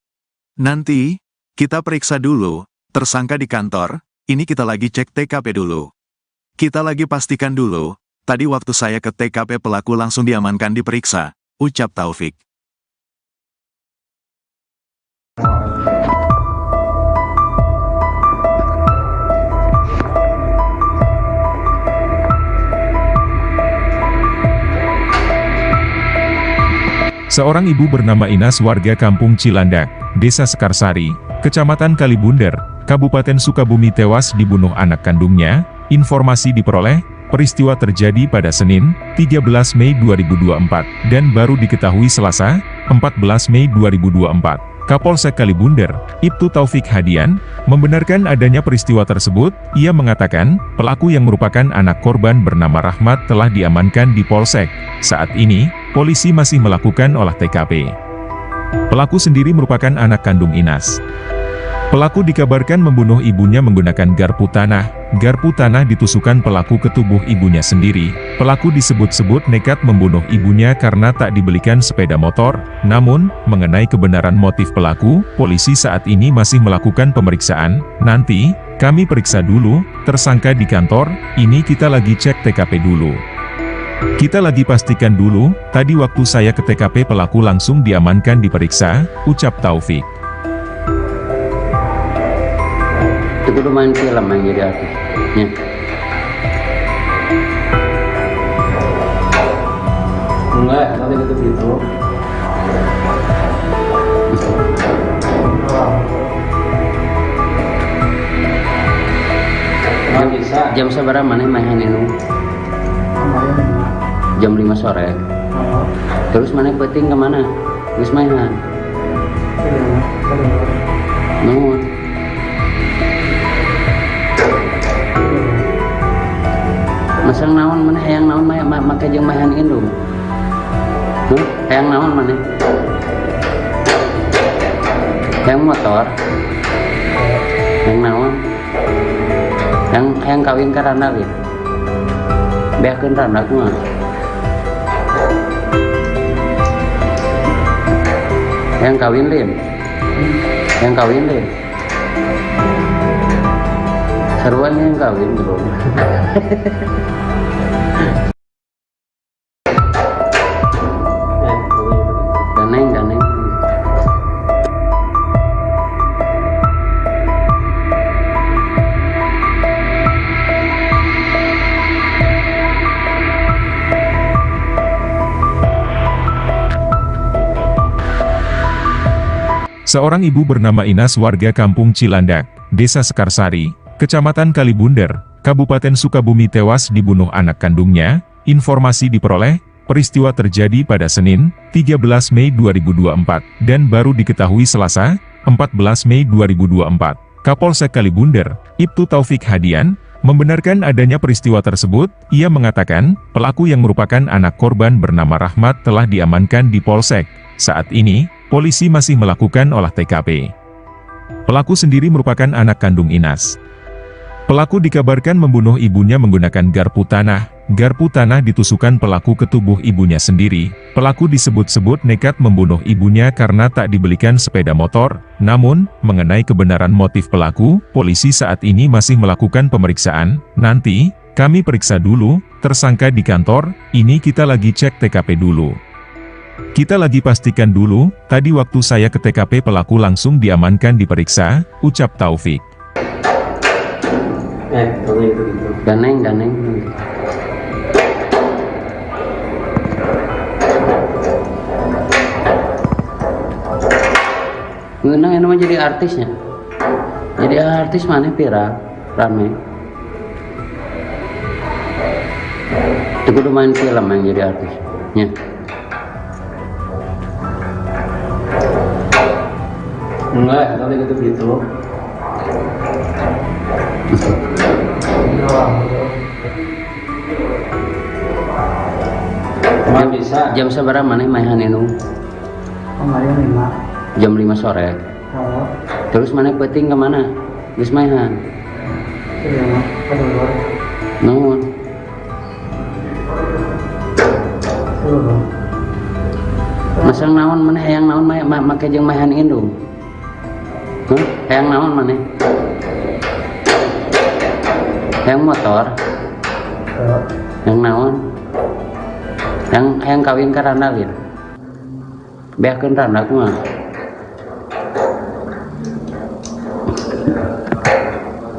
Nanti, Kita periksa dulu, tersangka di kantor, ini kita lagi cek TKP dulu. Kita lagi pastikan dulu, tadi waktu saya ke TKP pelaku langsung diamankan diperiksa, ucap Taufik. Seorang ibu bernama Inas warga Kampung Cilandak, Desa Sekarsari, Kecamatan Kalibunder, Kabupaten Sukabumi tewas dibunuh anak kandungnya. Informasi diperoleh, peristiwa terjadi pada Senin, 13 Mei 2024, dan baru diketahui Selasa, 14 Mei 2024. Kapolsek Kalibunder, Ibtu Taufik Hadian, membenarkan adanya peristiwa tersebut. Ia mengatakan, pelaku yang merupakan anak korban bernama Rahmat telah diamankan di Polsek. Saat ini, polisi masih melakukan olah TKP. Pelaku sendiri merupakan anak kandung Inas. Pelaku dikabarkan membunuh ibunya menggunakan garpu tanah. Garpu tanah ditusukkan pelaku ke tubuh ibunya sendiri. Pelaku disebut-sebut nekat membunuh ibunya karena tak dibelikan sepeda motor. Namun, mengenai kebenaran motif pelaku, polisi saat ini masih melakukan pemeriksaan. Nanti, kami periksa dulu, tersangka di kantor, ini kita lagi cek TKP dulu. Kita lagi pastikan dulu, tadi waktu saya ke TKP pelaku langsung diamankan diperiksa, ucap Taufik. Itu kudu main film yang jadi artis. Ya. Enggak, nanti gitu gitu. Nggak bisa. Jam seberapa mana main itu? Jam 5 sore. Terus mana penting kemana? Wis mainan. Nuhun. Masang naon mana hayang naon make jeung mahan indung. Hayang naon mana? Hayang motor. Hayang naon? Hayang kawin ka randa ge. Beakeun randa kumaha? Hayang kawin lin. Hayang kawin lin. Seruan yang kawin bro. Ganeng. Seorang ibu bernama Inas warga Kampung Cilandak, Desa Sekarsari, Kecamatan Kalibunder, Kabupaten Sukabumi tewas dibunuh anak kandungnya. Informasi diperoleh, peristiwa terjadi pada Senin, 13 Mei 2024, dan baru diketahui Selasa, 14 Mei 2024. Kapolsek Kalibunder, Ibtu Taufik Hadian, membenarkan adanya peristiwa tersebut. Ia mengatakan, pelaku yang merupakan anak korban bernama Rahmat telah diamankan di Polsek. Saat ini, polisi masih melakukan olah TKP. Pelaku sendiri merupakan anak kandung Inas. Pelaku dikabarkan membunuh ibunya menggunakan garpu tanah. Garpu tanah ditusukkan pelaku ke tubuh ibunya sendiri. Pelaku disebut-sebut nekat membunuh ibunya karena tak dibelikan sepeda motor. Namun, mengenai kebenaran motif pelaku, polisi saat ini masih melakukan pemeriksaan. Nanti, kami periksa dulu, tersangka di kantor, ini kita lagi cek TKP dulu. Kita lagi pastikan dulu, tadi waktu saya ke TKP pelaku langsung diamankan diperiksa, ucap Taufik. Gitu. Ganeng. Ngeunang ini mah jadi artisnya. Jadi artis mana viral, rame. Itu kudu main film yang jadi artis. Ya. Enggak, nanti gitu. Nggak bisa. Jam seberapa mana main itu? Kemarin 5. Jam 5 sore. Terus mana penting kemana? Wis mainan. Nuhun. Masang naon mana hayang naon make jeung mahan indung. Hayang naon mana? Hayang motor? Hayang naon? Hayang kawin ka randalin? Beakeun randa kumaha?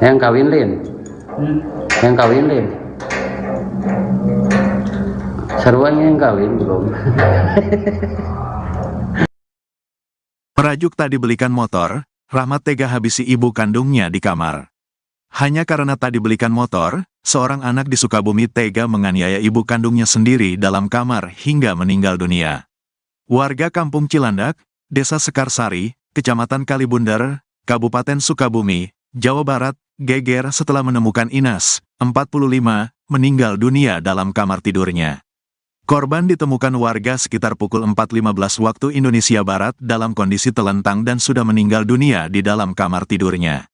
Hayang kawin lin? Hayang kawin lin? Sarua yang kawin belum? Merajuk tak dibelikan motor, Rahmat tega habisi ibu kandungnya di kamar. Hanya karena tak dibelikan motor, seorang anak di Sukabumi tega menganiaya ibu kandungnya sendiri dalam kamar hingga meninggal dunia. Warga Kampung Cilandak, Desa Sekarsari, Kecamatan Kalibundar, Kabupaten Sukabumi, Jawa Barat, geger setelah menemukan Inas, 45, meninggal dunia dalam kamar tidurnya. Korban ditemukan warga sekitar pukul 4.15 waktu Indonesia Barat dalam kondisi telentang dan sudah meninggal dunia di dalam kamar tidurnya.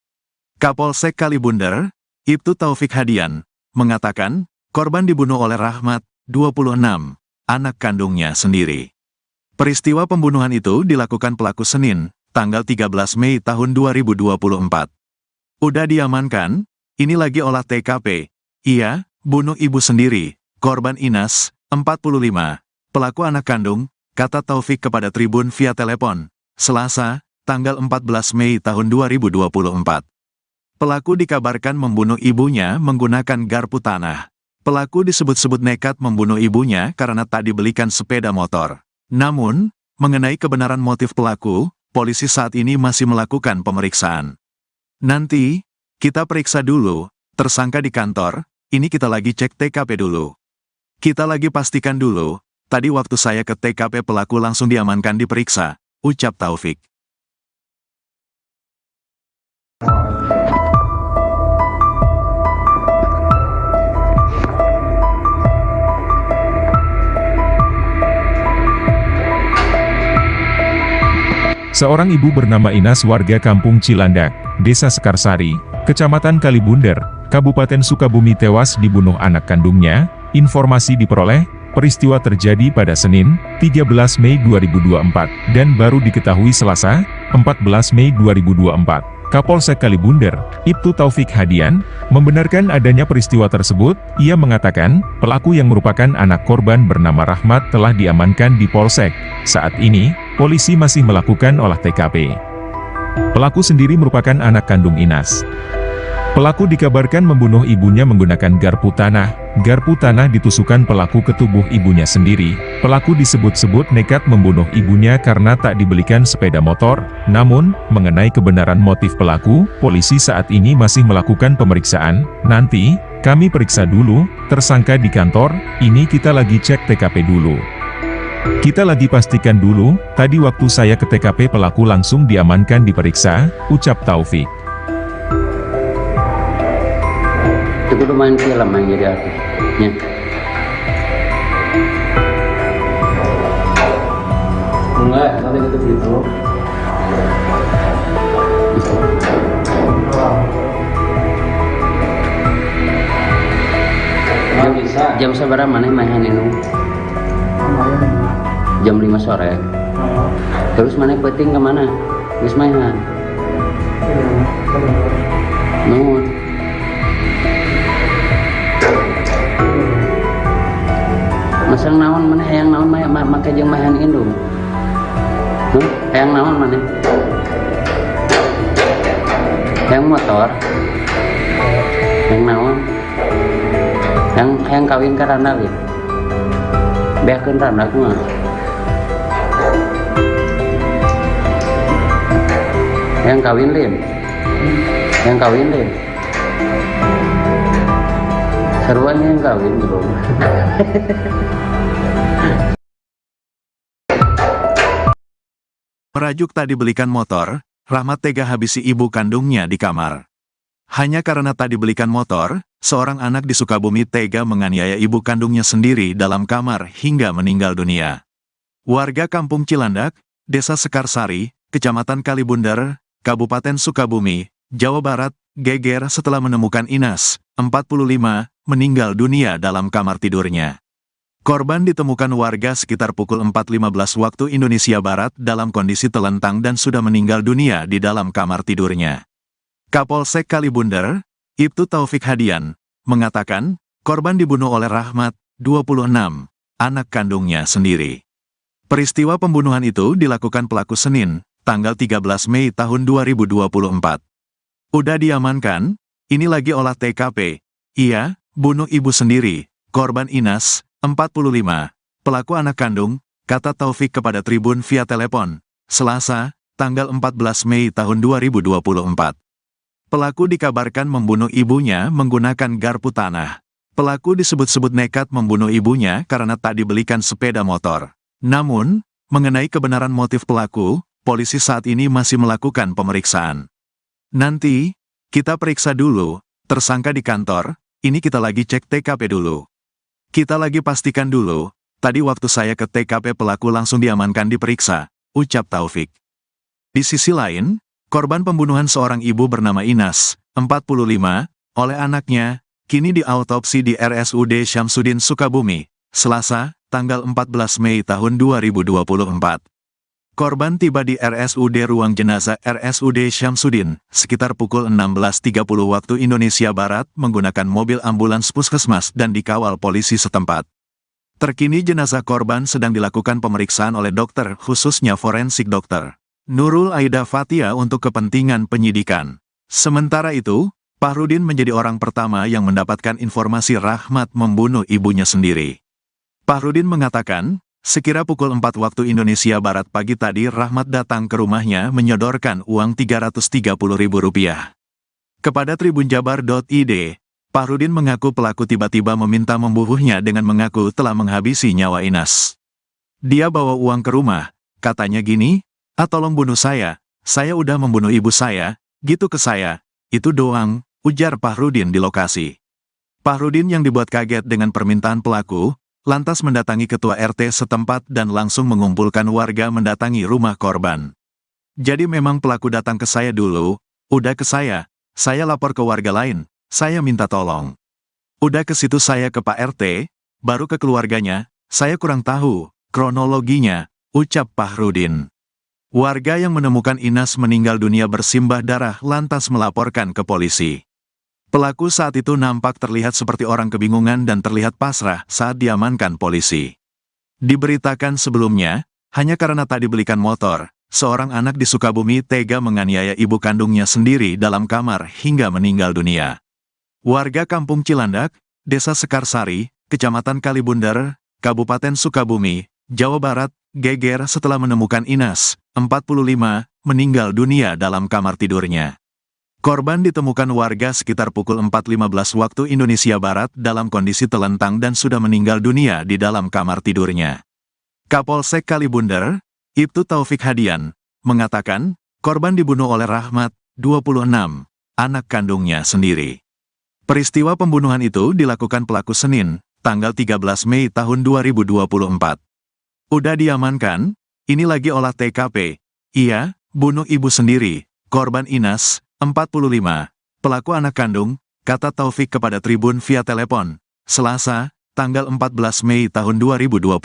Kapolsek Kalibundar, Ibtu Taufik Hadian, mengatakan, korban dibunuh oleh Rahmat, 26, anak kandungnya sendiri. Peristiwa pembunuhan itu dilakukan pelaku Senin, tanggal 13 Mei tahun 2024. Udah diamankan, ini lagi olah TKP. Iya, bunuh ibu sendiri, korban Inas, 45, pelaku anak kandung, kata Taufik kepada Tribun via telepon, Selasa, tanggal 14 Mei tahun 2024. Pelaku dikabarkan membunuh ibunya menggunakan garpu tanah. Pelaku disebut-sebut nekat membunuh ibunya karena tak dibelikan sepeda motor. Namun, mengenai kebenaran motif pelaku, polisi saat ini masih melakukan pemeriksaan. Nanti, kita periksa dulu, tersangka di kantor, ini kita lagi cek TKP dulu. Kita lagi pastikan dulu, tadi waktu saya ke TKP pelaku langsung diamankan diperiksa, ucap Taufik. Seorang ibu bernama Inas warga Kampung Cilandak, Desa Sekarsari, Kecamatan Kalibundar, Kabupaten Sukabumi tewas dibunuh anak kandungnya. Informasi diperoleh, peristiwa terjadi pada Senin, 13 Mei 2024, dan baru diketahui Selasa, 14 Mei 2024. Kapolsek Kalibundar, Ibtu Taufik Hadian, membenarkan adanya peristiwa tersebut. Ia mengatakan, pelaku yang merupakan anak korban bernama Rahmat telah diamankan di Polsek. Saat ini, polisi masih melakukan olah TKP. Pelaku sendiri merupakan anak kandung Inas. Pelaku dikabarkan membunuh ibunya menggunakan garpu tanah. Garpu tanah ditusukkan pelaku ke tubuh ibunya sendiri. Pelaku disebut-sebut nekat membunuh ibunya karena tak dibelikan sepeda motor. Namun, mengenai kebenaran motif pelaku, polisi saat ini masih melakukan pemeriksaan. Nanti, kami periksa dulu, tersangka di kantor, ini kita lagi cek TKP dulu. Kita lagi pastikan dulu, tadi waktu saya ke TKP pelaku langsung diamankan diperiksa, ucap Taufik. Itu udah main film main jadi artisnya. Enggak, nanti gitu. Jam seberapa mana main ini? Jam 5 sore. Terus mana penting kemana? Wis mainan. Nuhun. Masang naon mana hayang naon make jeung mahan indung. Hayang naon mana? Hayang motor. Hayang naon? Hayang kawin ka randalin. Beakeun randa kumaha? Hayang kawin lin? Hayang kawin lin? Sarua yang kawin belum? Merajuk tak dibelikan motor, Rahmat tega habisi ibu kandungnya di kamar. Hanya karena tak dibelikan motor, seorang anak di Sukabumi tega menganiaya ibu kandungnya sendiri dalam kamar hingga meninggal dunia. Warga Kampung Cilandak, Desa Sekarsari, Kecamatan Kalibundar, Kabupaten Sukabumi, Jawa Barat, geger setelah menemukan Inas, 45, meninggal dunia dalam kamar tidurnya. Korban ditemukan warga sekitar pukul 4.15 waktu Indonesia Barat dalam kondisi telentang dan sudah meninggal dunia di dalam kamar tidurnya. Kapolsek Kalibunder, Ibtu Taufik Hadian, mengatakan, korban dibunuh oleh Rahmat, 26, anak kandungnya sendiri. Peristiwa pembunuhan itu dilakukan pelaku Senin, tanggal 13 Mei tahun 2024. Udah diamankan, ini lagi olah TKP. Iya, bunuh ibu sendiri, korban Inas, 45, pelaku anak kandung, kata Taufik kepada Tribun via telepon, Selasa, tanggal 14 Mei tahun 2024. Pelaku dikabarkan membunuh ibunya menggunakan garpu tanah. Pelaku disebut-sebut nekat membunuh ibunya karena tak dibelikan sepeda motor. Namun, mengenai kebenaran motif pelaku, polisi saat ini masih melakukan pemeriksaan. Nanti, kita periksa dulu, tersangka di kantor, ini kita lagi cek TKP dulu. Kita lagi pastikan dulu, tadi waktu saya ke TKP pelaku langsung diamankan diperiksa, ucap Taufik. Di sisi lain, korban pembunuhan seorang ibu bernama Inas, 45, oleh anaknya, kini diautopsi di RSUD Syamsuddin Sukabumi, Selasa, tanggal 14 Mei tahun 2024. Korban tiba di RSUD Ruang Jenazah RSUD Syamsuddin, sekitar pukul 16.30 waktu Indonesia Barat menggunakan mobil ambulans puskesmas dan dikawal polisi setempat. Terkini jenazah korban sedang dilakukan pemeriksaan oleh dokter khususnya forensik dokter Nurul Aida Fatia untuk kepentingan penyidikan. Sementara itu, Fahrudin menjadi orang pertama yang mendapatkan informasi Rahmat membunuh ibunya sendiri. Fahrudin mengatakan, sekira pukul 4 waktu Indonesia Barat pagi tadi Rahmat datang ke rumahnya menyodorkan uang Rp330.000. Kepada tribunjabar.id, Fahrudin mengaku pelaku tiba-tiba meminta membunuhnya dengan mengaku telah menghabisi nyawa Inas. Dia bawa uang ke rumah, katanya gini, tolong bunuh saya udah membunuh ibu saya, gitu ke saya, itu doang, ujar Fahrudin di lokasi. Fahrudin yang dibuat kaget dengan permintaan pelaku, lantas mendatangi ketua RT setempat dan langsung mengumpulkan warga mendatangi rumah korban. Jadi memang pelaku datang ke saya dulu, udah ke saya lapor ke warga lain, saya minta tolong. Udah ke situ saya ke Pak RT, baru ke keluarganya, saya kurang tahu kronologinya, ucap Fahrudin. Warga yang menemukan Inas meninggal dunia bersimbah darah lantas melaporkan ke polisi. Pelaku saat itu nampak terlihat seperti orang kebingungan dan terlihat pasrah saat diamankan polisi. Diberitakan sebelumnya, hanya karena tak dibelikan motor, seorang anak di Sukabumi tega menganiaya ibu kandungnya sendiri dalam kamar hingga meninggal dunia. Warga Kampung Cilandak, Desa Sekarsari, Kecamatan Kalibunder, Kabupaten Sukabumi, Jawa Barat, geger setelah menemukan Inas, 45, meninggal dunia dalam kamar tidurnya. Korban ditemukan warga sekitar pukul 4.15 waktu Indonesia Barat dalam kondisi telentang dan sudah meninggal dunia di dalam kamar tidurnya. Kapolsek Kalibunder, Ibtu Taufik Hadian, mengatakan, korban dibunuh oleh Rahmat, 26, anak kandungnya sendiri. Peristiwa pembunuhan itu dilakukan pelaku Senin, tanggal 13 Mei tahun 2024. Udah diamankan, ini lagi olah TKP. Iya, bunuh ibu sendiri, korban Inas, 45, pelaku anak kandung, kata Taufik kepada Tribun via telepon, Selasa, tanggal 14 Mei tahun 2024.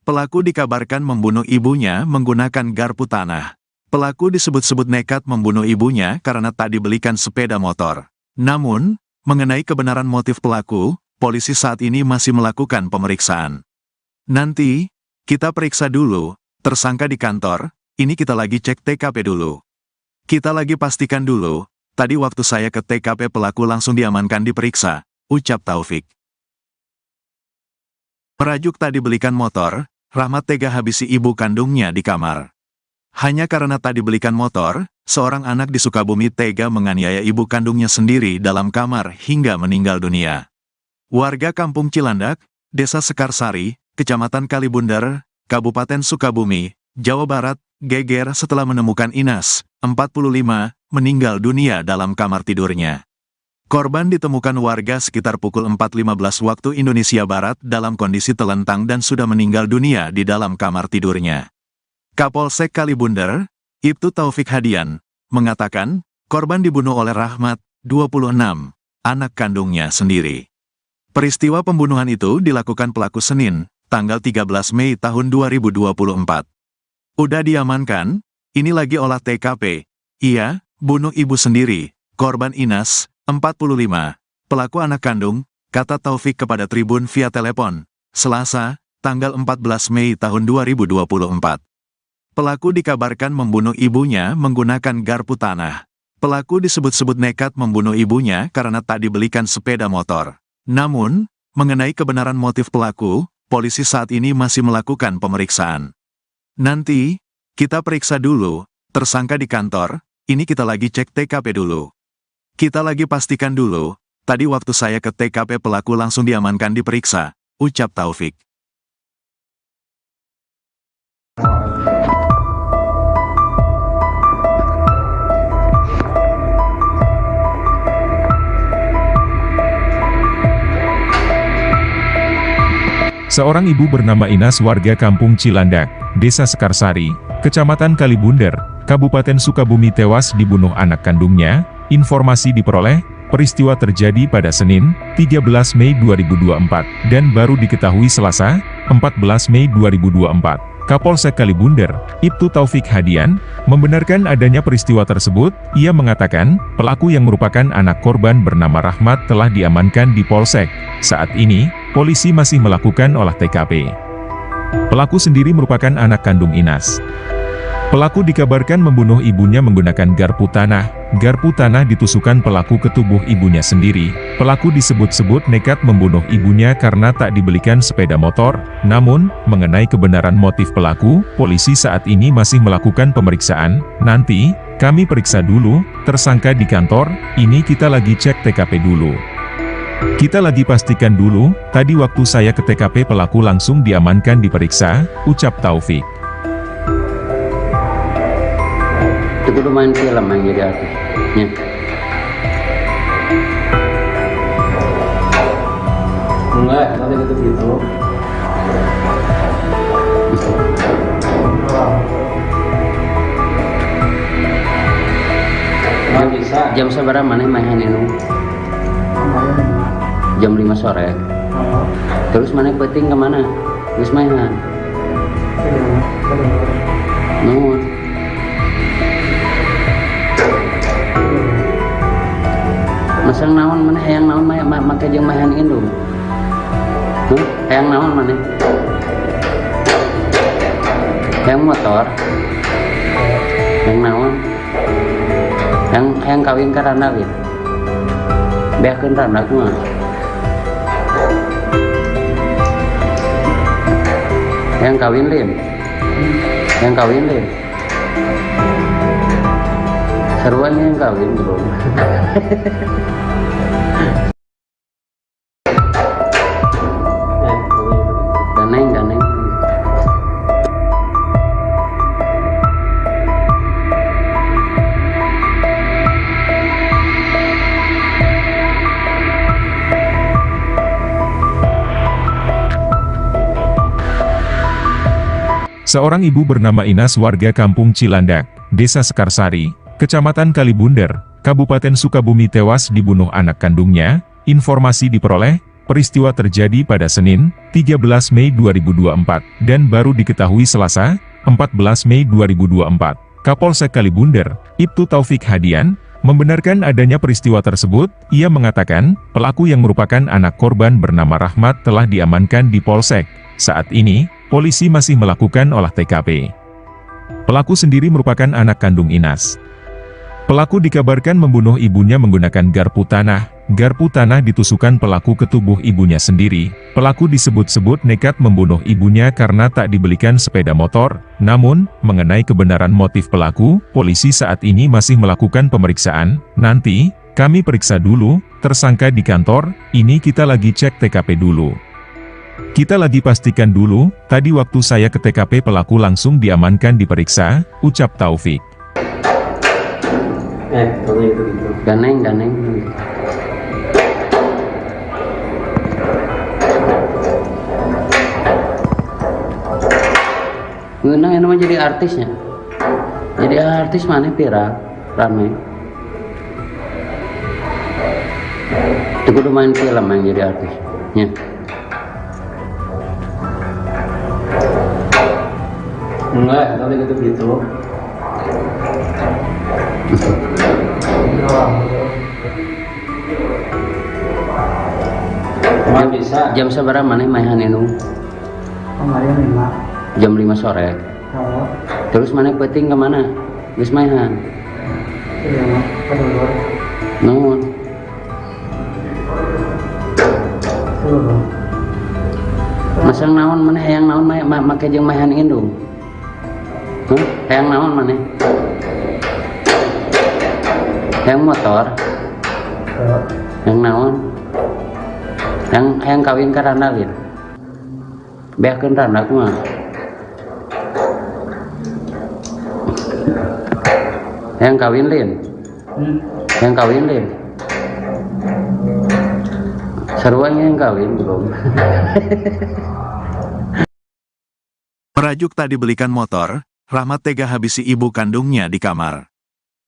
Pelaku dikabarkan membunuh ibunya menggunakan garpu tanah. Pelaku disebut-sebut nekat membunuh ibunya karena tak dibelikan sepeda motor. Namun, mengenai kebenaran motif pelaku, polisi saat ini masih melakukan pemeriksaan. Nanti, kita periksa dulu, tersangka di kantor, ini kita lagi cek TKP dulu. Kita lagi pastikan dulu, tadi waktu saya ke TKP pelaku langsung diamankan diperiksa, ucap Taufik. Merajuk tak dibelikan motor, Rahmat tega habisi ibu kandungnya di kamar. Hanya karena tak dibelikan motor, seorang anak di Sukabumi tega menganiaya ibu kandungnya sendiri dalam kamar hingga meninggal dunia. Warga Kampung Cilandak, Desa Sekarsari, Kecamatan Kalibunder, Kabupaten Sukabumi, Jawa Barat, geger setelah menemukan Inas, 45, meninggal dunia dalam kamar tidurnya. Korban ditemukan warga sekitar pukul 4.15 waktu Indonesia Barat dalam kondisi telentang dan sudah meninggal dunia di dalam kamar tidurnya. Kapolsek Kalibunder, Ibtu Taufik Hadian, mengatakan, korban dibunuh oleh Rahmat, 26, anak kandungnya sendiri. Peristiwa pembunuhan itu dilakukan pelaku Senin, tanggal 13 Mei tahun 2024. Udah diamankan, ini lagi olah TKP. Iya, bunuh ibu sendiri, korban Inas, 45, pelaku anak kandung, kata Taufik kepada Tribun via telepon, Selasa, tanggal 14 Mei tahun 2024. Pelaku dikabarkan membunuh ibunya menggunakan garpu tanah. Pelaku disebut-sebut nekat membunuh ibunya karena tak dibelikan sepeda motor. Namun, mengenai kebenaran motif pelaku, polisi saat ini masih melakukan pemeriksaan. Nanti, kita periksa dulu, tersangka di kantor, ini kita lagi cek TKP dulu. Kita lagi pastikan dulu, tadi waktu saya ke TKP pelaku langsung diamankan diperiksa, ucap Taufik. Seorang ibu bernama Inas warga Kampung Cilandak, Desa Sekarsari, Kecamatan Kalibunder, Kabupaten Sukabumi tewas dibunuh anak kandungnya. Informasi diperoleh, peristiwa terjadi pada Senin, 13 Mei 2024, dan baru diketahui Selasa, 14 Mei 2024. Kapolsek Kalibunder, Ibtu Taufik Hadian, membenarkan adanya peristiwa tersebut. Ia mengatakan, pelaku yang merupakan anak korban bernama Rahmat telah diamankan di Polsek. Saat ini, polisi masih melakukan olah TKP. Pelaku sendiri merupakan anak kandung Inas. Pelaku dikabarkan membunuh ibunya menggunakan garpu tanah. Garpu tanah ditusukkan pelaku ke tubuh ibunya sendiri. Pelaku disebut-sebut nekat membunuh ibunya karena tak dibelikan sepeda motor. Namun, mengenai kebenaran motif pelaku, polisi saat ini masih melakukan pemeriksaan. Nanti, kami periksa dulu, tersangka di kantor, ini kita lagi cek TKP dulu. Kita lagi pastikan dulu, tadi waktu saya ke TKP pelaku langsung diamankan diperiksa, ucap Taufik. Itu kudu main film yang jadi artisnya. Enggak, nanti gitu. Nggak bisa. Jam seberapa mana main ini? Jam 5 sore. Terus mana peting kemana? Terus mainan. Nuhun. Masang naon mana hayang naon make jeung mahan indung. Hayang naon mana? Hayang motor. Hayang naon? Hayang kawin ka randa we. Beakeun randa kumaha? Hayang kawin lin. Hayang kawin lin. Sarua yang kawin belum. Daneng. Seorang ibu bernama Inas warga Kampung Cilandak, Desa Sekarsari, Kecamatan Kalibunder, Kabupaten Sukabumi tewas dibunuh anak kandungnya. Informasi diperoleh, peristiwa terjadi pada Senin, 13 Mei 2024, dan baru diketahui Selasa, 14 Mei 2024. Kapolsek Kalibunder, Ibtu Taufik Hadian, membenarkan adanya peristiwa tersebut. Ia mengatakan, pelaku yang merupakan anak korban bernama Rahmat telah diamankan di Polsek. Saat ini, polisi masih melakukan olah TKP. Pelaku sendiri merupakan anak kandung Inas. Pelaku dikabarkan membunuh ibunya menggunakan garpu tanah. Garpu tanah ditusukkan pelaku ke tubuh ibunya sendiri. Pelaku disebut-sebut nekat membunuh ibunya karena tak dibelikan sepeda motor. Namun, mengenai kebenaran motif pelaku, polisi saat ini masih melakukan pemeriksaan. Nanti, kami periksa dulu, tersangka di kantor, ini kita lagi cek TKP dulu. Kita lagi pastikan dulu, tadi waktu saya ke TKP pelaku langsung diamankan diperiksa, ucap Taufik. Gitu. Daneng. Ngeunang yang namanya jadi artisnya. Jadi artis mana viral, rame. Itu kudu main film yang jadi artis. nya. Enggak, tadi gitu. Cuma bisa. Jam seberapa maneh main indung? Kemarin 5. Jam 5 sore. Oh, Terus maneh peuting ke mana? Geus maehan. iya mah. Kedulur. Nuhun. Kedulur. Masang naon maneh hayang naon make jeung maehan indung? Hayang naon maneh? Hayang motor? Hayang naon? Hayang kawin ka Randalin? Beakeun Randa kumaha? Hayang kawin Lin? Hayang kawin Lin? Sarua yang kawin belum. Merajuk tak dibelikan motor, Rahmat tega habisi ibu kandungnya di kamar.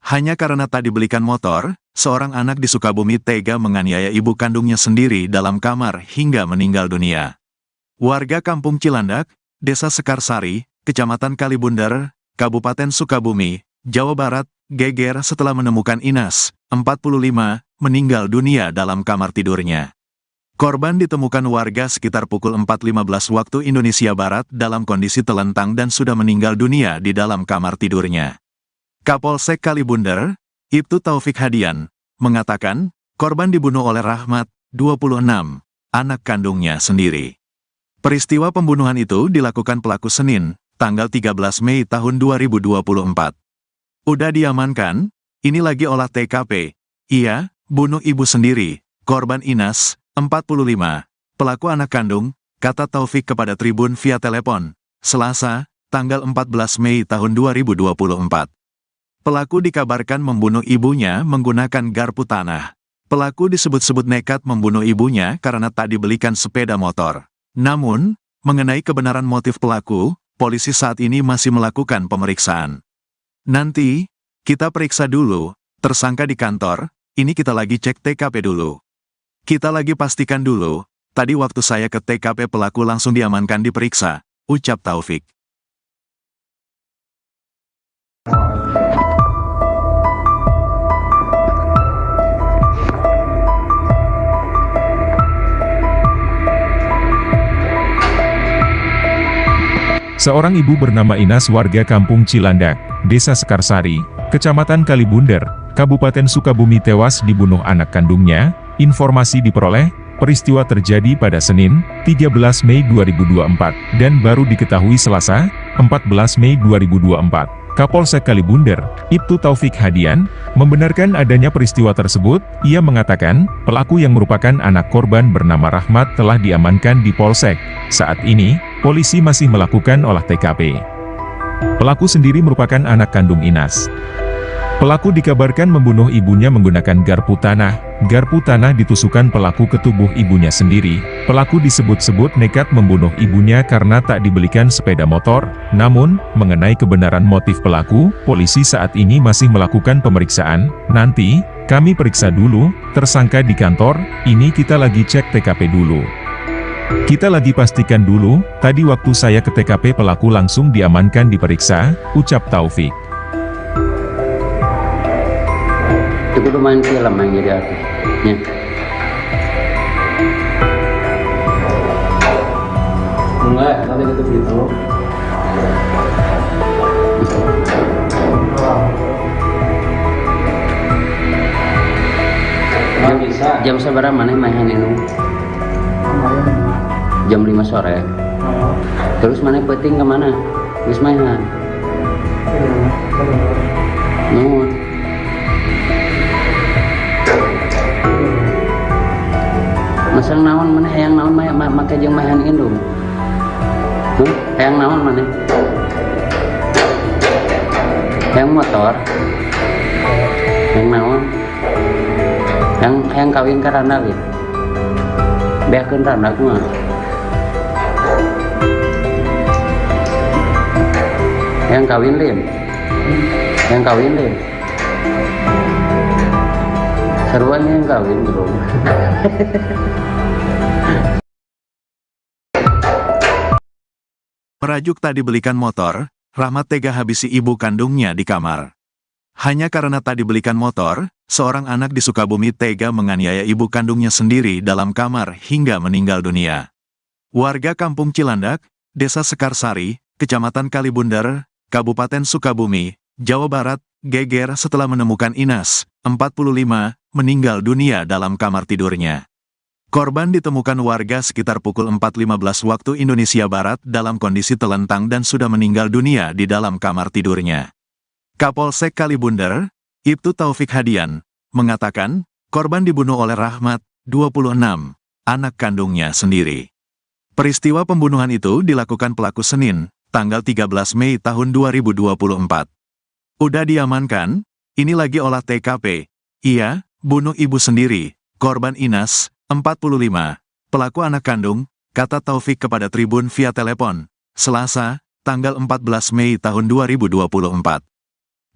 Hanya karena tak dibelikan motor, seorang anak di Sukabumi tega menganiaya ibu kandungnya sendiri dalam kamar hingga meninggal dunia. Warga Kampung Cilandak, Desa Sekarsari, Kecamatan Kalibundar, Kabupaten Sukabumi, Jawa Barat, geger setelah menemukan Inas, 45, meninggal dunia dalam kamar tidurnya. Korban ditemukan warga sekitar pukul 4.15 waktu Indonesia Barat dalam kondisi telentang dan sudah meninggal dunia di dalam kamar tidurnya. Kapolsek Kalibundar, Ibtu Taufik Hadian, mengatakan, korban dibunuh oleh Rahmat, 26, anak kandungnya sendiri. Peristiwa pembunuhan itu dilakukan pelaku Senin, tanggal 13 Mei tahun 2024. Udah diamankan, ini lagi olah TKP. Iya, bunuh ibu sendiri, korban Inas, 45, pelaku anak kandung, kata Taufik kepada Tribun via telepon, Selasa, tanggal 14 Mei tahun 2024. Pelaku dikabarkan membunuh ibunya menggunakan garpu tanah. Pelaku disebut-sebut nekat membunuh ibunya karena tak dibelikan sepeda motor. Namun, mengenai kebenaran motif pelaku, polisi saat ini masih melakukan pemeriksaan. Nanti, kita periksa dulu, tersangka di kantor, ini kita lagi cek TKP dulu. Kita lagi pastikan dulu, tadi waktu saya ke TKP pelaku langsung diamankan diperiksa, ucap Taufik. Seorang ibu bernama Inas warga Kampung Cilandak, Desa Sekarsari, Kecamatan Kalibundar, Kabupaten Sukabumi tewas dibunuh anak kandungnya. Informasi diperoleh, peristiwa terjadi pada Senin, 13 Mei 2024, dan baru diketahui Selasa, 14 Mei 2024. Kapolsek Kalibundar, Ibtu Taufik Hadian, membenarkan adanya peristiwa tersebut. Ia mengatakan, pelaku yang merupakan anak korban bernama Rahmat telah diamankan di Polsek. Saat ini, polisi masih melakukan olah TKP. Pelaku sendiri merupakan anak kandung Inas. Pelaku dikabarkan membunuh ibunya menggunakan garpu tanah. Garpu tanah ditusukkan pelaku ke tubuh ibunya sendiri. Pelaku disebut-sebut nekat membunuh ibunya karena tak dibelikan sepeda motor. Namun, mengenai kebenaran motif pelaku, polisi saat ini masih melakukan pemeriksaan. Nanti, kami periksa dulu, tersangka di kantor, ini kita lagi cek TKP dulu. Kita lagi pastikan dulu, tadi waktu saya ke TKP pelaku langsung diamankan diperiksa, ucap Taufik. Itu kudu main film yang jadi artis. Ya. Enggak, tadi gitu. Cuma bisa. Jam seberapa maneh main indung? Kemarin 5. Jam 5 sore. Oh, Terus maneh peuting ke mana? Geus maehan. iya mah. Kedulur. Nuhun. Masang naon maneh hayang naon make jeung maehan indung? Hayang naon maneh? Hayang motor? Hayang naon? Hayang kawin ka Randalin? Beakeun Randa kumaha? Hayang kawin Lin? Hayang kawin Lin? Sarua yang kawin belum. Merajuk tadi belikan motor, Rahmat tega habisi ibu kandungnya di kamar. Hanya karena tadi belikan motor, seorang anak di Sukabumi tega menganiaya ibu kandungnya sendiri dalam kamar hingga meninggal dunia. Warga Kampung Cilandak, Desa Sekarsari, Kecamatan Kalibundar, Kabupaten Sukabumi, Jawa Barat, geger setelah menemukan Inas, 45, meninggal dunia dalam kamar tidurnya. Korban ditemukan warga sekitar pukul 4.15 waktu Indonesia Barat dalam kondisi telentang dan sudah meninggal dunia di dalam kamar tidurnya. Kapolsek Kalibundar, Ibtu Taufik Hadian, mengatakan, korban dibunuh oleh Rahmat, 26, anak kandungnya sendiri. Peristiwa pembunuhan itu dilakukan pelaku Senin, tanggal 13 Mei tahun 2024. Udah diamankan, ini lagi olah TKP. Iya, bunuh ibu sendiri, korban Inas, 45, pelaku anak kandung, kata Taufik kepada Tribun via telepon, Selasa, tanggal 14 Mei tahun 2024.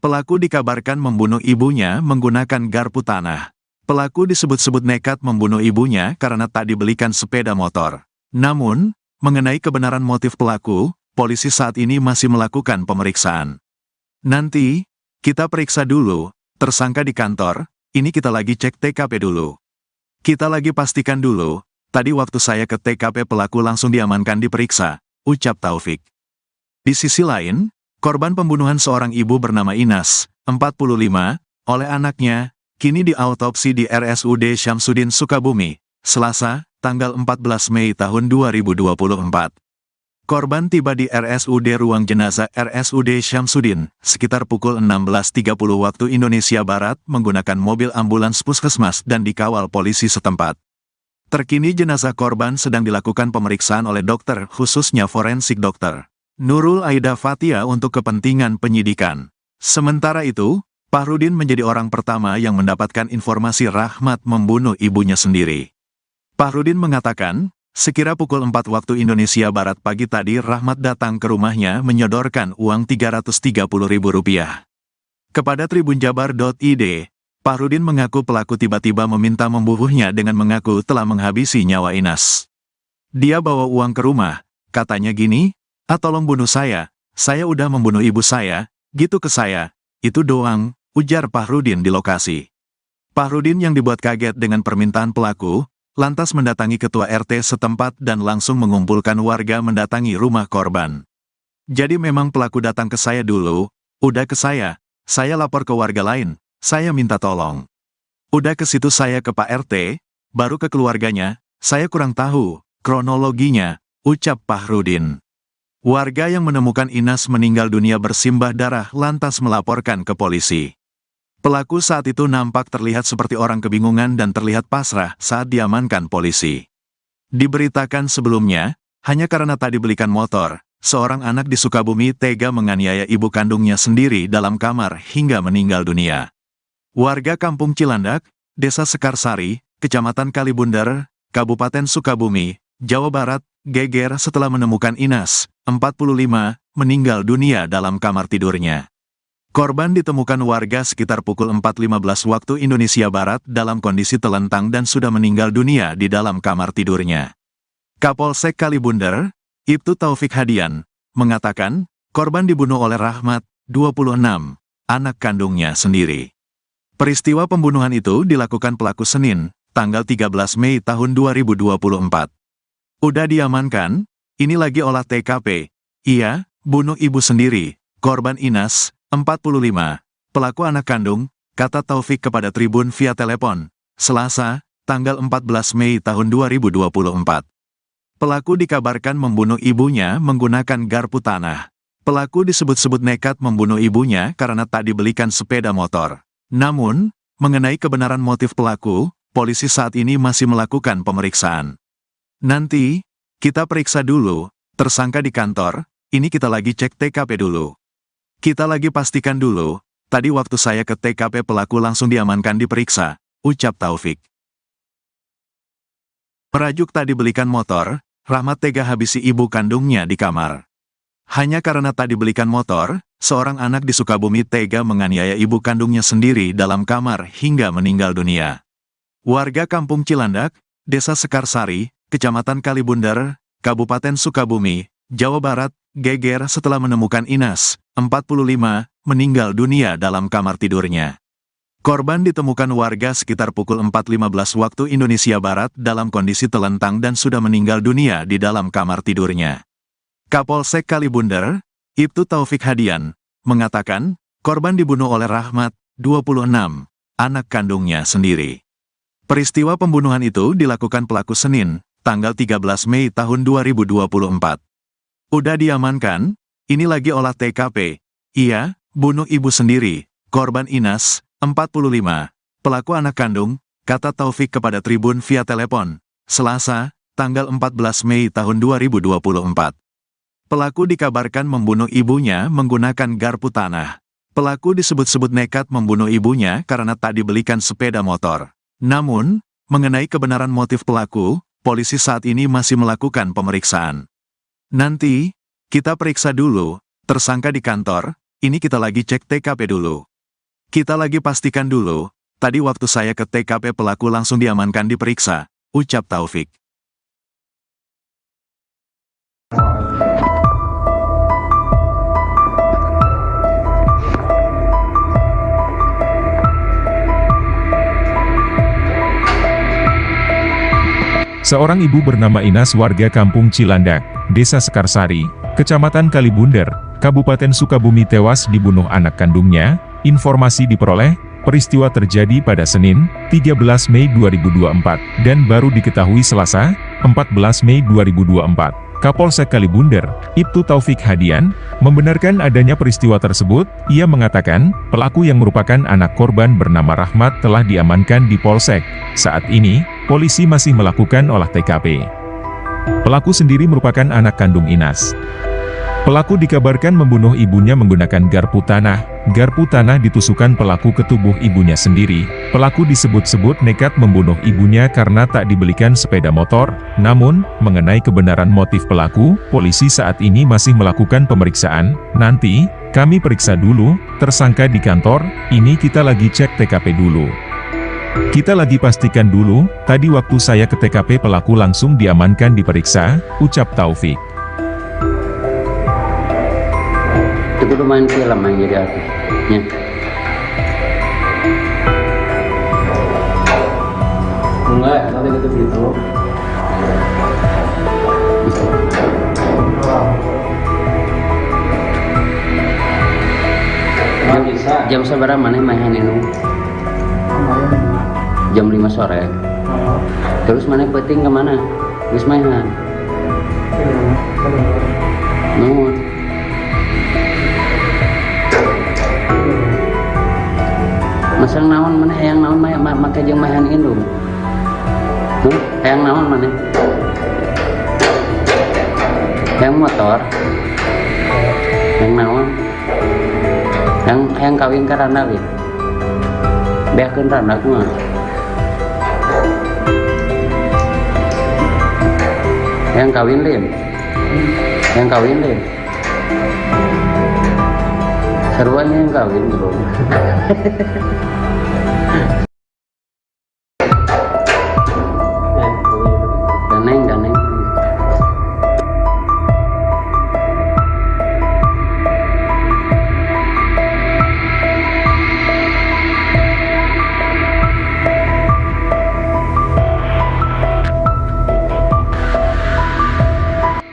Pelaku dikabarkan membunuh ibunya menggunakan garpu tanah. Pelaku disebut-sebut nekat membunuh ibunya karena tak dibelikan sepeda motor. Namun, mengenai kebenaran motif pelaku, polisi saat ini masih melakukan pemeriksaan. Nanti, kita periksa dulu, tersangka di kantor, ini kita lagi cek TKP dulu. Kita lagi pastikan dulu, tadi waktu saya ke TKP pelaku langsung diamankan diperiksa, ucap Taufik. Di sisi lain, korban pembunuhan seorang ibu bernama Inas, 45, oleh anaknya, kini diautopsi di RSUD Syamsuddin Sukabumi, Selasa, tanggal 14 Mei tahun 2024. Korban tiba di RSUD Ruang Jenazah RSUD Syamsuddin, sekitar pukul 16.30 waktu Indonesia Barat menggunakan mobil ambulans puskesmas dan dikawal polisi setempat. Terkini jenazah korban sedang dilakukan pemeriksaan oleh dokter khususnya forensik dokter Nurul Aida Fatia untuk kepentingan penyidikan. Sementara itu, Pahrudin menjadi orang pertama yang mendapatkan informasi Rahmat membunuh ibunya sendiri. Pahrudin mengatakan, sekira pukul 4 waktu Indonesia Barat pagi tadi Rahmat datang ke rumahnya menyodorkan uang Rp330.000. Kepada tribunjabar.id, Pahrudin mengaku pelaku tiba-tiba meminta membunuhnya dengan mengaku telah menghabisi nyawa Inas. Dia bawa uang ke rumah, katanya gini, tolong bunuh saya udah membunuh ibu saya, gitu ke saya, itu doang, ujar Pahrudin di lokasi. Pahrudin yang dibuat kaget dengan permintaan pelaku, lantas mendatangi ketua RT setempat dan langsung mengumpulkan warga mendatangi rumah korban. Jadi memang pelaku datang ke saya dulu, udah ke saya lapor ke warga lain, saya minta tolong. Udah ke situ saya ke Pak RT, baru ke keluarganya, saya kurang tahu kronologinya, ucap Pahrudin. Warga yang menemukan Inas meninggal dunia bersimbah darah lantas melaporkan ke polisi. Pelaku saat itu nampak terlihat seperti orang kebingungan dan terlihat pasrah saat diamankan polisi. Diberitakan sebelumnya, hanya karena tak dibelikan motor, seorang anak di Sukabumi tega menganiaya ibu kandungnya sendiri dalam kamar hingga meninggal dunia. Warga Kampung Cilandak, Desa Sekarsari, Kecamatan Kalibundar, Kabupaten Sukabumi, Jawa Barat, geger setelah menemukan Inas, 45, meninggal dunia dalam kamar tidurnya. Korban ditemukan warga sekitar pukul 4.15 waktu Indonesia Barat dalam kondisi telentang dan sudah meninggal dunia di dalam kamar tidurnya. Kapolsek Kalibundar, Ibtu Taufik Hadian, mengatakan, korban dibunuh oleh Rahmat, 26, anak kandungnya sendiri. Peristiwa pembunuhan itu dilakukan pelaku Senin, tanggal 13 Mei tahun 2024. Udah diamankan, ini lagi olah TKP. Iya, bunuh ibu sendiri, korban Inas, 45, pelaku anak kandung, kata Taufik kepada Tribun via telepon, Selasa, tanggal 14 Mei tahun 2024. Pelaku dikabarkan membunuh ibunya menggunakan garpu tanah. Pelaku disebut-sebut nekat membunuh ibunya karena tak dibelikan sepeda motor. Namun, mengenai kebenaran motif pelaku, polisi saat ini masih melakukan pemeriksaan. Nanti, kita periksa dulu, tersangka di kantor, ini kita lagi cek TKP dulu. Kita lagi pastikan dulu, tadi waktu saya ke TKP pelaku langsung diamankan diperiksa, ucap Taufik. Merajuk tak dibelikan motor, Rahmat tega habisi ibu kandungnya di kamar. Hanya karena tak dibelikan motor, seorang anak di Sukabumi tega menganiaya ibu kandungnya sendiri dalam kamar hingga meninggal dunia. Warga Kampung Cilandak, Desa Sekarsari, Kecamatan Kalibundar, Kabupaten Sukabumi, Jawa Barat, geger setelah menemukan Inas, 45, meninggal dunia dalam kamar tidurnya. Korban ditemukan warga sekitar pukul 4.15 waktu Indonesia Barat dalam kondisi telentang dan sudah meninggal dunia di dalam kamar tidurnya. Kapolsek Kalibunder, Ibtu Taufik Hadian, mengatakan, korban dibunuh oleh Rahmat, 26, anak kandungnya sendiri. Peristiwa pembunuhan itu dilakukan pelaku Senin, tanggal 13 Mei tahun 2024. Udah diamankan, ini lagi olah TKP. Iya, bunuh ibu sendiri, korban Inas, 45, pelaku anak kandung, kata Taufik kepada Tribun via telepon, Selasa, tanggal 14 Mei tahun 2024. Pelaku dikabarkan membunuh ibunya menggunakan garpu tanah. Pelaku disebut-sebut nekat membunuh ibunya karena tak dibelikan sepeda motor. Namun, mengenai kebenaran motif pelaku, polisi saat ini masih melakukan pemeriksaan. Nanti, kita periksa dulu, tersangka di kantor, ini kita lagi cek TKP dulu. Kita lagi pastikan dulu, tadi waktu saya ke TKP pelaku langsung diamankan diperiksa, ucap Taufik. Seorang ibu bernama Inas warga Kampung Cilandak, Desa Sekarsari, Kecamatan Kalibunder, Kabupaten Sukabumi tewas dibunuh anak kandungnya. Informasi diperoleh, peristiwa terjadi pada Senin, 13 Mei 2024, dan baru diketahui Selasa, 14 Mei 2024. Kapolsek Kalibunder, Ibtu Taufik Hadian, membenarkan adanya peristiwa tersebut. Ia mengatakan, pelaku yang merupakan anak korban bernama Rahmat telah diamankan di Polsek. Saat ini, polisi masih melakukan olah TKP. Pelaku sendiri merupakan anak kandung Inas. Pelaku dikabarkan membunuh ibunya menggunakan garpu tanah. Garpu tanah ditusukkan pelaku ke tubuh ibunya sendiri. Pelaku disebut-sebut nekat membunuh ibunya karena tak dibelikan sepeda motor. Namun, mengenai kebenaran motif pelaku, polisi saat ini masih melakukan pemeriksaan. Nanti, kami periksa dulu, tersangka di kantor, ini kita lagi cek TKP dulu. Kita lagi pastikan dulu, tadi waktu saya ke TKP pelaku langsung diamankan diperiksa, ucap Taufik. Itu udah main film yang jadi artisnya. Enggak, nanti gitu gitu. Nggak bisa. Jam seberapa mana main ini? Jam 5 sore. Terus mana peting kemana? Wis mainan. Nuhun. Masang naon mana hayang naon make jeung mahan indung. Hayang naon mana? Hayang motor. Hayang naon? Hayang kawin ka randa we. Beakeun randa kumaha? Hayang kawin lin. Hayang kawin lin. Seruan yang kawin belum. Daneng.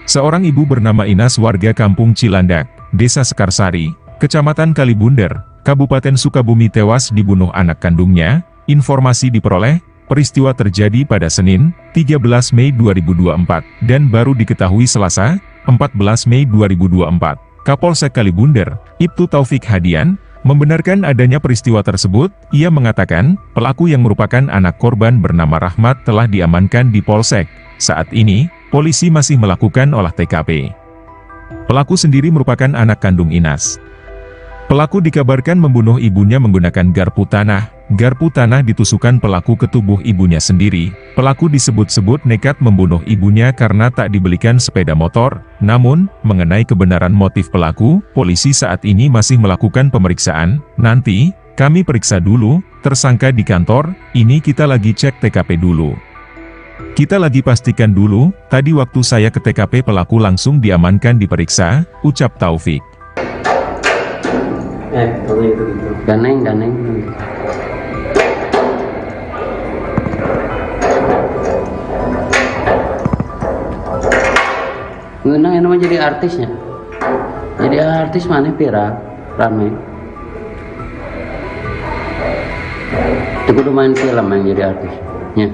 Seorang ibu bernama Inas warga Kampung Cilandak, Desa Sekarsari, Kecamatan Kalibunder, Kabupaten Sukabumi tewas dibunuh anak kandungnya. Informasi diperoleh, peristiwa terjadi pada Senin, 13 Mei 2024, dan baru diketahui Selasa, 14 Mei 2024. Kapolsek Kalibunder, Ibtu Taufik Hadian, membenarkan adanya peristiwa tersebut. Ia mengatakan, pelaku yang merupakan anak korban bernama Rahmat telah diamankan di Polsek. Saat ini, polisi masih melakukan olah TKP. Pelaku sendiri merupakan anak kandung Inas. Pelaku dikabarkan membunuh ibunya menggunakan garpu tanah. Garpu tanah ditusukkan pelaku ke tubuh ibunya sendiri. Pelaku disebut-sebut nekat membunuh ibunya karena tak dibelikan sepeda motor. Namun, mengenai kebenaran motif pelaku, polisi saat ini masih melakukan pemeriksaan. Nanti, kami periksa dulu, tersangka di kantor, ini kita lagi cek TKP dulu. Kita lagi pastikan dulu, tadi waktu saya ke TKP pelaku langsung diamankan diperiksa, ucap Taufik. Kalau itu gitu. Ganeng. Ngeunang yang namanya jadi artisnya. Jadi artis mana viral, rame. Itu kudu main film yang jadi artisnya.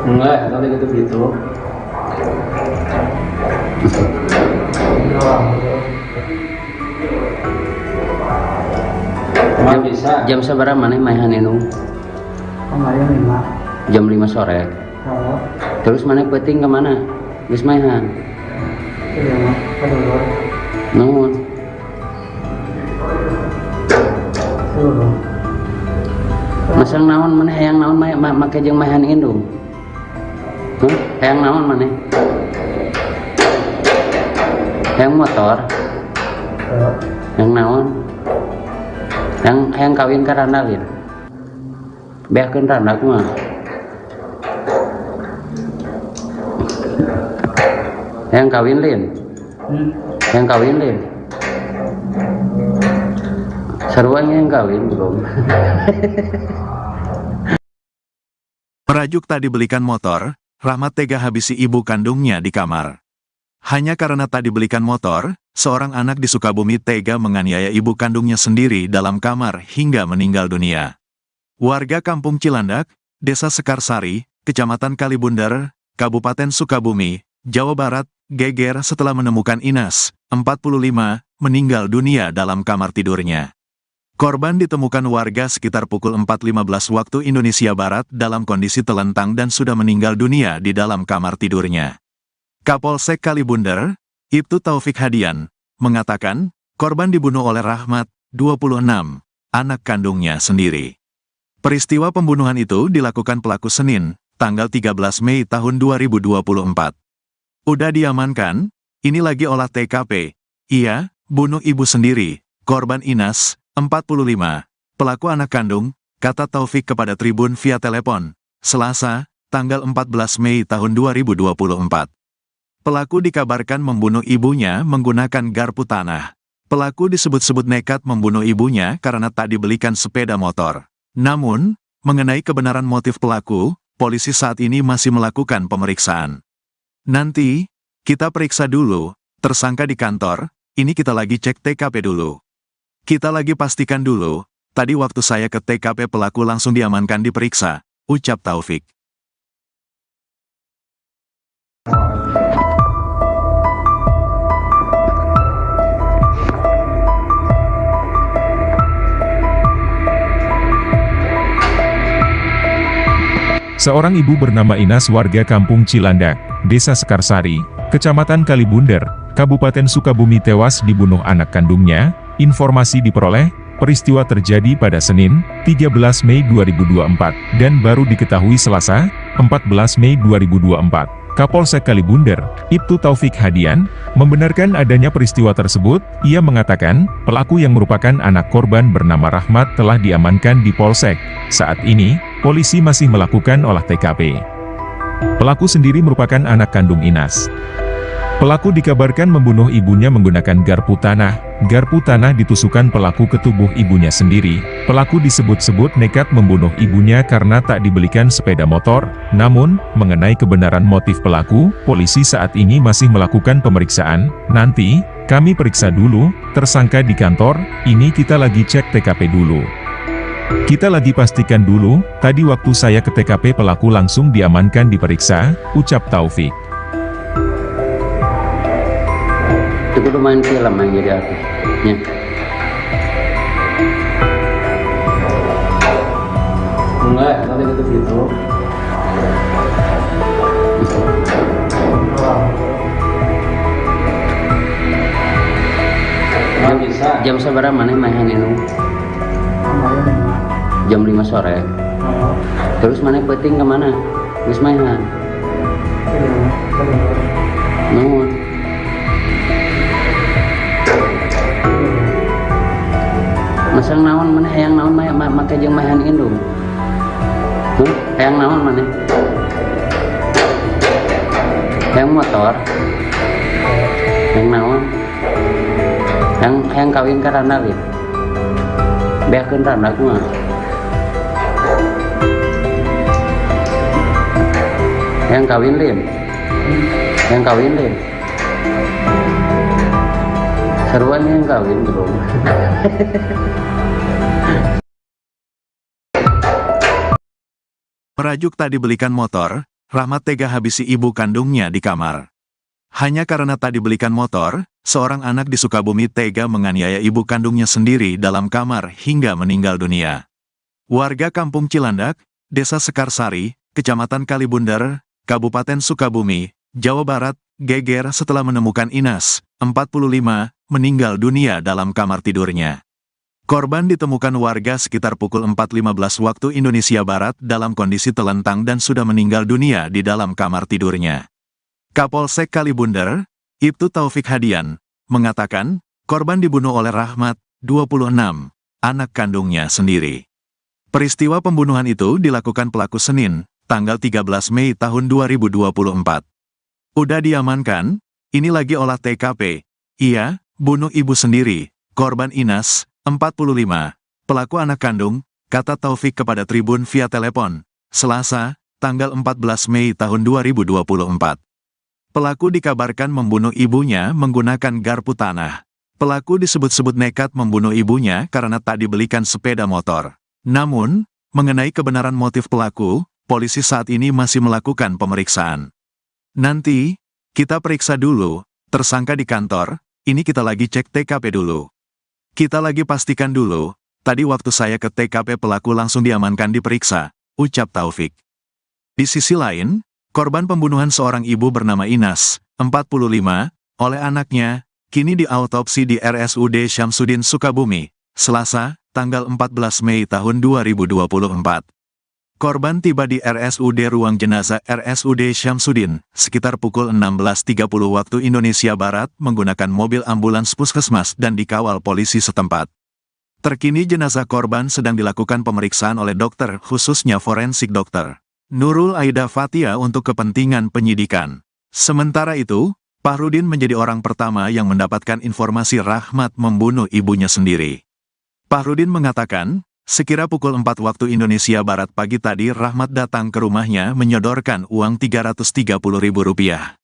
Enggak, tadi gitu. Emang bisa. Jam seberapa mana mainan ini? Kemarin 5. Jam 5 sore. Oh, Terus mana peting kemana? Geus mainan. iya mah. Kedulur. Nuhun. Dulu. Masang naon mana hayang naon make jeung mainan indung. Hayang naon mana? Hayang motor. Yang naon? Yang kawin ka randalin. Beakeun randa kumaha? Yang kawin lin. Yang kawin lin. Sarwanya yang kawin belum. Merajuk tak dibelikan motor, Rahmat tega habisi ibu kandungnya di kamar. Hanya karena tak dibelikan motor, seorang anak di Sukabumi tega menganiaya ibu kandungnya sendiri dalam kamar hingga meninggal dunia. Warga Kampung Cilandak, Desa Sekarsari, Kecamatan Kalibundar, Kabupaten Sukabumi, Jawa Barat, geger setelah menemukan Inas, 45, meninggal dunia dalam kamar tidurnya. Korban ditemukan warga sekitar pukul 4.15 waktu Indonesia Barat dalam kondisi telentang dan sudah meninggal dunia di dalam kamar tidurnya. Kapolsek Kalibundar, Ibtu Taufik Hadian, mengatakan, korban dibunuh oleh Rahmat, 26, anak kandungnya sendiri. Peristiwa pembunuhan itu dilakukan pelaku Senin, tanggal 13 Mei tahun 2024. Udah diamankan, ini lagi olah TKP. Iya, bunuh ibu sendiri, korban Inas, 45, pelaku anak kandung, kata Taufik kepada Tribun via telepon, Selasa, tanggal 14 Mei tahun 2024. Pelaku dikabarkan membunuh ibunya menggunakan garpu tanah. Pelaku disebut-sebut nekat membunuh ibunya karena tak dibelikan sepeda motor. Namun, mengenai kebenaran motif pelaku, polisi saat ini masih melakukan pemeriksaan. Nanti, kita periksa dulu, tersangka di kantor, ini kita lagi cek TKP dulu. Kita lagi pastikan dulu, tadi waktu saya ke TKP pelaku langsung diamankan diperiksa, ucap Taufik. Seorang ibu bernama Inas warga Kampung Cilandak, Desa Sekarsari, Kecamatan Kalibundar, Kabupaten Sukabumi tewas dibunuh anak kandungnya. Informasi diperoleh, peristiwa terjadi pada Senin, 13 Mei 2024, dan baru diketahui Selasa, 14 Mei 2024. Kapolsek Kalibundar, Ibtu Taufik Hadian, membenarkan adanya peristiwa tersebut. Ia mengatakan, pelaku yang merupakan anak korban bernama Rahmat telah diamankan di Polsek. Saat ini, polisi masih melakukan olah TKP. Pelaku sendiri merupakan anak kandung Inas. Pelaku dikabarkan membunuh ibunya menggunakan garpu tanah. Garpu tanah ditusukkan pelaku ke tubuh ibunya sendiri. Pelaku disebut-sebut nekat membunuh ibunya karena tak dibelikan sepeda motor. Namun, mengenai kebenaran motif pelaku, polisi saat ini masih melakukan pemeriksaan. Nanti, kami periksa dulu, tersangka di kantor, ini kita lagi cek TKP dulu. Kita lagi pastikan dulu, tadi waktu saya ke TKP pelaku langsung diamankan diperiksa, ucap Taufik. Itu kudu main film yang jadi artisnya. Enggak, tadi gitu. Emang bisa. Jam seberapa mana mainan ini? Kemarin 5. Jam 5 sore. Oh, Terus mana peting kemana? Geus mainan. iya mah. Kedulur. Nuhun. Masang naon mana hayang naon make jeung mahan indung. Hayang naon mana? Hayang motor. Hayang naon? Hayang kawin ka randa we. Beakeun randa kumaha? Hayang kawin lin. Hayang kawin lin. Seruan yang kawin bro. Merajuk tak dibelikan motor, Rahmat tega habisi ibu kandungnya di kamar. Hanya karena tak dibelikan motor, seorang anak di Sukabumi tega menganiaya ibu kandungnya sendiri dalam kamar hingga meninggal dunia. Warga Kampung Cilandak, Desa Sekarsari, Kecamatan Kalibundar, Kabupaten Sukabumi, Jawa Barat, geger setelah menemukan Inas, 45, meninggal dunia dalam kamar tidurnya. Korban ditemukan warga sekitar pukul 4.15 waktu Indonesia Barat dalam kondisi telentang dan sudah meninggal dunia di dalam kamar tidurnya. Kapolsek Kalibundar, Ibtu Taufik Hadian, mengatakan, korban dibunuh oleh Rahmat, 26, anak kandungnya sendiri. Peristiwa pembunuhan itu dilakukan pelaku Senin, tanggal 13 Mei tahun 2024. Udah diamankan, ini lagi olah TKP. Iya, bunuh ibu sendiri, korban Inas, 45, pelaku anak kandung, kata Taufik kepada Tribun via telepon, Selasa, tanggal 14 Mei tahun 2024. Pelaku dikabarkan membunuh ibunya menggunakan garpu tanah. Pelaku disebut-sebut nekat membunuh ibunya karena tak dibelikan sepeda motor. Namun, mengenai kebenaran motif pelaku, polisi saat ini masih melakukan pemeriksaan. Nanti, kita periksa dulu, tersangka di kantor, ini kita lagi cek TKP dulu. Kita lagi pastikan dulu, tadi waktu saya ke TKP pelaku langsung diamankan diperiksa, ucap Taufik. Di sisi lain, korban pembunuhan seorang ibu bernama Inas, 45, oleh anaknya, kini diautopsi di RSUD Syamsuddin Sukabumi, Selasa, tanggal 14 Mei tahun 2024. Korban tiba di RSUD Ruang Jenazah RSUD Syamsuddin, sekitar pukul 16.30 waktu Indonesia Barat menggunakan mobil ambulans puskesmas dan dikawal polisi setempat. Terkini jenazah korban sedang dilakukan pemeriksaan oleh dokter, khususnya forensik dokter Nurul Aida Fatia untuk kepentingan penyidikan. Sementara itu, Fahrudin menjadi orang pertama yang mendapatkan informasi Rahmat membunuh ibunya sendiri. Fahrudin mengatakan, sekira pukul 4 waktu Indonesia Barat pagi tadi Rahmat datang ke rumahnya menyodorkan uang Rp330.000.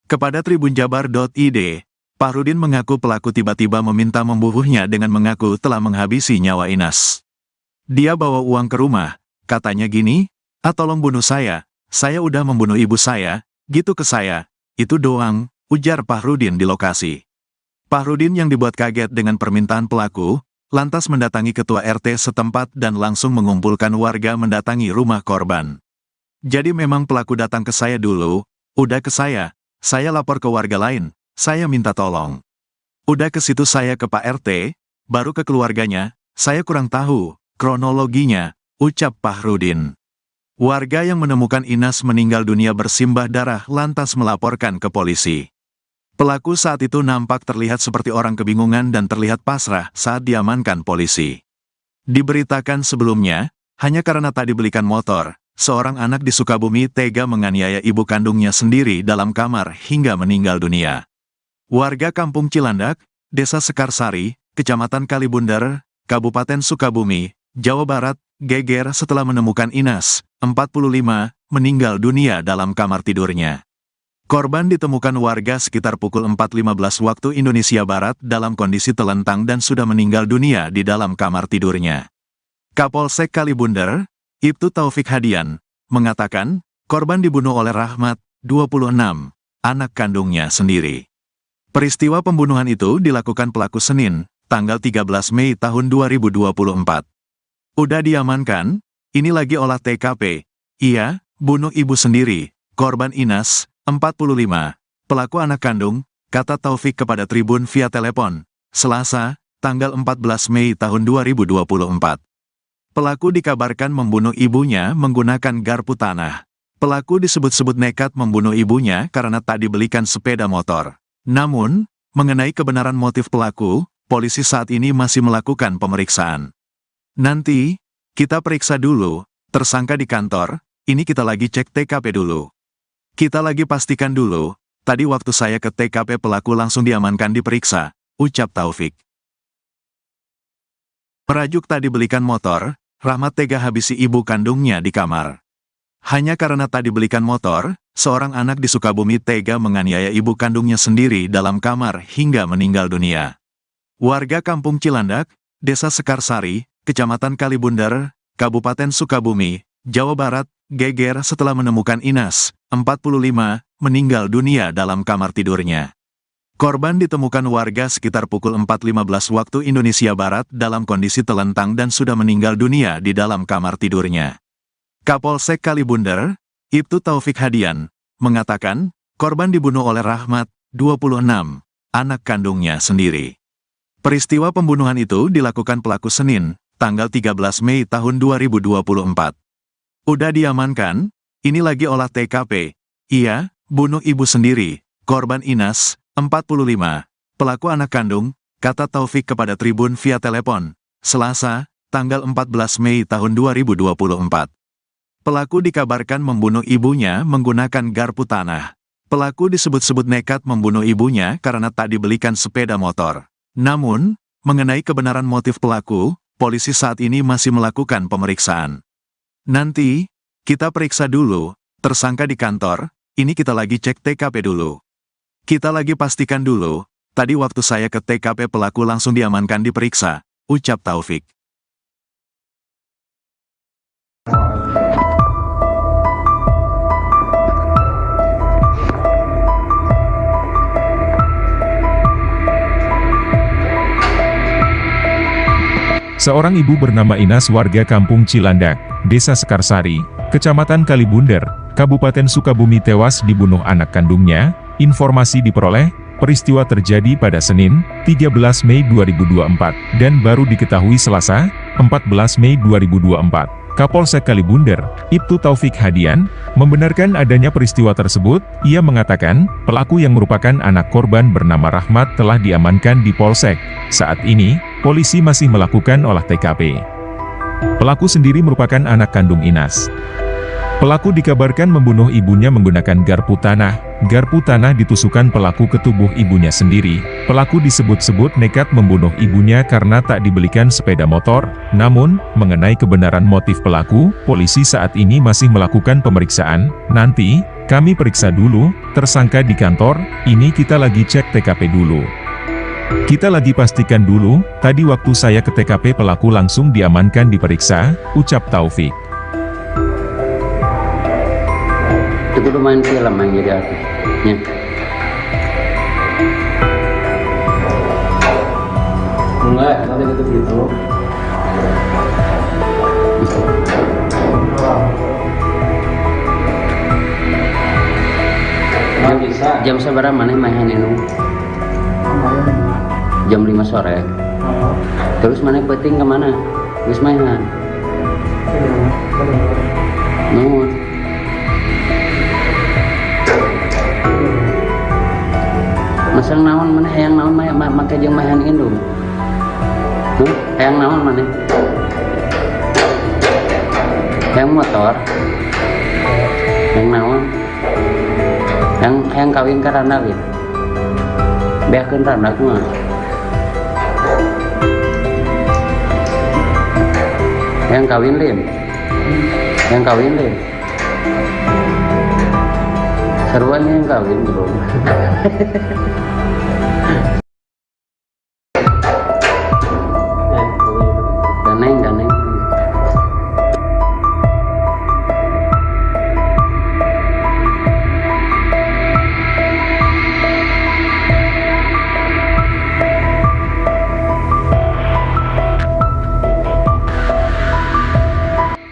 Kepada tribunjabar.id, Fahrudin mengaku pelaku tiba-tiba meminta membunuhnya dengan mengaku telah menghabisi nyawa Inas. Dia bawa uang ke rumah, katanya gini, tolong bunuh saya udah membunuh ibu saya, gitu ke saya, itu doang, ujar Fahrudin di lokasi. Fahrudin yang dibuat kaget dengan permintaan pelaku, lantas mendatangi ketua RT setempat dan langsung mengumpulkan warga mendatangi rumah korban. Jadi memang pelaku datang ke saya dulu, udah ke saya lapor ke warga lain, saya minta tolong. Udah ke situ saya ke Pak RT, baru ke keluarganya, saya kurang tahu kronologinya, ucap Fahrudin. Warga yang menemukan Inas meninggal dunia bersimbah darah lantas melaporkan ke polisi. Pelaku saat itu nampak terlihat seperti orang kebingungan dan terlihat pasrah saat diamankan polisi. Diberitakan sebelumnya, hanya karena tak dibelikan motor, seorang anak di Sukabumi tega menganiaya ibu kandungnya sendiri dalam kamar hingga meninggal dunia. Warga Kampung Cilandak, Desa Sekarsari, Kecamatan Kalibundar, Kabupaten Sukabumi, Jawa Barat, geger setelah menemukan Inas, 45, meninggal dunia dalam kamar tidurnya. Korban ditemukan warga sekitar pukul 4.15 waktu Indonesia Barat dalam kondisi telentang dan sudah meninggal dunia di dalam kamar tidurnya. Kapolsek Kalibundar, Ibtu Taufik Hadian, mengatakan, korban dibunuh oleh Rahmat, 26, anak kandungnya sendiri. Peristiwa pembunuhan itu dilakukan pelaku Senin, tanggal 13 Mei tahun 2024. Udah diamankan, ini lagi olah TKP. Iya, bunuh ibu sendiri, korban Inas, 45, pelaku anak kandung, kata Taufik kepada Tribun via telepon, Selasa, tanggal 14 Mei tahun 2024. Pelaku dikabarkan membunuh ibunya menggunakan garpu tanah. Pelaku disebut-sebut nekat membunuh ibunya karena tak dibelikan sepeda motor. Namun, mengenai kebenaran motif pelaku, polisi saat ini masih melakukan pemeriksaan. Nanti, kita periksa dulu, tersangka di kantor, ini kita lagi cek TKP dulu. Kita lagi pastikan dulu, tadi waktu saya ke TKP pelaku langsung diamankan diperiksa, ucap Taufik. Merajuk tadi belikan motor, Rahmat tega habisi ibu kandungnya di kamar. Hanya karena tadi belikan motor, seorang anak di Sukabumi tega menganiaya ibu kandungnya sendiri dalam kamar hingga meninggal dunia. Warga Kampung Cilandak, Desa Sekarsari, Kecamatan Kalibundar, Kabupaten Sukabumi, Jawa Barat, geger setelah menemukan Inas, 45, meninggal dunia dalam kamar tidurnya. Korban ditemukan warga sekitar pukul 4.15 waktu Indonesia Barat dalam kondisi telentang dan sudah meninggal dunia di dalam kamar tidurnya. Kapolsek Kalibundar, Ibtu Taufik Hadian, mengatakan, korban dibunuh oleh Rahmat, 26, anak kandungnya sendiri. Peristiwa pembunuhan itu dilakukan pelaku Senin, tanggal 13 Mei tahun 2024. Udah diamankan, ini lagi olah TKP. Iya, bunuh ibu sendiri, korban Inas, 45, pelaku anak kandung, kata Taufik kepada Tribun via telepon, Selasa, tanggal 14 Mei tahun 2024. Pelaku dikabarkan membunuh ibunya menggunakan garpu tanah. Pelaku disebut-sebut nekat membunuh ibunya karena tak dibelikan sepeda motor. Namun, mengenai kebenaran motif pelaku, polisi saat ini masih melakukan pemeriksaan. Nanti, kita periksa dulu, tersangka di kantor, ini kita lagi cek TKP dulu. Kita lagi pastikan dulu, tadi waktu saya ke TKP pelaku langsung diamankan diperiksa, ucap Taufik. Seorang ibu bernama Inas warga Kampung Cilandak, Desa Sekarsari, Kecamatan Kalibundar, Kabupaten Sukabumi tewas dibunuh anak kandungnya. Informasi diperoleh, peristiwa terjadi pada Senin, 13 Mei 2024, dan baru diketahui Selasa, 14 Mei 2024. Kapolsek Kalibundar, Ibtu Taufik Hadian, membenarkan adanya peristiwa tersebut. Ia mengatakan, pelaku yang merupakan anak korban bernama Rahmat telah diamankan di Polsek. Saat ini, polisi masih melakukan olah TKP. Pelaku sendiri merupakan anak kandung Inas. Pelaku dikabarkan membunuh ibunya menggunakan garpu tanah. Garpu tanah ditusukkan pelaku ke tubuh ibunya sendiri. Pelaku disebut-sebut nekat membunuh ibunya karena tak dibelikan sepeda motor. Namun, mengenai kebenaran motif pelaku, polisi saat ini masih melakukan pemeriksaan. Nanti, kami periksa dulu, tersangka di kantor, ini kita lagi cek TKP dulu. Kita lagi pastikan dulu, tadi waktu saya ke TKP pelaku langsung diamankan diperiksa, ucap Taufik. Itu udah main film yang jadi artisnya. Enggak, nanti gitu. Nggak bisa. Jam seberapa mana main ini? Jam 5 sore. Terus mana penting kemana? Wis mainan. Nuhun. Masang naon mana hayang naon make jeung mahan indung. Hayang naon mana? Hayang motor. Hayang naon? Hayang kawin ka randa gitu. Beakeun randa kumaha? Hayang kawin lin. Hayang kawin lin. Seruan yang kawin belum. Daneng.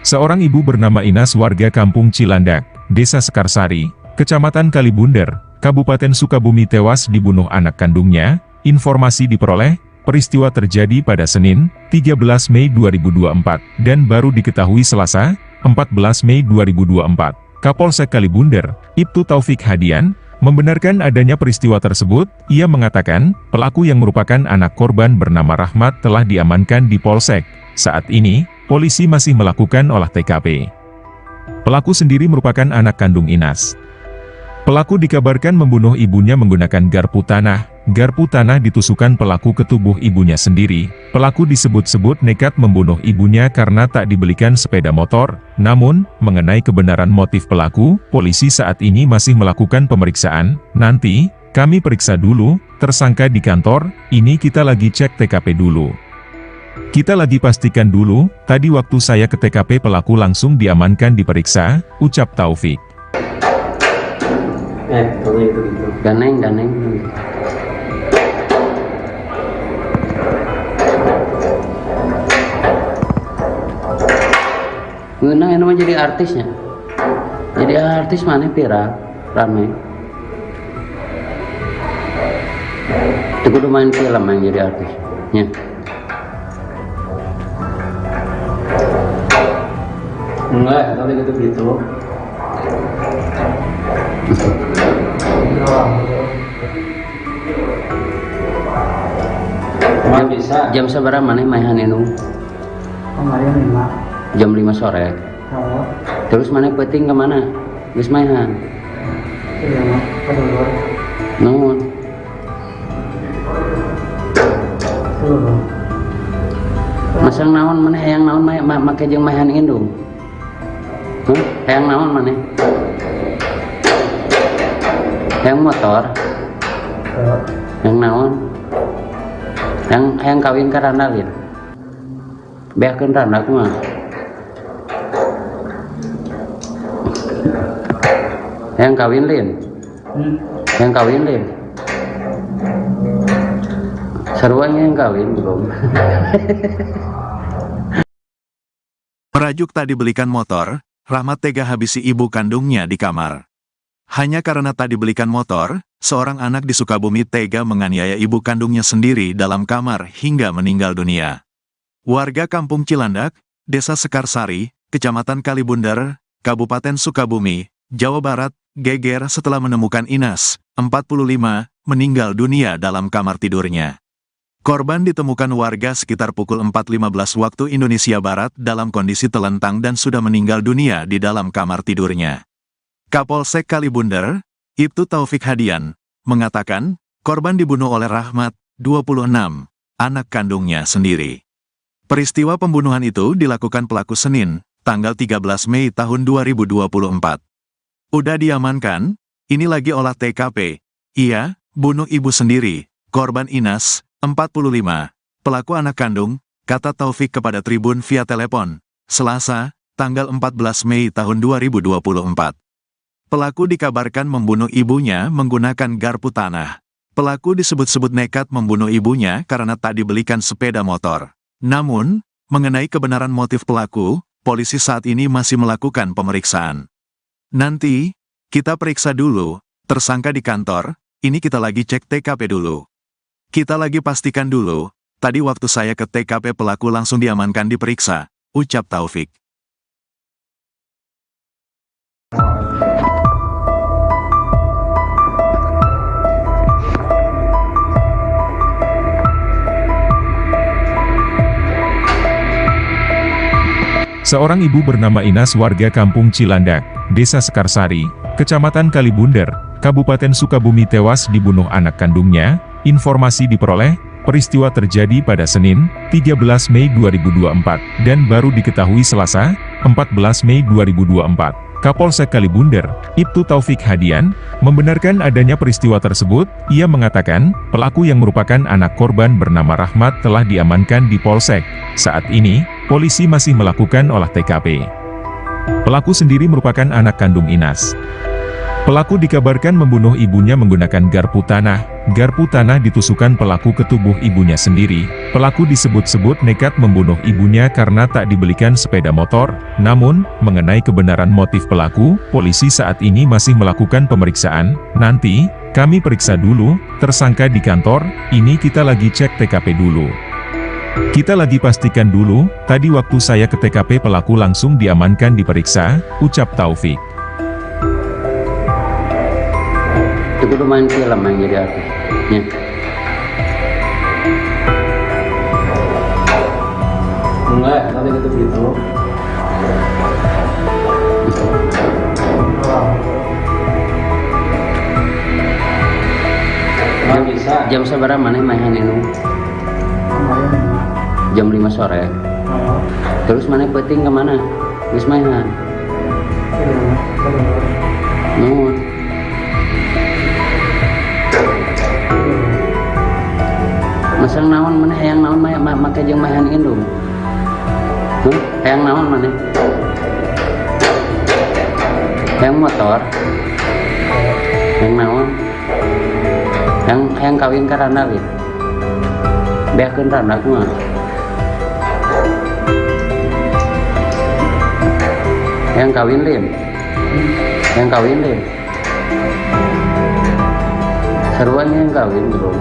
Seorang ibu bernama Inas warga Kampung Cilandak, Desa Sekarsari, Kecamatan Kalibundar, Kabupaten Sukabumi tewas dibunuh anak kandungnya. Informasi diperoleh, peristiwa terjadi pada Senin, 13 Mei 2024, dan baru diketahui Selasa, 14 Mei 2024. Kapolsek Kalibundar, Ibtu Taufik Hadian, Membenarkan adanya peristiwa tersebut, ia mengatakan, pelaku yang merupakan anak korban bernama Rahmat telah diamankan di Polsek. Saat ini, polisi masih melakukan olah TKP. Pelaku sendiri merupakan anak kandung Inas. Pelaku dikabarkan membunuh ibunya menggunakan garpu tanah. Garpu tanah ditusukkan pelaku ke tubuh ibunya sendiri. Pelaku disebut-sebut nekat membunuh ibunya karena tak dibelikan sepeda motor. Namun, mengenai kebenaran motif pelaku, polisi saat ini masih melakukan pemeriksaan. Nanti, kami periksa dulu, tersangka di kantor, ini kita lagi cek TKP dulu. Kita lagi pastikan dulu, tadi waktu saya ke TKP pelaku langsung diamankan diperiksa, ucap Taufik. Kalau itu gitu. Ganeng. Ngeunang ini mah jadi artisnya. Jadi artis mana viral, ramai. Itu kudu main film yang jadi artis. Ya. Enggak, kalau gitu gitu. Emang bisa. Jam seberapa mana mainan itu? Kemarin 5. Jam 5 sore. Kalau Terus mana peting kemana? Geus mainan. iya mah kedulur. Nuhun. Dulu. Masang naon mana hayang naon make jeung mainan indung. Hayang naon mana? Hayang motor. Hayang naon? Hayang kawin ka Randa lin. Beakeun Randa kumaha? Hayang kawin lin. Hayang kawin lin. Sarua yang kawin belum. Merajuk tak dibelikan motor, Rahmat tega habisi ibu kandungnya di kamar. Hanya karena tak dibelikan motor, seorang anak di Sukabumi tega menganiaya ibu kandungnya sendiri dalam kamar hingga meninggal dunia. Warga Kampung Cilandak, Desa Sekarsari, Kecamatan Kalibundar, Kabupaten Sukabumi, Jawa Barat, geger setelah menemukan Inas, 45, meninggal dunia dalam kamar tidurnya. Korban ditemukan warga sekitar pukul 4.15 waktu Indonesia Barat dalam kondisi telentang dan sudah meninggal dunia di dalam kamar tidurnya. Kapolsek Kalibundar, Ibtu Taufik Hadian, mengatakan, korban dibunuh oleh Rahmat, 26, anak kandungnya sendiri. Peristiwa pembunuhan itu dilakukan pelaku Senin, tanggal 13 Mei tahun 2024. Udah diamankan, ini lagi olah TKP. Ia, bunuh ibu sendiri, korban Inas, 45, pelaku anak kandung, kata Taufik kepada Tribun via telepon, Selasa, tanggal 14 Mei tahun 2024. Pelaku dikabarkan membunuh ibunya menggunakan garpu tanah. Pelaku disebut-sebut nekat membunuh ibunya karena tak dibelikan sepeda motor. Namun, mengenai kebenaran motif pelaku, polisi saat ini masih melakukan pemeriksaan. Nanti, kita periksa dulu, tersangka di kantor, ini kita lagi cek TKP dulu. Kita lagi pastikan dulu, tadi waktu saya ke TKP pelaku langsung diamankan diperiksa, ucap Taufik. Seorang ibu bernama Inas warga Kampung Cilandak, Desa Sekarsari, Kecamatan Kalibundar, Kabupaten Sukabumi tewas dibunuh anak kandungnya. Informasi diperoleh, peristiwa terjadi pada Senin, 13 Mei 2024, dan baru diketahui Selasa, 14 Mei 2024. Kapolsek Kalibundar, Ibtu Taufik Hadian, membenarkan adanya peristiwa tersebut. Ia mengatakan, pelaku yang merupakan anak korban bernama Rahmat telah diamankan di Polsek. Saat ini, polisi masih melakukan olah TKP. Pelaku sendiri merupakan anak kandung Inas. Pelaku dikabarkan membunuh ibunya menggunakan garpu tanah. Garpu tanah ditusukkan pelaku ke tubuh ibunya sendiri. Pelaku disebut-sebut nekat membunuh ibunya karena tak dibelikan sepeda motor. Namun, mengenai kebenaran motif pelaku, polisi saat ini masih melakukan pemeriksaan. Nanti, kami periksa dulu, tersangka di kantor, ini kita lagi cek TKP dulu. Kita lagi pastikan dulu, tadi waktu saya ke TKP pelaku langsung diamankan diperiksa, ucap Taufik. Itu kudu main film yang jadi artis. Ya. Enggak, tadi gitu. Nggak bisa. Jam seberapa mana main itu? Kemarin 5. Jam 5 sore. Terus mana peting kemana? Wis mainan. Nuhun. Masang naon mana hayang naon make jeung mahan indung. Hayang naon mana? Hayang motor. Hayang naon? Hayang kawin ka randa we. Beakeun randa kumaha? Hayang kawin lin. Hayang kawin lin. Seruan yang kawin belum.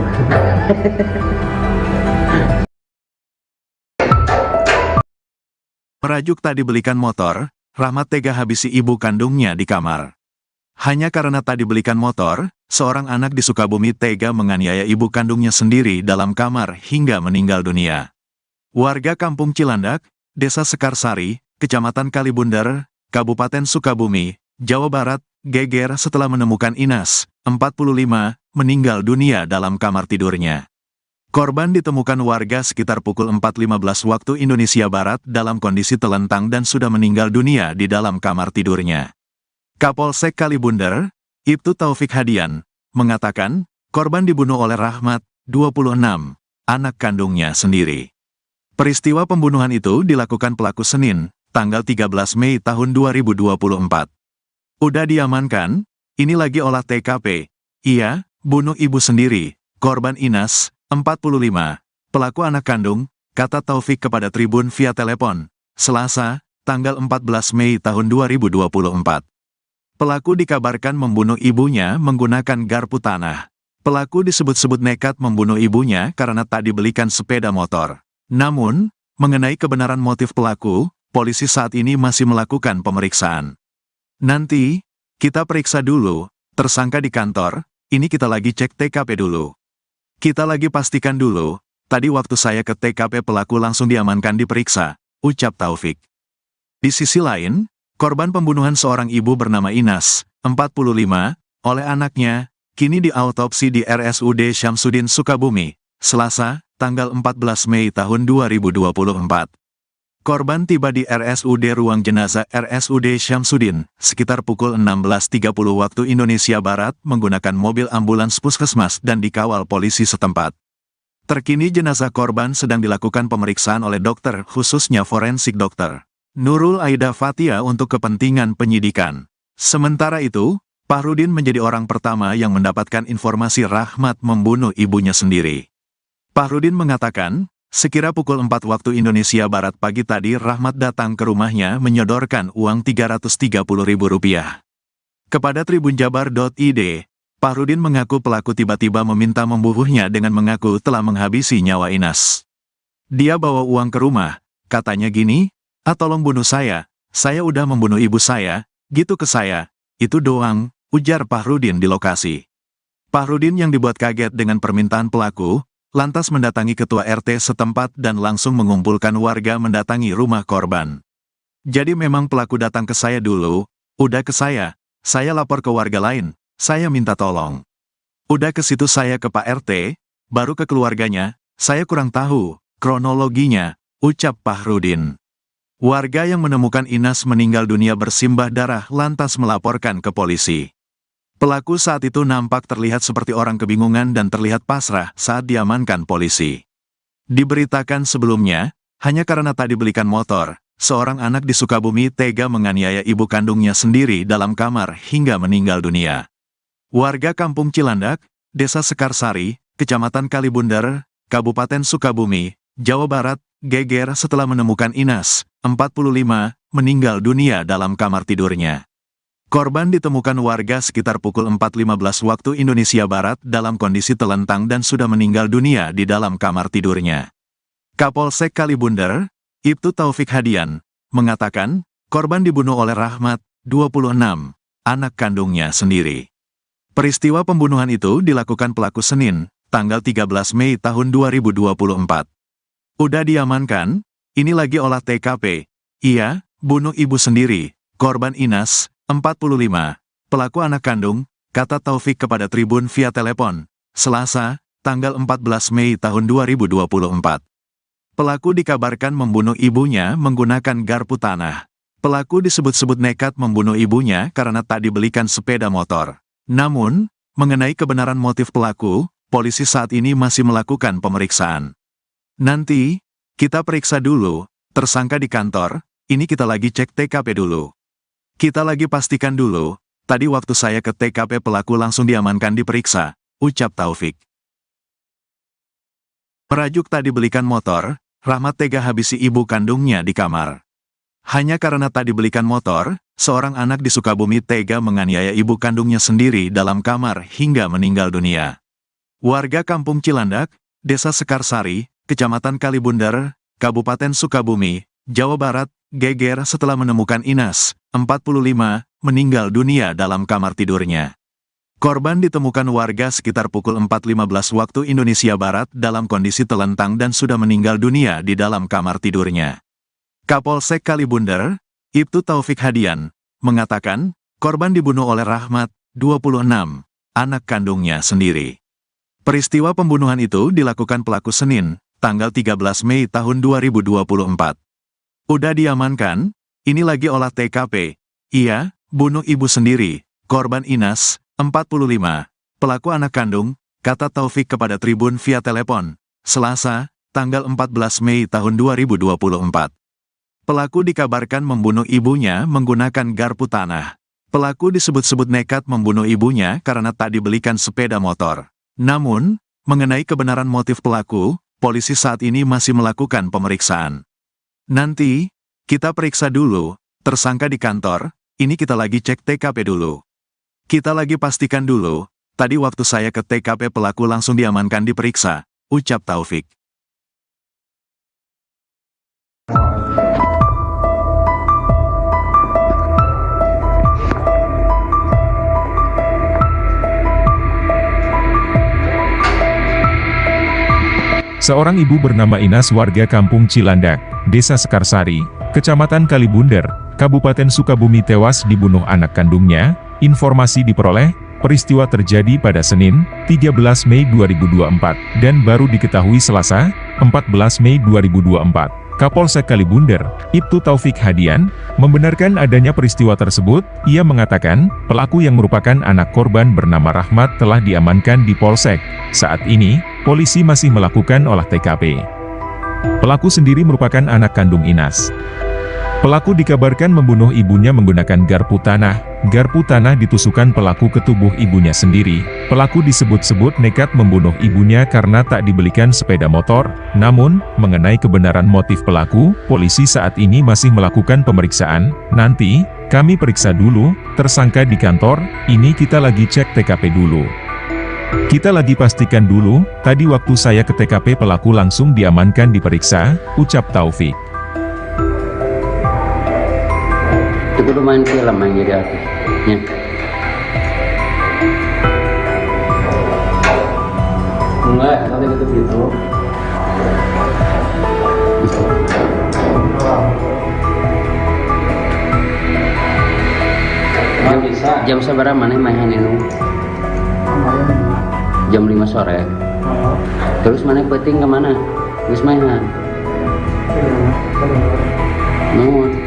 Merajuk tadi belikan motor, Rahmat tega habisi ibu kandungnya di kamar. Hanya karena tadi belikan motor, seorang anak di Sukabumi tega menganiaya ibu kandungnya sendiri dalam kamar hingga meninggal dunia. Warga Kampung Cilandak, Desa Sekarsari, Kecamatan Kalibundar, Kabupaten Sukabumi, Jawa Barat, geger setelah menemukan Inas, 45, meninggal dunia dalam kamar tidurnya. Korban ditemukan warga sekitar pukul 4.15 waktu Indonesia Barat dalam kondisi telentang dan sudah meninggal dunia di dalam kamar tidurnya. Kapolsek Kalibundar, Ibtu Taufik Hadian, mengatakan, korban dibunuh oleh Rahmat, 26, anak kandungnya sendiri. Peristiwa pembunuhan itu dilakukan pelaku Senin, tanggal 13 Mei tahun 2024. Udah diamankan, ini lagi olah TKP. Iya, bunuh ibu sendiri, korban Inas, 45, pelaku anak kandung, kata Taufik kepada Tribun via telepon, Selasa, tanggal 14 Mei tahun 2024. Pelaku dikabarkan membunuh ibunya menggunakan garpu tanah. Pelaku disebut-sebut nekat membunuh ibunya karena tak dibelikan sepeda motor. Namun, mengenai kebenaran motif pelaku, polisi saat ini masih melakukan pemeriksaan. Nanti, kita periksa dulu, tersangka di kantor, ini kita lagi cek TKP dulu. Kita lagi pastikan dulu, tadi waktu saya ke TKP pelaku langsung diamankan diperiksa, ucap Taufik. Di sisi lain, korban pembunuhan seorang ibu bernama Inas, 45, oleh anaknya, kini diautopsi di RSUD Syamsuddin Sukabumi, Selasa, tanggal 14 Mei tahun 2024. Korban tiba di RSUD Ruang Jenazah RSUD Syamsuddin, sekitar pukul 16.30 waktu Indonesia Barat menggunakan mobil ambulans puskesmas dan dikawal polisi setempat. Terkini jenazah korban sedang dilakukan pemeriksaan oleh dokter khususnya forensik dokter Nurul Aida Fatia untuk kepentingan penyidikan. Sementara itu, Pahrudin menjadi orang pertama yang mendapatkan informasi Rahmat membunuh ibunya sendiri. Pahrudin mengatakan, sekira pukul 4 waktu Indonesia Barat pagi tadi Rahmat datang ke rumahnya menyodorkan uang Rp330.000. Kepada tribunjabar.id, Pahrudin mengaku pelaku tiba-tiba meminta membunuhnya dengan mengaku telah menghabisi nyawa Inas. Dia bawa uang ke rumah, katanya gini, tolong bunuh saya udah membunuh ibu saya, gitu ke saya, itu doang, ujar Pahrudin di lokasi. Pahrudin yang dibuat kaget dengan permintaan pelaku, lantas mendatangi ketua RT setempat dan langsung mengumpulkan warga mendatangi rumah korban. Jadi memang pelaku datang ke saya dulu, udah ke saya lapor ke warga lain, saya minta tolong. Udah ke situ saya ke Pak RT, baru ke keluarganya, saya kurang tahu kronologinya, ucap Pahrudin. Warga yang menemukan Inas meninggal dunia bersimbah darah lantas melaporkan ke polisi. Pelaku saat itu nampak terlihat seperti orang kebingungan dan terlihat pasrah saat diamankan polisi. Diberitakan sebelumnya, hanya karena tak dibelikan motor, seorang anak di Sukabumi tega menganiaya ibu kandungnya sendiri dalam kamar hingga meninggal dunia. Warga Kampung Cilandak, Desa Sekarsari, Kecamatan Kalibundar, Kabupaten Sukabumi, Jawa Barat, geger setelah menemukan Inas, 45, meninggal dunia dalam kamar tidurnya. Korban ditemukan warga sekitar pukul 4.15 waktu Indonesia Barat dalam kondisi telentang dan sudah meninggal dunia di dalam kamar tidurnya. Kapolsek Kalibundar, Ibtu Taufik Hadian, mengatakan, korban dibunuh oleh Rahmat, 26, anak kandungnya sendiri. Peristiwa pembunuhan itu dilakukan pelaku Senin, tanggal 13 Mei tahun 2024. Udah diamankan, ini lagi olah TKP. Iya, bunuh ibu sendiri, korban Inas, 45, pelaku anak kandung, kata Taufik kepada Tribun via telepon, Selasa, tanggal 14 Mei tahun 2024. Pelaku dikabarkan membunuh ibunya menggunakan garpu tanah. Pelaku disebut-sebut nekat membunuh ibunya karena tak dibelikan sepeda motor. Namun, mengenai kebenaran motif pelaku, polisi saat ini masih melakukan pemeriksaan. Nanti, kita periksa dulu, tersangka di kantor, ini kita lagi cek TKP dulu. Kita lagi pastikan dulu, tadi waktu saya ke TKP pelaku langsung diamankan diperiksa, ucap Taufik. Merajuk tak dibelikan motor, Rahmat tega habisi ibu kandungnya di kamar. Hanya karena tak dibelikan motor, seorang anak di Sukabumi tega menganiaya ibu kandungnya sendiri dalam kamar hingga meninggal dunia. Warga Kampung Cilandak, Desa Sekarsari, Kecamatan Kalibundar, Kabupaten Sukabumi, Jawa Barat, geger setelah menemukan Inas, 45, meninggal dunia dalam kamar tidurnya. Korban ditemukan warga sekitar pukul 4.15 waktu Indonesia Barat dalam kondisi telentang dan sudah meninggal dunia di dalam kamar tidurnya. Kapolsek Kalibundar, Ibtu Taufik Hadian, mengatakan, korban dibunuh oleh Rahmat, 26, anak kandungnya sendiri. Peristiwa pembunuhan itu dilakukan pelaku Senin, tanggal 13 Mei tahun 2024. Udah diamankan, ini lagi olah TKP. Iya, bunuh ibu sendiri, korban Inas, 45, pelaku anak kandung, kata Taufik kepada Tribun via telepon, Selasa, tanggal 14 Mei tahun 2024. Pelaku dikabarkan membunuh ibunya menggunakan garpu tanah. Pelaku disebut-sebut nekat membunuh ibunya karena tak dibelikan sepeda motor. Namun, mengenai kebenaran motif pelaku, polisi saat ini masih melakukan pemeriksaan. Nanti, kita periksa dulu, tersangka di kantor, ini kita lagi cek TKP dulu. Kita lagi pastikan dulu, tadi waktu saya ke TKP pelaku langsung diamankan diperiksa, ucap Taufik. Seorang ibu bernama Inas warga Kampung Cilandak, Desa Sekarsari, Kecamatan Kalibundar, Kabupaten Sukabumi tewas dibunuh anak kandungnya. Informasi diperoleh, peristiwa terjadi pada Senin, 13 Mei 2024, dan baru diketahui Selasa, 14 Mei 2024. Kapolsek Kalibundar, Ibtu Taufik Hadian, membenarkan adanya peristiwa tersebut. Ia mengatakan, pelaku yang merupakan anak korban bernama Rahmat telah diamankan di Polsek. Saat ini, polisi masih melakukan olah TKP. Pelaku sendiri merupakan anak kandung Inas. Pelaku dikabarkan membunuh ibunya menggunakan garpu tanah. Garpu tanah ditusukkan pelaku ke tubuh ibunya sendiri. Pelaku disebut-sebut nekat membunuh ibunya karena tak dibelikan sepeda motor. Namun, mengenai kebenaran motif pelaku, polisi saat ini masih melakukan pemeriksaan. Nanti, kami periksa dulu, tersangka di kantor, ini kita lagi cek TKP dulu. Kita lagi pastikan dulu, tadi waktu saya ke TKP pelaku langsung diamankan diperiksa, ucap Taufik. Itu kudu main film yang jadi artisnya. Enggak, nanti gitu. Nggak bisa. Jam seberapa mana mainan itu? Jam 5 sore. Terus mana penting kemana? Wis mainan. Nuhun.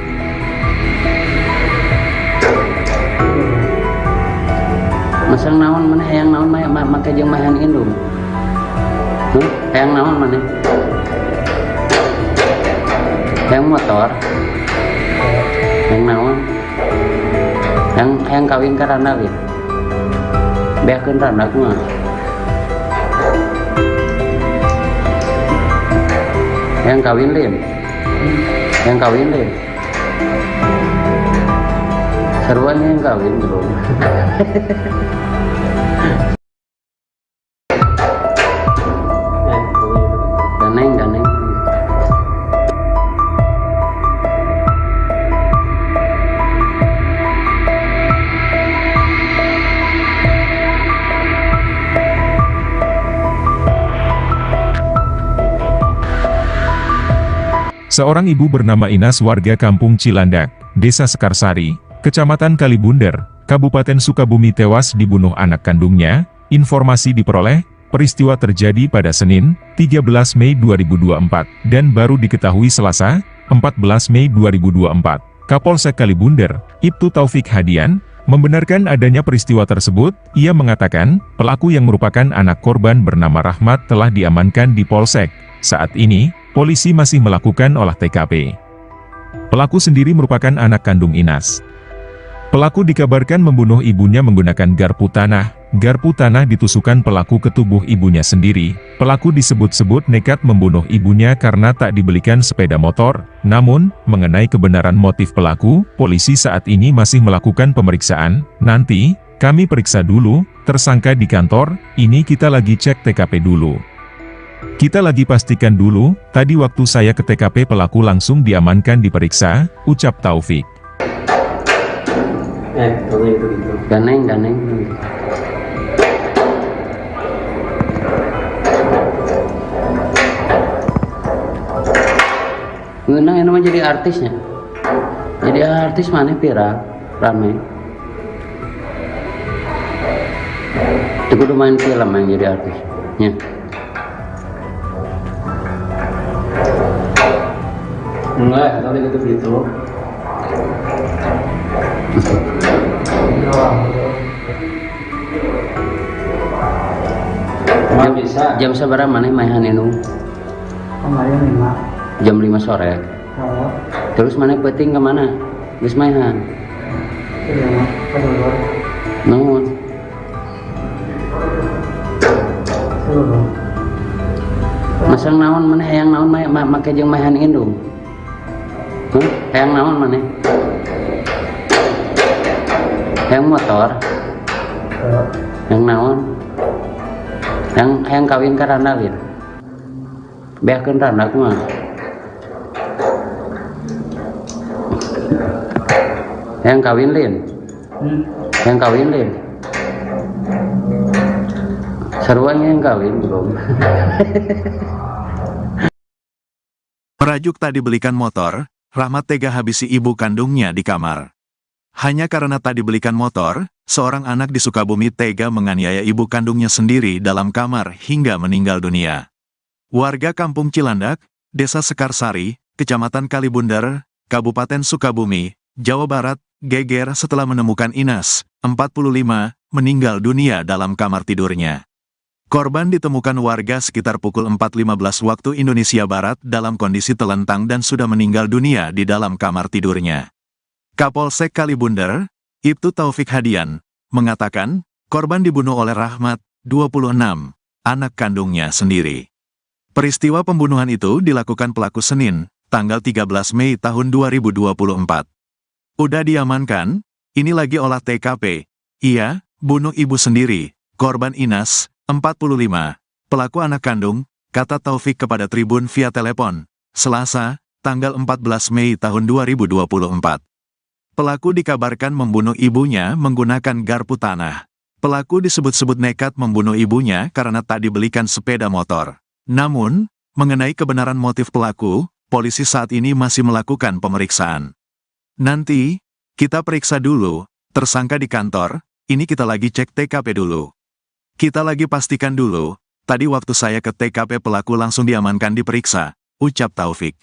Masang naon mana hayang naon make jeung mahan indung. Hayang naon mana? Hayang motor. Hayang naon? Hayang kawin ka randak ya. Beakeun randak mah. Hayang kawin lin. Hayang kawin lin. Seruan yang kawin belum. Daneng. Seorang ibu bernama Inas warga Kampung Cilandak, Desa Sekarsari, Kecamatan Kalibunder, Kabupaten Sukabumi tewas dibunuh anak kandungnya. Informasi diperoleh, peristiwa terjadi pada Senin, 13 Mei 2024, dan baru diketahui Selasa, 14 Mei 2024. Kapolsek Kalibunder, Ibtu Taufik Hadian, membenarkan adanya peristiwa tersebut. Ia mengatakan, pelaku yang merupakan anak korban bernama Rahmat telah diamankan di Polsek. Saat ini, polisi masih melakukan olah TKP. Pelaku sendiri merupakan anak kandung Inas. Pelaku dikabarkan membunuh ibunya menggunakan garpu tanah. Garpu tanah ditusukkan pelaku ke tubuh ibunya sendiri. Pelaku disebut-sebut nekat membunuh ibunya karena tak dibelikan sepeda motor. Namun, mengenai kebenaran motif pelaku, polisi saat ini masih melakukan pemeriksaan. Nanti, kami periksa dulu, tersangka di kantor, ini kita lagi cek TKP dulu. Kita lagi pastikan dulu, tadi waktu saya ke TKP pelaku langsung diamankan diperiksa, ucap Taufik. Kalau itu gitu. Ganeng. Ngeunang yang namanya jadi artisnya. Jadi artis mana viral, rame. Itu kudu main film yang jadi artisnya. Enggak, tapi gitu. Nggak bisa. Jam seberapa mana mainan ini? Kemarin 5. Jam 5 sore. Kalau Terus mana peting kemana? Geus mainan. iya mah kedua Naon? seluruh. Masang naon mana hayang naon make jeung mainan indung. Hayang naon mana? Hayang motor. Hayang naon? Hayang kawin ka Randalin. Beakeun Randa kumaha? Hayang kawin Lin. Hayang kawin Lin. Sarua yang kawin belum. Merajuk tak dibelikan motor, Rahmat tega habisi ibu kandungnya di kamar. Hanya karena tak dibelikan motor, seorang anak di Sukabumi tega menganiaya ibu kandungnya sendiri dalam kamar hingga meninggal dunia. Warga Kampung Cilandak, Desa Sekarsari, Kecamatan Kalibunder, Kabupaten Sukabumi, Jawa Barat, geger setelah menemukan Inas, 45, meninggal dunia dalam kamar tidurnya. Korban ditemukan warga sekitar pukul 4.15 waktu Indonesia Barat dalam kondisi telentang dan sudah meninggal dunia di dalam kamar tidurnya. Kapolsek Kalibunder, Ibtu Taufik Hadian, mengatakan, korban dibunuh oleh Rahmat, 26, anak kandungnya sendiri. Peristiwa pembunuhan itu dilakukan pelaku Senin, tanggal 13 Mei tahun 2024. Udah diamankan, ini lagi olah TKP. Ia, bunuh ibu sendiri, korban Inas, 45, pelaku anak kandung, kata Taufik kepada Tribun via telepon, Selasa, tanggal 14 Mei tahun 2024. Pelaku dikabarkan membunuh ibunya menggunakan garpu tanah. Pelaku disebut-sebut nekat membunuh ibunya karena tak dibelikan sepeda motor. Namun, mengenai kebenaran motif pelaku, polisi saat ini masih melakukan pemeriksaan. Nanti, kita periksa dulu, tersangka di kantor, ini kita lagi cek TKP dulu. Kita lagi pastikan dulu, tadi waktu saya ke TKP pelaku langsung diamankan diperiksa, ucap Taufik.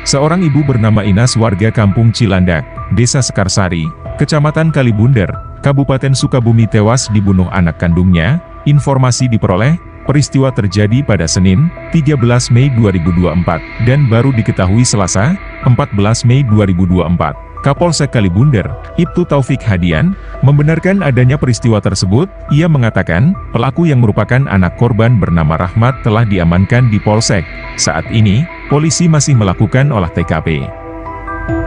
Seorang ibu bernama Inas warga Kampung Cilandak, Desa Sekarsari, Kecamatan Kalibunder, Kabupaten Sukabumi tewas dibunuh anak kandungnya. Informasi diperoleh, peristiwa terjadi pada Senin, 13 Mei 2024, dan baru diketahui Selasa, 14 Mei 2024. Kapolsek Kalibunder, Ibtu Taufik Hadian, membenarkan adanya peristiwa tersebut. Ia mengatakan, pelaku yang merupakan anak korban bernama Rahmat telah diamankan di Polsek. Saat ini, polisi masih melakukan olah TKP.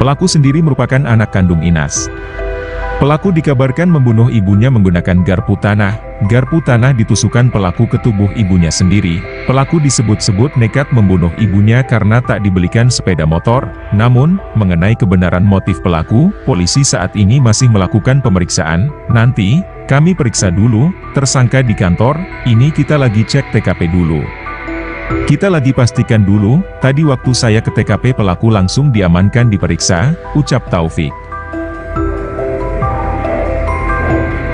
Pelaku sendiri merupakan anak kandung Inas. Pelaku dikabarkan membunuh ibunya menggunakan garpu tanah. Garpu tanah ditusukkan pelaku ke tubuh ibunya sendiri. Pelaku disebut-sebut nekat membunuh ibunya karena tak dibelikan sepeda motor. Namun, mengenai kebenaran motif pelaku, polisi saat ini masih melakukan pemeriksaan. Nanti, kami periksa dulu, tersangka di kantor, ini kita lagi cek TKP dulu. Kita lagi pastikan dulu, tadi waktu saya ke TKP pelaku langsung diamankan diperiksa, ucap Taufik.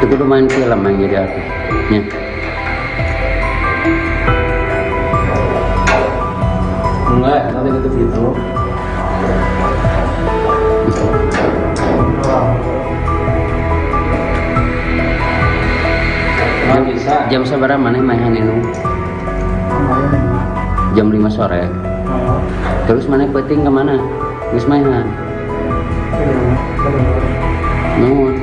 Itu kudu main film main jadi artisnya. Enggak, nanti gitu. Nggak bisa. Jam seberapa mana mainan itu? Jam 5 sore. Terus mana penting kemana? Terus mainan. Nuhun.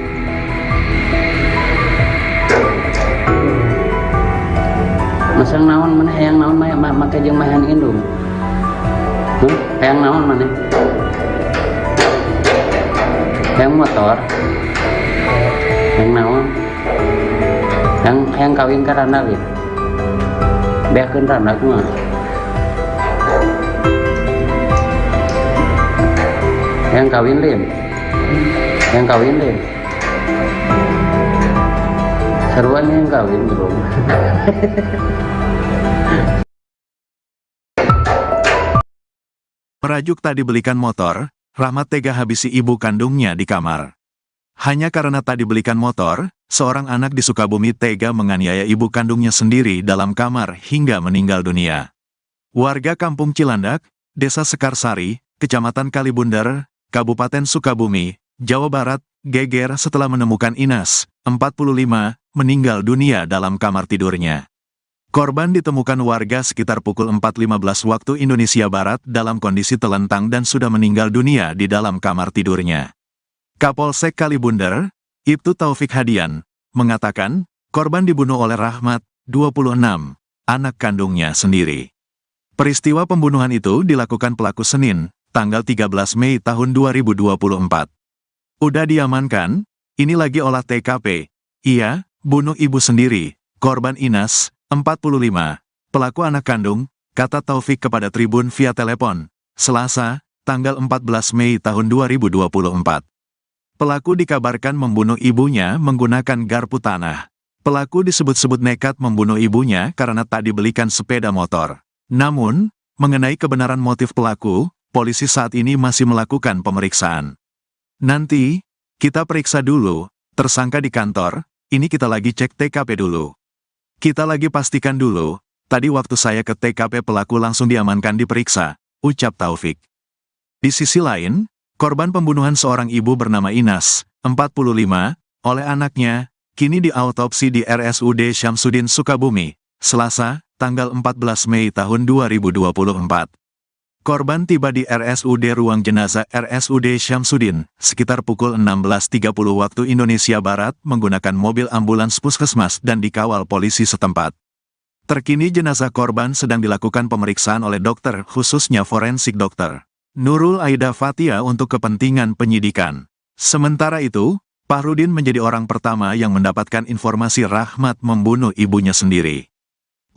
Masang naon mana hayang naon make jeung mainan indung. Hayang naon mana? Hayang motor. Hayang naon? Hayang kawin ka randa gitu. Beakeun randa kumaha? Hayang kawin lin. Hayang kawin lin. Seruan yang kawin bro. Merajuk tak dibelikan motor, Rahmat tega habisi ibu kandungnya di kamar. Hanya karena tak dibelikan motor, seorang anak di Sukabumi tega menganiaya ibu kandungnya sendiri dalam kamar hingga meninggal dunia. Warga Kampung Cilandak, Desa Sekarsari, Kecamatan Kalibundar, Kabupaten Sukabumi, Jawa Barat, geger setelah menemukan Inas, 45, meninggal dunia dalam kamar tidurnya. Korban ditemukan warga sekitar pukul 4.15 waktu Indonesia Barat dalam kondisi telentang dan sudah meninggal dunia di dalam kamar tidurnya. Kapolsek Kalibundar, Ibtu Taufik Hadian, mengatakan, korban dibunuh oleh Rahmat, 26, anak kandungnya sendiri. Peristiwa pembunuhan itu dilakukan pelaku Senin, tanggal 13 Mei tahun 2024. Udah diamankan, ini lagi olah TKP. Iya, bunuh ibu sendiri, korban Inas, 45, pelaku anak kandung, kata Taufik kepada Tribun via telepon, Selasa, tanggal 14 Mei tahun 2024. Pelaku dikabarkan membunuh ibunya menggunakan garpu tanah. Pelaku disebut-sebut nekat membunuh ibunya karena tak dibelikan sepeda motor. Namun, mengenai kebenaran motif pelaku, polisi saat ini masih melakukan pemeriksaan. Nanti, kita periksa dulu, tersangka di kantor, ini kita lagi cek TKP dulu. Kita lagi pastikan dulu, tadi waktu saya ke TKP pelaku langsung diamankan diperiksa, ucap Taufik. Di sisi lain, korban pembunuhan seorang ibu bernama Inas, 45, oleh anaknya, kini diautopsi di RSUD Syamsuddin Sukabumi, Selasa, tanggal 14 Mei tahun 2024. Korban tiba di RSUD Ruang Jenazah RSUD Syamsuddin, sekitar pukul 16.30 waktu Indonesia Barat menggunakan mobil ambulans puskesmas dan dikawal polisi setempat. Terkini jenazah korban sedang dilakukan pemeriksaan oleh dokter, khususnya forensik dokter Nurul Aida Fatia untuk kepentingan penyidikan. Sementara itu, Fahrudin menjadi orang pertama yang mendapatkan informasi Rahmat membunuh ibunya sendiri.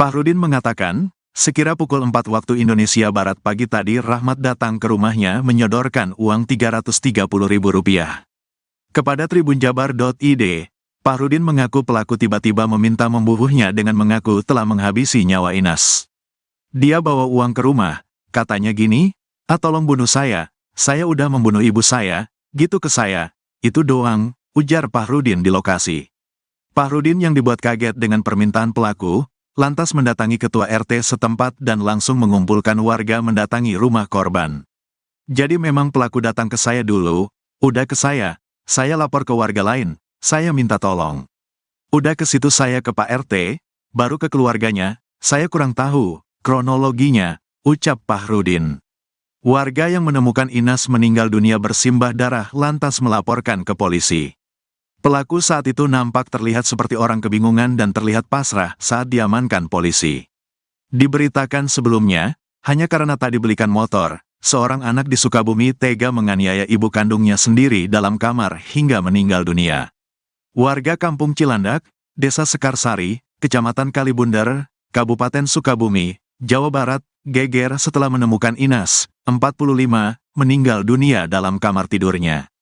Fahrudin mengatakan, sekira pukul 4 waktu Indonesia Barat pagi tadi Rahmat datang ke rumahnya menyodorkan uang Rp330.000. Kepada tribunjabar.id, Fahrudin mengaku pelaku tiba-tiba meminta membunuhnya dengan mengaku telah menghabisi nyawa Inas. Dia bawa uang ke rumah, katanya gini, tolong bunuh saya udah membunuh ibu saya, gitu ke saya, itu doang, ujar Fahrudin di lokasi. Fahrudin yang dibuat kaget dengan permintaan pelaku, lantas mendatangi ketua RT setempat dan langsung mengumpulkan warga mendatangi rumah korban. Jadi memang pelaku datang ke saya dulu, udah ke saya lapor ke warga lain, saya minta tolong. Udah ke situ saya ke Pak RT, baru ke keluarganya, saya kurang tahu kronologinya, ucap Fahrudin. Warga yang menemukan Inas meninggal dunia bersimbah darah lantas melaporkan ke polisi. Pelaku saat itu nampak terlihat seperti orang kebingungan dan terlihat pasrah saat diamankan polisi. Diberitakan sebelumnya, hanya karena tak dibelikan motor, seorang anak di Sukabumi tega menganiaya ibu kandungnya sendiri dalam kamar hingga meninggal dunia. Warga Kampung Cilandak, Desa Sekarsari, Kecamatan Kalibundar, Kabupaten Sukabumi, Jawa Barat, geger setelah menemukan Inas, 45, meninggal dunia dalam kamar tidurnya.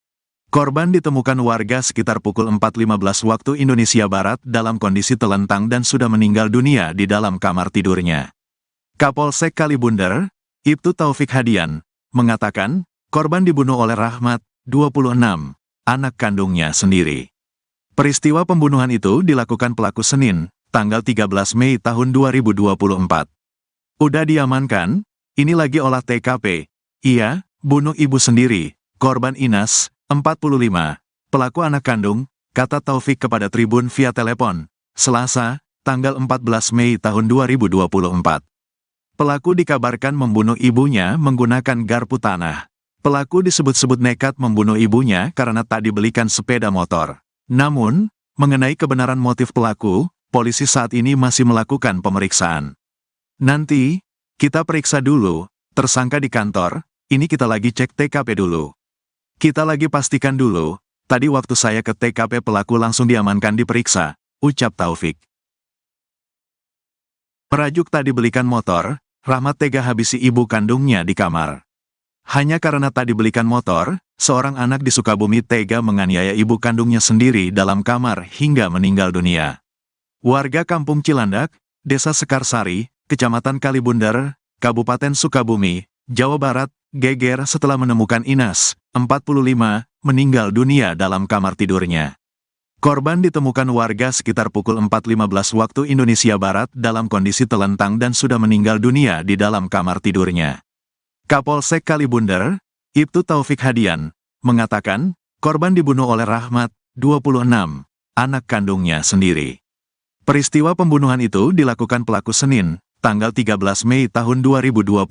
Korban ditemukan warga sekitar pukul 4.15 waktu Indonesia Barat dalam kondisi telentang dan sudah meninggal dunia di dalam kamar tidurnya. Kapolsek Kalibundar, Ibtu Taufik Hadian, mengatakan, korban dibunuh oleh Rahmat, 26, anak kandungnya sendiri. Peristiwa pembunuhan itu dilakukan pelaku Senin, tanggal 13 Mei tahun 2024. Udah diamankan, ini lagi olah TKP. Iya, bunuh ibu sendiri, korban Inas, 45, pelaku anak kandung, kata Taufik kepada Tribun via telepon, Selasa, tanggal 14 Mei tahun 2024. Pelaku dikabarkan membunuh ibunya menggunakan garpu tanah. Pelaku disebut-sebut nekat membunuh ibunya karena tak dibelikan sepeda motor. Namun, mengenai kebenaran motif pelaku, polisi saat ini masih melakukan pemeriksaan. Nanti, kita periksa dulu, tersangka di kantor, ini kita lagi cek TKP dulu. Kita lagi pastikan dulu, tadi waktu saya ke TKP pelaku langsung diamankan diperiksa, ucap Taufik. Merajuk tak dibelikan motor, Rahmat tega habisi ibu kandungnya di kamar. Hanya karena tak dibelikan motor, seorang anak di Sukabumi tega menganiaya ibu kandungnya sendiri dalam kamar hingga meninggal dunia. Warga Kampung Cilandak, Desa Sekarsari, Kecamatan Kalibundar, Kabupaten Sukabumi, Jawa Barat, geger setelah menemukan Inas, 45, meninggal dunia dalam kamar tidurnya. Korban ditemukan warga sekitar pukul 4.15 waktu Indonesia Barat dalam kondisi telentang dan sudah meninggal dunia di dalam kamar tidurnya. Kapolsek Kalibundar, Ibtu Taufik Hadian, mengatakan, korban dibunuh oleh Rahmat, 26, anak kandungnya sendiri. Peristiwa pembunuhan itu dilakukan pelaku Senin, tanggal 13 Mei tahun 2024.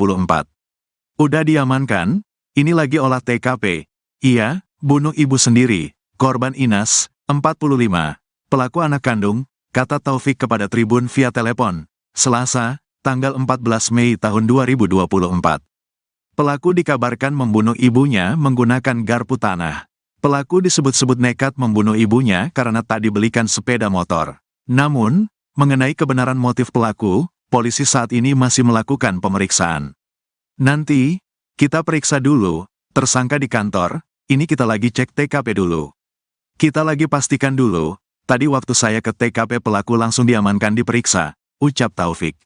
Udah diamankan, ini lagi olah TKP. Iya, bunuh ibu sendiri, korban Inas, 45, pelaku anak kandung, kata Taufik kepada Tribun via telepon, Selasa, tanggal 14 Mei tahun 2024. Pelaku dikabarkan membunuh ibunya menggunakan garpu tanah. Pelaku disebut-sebut nekat membunuh ibunya karena tak dibelikan sepeda motor. Namun, mengenai kebenaran motif pelaku, polisi saat ini masih melakukan pemeriksaan. Nanti, kita periksa dulu, tersangka di kantor, ini kita lagi cek TKP dulu. Kita lagi pastikan dulu, tadi waktu saya ke TKP pelaku langsung diamankan diperiksa, ucap Taufik.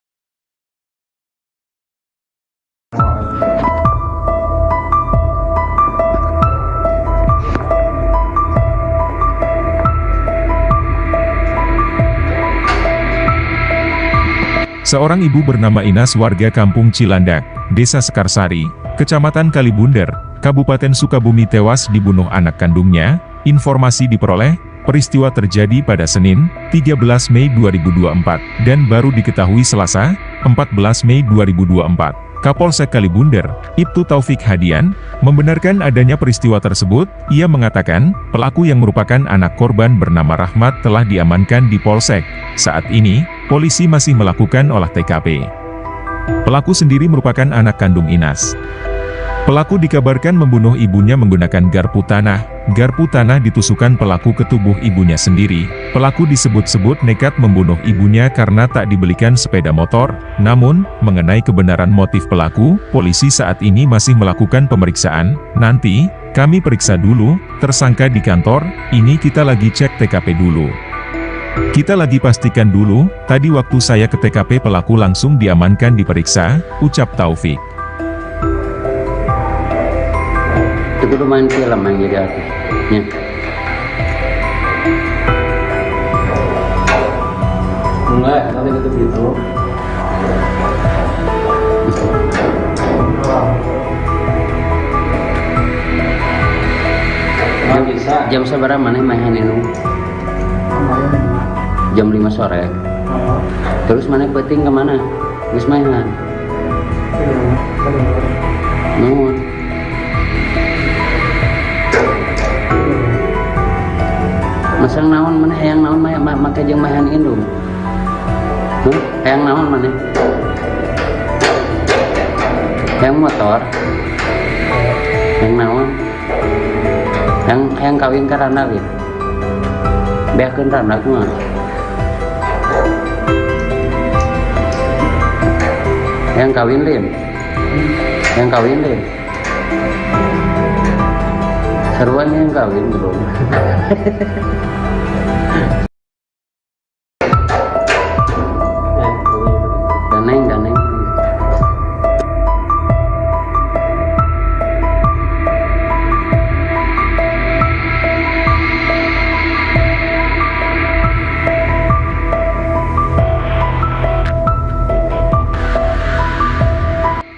Seorang ibu bernama Inas warga Kampung Cilandak, Desa Sekarsari, Kecamatan Kalibundar, Kabupaten Sukabumi tewas dibunuh anak kandungnya. Informasi diperoleh, peristiwa terjadi pada Senin, 13 Mei 2024, dan baru diketahui Selasa, 14 Mei 2024. Kapolsek Kalibundar, Ibtu Taufik Hadian, membenarkan adanya peristiwa tersebut. Ia mengatakan, pelaku yang merupakan anak korban bernama Rahmat telah diamankan di Polsek. Saat ini, polisi masih melakukan olah TKP. Pelaku sendiri merupakan anak kandung Inas. Pelaku dikabarkan membunuh ibunya menggunakan garpu tanah. Garpu tanah ditusukkan pelaku ke tubuh ibunya sendiri. Pelaku disebut-sebut nekat membunuh ibunya karena tak dibelikan sepeda motor. Namun, mengenai kebenaran motif pelaku, polisi saat ini masih melakukan pemeriksaan. Nanti, kami periksa dulu, tersangka di kantor, ini kita lagi cek TKP dulu. Kita lagi pastikan dulu, tadi waktu saya ke TKP pelaku langsung diamankan diperiksa, ucap Taufik. Itu dulu main film yang jadi artisnya. Enggak, nanti gitu gitu. Nggak bisa. Jam seberapa mana main itu? Jam 5 sore. Terus mana peting kemana? Gus mainan. Nuhun. Masang naon mana hayang naon make jeung mahan indung. Hayang naon mana? Hayang motor. Yang naon? Yang kawin ke Randa gitu. Beakeun Randa kumaha? Yang kawin Lin. Yang kawin Lin. Seruan yang kawin belum. Daneng.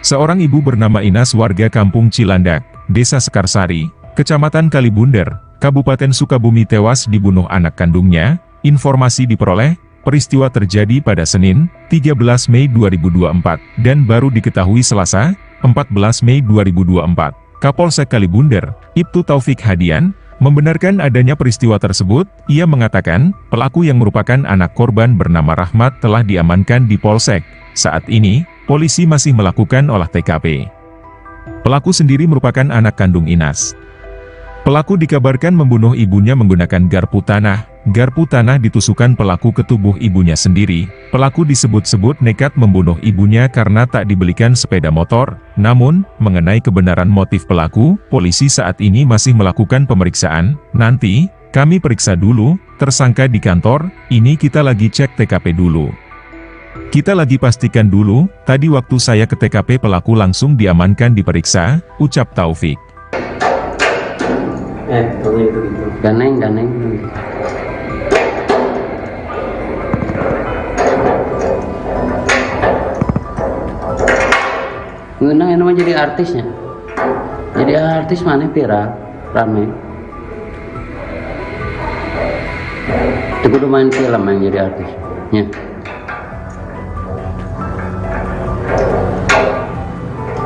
Seorang ibu bernama Inas warga Kampung Cilandak, Desa Sekarsari, Kecamatan Kalibunder, Kabupaten Sukabumi tewas dibunuh anak kandungnya. Informasi diperoleh, peristiwa terjadi pada Senin, 13 Mei 2024, dan baru diketahui Selasa, 14 Mei 2024. Kapolsek Kalibunder, Ibtu Taufik Hadian, membenarkan adanya peristiwa tersebut. Ia mengatakan, pelaku yang merupakan anak korban bernama Rahmat telah diamankan di Polsek. Saat ini, polisi masih melakukan olah TKP. Pelaku sendiri merupakan anak kandung Inas. Pelaku dikabarkan membunuh ibunya menggunakan garpu tanah. Garpu tanah ditusukkan pelaku ke tubuh ibunya sendiri. Pelaku disebut-sebut nekat membunuh ibunya karena tak dibelikan sepeda motor. Namun, mengenai kebenaran motif pelaku, polisi saat ini masih melakukan pemeriksaan. Nanti, kami periksa dulu, tersangka di kantor, ini kita lagi cek TKP dulu. Kita lagi pastikan dulu, tadi waktu saya ke TKP pelaku langsung diamankan diperiksa, ucap Taufik. Daneng. Ngeunang yang namanya jadi artisnya. Jadi artis mana viral, rame. Itu kudu main film yang jadi artis. Ya.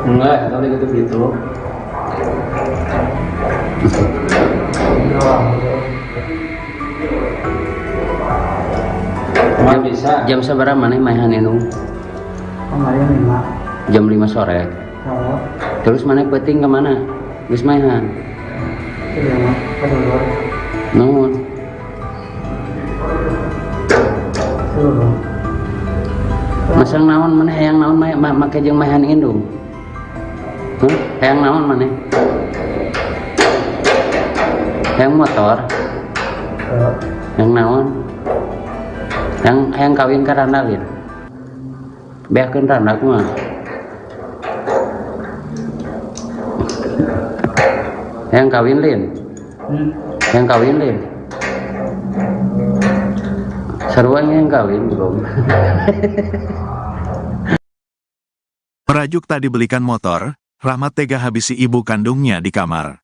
Enggak, tadi gitu. Bisa. Jam seberapa mana mainan itu? Kemarin 5. Jam 5 sore. Oh, Terus mana peting kemana? Geus mainan. iya mah, kedulur. Nuhun. Dulu. Masang naon mana hayang naon make jeung mainan indung. Hayang naon mana? Hayang motor. Yang naon? Yang kawin ke Randa gitu. Beakeun Randa kumaha? Yang kawin Lin. Yang kawin Lin. Seruan yang kawin belum. Merajuk tak dibelikan motor, Rahmat tega habisi ibu kandungnya di kamar.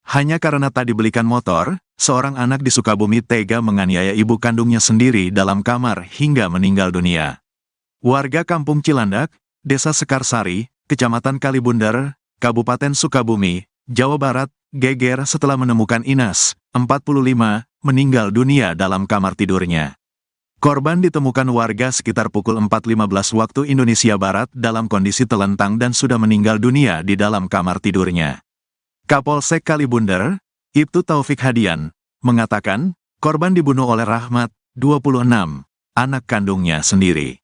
Hanya karena tak dibelikan motor, seorang anak di Sukabumi tega menganiaya ibu kandungnya sendiri dalam kamar hingga meninggal dunia. Warga Kampung Cilandak, Desa Sekarsari, Kecamatan Kalibunder, Kabupaten Sukabumi, Jawa Barat, geger setelah menemukan Inas, 45, meninggal dunia dalam kamar tidurnya. Korban ditemukan warga sekitar pukul 4.15 waktu Indonesia Barat dalam kondisi telentang dan sudah meninggal dunia di dalam kamar tidurnya. Kapolsek Kalibunder, Ibtu Taufik Hadian, mengatakan, korban dibunuh oleh Rahmat, 26, anak kandungnya sendiri.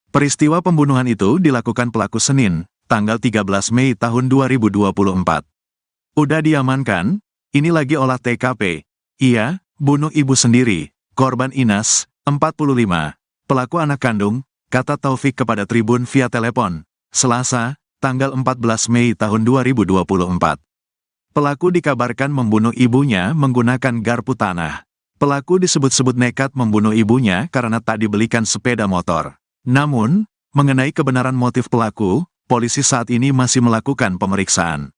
Peristiwa pembunuhan itu dilakukan pelaku Senin, tanggal 13 Mei tahun 2024. Udah diamankan, ini lagi olah TKP. Ia, bunuh ibu sendiri, korban Inas, 45, pelaku anak kandung, kata Taufik kepada Tribun via telepon, Selasa, tanggal 14 Mei tahun 2024. Pelaku dikabarkan membunuh ibunya menggunakan garpu tanah. Pelaku disebut-sebut nekat membunuh ibunya karena tak dibelikan sepeda motor. Namun, mengenai kebenaran motif pelaku, polisi saat ini masih melakukan pemeriksaan.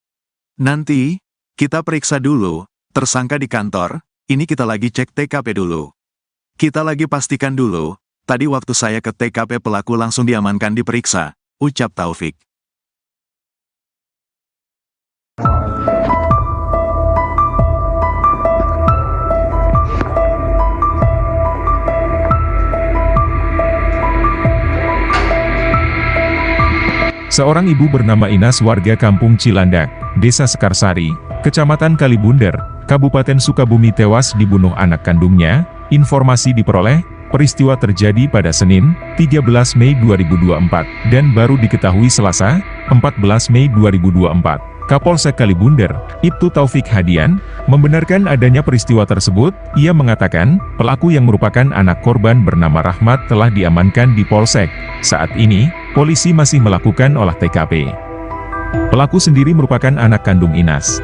Nanti, kita periksa dulu, tersangka di kantor, ini kita lagi cek TKP dulu. Kita lagi pastikan dulu, tadi waktu saya ke TKP pelaku langsung diamankan diperiksa, ucap Taufik. Seorang ibu bernama Inas warga Kampung Cilandak, Desa Sekarsari, Kecamatan Kalibunder, Kabupaten Sukabumi tewas dibunuh anak kandungnya. Informasi diperoleh, peristiwa terjadi pada Senin, 13 Mei 2024, dan baru diketahui Selasa, 14 Mei 2024. Kapolsek Kalibunder, Ibtu Taufik Hadian, membenarkan adanya peristiwa tersebut. Ia mengatakan, pelaku yang merupakan anak korban bernama Rahmat telah diamankan di Polsek. Saat ini, polisi masih melakukan olah TKP. Pelaku sendiri merupakan anak kandung Inas.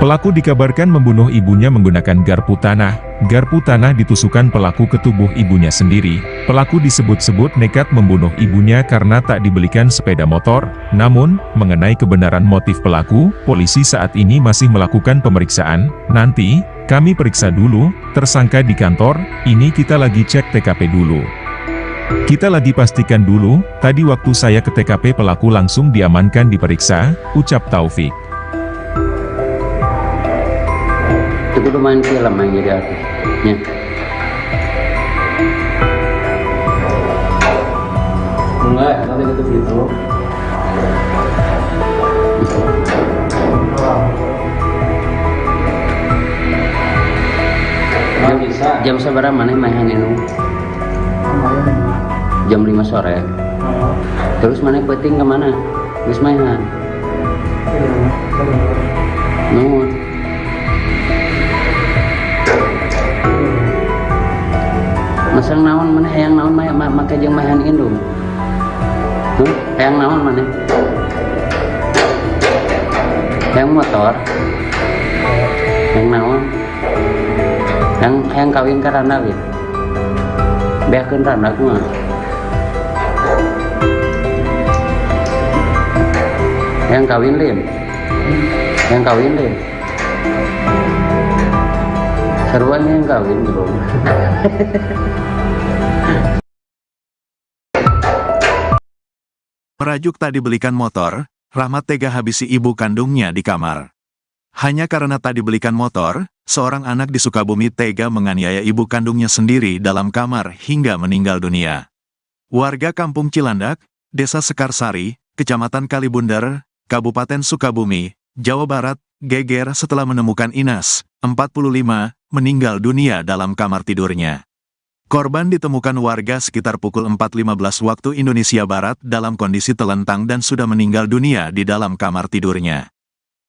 Pelaku dikabarkan membunuh ibunya menggunakan garpu tanah. Garpu tanah ditusukkan pelaku ke tubuh ibunya sendiri. Pelaku disebut-sebut nekat membunuh ibunya karena tak dibelikan sepeda motor. Namun, mengenai kebenaran motif pelaku, polisi saat ini masih melakukan pemeriksaan. Nanti, kami periksa dulu, tersangka di kantor, ini kita lagi cek TKP dulu. Kita lagi pastikan dulu, tadi waktu saya ke TKP pelaku langsung diamankan diperiksa, ucap Taufik. Itu kudu main film yang jadi artisnya. Enggak, nanti gitu gitu. Nggak bisa. Jam seberapa mana main itu? Jam 5 sore. Terus mana peting kemana? Terus mainan. Nuhun. Masang naon mana hayang naon make jeung mahan indung. Hayang naon mana? Hayang motor. Hayang naon? Hayang kawin ka randa we. Beakeun randa kumaha? Hayang kawin lin. Hayang kawin lin. Sarua yang kawin belum. Merajuk tak dibelikan motor, Rahmat tega habisi ibu kandungnya di kamar. Hanya karena tak dibelikan motor, seorang anak di Sukabumi tega menganiaya ibu kandungnya sendiri dalam kamar hingga meninggal dunia. Warga Kampung Cilandak, Desa Sekarsari, Kecamatan Kalibunder, Kabupaten Sukabumi, Jawa Barat, geger setelah menemukan Inas, 45, meninggal dunia dalam kamar tidurnya. Korban ditemukan warga sekitar pukul 4.15 waktu Indonesia Barat dalam kondisi telentang dan sudah meninggal dunia di dalam kamar tidurnya.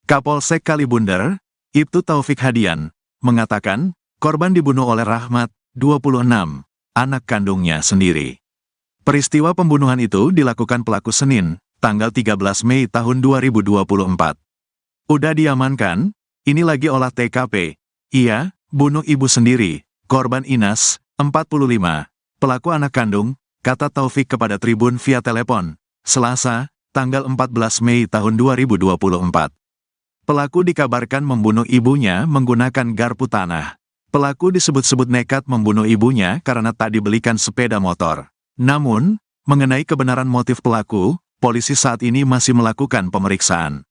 Kapolsek Kalibunder, Ibtu Taufik Hadian, mengatakan, korban dibunuh oleh Rahmat, 26, anak kandungnya sendiri. Peristiwa pembunuhan itu dilakukan pelaku Senin, tanggal 13 Mei tahun 2024. Udah diamankan, ini lagi olah TKP. Ia bunuh ibu sendiri, korban Inas, 45, pelaku anak kandung, kata Taufik kepada Tribun via telepon, Selasa, tanggal 14 Mei tahun 2024. Pelaku dikabarkan membunuh ibunya menggunakan garpu tanah. Pelaku disebut-sebut nekat membunuh ibunya karena tak dibelikan sepeda motor. Namun, mengenai kebenaran motif pelaku, polisi saat ini masih melakukan pemeriksaan.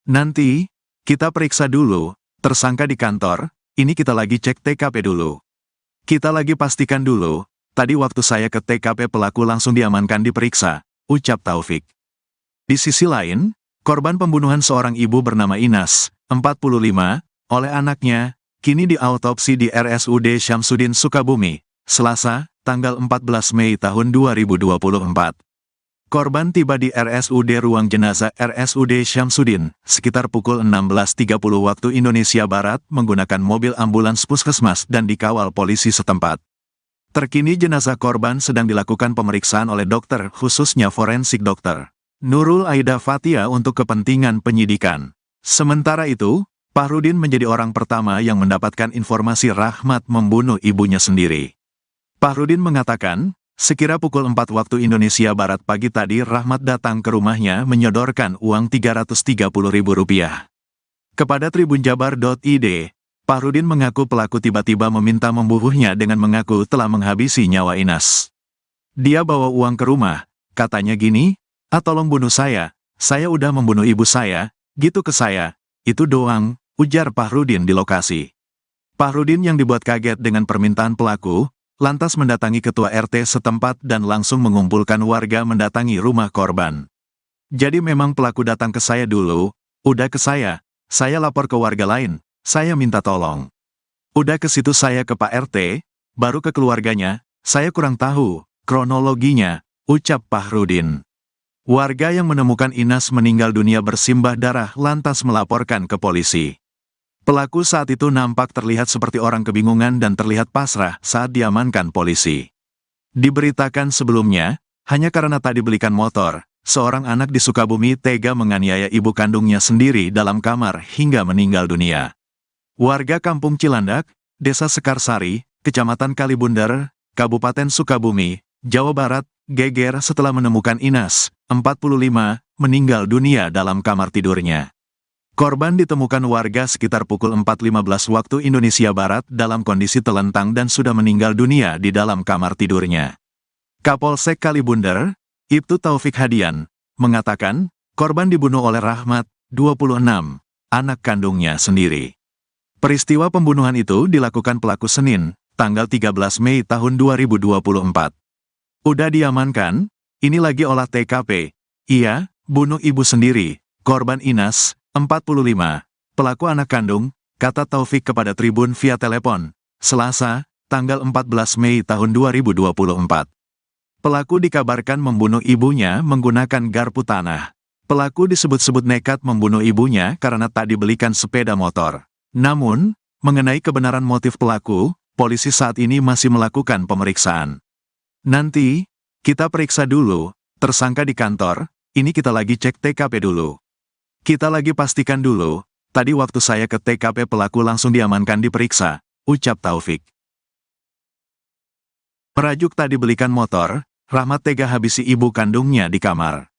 Nanti, kita periksa dulu, tersangka di kantor, ini kita lagi cek TKP dulu. Kita lagi pastikan dulu, tadi waktu saya ke TKP pelaku langsung diamankan diperiksa, ucap Taufik. Di sisi lain, korban pembunuhan seorang ibu bernama Inas, 45, oleh anaknya, kini diautopsi di RSUD Syamsuddin Sukabumi, Selasa, tanggal 14 Mei tahun 2024. Korban tiba di RSUD Ruang Jenazah RSUD Syamsuddin, sekitar pukul 16.30 waktu Indonesia Barat menggunakan mobil ambulans puskesmas dan dikawal polisi setempat. Terkini jenazah korban sedang dilakukan pemeriksaan oleh dokter khususnya forensik dokter Nurul Aida Fatia untuk kepentingan penyidikan. Sementara itu, Fahrudin menjadi orang pertama yang mendapatkan informasi Rahmat membunuh ibunya sendiri. Fahrudin mengatakan, sekira pukul 4 waktu Indonesia Barat pagi tadi Rahmat datang ke rumahnya menyodorkan uang Rp330.000. Kepada tribunjabar.id, Fahrudin mengaku pelaku tiba-tiba meminta membunuhnya dengan mengaku telah menghabisi nyawa Inas. Dia bawa uang ke rumah, katanya gini, tolong bunuh saya udah membunuh ibu saya, gitu ke saya, itu doang, ujar Fahrudin di lokasi. Fahrudin yang dibuat kaget dengan permintaan pelaku, lantas mendatangi ketua RT setempat dan langsung mengumpulkan warga mendatangi rumah korban. Jadi memang pelaku datang ke saya dulu, Udah ke saya lapor ke warga lain, saya minta tolong. Udah ke situ saya ke Pak RT, baru ke keluarganya, saya kurang tahu kronologinya, ucap Fahrudin. Warga yang menemukan Inas meninggal dunia bersimbah darah lantas melaporkan ke polisi. Pelaku saat itu nampak terlihat seperti orang kebingungan dan terlihat pasrah saat diamankan polisi. Diberitakan sebelumnya, hanya karena tak dibelikan motor, seorang anak di Sukabumi tega menganiaya ibu kandungnya sendiri dalam kamar hingga meninggal dunia. Warga Kampung Cilandak, Desa Sekarsari, Kecamatan Kalibundar, Kabupaten Sukabumi, Jawa Barat, geger setelah menemukan Inas, 45, meninggal dunia dalam kamar tidurnya. Korban ditemukan warga sekitar pukul 4.15 waktu Indonesia Barat dalam kondisi telentang dan sudah meninggal dunia di dalam kamar tidurnya. Kapolsek Kalibundar, Ibtu Taufik Hadian, mengatakan, korban dibunuh oleh Rahmat, 26, anak kandungnya sendiri. Peristiwa pembunuhan itu dilakukan pelaku Senin, tanggal 13 Mei tahun 2024. Udah diamankan, ini lagi olah TKP. Iya, bunuh ibu sendiri, korban Inas, 45, pelaku anak kandung, kata Taufik kepada Tribun via telepon, Selasa, tanggal 14 Mei tahun 2024. Pelaku dikabarkan membunuh ibunya menggunakan garpu tanah. Pelaku disebut-sebut nekat membunuh ibunya karena tak dibelikan sepeda motor. Namun, mengenai kebenaran motif pelaku, polisi saat ini masih melakukan pemeriksaan. Nanti, kita periksa dulu, tersangka di kantor, ini kita lagi cek TKP dulu. Kita lagi pastikan dulu, tadi waktu saya ke TKP pelaku langsung diamankan diperiksa, ucap Taufik. Merajuk tak dibelikan motor, Rahmat tega habisi ibu kandungnya di kamar.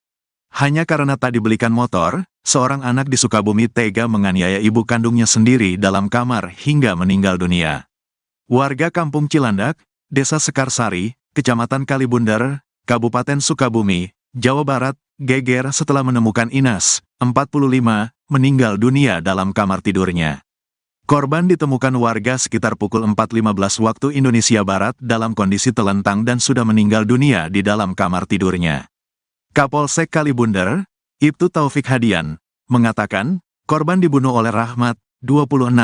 Hanya karena tak dibelikan motor, seorang anak di Sukabumi tega menganiaya ibu kandungnya sendiri dalam kamar hingga meninggal dunia. Warga Kampung Cilandak, Desa Sekarsari, Kecamatan Kalibundar, Kabupaten Sukabumi, Jawa Barat, geger setelah menemukan Inas, 45, meninggal dunia dalam kamar tidurnya. Korban ditemukan warga sekitar pukul 4.15 waktu Indonesia Barat dalam kondisi telentang dan sudah meninggal dunia di dalam kamar tidurnya. Kapolsek Kalibundar, Ibtu Taufik Hadian, mengatakan, korban dibunuh oleh Rahmat, 26,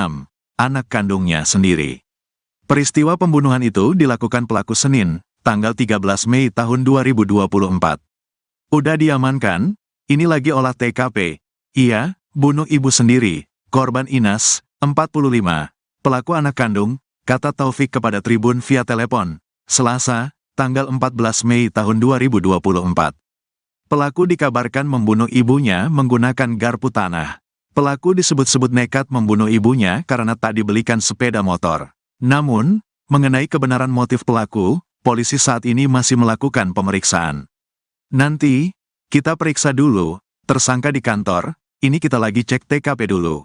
anak kandungnya sendiri. Peristiwa pembunuhan itu dilakukan pelaku Senin, tanggal 13 Mei tahun 2024. Udah diamankan, ini lagi olah TKP. Iya, bunuh ibu sendiri, korban Inas, 45, pelaku anak kandung, kata Taufik kepada Tribun via telepon, Selasa, tanggal 14 Mei tahun 2024. Pelaku dikabarkan membunuh ibunya menggunakan garpu tanah. Pelaku disebut-sebut nekat membunuh ibunya karena tak dibelikan sepeda motor. Namun, mengenai kebenaran motif pelaku, polisi saat ini masih melakukan pemeriksaan. Nanti, kita periksa dulu, tersangka di kantor, ini kita lagi cek TKP dulu.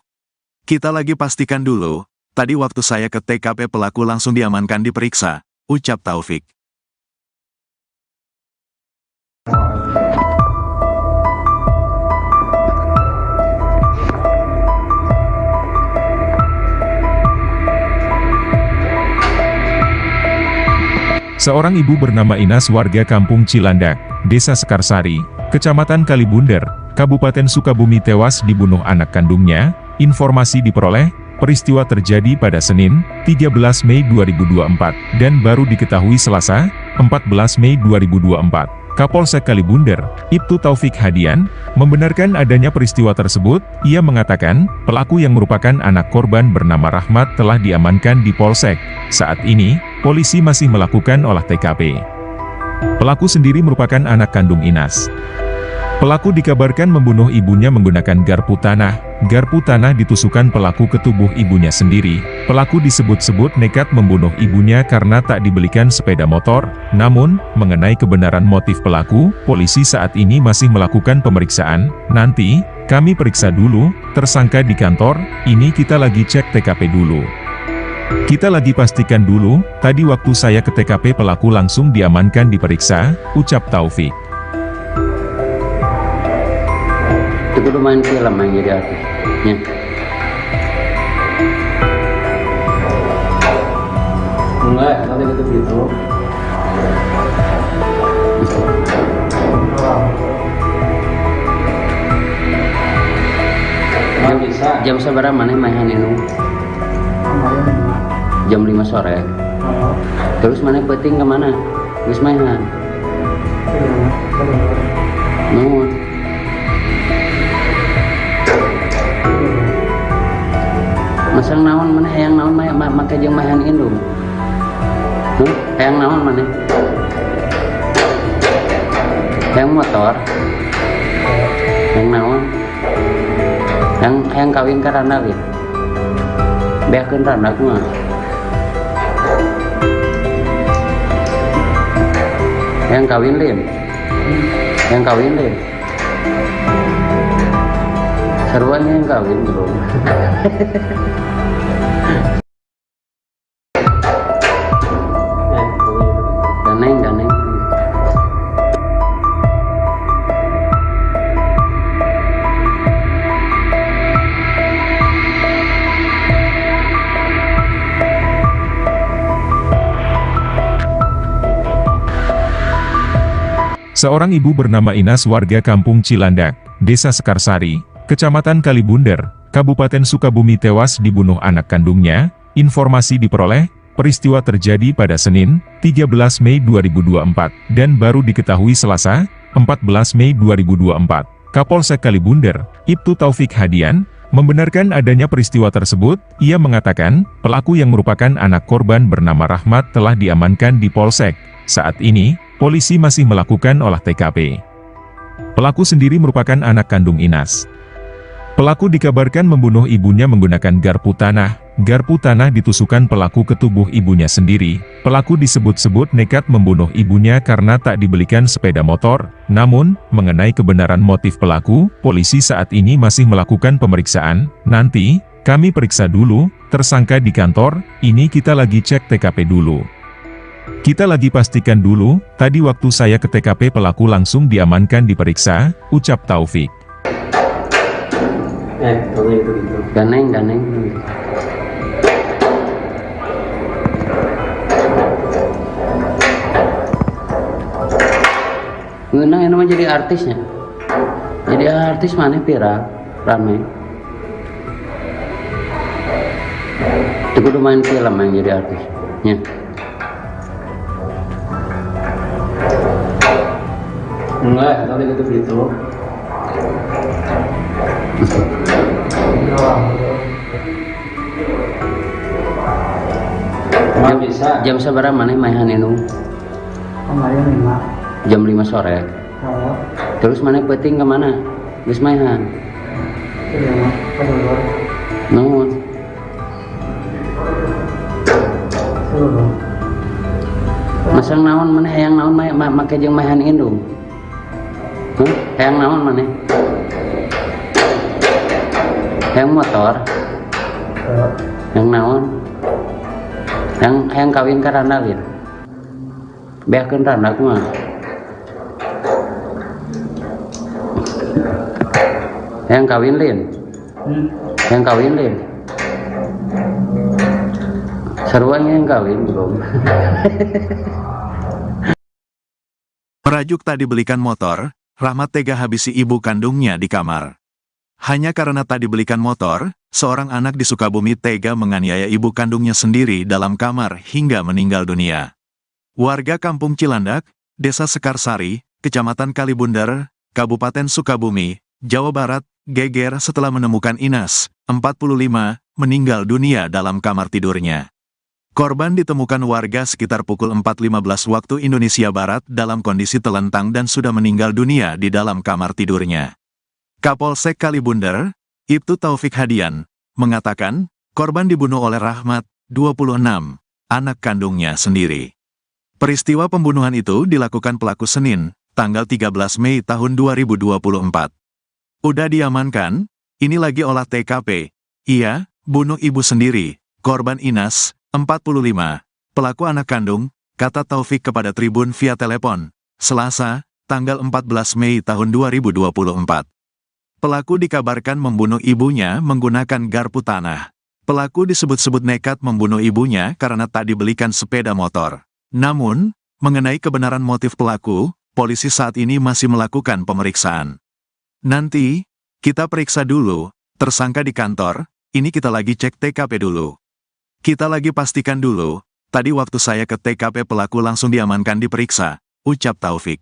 Kita lagi pastikan dulu, tadi waktu saya ke TKP pelaku langsung diamankan diperiksa, ucap Taufik. Seorang ibu bernama Inas warga Kampung Cilandak, Desa Sekarsari, Kecamatan Kalibundar, Kabupaten Sukabumi tewas dibunuh anak kandungnya. Informasi diperoleh, peristiwa terjadi pada Senin, 13 Mei 2024, dan baru diketahui Selasa, 14 Mei 2024. Kapolsek Kalibundar, Ibtu Taufik Hadian, membenarkan adanya peristiwa tersebut. Ia mengatakan, pelaku yang merupakan anak korban bernama Rahmat telah diamankan di Polsek. Saat ini, polisi masih melakukan olah TKP. Pelaku sendiri merupakan anak kandung Inas. Pelaku dikabarkan membunuh ibunya menggunakan garpu tanah. Garpu tanah ditusukkan pelaku ke tubuh ibunya sendiri. Pelaku disebut-sebut nekat membunuh ibunya karena tak dibelikan sepeda motor. Namun, mengenai kebenaran motif pelaku, polisi saat ini masih melakukan pemeriksaan. Nanti, kami periksa dulu, tersangka di kantor, ini kita lagi cek TKP dulu. Kita lagi pastikan dulu, tadi waktu saya ke TKP pelaku langsung diamankan diperiksa, ucap Taufik. Itu udah main film yang jadi artisnya. Enggak, nanti gitu gitu. Jam seberapa mana mainan ini? Kemarin 5. Jam 5 sore. Oh, Terus mana peting kemana? Wis mainan. Nuhun. Masang naon mana hayang naon make jeung mainan indung. Hayang naon mana? Hayang motor. Hayang naon? Hayang kawin ka randa ge. Beakeun randa kumaha? Yang kawin Lin, yang kawin Lin, seruannya yang kawin belum. Daneng. Seorang ibu bernama Inas warga Kampung Cilandak, Desa Sekarsari, Kecamatan Kalibunder, Kabupaten Sukabumi tewas dibunuh anak kandungnya. Informasi diperoleh, peristiwa terjadi pada Senin, 13 Mei 2024, dan baru diketahui Selasa, 14 Mei 2024. Kapolsek Kalibunder, Ibtu Taufik Hadian, membenarkan adanya peristiwa tersebut. Ia mengatakan, pelaku yang merupakan anak korban bernama Rahmat telah diamankan di Polsek. Saat ini, polisi masih melakukan olah TKP. Pelaku sendiri merupakan anak kandung Inas. Pelaku dikabarkan membunuh ibunya menggunakan garpu tanah. Garpu tanah ditusukkan pelaku ke tubuh ibunya sendiri. Pelaku disebut-sebut nekat membunuh ibunya karena tak dibelikan sepeda motor. Namun, mengenai kebenaran motif pelaku, polisi saat ini masih melakukan pemeriksaan. Nanti, kami periksa dulu, tersangka di kantor, ini kita lagi cek TKP dulu. Kita lagi pastikan dulu, tadi waktu saya ke TKP pelaku langsung diamankan diperiksa, ucap Taufik. Ganeng. Ngeunang ini mah jadi artisnya. Jadi artis mana viral, rame. Itu kudu main film yang jadi artisnya. Enggak, tadi gitu. Emang bisa. Jam seberapa mana mainan ini? Kemarin 5. Jam 5 sore. Oh, Terus mana peting kemana? Wis mainan. Nuhun. Masang naon mana hayang naon make jeung mainan indung. Hayang naon mana? Hayang motor. Hayang naon? Hayang kawin ka randa Lin. Beakeun randa kumaha? Hayang kawin Lin. Hayang kawin Lin. Seruannya yang kawin belum. Merajuk tak dibelikan motor, Rahmat tega habisi ibu kandungnya di kamar. Hanya karena tak dibelikan motor, seorang anak di Sukabumi tega menganiaya ibu kandungnya sendiri dalam kamar hingga meninggal dunia. Warga Kampung Cilandak, Desa Sekarsari, Kecamatan Kalibunder, Kabupaten Sukabumi, Jawa Barat, geger setelah menemukan Inas, 45, meninggal dunia dalam kamar tidurnya. Korban ditemukan warga sekitar pukul 4.15 waktu Indonesia Barat dalam kondisi telentang dan sudah meninggal dunia di dalam kamar tidurnya. Kapolsek Kalibunder, Ibtu Taufik Hadian, mengatakan, korban dibunuh oleh Rahmat, 26, anak kandungnya sendiri. Peristiwa pembunuhan itu dilakukan pelaku Senin, tanggal 13 Mei tahun 2024. Udah diamankan, ini lagi olah TKP. Ia, bunuh ibu sendiri, korban Inas, 45, pelaku anak kandung, kata Taufik kepada Tribun via telepon, Selasa, tanggal 14 Mei tahun 2024. Pelaku dikabarkan membunuh ibunya menggunakan garpu tanah. Pelaku disebut-sebut nekat membunuh ibunya karena tak dibelikan sepeda motor. Namun, mengenai kebenaran motif pelaku, polisi saat ini masih melakukan pemeriksaan. Nanti, kita periksa dulu, tersangka di kantor, ini kita lagi cek TKP dulu. Kita lagi pastikan dulu, tadi waktu saya ke TKP pelaku langsung diamankan diperiksa, ucap Taufik.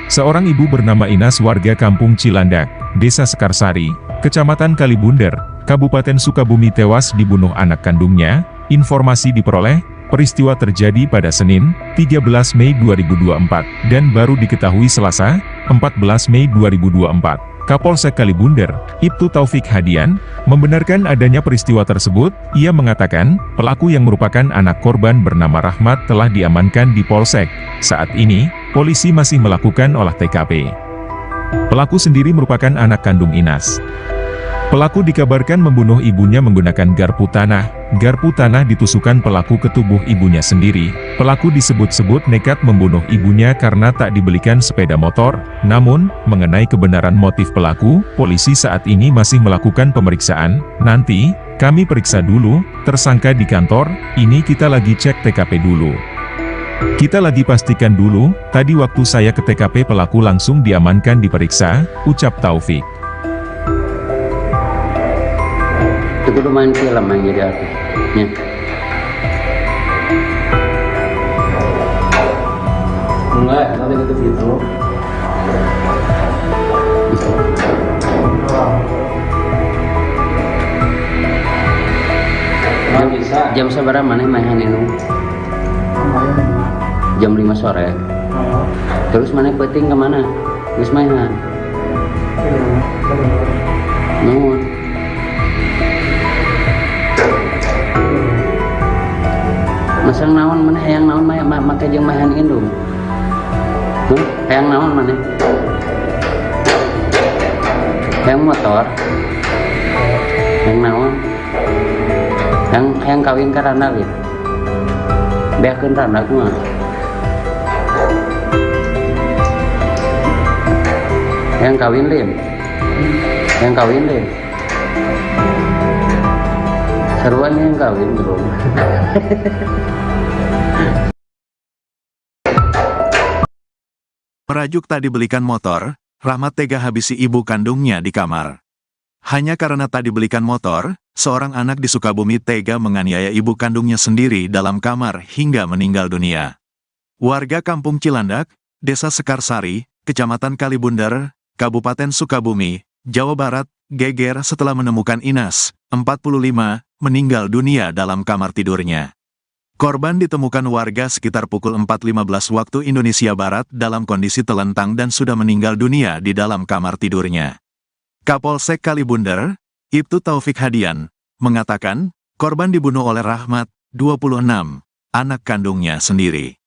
Seorang ibu bernama Inas warga Kampung Cilandak, Desa Sekarsari, Kecamatan Kalibunder, Kabupaten Sukabumi tewas dibunuh anak kandungnya. Informasi diperoleh, peristiwa terjadi pada Senin, 13 Mei 2024, dan baru diketahui Selasa, 14 Mei 2024. Kapolsek Kalibunder, Ibtu Taufik Hadian, membenarkan adanya peristiwa tersebut. Ia mengatakan, pelaku yang merupakan anak korban bernama Rahmat telah diamankan di Polsek. Saat ini, polisi masih melakukan olah TKP. Pelaku sendiri merupakan anak kandung Inas. Pelaku dikabarkan membunuh ibunya menggunakan garpu tanah. Garpu tanah ditusukkan pelaku ke tubuh ibunya sendiri. Pelaku disebut-sebut nekat membunuh ibunya karena tak dibelikan sepeda motor. Namun, mengenai kebenaran motif pelaku, polisi saat ini masih melakukan pemeriksaan. Nanti, kami periksa dulu, tersangka di kantor, ini kita lagi cek TKP dulu. Kita lagi pastikan dulu, tadi waktu saya ke TKP pelaku langsung diamankan diperiksa, ucap Taufik. Itu kudu main film yang jadi artisnya. Enggak, nanti gitu gitu. Nggak bisa. Jam seberapa mana mainan itu? Jam 5 sore. Terus mana penting kemana? Terus mainan. Nuhun. Masang naon mana hayang naon make jeung mahan indung. Hayang naon mana? Hayang motor. Hayang naon? Hayang kawin ka randa gitu. Beakeun randa kumaha? Hayang kawin lim. Hayang kawin lim. Seruan yang kawin bro. Merajuk tak dibelikan motor, Rahmat tega habisi ibu kandungnya di kamar. Hanya karena tak dibelikan motor, seorang anak di Sukabumi tega menganiaya ibu kandungnya sendiri dalam kamar hingga meninggal dunia. Warga Kampung Cilandak, Desa Sekarsari, Kecamatan Kalibunder, Kabupaten Sukabumi, Jawa Barat, geger setelah menemukan Inas, 45, meninggal dunia dalam kamar tidurnya. Korban ditemukan warga sekitar pukul 4.15 waktu Indonesia Barat dalam kondisi telentang dan sudah meninggal dunia di dalam kamar tidurnya. Kapolsek Kalibunder, Ibtu Taufik Hadian, mengatakan, korban dibunuh oleh Rahmat, 26, anak kandungnya sendiri.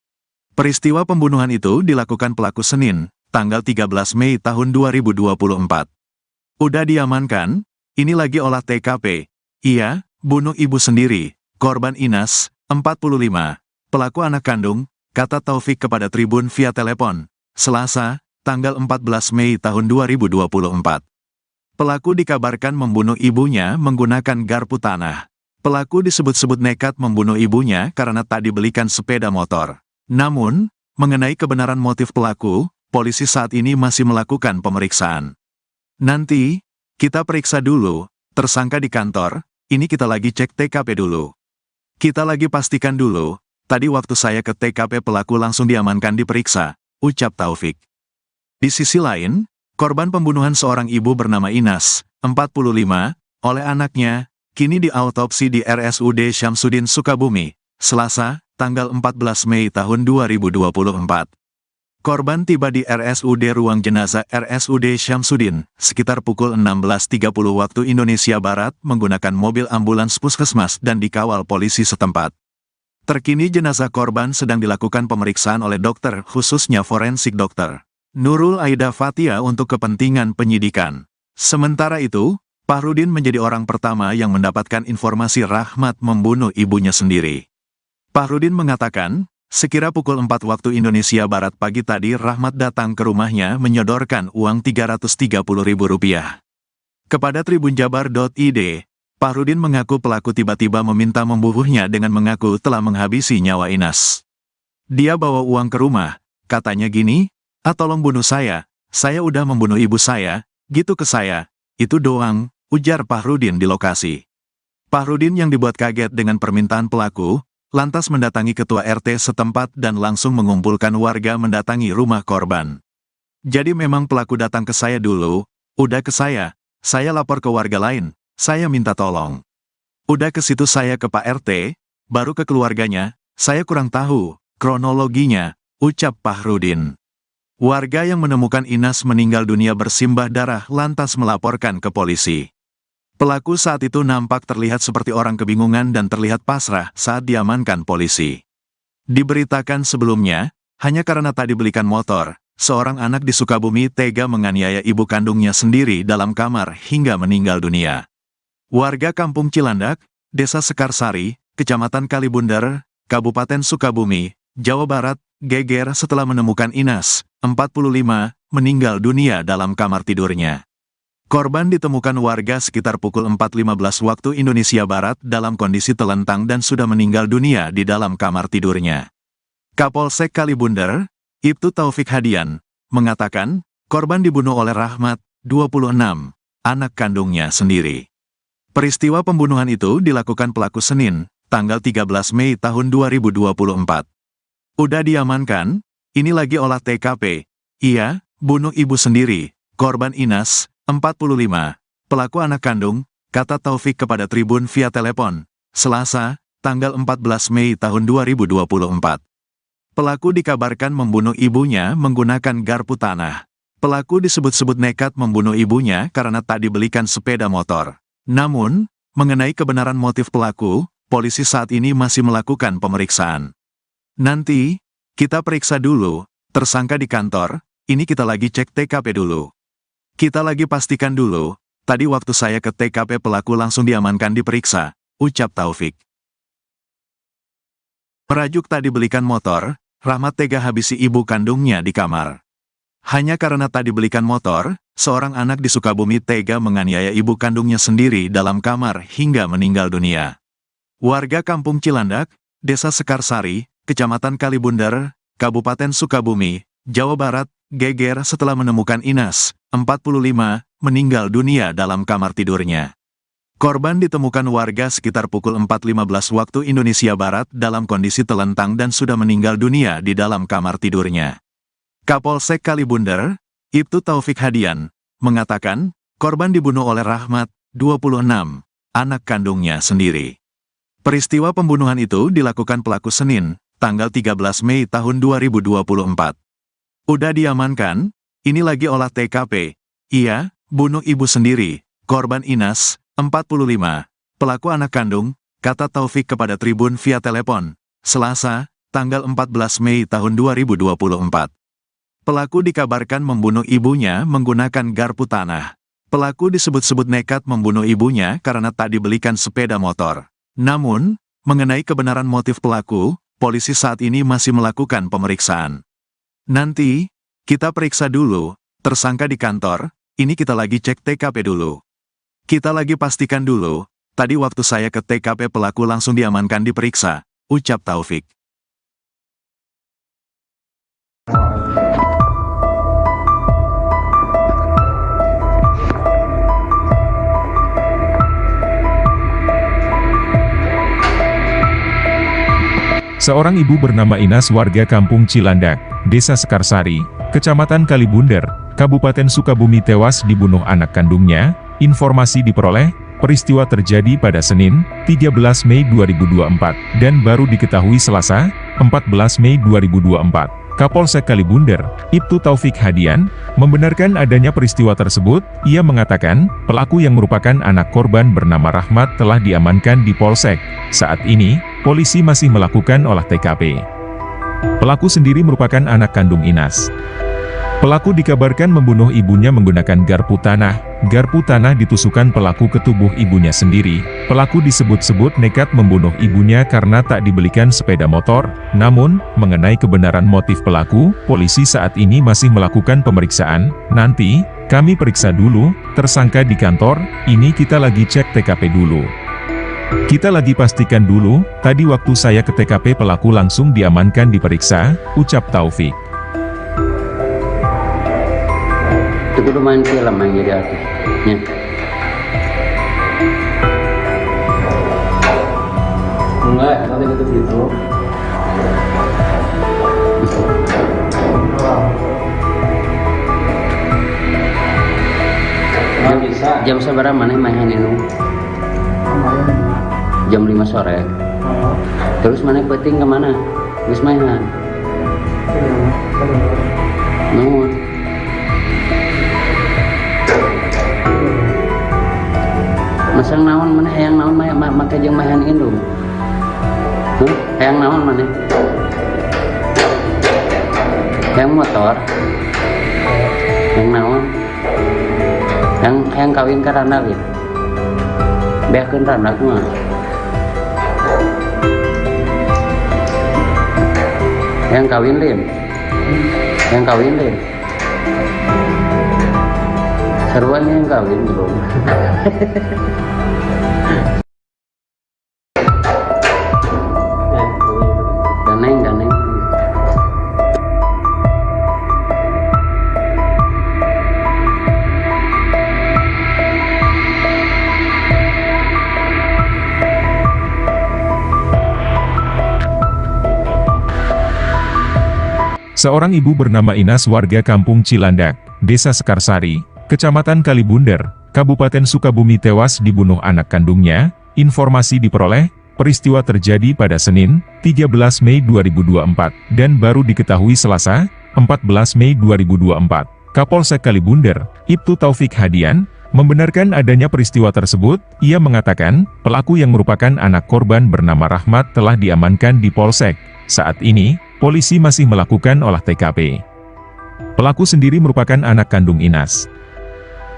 Peristiwa pembunuhan itu dilakukan pelaku Senin, tanggal 13 Mei tahun 2024. Udah diamankan, ini lagi olah TKP. Ia, bunuh ibu sendiri, korban Inas, 45, pelaku anak kandung, kata Taufik kepada Tribun via telepon, Selasa, tanggal 14 Mei tahun 2024. Pelaku dikabarkan membunuh ibunya menggunakan garpu tanah. Pelaku disebut-sebut nekat membunuh ibunya karena tak dibelikan sepeda motor. Namun, mengenai kebenaran motif pelaku, polisi saat ini masih melakukan pemeriksaan. Nanti, kita periksa dulu, tersangka di kantor, ini kita lagi cek TKP dulu. Kita lagi pastikan dulu, tadi waktu saya ke TKP pelaku langsung diamankan diperiksa, ucap Taufik. Di sisi lain, korban pembunuhan seorang ibu bernama Inas, 45, oleh anaknya, kini diautopsi di RSUD Syamsuddin Sukabumi, Selasa, tanggal 14 Mei tahun 2024. Korban tiba di RSUD Ruang Jenazah RSUD Syamsuddin, sekitar pukul 16.30 waktu Indonesia Barat menggunakan mobil ambulans puskesmas dan dikawal polisi setempat. Terkini jenazah korban sedang dilakukan pemeriksaan oleh dokter, khususnya forensik dokter Nurul Aida Fatia untuk kepentingan penyidikan. Sementara itu, Fahrudin menjadi orang pertama yang mendapatkan informasi Rahmat membunuh ibunya sendiri. Fahrudin mengatakan, sekira pukul 4 waktu Indonesia Barat pagi tadi Rahmat datang ke rumahnya menyodorkan uang Rp330.000. Kepada tribunjabar.id, Pahrudin mengaku pelaku tiba-tiba meminta membunuhnya dengan mengaku telah menghabisi nyawa Inas. Dia bawa uang ke rumah, katanya gini, tolong bunuh saya udah membunuh ibu saya, gitu ke saya, itu doang, ujar Pahrudin di lokasi. Pahrudin yang dibuat kaget dengan permintaan pelaku, lantas mendatangi ketua RT setempat dan langsung mengumpulkan warga mendatangi rumah korban. Jadi memang pelaku datang ke saya dulu, udah ke saya lapor ke warga lain, saya minta tolong. Udah ke situ saya ke Pak RT, baru ke keluarganya, saya kurang tahu kronologinya, ucap Pahrudin. Warga yang menemukan Inas meninggal dunia bersimbah darah lantas melaporkan ke polisi. Pelaku saat itu nampak terlihat seperti orang kebingungan dan terlihat pasrah saat diamankan polisi. Diberitakan sebelumnya, hanya karena tadi belikan motor, seorang anak di Sukabumi tega menganiaya ibu kandungnya sendiri dalam kamar hingga meninggal dunia. Warga Kampung Cilandak, Desa Sekarsari, Kecamatan Kalibundar, Kabupaten Sukabumi, Jawa Barat, geger setelah menemukan Inas, 45, meninggal dunia dalam kamar tidurnya. Korban ditemukan warga sekitar pukul 4.15 waktu Indonesia Barat dalam kondisi telentang dan sudah meninggal dunia di dalam kamar tidurnya. Kapolsek Kalibundar, Ibtu Taufik Hadian, mengatakan, korban dibunuh oleh Rahmat, 26, anak kandungnya sendiri. Peristiwa pembunuhan itu dilakukan pelaku Senin, tanggal 13 Mei tahun 2024. Udah diamankan, ini lagi olah TKP. Iya, bunuh ibu sendiri, korban Inas, 45, pelaku anak kandung, kata Taufik kepada Tribun via telepon, Selasa, tanggal 14 Mei tahun 2024. Pelaku dikabarkan membunuh ibunya menggunakan garpu tanah. Pelaku disebut-sebut nekat membunuh ibunya karena tak dibelikan sepeda motor. Namun, mengenai kebenaran motif pelaku, polisi saat ini masih melakukan pemeriksaan. Nanti, kita periksa dulu, tersangka di kantor, ini kita lagi cek TKP dulu. Kita lagi pastikan dulu, tadi waktu saya ke TKP pelaku langsung diamankan diperiksa, ucap Taufik. Merajuk tadi belikan motor, Rahmat tega habisi ibu kandungnya di kamar. Hanya karena tadi belikan motor, seorang anak di Sukabumi tega menganiaya ibu kandungnya sendiri dalam kamar hingga meninggal dunia. Warga Kampung Cilandak, Desa Sekarsari, Kecamatan Kalibundar, Kabupaten Sukabumi, Jawa Barat, geger setelah menemukan Inas, 45, meninggal dunia dalam kamar tidurnya. Korban ditemukan warga sekitar pukul 4.15 waktu Indonesia Barat dalam kondisi telentang dan sudah meninggal dunia di dalam kamar tidurnya. Kapolsek Kalibundar, Ibtu Taufik Hadian, mengatakan, korban dibunuh oleh Rahmat, 26, anak kandungnya sendiri. Peristiwa pembunuhan itu dilakukan pelaku Senin, tanggal 13 Mei tahun 2024. Udah diamankan, ini lagi olah TKP. Iya, bunuh ibu sendiri, korban Inas, 45, pelaku anak kandung, kata Taufik kepada Tribun via telepon, Selasa, tanggal 14 Mei tahun 2024. Pelaku dikabarkan membunuh ibunya menggunakan garpu tanah. Pelaku disebut-sebut nekat membunuh ibunya karena tak dibelikan sepeda motor. Namun, mengenai kebenaran motif pelaku, polisi saat ini masih melakukan pemeriksaan. Nanti, kita periksa dulu, tersangka di kantor, ini kita lagi cek TKP dulu. Kita lagi pastikan dulu, tadi waktu saya ke TKP pelaku langsung diamankan diperiksa, ucap Taufik. Seorang ibu bernama Inas warga Kampung Cilandak, Desa Sekarsari, Kecamatan Kalibundar, Kabupaten Sukabumi tewas dibunuh anak kandungnya. Informasi diperoleh, peristiwa terjadi pada Senin, 13 Mei 2024, dan baru diketahui Selasa, 14 Mei 2024. Kapolsek Kalibundar, Ibtu Taufik Hadian, membenarkan adanya peristiwa tersebut. Ia mengatakan, pelaku yang merupakan anak korban bernama Rahmat telah diamankan di Polsek. Saat ini, polisi masih melakukan olah TKP. Pelaku sendiri merupakan anak kandung Inas. Pelaku dikabarkan membunuh ibunya menggunakan garpu tanah. Garpu tanah ditusukkan pelaku ke tubuh ibunya sendiri. Pelaku disebut-sebut nekat membunuh ibunya karena tak dibelikan sepeda motor. Namun, mengenai kebenaran motif pelaku, polisi saat ini masih melakukan pemeriksaan. Nanti, kami periksa dulu, tersangka di kantor, ini kita lagi cek TKP dulu. Kita lagi pastikan dulu, tadi waktu saya ke TKP pelaku langsung diamankan diperiksa, ucap Taufik. Itu kudu main film yang jadi artis. Ya. Enggak, nanti gitu. Nggak bisa. Jam seberapa mana main itu? Kemarin 5. Jam 5 sore. Oh, Terus mana penting kemana? Wis mainan. Nuhun. Masang naon mana hayang naon make jeung mahan indung. Hayang naon mana? Hayang motor. Hayang naon? Hayang kawin ka randak ya. Beakeun randak mah. Hayang kawin lin. Hayang kawin lin. Seruan yang kawin belum. Daneng. Seorang ibu bernama Inas warga kampung Cilandak, Desa Sekarsari, Kecamatan Kalibunder, Kabupaten Sukabumi tewas dibunuh anak kandungnya. Informasi diperoleh, peristiwa terjadi pada Senin, 13 Mei 2024, dan baru diketahui Selasa, 14 Mei 2024. Kapolsek Kalibunder, Ibtu Taufik Hadian, membenarkan adanya peristiwa tersebut. Ia mengatakan, pelaku yang merupakan anak korban bernama Rahmat telah diamankan di Polsek. Saat ini, polisi masih melakukan olah TKP. Pelaku sendiri merupakan anak kandung Inas.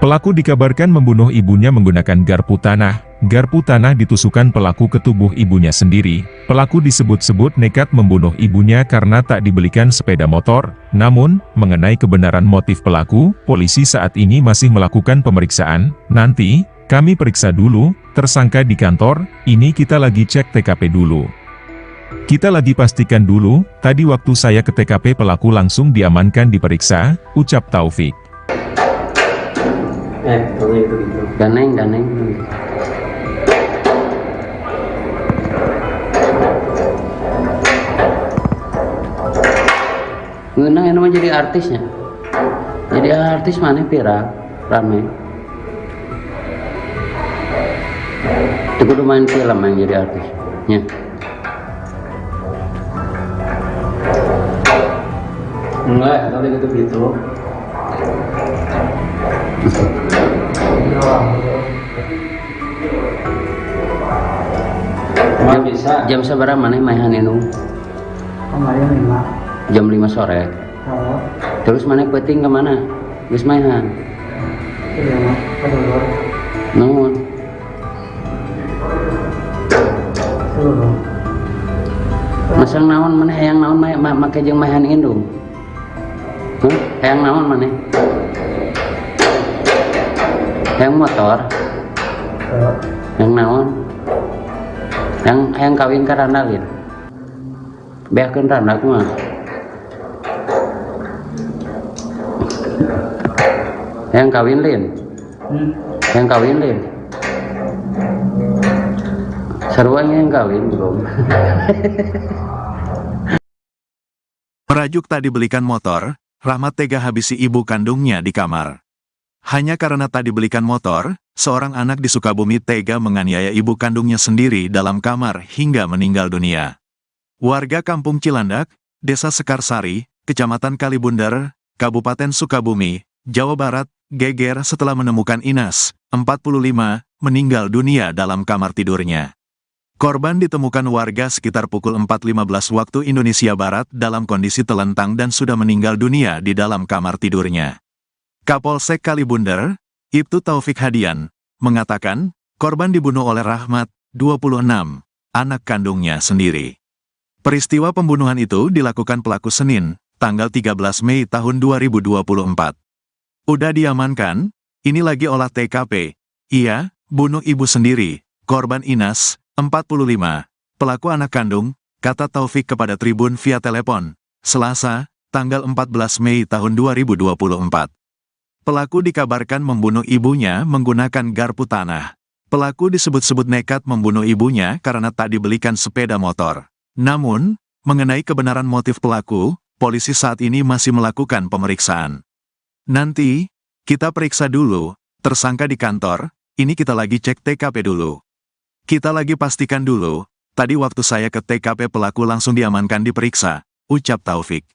Pelaku dikabarkan membunuh ibunya menggunakan garpu tanah. Garpu tanah ditusukkan pelaku ke tubuh ibunya sendiri. Pelaku disebut-sebut nekat membunuh ibunya karena tak dibelikan sepeda motor. Namun, mengenai kebenaran motif pelaku, polisi saat ini masih melakukan pemeriksaan. Nanti, kami periksa dulu, tersangka di kantor, ini kita lagi cek TKP dulu. Kita lagi pastikan dulu, tadi waktu saya ke TKP pelaku langsung diamankan diperiksa, ucap Taufik. Kalau gitu. Daneng. Ngeunang ini mah jadi artisnya. Jadi artis mana viral, rame. Itu kudu main film yang jadi artis. Ya. Enggak, nanti gitu. Nggak bisa. Jam seberapa mana main itu? Kemarin 5. Jam 5 sore. Oh, Terus mana penting kemana? Wis mainan. Nuhun. Masang naon mana hayang naon make jeung mahan indung. Hayang naon mana? Hayang motor. Hayang naon? Hayang kawin ka randak ya. Beakeun randak mah. Hayang kawin lin. Hayang kawin lin. Seruan yang kawin belum. Merajuk tak dibelikan motor, Rahmat tega habisi ibu kandungnya di kamar. Hanya karena tak dibelikan motor, seorang anak di Sukabumi tega menganiaya ibu kandungnya sendiri dalam kamar hingga meninggal dunia. Warga kampung Cilandak, Desa Sekarsari, Kecamatan Kalibunder, Kabupaten Sukabumi, Jawa Barat, geger setelah menemukan Inas, 45, meninggal dunia dalam kamar tidurnya. Korban ditemukan warga sekitar pukul 4.15 waktu Indonesia Barat dalam kondisi telentang dan sudah meninggal dunia di dalam kamar tidurnya. Kapolsek Kalibunder, Ibtu Taufik Hadian, mengatakan, korban dibunuh oleh Rahmat, 26, anak kandungnya sendiri. Peristiwa pembunuhan itu dilakukan pelaku Senin, tanggal 13 Mei tahun 2024. Udah diamankan, ini lagi olah TKP. Ia, bunuh ibu sendiri, korban Inas, 45, pelaku anak kandung, kata Taufik kepada Tribun via telepon, Selasa, tanggal 14 Mei tahun 2024. Pelaku dikabarkan membunuh ibunya menggunakan garpu tanah. Pelaku disebut-sebut nekat membunuh ibunya karena tak dibelikan sepeda motor. Namun, mengenai kebenaran motif pelaku, polisi saat ini masih melakukan pemeriksaan. Nanti, kita periksa dulu, tersangka di kantor, ini kita lagi cek TKP dulu. Kita lagi pastikan dulu, tadi waktu saya ke TKP pelaku langsung diamankan diperiksa, ucap Taufik.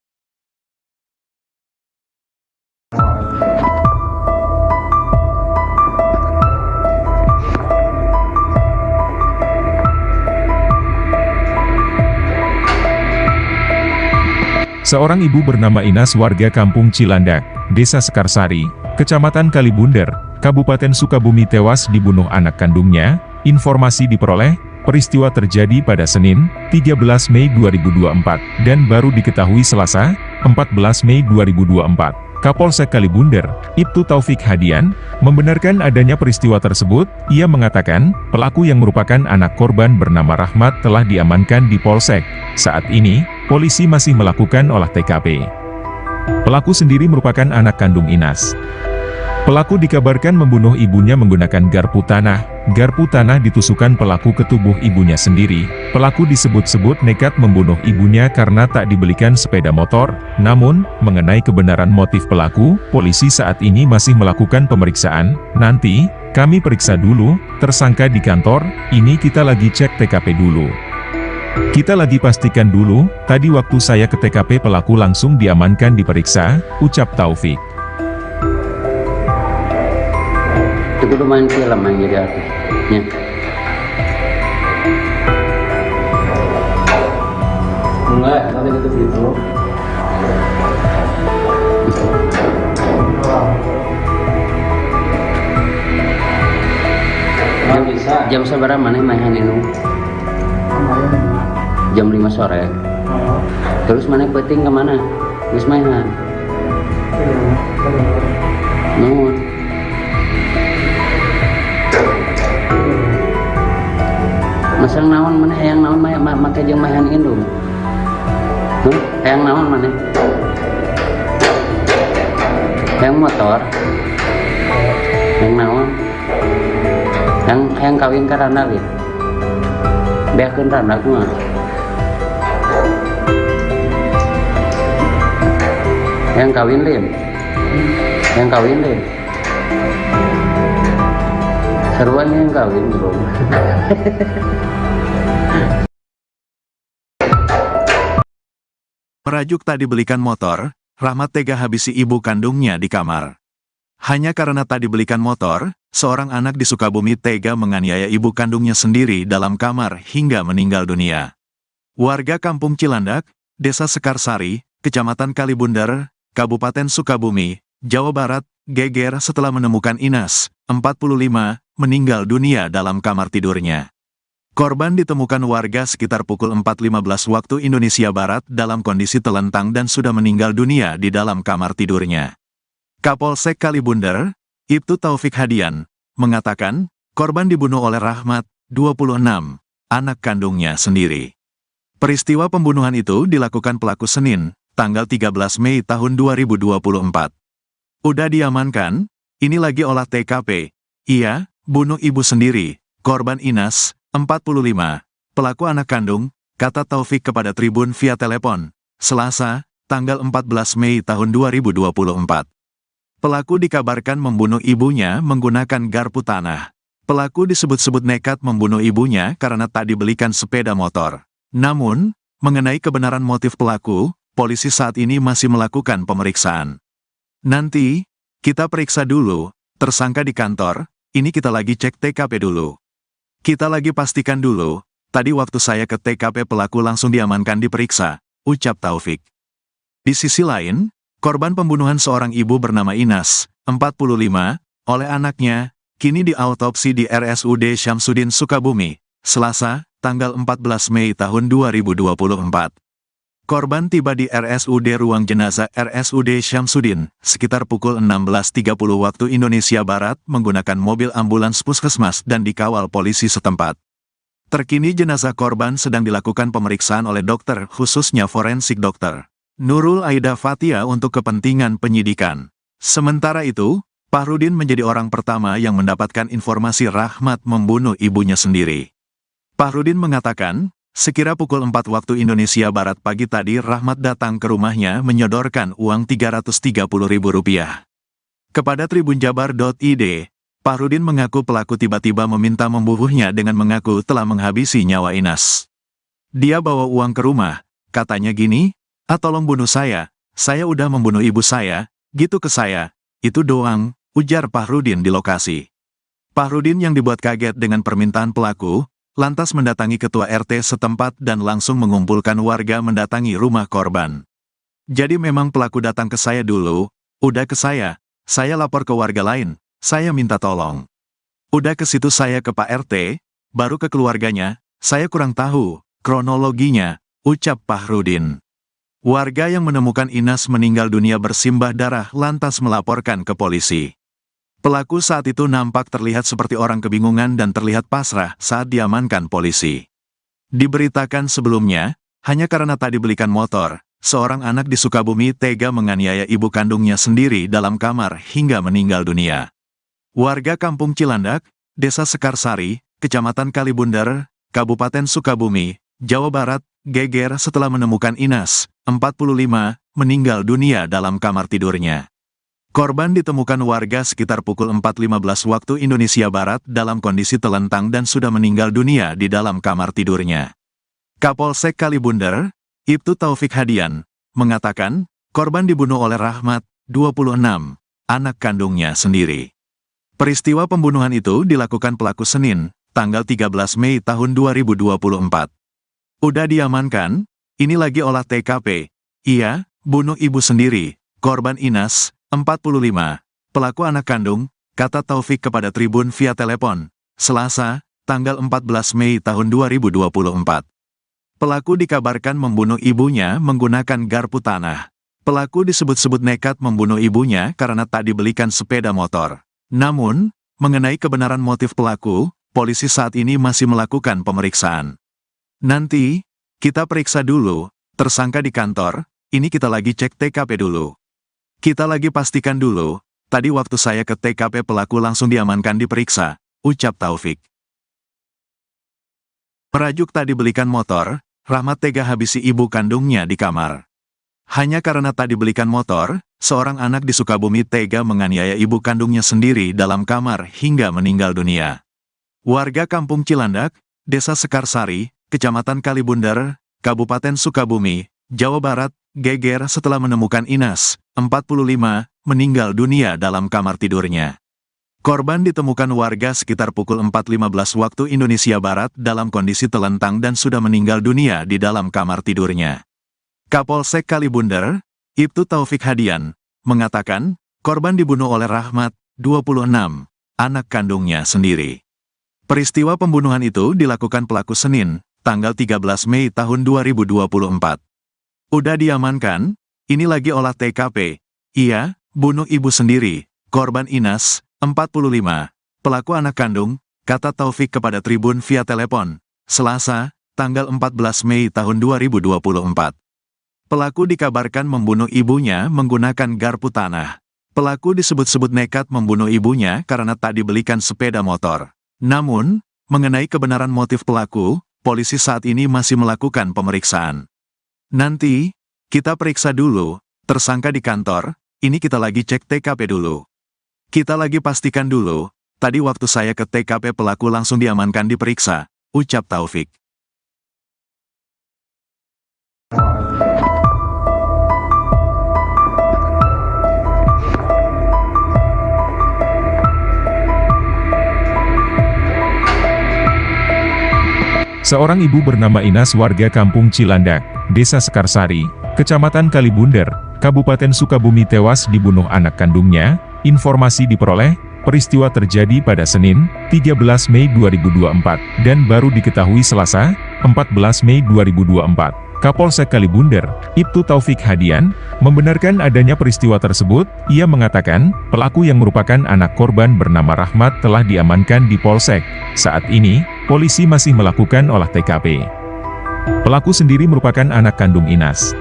Seorang ibu bernama Inas warga Kampung Cilandak, Desa Sekarsari, Kecamatan Kalibunder, Kabupaten Sukabumi tewas dibunuh anak kandungnya. Informasi diperoleh, peristiwa terjadi pada Senin, 13 Mei 2024, dan baru diketahui Selasa, 14 Mei 2024. Kapolsek Kalibunder, Ibtu Taufik Hadian, membenarkan adanya peristiwa tersebut. Ia mengatakan, pelaku yang merupakan anak korban bernama Rahmat telah diamankan di Polsek. Saat ini, polisi masih melakukan olah TKP. Pelaku sendiri merupakan anak kandung Inas. Pelaku dikabarkan membunuh ibunya menggunakan garpu tanah. Garpu tanah ditusukkan pelaku ke tubuh ibunya sendiri. Pelaku disebut-sebut nekat membunuh ibunya karena tak dibelikan sepeda motor. Namun, mengenai kebenaran motif pelaku, polisi saat ini masih melakukan pemeriksaan. Nanti, kami periksa dulu, tersangka di kantor, ini kita lagi cek TKP dulu. Kita lagi pastikan dulu, tadi waktu saya ke TKP pelaku langsung diamankan diperiksa, ucap Taufik. Itu kudu main film yang jadi artisnya. Enggak, tadi gitu. Nggak bisa. Jam seberapa mana main itu? Jam 5 sore. Terus mana peting kemana? Terus mainan. Nuhun. Masang naon mana hayang naon make jeung mahan indung. Hayang naon mana? Hayang motor. Hayang naon? Hayang kawin ka randa lieu. Beakeun randa kumaha? Hayang kawin lieu. Hayang kawin lieu. Seruan yang kawin bro. Merajuk tak dibelikan motor, Rahmat tega habisi ibu kandungnya di kamar. Hanya karena tak dibelikan motor, seorang anak di Sukabumi tega menganiaya ibu kandungnya sendiri dalam kamar hingga meninggal dunia. Warga Kampung Cilandak, Desa Sekarsari, Kecamatan Kalibunder, Kabupaten Sukabumi, Jawa Barat, geger setelah menemukan Inas, 45, meninggal dunia dalam kamar tidurnya. Korban ditemukan warga sekitar pukul 4.15 waktu Indonesia Barat dalam kondisi telentang dan sudah meninggal dunia di dalam kamar tidurnya. Kapolsek Kalibunder, Ibtu Taufik Hadian, mengatakan, korban dibunuh oleh Rahmat, 26, anak kandungnya sendiri. Peristiwa pembunuhan itu dilakukan pelaku Senin, tanggal 13 Mei tahun 2024. Udah diamankan, ini lagi olah TKP. Ia, bunuh ibu sendiri, korban Inas, 45, pelaku anak kandung, kata Taufik kepada Tribun via telepon, Selasa, tanggal 14 Mei tahun 2024. Pelaku dikabarkan membunuh ibunya menggunakan garpu tanah. Pelaku disebut-sebut nekat membunuh ibunya karena tak dibelikan sepeda motor. Namun, mengenai kebenaran motif pelaku, polisi saat ini masih melakukan pemeriksaan. Nanti, kita periksa dulu, tersangka di kantor, ini kita lagi cek TKP dulu. Kita lagi pastikan dulu, tadi waktu saya ke TKP pelaku langsung diamankan diperiksa, ucap Taufik. Di sisi lain, korban pembunuhan seorang ibu bernama Inas, 45, oleh anaknya, kini diautopsi di RSUD Syamsuddin Sukabumi, Selasa, tanggal 14 Mei tahun 2024. Korban tiba di RSUD ruang jenazah RSUD Syamsuddin, sekitar pukul 16.30 waktu Indonesia Barat menggunakan mobil ambulans puskesmas dan dikawal polisi setempat. Terkini jenazah korban sedang dilakukan pemeriksaan oleh dokter, khususnya forensik dokter Nurul Aida Fathia untuk kepentingan penyidikan. Sementara itu, Fahrudin menjadi orang pertama yang mendapatkan informasi Rahmat membunuh ibunya sendiri. Fahrudin mengatakan, sekira pukul 4 waktu Indonesia Barat pagi tadi Rahmat datang ke rumahnya menyodorkan uang Rp330.000. Kepada tribunjabar.id, Fahrudin mengaku pelaku tiba-tiba meminta membunuhnya dengan mengaku telah menghabisi nyawa Inas. Dia bawa uang ke rumah, katanya gini, tolong bunuh saya udah membunuh ibu saya, gitu ke saya, itu doang, ujar Fahrudin di lokasi. Fahrudin yang dibuat kaget dengan permintaan pelaku, lantas mendatangi ketua RT setempat dan langsung mengumpulkan warga mendatangi rumah korban. Jadi memang pelaku datang ke saya dulu, udah ke saya lapor ke warga lain, saya minta tolong. Udah ke situ saya ke Pak RT, baru ke keluarganya, saya kurang tahu kronologinya, ucap Fahrudin. Warga yang menemukan Inas meninggal dunia bersimbah darah lantas melaporkan ke polisi. Pelaku saat itu nampak terlihat seperti orang kebingungan dan terlihat pasrah saat diamankan polisi. Diberitakan sebelumnya, hanya karena tak dibelikan motor, seorang anak di Sukabumi tega menganiaya ibu kandungnya sendiri dalam kamar hingga meninggal dunia. Warga Kampung Cilandak, Desa Sekarsari, Kecamatan Kalibundar, Kabupaten Sukabumi, Jawa Barat, geger setelah menemukan Inas, 45, meninggal dunia dalam kamar tidurnya. Korban ditemukan warga sekitar pukul 4.15 waktu Indonesia Barat dalam kondisi telentang dan sudah meninggal dunia di dalam kamar tidurnya. Kapolsek Kalibundar, Ibtu Taufik Hadian, mengatakan, korban dibunuh oleh Rahmat, 26, anak kandungnya sendiri. Peristiwa pembunuhan itu dilakukan pelaku Senin, tanggal 13 Mei tahun 2024. Udah diamankan, ini lagi olah TKP. Iya, bunuh ibu sendiri, korban Inas, 45, pelaku anak kandung, kata Taufik kepada Tribun via telepon, Selasa, tanggal 14 Mei tahun 2024. Pelaku dikabarkan membunuh ibunya menggunakan garpu tanah. Pelaku disebut-sebut nekat membunuh ibunya karena tak dibelikan sepeda motor. Namun, mengenai kebenaran motif pelaku, polisi saat ini masih melakukan pemeriksaan. Nanti, kita periksa dulu, tersangka di kantor, ini kita lagi cek TKP dulu. Kita lagi pastikan dulu, tadi waktu saya ke TKP pelaku langsung diamankan diperiksa, ucap Taufik. Merajuk tak dibelikan motor, Rahmat tega habisi ibu kandungnya di kamar. Hanya karena tak dibelikan motor, seorang anak di Sukabumi tega menganiaya ibu kandungnya sendiri dalam kamar hingga meninggal dunia. Warga Kampung Cilandak, Desa Sekarsari, Kecamatan Kalibundar, Kabupaten Sukabumi, Jawa Barat, geger setelah menemukan Inas, 45, meninggal dunia dalam kamar tidurnya. Korban ditemukan warga sekitar pukul 4.15 waktu Indonesia Barat dalam kondisi telentang dan sudah meninggal dunia di dalam kamar tidurnya. Kapolsek Kalibundar, Ibtu Taufik Hadian, mengatakan, korban dibunuh oleh Rahmat, 26, anak kandungnya sendiri. Peristiwa pembunuhan itu dilakukan pelaku Senin, tanggal 13 Mei tahun 2024. Udah diamankan, ini lagi olah TKP. Iya, bunuh ibu sendiri, korban Inas, 45, pelaku anak kandung, kata Taufik kepada Tribun via telepon, Selasa, tanggal 14 Mei tahun 2024. Pelaku dikabarkan membunuh ibunya menggunakan garpu tanah. Pelaku disebut-sebut nekat membunuh ibunya karena tak dibelikan sepeda motor. Namun, mengenai kebenaran motif pelaku, polisi saat ini masih melakukan pemeriksaan. Nanti, kita periksa dulu, tersangka di kantor, ini kita lagi cek TKP dulu. Kita lagi pastikan dulu, tadi waktu saya ke TKP pelaku langsung diamankan diperiksa, ucap Taufik. Seorang ibu bernama Inas warga kampung Cilandak, Desa Sekarsari, Kecamatan Kalibunder, Kabupaten Sukabumi tewas dibunuh anak kandungnya. Informasi diperoleh, peristiwa terjadi pada Senin, 13 Mei 2024, dan baru diketahui Selasa, 14 Mei 2024. Kapolsek Kalibunder, Ibtu Taufik Hadian, membenarkan adanya peristiwa tersebut. Ia mengatakan, pelaku yang merupakan anak korban bernama Rahmat telah diamankan di Polsek. Saat ini, polisi masih melakukan olah TKP. Pelaku sendiri merupakan anak kandung Inas.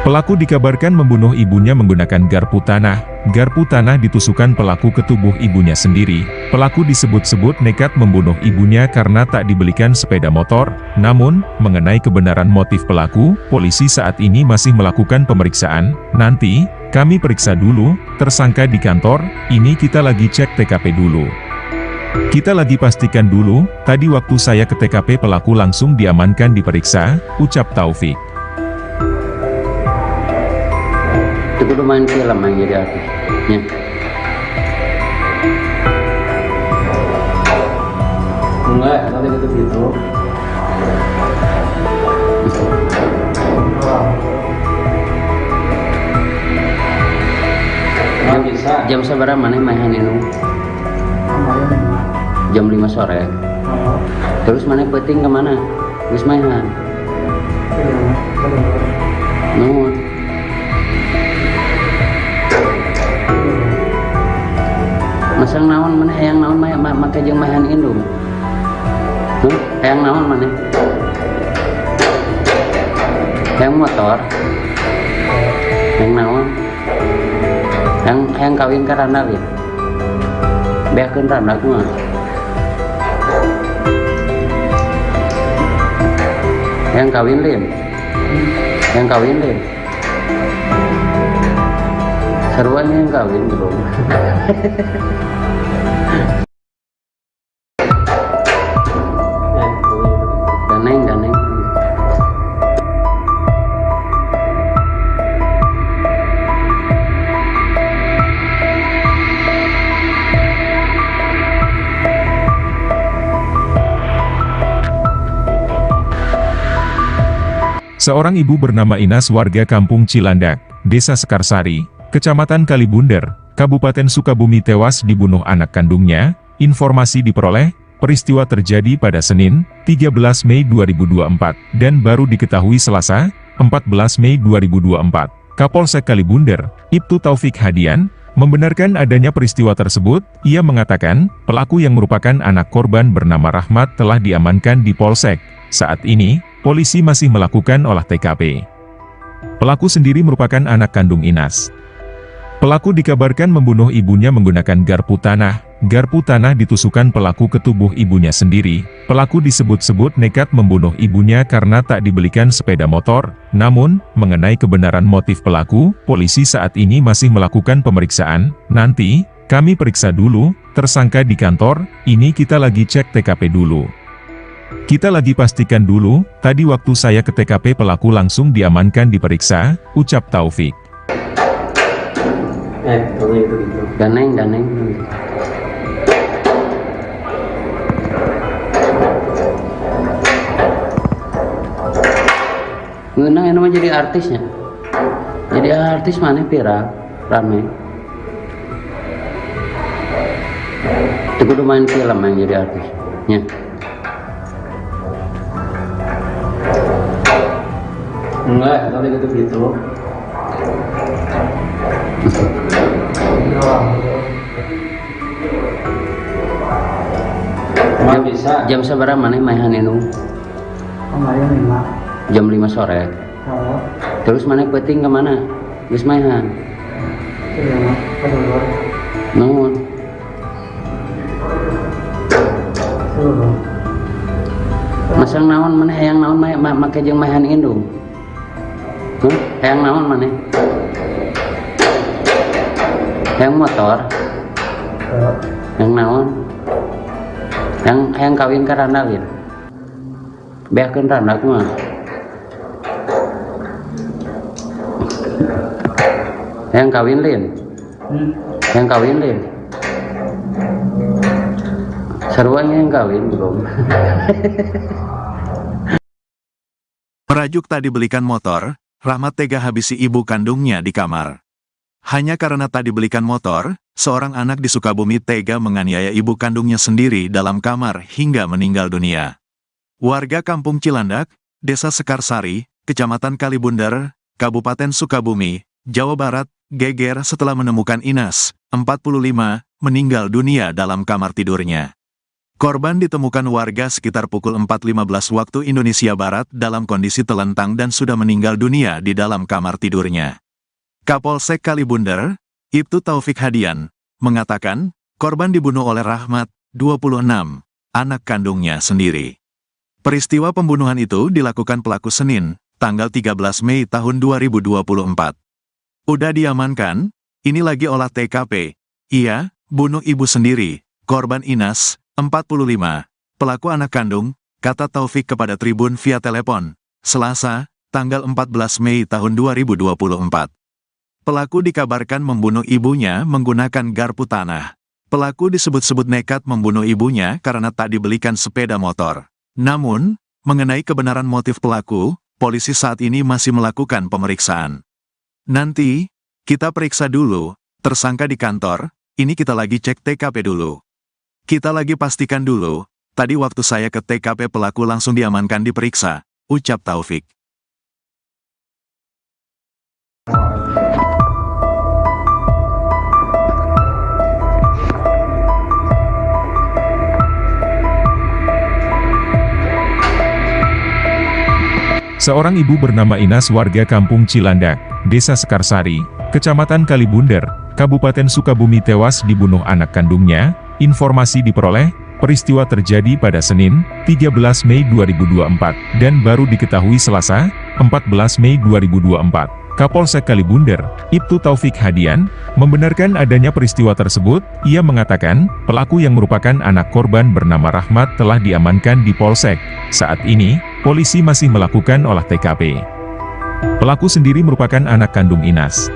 Pelaku dikabarkan membunuh ibunya menggunakan garpu tanah. Garpu tanah ditusukkan pelaku ke tubuh ibunya sendiri. Pelaku disebut-sebut nekat membunuh ibunya karena tak dibelikan sepeda motor. Namun, mengenai kebenaran motif pelaku, polisi saat ini masih melakukan pemeriksaan. Nanti, kami periksa dulu, tersangka di kantor, ini kita lagi cek TKP dulu. Kita lagi pastikan dulu, tadi waktu saya ke TKP pelaku langsung diamankan diperiksa, ucap Taufik. Itu kudu main film yang jadi artisnya. Enggak, nanti gitu. Nggak bisa. Jam seberapa mana main ini? Jam 5 sore. Terus mana peting kemana? Wis mainan. Nuhun. Masang naon mana hayang naon make jeung mahan indung. Hayang naon mana? Hayang motor. Hayang naon? Hayang kawin ka randa ya. Beakeun randa kumaha? Hayang kawin lin. Hayang kawin lin. Seruan yang kawin belum. Daneng. Seorang ibu bernama Inas warga kampung Cilandak, Desa Sekarsari, Kecamatan Kalibunder, Kabupaten Sukabumi tewas dibunuh anak kandungnya. Informasi diperoleh, peristiwa terjadi pada Senin, 13 Mei 2024, dan baru diketahui Selasa, 14 Mei 2024. Kapolsek Kalibunder, Ibtu Taufik Hadian, membenarkan adanya peristiwa tersebut. Ia mengatakan, pelaku yang merupakan anak korban bernama Rahmat telah diamankan di Polsek. Saat ini, polisi masih melakukan olah TKP. Pelaku sendiri merupakan anak kandung Inas. Pelaku dikabarkan membunuh ibunya menggunakan garpu tanah. Garpu tanah ditusukkan pelaku ke tubuh ibunya sendiri. Pelaku disebut-sebut nekat membunuh ibunya karena tak dibelikan sepeda motor. Namun, mengenai kebenaran motif pelaku, polisi saat ini masih melakukan pemeriksaan. Nanti, kami periksa dulu, tersangka di kantor, ini kita lagi cek TKP dulu. Kita lagi pastikan dulu, tadi waktu saya ke TKP pelaku langsung diamankan diperiksa, ucap Taufik. Gitu. Daneng. Ngeunang yang namanya jadi artisnya. Jadi artis mana viral, rame. Itu kudu main film yang jadi artisnya. Enggak, nanti gitu. Nggak bisa. Jam seberapa mana main ini? Jam 5 sore. Terus mana peting kemana? Wis mainan. Nuhun. Masang naon mana hayang naon make jeung mahan indung. Hayang naon mana? Hayang motor. Hayang naon? Hayang kawin ka randa lin. Beakeun randa kumaha? Hayang kawin lin. Hayang kawin lin. Seruan yang kawin belum. Merajuk tak dibelikan motor, Rahmat tega habisi ibu kandungnya di kamar. Hanya karena tak dibelikan motor, seorang anak di Sukabumi tega menganiaya ibu kandungnya sendiri dalam kamar hingga meninggal dunia. Warga Kampung Cilandak, Desa Sekarsari, Kecamatan Kalibundar, Kabupaten Sukabumi, Jawa Barat, geger setelah menemukan Inas, 45, meninggal dunia dalam kamar tidurnya. Korban ditemukan warga sekitar pukul 4.15 waktu Indonesia Barat dalam kondisi telentang dan sudah meninggal dunia di dalam kamar tidurnya. Kapolsek Kalibundar, Ibtu Taufik Hadian, mengatakan, korban dibunuh oleh Rahmat, 26, anak kandungnya sendiri. Peristiwa pembunuhan itu dilakukan pelaku Senin, tanggal 13 Mei tahun 2024. Udah diamankan, ini lagi olah TKP. Iya, bunuh ibu sendiri, korban Inas, 45, pelaku anak kandung, kata Taufik kepada Tribun via telepon, Selasa, tanggal 14 Mei tahun 2024. Pelaku dikabarkan membunuh ibunya menggunakan garpu tanah. Pelaku disebut-sebut nekat membunuh ibunya karena tak dibelikan sepeda motor. Namun, mengenai kebenaran motif pelaku, polisi saat ini masih melakukan pemeriksaan. Nanti, kita periksa dulu, tersangka di kantor, ini kita lagi cek TKP dulu. Kita lagi pastikan dulu, tadi waktu saya ke TKP pelaku langsung diamankan diperiksa, ucap Taufik. Seorang ibu bernama Inas warga Kampung Cilandak, Desa Sekarsari, Kecamatan Kalibundar, Kabupaten Sukabumi tewas dibunuh anak kandungnya. Informasi diperoleh, peristiwa terjadi pada Senin, 13 Mei 2024, dan baru diketahui Selasa, 14 Mei 2024. Kapolsek Kalibundar, Ibtu Taufik Hadian, membenarkan adanya peristiwa tersebut. Ia mengatakan, pelaku yang merupakan anak korban bernama Rahmat telah diamankan di Polsek. Saat ini, polisi masih melakukan olah TKP. Pelaku sendiri merupakan anak kandung Inas.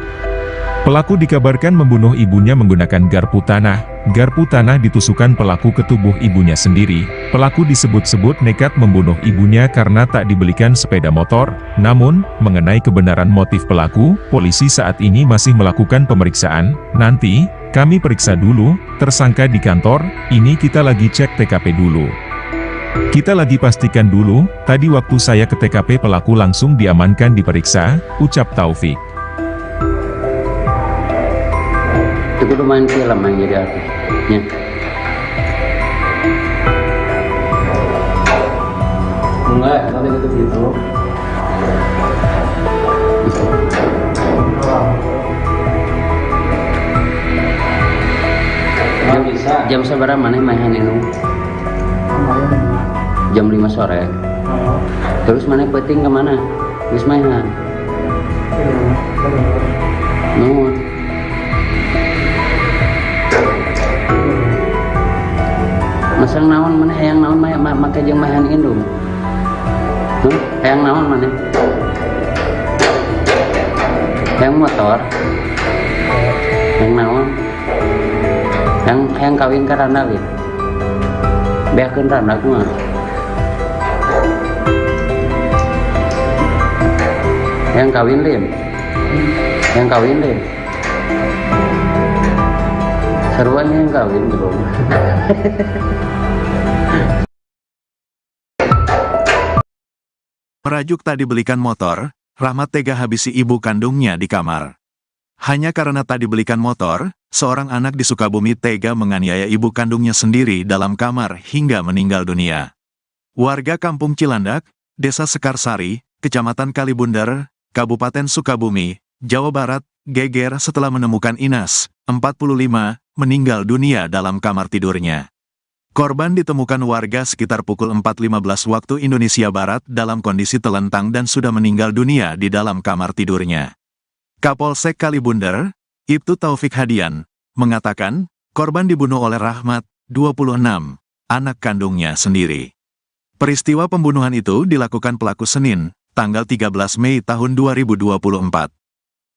Pelaku dikabarkan membunuh ibunya menggunakan garpu tanah. Garpu tanah ditusukkan pelaku ke tubuh ibunya sendiri. Pelaku disebut-sebut nekat membunuh ibunya karena tak dibelikan sepeda motor. Namun, mengenai kebenaran motif pelaku, polisi saat ini masih melakukan pemeriksaan. Nanti, kami periksa dulu, tersangka di kantor, ini kita lagi cek TKP dulu. Kita lagi pastikan dulu, tadi waktu saya ke TKP pelaku langsung diamankan diperiksa, ucap Taufik. Itu kudu main film yang jadi artisnya. Enggak, nanti gitu. Nggak bisa. Jam seberapa mana mainan itu? Jam 5 sore. Terus mana penting kemana? Wis mainan. Nuhun. Masang naon mana hayang naon make jeung mahan indung. Hayang naon mana? Hayang motor. Hayang naon? Hayang kawin ka randa we. Beakeun randa kumaha? Hayang kawin lim. Hayang kawin lim. Seruan yang kawin belum. Merajuk tak dibelikan motor, Rahmat tega habisi ibu kandungnya di kamar. Hanya karena tak dibelikan motor, seorang anak di Sukabumi tega menganiaya ibu kandungnya sendiri dalam kamar hingga meninggal dunia. Warga Kampung Cilandak, Desa Sekarsari, Kecamatan Kalibundar, Kabupaten Sukabumi, Jawa Barat, geger setelah menemukan Inas, 45, meninggal dunia dalam kamar tidurnya. Korban ditemukan warga sekitar pukul 4.15 waktu Indonesia Barat dalam kondisi telentang dan sudah meninggal dunia di dalam kamar tidurnya. Kapolsek Kalibundar, Ibtu Taufik Hadian, mengatakan, korban dibunuh oleh Rahmat, 26, anak kandungnya sendiri. Peristiwa pembunuhan itu dilakukan pelaku Senin, tanggal 13 Mei tahun 2024.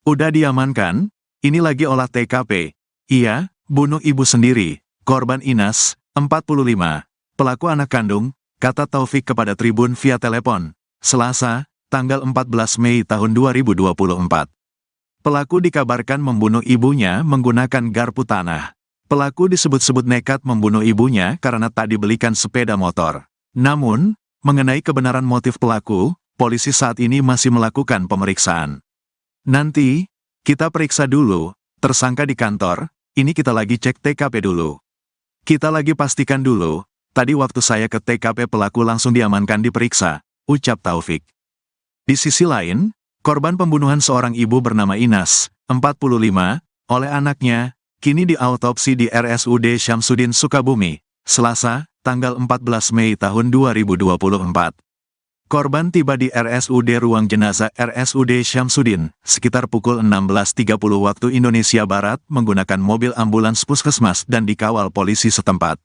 Udah diamankan, ini lagi olah TKP. Iya, bunuh ibu sendiri, korban Inas, 45, pelaku anak kandung, kata Taufik kepada Tribun via telepon, Selasa, tanggal 14 Mei tahun 2024. Pelaku dikabarkan membunuh ibunya menggunakan garpu tanah. Pelaku disebut-sebut nekat membunuh ibunya karena tak dibelikan sepeda motor. Namun, mengenai kebenaran motif pelaku, polisi saat ini masih melakukan pemeriksaan. Nanti, kita periksa dulu, tersangka di kantor, ini kita lagi cek TKP dulu. Kita lagi pastikan dulu, tadi waktu saya ke TKP pelaku langsung diamankan diperiksa, ucap Taufik. Di sisi lain, korban pembunuhan seorang ibu bernama Inas, 45, oleh anaknya, kini diautopsi di RSUD Syamsuddin Sukabumi, Selasa, tanggal 14 Mei tahun 2024. Korban tiba di RSUD ruang jenazah RSUD Syamsuddin, sekitar pukul 16.30 waktu Indonesia Barat menggunakan mobil ambulans puskesmas dan dikawal polisi setempat.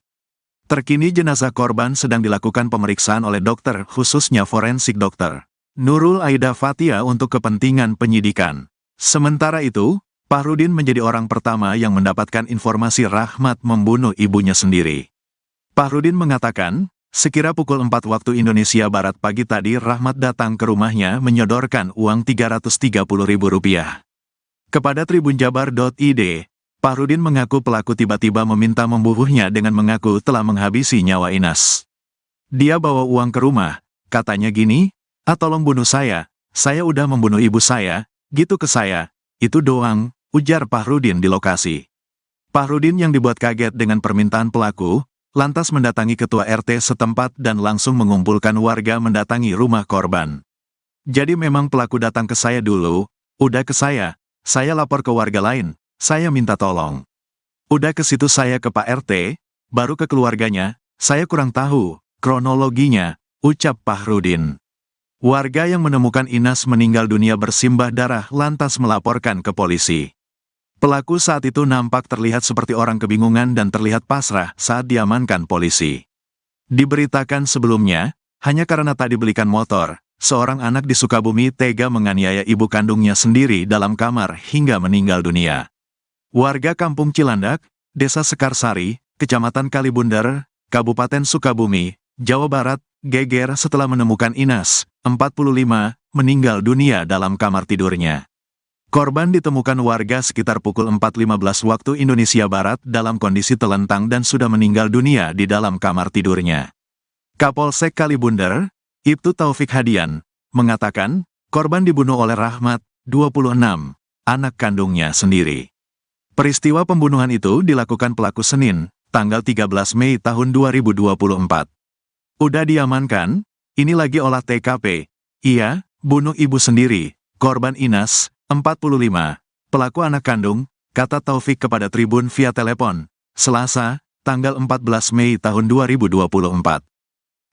Terkini jenazah korban sedang dilakukan pemeriksaan oleh dokter, khususnya forensik dokter Nurul Aida Fathia untuk kepentingan penyidikan. Sementara itu, Fahrudin menjadi orang pertama yang mendapatkan informasi Rahmat membunuh ibunya sendiri. Fahrudin mengatakan, sekira pukul 4 waktu Indonesia Barat pagi tadi Rahmat datang ke rumahnya menyodorkan uang Rp330.000. Kepada tribunjabar.id, Fahrudin mengaku pelaku tiba-tiba meminta membunuhnya dengan mengaku telah menghabisi nyawa Inas. Dia bawa uang ke rumah, katanya gini, tolong bunuh saya udah membunuh ibu saya, gitu ke saya, itu doang, ujar Fahrudin di lokasi. Fahrudin yang dibuat kaget dengan permintaan pelaku, lantas mendatangi ketua RT setempat dan langsung mengumpulkan warga mendatangi rumah korban. Jadi memang pelaku datang ke saya dulu, udah ke saya lapor ke warga lain, saya minta tolong. Udah ke situ saya ke Pak RT, baru ke keluarganya, saya kurang tahu kronologinya, ucap Fahrudin. Warga yang menemukan Inas meninggal dunia bersimbah darah lantas melaporkan ke polisi. Pelaku saat itu nampak terlihat seperti orang kebingungan dan terlihat pasrah saat diamankan polisi. Diberitakan sebelumnya, hanya karena tak dibelikan motor, seorang anak di Sukabumi tega menganiaya ibu kandungnya sendiri dalam kamar hingga meninggal dunia. Warga Kampung Cilandak, Desa Sekarsari, Kecamatan Kalibundar, Kabupaten Sukabumi, Jawa Barat, geger setelah menemukan Inas, 45, meninggal dunia dalam kamar tidurnya. Korban ditemukan warga sekitar pukul 4.15 waktu Indonesia Barat dalam kondisi telentang dan sudah meninggal dunia di dalam kamar tidurnya. Kapolsek Kalibundar, Ibtu Taufik Hadian, mengatakan, korban dibunuh oleh Rahmat, 26, anak kandungnya sendiri. Peristiwa pembunuhan itu dilakukan pelaku Senin, tanggal 13 Mei tahun 2024. Udah diamankan, ini lagi olah TKP. Iya, bunuh ibu sendiri, korban Inas, 45, pelaku anak kandung, kata Taufik kepada Tribun via telepon, Selasa, tanggal 14 Mei tahun 2024.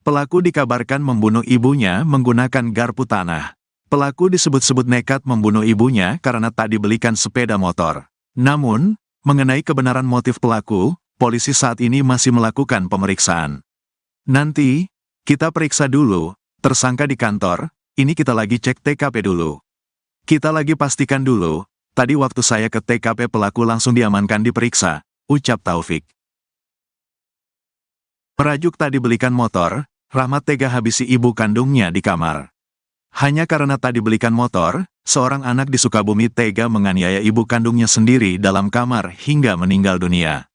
Pelaku dikabarkan membunuh ibunya menggunakan garpu tanah. Pelaku disebut-sebut nekat membunuh ibunya karena tak dibelikan sepeda motor. Namun, mengenai kebenaran motif pelaku, polisi saat ini masih melakukan pemeriksaan. Nanti, kita periksa dulu, tersangka di kantor, ini kita lagi cek TKP dulu. Kita lagi pastikan dulu, tadi waktu saya ke TKP pelaku langsung diamankan diperiksa, ucap Taufik. Merajuk tak dibelikan motor, Rahmat tega habisi ibu kandungnya di kamar. Hanya karena tak dibelikan motor, seorang anak di Sukabumi tega menganiaya ibu kandungnya sendiri dalam kamar hingga meninggal dunia.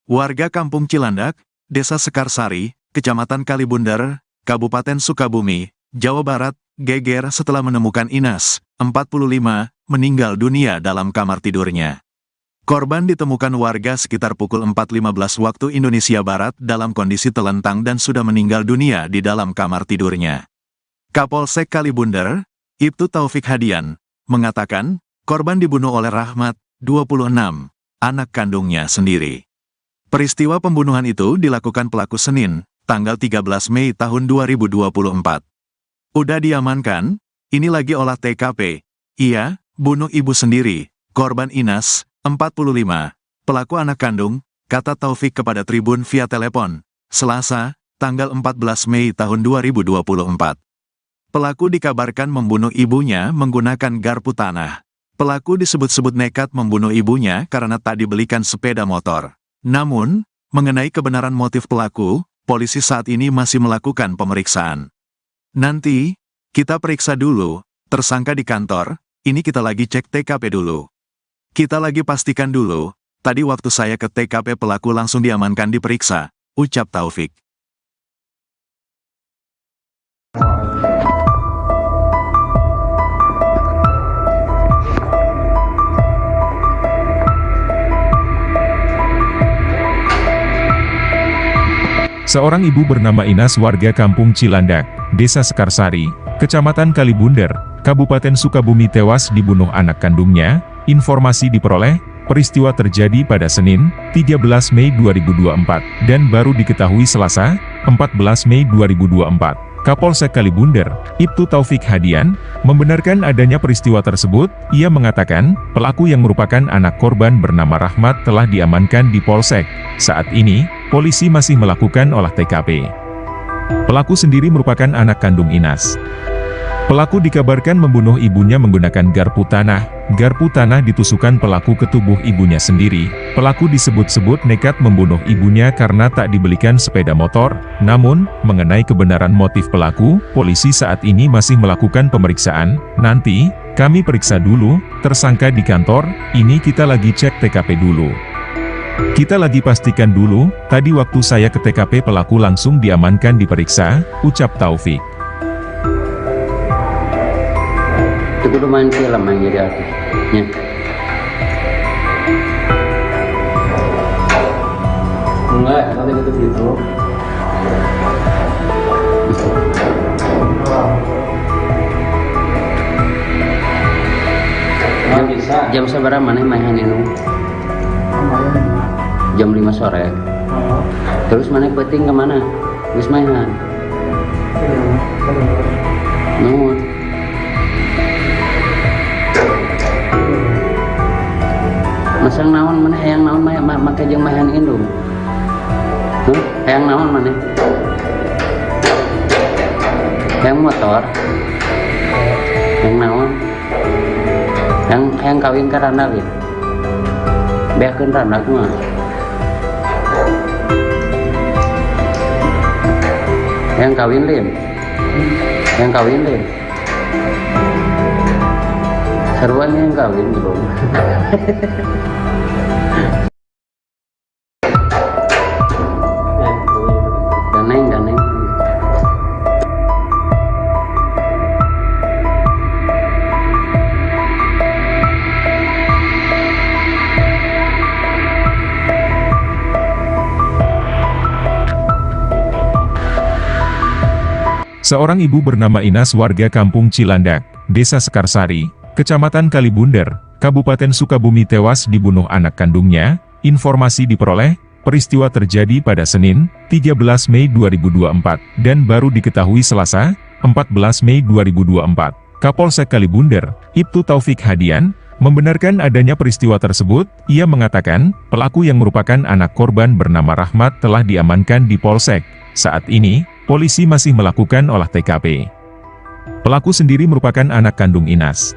Warga Kampung Cilandak, Desa Sekarsari, Kecamatan Kalibundar, Kabupaten Sukabumi, Jawa Barat, geger setelah menemukan Inas, 45, meninggal dunia dalam kamar tidurnya. Korban ditemukan warga sekitar pukul 4.15 waktu Indonesia Barat dalam kondisi telentang dan sudah meninggal dunia di dalam kamar tidurnya. Kapolsek Kalibundar, Ibtu Taufik Hadian, mengatakan, korban dibunuh oleh Rahmat, 26, anak kandungnya sendiri. Peristiwa pembunuhan itu dilakukan pelaku Senin, tanggal 13 Mei tahun 2024. Udah diamankan, ini lagi olah TKP. Iya, bunuh ibu sendiri, korban Inas, 45, pelaku anak kandung, kata Taufik kepada Tribun via telepon, Selasa, tanggal 14 Mei tahun 2024. Pelaku dikabarkan membunuh ibunya menggunakan garpu tanah. Pelaku disebut-sebut nekat membunuh ibunya karena tak dibelikan sepeda motor. Namun, mengenai kebenaran motif pelaku, polisi saat ini masih melakukan pemeriksaan. Nanti, Kita periksa dulu, tersangka di kantor, ini kita lagi cek TKP dulu. Kita lagi pastikan dulu, tadi waktu saya ke TKP pelaku langsung diamankan diperiksa, ucap Taufik. Seorang ibu bernama Inas warga Kampung Cilandak, Desa Sekarsari, Kecamatan Kalibunder, Kabupaten Sukabumi tewas dibunuh anak kandungnya. Informasi diperoleh, peristiwa terjadi pada Senin, 13 Mei 2024, dan baru diketahui Selasa, 14 Mei 2024. Kapolsek Kalibunder, Ibtu Taufik Hadian, membenarkan adanya peristiwa tersebut. Ia mengatakan, pelaku yang merupakan anak korban bernama Rahmat telah diamankan di Polsek. Saat ini, polisi masih melakukan olah TKP. Pelaku sendiri merupakan anak kandung Inas. Pelaku dikabarkan membunuh ibunya menggunakan garpu tanah. Garpu tanah ditusukkan pelaku ke tubuh ibunya sendiri. Pelaku disebut-sebut nekat membunuh ibunya karena tak dibelikan sepeda motor. Namun, mengenai kebenaran motif pelaku, polisi saat ini masih melakukan pemeriksaan. Nanti, kami periksa dulu, tersangka di kantor, ini kita lagi cek TKP dulu. Kita lagi pastikan dulu, tadi waktu saya ke TKP pelaku langsung diamankan diperiksa, ucap Taufik. Itu kudu main film yang jadi artisnya. Enggak, nanti gitu. Nggak bisa. Jam seberapa mana mainan itu? Jam 5 sore. Terus mana penting kemana? Wis mainan. Nuhun. Masang naon mana hayang naon make jeung mainan indung. Hayang naon mana? Hayang motor. Hayang naon? Hayang kawin ka randak ya. Beakeun randak mah. Yang kawin lin, yang kawin lin, seruan yang kawin belum. Ganeng. Seorang ibu bernama Inas warga Kampung Cilandak, Desa Sekarsari, Kecamatan Kalibunder, Kabupaten Sukabumi tewas dibunuh anak kandungnya. Informasi diperoleh, peristiwa terjadi pada Senin, 13 Mei 2024, dan baru diketahui Selasa, 14 Mei 2024. Kapolsek Kalibunder, Ibtu Taufik Hadian, membenarkan adanya peristiwa tersebut. Ia mengatakan, pelaku yang merupakan anak korban bernama Rahmat telah diamankan di Polsek. Saat ini, polisi masih melakukan olah TKP. Pelaku sendiri merupakan anak kandung Inas.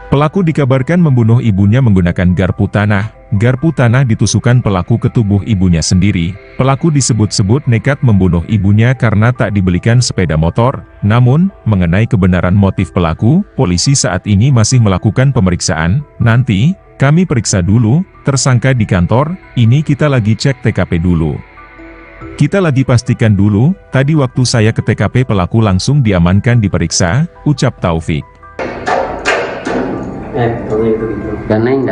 Pelaku dikabarkan membunuh ibunya menggunakan garpu tanah. Garpu tanah ditusukkan pelaku ke tubuh ibunya sendiri. Pelaku disebut-sebut nekat membunuh ibunya karena tak dibelikan sepeda motor. Namun, mengenai kebenaran motif pelaku, polisi saat ini masih melakukan pemeriksaan. Nanti, kami periksa dulu, tersangka di kantor, ini kita lagi cek TKP dulu. Kita lagi pastikan dulu, tadi waktu saya ke TKP pelaku langsung diamankan diperiksa, ucap Taufik. Gitu. Ganeng.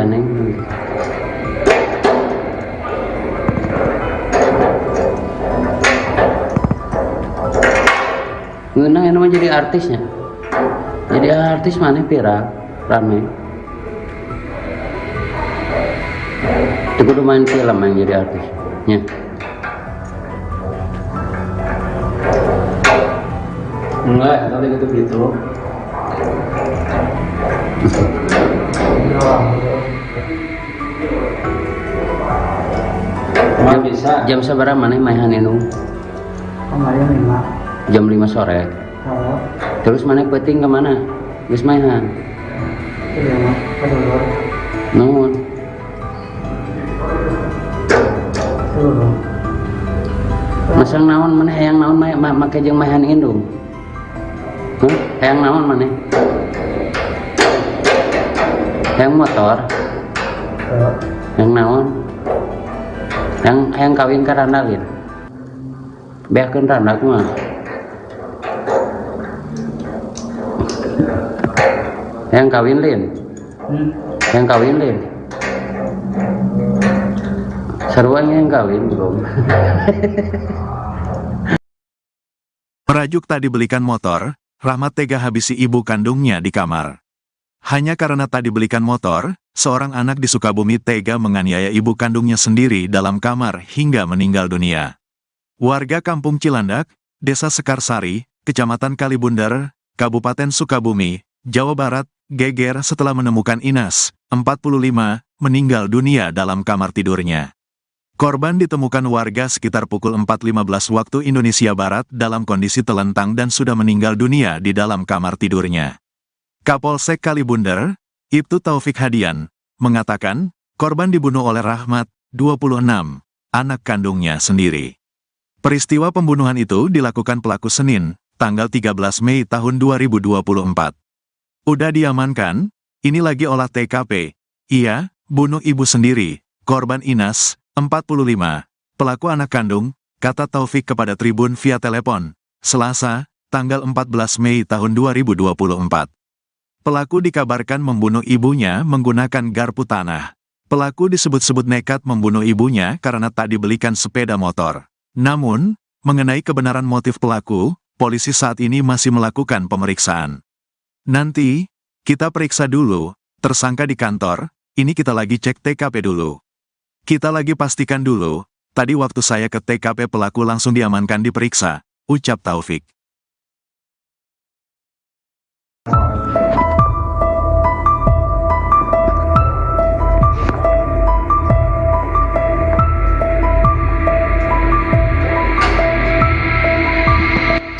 Ngeunang yang namanya jadi artisnya. Jadi artis mana viral, rame. Itu kudu main film yang jadi artisnya. Enggak, nanti gitu. Nggak bisa. Jam seberapa mana mainan itu? Jam 5 sore. Terus mana penting kemana? Wis mainan. Nuhun. Masang naon mana hayang naon make jeung mainan indung. Hayang naon maneh? Hayang motor? Hayang naon? Hayang kawin ka Randa lin? Beakeun Randa kumaha? Hayang kawin lin? Hayang kawin lin? Sarua yang kawin belum. Merajuk tak dibelikan motor, Rahmat tega habisi ibu kandungnya di kamar. Hanya karena tak dibelikan motor, seorang anak di Sukabumi tega menganiaya ibu kandungnya sendiri dalam kamar hingga meninggal dunia. Warga Kampung Cilandak, Desa Sekarsari, Kecamatan Kalibundar, Kabupaten Sukabumi, Jawa Barat, geger setelah menemukan Inas, 45, meninggal dunia dalam kamar tidurnya. Korban ditemukan warga sekitar pukul 4.15 waktu Indonesia Barat dalam kondisi telentang dan sudah meninggal dunia di dalam kamar tidurnya. Kapolsek Kalibundar, Ibtu Taufik Hadian, mengatakan, korban dibunuh oleh Rahmat, 26, anak kandungnya sendiri. Peristiwa pembunuhan itu dilakukan pelaku Senin, tanggal 13 Mei tahun 2024. Udah diamankan, ini lagi olah TKP. Iya, bunuh ibu sendiri, korban Inas, 45, pelaku anak kandung, kata Taufik kepada Tribun via telepon, Selasa, tanggal 14 Mei tahun 2024. Pelaku dikabarkan membunuh ibunya menggunakan garpu tanah. Pelaku disebut-sebut nekat membunuh ibunya karena tak dibelikan sepeda motor. Namun, mengenai kebenaran motif pelaku, polisi saat ini masih melakukan pemeriksaan. Nanti, kita periksa dulu, tersangka di kantor, ini kita lagi cek TKP dulu. Kita lagi pastikan dulu, tadi waktu saya ke TKP pelaku langsung diamankan diperiksa, ucap Taufik.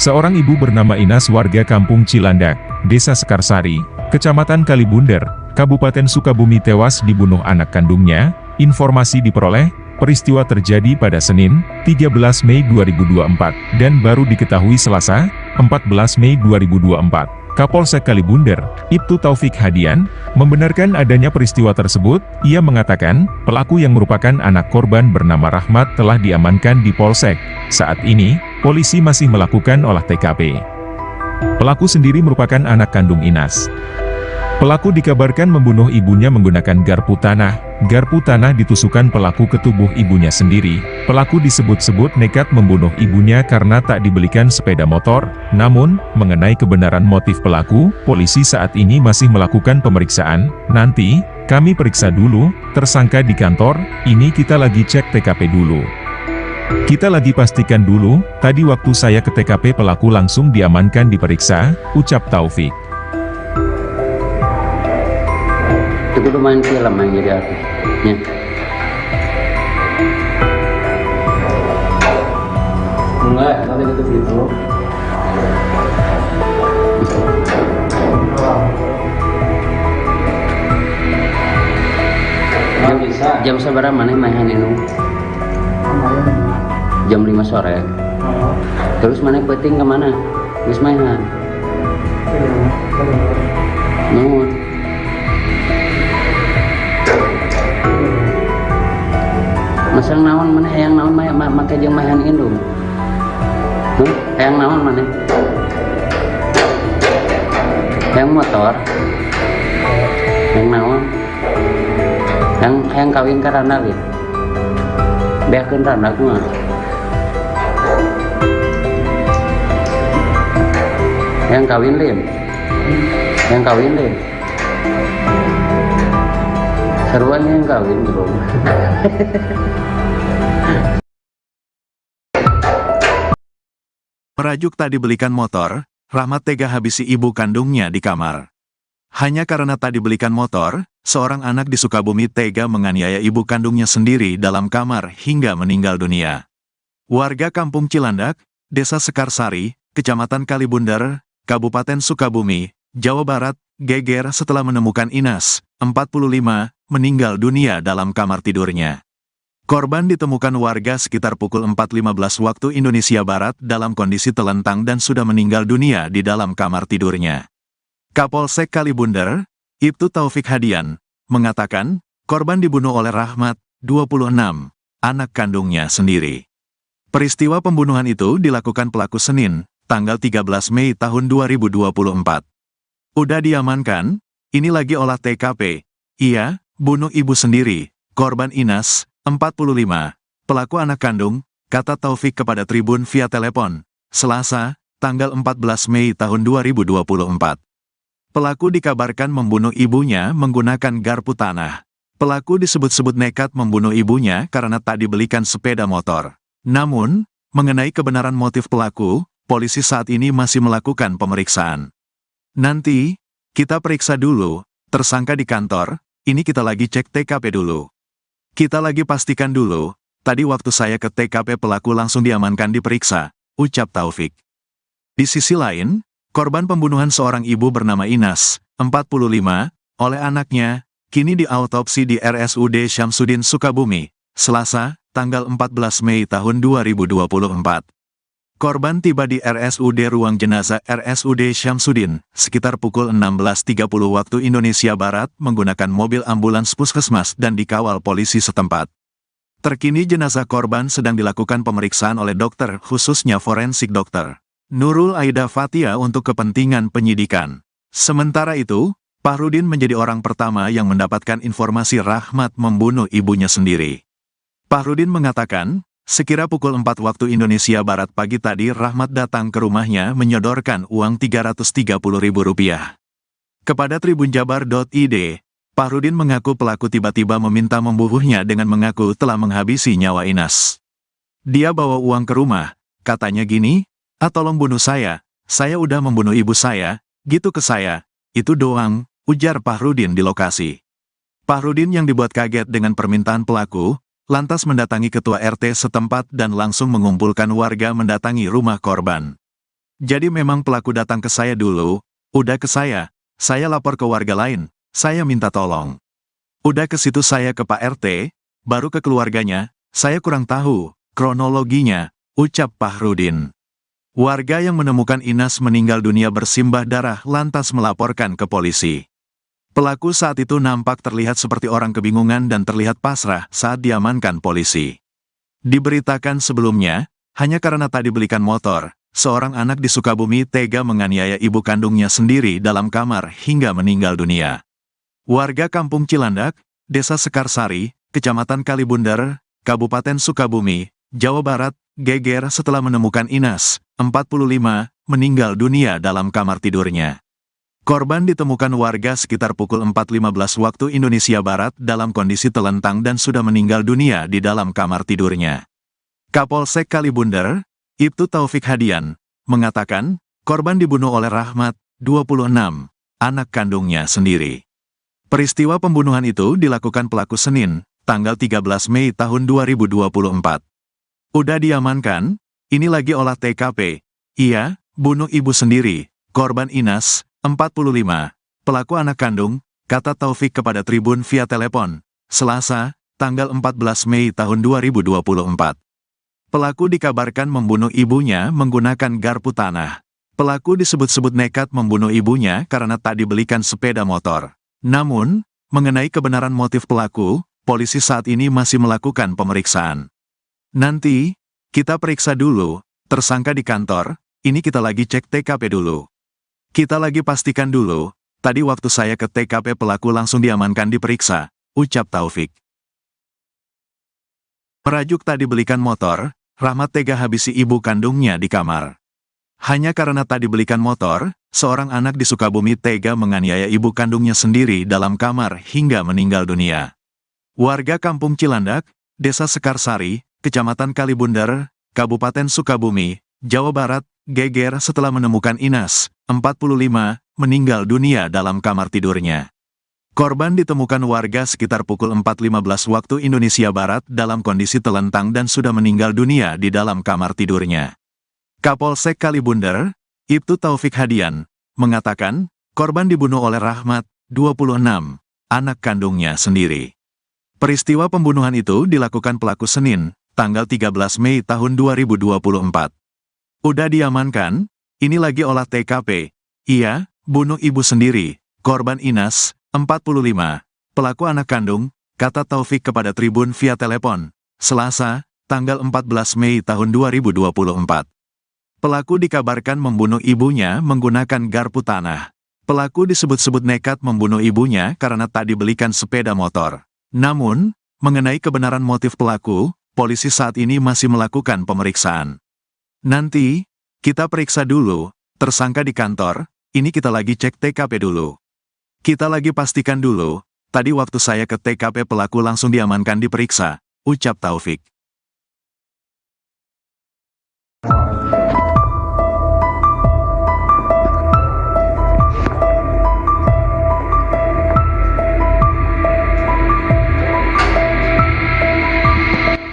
Seorang ibu bernama Inas warga Kampung Cilandak, Desa Sekarsari, Kecamatan Kalibundar, Kabupaten Sukabumi tewas dibunuh anak kandungnya. Informasi diperoleh, peristiwa terjadi pada Senin, 13 Mei 2024, dan baru diketahui Selasa, 14 Mei 2024. Kapolsek Kalibundar, Ibtu Taufik Hadian, membenarkan adanya peristiwa tersebut. Ia mengatakan, pelaku yang merupakan anak korban bernama Rahmat telah diamankan di Polsek. Saat ini, polisi masih melakukan olah TKP. Pelaku sendiri merupakan anak kandung Inas. Pelaku dikabarkan membunuh ibunya menggunakan garpu tanah. Garpu tanah ditusukkan pelaku ke tubuh ibunya sendiri. Pelaku disebut-sebut nekat membunuh ibunya karena tak dibelikan sepeda motor. Namun, mengenai kebenaran motif pelaku, polisi saat ini masih melakukan pemeriksaan. Nanti, kami periksa dulu, tersangka di kantor, ini kita lagi cek TKP dulu. Kita lagi pastikan dulu, tadi waktu saya ke TKP pelaku langsung diamankan diperiksa, ucap Taufik. Itu udah main film yang jadi artisnya. Enggak, nanti gitu. Jam seberapa mana mainan itu? Jam 5 sore. Terus mana peting kemana? Terus mainan. Nuhun. Masang naon mana hayang naon make jeung mahan indung. Hayang naon mana? Hayang motor. Hayang naon? Hayang kawin ka Randa lin? Beakeun Randa kumaha? Hayang kawin lin? Hayang kawin lin? Sarua yang kawin belum. Merajuk tak dibelikan motor, Rahmat tega habisi ibu kandungnya di kamar. Hanya karena tak dibelikan motor, seorang anak di Sukabumi tega menganiaya ibu kandungnya sendiri dalam kamar hingga meninggal dunia. Warga Kampung Cilandak, Desa Sekarsari, Kecamatan Kalibundar, Kabupaten Sukabumi, Jawa Barat, geger setelah menemukan Inas, 45, meninggal dunia dalam kamar tidurnya. Korban ditemukan warga sekitar pukul 4.15 waktu Indonesia Barat dalam kondisi telentang dan sudah meninggal dunia di dalam kamar tidurnya. Kapolsek Kalibunder, Ibtu Taufik Hadian, mengatakan, korban dibunuh oleh Rahmat, 26, anak kandungnya sendiri. Peristiwa pembunuhan itu dilakukan pelaku Senin, tanggal 13 Mei tahun 2024. Udah diamankan, ini lagi olah TKP. Iya, bunuh ibu sendiri, korban Inas, 45, pelaku anak kandung, kata Taufik kepada Tribun via telepon, Selasa, tanggal 14 Mei tahun 2024. Pelaku dikabarkan membunuh ibunya menggunakan garpu tanah. Pelaku disebut-sebut nekat membunuh ibunya karena tak dibelikan sepeda motor. Namun, mengenai kebenaran motif pelaku, polisi saat ini masih melakukan pemeriksaan. Nanti, kita periksa dulu, tersangka di kantor, ini kita lagi cek TKP dulu. Kita lagi pastikan dulu, tadi waktu saya ke TKP pelaku langsung diamankan diperiksa, ucap Taufik. Di sisi lain, korban pembunuhan seorang ibu bernama Inas, 45, oleh anaknya, kini diautopsi di RSUD Syamsuddin Sukabumi, Selasa, tanggal 14 Mei tahun 2024. Korban tiba di RSUD Ruang Jenazah RSUD Syamsuddin, sekitar pukul 16.30 waktu Indonesia Barat menggunakan mobil ambulans puskesmas dan dikawal polisi setempat. Terkini jenazah korban sedang dilakukan pemeriksaan oleh dokter khususnya forensik dokter Nurul Aida Fatia untuk kepentingan penyidikan. Sementara itu, Fahrudin menjadi orang pertama yang mendapatkan informasi Rahmat membunuh ibunya sendiri. Fahrudin mengatakan, sekira pukul 4 waktu Indonesia Barat pagi tadi Rahmat datang ke rumahnya menyodorkan uang Rp330.000. Kepada tribunjabar.id, Fahrudin mengaku pelaku tiba-tiba meminta membunuhnya dengan mengaku telah menghabisi nyawa Inas. Dia bawa uang ke rumah, katanya gini, tolong bunuh saya udah membunuh ibu saya, gitu ke saya, itu doang, ujar Fahrudin di lokasi. Fahrudin yang dibuat kaget dengan permintaan pelaku, lantas mendatangi ketua RT setempat dan langsung mengumpulkan warga mendatangi rumah korban. Jadi memang pelaku datang ke saya dulu, udah ke saya lapor ke warga lain, saya minta tolong. Udah ke situ saya ke Pak RT, baru ke keluarganya, saya kurang tahu kronologinya, ucap Fahrudin. Warga yang menemukan Inas meninggal dunia bersimbah darah lantas melaporkan ke polisi. Pelaku saat itu nampak terlihat seperti orang kebingungan dan terlihat pasrah saat diamankan polisi. Diberitakan sebelumnya, hanya karena tak dibelikan motor, seorang anak di Sukabumi tega menganiaya ibu kandungnya sendiri dalam kamar hingga meninggal dunia. Warga Kampung Cilandak, Desa Sekarsari, Kecamatan Kalibunder, Kabupaten Sukabumi, Jawa Barat, geger setelah menemukan Inas, 45, meninggal dunia dalam kamar tidurnya. Korban ditemukan warga sekitar pukul 4.15 waktu Indonesia Barat dalam kondisi telentang dan sudah meninggal dunia di dalam kamar tidurnya. Kapolsek Kalibunder, Ibtu Taufik Hadian, mengatakan, korban dibunuh oleh Rahmat, 26, anak kandungnya sendiri. Peristiwa pembunuhan itu dilakukan pelaku Senin, tanggal 13 Mei tahun 2024. Udah diamankan, ini lagi olah TKP. Iya, bunuh ibu sendiri, korban Inas, 45, pelaku anak kandung, kata Taufik kepada Tribun via telepon, Selasa, tanggal 14 Mei tahun 2024. Pelaku dikabarkan membunuh ibunya menggunakan garpu tanah. Pelaku disebut-sebut nekat membunuh ibunya karena tak dibelikan sepeda motor. Namun, mengenai kebenaran motif pelaku, polisi saat ini masih melakukan pemeriksaan. Nanti, kita periksa dulu, tersangka di kantor, ini kita lagi cek TKP dulu. Kita lagi pastikan dulu, tadi waktu saya ke TKP pelaku langsung diamankan diperiksa, ucap Taufik. Merajuk tak dibelikan motor, Rahmat tega habisi ibu kandungnya di kamar. Hanya karena tak dibelikan motor, seorang anak di Sukabumi tega menganiaya ibu kandungnya sendiri dalam kamar hingga meninggal dunia. Warga Kampung Cilandak, Desa Sekarsari, Kecamatan Kalibunder, Kabupaten Sukabumi, Jawa Barat, geger setelah menemukan Inas, 45, meninggal dunia dalam kamar tidurnya. Korban ditemukan warga sekitar pukul 4.15 waktu Indonesia Barat dalam kondisi telentang dan sudah meninggal dunia di dalam kamar tidurnya. Kapolsek Kalibunder, Ibtu Taufik Hadian, mengatakan, korban dibunuh oleh Rahmat, 26, anak kandungnya sendiri. Peristiwa pembunuhan itu dilakukan pelaku Senin, tanggal 13 Mei tahun 2024. Udah diamankan, ini lagi olah TKP. Iya, bunuh ibu sendiri, korban Inas, 45. Pelaku anak kandung, kata Taufik kepada Tribun via telepon, Selasa, tanggal 14 Mei tahun 2024. Pelaku dikabarkan membunuh ibunya menggunakan garpu tanah. Pelaku disebut-sebut nekat membunuh ibunya karena tak dibelikan sepeda motor. Namun, mengenai kebenaran motif pelaku, polisi saat ini masih melakukan pemeriksaan. Nanti, kita periksa dulu, tersangka di kantor, ini kita lagi cek TKP dulu. Kita lagi pastikan dulu, tadi waktu saya ke TKP pelaku langsung diamankan diperiksa, ucap Taufik.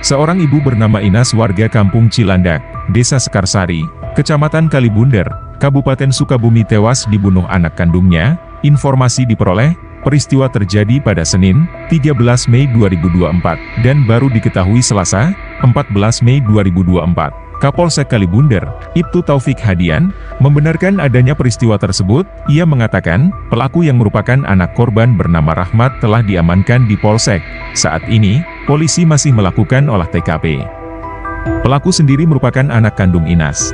Seorang ibu bernama Inas warga Kampung Cilandak, Desa Sekarsari, Kecamatan Kalibunder, Kabupaten Sukabumi tewas dibunuh anak kandungnya. Informasi diperoleh, peristiwa terjadi pada Senin, 13 Mei 2024, dan baru diketahui Selasa, 14 Mei 2024. Kapolsek Kalibunder, Ibtu Taufik Hadian, membenarkan adanya peristiwa tersebut. Ia mengatakan, pelaku yang merupakan anak korban bernama Rahmat telah diamankan di Polsek. Saat ini, polisi masih melakukan olah TKP. Pelaku sendiri merupakan anak kandung Inas.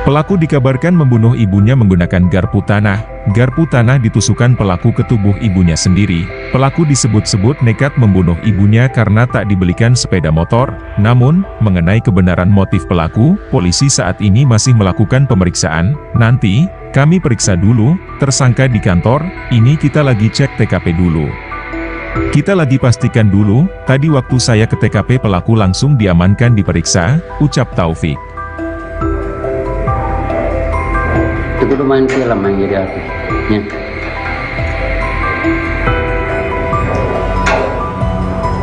Pelaku dikabarkan membunuh ibunya menggunakan garpu tanah. Garpu tanah ditusukkan pelaku ke tubuh ibunya sendiri. Pelaku disebut-sebut nekat membunuh ibunya karena tak dibelikan sepeda motor. Namun, mengenai kebenaran motif pelaku, polisi saat ini masih melakukan pemeriksaan. Nanti, kami periksa dulu, tersangka di kantor, ini kita lagi cek TKP dulu. Kita lagi pastikan dulu, tadi waktu saya ke TKP pelaku langsung diamankan diperiksa, ucap Taufik. Itu udah main film yang jadi artisnya.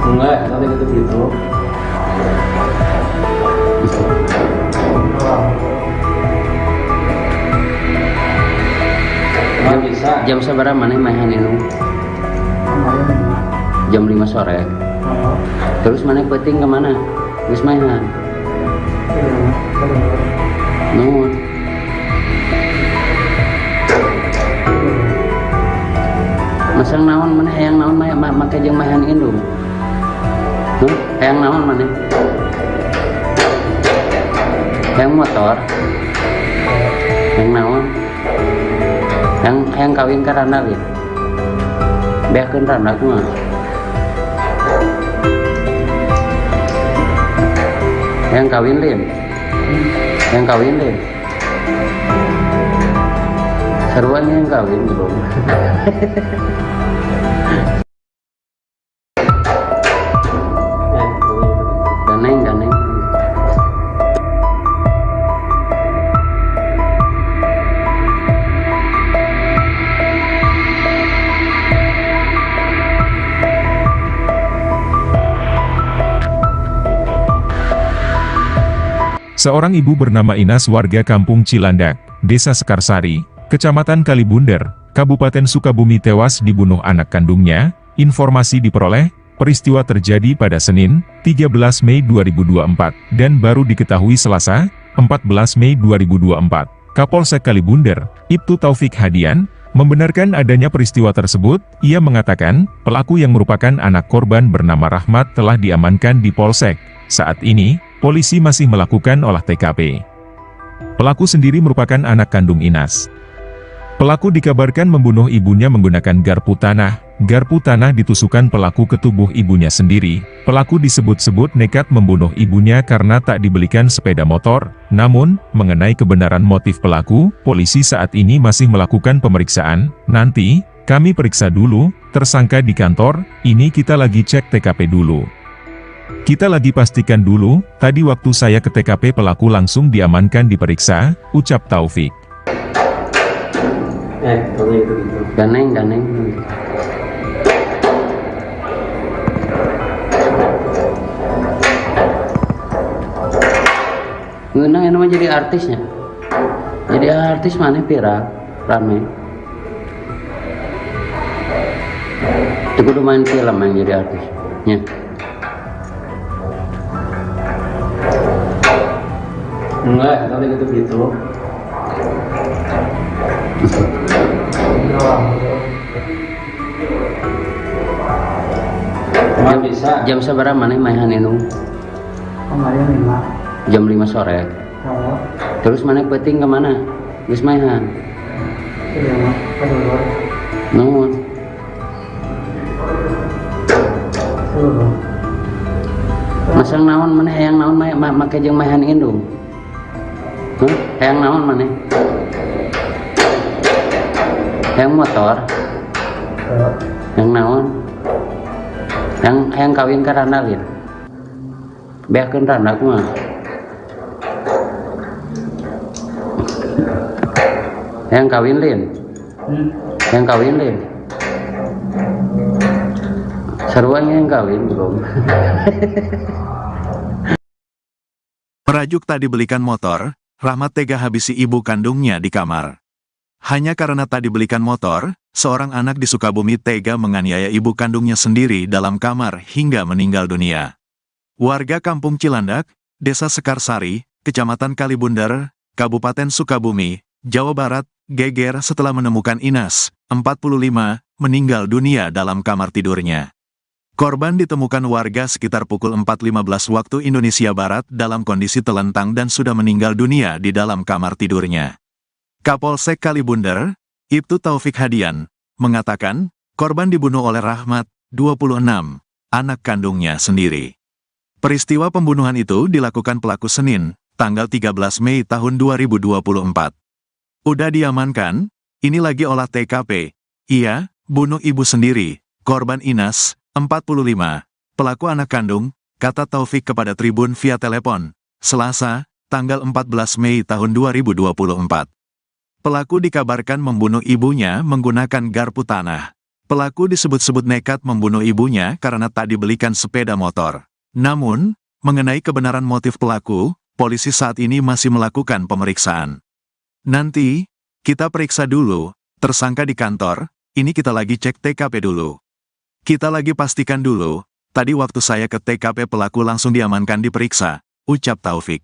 Enggak, nanti gitu gitu. Nggak bisa. Jam seberapa mana main itu? Jam 5 sore. Terus mana peting kemana? Wis mainan. Nuhun. Masang naon mana hayang naon make jeung mahan indung. Hayang naon mana? Hayang motor. Hayang naon? Hayang kawin ka randa lieu. Beakeun randa kumaha? Hayang kawin lieu. Hayang kawin lieu. Sarua yang kawin belum. Daneng. Seorang ibu bernama Inas warga Kampung Cilandak, Desa Sekarsari, Kecamatan Kalibunder, Kabupaten Sukabumi tewas dibunuh anak kandungnya. Informasi diperoleh, peristiwa terjadi pada Senin, 13 Mei 2024, dan baru diketahui Selasa, 14 Mei 2024. Kapolsek Kalibunder, Ibtu Taufik Hadian, membenarkan adanya peristiwa tersebut. Ia mengatakan, pelaku yang merupakan anak korban bernama Rahmat telah diamankan di Polsek. Saat ini, polisi masih melakukan olah TKP. Pelaku sendiri merupakan anak kandung Inas. Pelaku dikabarkan membunuh ibunya menggunakan garpu tanah. Garpu tanah ditusukkan pelaku ke tubuh ibunya sendiri. Pelaku disebut-sebut nekat membunuh ibunya karena tak dibelikan sepeda motor. Namun, mengenai kebenaran motif pelaku, polisi saat ini masih melakukan pemeriksaan. Nanti, kami periksa dulu, tersangka di kantor, ini kita lagi cek TKP dulu. Kita lagi pastikan dulu, tadi waktu saya ke TKP pelaku langsung diamankan diperiksa, ucap Taufik. Gitu. Daneng. Ngeunang yang namanya jadi artisnya. Jadi artis mana viral, rame. Itu kudu main film yang jadi artis. nya. Enggak, tadi gitu. Nggak bisa. Jam sabaraha maneh maehan indung? Kemarin 5. Jam 5 sore. Oh, Terus maneh peuting ke mana? Geus maehan. iya mah. Kedua. Nuhun. Seluruh. Masang naon maneh hayang naon make jeung maehan indung? Hayang naon maneh? Hayang motor? Hayang naon? Hayang kawin ka Randa lin? Beakeun Randa kumaha? Hayang kawin lin? Hayang kawin lin? Sarua yang kawin belum? Merajuk tak dibelikan motor, Rahmat tega habisi ibu kandungnya di kamar. Hanya karena tak dibelikan motor, seorang anak di Sukabumi tega menganiaya ibu kandungnya sendiri dalam kamar hingga meninggal dunia. Warga Kampung Cilandak, Desa Sekarsari, Kecamatan Kalibundar, Kabupaten Sukabumi, Jawa Barat, geger setelah menemukan Inas, 45, meninggal dunia dalam kamar tidurnya. Korban ditemukan warga sekitar pukul 4.15 waktu Indonesia Barat dalam kondisi telentang dan sudah meninggal dunia di dalam kamar tidurnya. Kapolsek Kalibundar, Ibtu Taufik Hadian, mengatakan, korban dibunuh oleh Rahmat, 26, anak kandungnya sendiri. Peristiwa pembunuhan itu dilakukan pelaku Senin, tanggal 13 Mei tahun 2024. Udah diamankan, ini lagi olah TKP. Iya, bunuh ibu sendiri, korban Inas, 45, pelaku anak kandung, kata Taufik kepada Tribun via telepon, Selasa, tanggal 14 Mei tahun 2024. Pelaku dikabarkan membunuh ibunya menggunakan garpu tanah. Pelaku disebut-sebut nekat membunuh ibunya karena tak dibelikan sepeda motor. Namun, mengenai kebenaran motif pelaku, polisi saat ini masih melakukan pemeriksaan. Nanti, kita periksa dulu, tersangka di kantor, ini kita lagi cek TKP dulu. Kita lagi pastikan dulu, tadi waktu saya ke TKP pelaku langsung diamankan diperiksa, ucap Taufik.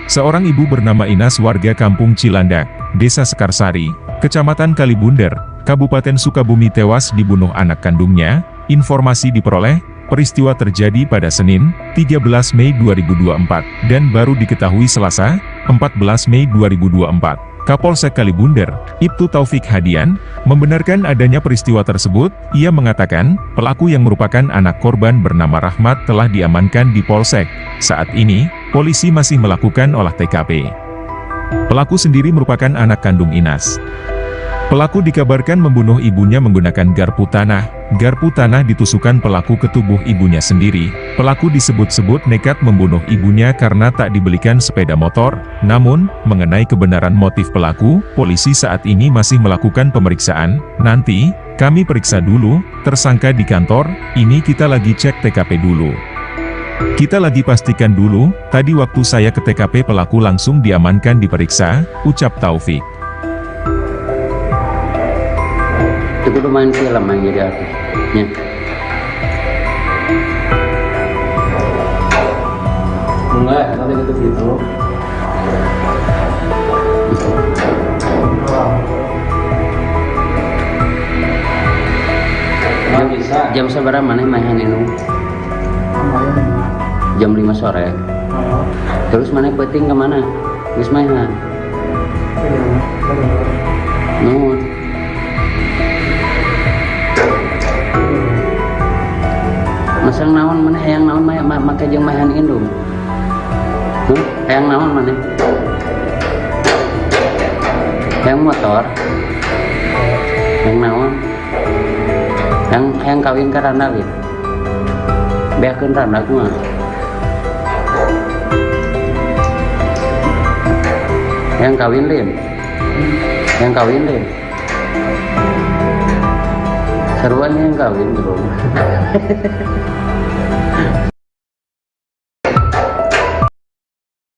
Seorang ibu bernama Inas warga Kampung Cilandak, Desa Sekarsari, Kecamatan Kalibundar, Kabupaten Sukabumi tewas dibunuh anak kandungnya. Informasi diperoleh, peristiwa terjadi pada Senin, 13 Mei 2024, dan baru diketahui Selasa, 14 Mei 2024. Kapolsek Kalibundar, Ibtu Taufik Hadian, membenarkan adanya peristiwa tersebut. Ia mengatakan, pelaku yang merupakan anak korban bernama Rahmat telah diamankan di Polsek. Saat ini, polisi masih melakukan olah TKP. Pelaku sendiri merupakan anak kandung Inas. Pelaku dikabarkan membunuh ibunya menggunakan garpu tanah. Garpu tanah ditusukkan pelaku ke tubuh ibunya sendiri. Pelaku disebut-sebut nekat membunuh ibunya karena tak dibelikan sepeda motor. Namun, mengenai kebenaran motif pelaku, polisi saat ini masih melakukan pemeriksaan. Nanti, kami periksa dulu, tersangka di kantor, ini kita lagi cek TKP dulu. Kita lagi pastikan dulu, tadi waktu saya ke TKP pelaku langsung diamankan diperiksa, ucap Taufik. Itu kudu main film yang jadi artis. Nya. Enggak, tadi gitu. Nggak bisa. Jam sabaraha maneh maehan indung? Kemarin 5. Jam 5 sore. Oh, Terus maneh peuting ke mana? Geus maehan. iya mah. Kedua. Nuhun. Masang naon maneh hayang naon make jeung maehan indung? Hayang naon maneh? Hayang motor? Hayang naon? Hayang kawin ka Randa lin? Beakeun Randa kumaha? Hayang kawin lin? Hayang kawin lin? Sarua yang kawin belum?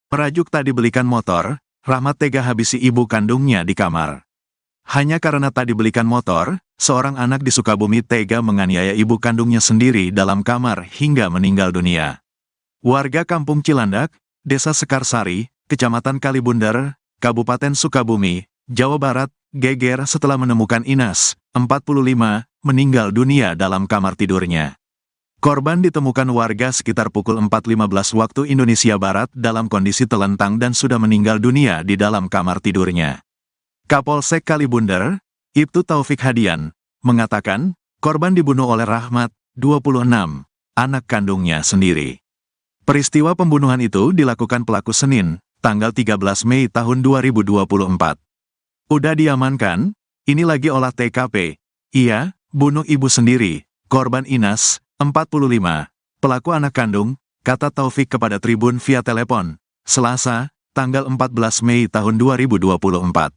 Merajuk tak dibelikan motor, Rahmat tega habisi ibu kandungnya di kamar. Hanya karena tak dibelikan motor, seorang anak di Sukabumi tega menganiaya ibu kandungnya sendiri dalam kamar hingga meninggal dunia. Warga Kampung Cilandak, Desa Sekarsari, Kecamatan Kalibundar, Kabupaten Sukabumi, Jawa Barat, geger setelah menemukan Inas, 45, meninggal dunia dalam kamar tidurnya. Korban ditemukan warga sekitar pukul 4.15 waktu Indonesia Barat dalam kondisi telentang dan sudah meninggal dunia di dalam kamar tidurnya. Kapolsek Kalibundar, Ibtu Taufik Hadian, mengatakan, korban dibunuh oleh Rahmat, 26, anak kandungnya sendiri. Peristiwa pembunuhan itu dilakukan pelaku Senin, tanggal 13 Mei tahun 2024. Udah diamankan, ini lagi olah TKP. Iya, bunuh ibu sendiri, korban Inas, 45, pelaku anak kandung, kata Taufik kepada Tribun via telepon, Selasa, tanggal 14 Mei tahun 2024.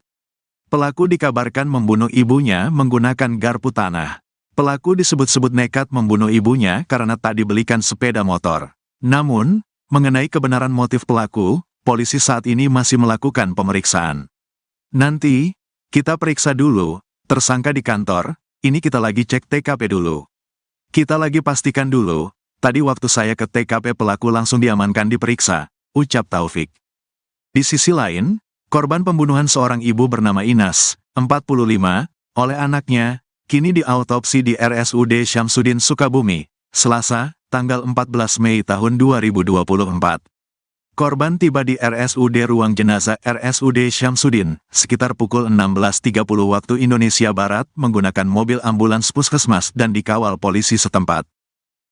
Pelaku dikabarkan membunuh ibunya menggunakan garpu tanah. Pelaku disebut-sebut nekat membunuh ibunya karena tak dibelikan sepeda motor. Namun, mengenai kebenaran motif pelaku, polisi saat ini masih melakukan pemeriksaan. Nanti, kita periksa dulu, tersangka di kantor, ini kita lagi cek TKP dulu. Kita lagi pastikan dulu, tadi waktu saya ke TKP pelaku langsung diamankan diperiksa, ucap Taufik. Di sisi lain, korban pembunuhan seorang ibu bernama Inas, 45, oleh anaknya, kini diautopsi di RSUD Syamsuddin Sukabumi, Selasa, tanggal 14 Mei tahun 2024. Korban tiba di RSUD Ruang Jenazah RSUD Syamsuddin, sekitar pukul 16.30 waktu Indonesia Barat menggunakan mobil ambulans puskesmas dan dikawal polisi setempat.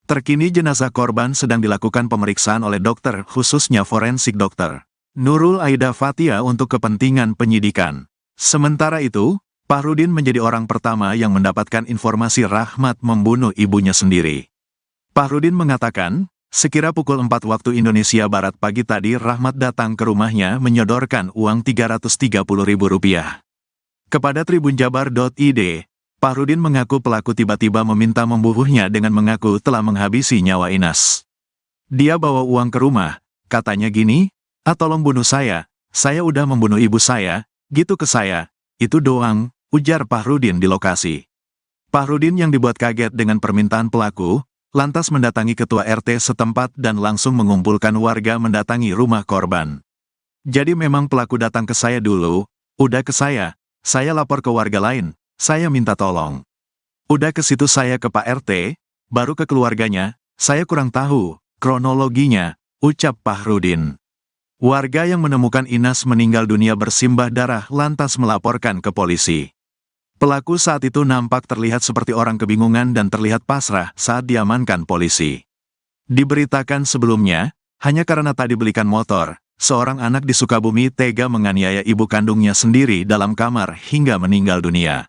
Terkini jenazah korban sedang dilakukan pemeriksaan oleh dokter, khususnya forensik dokter Nurul Aida Fatia untuk kepentingan penyidikan. Sementara itu, Fahrudin menjadi orang pertama yang mendapatkan informasi Rahmat membunuh ibunya sendiri. Fahrudin mengatakan, sekira pukul 4 waktu Indonesia Barat pagi tadi Rahmat datang ke rumahnya menyodorkan uang Rp330.000. Kepada tribunjabar.id, Fahrudin mengaku pelaku tiba-tiba meminta membunuhnya dengan mengaku telah menghabisi nyawa Inas. Dia bawa uang ke rumah, katanya gini, tolong bunuh saya udah membunuh ibu saya, gitu ke saya, itu doang, ujar Fahrudin di lokasi. Fahrudin yang dibuat kaget dengan permintaan pelaku, lantas mendatangi ketua RT setempat dan langsung mengumpulkan warga mendatangi rumah korban. Jadi memang pelaku datang ke saya dulu, udah ke saya lapor ke warga lain, saya minta tolong. Udah ke situ saya ke Pak RT, baru ke keluarganya, saya kurang tahu kronologinya, ucap Fahrudin. Warga yang menemukan Inas meninggal dunia bersimbah darah lantas melaporkan ke polisi. Pelaku saat itu nampak terlihat seperti orang kebingungan dan terlihat pasrah saat diamankan polisi. Diberitakan sebelumnya, hanya karena tak dibelikan motor, seorang anak di Sukabumi tega menganiaya ibu kandungnya sendiri dalam kamar hingga meninggal dunia.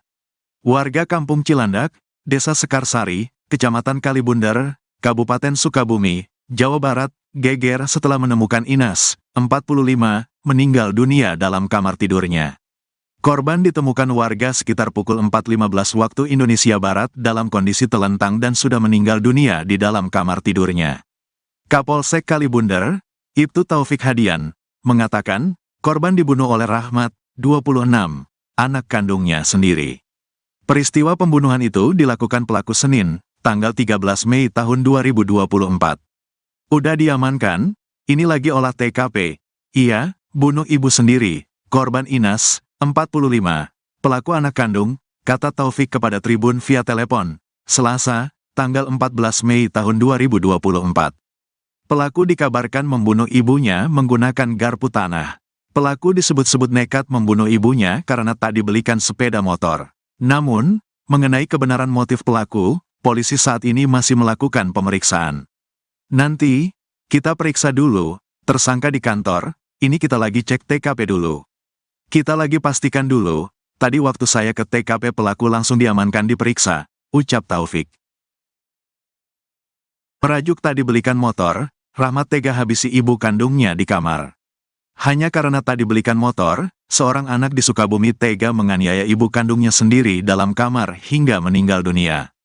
Warga Kampung Cilandak, Desa Sekarsari, Kecamatan Kalibundar, Kabupaten Sukabumi, Jawa Barat, geger setelah menemukan Inas, 45, meninggal dunia dalam kamar tidurnya. Korban ditemukan warga sekitar pukul 4.15 waktu Indonesia Barat dalam kondisi telentang dan sudah meninggal dunia di dalam kamar tidurnya. Kapolsek Kalibundar, Ibtu Taufik Hadian, mengatakan, korban dibunuh oleh Rahmat, 26, anak kandungnya sendiri. Peristiwa pembunuhan itu dilakukan pelaku Senin, tanggal 13 Mei tahun 2024. Udah diamankan, ini lagi olah TKP. Iya, bunuh ibu sendiri, korban Inas, 45, pelaku anak kandung, kata Taufik kepada Tribun via telepon, Selasa, tanggal 14 Mei tahun 2024. Pelaku dikabarkan membunuh ibunya menggunakan garpu tanah. Pelaku disebut-sebut nekat membunuh ibunya karena tak dibelikan sepeda motor. Namun, mengenai kebenaran motif pelaku, polisi saat ini masih melakukan pemeriksaan. Nanti, kita periksa dulu, tersangka di kantor, ini kita lagi cek TKP dulu. Kita lagi pastikan dulu, tadi waktu saya ke TKP pelaku langsung diamankan diperiksa, ucap Taufik. Merajuk tak dibelikan motor, Rahmat tega habisi ibu kandungnya di kamar. Hanya karena tak dibelikan motor, seorang anak di Sukabumi tega menganiaya ibu kandungnya sendiri dalam kamar hingga meninggal dunia.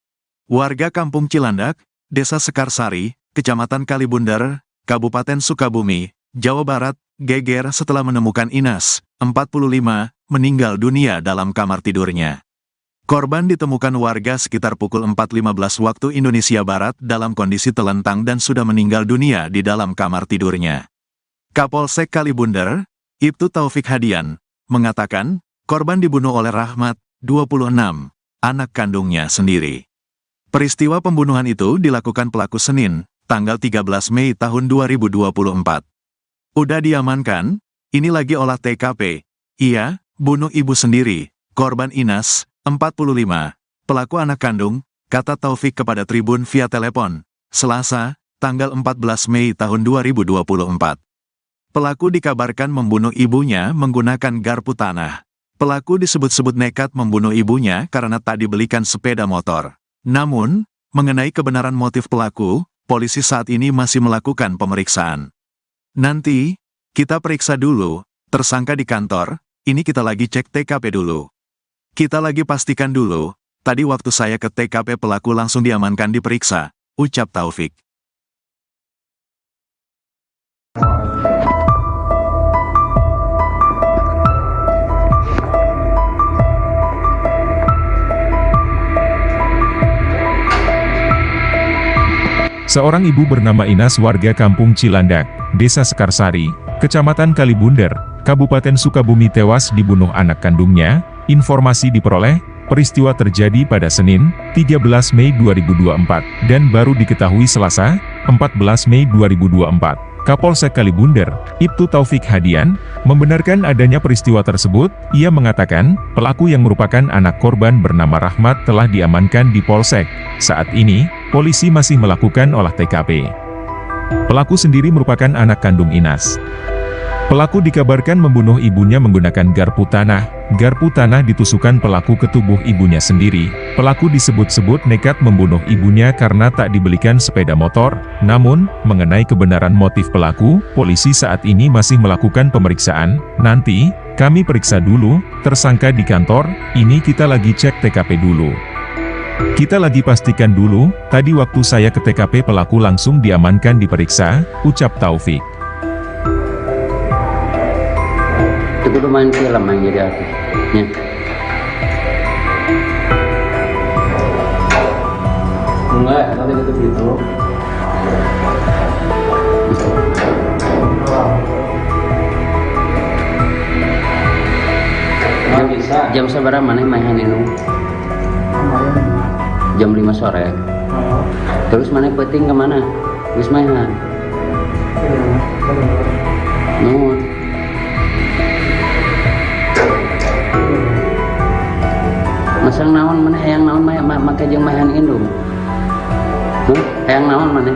Warga Kampung Cilandak, Desa Sekarsari, Kecamatan Kalibundar, Kabupaten Sukabumi, Jawa Barat, geger setelah menemukan Inas, 45, meninggal dunia dalam kamar tidurnya. Korban ditemukan warga sekitar pukul 4.15 waktu Indonesia Barat dalam kondisi telentang dan sudah meninggal dunia di dalam kamar tidurnya. Kapolsek Kalibunder, Ibtu Taufik Hadian, mengatakan, korban dibunuh oleh Rahmat, 26, anak kandungnya sendiri. Peristiwa pembunuhan itu dilakukan pelaku Senin, tanggal 13 Mei tahun 2024. Udah diamankan, ini lagi olah TKP. Iya, bunuh ibu sendiri, korban Inas, 45, pelaku anak kandung, kata Taufik kepada Tribun via telepon, Selasa, tanggal 14 Mei tahun 2024. Pelaku dikabarkan membunuh ibunya menggunakan garpu tanah. Pelaku disebut-sebut nekat membunuh ibunya karena tak dibelikan sepeda motor. Namun, mengenai kebenaran motif pelaku, polisi saat ini masih melakukan pemeriksaan. Nanti, kita periksa dulu, tersangka di kantor, ini kita lagi cek TKP dulu. Kita lagi pastikan dulu, tadi waktu saya ke TKP pelaku langsung diamankan diperiksa, ucap Taufik. Seorang ibu bernama Inas warga Kampung Cilandak, Desa Sekarsari, Kecamatan Kalibunder, Kabupaten Sukabumi tewas dibunuh anak kandungnya. Informasi diperoleh, peristiwa terjadi pada Senin, 13 Mei 2024, dan baru diketahui Selasa, 14 Mei 2024. Kapolsek Kalibunder, Ibtu Taufik Hadian, membenarkan adanya peristiwa tersebut. Ia mengatakan, pelaku yang merupakan anak korban bernama Rahmat telah diamankan di Polsek. Saat ini, polisi masih melakukan olah TKP. Pelaku sendiri merupakan anak kandung Inas. Pelaku dikabarkan membunuh ibunya menggunakan garpu tanah. Garpu tanah ditusukkan pelaku ke tubuh ibunya sendiri. Pelaku disebut-sebut nekat membunuh ibunya karena tak dibelikan sepeda motor. Namun, mengenai kebenaran motif pelaku, polisi saat ini masih melakukan pemeriksaan. Nanti, kami periksa dulu, tersangka di kantor, ini kita lagi cek TKP dulu. Kita lagi pastikan dulu, tadi waktu saya ke TKP pelaku langsung diamankan diperiksa, ucap Taufik. Itu kudu main film yang jadi artis. Ya. Enggak, nanti gitu gitu. Nggak bisa. Jam seberapa mana mainan itu? Jam 5 sore. Terus mana peting kemana? Wis mainan. Nuhun. Masang naon mana hayang naon make jeung mahan indung. Hayang naon mana?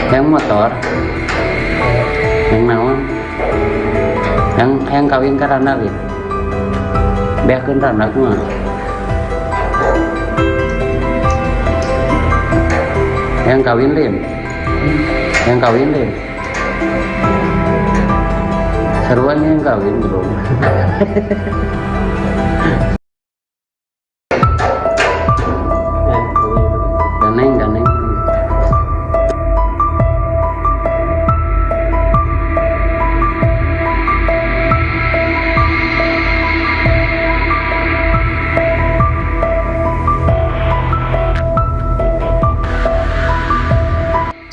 Hayang motor. Hayang naon? Hayang kawin ka randa gitu. Beakeun randa kumaha? Hayang kawin lin. Hayang kawin lin. Seruan yang kawin bro. Ganeng.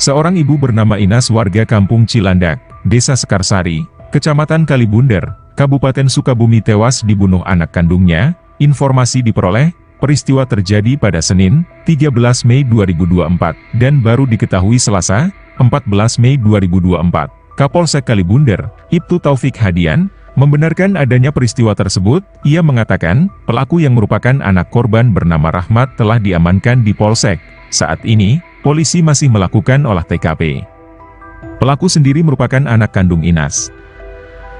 Seorang ibu bernama Inas warga Kampung Cilandak, Desa Sekarsari, Kecamatan Kalibunder, Kabupaten Sukabumi tewas dibunuh anak kandungnya. Informasi diperoleh, peristiwa terjadi pada Senin, 13 Mei 2024, dan baru diketahui Selasa, 14 Mei 2024. Kapolsek Kalibunder, Ibtu Taufik Hadian, membenarkan adanya peristiwa tersebut. Ia mengatakan, pelaku yang merupakan anak korban bernama Rahmat telah diamankan di Polsek. Saat ini, polisi masih melakukan olah TKP. Pelaku sendiri merupakan anak kandung Inas.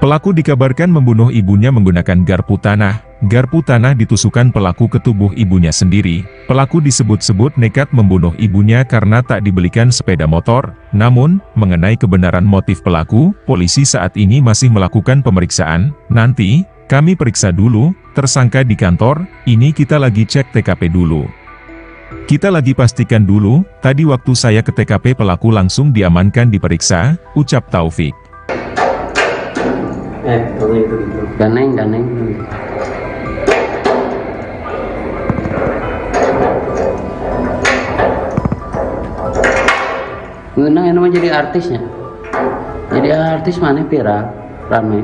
Pelaku dikabarkan membunuh ibunya menggunakan garpu tanah. Garpu tanah ditusukkan pelaku ke tubuh ibunya sendiri. Pelaku disebut-sebut nekat membunuh ibunya karena tak dibelikan sepeda motor. Namun, mengenai kebenaran motif pelaku, polisi saat ini masih melakukan pemeriksaan. Nanti, kami periksa dulu, tersangka di kantor, ini kita lagi cek TKP dulu. Kita lagi pastikan dulu, tadi waktu saya ke TKP pelaku langsung diamankan diperiksa, ucap Taufik. Kalau itu gitu. Ganeng. Ngeunang yang namanya jadi artisnya. Jadi artis mana viral, rame.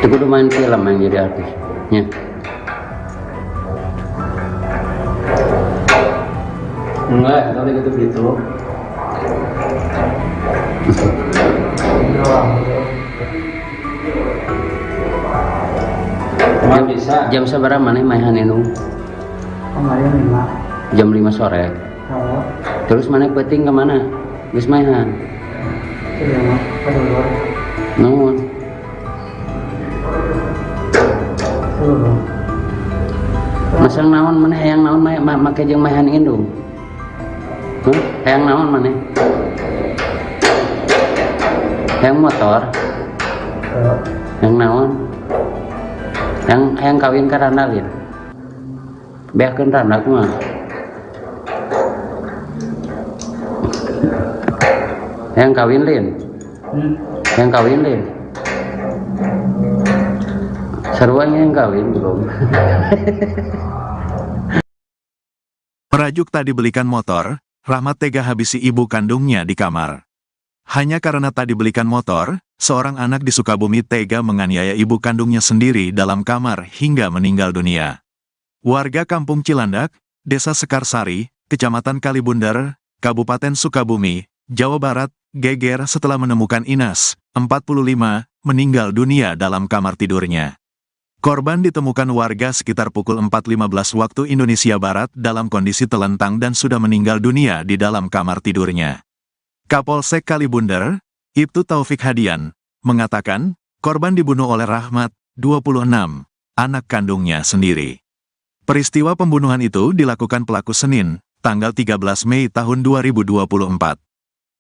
Itu kudu main film yang jadi artis. Ya. Enggak, nanti gitu. Emang bisa. Jam seberapa mana mainan itu? Kemarin 5. Jam 5 sore. Oh, Terus mana peting kemana? Geus mainan. sudah mah. Kedua. Nuhun. Sudah. Masang naon mana hayang naon make jeung mainan indung. Hayang naon mana? Hayang motor. Hayang naon? Hayang kawin ka Randalin. Beakeun Randa kumaha? Hayang kawin Lin. Hayang kawin Lin. Sarua yang kawin belum. Merajuk tak dibelikan motor, Rahmat tega habisi ibu kandungnya di kamar. Hanya karena tak dibelikan motor, seorang anak di Sukabumi tega menganiaya ibu kandungnya sendiri dalam kamar hingga meninggal dunia. Warga Kampung Cilandak, Desa Sekarsari, Kecamatan Kalibundar, Kabupaten Sukabumi, Jawa Barat, geger setelah menemukan Inas, 45, meninggal dunia dalam kamar tidurnya. Korban ditemukan warga sekitar pukul 4.15 waktu Indonesia Barat dalam kondisi telentang dan sudah meninggal dunia di dalam kamar tidurnya. Kapolsek Kalibundar, Ibtu Taufik Hadian, mengatakan, korban dibunuh oleh Rahmat, 26, anak kandungnya sendiri. Peristiwa pembunuhan itu dilakukan pelaku Senin, tanggal 13 Mei tahun 2024.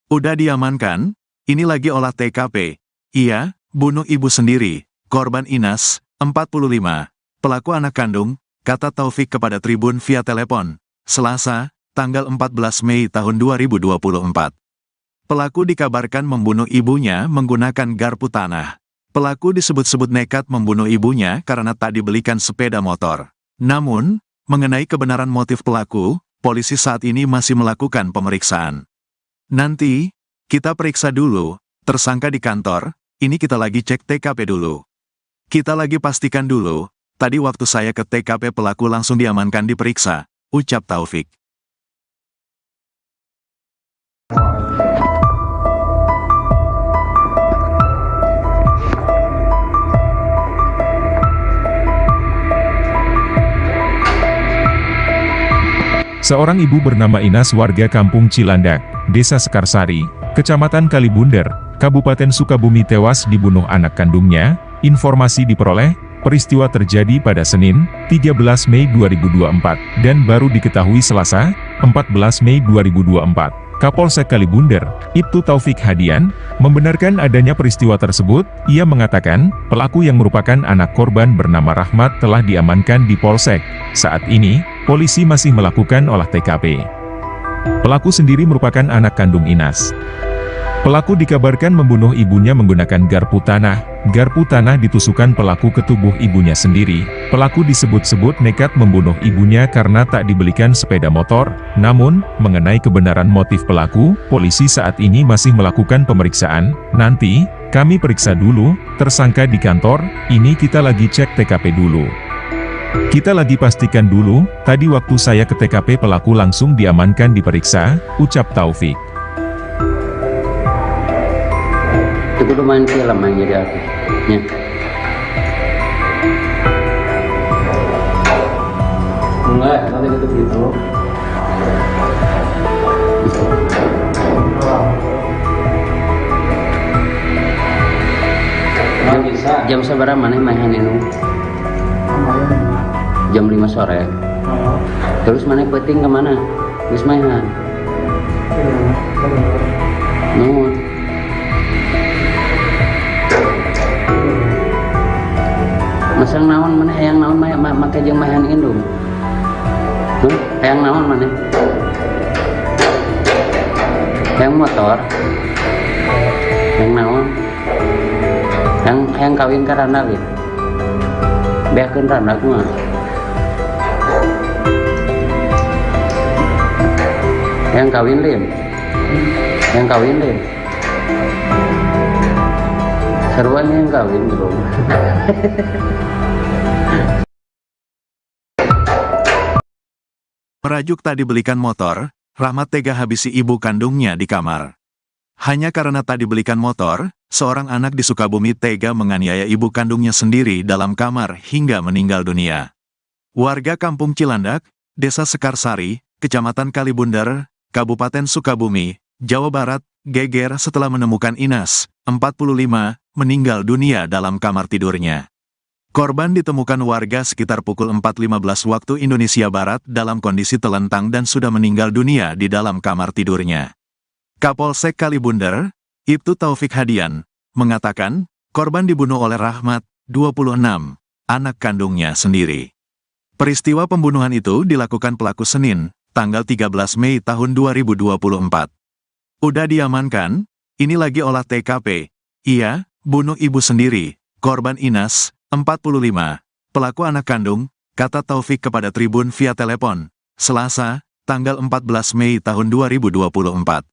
Udah diamankan, ini lagi olah TKP. Iya, bunuh ibu sendiri, korban Inas, 45, pelaku anak kandung, kata Taufik kepada Tribun via telepon, Selasa, tanggal 14 Mei tahun 2024. Pelaku dikabarkan membunuh ibunya menggunakan garpu tanah. Pelaku disebut-sebut nekat membunuh ibunya karena tak dibelikan sepeda motor. Namun, mengenai kebenaran motif pelaku, polisi saat ini masih melakukan pemeriksaan. Nanti, kita periksa dulu, tersangka di kantor, ini kita lagi cek TKP dulu. Kita lagi pastikan dulu, tadi waktu saya ke TKP pelaku langsung diamankan diperiksa, ucap Taufik. Seorang ibu bernama Inas warga Kampung Cilandak, Desa Sekarsari, Kecamatan Kalibundar, Kabupaten Sukabumi tewas dibunuh anak kandungnya. Informasi diperoleh, peristiwa terjadi pada Senin, 13 Mei 2024, dan baru diketahui Selasa, 14 Mei 2024. Kapolsek Kalibundar, Ibtu Taufik Hadian, membenarkan adanya peristiwa tersebut. Ia mengatakan, pelaku yang merupakan anak korban bernama Rahmat telah diamankan di Polsek. Saat ini, polisi masih melakukan olah TKP. Pelaku sendiri merupakan anak kandung Inas. Pelaku dikabarkan membunuh ibunya menggunakan garpu tanah. Garpu tanah ditusukkan pelaku ke tubuh ibunya sendiri. Pelaku disebut-sebut nekat membunuh ibunya karena tak dibelikan sepeda motor. Namun, mengenai kebenaran motif pelaku, polisi saat ini masih melakukan pemeriksaan. Nanti, kami periksa dulu, tersangka di kantor, ini kita lagi cek TKP dulu. Kita lagi pastikan dulu, tadi waktu saya ke TKP pelaku langsung diamankan diperiksa, ucap Taufik. Itu kudu main film yang jadi artis. Ya. Enggak, nanti gitu. Emang bisa. Jam seberapa mana mainan itu? Kemarin 5. Jam 5 sore. Oh, Terus mana peting kemana? Geus mainan. sudah mah. Kedua. Nuhun. Masang naon mana hayang naon make jeung mahan indung. Hayang naon mana? Hayang motor. Hayang naon? Hayang kawin ka randa ge. Beakeun randa kumaha? Hayang kawin lin. Hayang kawin lin. Seruan yang kawin bro. Merajuk tak dibelikan motor, Rahmat tega habisi ibu kandungnya di kamar. Hanya karena tak dibelikan motor, seorang anak di Sukabumi tega menganiaya ibu kandungnya sendiri dalam kamar hingga meninggal dunia. Warga Kampung Cilandak, Desa Sekarsari, Kecamatan Kalibundar, Kabupaten Sukabumi, Jawa Barat, geger setelah menemukan Inas, 45, meninggal dunia dalam kamar tidurnya. Korban ditemukan warga sekitar pukul 4.15 waktu Indonesia Barat dalam kondisi telentang dan sudah meninggal dunia di dalam kamar tidurnya. Kapolsek Kalibundar, Ibtu Taufik Hadian, mengatakan, korban dibunuh oleh Rahmat, 26, anak kandungnya sendiri. Peristiwa pembunuhan itu dilakukan pelaku Senin, tanggal 13 Mei tahun 2024. Udah diamankan, ini lagi olah TKP. Iya, bunuh ibu sendiri, korban Inas, 45, pelaku anak kandung, kata Taufik kepada Tribun via telepon, Selasa, tanggal 14 Mei tahun 2024.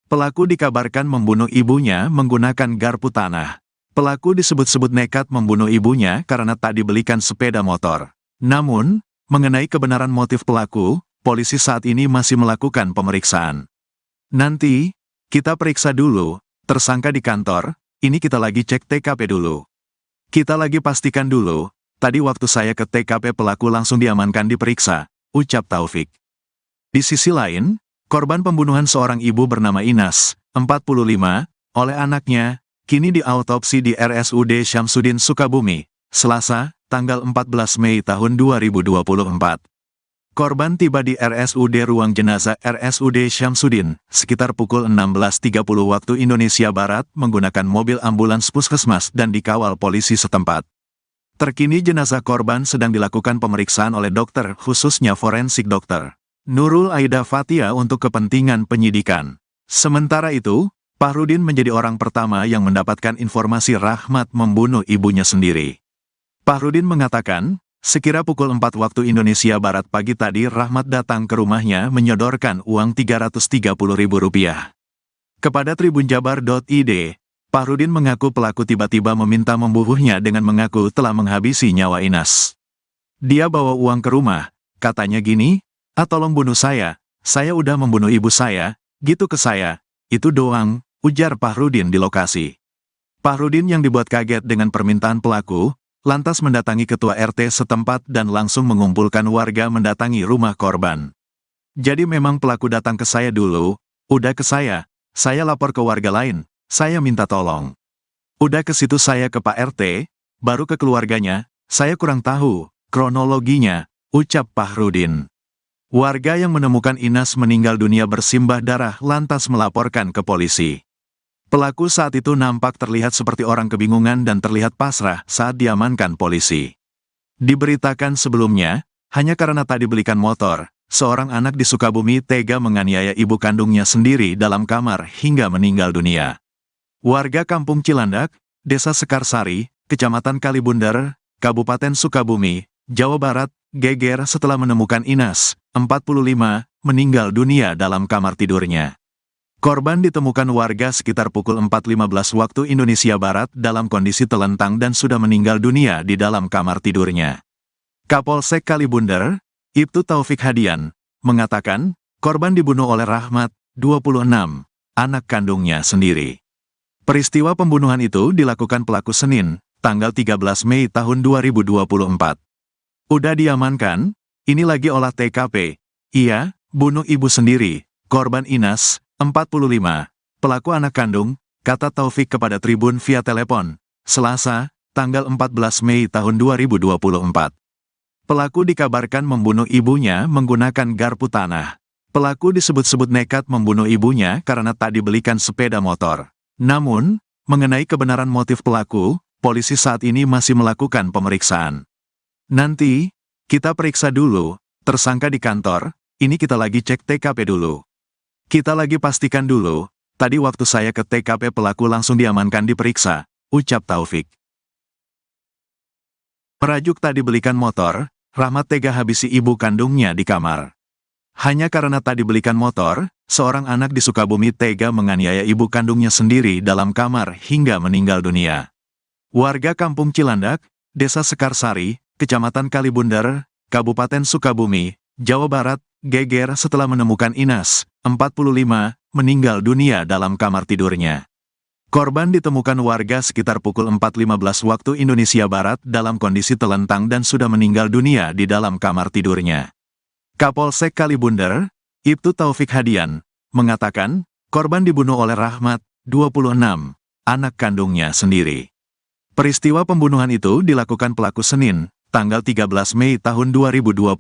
Pelaku dikabarkan membunuh ibunya menggunakan garpu tanah. Pelaku disebut-sebut nekat membunuh ibunya karena tak dibelikan sepeda motor. Namun, mengenai kebenaran motif pelaku, polisi saat ini masih melakukan pemeriksaan. Nanti, kita periksa dulu, tersangka di kantor, ini kita lagi cek TKP dulu. Kita lagi pastikan dulu, tadi waktu saya ke TKP pelaku langsung diamankan diperiksa, ucap Taufik. Di sisi lain, korban pembunuhan seorang ibu bernama Inas, 45, oleh anaknya, kini diautopsi di RSUD Syamsuddin Sukabumi, Selasa, tanggal 14 Mei tahun 2024. Korban tiba di RSUD Ruang Jenazah RSUD Syamsuddin, sekitar pukul 16.30 waktu Indonesia Barat menggunakan mobil ambulans puskesmas dan dikawal polisi setempat. Terkini jenazah korban sedang dilakukan pemeriksaan oleh dokter khususnya forensik dokter Nurul Aida Fatia untuk kepentingan penyidikan. Sementara itu, Fahrudin menjadi orang pertama yang mendapatkan informasi Rahmat membunuh ibunya sendiri. Fahrudin mengatakan, sekira pukul 4 waktu Indonesia Barat pagi tadi Rahmat datang ke rumahnya menyodorkan uang Rp330.000. Kepada tribunjabar.id, Fahrudin mengaku pelaku tiba-tiba meminta membunuhnya dengan mengaku telah menghabisi nyawa Inas. Dia bawa uang ke rumah, katanya gini, tolong bunuh saya udah membunuh ibu saya, gitu ke saya, itu doang, ujar Fahrudin di lokasi. Fahrudin yang dibuat kaget dengan permintaan pelaku, lantas mendatangi ketua RT setempat dan langsung mengumpulkan warga mendatangi rumah korban. Jadi memang pelaku datang ke saya dulu, udah ke saya lapor ke warga lain, saya minta tolong. Udah ke situ saya ke Pak RT, baru ke keluarganya, saya kurang tahu kronologinya, ucap Fahrudin. Warga yang menemukan Inas meninggal dunia bersimbah darah lantas melaporkan ke polisi. Pelaku saat itu nampak terlihat seperti orang kebingungan dan terlihat pasrah saat diamankan polisi. Diberitakan sebelumnya, hanya karena tak dibelikan motor, seorang anak di Sukabumi tega menganiaya ibu kandungnya sendiri dalam kamar hingga meninggal dunia. Warga Kampung Cilandak, Desa Sekarsari, Kecamatan Kalibundar, Kabupaten Sukabumi, Jawa Barat, geger setelah menemukan Inas, 45, meninggal dunia dalam kamar tidurnya. Korban ditemukan warga sekitar pukul 4.15 waktu Indonesia Barat dalam kondisi telentang dan sudah meninggal dunia di dalam kamar tidurnya. Kapolsek Kalibundar, Ibtu Taufik Hadian, mengatakan, korban dibunuh oleh Rahmat, 26, anak kandungnya sendiri. Peristiwa pembunuhan itu dilakukan pelaku Senin, tanggal 13 Mei tahun 2024. Udah diamankan, ini lagi olah TKP. Iya, bunuh ibu sendiri, korban Inas, 45, pelaku anak kandung, kata Taufik kepada Tribun via telepon, Selasa, tanggal 14 Mei tahun 2024. Pelaku dikabarkan membunuh ibunya menggunakan garpu tanah. Pelaku disebut-sebut nekat membunuh ibunya karena tak dibelikan sepeda motor. Namun, mengenai kebenaran motif pelaku, polisi saat ini masih melakukan pemeriksaan. Nanti, kita periksa dulu, tersangka di kantor, ini kita lagi cek TKP dulu. Kita lagi pastikan dulu, tadi waktu saya ke TKP pelaku langsung diamankan diperiksa, ucap Taufik. Merajuk tadi belikan motor, Rahmat tega habisi ibu kandungnya di kamar. Hanya karena tadi belikan motor, seorang anak di Sukabumi tega menganiaya ibu kandungnya sendiri dalam kamar hingga meninggal dunia. Warga Kampung Cilandak, Desa Sekarsari, Kecamatan Kalibunder, Kabupaten Sukabumi, Jawa Barat, geger setelah menemukan Inas, 45, meninggal dunia dalam kamar tidurnya. Korban ditemukan warga sekitar pukul 4.15 waktu Indonesia Barat dalam kondisi telentang dan sudah meninggal dunia di dalam kamar tidurnya. Kapolsek Kalibunder, Ibtu Taufik Hadian, mengatakan, korban dibunuh oleh Rahmat, 26, anak kandungnya sendiri. Peristiwa pembunuhan itu dilakukan pelaku Senin, tanggal 13 Mei tahun 2024.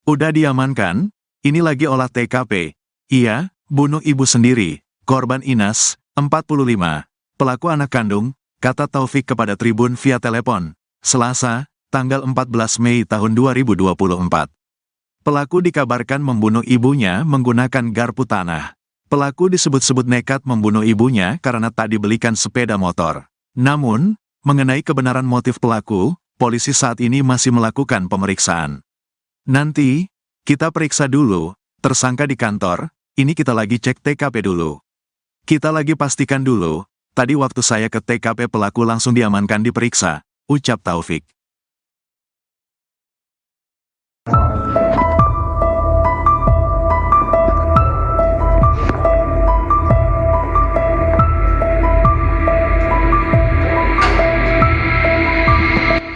Udah diamankan, ini lagi olah TKP. Iya, bunuh ibu sendiri, korban Inas, 45, pelaku anak kandung, kata Taufik kepada Tribun via telepon, Selasa, tanggal 14 Mei tahun 2024. Pelaku dikabarkan membunuh ibunya menggunakan garpu tanah. Pelaku disebut-sebut nekat membunuh ibunya karena tak dibelikan sepeda motor. Namun, mengenai kebenaran motif pelaku, polisi saat ini masih melakukan pemeriksaan. Nanti, kita periksa dulu, tersangka di kantor, ini kita lagi cek TKP dulu. Kita lagi pastikan dulu, tadi waktu saya ke TKP pelaku langsung diamankan diperiksa, ucap Taufik.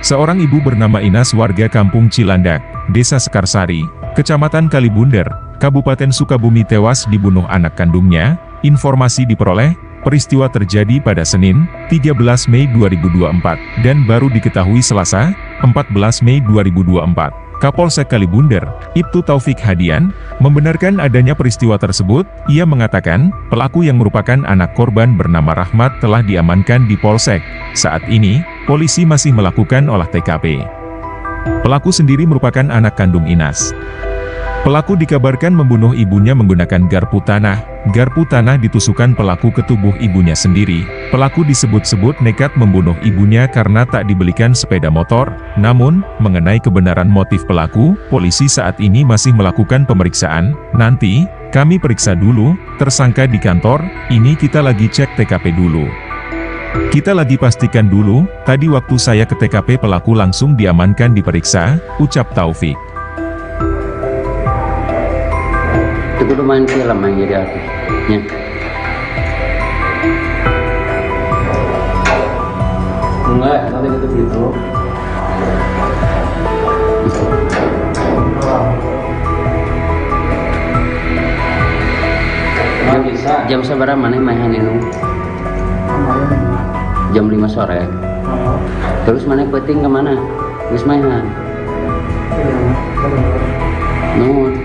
Seorang ibu bernama Inas warga Kampung Cilandak, Desa Sekarsari, Kecamatan Kalibunder, Kabupaten Sukabumi tewas dibunuh anak kandungnya. Informasi diperoleh, peristiwa terjadi pada Senin, 13 Mei 2024, dan baru diketahui Selasa, 14 Mei 2024. Kapolsek Kalibunder, Ibtu Taufik Hadian, membenarkan adanya peristiwa tersebut. Ia mengatakan, pelaku yang merupakan anak korban bernama Rahmat telah diamankan di Polsek. Saat ini, polisi masih melakukan olah TKP. Pelaku sendiri merupakan anak kandung Inas. Pelaku dikabarkan membunuh ibunya menggunakan garpu tanah. Garpu tanah ditusukkan pelaku ke tubuh ibunya sendiri. Pelaku disebut-sebut nekat membunuh ibunya karena tak dibelikan sepeda motor. Namun, mengenai kebenaran motif pelaku, polisi saat ini masih melakukan pemeriksaan. Nanti, kami periksa dulu, tersangka di kantor, ini kita lagi cek TKP dulu. Kita lagi pastikan dulu, tadi waktu saya ke TKP pelaku langsung diamankan diperiksa, ucap Taufik. Itu udah main film yang jadi artisnya. Enggak, nanti gitu. Nggak bisa. Jam seberapa mana main itu? Jam 5 sore. Terus mana peting kemana? Terus mainan. Nuhun.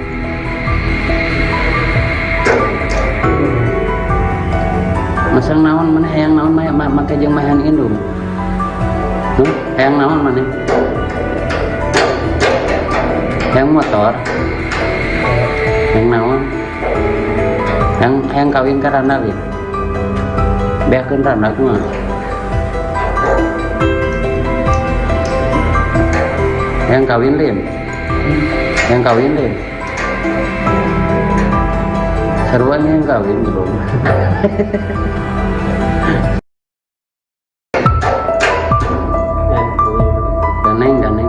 Masang naon mana hayang naon make jeung mahan indung. Hayang naon mana? Hayang motor. Hayang naon? Hayang kawin ka randa we. Beakeun randa kumaha? Hayang kawin lin. Hayang kawin lin. Seruan yang kawin belum. Ganeng.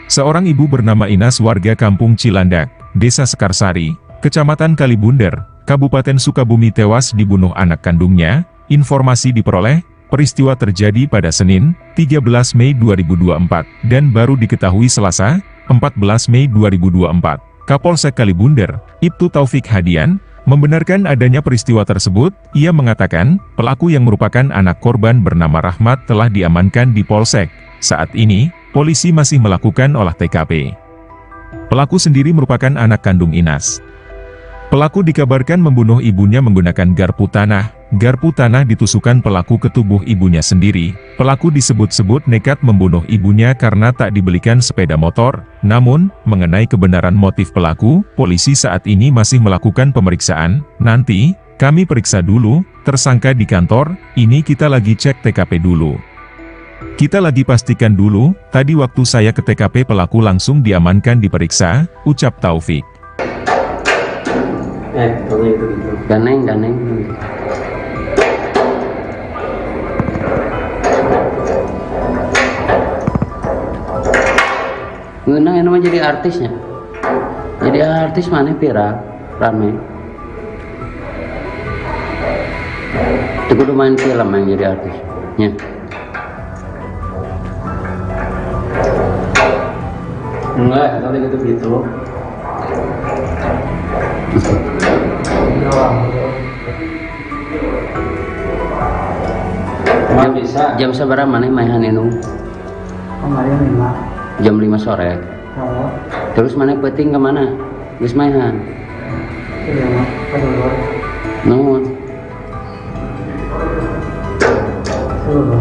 Seorang ibu bernama Inas warga Kampung Cilandak, Desa Sekarsari, Kecamatan Kalibunder, Kabupaten Sukabumi tewas dibunuh anak kandungnya. Informasi diperoleh, peristiwa terjadi pada Senin, 13 Mei 2024, dan baru diketahui Selasa, 14 Mei 2024. Kapolsek Kalibunder, Ibtu Taufik Hadian, membenarkan adanya peristiwa tersebut. Ia mengatakan, pelaku yang merupakan anak korban bernama Rahmat telah diamankan di Polsek. Saat ini, polisi masih melakukan olah TKP. Pelaku sendiri merupakan anak kandung Inas. Pelaku dikabarkan membunuh ibunya menggunakan garpu tanah. Garpu tanah ditusukkan pelaku ke tubuh ibunya sendiri. Pelaku disebut-sebut nekat membunuh ibunya karena tak dibelikan sepeda motor. Namun, mengenai kebenaran motif pelaku, polisi saat ini masih melakukan pemeriksaan. Nanti, kami periksa dulu, tersangka di kantor, ini kita lagi cek TKP dulu. Kita lagi pastikan dulu, tadi waktu saya ke TKP pelaku langsung diamankan diperiksa, ucap Taufik. Kalau gitu. Ganeng. Ngeunang yang namanya jadi artisnya. Jadi artis mana viral, rame. Itu kudu main film yang jadi artis. Ya. Enggak, kalau gitu. Cuma bisa. Jam seberapa mana mainan ini? Kemarin 5. Jam 5 sore. Oh, Terus mana peting kemana? Geus mainan. iya mah. Kedua. Nuhun. Dulu.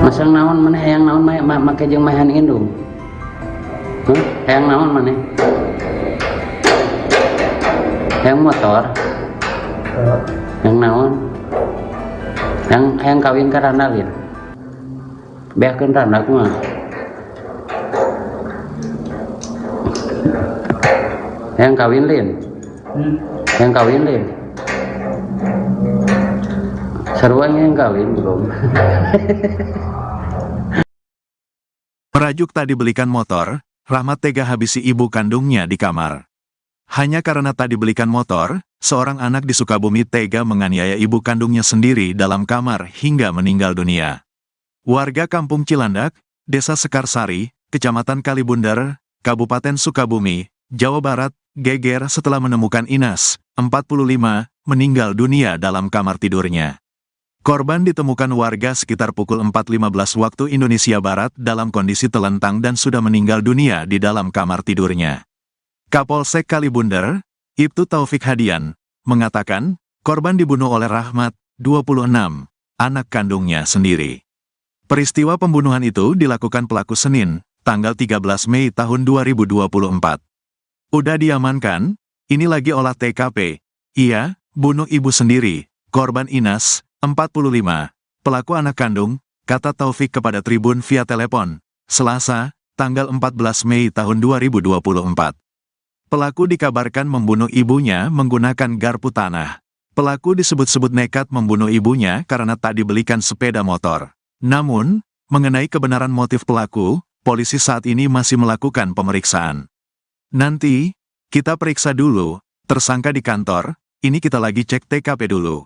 Masang naon mana hayang naon make jeung mainan indung. Hayang naon mana? Hayang motor. Yang naon? Yang kawin ka Randalin. Beakeun Randa kumaha? Yang kawin Lin. Yang kawin Lin. Sarwanya yang kawin belum. Merajuk tak dibelikan motor, Rahmat tega habisi ibu kandungnya di kamar. Hanya karena tak dibelikan motor, seorang anak di Sukabumi tega menganiaya ibu kandungnya sendiri dalam kamar hingga meninggal dunia. Warga Kampung Cilandak, Desa Sekarsari, Kecamatan Kalibunder, Kabupaten Sukabumi, Jawa Barat, geger setelah menemukan Inas, 45, meninggal dunia dalam kamar tidurnya. Korban ditemukan warga sekitar pukul 4.15 waktu Indonesia Barat dalam kondisi telentang dan sudah meninggal dunia di dalam kamar tidurnya. Kapolsek Kalibunder, Ibtu Taufik Hadian, mengatakan, korban dibunuh oleh Rahmat, 26, anak kandungnya sendiri. Peristiwa pembunuhan itu dilakukan pelaku Senin, tanggal 13 Mei tahun 2024. Udah diamankan, ini lagi olah TKP. Ia, bunuh ibu sendiri, korban Inas, 45, pelaku anak kandung, kata Taufik kepada Tribun via telepon, Selasa, tanggal 14 Mei tahun 2024. Pelaku dikabarkan membunuh ibunya menggunakan garpu tanah. Pelaku disebut-sebut nekat membunuh ibunya karena tak dibelikan sepeda motor. Namun, mengenai kebenaran motif pelaku, polisi saat ini masih melakukan pemeriksaan. Nanti, kita periksa dulu, tersangka di kantor, ini kita lagi cek TKP dulu.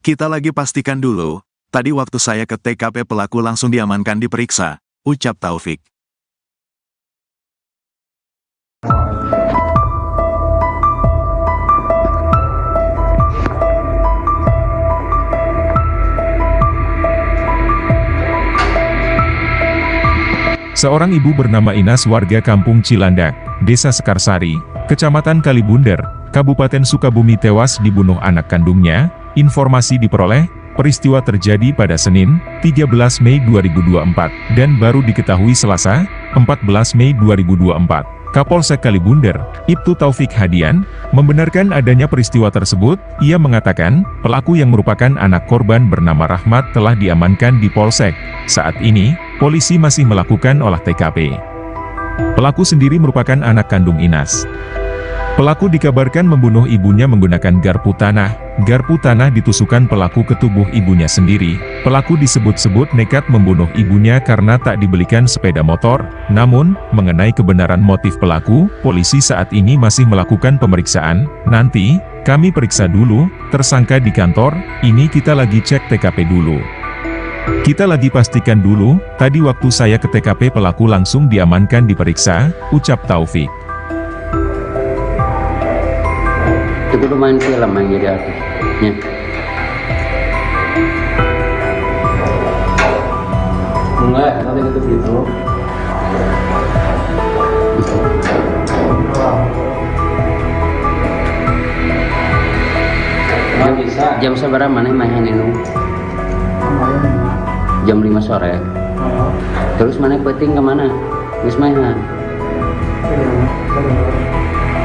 Kita lagi pastikan dulu, tadi waktu saya ke TKP pelaku langsung diamankan diperiksa, ucap Taufik. Seorang ibu bernama Inas warga Kampung Cilandak, Desa Sekarsari, Kecamatan Kalibunder, Kabupaten Sukabumi tewas dibunuh anak kandungnya. Informasi diperoleh, peristiwa terjadi pada Senin, 13 Mei 2024, dan baru diketahui Selasa, 14 Mei 2024. Kapolsek Kalibunder, Ibtu Taufik Hadian, membenarkan adanya peristiwa tersebut. Ia mengatakan, pelaku yang merupakan anak korban bernama Rahmat telah diamankan di Polsek. Saat ini, polisi masih melakukan olah TKP. Pelaku sendiri merupakan anak kandung Inas. Pelaku dikabarkan membunuh ibunya menggunakan garpu tanah. Garpu tanah ditusukkan pelaku ke tubuh ibunya sendiri. Pelaku disebut-sebut nekat membunuh ibunya karena tak dibelikan sepeda motor. Namun, mengenai kebenaran motif pelaku, polisi saat ini masih melakukan pemeriksaan. Nanti, kami periksa dulu, tersangka di kantor, ini kita lagi cek TKP dulu. Kita lagi pastikan dulu, tadi waktu saya ke TKP pelaku langsung diamankan diperiksa, ucap Taufik. Itu kudu main film yang jadi artis. Ya. Enggak, tadi gitu. Nggak bisa. Jam seberapa mana main itu? Kemarin 5. Jam 5 sore. Oh. Terus mana penting kemana? Geus mainan.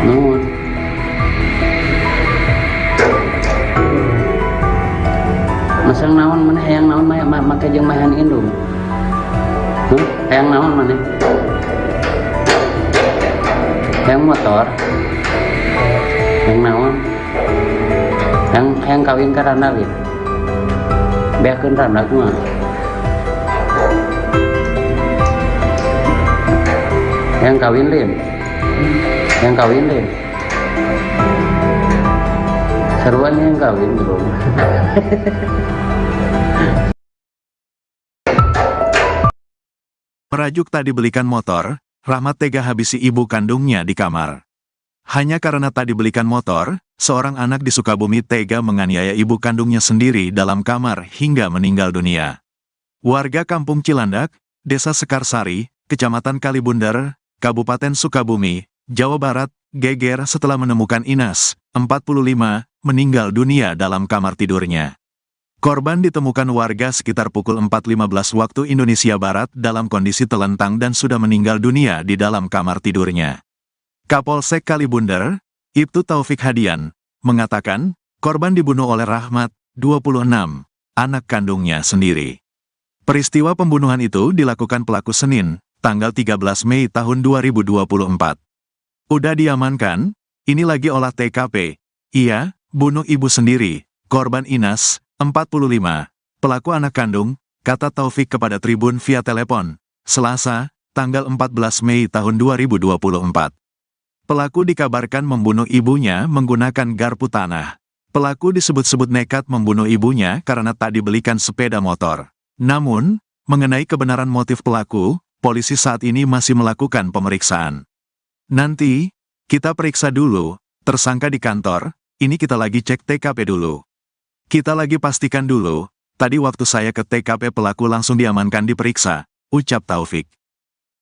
Nuhun. Masang naon mana hayang naon make jeung mahan indung. Hayang naon mana? Hayang motor. Hayang naon? Hayang kawin ka randa we. Beakeun randa mah. Hayang kawin lin. Hayang kawin lin. Seruan yang kawin bro. Merajuk tak dibelikan motor, Rahmat tega habisi ibu kandungnya di kamar. Hanya karena tak dibelikan motor, seorang anak di Sukabumi tega menganiaya ibu kandungnya sendiri dalam kamar hingga meninggal dunia. Warga Kampung Cilandak, Desa Sekarsari, Kecamatan Kalibundar, Kabupaten Sukabumi, Jawa Barat, geger setelah menemukan Inas, 45, meninggal dunia dalam kamar tidurnya. Korban ditemukan warga sekitar pukul 4.15 waktu Indonesia Barat dalam kondisi telentang dan sudah meninggal dunia di dalam kamar tidurnya. Kapolsek Kalibundar, Ibtu Taufik Hadian, mengatakan, korban dibunuh oleh Rahmat, 26, anak kandungnya sendiri. Peristiwa pembunuhan itu dilakukan pelaku Senin, tanggal 13 Mei tahun 2024. Udah diamankan, ini lagi olah TKP. Iya, bunuh ibu sendiri, korban Inas, 45, pelaku anak kandung, kata Taufik kepada Tribun via telepon, Selasa, tanggal 14 Mei tahun 2024. Pelaku dikabarkan membunuh ibunya menggunakan garpu tanah. Pelaku disebut-sebut nekat membunuh ibunya karena tak dibelikan sepeda motor. Namun, mengenai kebenaran motif pelaku, polisi saat ini masih melakukan pemeriksaan. Nanti, kita periksa dulu, tersangka di kantor, ini kita lagi cek TKP dulu. Kita lagi pastikan dulu, tadi waktu saya ke TKP pelaku langsung diamankan diperiksa, ucap Taufik.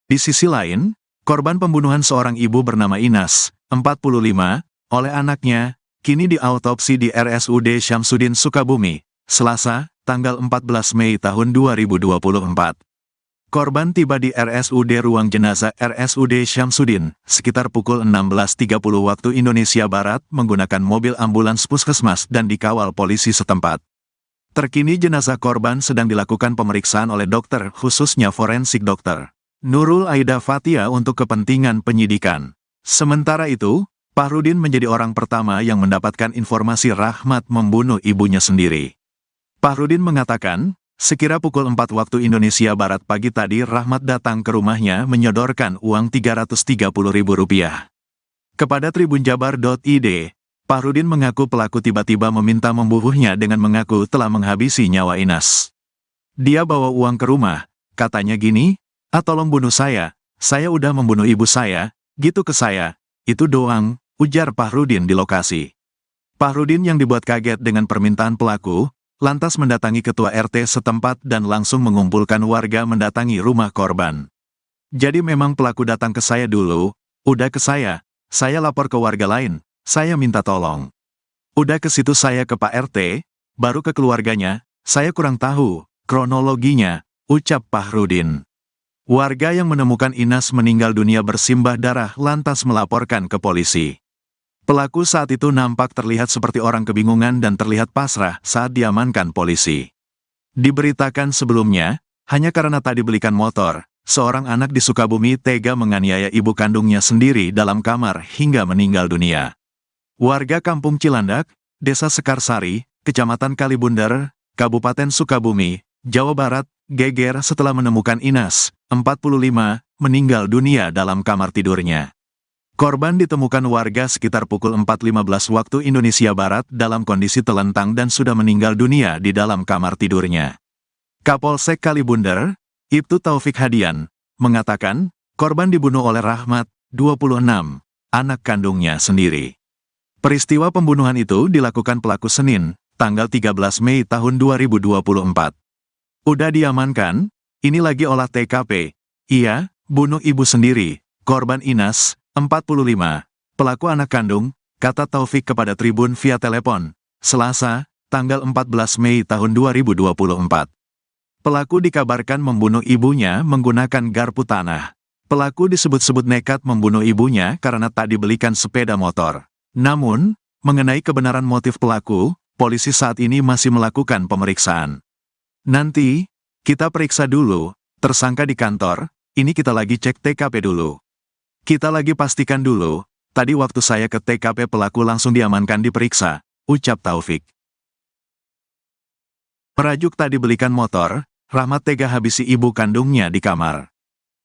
Di sisi lain, korban pembunuhan seorang ibu bernama Inas, 45, oleh anaknya, kini diautopsi di RSUD Syamsuddin Sukabumi, Selasa, tanggal 14 Mei tahun 2024. Korban tiba di RSUD Ruang Jenazah RSUD Syamsuddin, sekitar pukul 16.30 waktu Indonesia Barat menggunakan mobil ambulans puskesmas dan dikawal polisi setempat. Terkini jenazah korban sedang dilakukan pemeriksaan oleh dokter khususnya forensik dokter Nurul Aida Fatia untuk kepentingan penyidikan. Sementara itu, Fahrudin menjadi orang pertama yang mendapatkan informasi Rahmat membunuh ibunya sendiri. Fahrudin mengatakan, sekira pukul 4 waktu Indonesia Barat pagi tadi Rahmat datang ke rumahnya menyodorkan uang Rp330.000. Kepada tribunjabar.id, Fahrudin mengaku pelaku tiba-tiba meminta membunuhnya dengan mengaku telah menghabisi nyawa Inas. Dia bawa uang ke rumah, katanya gini, tolong bunuh saya udah membunuh ibu saya, gitu ke saya, itu doang, ujar Fahrudin di lokasi. Fahrudin yang dibuat kaget dengan permintaan pelaku, lantas mendatangi ketua RT setempat dan langsung mengumpulkan warga mendatangi rumah korban. Jadi memang pelaku datang ke saya dulu, udah ke saya lapor ke warga lain, saya minta tolong. Udah ke situ saya ke Pak RT, baru ke keluarganya, saya kurang tahu kronologinya, ucap Fahrudin. Warga yang menemukan Inas meninggal dunia bersimbah darah lantas melaporkan ke polisi. Pelaku saat itu nampak terlihat seperti orang kebingungan dan terlihat pasrah saat diamankan polisi. Diberitakan sebelumnya, hanya karena tak dibelikan motor, seorang anak di Sukabumi tega menganiaya ibu kandungnya sendiri dalam kamar hingga meninggal dunia. Warga Kampung Cilandak, Desa Sekarsari, Kecamatan Kalibundar, Kabupaten Sukabumi, Jawa Barat, geger setelah menemukan Inas, 45, meninggal dunia dalam kamar tidurnya. Korban ditemukan warga sekitar pukul 4.15 waktu Indonesia Barat dalam kondisi telentang dan sudah meninggal dunia di dalam kamar tidurnya. Kapolsek Kalibundar, Ibtu Taufik Hadian, mengatakan, korban dibunuh oleh Rahmat, 26, anak kandungnya sendiri. Peristiwa pembunuhan itu dilakukan pelaku Senin, tanggal 13 Mei tahun 2024. Udah diamankan, ini lagi olah TKP. Iya, bunuh ibu sendiri, korban Inas, 45. Pelaku anak kandung, kata Taufik kepada Tribun via telepon, Selasa, tanggal 14 Mei tahun 2024. Pelaku dikabarkan membunuh ibunya menggunakan garpu tanah. Pelaku disebut-sebut nekat membunuh ibunya karena tak dibelikan sepeda motor. Namun, mengenai kebenaran motif pelaku, polisi saat ini masih melakukan pemeriksaan. Nanti, kita periksa dulu, tersangka di kantor, ini kita lagi cek TKP dulu. Kita lagi pastikan dulu, tadi waktu saya ke TKP pelaku langsung diamankan diperiksa, ucap Taufik. Merajuk tak dibelikan motor, Rahmat tega habisi ibu kandungnya di kamar.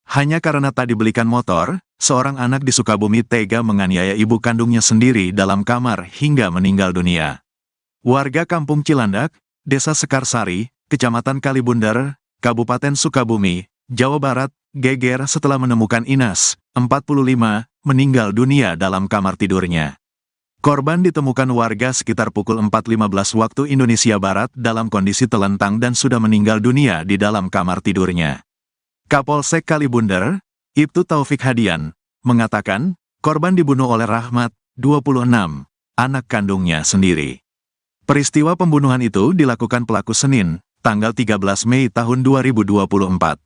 Hanya karena tak dibelikan motor, seorang anak di Sukabumi tega menganiaya ibu kandungnya sendiri dalam kamar hingga meninggal dunia. Warga Kampung Cilandak, Desa Sekarsari, Kecamatan Kalibundar, Kabupaten Sukabumi, Jawa Barat, geger setelah menemukan Inas, 45, meninggal dunia dalam kamar tidurnya. Korban ditemukan warga sekitar pukul 4.15 waktu Indonesia Barat dalam kondisi telentang dan sudah meninggal dunia di dalam kamar tidurnya. Kapolsek Kalibundar, Ibtu Taufik Hadian, mengatakan, korban dibunuh oleh Rahmat, 26, anak kandungnya sendiri. Peristiwa pembunuhan itu dilakukan pelaku Senin, tanggal 13 Mei tahun 2024.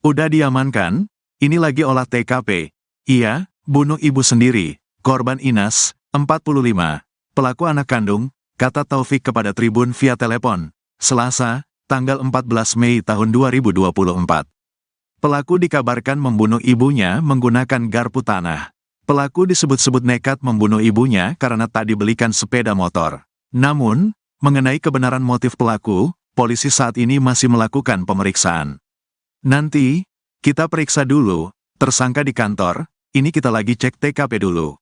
Udah diamankan, ini lagi olah TKP. Iya, bunuh ibu sendiri, korban Inas, 45. Pelaku anak kandung, kata Taufik kepada Tribun via telepon, Selasa, tanggal 14 Mei tahun 2024. Pelaku dikabarkan membunuh ibunya menggunakan garpu tanah. Pelaku disebut-sebut nekat membunuh ibunya karena tak dibelikan sepeda motor. Namun, mengenai kebenaran motif pelaku, polisi saat ini masih melakukan pemeriksaan. Nanti, kita periksa dulu, tersangka di kantor, ini kita lagi cek TKP dulu.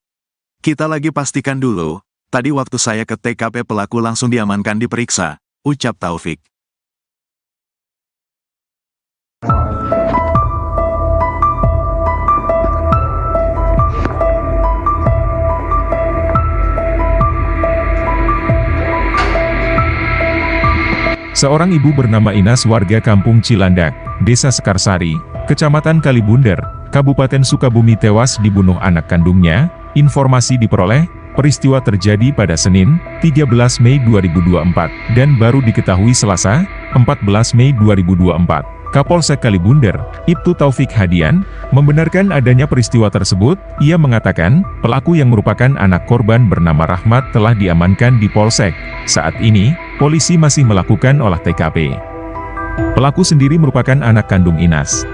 Kita lagi pastikan dulu, tadi waktu saya ke TKP pelaku langsung diamankan diperiksa, ucap Taufik. Seorang ibu bernama Inas warga Kampung Cilandak, Desa Sekarsari, Kecamatan Kalibundar, Kabupaten Sukabumi tewas dibunuh anak kandungnya. Informasi diperoleh, peristiwa terjadi pada Senin, 13 Mei 2024, dan baru diketahui Selasa, 14 Mei 2024. Kapolsek Kalibundar, Ibtu Taufik Hadian, membenarkan adanya peristiwa tersebut. Ia mengatakan, pelaku yang merupakan anak korban bernama Rahmat telah diamankan di Polsek. Saat ini, polisi masih melakukan olah TKP. Pelaku sendiri merupakan anak kandung Inas.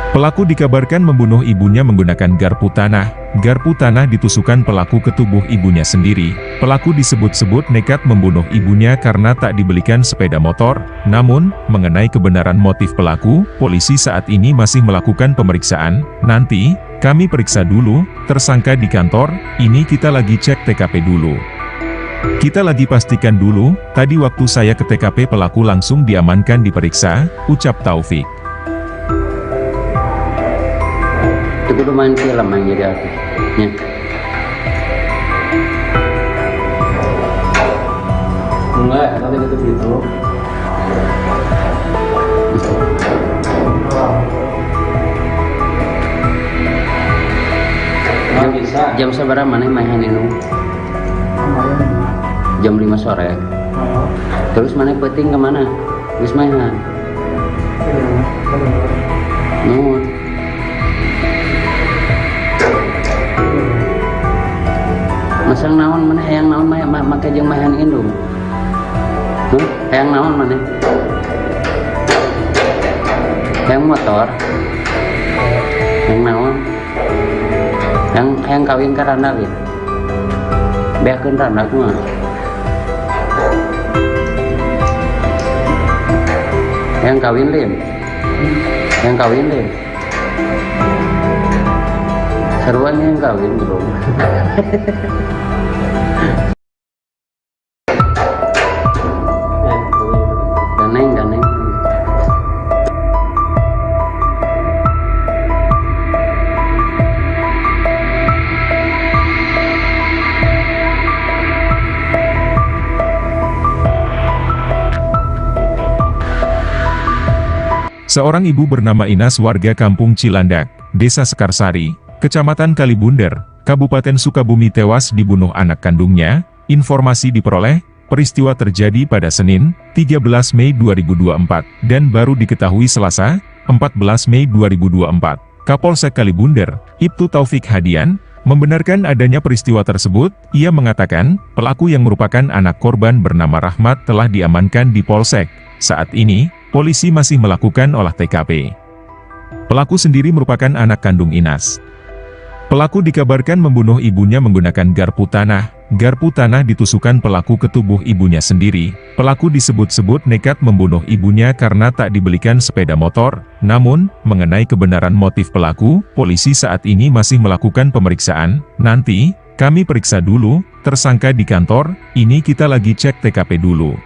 Pelaku dikabarkan membunuh ibunya menggunakan garpu tanah. Garpu tanah ditusukkan pelaku ke tubuh ibunya sendiri. Pelaku disebut-sebut nekat membunuh ibunya karena tak dibelikan sepeda motor. Namun, mengenai kebenaran motif pelaku, polisi saat ini masih melakukan pemeriksaan. Nanti, kami periksa dulu, tersangka di kantor, ini kita lagi cek TKP dulu. Kita lagi pastikan dulu, tadi waktu saya ke TKP pelaku langsung diamankan diperiksa, ucap Taufik. Itu kudu main film yang jadi artisnya. Enggak, nanti gitu gitu. Nggak bisa. Jam seberapa mana mainan itu? Kemarin Jam 5 sore. Terus mana peting kemana? Wis mainan. Nuhun. Masang naon mana hayang naon make jeung mahan indung. Hayang naon mana? Hayang motor. Hayang naon? Hayang kawin ka randak ya. Beakeun randak mah. Hayang kawin lim. Hayang kawin lim. Seruan yang kawin belum. Ganeng. Seorang ibu bernama Inas warga Kampung Cilandak, Desa Sekarsari, Kecamatan Kalibunder, Kabupaten Sukabumi tewas dibunuh anak kandungnya. Informasi diperoleh, peristiwa terjadi pada Senin, 13 Mei 2024, dan baru diketahui Selasa, 14 Mei 2024. Kapolsek Kalibunder, Ibtu Taufik Hadian, membenarkan adanya peristiwa tersebut. Ia mengatakan, pelaku yang merupakan anak korban bernama Rahmat telah diamankan di Polsek. Saat ini, polisi masih melakukan olah TKP. Pelaku sendiri merupakan anak kandung Inas. Pelaku dikabarkan membunuh ibunya menggunakan garpu tanah. Garpu tanah ditusukkan pelaku ke tubuh ibunya sendiri. Pelaku disebut-sebut nekat membunuh ibunya karena tak dibelikan sepeda motor. Namun, mengenai kebenaran motif pelaku, polisi saat ini masih melakukan pemeriksaan. Nanti, kami periksa dulu, tersangka di kantor, ini kita lagi cek TKP dulu.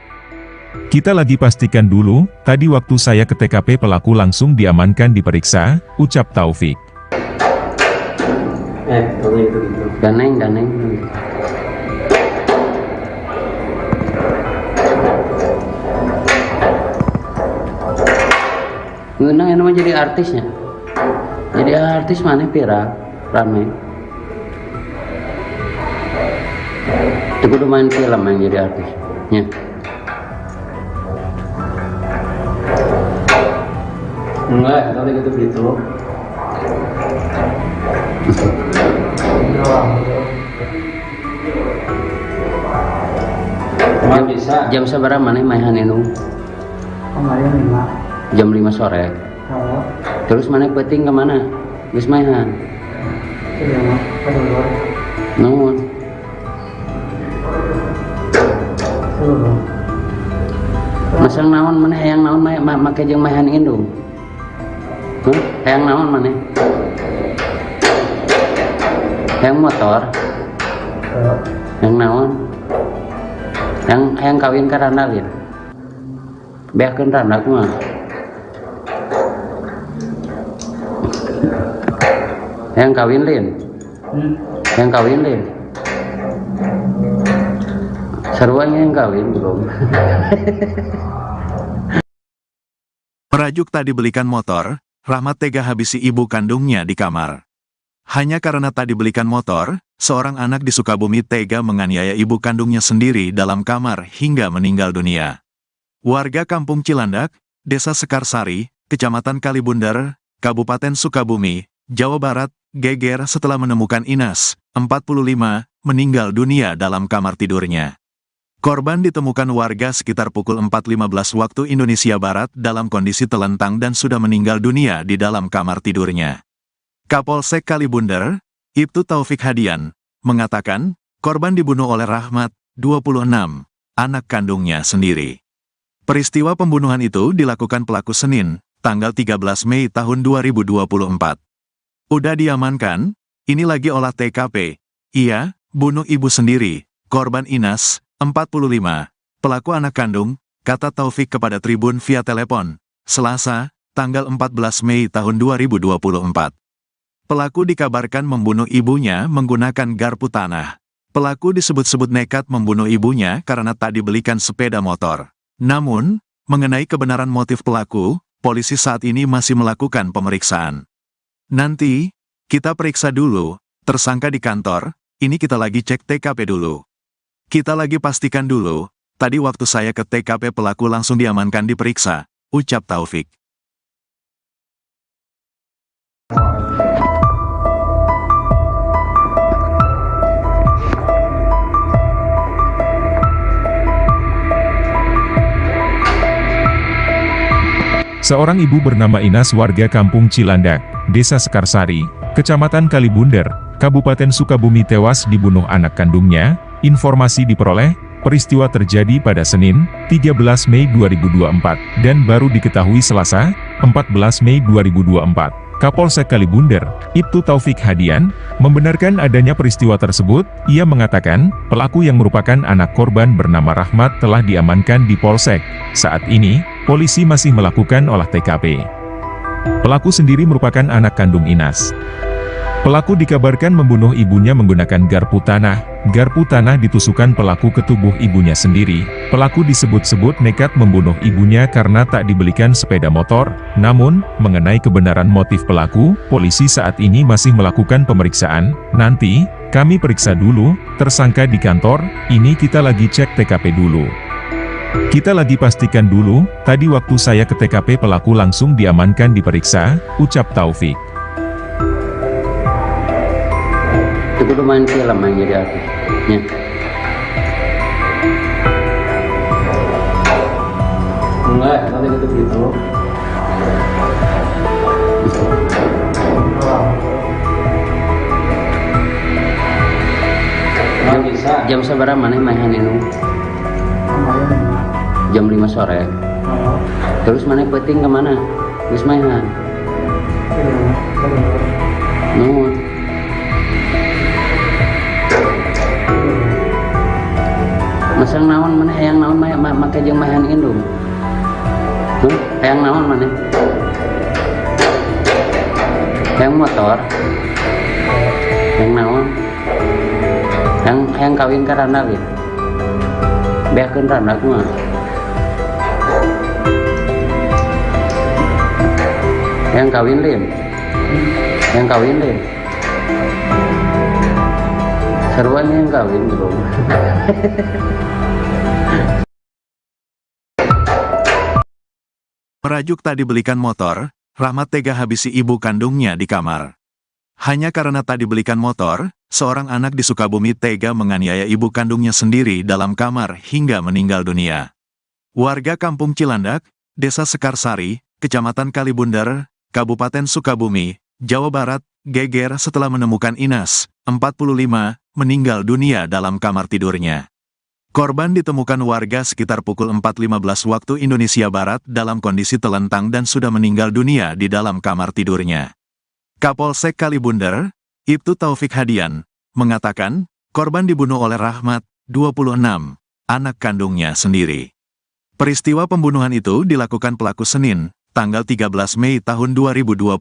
Kita lagi pastikan dulu, tadi waktu saya ke TKP pelaku langsung diamankan diperiksa, ucap Taufik. Kalau itu gitu. Ganeng. Ngeunang yang namanya jadi artisnya. Jadi artis mana viral, rame. Itu kudu main film yang jadi artisnya. Enggak, tapi gitu. Emang bisa. Jam seberapa mana mainan ini? Kemarin 5. Jam 5 sore. Kalau Terus mana peting kemana? Geus mainan. sudah mah kedua Nuhun. seluruh. Masang naon mana hayang naon make jeung mainan indung. Hayang naon mana? Hayang motor. Hayang naon? Hayang kawin ka Randalin. Beakeun Randa kumaha? Hayang kawin Lin. Hayang kawin Lin. Sarua yang kawin belum. Merajuk tak dibelikan motor, Rahmat tega habisi ibu kandungnya di kamar. Hanya karena tak dibelikan motor, seorang anak di Sukabumi tega menganiaya ibu kandungnya sendiri dalam kamar hingga meninggal dunia. Warga Kampung Cilandak, Desa Sekarsari, Kecamatan Kalibunder, Kabupaten Sukabumi, Jawa Barat, geger setelah menemukan Inas, 45, meninggal dunia dalam kamar tidurnya. Korban ditemukan warga sekitar pukul 4.15 waktu Indonesia Barat dalam kondisi telentang dan sudah meninggal dunia di dalam kamar tidurnya. Kapolsek Kalibunder, Ibtu Taufik Hadian, mengatakan, korban dibunuh oleh Rahmat, 26, anak kandungnya sendiri. Peristiwa pembunuhan itu dilakukan pelaku Senin, tanggal 13 Mei tahun 2024. Udah diamankan, ini lagi olah TKP. Ia, bunuh ibu sendiri, korban Inas, 45, pelaku anak kandung, kata Taufik kepada Tribun via telepon, Selasa, tanggal 14 Mei tahun 2024. Pelaku dikabarkan membunuh ibunya menggunakan garpu tanah. Pelaku disebut-sebut nekat membunuh ibunya karena tak dibelikan sepeda motor. Namun, mengenai kebenaran motif pelaku, polisi saat ini masih melakukan pemeriksaan. Nanti, kita periksa dulu, tersangka di kantor, ini kita lagi cek TKP dulu. Kita lagi pastikan dulu, tadi waktu saya ke TKP pelaku langsung diamankan diperiksa, ucap Taufik. Seorang ibu bernama Inas warga Kampung Cilandak, Desa Sekarsari, Kecamatan Kalibunder, Kabupaten Sukabumi tewas dibunuh anak kandungnya. Informasi diperoleh, peristiwa terjadi pada Senin, 13 Mei 2024, dan baru diketahui Selasa, 14 Mei 2024. Kapolsek Kalibunder, Ibtu Taufik Hadian, membenarkan adanya peristiwa tersebut. Ia mengatakan, pelaku yang merupakan anak korban bernama Rahmat telah diamankan di Polsek. Saat ini, polisi masih melakukan olah TKP. Pelaku sendiri merupakan anak kandung Inas. Pelaku dikabarkan membunuh ibunya menggunakan garpu tanah. garpu tanah ditusukkan pelaku ke tubuh ibunya sendiri. Pelaku disebut-sebut nekat membunuh ibunya karena tak dibelikan sepeda motor. Namun, mengenai kebenaran motif pelaku, polisi saat ini masih melakukan pemeriksaan. Nanti, kami periksa dulu, tersangka di kantor, ini kita lagi cek TKP dulu. Kita lagi pastikan dulu, tadi waktu saya ke TKP pelaku langsung diamankan diperiksa, ucap Taufik. Itu udah main film main jadi artisnya. Enggak, tadi gitu gitu. Nggak bisa. Jam seberapa mana main itu? Kemarin 5. Jam 5 sore. Oh. Terus mana peting kemana? Terus main. Nuhun. Masang naon mana hayang naon make jeung mahan indung. Hayang naon mana? Hayang motor. Hayang naon? Hayang kawin ka randa ge. Beakeun randa kumaha? Hayang kawin lin. Hayang kawin lin. Seruan yang kawin bro. Merajuk tak dibelikan motor, Rahmat tega habisi ibu kandungnya di kamar. Hanya karena tak dibelikan motor, seorang anak di Sukabumi tega menganiaya ibu kandungnya sendiri dalam kamar hingga meninggal dunia. Warga Kampung Cilandak, Desa Sekarsari, Kecamatan Kalibundar, Kabupaten Sukabumi, Jawa Barat, geger setelah menemukan Inas, 45, meninggal dunia dalam kamar tidurnya. Korban ditemukan warga sekitar pukul 4.15 waktu Indonesia Barat dalam kondisi telentang dan sudah meninggal dunia di dalam kamar tidurnya. Kapolsek Kalibundar, Ibtu Taufik Hadian, mengatakan, korban dibunuh oleh Rahmat, 26, anak kandungnya sendiri. Peristiwa pembunuhan itu dilakukan pelaku Senin, tanggal 13 Mei tahun 2024.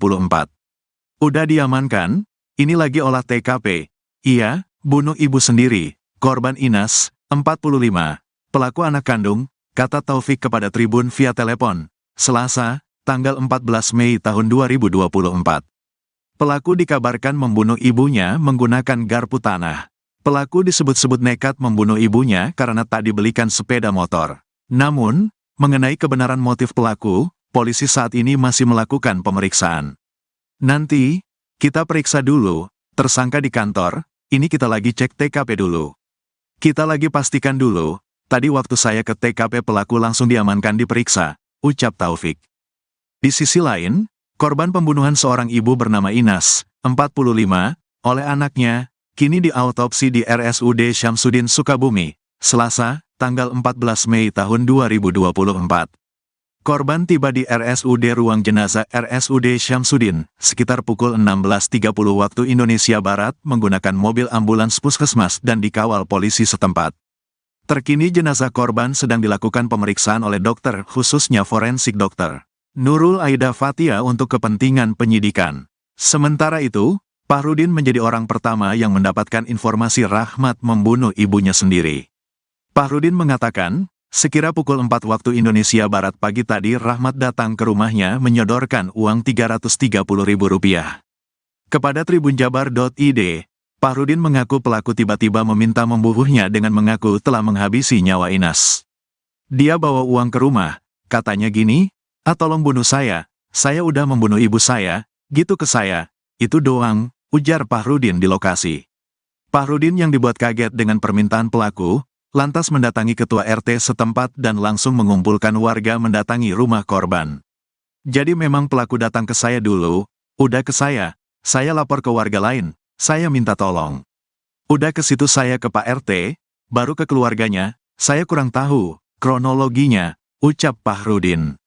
Udah diamankan, ini lagi olah TKP. Iya, bunuh ibu sendiri, korban Inas, 45, pelaku anak kandung, kata Taufik kepada Tribun via telepon, Selasa, tanggal 14 Mei tahun 2024. Pelaku dikabarkan membunuh ibunya menggunakan garpu tanah. Pelaku disebut-sebut nekat membunuh ibunya karena tak dibelikan sepeda motor. Namun, mengenai kebenaran motif pelaku, polisi saat ini masih melakukan pemeriksaan. Nanti, kita periksa dulu, tersangka di kantor, ini kita lagi cek TKP dulu. Kita lagi pastikan dulu, tadi waktu saya ke TKP pelaku langsung diamankan diperiksa, ucap Taufik. Di sisi lain, korban pembunuhan seorang ibu bernama Inas, 45, oleh anaknya, kini diautopsi di RSUD Syamsuddin Sukabumi, Selasa, tanggal 14 Mei tahun 2024. Korban tiba di RSUD Ruang Jenazah RSUD Syamsuddin, sekitar pukul 16.30 waktu Indonesia Barat menggunakan mobil ambulans puskesmas dan dikawal polisi setempat. Terkini jenazah korban sedang dilakukan pemeriksaan oleh dokter, khususnya forensik dokter Nurul Aida Fatia untuk kepentingan penyidikan. Sementara itu, Fahrudin menjadi orang pertama yang mendapatkan informasi Rahmat membunuh ibunya sendiri. Fahrudin mengatakan, sekira pukul 4 waktu Indonesia Barat pagi tadi Rahmat datang ke rumahnya menyodorkan uang Rp330.000. Kepada tribunjabar.id, Fahrudin mengaku pelaku tiba-tiba meminta membunuhnya dengan mengaku telah menghabisi nyawa Inas. Dia bawa uang ke rumah, katanya gini, tolong bunuh saya udah membunuh ibu saya, gitu ke saya, itu doang, ujar Fahrudin di lokasi. Fahrudin yang dibuat kaget dengan permintaan pelaku, lantas mendatangi ketua RT setempat dan langsung mengumpulkan warga mendatangi rumah korban. Jadi memang pelaku datang ke saya dulu, udah ke saya lapor ke warga lain, saya minta tolong. Udah ke situ saya ke Pak RT, baru ke keluarganya, saya kurang tahu kronologinya, ucap Fahrudin.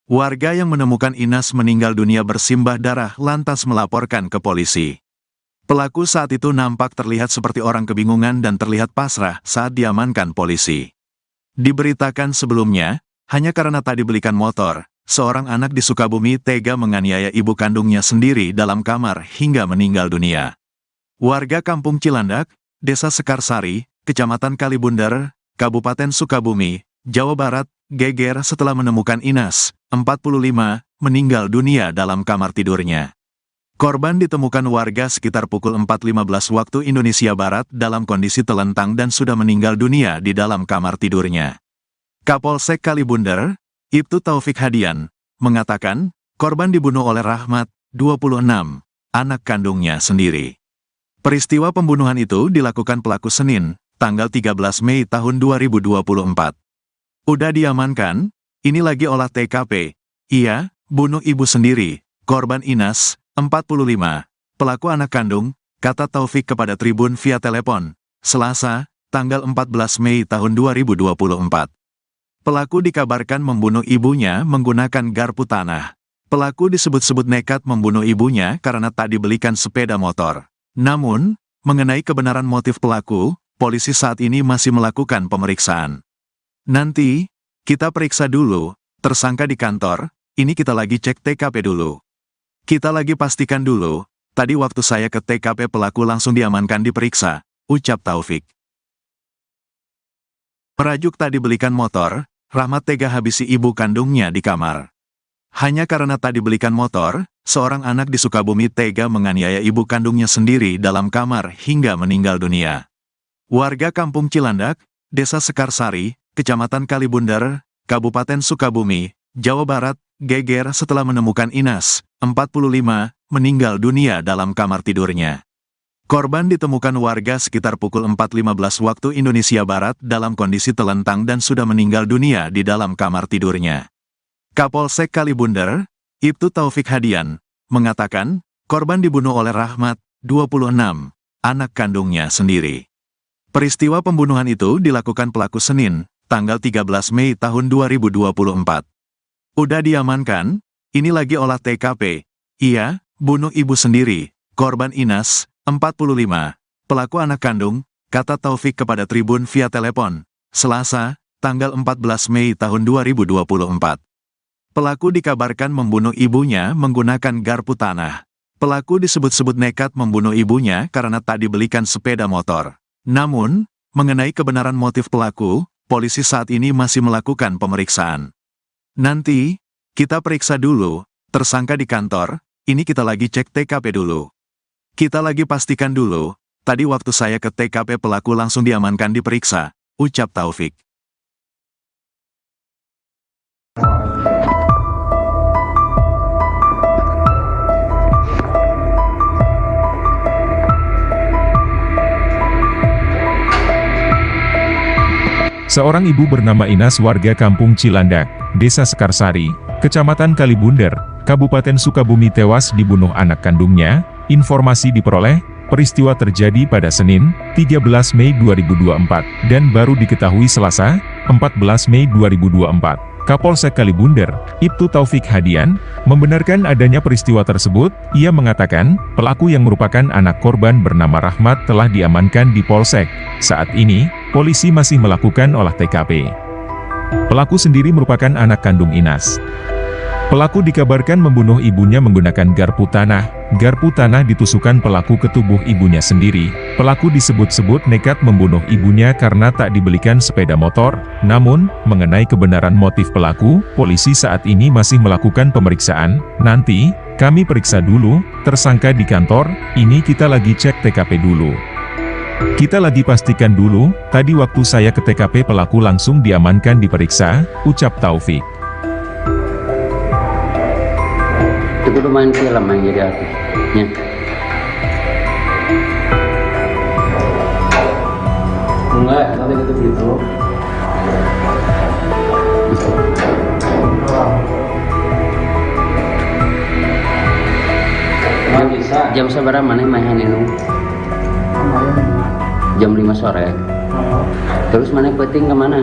Warga yang menemukan Inas meninggal dunia bersimbah darah lantas melaporkan ke polisi. Pelaku saat itu nampak terlihat seperti orang kebingungan dan terlihat pasrah saat diamankan polisi. Diberitakan sebelumnya, hanya karena tak dibelikan motor, seorang anak di Sukabumi tega menganiaya ibu kandungnya sendiri dalam kamar hingga meninggal dunia. Warga Kampung Cilandak, Desa Sekarsari, Kecamatan Kalibunder, Kabupaten Sukabumi, Jawa Barat, geger setelah menemukan Inas, 45, meninggal dunia dalam kamar tidurnya. Korban ditemukan warga sekitar pukul 4.15 waktu Indonesia Barat dalam kondisi telentang dan sudah meninggal dunia di dalam kamar tidurnya. Kapolsek Kalibunder, Ibtu Taufik Hadian, mengatakan, korban dibunuh oleh Rahmat, 26, anak kandungnya sendiri. Peristiwa pembunuhan itu dilakukan pelaku Senin, tanggal 13 Mei tahun 2024. Udah diamankan, ini lagi olah TKP. Iya, bunuh ibu sendiri, korban Inas, 45, pelaku anak kandung, kata Taufik kepada Tribun via telepon, Selasa, tanggal 14 Mei tahun 2024. Pelaku dikabarkan membunuh ibunya menggunakan garpu tanah. Pelaku disebut-sebut nekat membunuh ibunya karena tak dibelikan sepeda motor. Namun, mengenai kebenaran motif pelaku, polisi saat ini masih melakukan pemeriksaan. Nanti, kita periksa dulu, tersangka di kantor, ini kita lagi cek TKP dulu. Kita lagi pastikan dulu, tadi waktu saya ke TKP pelaku langsung diamankan diperiksa, ucap Taufik. Merajuk tak dibelikan motor, Rahmat tega habisi ibu kandungnya di kamar. Hanya karena tak dibelikan motor, seorang anak di Sukabumi tega menganiaya ibu kandungnya sendiri dalam kamar hingga meninggal dunia. Warga Kampung Cilandak, Desa Sekarsari, Kecamatan Kalibunder, Kabupaten Sukabumi, Jawa Barat, geger setelah menemukan Inas, 45, meninggal dunia dalam kamar tidurnya. Korban ditemukan warga sekitar pukul 4.15 waktu Indonesia Barat dalam kondisi telentang dan sudah meninggal dunia di dalam kamar tidurnya. Kapolsek Kalibunder, Ibtu Taufik Hadian, mengatakan, korban dibunuh oleh Rahmat, 26, anak kandungnya sendiri. Peristiwa pembunuhan itu dilakukan pelaku Senin, tanggal 13 Mei tahun 2024. Udah diamankan, ini lagi olah TKP. Iya, bunuh ibu sendiri, korban Inas, 45, pelaku anak kandung, kata Taufik kepada Tribun via telepon, Selasa, tanggal 14 Mei tahun 2024. Pelaku dikabarkan membunuh ibunya menggunakan garpu tanah. Pelaku disebut-sebut nekat membunuh ibunya karena tak dibelikan sepeda motor. Namun, mengenai kebenaran motif pelaku, polisi saat ini masih melakukan pemeriksaan. Nanti, kita periksa dulu, tersangka di kantor, ini kita lagi cek TKP dulu. Kita lagi pastikan dulu, tadi waktu saya ke TKP pelaku langsung diamankan diperiksa, ucap Taufik. Seorang ibu bernama Inas warga Kampung Cilandak, Desa Sekarsari, Kecamatan Kalibunder, Kabupaten Sukabumi tewas dibunuh anak kandungnya. Informasi diperoleh, peristiwa terjadi pada Senin, 13 Mei 2024, dan baru diketahui Selasa, 14 Mei 2024. Kapolsek Kalibunder, Ibtu Taufik Hadian, membenarkan adanya peristiwa tersebut. Ia mengatakan, pelaku yang merupakan anak korban bernama Rahmat telah diamankan di Polsek. Saat ini, polisi masih melakukan olah TKP. Pelaku sendiri merupakan anak kandung Inas. Pelaku dikabarkan membunuh ibunya menggunakan garpu tanah. Garpu tanah ditusukkan pelaku ke tubuh ibunya sendiri. Pelaku disebut-sebut nekat membunuh ibunya karena tak dibelikan sepeda motor. Namun, mengenai kebenaran motif pelaku, polisi saat ini masih melakukan pemeriksaan. Nanti, kami periksa dulu, tersangka di kantor, ini kita lagi cek TKP dulu. Kita lagi pastikan dulu, tadi waktu saya ke TKP pelaku langsung diamankan diperiksa, ucap Taufik. Itu udah main film yang jadi artisnya. Enggak, nanti gitu gitu. Nggak bisa. Jam seberapa mana mainan itu? Jam 5 sore. Terus mana peting kemana?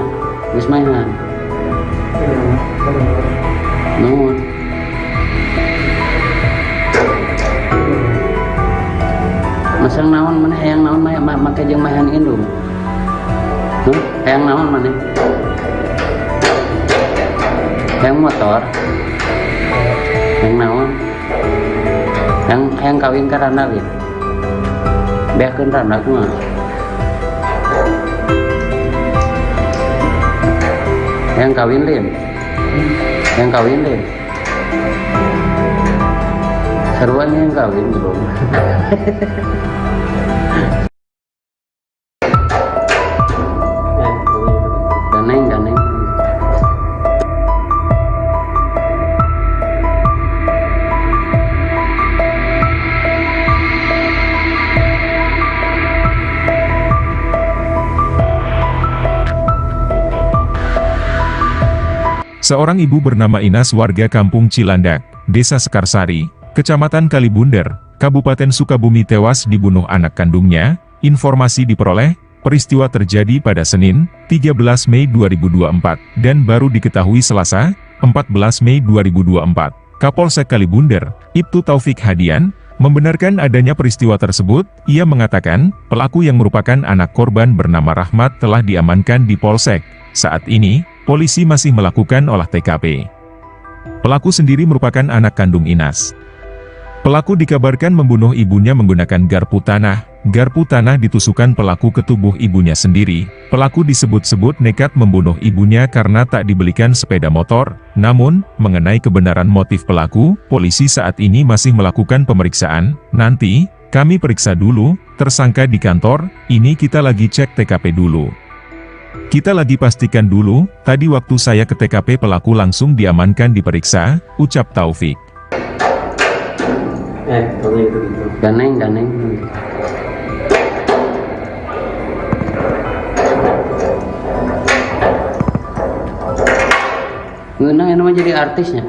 Terus mainan. Nuhun. Masang naon mana hayang naon make jeung mahan indung. Hayang naon mana? Hayang motor. Hayang naon? Hayang kawin ka randa gitu. Beakeun randa kumaha? Yang kawin Lin. Yang kawin Lin. Seruannya yang kawin belum. Daneng. Seorang ibu bernama Inas warga Kampung Cilandak, Desa Sekarsari, Kecamatan Kalibunder, Kabupaten Sukabumi tewas dibunuh anak kandungnya. Informasi diperoleh, peristiwa terjadi pada Senin, 13 Mei 2024, dan baru diketahui Selasa, 14 Mei 2024. Kapolsek Kalibunder, Ibtu Taufik Hadian, membenarkan adanya peristiwa tersebut. Ia mengatakan, pelaku yang merupakan anak korban bernama Rahmat telah diamankan di Polsek. Saat ini, polisi masih melakukan olah TKP. Pelaku sendiri merupakan anak kandung Inas. Pelaku dikabarkan membunuh ibunya menggunakan garpu tanah. Garpu tanah ditusukkan pelaku ke tubuh ibunya sendiri. Pelaku disebut-sebut nekat membunuh ibunya karena tak dibelikan sepeda motor. Namun, mengenai kebenaran motif pelaku, polisi saat ini masih melakukan pemeriksaan. Nanti, kami periksa dulu, tersangka di kantor, ini kita lagi cek TKP dulu. Kita lagi pastikan dulu, tadi waktu saya ke TKP pelaku langsung diamankan diperiksa, ucap Taufik. Daneng. Ngeunang yang namanya jadi artisnya.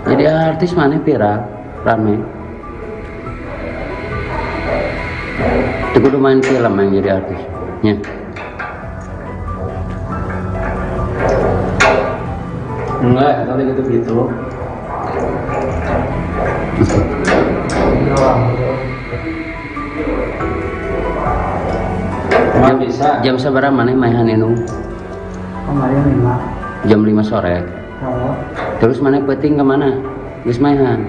Jadi artis mana viral, rame. Itu kudu main film yang jadi artis. Ya. Enggak, nanti gitu. Bisa. Jam seberapa mana mainan itu? Kemarin 5. Jam 5 sore. Oh. Terus mana peting kemana? Geus mainan.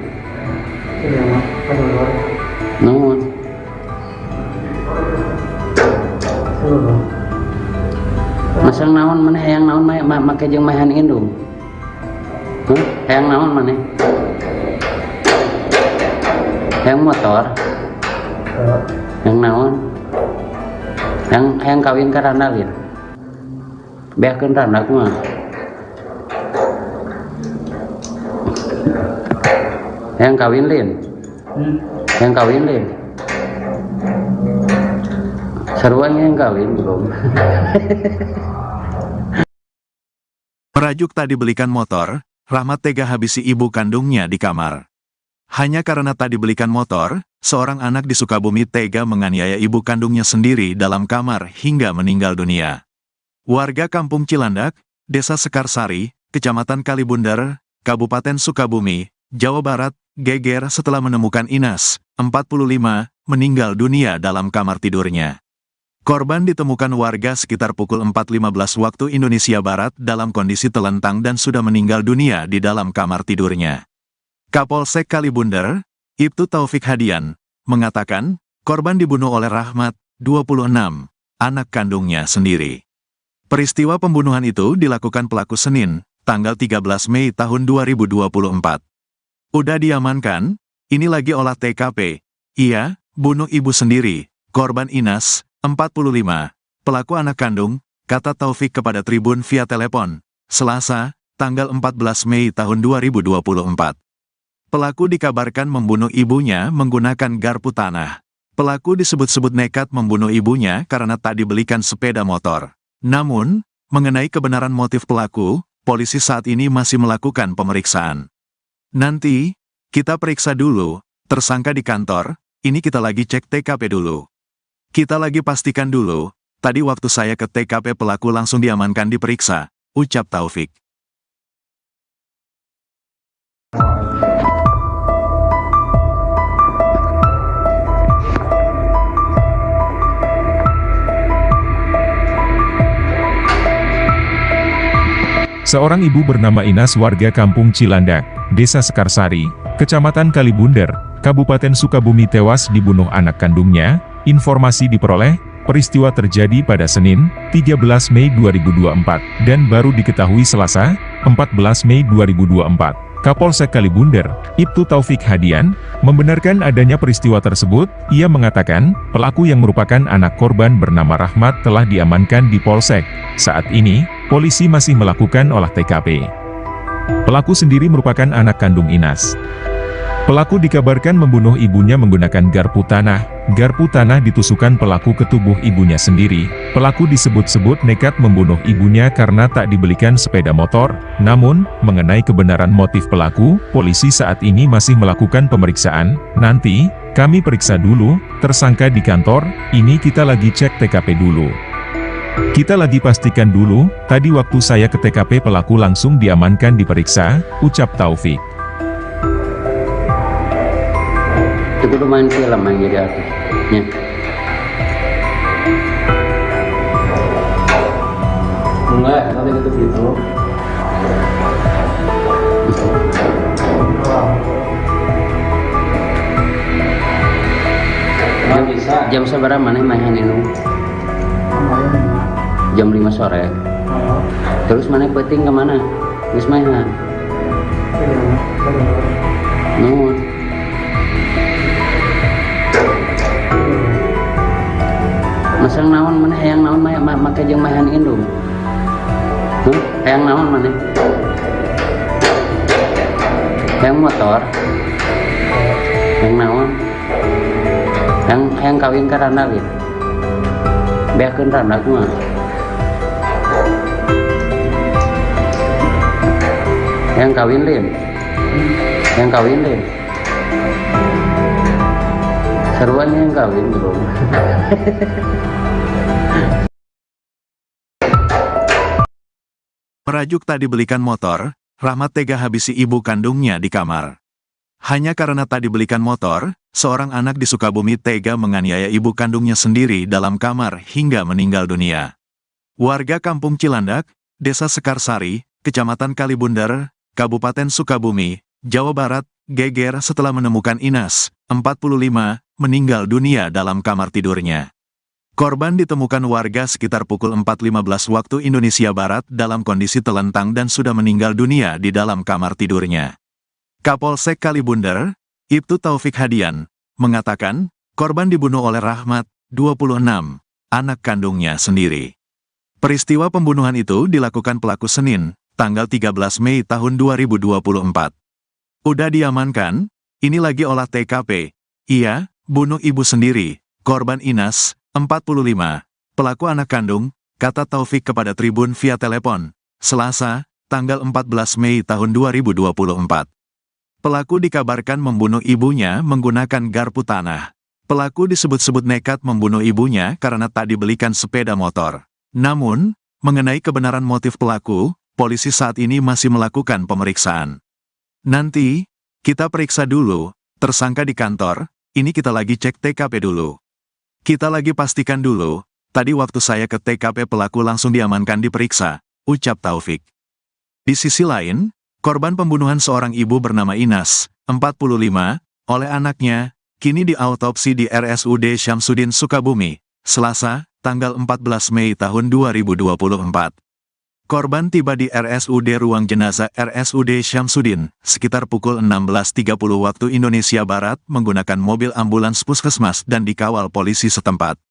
Iya mah. Kedulur. Nuhun. Kedulur. Masang naon mana hayang naon make jeung mainan indung. Hayang naon mana? Hayang motor. Hayang naon? Hayang kawin ka Randa Lin. Beakeun Randa kumaha? Hayang kawin Lin. Hayang kawin Lin. Seruannya yang kawin belum. Merajuk tak dibelikan motor, Rahmat tega habisi ibu kandungnya di kamar. Hanya karena tak dibelikan motor, seorang anak di Sukabumi tega menganiaya ibu kandungnya sendiri dalam kamar hingga meninggal dunia. Warga Kampung Cilandak, Desa Sekarsari, Kecamatan Kalibunder, Kabupaten Sukabumi, Jawa Barat, geger setelah menemukan Inas, 45, meninggal dunia dalam kamar tidurnya. Korban ditemukan warga sekitar pukul 4.15 waktu Indonesia Barat dalam kondisi telentang dan sudah meninggal dunia di dalam kamar tidurnya. Kapolsek Kalibunder, Ibtu Taufik Hadian, mengatakan, korban dibunuh oleh Rahmat, 26, anak kandungnya sendiri. Peristiwa pembunuhan itu dilakukan pelaku Senin, tanggal 13 Mei tahun 2024. Udah diamankan, ini lagi olah TKP. Ia, bunuh ibu sendiri, korban Inas, 45, pelaku anak kandung, kata Taufik kepada Tribun via telepon, Selasa, tanggal 14 Mei tahun 2024. Pelaku dikabarkan membunuh ibunya menggunakan garpu tanah. Pelaku disebut-sebut nekat membunuh ibunya karena tak dibelikan sepeda motor. Namun, mengenai kebenaran motif pelaku, polisi saat ini masih melakukan pemeriksaan. Nanti, kita periksa dulu, tersangka di kantor, ini kita lagi cek TKP dulu. Kita lagi pastikan dulu, tadi waktu saya ke TKP pelaku langsung diamankan diperiksa, ucap Taufik. Seorang ibu bernama Inas warga Kampung Cilandak, Desa Sekarsari, Kecamatan Kalibunder, Kabupaten Sukabumi tewas dibunuh anak kandungnya. Informasi diperoleh, Peristiwa terjadi pada Senin, 13 Mei 2024, dan baru diketahui Selasa, 14 Mei 2024. Kapolsek Kalibunder, Ibtu Taufik Hadian, membenarkan adanya peristiwa tersebut. Ia mengatakan, pelaku yang merupakan anak korban bernama Rahmat telah diamankan di Polsek. Saat ini, polisi masih melakukan olah TKP. Pelaku sendiri merupakan anak kandung Inas. Pelaku dikabarkan membunuh ibunya menggunakan garpu tanah. Garpu tanah ditusukkan pelaku ke tubuh ibunya sendiri. Pelaku disebut-sebut nekat membunuh ibunya karena tak dibelikan sepeda motor. Namun, mengenai kebenaran motif pelaku, polisi saat ini masih melakukan pemeriksaan. Nanti, kami periksa dulu, tersangka di kantor, ini kita lagi cek TKP dulu. Kita lagi pastikan dulu, tadi waktu saya ke TKP pelaku langsung diamankan diperiksa, ucap Taufik. Itu kudu main film yang jadi artisnya. Enggak, nanti gitu. Nggak bisa. Jam seberapa mana main ini? Kemarin 5. Jam 5 sore. Terus mana peting kemana? Geus mainan. Nuhun. Masang naon mana hayang naon make jeung mahan indung. Hayang naon mana? Hayang motor. Hayang naon? Hayang kawin ka randa we. Beakeun randa kumaha? Hayang kawin lin. Hayang kawin lin. Seruan yang kawin bro. Merajuk tak dibelikan motor, Rahmat tega habisi ibu kandungnya di kamar. Hanya karena tak dibelikan motor, seorang anak di Sukabumi tega menganiaya ibu kandungnya sendiri dalam kamar hingga meninggal dunia. Warga Kampung Cilandak, Desa Sekarsari, Kecamatan Kalibunder, Kabupaten Sukabumi, Jawa Barat, geger setelah menemukan Inas, 45, meninggal dunia dalam kamar tidurnya. Korban ditemukan warga sekitar pukul 4.15 waktu Indonesia Barat dalam kondisi telentang dan sudah meninggal dunia di dalam kamar tidurnya. Kapolsek Kalibunder, Ibtu Taufik Hadian, mengatakan, korban dibunuh oleh Rahmat, 26, anak kandungnya sendiri. Peristiwa pembunuhan itu dilakukan pelaku Senin, tanggal 13 Mei tahun 2024. Udah diamankan, ini lagi olah TKP. Ia bunuh ibu sendiri, korban Inas, 45, pelaku anak kandung, kata Taufik kepada Tribun via telepon, Selasa, tanggal 14 Mei tahun 2024. Pelaku dikabarkan membunuh ibunya menggunakan garpu tanah. Pelaku disebut-sebut nekat membunuh ibunya karena tak dibelikan sepeda motor. Namun, mengenai kebenaran motif pelaku, polisi saat ini masih melakukan pemeriksaan. Nanti, kita periksa dulu, tersangka di kantor, ini kita lagi cek TKP dulu. Kita lagi pastikan dulu, tadi waktu saya ke TKP pelaku langsung diamankan diperiksa, ucap Taufik. Di sisi lain, korban pembunuhan seorang ibu bernama Inas, 45, oleh anaknya, kini diautopsi di RSUD Syamsuddin Sukabumi, Selasa, tanggal 14 Mei tahun 2024. Korban tiba di RSUD Ruang Jenazah RSUD Syamsuddin, sekitar pukul 16.30 waktu Indonesia Barat menggunakan mobil ambulans puskesmas dan dikawal polisi setempat.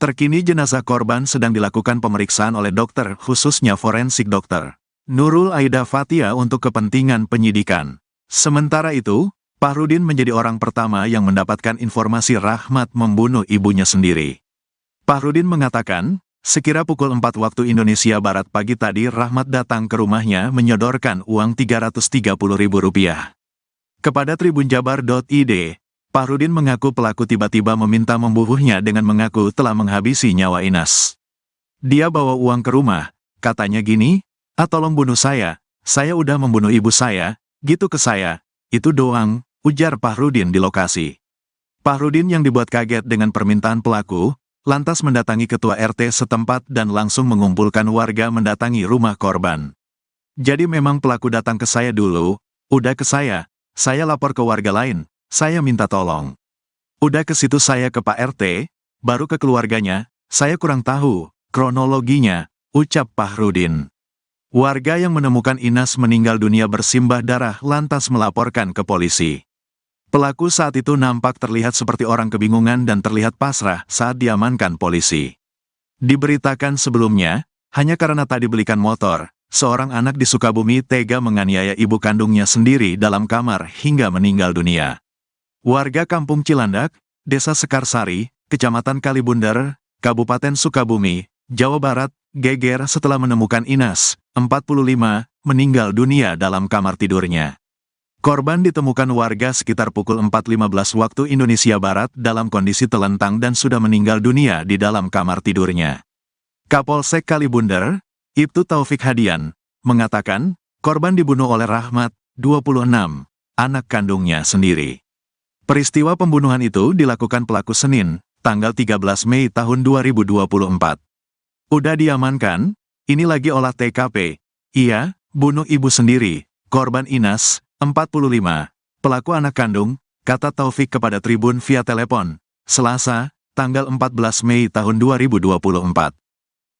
Terkini jenazah korban sedang dilakukan pemeriksaan oleh dokter khususnya forensik dokter Nurul Aida Fatia untuk kepentingan penyidikan. Sementara itu, Pahrudin menjadi orang pertama yang mendapatkan informasi Rahmat membunuh ibunya sendiri. Pahrudin mengatakan, sekira pukul 4 waktu Indonesia Barat pagi tadi Rahmat datang ke rumahnya menyodorkan uang Rp330.000. Kepada tribunjabar.id, Pahrudin mengaku pelaku tiba-tiba meminta membunuhnya dengan mengaku telah menghabisi nyawa Inas. Dia bawa uang ke rumah, katanya gini, tolong bunuh saya udah membunuh ibu saya, gitu ke saya, itu doang, ujar Pahrudin di lokasi. Pahrudin yang dibuat kaget dengan permintaan pelaku, lantas mendatangi ketua RT setempat dan langsung mengumpulkan warga mendatangi rumah korban. Jadi memang pelaku datang ke saya dulu, udah ke saya lapor ke warga lain, saya minta tolong. Udah ke situ saya ke Pak RT, baru ke keluarganya, Saya kurang tahu kronologinya, ucap Fahrudin. Warga yang menemukan Inas meninggal dunia bersimbah darah lantas melaporkan ke polisi. Pelaku saat itu nampak terlihat seperti orang kebingungan dan terlihat pasrah saat diamankan polisi. Diberitakan sebelumnya, hanya karena tak dibelikan motor, seorang anak di Sukabumi tega menganiaya ibu kandungnya sendiri dalam kamar hingga meninggal dunia. Warga Kampung Cilandak, Desa Sekarsari, Kecamatan Kalibundar, Kabupaten Sukabumi, Jawa Barat, geger setelah menemukan Inas, 45, meninggal dunia dalam kamar tidurnya. Korban ditemukan warga sekitar pukul 4.15 waktu Indonesia Barat dalam kondisi telentang dan sudah meninggal dunia di dalam kamar tidurnya. Kapolsek Kalibundar, Ibtu Taufik Hadian, mengatakan, korban dibunuh oleh Rahmat, 26, anak kandungnya sendiri. Peristiwa pembunuhan itu dilakukan pelaku Senin, tanggal 13 Mei tahun 2024. Udah diamankan, ini lagi olah TKP. Iya, bunuh ibu sendiri, korban Inas, 45, pelaku anak kandung, kata Taufik kepada Tribun via telepon, Selasa, tanggal 14 Mei tahun 2024.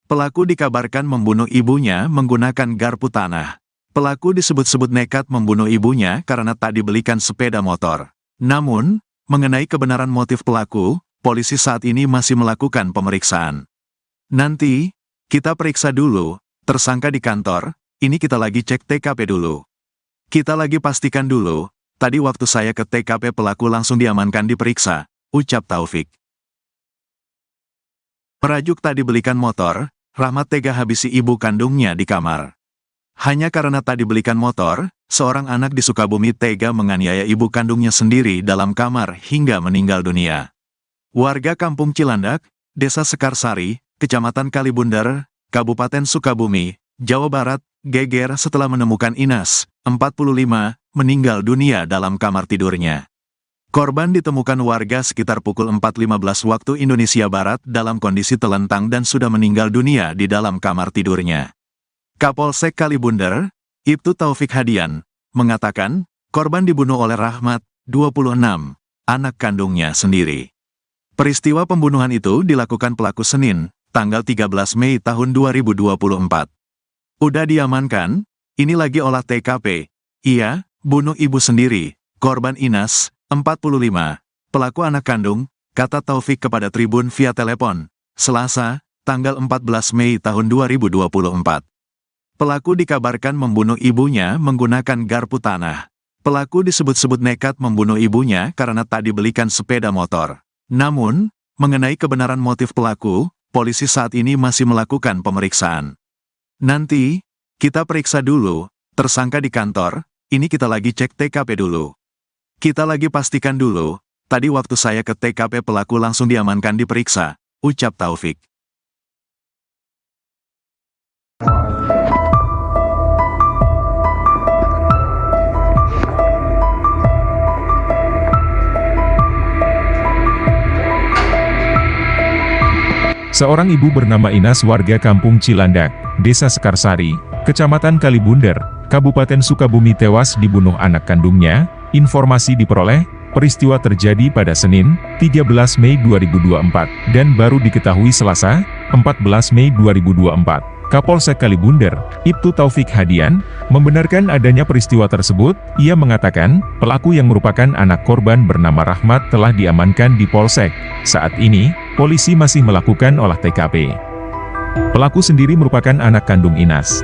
Pelaku dikabarkan membunuh ibunya menggunakan garpu tanah. Pelaku disebut-sebut nekat membunuh ibunya karena tak dibelikan sepeda motor. Namun, mengenai kebenaran motif pelaku, polisi saat ini masih melakukan pemeriksaan. Nanti, kita periksa dulu, tersangka di kantor, ini kita lagi cek TKP dulu. Kita lagi pastikan dulu, tadi waktu saya ke TKP pelaku langsung diamankan diperiksa, ucap Taufik. Merajuk tak dibelikan motor, Rahmat tega habisi ibu kandungnya di kamar. Hanya karena tak dibelikan motor, seorang anak di Sukabumi tega menganiaya ibu kandungnya sendiri dalam kamar hingga meninggal dunia. Warga Kampung Cilandak, Desa Sekarsari, Kecamatan Kalibundar, Kabupaten Sukabumi, Jawa Barat, geger setelah menemukan Inas, 45, meninggal dunia dalam kamar tidurnya. Korban ditemukan warga sekitar pukul 4.15 waktu Indonesia Barat dalam kondisi telentang dan sudah meninggal dunia di dalam kamar tidurnya. Kapolsek Kalibundar, Ibtu Taufik Hadian, mengatakan, korban dibunuh oleh Rahmat, 26, anak kandungnya sendiri. Peristiwa pembunuhan itu dilakukan pelaku Senin, tanggal 13 Mei tahun 2024. Udah diamankan, ini lagi olah TKP. Iya, bunuh ibu sendiri, korban Inas, 45, pelaku anak kandung, kata Taufik kepada Tribun via telepon, Selasa, tanggal 14 Mei tahun 2024. Pelaku dikabarkan membunuh ibunya menggunakan garpu tanah. Pelaku disebut-sebut nekat membunuh ibunya karena tak dibelikan sepeda motor. Namun, mengenai kebenaran motif pelaku, polisi saat ini masih melakukan pemeriksaan. Nanti, kita periksa dulu, tersangka di kantor, ini kita lagi cek TKP dulu. Kita lagi pastikan dulu, tadi waktu saya ke TKP pelaku langsung diamankan diperiksa, ucap Taufik. Seorang ibu bernama Inas warga Kampung Cilandak, Desa Sekarsari, Kecamatan Kalibundar, Kabupaten Sukabumi tewas dibunuh anak kandungnya. Informasi diperoleh, peristiwa terjadi pada Senin, 13 Mei 2024, dan baru diketahui Selasa, 14 Mei 2024. Kapolsek Kalibundar, Ibtu Taufik Hadian, membenarkan adanya peristiwa tersebut. Ia mengatakan, pelaku yang merupakan anak korban bernama Rahmat telah diamankan di Polsek. Saat ini, polisi masih melakukan olah TKP. Pelaku sendiri merupakan anak kandung Inas.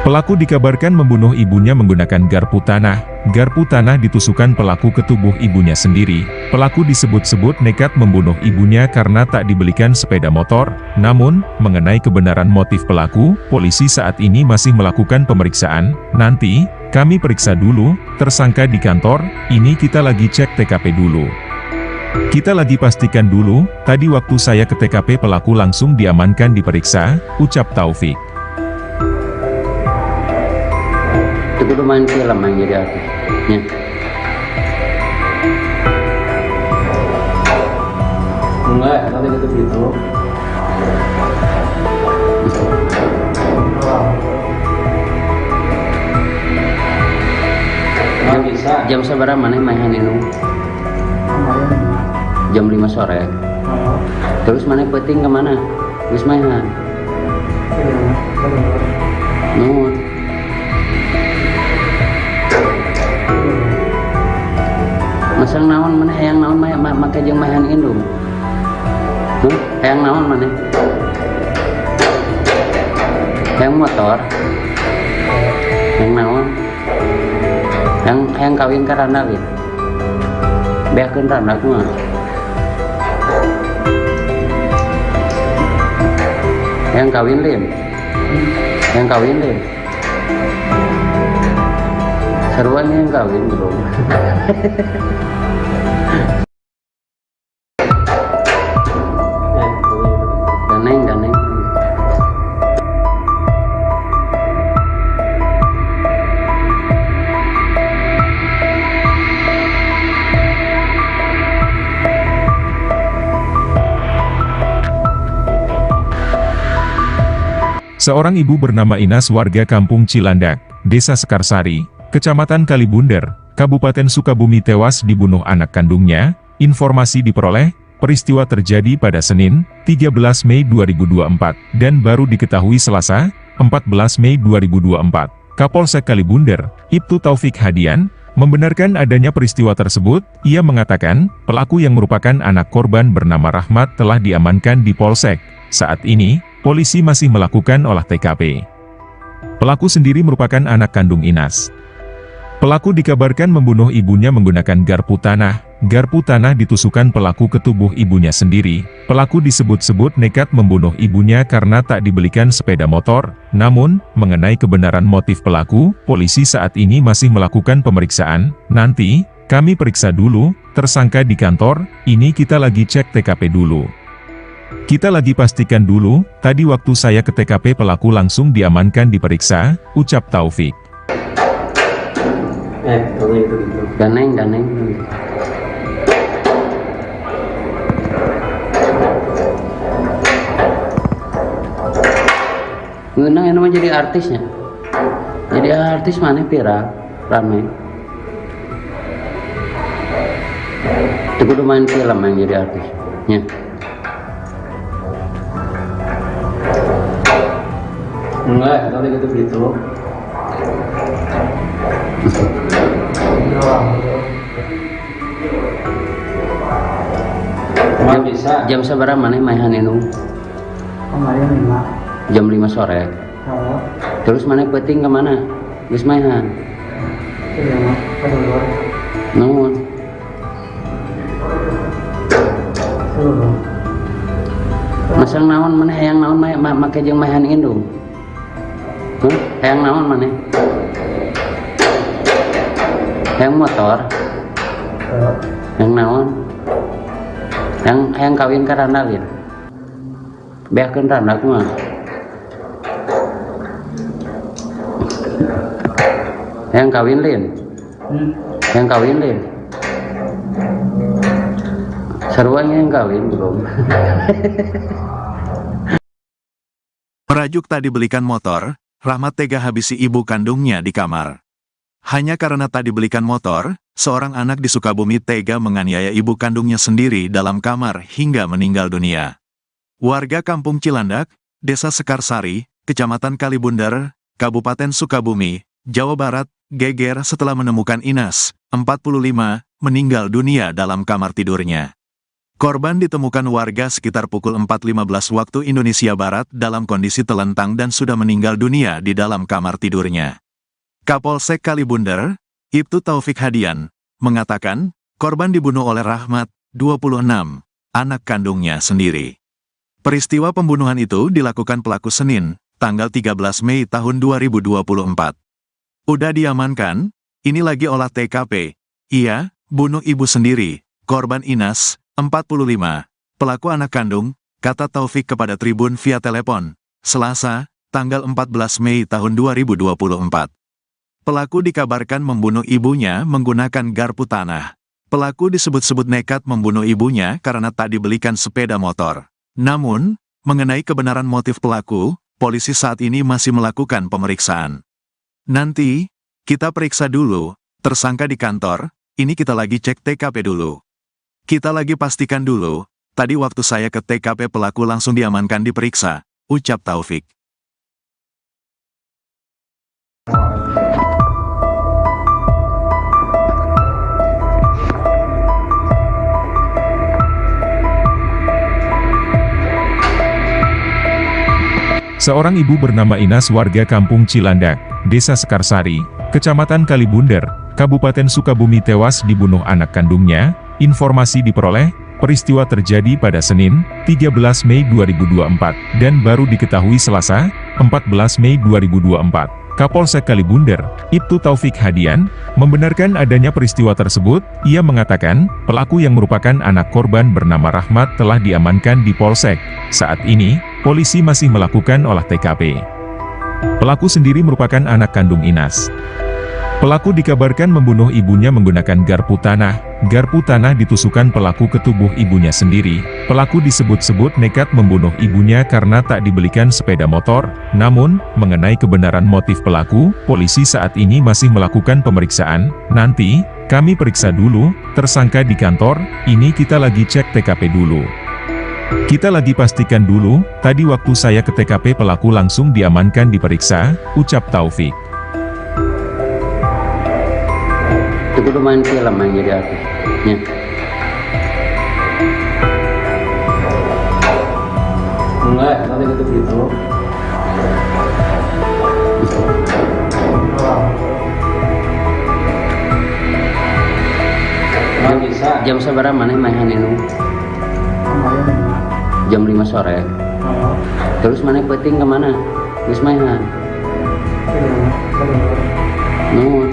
Pelaku dikabarkan membunuh ibunya menggunakan garpu tanah. Garpu tanah ditusukkan pelaku ke tubuh ibunya sendiri. Pelaku disebut-sebut nekat membunuh ibunya karena tak dibelikan sepeda motor. Namun, mengenai kebenaran motif pelaku, polisi saat ini masih melakukan pemeriksaan. Nanti, kami periksa dulu, tersangka di kantor, ini kita lagi cek TKP dulu. Kita lagi pastikan dulu, tadi waktu saya ke TKP pelaku langsung diamankan diperiksa, ucap Taufik. Itu udah main film yang jadi artisnya. Enggak, nanti gitu gitu. Nggak bisa. Jam seberapa mana main ini? Kemarin Jam 5 sore. Terus mana penting kemana? Geus maehan. Iya, Mak. Aduh, luar. Nuhun. Masang naon mana hayang naon make jeung maehan indung. Hayang naon mana? Hayang motor. Hayang naon? Hayang kawin ka randa lin. Beakeun randa kumaha? Hayang kawin lin. Hayang kawin lin. Seruan yang kawin belum. Ganeng. Seorang ibu bernama Inas warga Kampung Cilandak, Desa Sekarsari, Kecamatan Kalibunder, Kabupaten Sukabumi tewas dibunuh anak kandungnya. Informasi diperoleh, peristiwa terjadi pada Senin, 13 Mei 2024, dan baru diketahui Selasa, 14 Mei 2024. Kapolsek Kalibunder, Ibtu Taufik Hadian, membenarkan adanya peristiwa tersebut. Ia mengatakan, pelaku yang merupakan anak korban bernama Rahmat telah diamankan di Polsek. Saat ini, polisi masih melakukan olah TKP. Pelaku sendiri merupakan anak kandung Inas. Pelaku dikabarkan membunuh ibunya menggunakan garpu tanah. Garpu tanah ditusukkan pelaku ke tubuh ibunya sendiri. Pelaku disebut-sebut nekat membunuh ibunya karena tak dibelikan sepeda motor. Namun, mengenai kebenaran motif pelaku, polisi saat ini masih melakukan pemeriksaan. Nanti, kami periksa dulu, tersangka di kantor, ini kita lagi cek TKP dulu. Kita lagi pastikan dulu, tadi waktu saya ke TKP pelaku langsung diamankan diperiksa, ucap Taufik. Ganeng. Ngeunang yang namanya jadi artisnya. Jadi artis mana viral, rame. Itu kudu main film yang jadi artisnya. Enggak, tadi gitu. Cuma bisa. Jam seberapa mana maehan indung? Kemarin 5. Jam 5 sore. Oh, Terus mana penting kemana? Geus maehan. iya, Mak. Aduh, luar. Nuhun. Aduh. Masang naon mana hayang naon make jeung maehan indung. Hayang naon mana? Hayang motor. Hayang naon? Hayang kawin ka randa lin. Beakeun randa kumaha? Hayang kawin lin. Hayang kawin lin. Seruan yang kawin belum. Merajuk tak dibelikan motor, Rahmat tega habisi ibu kandungnya di kamar. Hanya karena tak dibelikan motor, seorang anak di Sukabumi tega menganiaya ibu kandungnya sendiri dalam kamar hingga meninggal dunia. Warga Kampung Cilandak, Desa Sekarsari, Kecamatan Kalibunder, Kabupaten Sukabumi, Jawa Barat, geger setelah menemukan Inas, 45, meninggal dunia dalam kamar tidurnya. Korban ditemukan warga sekitar pukul 4.15 waktu Indonesia Barat dalam kondisi telentang dan sudah meninggal dunia di dalam kamar tidurnya. Kapolsek Kalibunder, Ibtu Taufik Hadian, mengatakan, korban dibunuh oleh Rahmat, 26, anak kandungnya sendiri. Peristiwa pembunuhan itu dilakukan pelaku Senin, tanggal 13 Mei tahun 2024. Udah diamankan, ini lagi olah TKP. Ia, bunuh ibu sendiri, korban Inas, 45, pelaku anak kandung, kata Taufik kepada Tribun via telepon, Selasa, tanggal 14 Mei tahun 2024. Pelaku dikabarkan membunuh ibunya menggunakan garpu tanah. Pelaku disebut-sebut nekat membunuh ibunya karena tak dibelikan sepeda motor. Namun, mengenai kebenaran motif pelaku, polisi saat ini masih melakukan pemeriksaan. Nanti, kita periksa dulu, tersangka di kantor, ini kita lagi cek TKP dulu. Kita lagi pastikan dulu, tadi waktu saya ke TKP pelaku langsung diamankan diperiksa, ucap Taufik. Seorang ibu bernama Inas warga Kampung Cilandak, Desa Sekarsari, Kecamatan Kalibunder, Kabupaten Sukabumi tewas dibunuh anak kandungnya. Informasi diperoleh, peristiwa terjadi pada Senin, 13 Mei 2024, dan baru diketahui Selasa, 14 Mei 2024. Kapolsek Kalibunder, Ibtu Taufik Hadian, membenarkan adanya peristiwa tersebut. Ia mengatakan, pelaku yang merupakan anak korban bernama Rahmat telah diamankan di Polsek. Saat ini, polisi masih melakukan olah TKP. Pelaku sendiri merupakan anak kandung Inas. Pelaku dikabarkan membunuh ibunya menggunakan garpu tanah. Garpu tanah ditusukkan pelaku ke tubuh ibunya sendiri. Pelaku disebut-sebut nekat membunuh ibunya karena tak dibelikan sepeda motor. Namun, mengenai kebenaran motif pelaku, polisi saat ini masih melakukan pemeriksaan. Nanti, kami periksa dulu, tersangka di kantor, ini kita lagi cek TKP dulu. Kita lagi pastikan dulu, tadi waktu saya ke TKP pelaku langsung diamankan diperiksa, ucap Taufik. Itu kudu main film yang jadi artisnya. Enggak, nanti gitu begitu. Nggak bisa. Jam seberapa mana mainan itu? Kemarin 5. Jam 5 sore. Terus mana penting kemana? Wis mainan. Nuhun.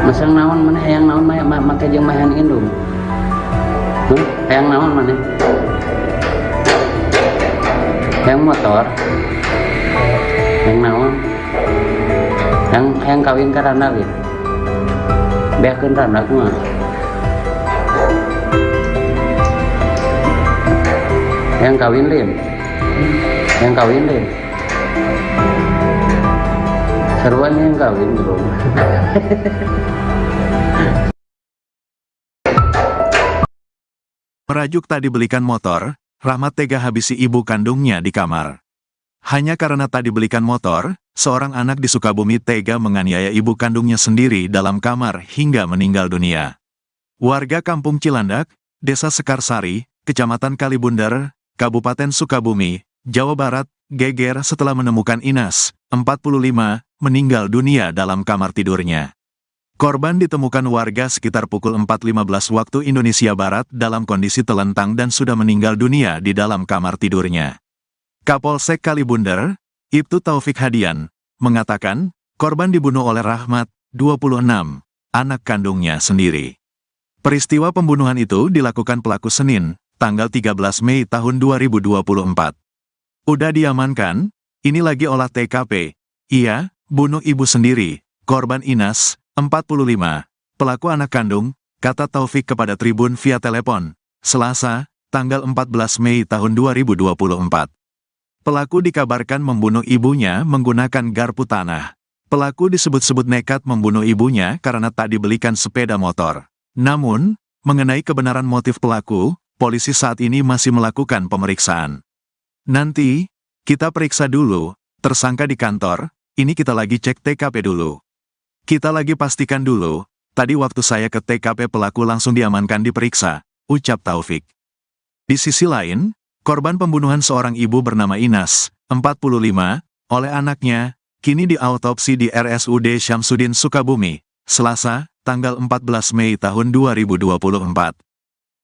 Masang naon mana hayang naon make jeung mahan indung. Hayang naon mana? Hayang motor. Hayang naon? Hayang kawin ka randa gitu. Beakeun randa kumaha? Hayang kawin lin. Hayang kawin lin. Seruan yang kawin bro. Merajuk tak dibelikan motor, Rahmat tega habisi ibu kandungnya di kamar. Hanya karena tak dibelikan motor, seorang anak di Sukabumi tega menganiaya ibu kandungnya sendiri dalam kamar hingga meninggal dunia. Warga Kampung Cilandak, Desa Sekarsari, Kecamatan Kalibunder, Kabupaten Sukabumi, Jawa Barat, geger setelah menemukan Inas, 45, meninggal dunia dalam kamar tidurnya. Korban ditemukan warga sekitar pukul 4.15 waktu Indonesia Barat dalam kondisi telentang dan sudah meninggal dunia di dalam kamar tidurnya. Kapolsek Kalibunder, Ibtu Taufik Hadian, mengatakan, korban dibunuh oleh Rahmat, 26, anak kandungnya sendiri. Peristiwa pembunuhan itu dilakukan pelaku Senin, tanggal 13 Mei tahun 2024. Udah diamankan, ini lagi olah TKP. Iya, bunuh ibu sendiri, korban Inas, 45, pelaku anak kandung, kata Taufik kepada Tribun via telepon, Selasa, tanggal 14 Mei tahun 2024. Pelaku dikabarkan membunuh ibunya menggunakan garpu tanah. Pelaku disebut-sebut nekat membunuh ibunya karena tak dibelikan sepeda motor. Namun, mengenai kebenaran motif pelaku, polisi saat ini masih melakukan pemeriksaan. Nanti, kita periksa dulu, tersangka di kantor, ini kita lagi cek TKP dulu. Kita lagi pastikan dulu, tadi waktu saya ke TKP pelaku langsung diamankan diperiksa, ucap Taufik. Di sisi lain, korban pembunuhan seorang ibu bernama Inas, 45, oleh anaknya, kini diautopsi di RSUD Syamsuddin Sukabumi, Selasa, tanggal 14 Mei tahun 2024.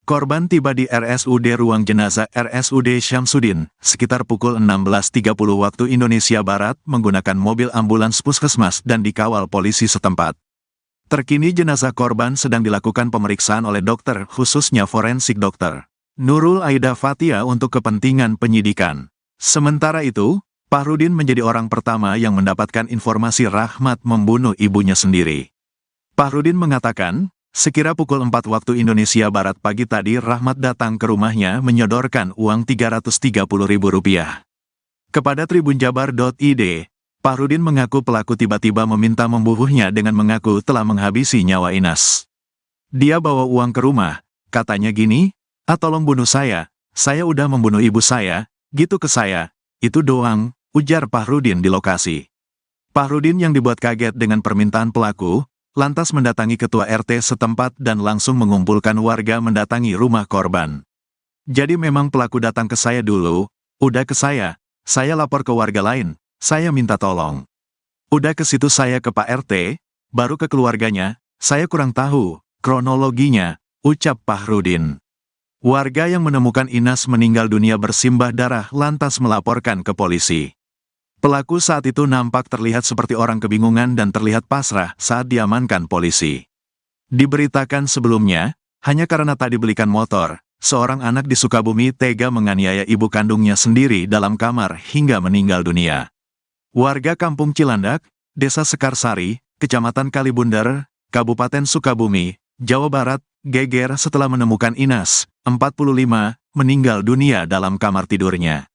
Korban tiba di RSUD Ruang Jenazah RSUD Syamsuddin, sekitar pukul 16.30 waktu Indonesia Barat menggunakan mobil ambulans puskesmas dan dikawal polisi setempat. Terkini jenazah korban sedang dilakukan pemeriksaan oleh dokter, khususnya forensik dokter Nurul Aida Fatia untuk kepentingan penyidikan. Sementara itu, Fahrudin menjadi orang pertama yang mendapatkan informasi Rahmat membunuh ibunya sendiri. Fahrudin mengatakan, sekira pukul 4 waktu Indonesia Barat pagi tadi Rahmat datang ke rumahnya menyodorkan uang Rp330.000. Kepada tribunjabar.id, Fahrudin mengaku pelaku tiba-tiba meminta membunuhnya dengan mengaku telah menghabisi nyawa Inas. Dia bawa uang ke rumah, katanya gini, tolong bunuh saya udah membunuh ibu saya, gitu ke saya, itu doang, ujar Fahrudin di lokasi. Fahrudin yang dibuat kaget dengan permintaan pelaku, lantas mendatangi ketua RT setempat dan langsung mengumpulkan warga mendatangi rumah korban. Jadi memang pelaku datang ke saya dulu, udah ke saya lapor ke warga lain, saya minta tolong. Udah ke situ saya ke Pak RT, baru ke keluarganya, saya kurang tahu kronologinya, ucap Fahrudin. Warga yang menemukan Inas meninggal dunia bersimbah darah lantas melaporkan ke polisi. Pelaku saat itu nampak terlihat seperti orang kebingungan dan terlihat pasrah saat diamankan polisi. Diberitakan sebelumnya, hanya karena tak dibelikan motor, seorang anak di Sukabumi tega menganiaya ibu kandungnya sendiri dalam kamar hingga meninggal dunia. Warga Kampung Cilandak, Desa Sekarsari, Kecamatan Kalibundar, Kabupaten Sukabumi, Jawa Barat, geger setelah menemukan Inas, 45, meninggal dunia dalam kamar tidurnya.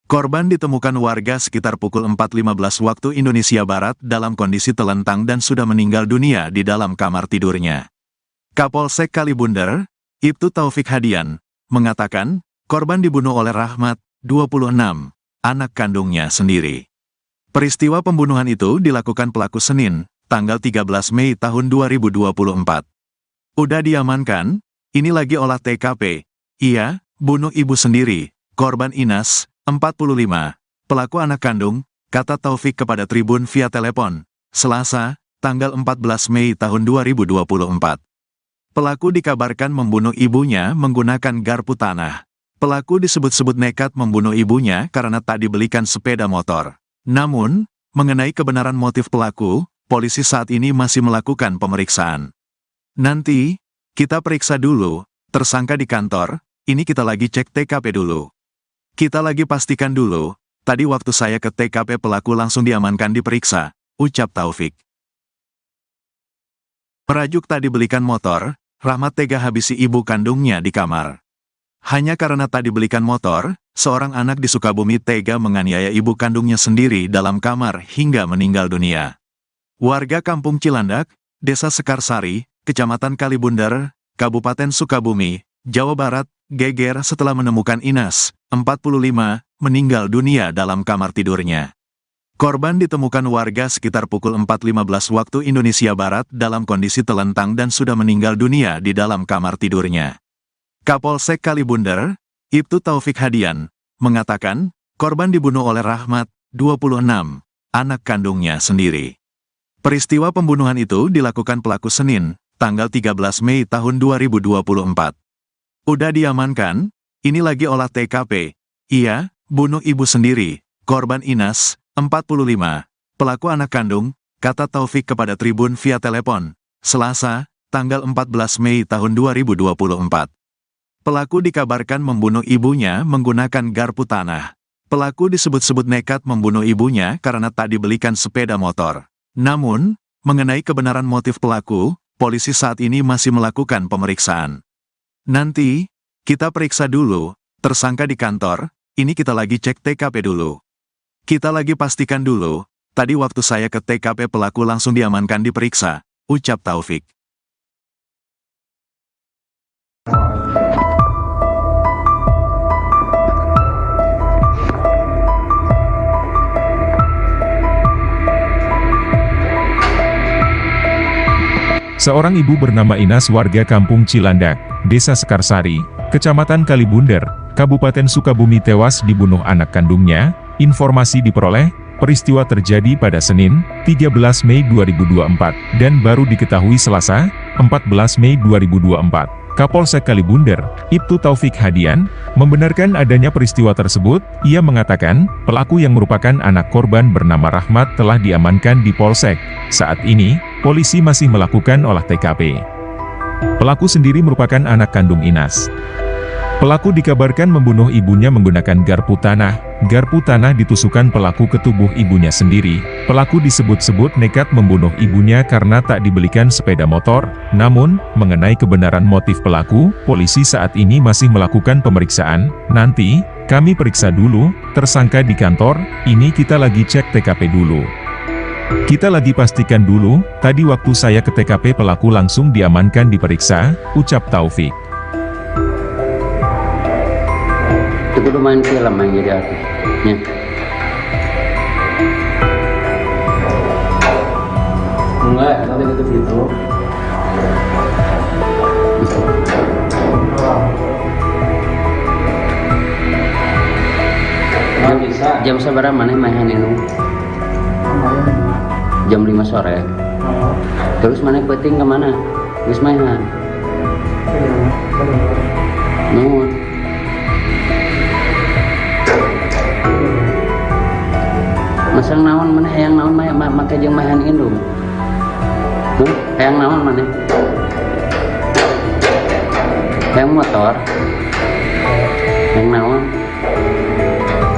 Korban ditemukan warga sekitar pukul 4.15 waktu Indonesia Barat dalam kondisi telentang dan sudah meninggal dunia di dalam kamar tidurnya. Kapolsek Kalibundar, Ibtu Taufik Hadian, mengatakan, korban dibunuh oleh Rahmat, 26, anak kandungnya sendiri. Peristiwa pembunuhan itu dilakukan pelaku Senin, tanggal 13 Mei tahun 2024. Udah diamankan, ini lagi olah TKP. Iya, bunuh ibu sendiri, korban Inas, 45, pelaku anak kandung, kata Taufik kepada Tribun via telepon, Selasa, tanggal 14 Mei tahun 2024. Pelaku dikabarkan membunuh ibunya menggunakan garpu tanah. Pelaku disebut-sebut nekat membunuh ibunya karena tak dibelikan sepeda motor. Namun, mengenai kebenaran motif pelaku, polisi saat ini masih melakukan pemeriksaan. Nanti, kita periksa dulu, tersangka di kantor, ini kita lagi cek TKP dulu. Kita lagi pastikan dulu, tadi waktu saya ke TKP pelaku langsung diamankan diperiksa, ucap Taufik. Merajuk tak dibelikan motor, Rahmat tega habisi ibu kandungnya di kamar. Hanya karena tak dibelikan motor, seorang anak di Sukabumi tega menganiaya ibu kandungnya sendiri dalam kamar hingga meninggal dunia. Warga Kampung Cilandak, Desa Sekarsari, Kecamatan Kalibundar, Kabupaten Sukabumi, Jawa Barat, geger setelah menemukan Inas, 45, meninggal dunia dalam kamar tidurnya. Korban ditemukan warga sekitar pukul 4.15 waktu Indonesia Barat dalam kondisi telentang dan sudah meninggal dunia di dalam kamar tidurnya. Kapolsek Kalibundar, Ibtu Taufik Hadian, mengatakan, korban dibunuh oleh Rahmat, 26, anak kandungnya sendiri. Peristiwa pembunuhan itu dilakukan pelaku Senin, tanggal 13 Mei tahun 2024. Udah diamankan, ini lagi olah TKP. Iya, bunuh ibu sendiri, korban Inas, 45, pelaku anak kandung, kata Taufik kepada Tribun via telepon, Selasa, tanggal 14 Mei tahun 2024. Pelaku dikabarkan membunuh ibunya menggunakan garpu tanah. Pelaku disebut-sebut nekat membunuh ibunya karena tak dibelikan sepeda motor. Namun, mengenai kebenaran motif pelaku, polisi saat ini masih melakukan pemeriksaan. Nanti, kita periksa dulu, tersangka di kantor, ini kita lagi cek TKP dulu. Kita lagi pastikan dulu, tadi waktu saya ke TKP pelaku langsung diamankan diperiksa, ucap Taufik. Seorang ibu bernama Inas warga Kampung Cilandak, Desa Sekarsari, Kecamatan Kalibundar, Kabupaten Sukabumi tewas dibunuh anak kandungnya. Informasi diperoleh, peristiwa terjadi pada Senin, 13 Mei 2024, dan baru diketahui Selasa, 14 Mei 2024. Kapolsek Kalibundar, Ibtu Taufik Hadian, membenarkan adanya peristiwa tersebut. Ia mengatakan, pelaku yang merupakan anak korban bernama Rahmat telah diamankan di Polsek. Saat ini, polisi masih melakukan olah TKP. Pelaku sendiri merupakan anak kandung Inas. Pelaku dikabarkan membunuh ibunya menggunakan garpu tanah. Garpu tanah ditusukkan pelaku ke tubuh ibunya sendiri. Pelaku disebut-sebut nekat membunuh ibunya karena tak dibelikan sepeda motor. Namun, mengenai kebenaran motif pelaku, polisi saat ini masih melakukan pemeriksaan. Nanti, kami periksa dulu, tersangka di kantor, ini kita lagi cek TKP dulu. Kita lagi pastikan dulu, tadi waktu saya ke TKP pelaku langsung diamankan diperiksa, ucap Taufik. Itu kudu main film yang jadi artis. Ya. Enggak, nanti gitu gitu. Nggak bisa. Jam seberapa mana main itu? Kemarin 5. Jam 5 sore. Oh, Terus mana penting kemana? Wis mainan. Nuhun. Masang naon mana hayang naon make jeung mahan indung. Hayang naon mana? Hayang motor. Hayang naon?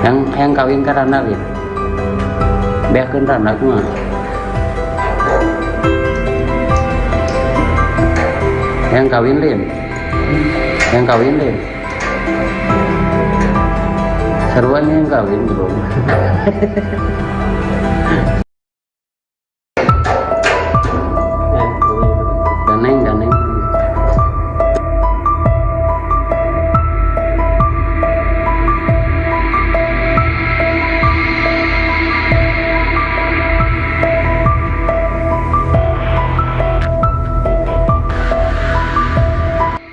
Hayang kawin ka randa gitu. Beakeun randa kumaha? Hayang kawin lin. Hayang kawin lin. Seruan yang kawin belum. Daneng.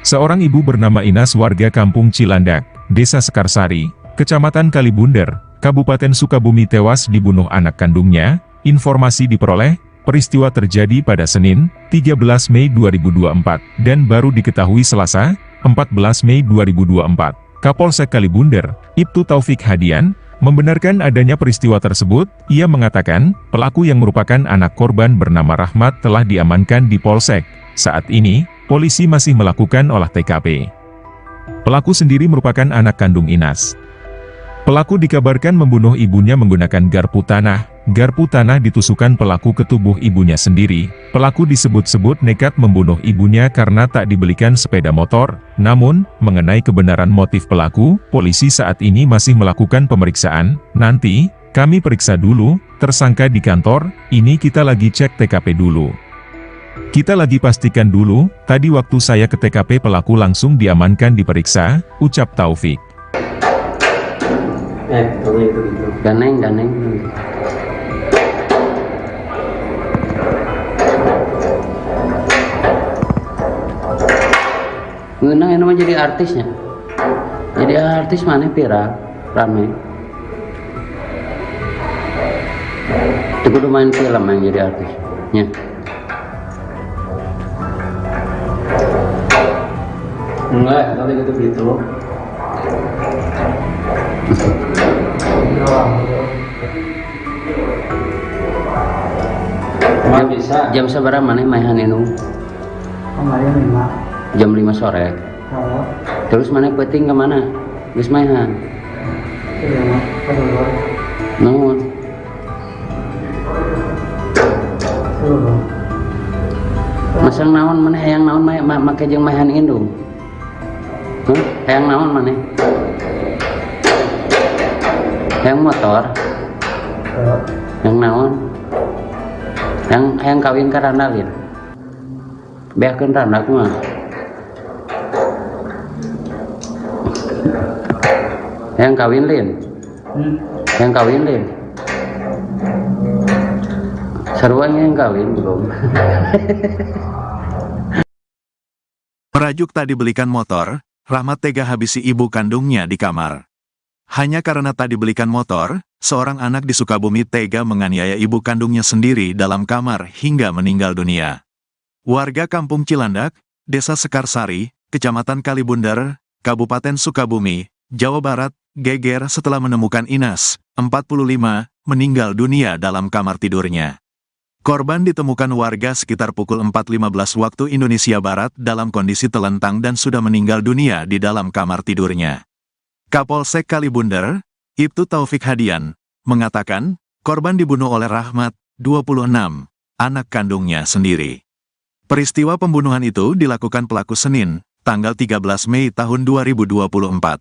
Seorang ibu bernama Inas warga Kampung Cilandak, Desa Sekarsari, Kecamatan Kalibunder, Kabupaten Sukabumi tewas dibunuh anak kandungnya. Informasi diperoleh, peristiwa terjadi pada Senin, 13 Mei 2024, dan baru diketahui Selasa, 14 Mei 2024. Kapolsek Kalibunder, Ibtu Taufik Hadian, membenarkan adanya peristiwa tersebut. Ia mengatakan, pelaku yang merupakan anak korban bernama Rahmat telah diamankan di Polsek. Saat ini, polisi masih melakukan olah TKP. Pelaku sendiri merupakan anak kandung Inas. Pelaku dikabarkan membunuh ibunya menggunakan garpu tanah. Garpu tanah ditusukkan pelaku ke tubuh ibunya sendiri. Pelaku disebut-sebut nekat membunuh ibunya karena tak dibelikan sepeda motor. Namun, mengenai kebenaran motif pelaku, polisi saat ini masih melakukan pemeriksaan. Nanti, kami periksa dulu, tersangka di kantor, ini kita lagi cek TKP dulu. Kita lagi pastikan dulu, tadi waktu saya ke TKP pelaku langsung diamankan diperiksa, ucap Taufik. Kalau gitu gitu. Daneng. Ngeunang yang namanya jadi artisnya. Jadi artis mana viral, rame. Itu kudu main film yang jadi artis. Ya. Enggak, nanti gitu gitu. Nggak bisa. Jam seberapa mana main itu? Kemarin 5. Jam 5 sore. Oh, Terus mana penting kemana? Wis mainan. Nuhun. Masang naon mana hayang naon make jeung mahan indung. Hayang naon mana? Hayang motor. Hayang naon? Hayang kawin ka randa gitu. Beakeun randa kumaha? Hayang kawin lin. Hayang kawin lin. Seruan yang kawin belum. Merajuk tak dibelikan motor, Rahmat tega habisi ibu kandungnya di kamar. Hanya karena tak dibelikan motor, seorang anak di Sukabumi tega menganiaya ibu kandungnya sendiri dalam kamar hingga meninggal dunia. Warga Kampung Cilandak, Desa Sekarsari, Kecamatan Kalibunder, Kabupaten Sukabumi, Jawa Barat, geger setelah menemukan Inas, 45, meninggal dunia dalam kamar tidurnya. Korban ditemukan warga sekitar pukul 4.15 waktu Indonesia Barat dalam kondisi telentang dan sudah meninggal dunia di dalam kamar tidurnya. Kapolsek Kalibunder, Ibtu Taufik Hadian, mengatakan, korban dibunuh oleh Rahmat, 26, anak kandungnya sendiri. Peristiwa pembunuhan itu dilakukan pelaku Senin, tanggal 13 Mei tahun 2024.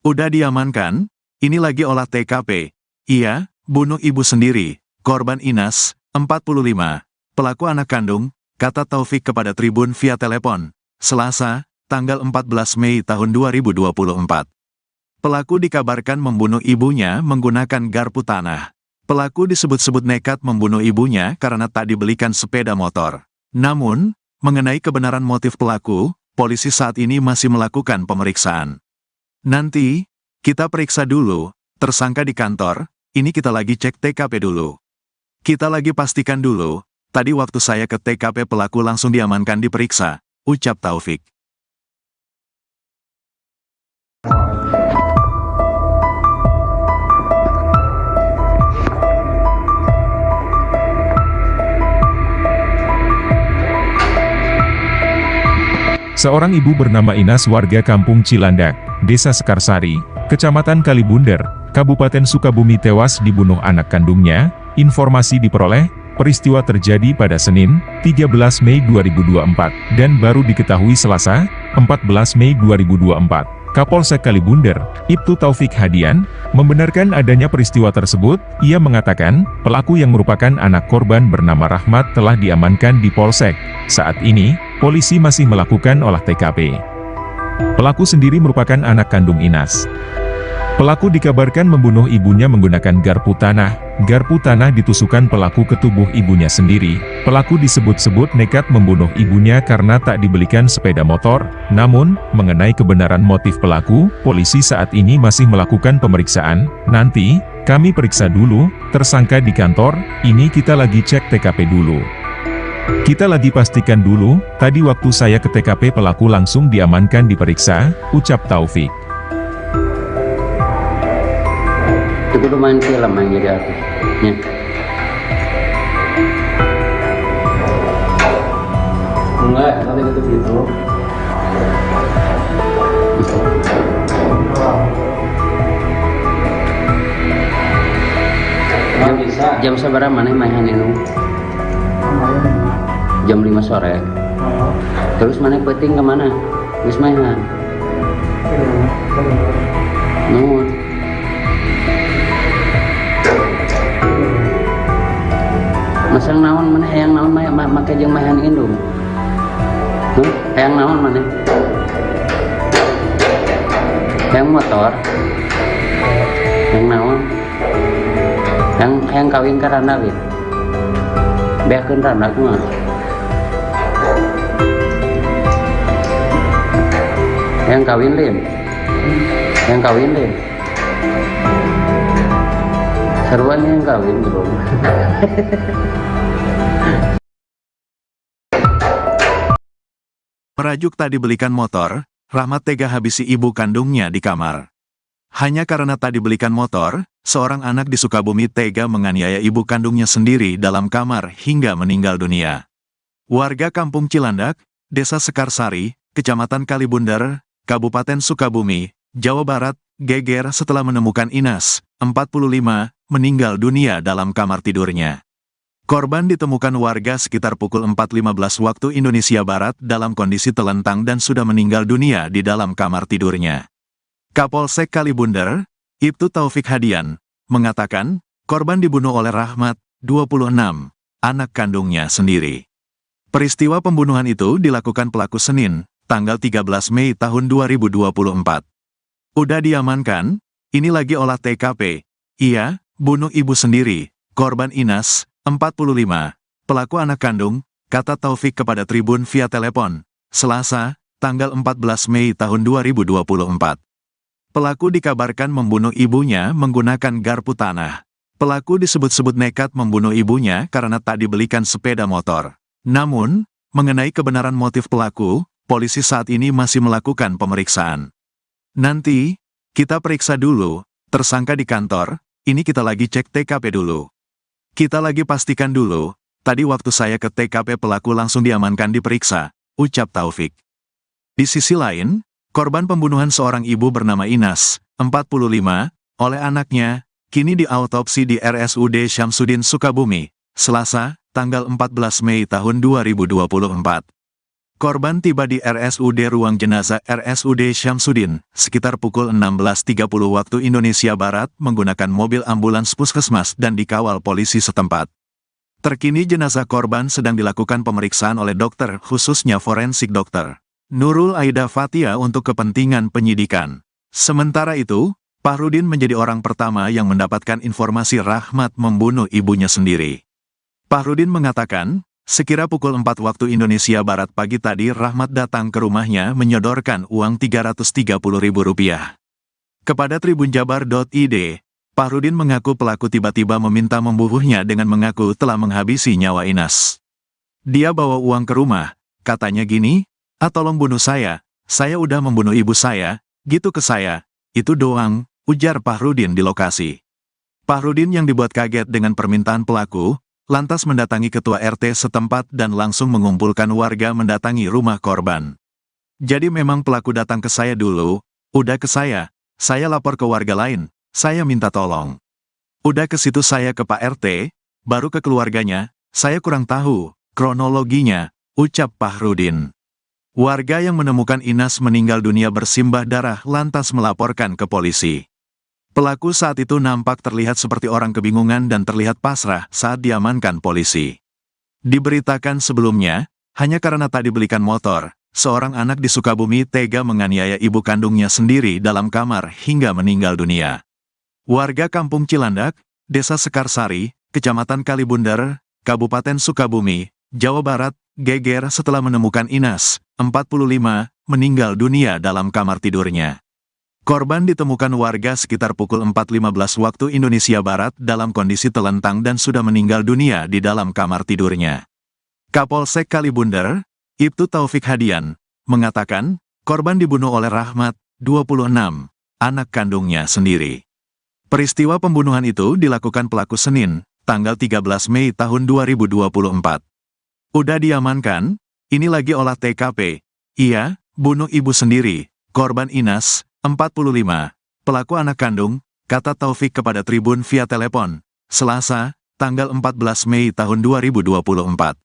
Udah diamankan, ini lagi olah TKP. Iya, bunuh ibu sendiri, korban Inas, 45. Pelaku anak kandung, kata Taufik kepada Tribun via telepon, Selasa, tanggal 14 Mei tahun 2024. Pelaku dikabarkan membunuh ibunya menggunakan garpu tanah. Pelaku disebut-sebut nekat membunuh ibunya karena tak dibelikan sepeda motor. Namun, mengenai kebenaran motif pelaku, polisi saat ini masih melakukan pemeriksaan. Nanti, kita periksa dulu, tersangka di kantor, ini kita lagi cek TKP dulu. Kita lagi pastikan dulu, tadi waktu saya ke TKP pelaku langsung diamankan diperiksa, ucap Taufik. Seorang ibu bernama Inas warga Kampung Cilandak, Desa Sekarsari, Kecamatan Kalibunder, Kabupaten Sukabumi tewas dibunuh anak kandungnya. Informasi diperoleh, peristiwa terjadi pada Senin, 13 Mei 2024, dan baru diketahui Selasa, 14 Mei 2024. Kapolsek Kalibunder, Ibtu Taufik Hadian, membenarkan adanya peristiwa tersebut. Ia mengatakan, pelaku yang merupakan anak korban bernama Rahmat telah diamankan di Polsek. Saat ini, polisi masih melakukan olah TKP. Pelaku sendiri merupakan anak kandung Inas. Pelaku dikabarkan membunuh ibunya menggunakan garpu tanah. Garpu tanah ditusukkan pelaku ke tubuh ibunya sendiri. Pelaku disebut-sebut nekat membunuh ibunya karena tak dibelikan sepeda motor. Namun, mengenai kebenaran motif pelaku, polisi saat ini masih melakukan pemeriksaan. Nanti, kami periksa dulu, tersangka di kantor, ini kita lagi cek TKP dulu. Kita lagi pastikan dulu, tadi waktu saya ke TKP pelaku langsung diamankan diperiksa, ucap Taufik. Itu kudu main film yang jadi artisnya. Enggak, nanti gitu gitu. Nggak bisa. Jam seberapa mana mainan itu? Jam 5 sore. Terus mana peting kemana? Wis mainan. Nuhun. Masang naon mana hayang naon make jeung mahan indung. Hayang naon mana? Hayang motor. Hayang naon? Hayang kawin ka randa we. Beakeun randa kumaha? Hayang kawin lin. Hayang kawin lin. Seruan yang kawin bro. Merajuk tak dibelikan motor, Rahmat tega habisi ibu kandungnya di kamar. Hanya karena tak dibelikan motor, seorang anak di Sukabumi tega menganiaya ibu kandungnya sendiri dalam kamar hingga meninggal dunia. Warga Kampung Cilandak, Desa Sekarsari, Kecamatan Kalibunder, Kabupaten Sukabumi, Jawa Barat, geger setelah menemukan Inas, 45, meninggal dunia dalam kamar tidurnya. Korban ditemukan warga sekitar pukul 4.15 waktu Indonesia Barat dalam kondisi telentang dan sudah meninggal dunia di dalam kamar tidurnya. Kapolsek Kalibunder, Ibtu Taufik Hadian, mengatakan, korban dibunuh oleh Rahmat, 26, anak kandungnya sendiri. Peristiwa pembunuhan itu dilakukan pelaku Senin, tanggal 13 Mei tahun 2024. Udah diamankan, ini lagi olah TKP. Ia, bunuh ibu sendiri, korban Inas, 45, pelaku anak kandung, kata Taufik kepada Tribun via telepon, Selasa, tanggal 14 Mei tahun 2024. Pelaku dikabarkan membunuh ibunya menggunakan garpu tanah. Pelaku disebut-sebut nekat membunuh ibunya karena tak dibelikan sepeda motor. Namun, mengenai kebenaran motif pelaku, polisi saat ini masih melakukan pemeriksaan. Nanti, kita periksa dulu, tersangka di kantor, ini kita lagi cek TKP dulu. Kita lagi pastikan dulu, tadi waktu saya ke TKP pelaku langsung diamankan diperiksa, ucap Taufik. Di sisi lain, korban pembunuhan seorang ibu bernama Inas, 45, oleh anaknya, kini diautopsi di RSUD Syamsuddin Sukabumi, Selasa, tanggal 14 Mei tahun 2024. Korban tiba di RSUD Ruang Jenazah RSUD Syamsuddin, sekitar pukul 16.30 waktu Indonesia Barat menggunakan mobil ambulans puskesmas dan dikawal polisi setempat. Terkini jenazah korban sedang dilakukan pemeriksaan oleh dokter, khususnya forensik dokter Nurul Aida Fathia untuk kepentingan penyidikan. Sementara itu, Fahrudin menjadi orang pertama yang mendapatkan informasi Rahmat membunuh ibunya sendiri. Fahrudin mengatakan, sekira pukul 4 waktu Indonesia Barat pagi tadi Rahmat datang ke rumahnya menyodorkan uang Rp330.000. Kepada tribunjabar.id, Fahrudin mengaku pelaku tiba-tiba meminta membunuhnya dengan mengaku telah menghabisi nyawa Inas. Dia bawa uang ke rumah, katanya gini, tolong bunuh saya udah membunuh ibu saya, gitu ke saya, itu doang, ujar Fahrudin di lokasi. Fahrudin yang dibuat kaget dengan permintaan pelaku, lantas mendatangi ketua RT setempat dan langsung mengumpulkan warga mendatangi rumah korban. Jadi memang pelaku datang ke saya dulu, udah ke saya lapor ke warga lain, saya minta tolong. Udah ke situ saya ke Pak RT, baru ke keluarganya, saya kurang tahu kronologinya, ucap Fahrudin. Warga yang menemukan Inas meninggal dunia bersimbah darah lantas melaporkan ke polisi. Pelaku saat itu nampak terlihat seperti orang kebingungan dan terlihat pasrah saat diamankan polisi. Diberitakan sebelumnya, hanya karena tak dibelikan motor, seorang anak di Sukabumi tega menganiaya ibu kandungnya sendiri dalam kamar hingga meninggal dunia. Warga Kampung Cilandak, Desa Sekarsari, Kecamatan Kalibundar, Kabupaten Sukabumi, Jawa Barat, geger setelah menemukan Inas, 45, meninggal dunia dalam kamar tidurnya. Korban ditemukan warga sekitar pukul 4.15 waktu Indonesia Barat dalam kondisi telentang dan sudah meninggal dunia di dalam kamar tidurnya. Kapolsek Kalibundar, Ibtu Taufik Hadian, mengatakan, korban dibunuh oleh Rahmat, 26, anak kandungnya sendiri. Peristiwa pembunuhan itu dilakukan pelaku Senin, tanggal 13 Mei tahun 2024. Udah diamankan, ini lagi olah TKP. Iya, bunuh ibu sendiri, korban Inas, 45, pelaku anak kandung, kata Taufik kepada Tribun via telepon, Selasa, tanggal 14 Mei tahun 2024.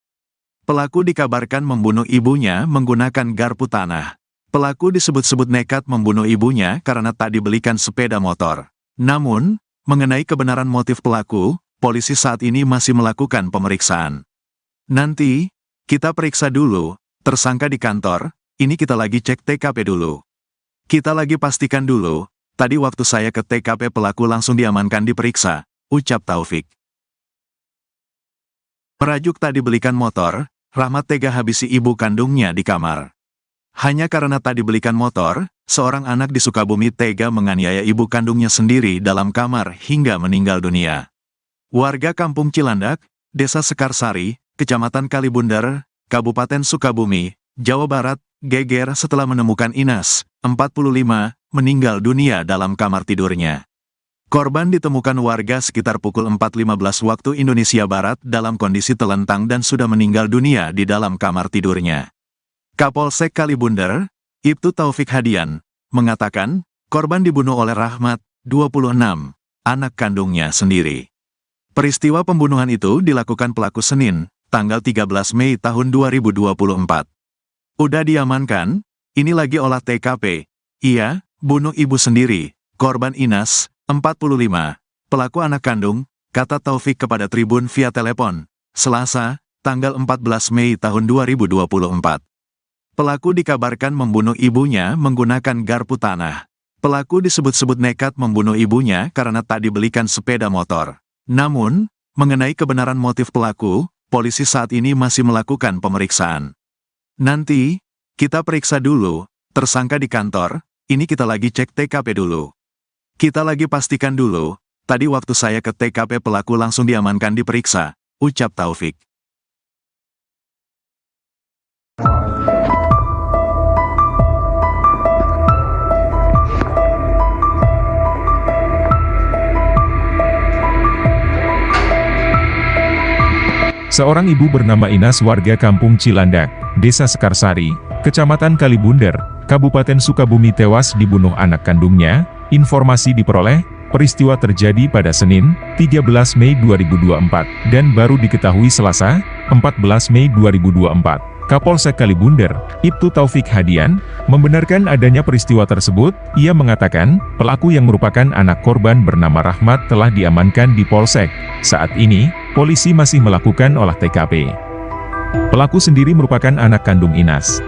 Pelaku dikabarkan membunuh ibunya menggunakan garpu tanah. Pelaku disebut-sebut nekat membunuh ibunya karena tak dibelikan sepeda motor. Namun, mengenai kebenaran motif pelaku, polisi saat ini masih melakukan pemeriksaan. Nanti, kita periksa dulu, tersangka di kantor, ini kita lagi cek TKP dulu. Kita lagi pastikan dulu, tadi waktu saya ke TKP pelaku langsung diamankan diperiksa, ucap Taufik. Merajuk tak dibelikan motor, Rahmat tega habisi ibu kandungnya di kamar. Hanya karena tak dibelikan motor, seorang anak di Sukabumi tega menganiaya ibu kandungnya sendiri dalam kamar hingga meninggal dunia. Warga Kampung Cilandak, Desa Sekarsari, Kecamatan Kalibundar, Kabupaten Sukabumi, Jawa Barat, geger setelah menemukan Inas, 45, meninggal dunia dalam kamar tidurnya. Korban ditemukan warga sekitar pukul 4.15 waktu Indonesia Barat dalam kondisi telentang dan sudah meninggal dunia di dalam kamar tidurnya. Kapolsek Kalibundar, Ibtu Taufik Hadian, mengatakan, korban dibunuh oleh Rahmat, 26, anak kandungnya sendiri. Peristiwa pembunuhan itu dilakukan pelaku Senin, tanggal 13 Mei tahun 2024. Udah diamankan, ini lagi olah TKP. Iya, bunuh ibu sendiri, korban Inas, 45, pelaku anak kandung, kata Taufik kepada Tribun via telepon, Selasa, tanggal 14 Mei tahun 2024. Pelaku dikabarkan membunuh ibunya menggunakan garpu tanah. Pelaku disebut-sebut nekat membunuh ibunya karena tak dibelikan sepeda motor. Namun, mengenai kebenaran motif pelaku, polisi saat ini masih melakukan pemeriksaan. Nanti, kita periksa dulu, tersangka di kantor, ini kita lagi cek TKP dulu. Kita lagi pastikan dulu, tadi waktu saya ke TKP pelaku langsung diamankan diperiksa, ucap Taufik. Seorang ibu bernama Inas warga Kampung Cilandak, Desa Sekarsari, Kecamatan Kalibundar, Kabupaten Sukabumi tewas dibunuh anak kandungnya. Informasi diperoleh, peristiwa terjadi pada Senin, 13 Mei 2024, dan baru diketahui Selasa, 14 Mei 2024. Kapolsek Kalibunder, Ibtu Taufik Hadian, membenarkan adanya peristiwa tersebut. Ia mengatakan, pelaku yang merupakan anak korban bernama Rahmat telah diamankan di Polsek. Saat ini, polisi masih melakukan olah TKP. Pelaku sendiri merupakan anak kandung Inas.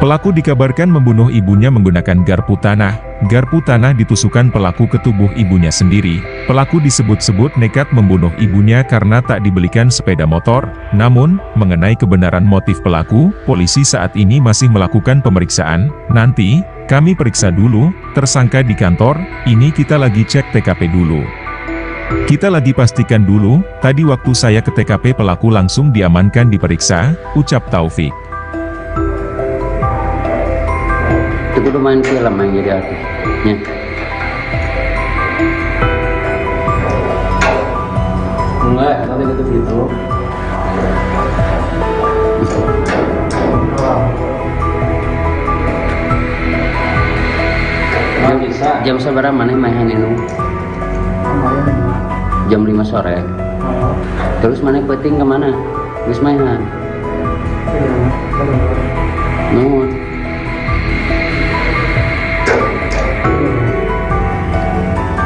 Pelaku dikabarkan membunuh ibunya menggunakan garpu tanah. Garpu tanah ditusukkan pelaku ke tubuh ibunya sendiri. Pelaku disebut-sebut nekat membunuh ibunya karena tak dibelikan sepeda motor. Namun, mengenai kebenaran motif pelaku, polisi saat ini masih melakukan pemeriksaan. Nanti, kami periksa dulu, tersangka di kantor, ini kita lagi cek TKP dulu. Kita lagi pastikan dulu, tadi waktu saya ke TKP pelaku langsung diamankan diperiksa, ucap Taufik. Itu kudu main film yang jadi artisnya. Enggak, nanti gitu. Nggak bisa. Jam seberapa mana main itu? Kemarin 5. Jam 5 sore. Terus mana peting kemana? Wis mainan. Nuhun.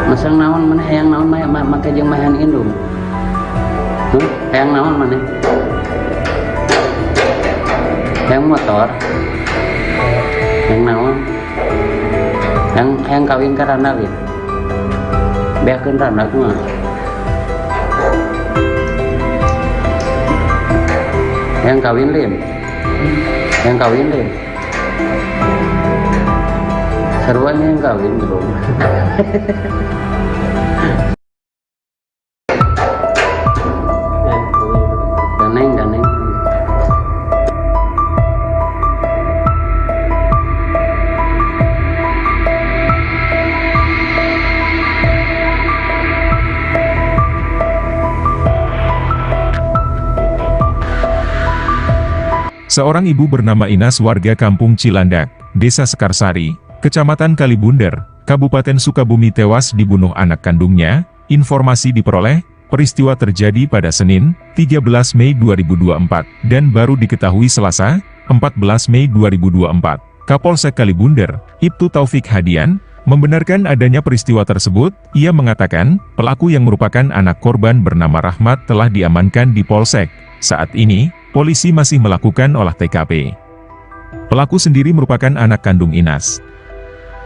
Masang naon mana hayang naon make jeung mahan indung. Hayang naon mana? Hayang motor. Hayang naon? Hayang kawin ka randa we. Beakeun randa kumaha? Hayang kawin lin. Hayang kawin lin. Sarua yang kawin belum. Daneng. Seorang ibu bernama Inas warga Kampung Cilandak, Desa Sekarsari, Kecamatan Kalibunder, Kabupaten Sukabumi tewas dibunuh anak kandungnya. Informasi diperoleh, peristiwa terjadi pada Senin, 13 Mei 2024, dan baru diketahui Selasa, 14 Mei 2024. Kapolsek Kalibunder, Ibtu Taufik Hadian, membenarkan adanya peristiwa tersebut. Ia mengatakan, pelaku yang merupakan anak korban bernama Rahmat telah diamankan di Polsek. Saat ini, polisi masih melakukan olah TKP. Pelaku sendiri merupakan anak kandung Inas.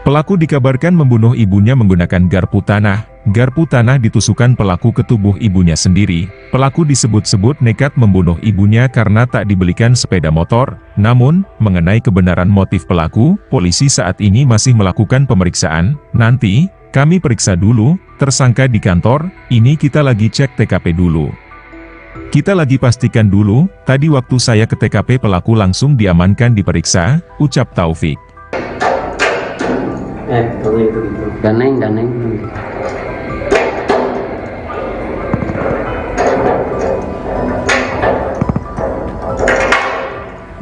Pelaku dikabarkan membunuh ibunya menggunakan garpu tanah. Garpu tanah ditusukkan pelaku ke tubuh ibunya sendiri. Pelaku disebut-sebut nekat membunuh ibunya karena tak dibelikan sepeda motor. Namun, mengenai kebenaran motif pelaku, polisi saat ini masih melakukan pemeriksaan. Nanti, kami periksa dulu, tersangka di kantor, ini kita lagi cek TKP dulu. Kita lagi pastikan dulu, tadi waktu saya ke TKP pelaku langsung diamankan diperiksa, ucap Taufik. Kalau gitu. Daneng.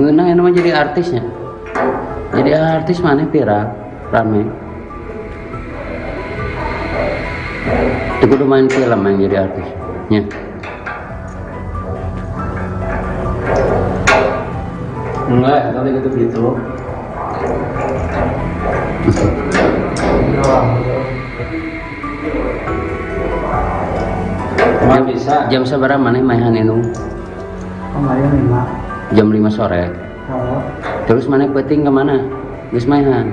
Ngeunah yang namanya jadi artisnya. Jadi artis mana viral, rame. Itu kudu main film yang jadi artisnya. Enggak, nanti gitu. Nggak bisa. Jam seberapa mana main itu? Kemarin 5. Jam 5 sore. Terus mana peting kemana? Wis mainan.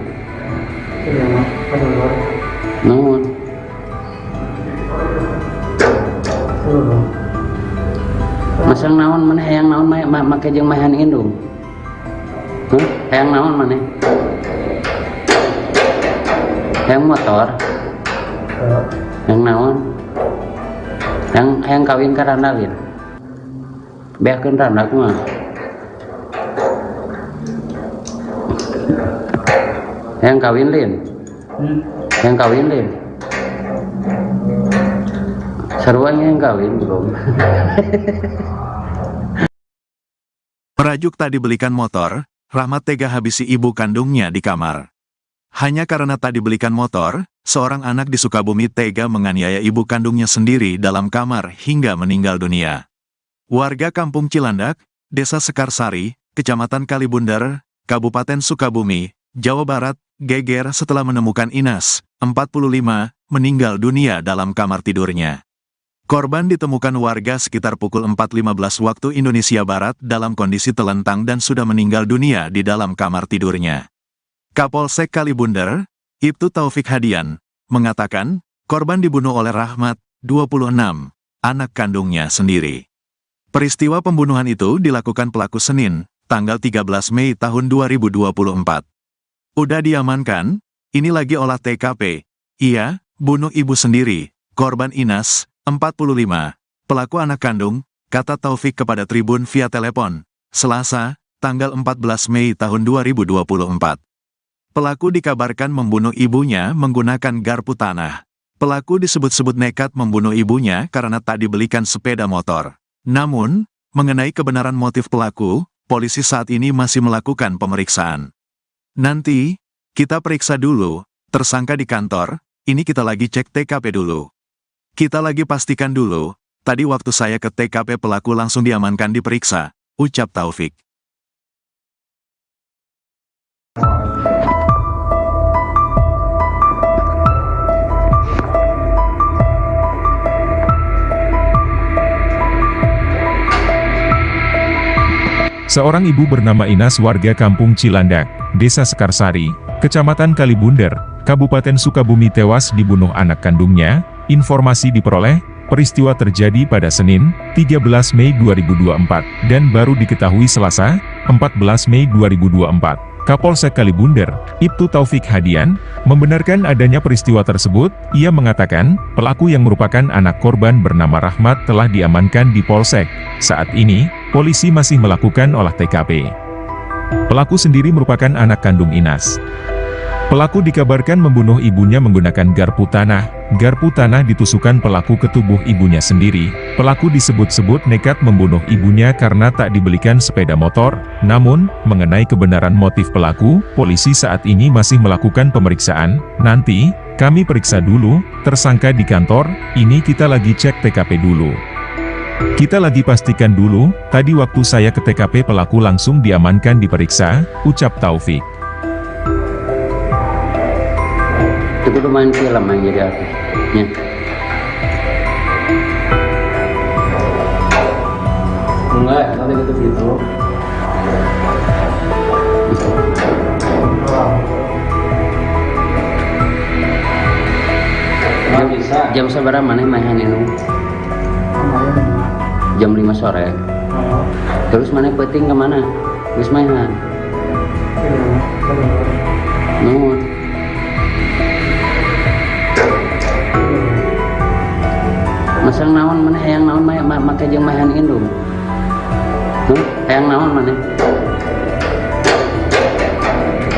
Nuhun. Masang naon mana hayang naon make jeung mahan indung. Hayang naon mana? Hayang motor. Hayang naon? Hayang kawin ka randa lin. Beakeun randa kumaha? Hayang kawin lin. Hayang kawin lin. Sarua yang kawin belum. Merajuk tak dibelikan motor, Rahmat tega habisi ibu kandungnya di kamar. Hanya karena tak dibelikan motor, seorang anak di Sukabumi tega menganiaya ibu kandungnya sendiri dalam kamar hingga meninggal dunia. Warga Kampung Cilandak, Desa Sekarsari, Kecamatan Kalibunder, Kabupaten Sukabumi, Jawa Barat, geger setelah menemukan Inas, 45, meninggal dunia dalam kamar tidurnya. Korban ditemukan warga sekitar pukul 4.15 waktu Indonesia Barat dalam kondisi telentang dan sudah meninggal dunia di dalam kamar tidurnya. Kapolsek Kalibunder, Ibtu Taufik Hadian, mengatakan, korban dibunuh oleh Rahmat, 26, anak kandungnya sendiri. Peristiwa pembunuhan itu dilakukan pelaku Senin, tanggal 13 Mei tahun 2024. Udah diamankan, ini lagi olah TKP. Iya, bunuh ibu sendiri, korban Inas, 45, pelaku anak kandung, kata Taufik kepada Tribun via telepon, Selasa, tanggal 14 Mei tahun 2024. Pelaku dikabarkan membunuh ibunya menggunakan garpu tanah. Pelaku disebut-sebut nekat membunuh ibunya karena tak dibelikan sepeda motor. Namun, mengenai kebenaran motif pelaku, polisi saat ini masih melakukan pemeriksaan. Nanti, kita periksa dulu, tersangka di kantor, ini kita lagi cek TKP dulu. Kita lagi pastikan dulu, tadi waktu saya ke TKP pelaku langsung diamankan diperiksa, ucap Taufik. Seorang ibu bernama Inas warga Kampung Cilandak, Desa Sekarsari, Kecamatan Kalibunder, Kabupaten Sukabumi tewas dibunuh anak kandungnya. Informasi diperoleh, peristiwa terjadi pada Senin, 13 Mei 2024, dan baru diketahui Selasa, 14 Mei 2024. Kapolsek Kalibunder, Ibtu Taufik Hadian, membenarkan adanya peristiwa tersebut. Ia mengatakan, pelaku yang merupakan anak korban bernama Rahmat telah diamankan di Polsek. Saat ini, polisi masih melakukan olah TKP. Pelaku sendiri merupakan anak kandung Inas. Pelaku dikabarkan membunuh ibunya menggunakan garpu tanah. Garpu tanah ditusukkan pelaku ke tubuh ibunya sendiri. Pelaku disebut-sebut nekat membunuh ibunya karena tak dibelikan sepeda motor. Namun, mengenai kebenaran motif pelaku, polisi saat ini masih melakukan pemeriksaan. Nanti, kami periksa dulu, tersangka di kantor, ini kita lagi cek TKP dulu. Kita lagi pastikan dulu, tadi waktu saya ke TKP pelaku langsung diamankan diperiksa, ucap Taufik. Itu kudu main film aja jadi artisnya. Enggak, nanti gitu. Nggak bisa. Jam seberapa mana mainan itu? Jam 5 sore. Terus mana peting kemana? Wis mainan. Nuhun. Masang naon mana hayang naon make jeung mahan indung. Hayang naon mana?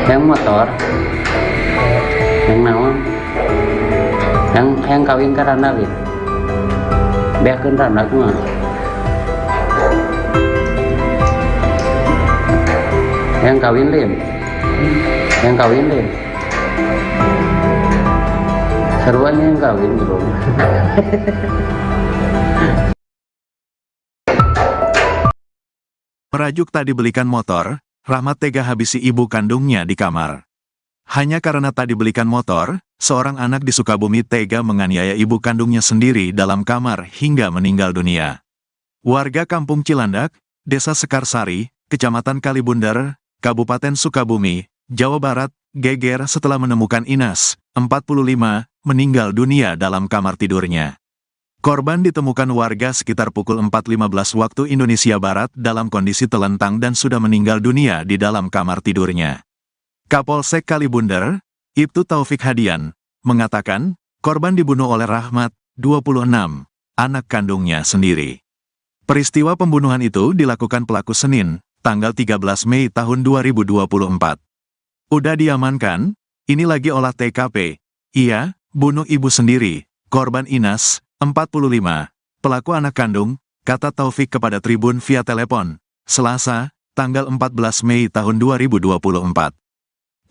Hayang motor. Hayang naon? Hayang kawin ka randa ge. Beakeun randa kumaha? Hayang kawin lim. Hayang kawin lim. Seruan yang kawin bro. Merajuk tak dibelikan motor, Rahmat tega habisi ibu kandungnya di kamar. Hanya karena tak dibelikan motor, seorang anak di Sukabumi tega menganiaya ibu kandungnya sendiri dalam kamar hingga meninggal dunia. Warga Kampung Cilandak, Desa Sekarsari, Kecamatan Kalibunder, Kabupaten Sukabumi, Jawa Barat, geger setelah menemukan Inas, 45, meninggal dunia dalam kamar tidurnya. Korban ditemukan warga sekitar pukul 4.15 waktu Indonesia Barat dalam kondisi telentang dan sudah meninggal dunia di dalam kamar tidurnya. Kapolsek Kalibunder, Ibtu Taufik Hadian, mengatakan, korban dibunuh oleh Rahmat, 26, anak kandungnya sendiri. Peristiwa pembunuhan itu dilakukan pelaku Senin, tanggal 13 Mei tahun 2024. Udah diamankan, ini lagi olah TKP. Iya, bunuh ibu sendiri, korban Inas, 45, pelaku anak kandung, kata Taufik kepada Tribun via telepon, Selasa, tanggal 14 Mei tahun 2024.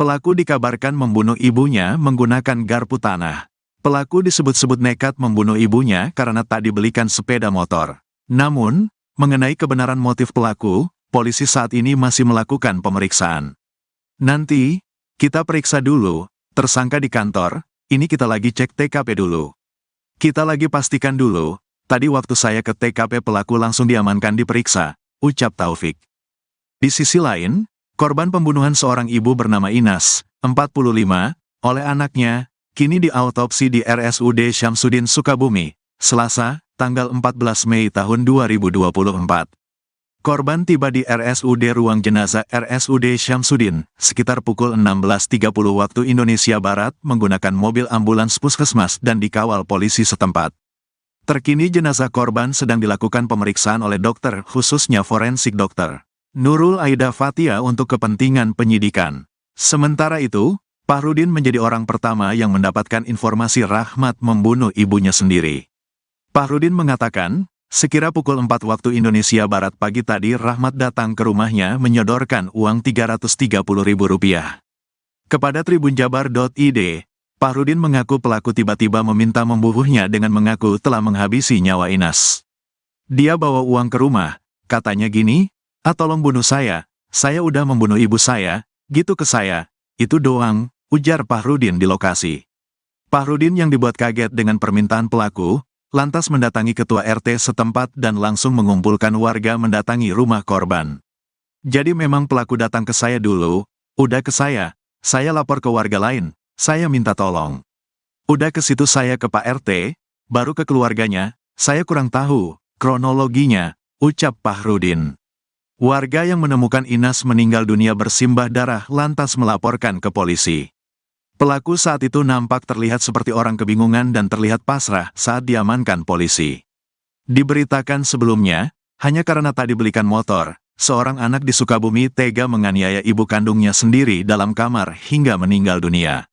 Pelaku dikabarkan membunuh ibunya menggunakan garpu tanah. Pelaku disebut-sebut nekat membunuh ibunya karena tak dibelikan sepeda motor. Namun, mengenai kebenaran motif pelaku, polisi saat ini masih melakukan pemeriksaan. Nanti, kita periksa dulu, tersangka di kantor, ini kita lagi cek TKP dulu. Kita lagi pastikan dulu, tadi waktu saya ke TKP pelaku langsung diamankan diperiksa, ucap Taufik. Di sisi lain, korban pembunuhan seorang ibu bernama Inas, 45, oleh anaknya, kini diautopsi di RSUD Syamsuddin Sukabumi, Selasa, tanggal 14 Mei tahun 2024. Korban tiba di RSUD ruang jenazah RSUD Syamsuddin, sekitar pukul 16.30 waktu Indonesia Barat menggunakan mobil ambulans puskesmas dan dikawal polisi setempat. Terkini jenazah korban sedang dilakukan pemeriksaan oleh dokter, khususnya forensik dokter Nurul Aida Fathia untuk kepentingan penyidikan. Sementara itu, Fahrudin menjadi orang pertama yang mendapatkan informasi Rahmat membunuh ibunya sendiri. Fahrudin mengatakan, sekira pukul 4 waktu Indonesia Barat pagi tadi Rahmat datang ke rumahnya menyodorkan uang Rp330.000. Kepada tribunjabar.id, Fahrudin mengaku pelaku tiba-tiba meminta membunuhnya dengan mengaku telah menghabisi nyawa Inas. Dia bawa uang ke rumah, katanya gini, tolong bunuh saya udah membunuh ibu saya, gitu ke saya, itu doang, ujar Fahrudin di lokasi. Fahrudin yang dibuat kaget dengan permintaan pelaku, lantas mendatangi ketua RT setempat dan langsung mengumpulkan warga mendatangi rumah korban. Jadi memang pelaku datang ke saya dulu, udah ke saya lapor ke warga lain, saya minta tolong. Udah ke situ saya ke Pak RT, baru ke keluarganya, saya kurang tahu kronologinya, ucap Fahrudin. Warga yang menemukan Inas meninggal dunia bersimbah darah lantas melaporkan ke polisi. Pelaku saat itu nampak terlihat seperti orang kebingungan dan terlihat pasrah saat diamankan polisi. Diberitakan sebelumnya, hanya karena tadi belikan motor, seorang anak di Sukabumi tega menganiaya ibu kandungnya sendiri dalam kamar hingga meninggal dunia.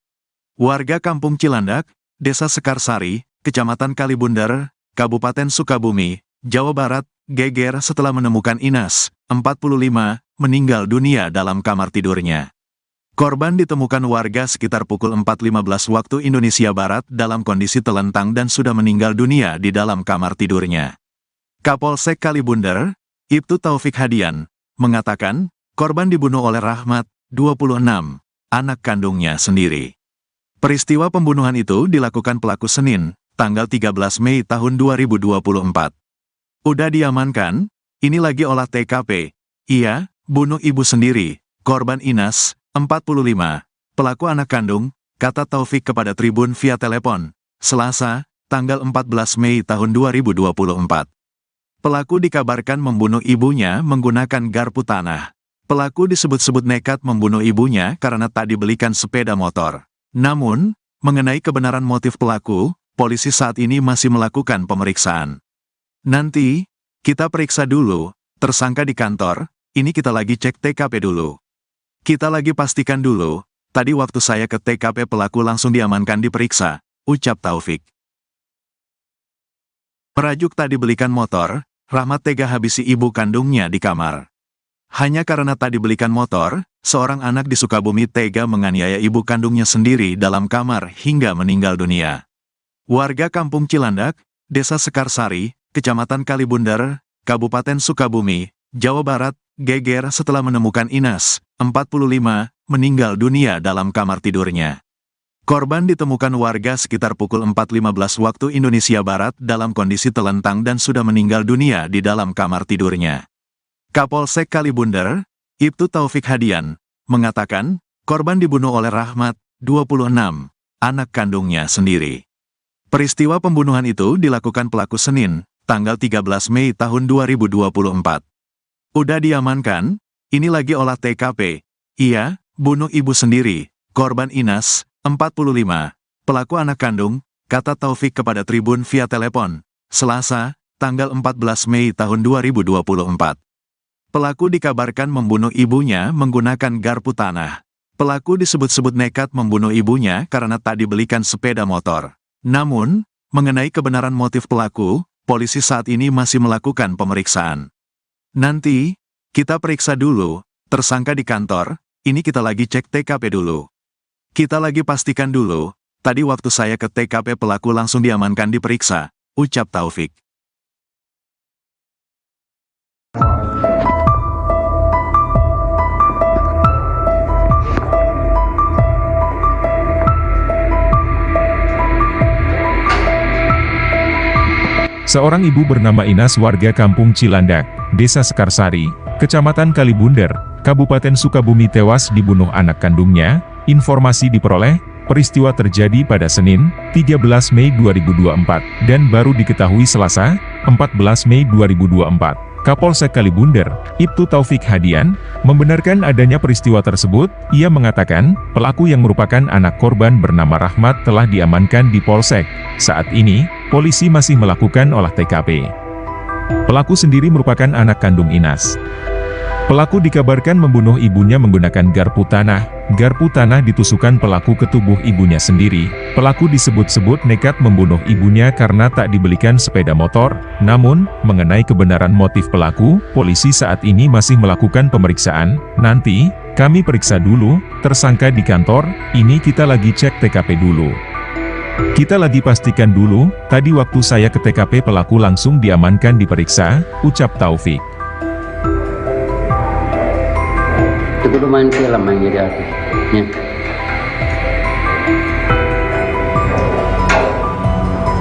Warga Kampung Cilandak, Desa Sekarsari, Kecamatan Kalibundar, Kabupaten Sukabumi, Jawa Barat, geger setelah menemukan Inas, 45, meninggal dunia dalam kamar tidurnya. Korban ditemukan warga sekitar pukul 4.15 waktu Indonesia Barat dalam kondisi telentang dan sudah meninggal dunia di dalam kamar tidurnya. Kapolsek Kalibundar, Ibtu Taufik Hadian, mengatakan, korban dibunuh oleh Rahmat, 26, anak kandungnya sendiri. Peristiwa pembunuhan itu dilakukan pelaku Senin, tanggal 13 Mei tahun 2024. Udah diamankan, ini lagi olah TKP. Iya, bunuh ibu sendiri, korban Inas, 45, pelaku anak kandung, kata Taufik kepada Tribun via telepon, Selasa, tanggal 14 Mei tahun 2024. Pelaku dikabarkan membunuh ibunya menggunakan garpu tanah. Pelaku disebut-sebut nekat membunuh ibunya karena tak dibelikan sepeda motor. Namun, mengenai kebenaran motif pelaku, polisi saat ini masih melakukan pemeriksaan. Nanti, kita periksa dulu, tersangka di kantor, ini kita lagi cek TKP dulu. Kita lagi pastikan dulu, tadi waktu saya ke TKP pelaku langsung diamankan diperiksa, ucap Taufik. Merajuk tadi belikan motor, Rahmat tega habisi ibu kandungnya di kamar. Hanya karena tadi belikan motor, seorang anak di Sukabumi tega menganiaya ibu kandungnya sendiri dalam kamar hingga meninggal dunia. Warga Kampung Cilandak, Desa Sekarsari, Kecamatan Kalibundar, Kabupaten Sukabumi, Jawa Barat, geger setelah menemukan Inas, 45, meninggal dunia dalam kamar tidurnya. Korban ditemukan warga sekitar pukul 4.15 waktu Indonesia Barat dalam kondisi telentang dan sudah meninggal dunia di dalam kamar tidurnya. Kapolsek Kalibundar, Ibtu Taufik Hadian, mengatakan, korban dibunuh oleh Rahmat, 26, anak kandungnya sendiri. Peristiwa pembunuhan itu dilakukan pelaku Senin, tanggal 13 Mei tahun 2024. Udah diamankan, ini lagi olah TKP. Iya, bunuh ibu sendiri, korban Inas, 45, pelaku anak kandung, kata Taufik kepada Tribun via telepon, Selasa, tanggal 14 Mei tahun 2024. Pelaku dikabarkan membunuh ibunya menggunakan garpu tanah. Pelaku disebut-sebut nekat membunuh ibunya karena tak dibelikan sepeda motor. Namun, mengenai kebenaran motif pelaku, polisi saat ini masih melakukan pemeriksaan. Nanti, kita periksa dulu, tersangka di kantor, ini kita lagi cek TKP dulu. Kita lagi pastikan dulu, tadi waktu saya ke TKP pelaku langsung diamankan diperiksa, ucap Taufik. Seorang ibu bernama Inas warga Kampung Cilandak, Desa Sekarsari, Kecamatan Kalibunder, Kabupaten Sukabumi tewas dibunuh anak kandungnya. Informasi diperoleh, peristiwa terjadi pada Senin, 13 Mei 2024, dan baru diketahui Selasa, 14 Mei 2024. Kapolsek Kalibunder, Ibtu Taufik Hadian, membenarkan adanya peristiwa tersebut. Ia mengatakan, pelaku yang merupakan anak korban bernama Rahmat telah diamankan di Polsek. Saat ini, polisi masih melakukan olah TKP. Pelaku sendiri merupakan anak kandung Inas. Pelaku dikabarkan membunuh ibunya menggunakan garpu tanah. Garpu tanah ditusukkan pelaku ke tubuh ibunya sendiri. Pelaku disebut-sebut nekat membunuh ibunya karena tak dibelikan sepeda motor. Namun, mengenai kebenaran motif pelaku, polisi saat ini masih melakukan pemeriksaan. Nanti, kami periksa dulu, tersangka di kantor, ini kita lagi cek TKP dulu. Kita lagi pastikan dulu, tadi waktu saya ke TKP pelaku langsung diamankan diperiksa, ucap Taufik. Itu kudu main film yang jadi artis. Ya.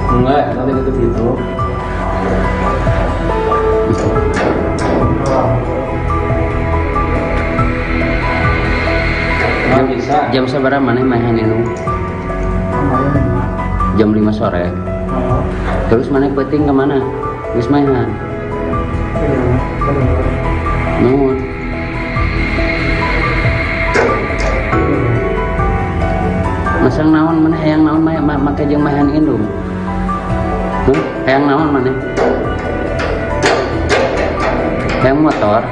Enggak, nanti gitu gitu. Nggak bisa. Jam seberapa mana mainan itu? Jam 5 sore. Terus mana penting kemana? Wis mainan. Nuhun. Masang naon mana hayang naon make jeung mahan indung. Hayang naon mana? Hayang motor.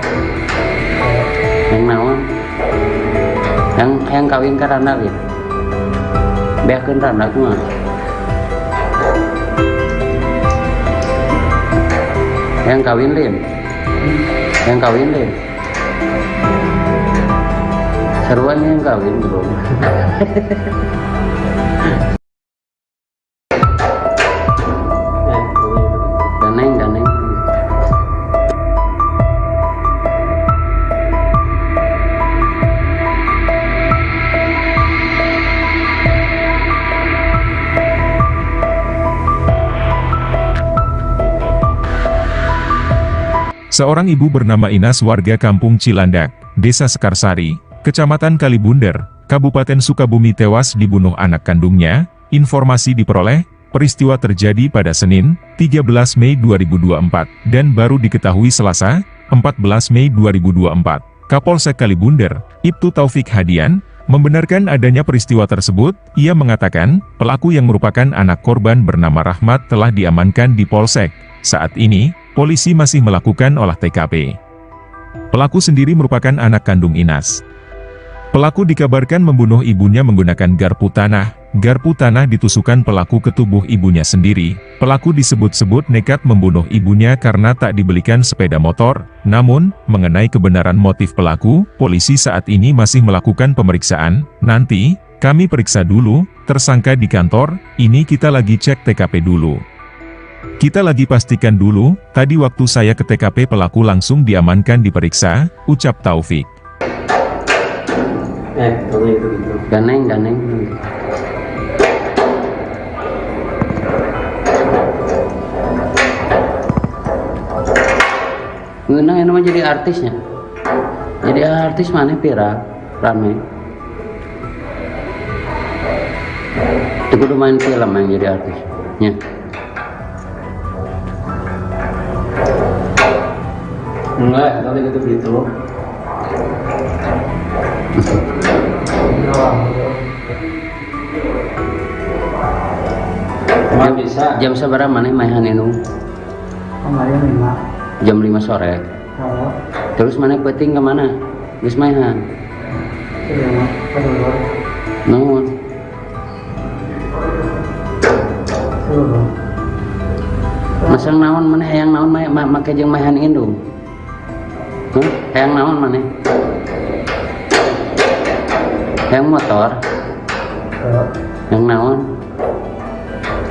Hayang naon? Hayang kawin ka randa gitu. Beakeun randa kumaha? Hayang kawin lin. Hayang kawin lin. Seruan yang kawin belum. Daneng. Seorang ibu bernama Inas warga Kampung Cilandak, Desa Sekarsari, Kecamatan Kalibunder, Kabupaten Sukabumi tewas dibunuh anak kandungnya. Informasi diperoleh, peristiwa terjadi pada Senin, 13 Mei 2024, dan baru diketahui Selasa, 14 Mei 2024. Kapolsek Kalibunder, Ibtu Taufik Hadian, membenarkan adanya peristiwa tersebut. Ia mengatakan, pelaku yang merupakan anak korban bernama Rahmat telah diamankan di Polsek. Saat ini, polisi masih melakukan olah TKP. Pelaku sendiri merupakan anak kandung Inas. Pelaku dikabarkan membunuh ibunya menggunakan garpu tanah. Garpu tanah ditusukkan pelaku ke tubuh ibunya sendiri. Pelaku disebut-sebut nekat membunuh ibunya karena tak dibelikan sepeda motor. Namun, mengenai kebenaran motif pelaku, polisi saat ini masih melakukan pemeriksaan. Nanti, kami periksa dulu, tersangka di kantor, ini kita lagi cek TKP dulu. Kita lagi pastikan dulu, tadi waktu saya ke TKP pelaku langsung diamankan diperiksa, ucap Taufik. Kalau itu gitu. Daneng. Ngeunang ini mah jadi artisnya. Jadi artis mana viral, rame. Itu kudu main film yang jadi artis. Ya. Enggak, nanti gitu gitu. Nggak bisa. Jam seberapa mana mainan itu? Jam 5 sore. Terus mana penting kemana? Wis mainan. Nuhun. Masang naon mana hayang naon make jeung mainan indung. Hayang naon mana? Hayang motor. Hayang naon?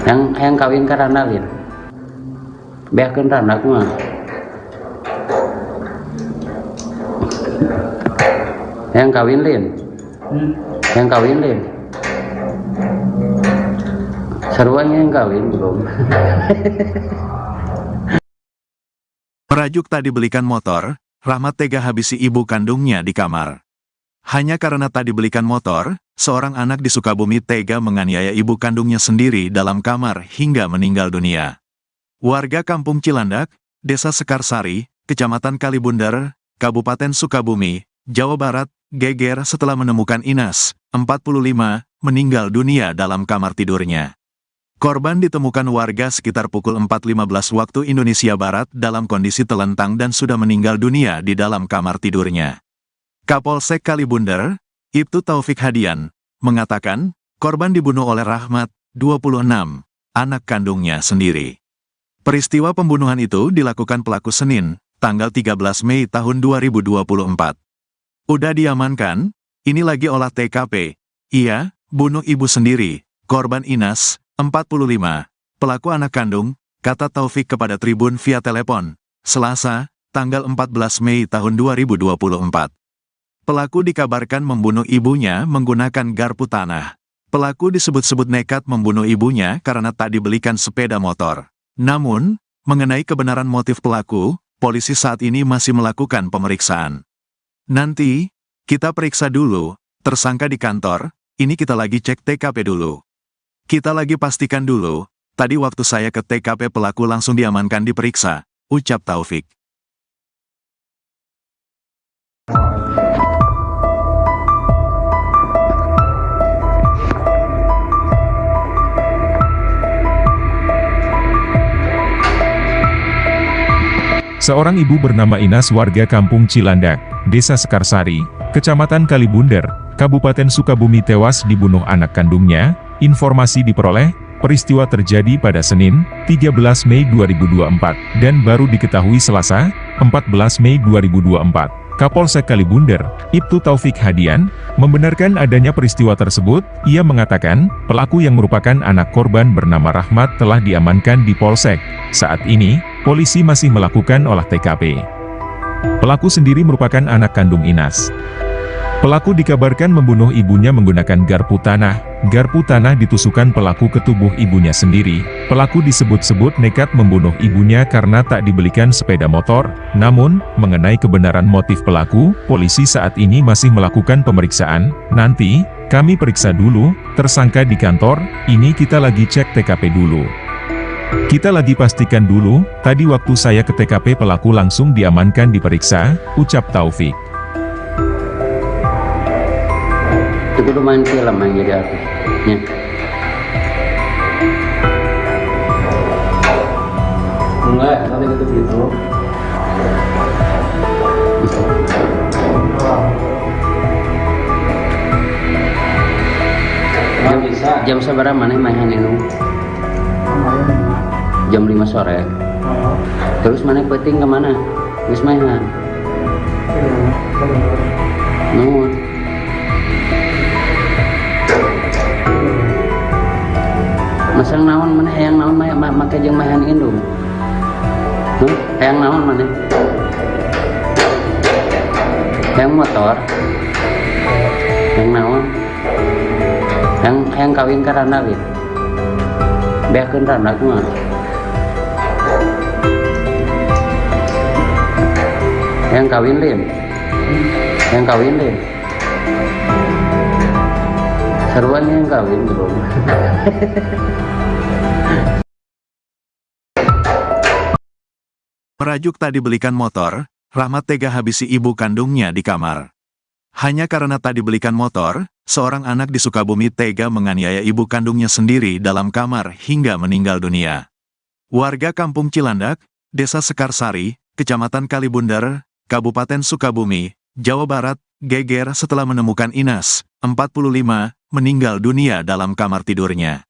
Hayang kawin ka randa lin. Beakeun randa kumaha? Hayang kawin lin. Hayang kawin lin. Seruan yang kawin belum. Merajuk tak dibelikan motor, Rahmat tega habisi ibu kandungnya di kamar. Hanya karena tak dibelikan motor, seorang anak di Sukabumi tega menganiaya ibu kandungnya sendiri dalam kamar hingga meninggal dunia. Warga Kampung Cilandak, Desa Sekarsari, Kecamatan Kalibundar, Kabupaten Sukabumi, Jawa Barat, geger setelah menemukan Inas, 45, meninggal dunia dalam kamar tidurnya. Korban ditemukan warga sekitar pukul 4.15 waktu Indonesia Barat dalam kondisi telentang dan sudah meninggal dunia di dalam kamar tidurnya. Kapolsek Kalibundar, Ibtu Taufik Hadian, mengatakan, korban dibunuh oleh Rahmat, 26, anak kandungnya sendiri. Peristiwa pembunuhan itu dilakukan pelaku Senin, tanggal 13 Mei tahun 2024. Udah diamankan, ini lagi olah TKP. Iya, bunuh ibu sendiri, korban Inas, 45, pelaku anak kandung, kata Taufik kepada Tribun via telepon, Selasa, tanggal 14 Mei tahun 2024. Pelaku dikabarkan membunuh ibunya menggunakan garpu tanah. Pelaku disebut-sebut nekat membunuh ibunya karena tak dibelikan sepeda motor. Namun, mengenai kebenaran motif pelaku, polisi saat ini masih melakukan pemeriksaan. Nanti, kita periksa dulu, tersangka di kantor, ini kita lagi cek TKP dulu. Kita lagi pastikan dulu, tadi waktu saya ke TKP pelaku langsung diamankan diperiksa, ucap Taufik. Seorang ibu bernama Inas warga Kampung Cilandak, Desa Sekarsari, Kecamatan Kalibundar, Kabupaten Sukabumi tewas dibunuh anak kandungnya. Informasi diperoleh, peristiwa terjadi pada Senin, 13 Mei 2024, dan baru diketahui Selasa, 14 Mei 2024. Kapolsek Kalibundar, Ibtu Taufik Hadian, membenarkan adanya peristiwa tersebut. Ia mengatakan, pelaku yang merupakan anak korban bernama Rahmat telah diamankan di Polsek. Saat ini, polisi masih melakukan olah TKP. Pelaku sendiri merupakan anak kandung Inas. Pelaku dikabarkan membunuh ibunya menggunakan garpu tanah. Garpu tanah ditusukkan pelaku ke tubuh ibunya sendiri. Pelaku disebut-sebut nekat membunuh ibunya karena tak dibelikan sepeda motor. Namun, mengenai kebenaran motif pelaku, polisi saat ini masih melakukan pemeriksaan. Nanti, kami periksa dulu, tersangka di kantor, ini kita lagi cek TKP dulu. Kita lagi pastikan dulu, tadi waktu saya ke TKP pelaku langsung diamankan diperiksa, ucap Taufik. Itu udah main film yang jadi artisnya. Enggak, nanti gitu. Jam seberapa mana mainan itu? Jam 5 sore. Terus mana peting kemana? Terus mainan. Nuhun. Masang naon mana hayang naon make jeung mahan indung. Hayang naon mana? Hayang motor. Hayang naon? Hayang kawin ka randa we. Beakeun randa kumaha? Hayang kawin lin. Hayang kawin lin. Seruan yang kawin bro. Merajuk tak dibelikan motor, Rahmat tega habisi ibu kandungnya di kamar. Hanya karena tak dibelikan motor, seorang anak di Sukabumi tega menganiaya ibu kandungnya sendiri dalam kamar hingga meninggal dunia. Warga Kampung Cilandak, Desa Sekarsari, Kecamatan Kalibundar, Kabupaten Sukabumi, Jawa Barat, geger setelah menemukan Inas, 45, meninggal dunia dalam kamar tidurnya.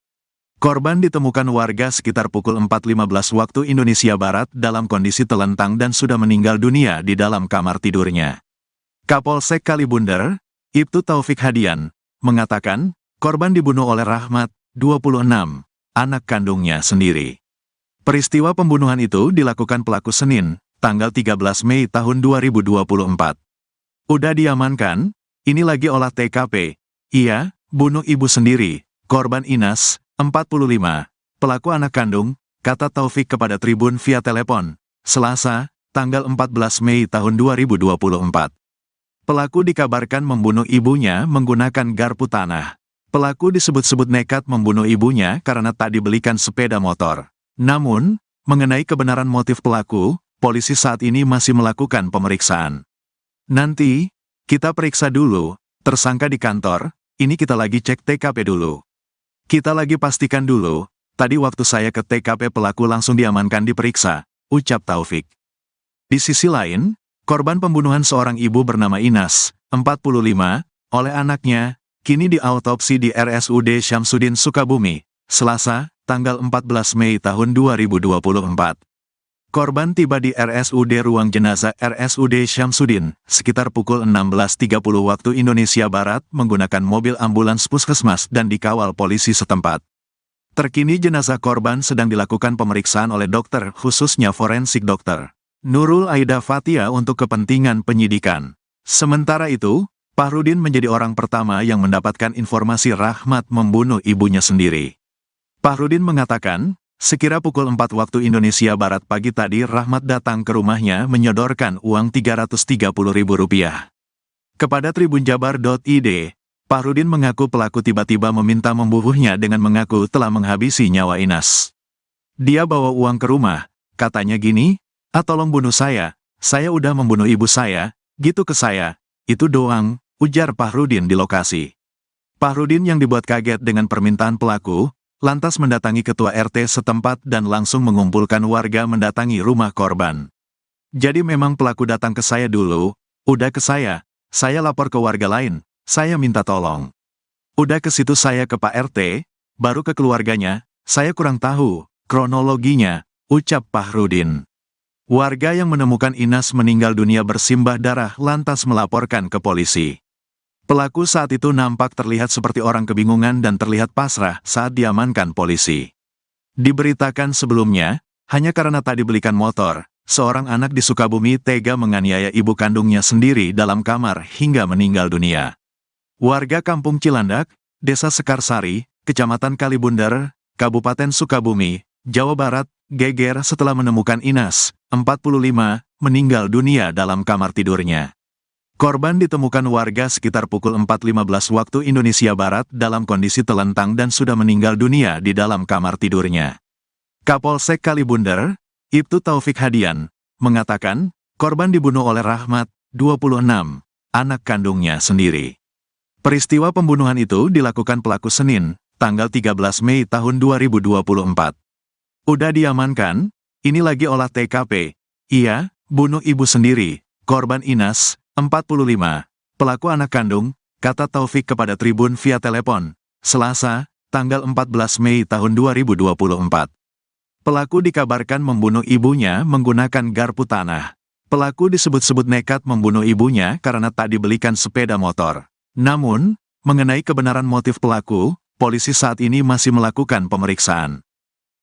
Korban ditemukan warga sekitar pukul 4.15 waktu Indonesia Barat dalam kondisi telentang dan sudah meninggal dunia di dalam kamar tidurnya. Kapolsek Kalibundar, Ibtu Taufik Hadian, mengatakan, korban dibunuh oleh Rahmat, 26, anak kandungnya sendiri. Peristiwa pembunuhan itu dilakukan pelaku Senin, tanggal 13 Mei tahun 2024. Udah diamankan, ini lagi olah TKP. Iya, bunuh ibu sendiri, korban Inas, 45, pelaku anak kandung, kata Taufik kepada Tribun via telepon, Selasa, tanggal 14 Mei tahun 2024. Pelaku dikabarkan membunuh ibunya menggunakan garpu tanah. Pelaku disebut-sebut nekat membunuh ibunya karena tak dibelikan sepeda motor. Namun, mengenai kebenaran motif pelaku, polisi saat ini masih melakukan pemeriksaan. Nanti, kita periksa dulu, tersangka di kantor, ini kita lagi cek TKP dulu. Kita lagi pastikan dulu, tadi waktu saya ke TKP pelaku langsung diamankan diperiksa, ucap Taufik. Di sisi lain, korban pembunuhan seorang ibu bernama Inas, 45, oleh anaknya, kini diautopsi di RSUD Syamsuddin Sukabumi, Selasa, tanggal 14 Mei tahun 2024. Korban tiba di RSUD Ruang Jenazah RSUD Syamsuddin, sekitar pukul 16.30 waktu Indonesia Barat menggunakan mobil ambulans puskesmas dan dikawal polisi setempat. Terkini jenazah korban sedang dilakukan pemeriksaan oleh dokter, khususnya forensik dokter Nurul Aida Fathia untuk kepentingan penyidikan. Sementara itu, Fahrudin menjadi orang pertama yang mendapatkan informasi Rahmat membunuh ibunya sendiri. Fahrudin mengatakan, sekira pukul 4 waktu Indonesia Barat pagi tadi Rahmat datang ke rumahnya menyodorkan uang Rp330.000. Kepada tribunjabar.id, Fahrudin mengaku pelaku tiba-tiba meminta membunuhnya dengan mengaku telah menghabisi nyawa Inas. Dia bawa uang ke rumah, katanya gini, tolong bunuh saya udah membunuh ibu saya, gitu ke saya, itu doang, ujar Fahrudin di lokasi. Fahrudin yang dibuat kaget dengan permintaan pelaku, lantas mendatangi ketua RT setempat dan langsung mengumpulkan warga mendatangi rumah korban. Jadi memang pelaku datang ke saya dulu, udah ke saya lapor ke warga lain, saya minta tolong. Udah ke situ saya ke Pak RT, baru ke keluarganya, saya kurang tahu kronologinya, ucap Fahrudin. Warga yang menemukan Inas meninggal dunia bersimbah darah lantas melaporkan ke polisi. Pelaku saat itu nampak terlihat seperti orang kebingungan dan terlihat pasrah saat diamankan polisi. Diberitakan sebelumnya, hanya karena tak dibelikan motor, seorang anak di Sukabumi tega menganiaya ibu kandungnya sendiri dalam kamar hingga meninggal dunia. Warga Kampung Cilandak, Desa Sekarsari, Kecamatan Kalibundar, Kabupaten Sukabumi, Jawa Barat, geger setelah menemukan Inas, 45, meninggal dunia dalam kamar tidurnya. Korban ditemukan warga sekitar pukul 4.15 waktu Indonesia Barat dalam kondisi telentang dan sudah meninggal dunia di dalam kamar tidurnya. Kapolsek Kalibundar, Ibtu Taufik Hadian, mengatakan, korban dibunuh oleh Rahmat, 26, anak kandungnya sendiri. Peristiwa pembunuhan itu dilakukan pelaku Senin, tanggal 13 Mei tahun 2024. Udah diamankan, ini lagi olah TKP. Iya, bunuh ibu sendiri, korban Inas, 45, pelaku anak kandung, kata Taufik kepada Tribun via telepon, Selasa, tanggal 14 Mei tahun 2024. Pelaku dikabarkan membunuh ibunya menggunakan garpu tanah. Pelaku disebut-sebut nekat membunuh ibunya karena tak dibelikan sepeda motor. Namun, mengenai kebenaran motif pelaku, polisi saat ini masih melakukan pemeriksaan.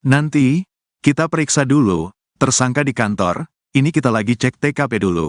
Nanti, kita periksa dulu, tersangka di kantor, ini kita lagi cek TKP dulu.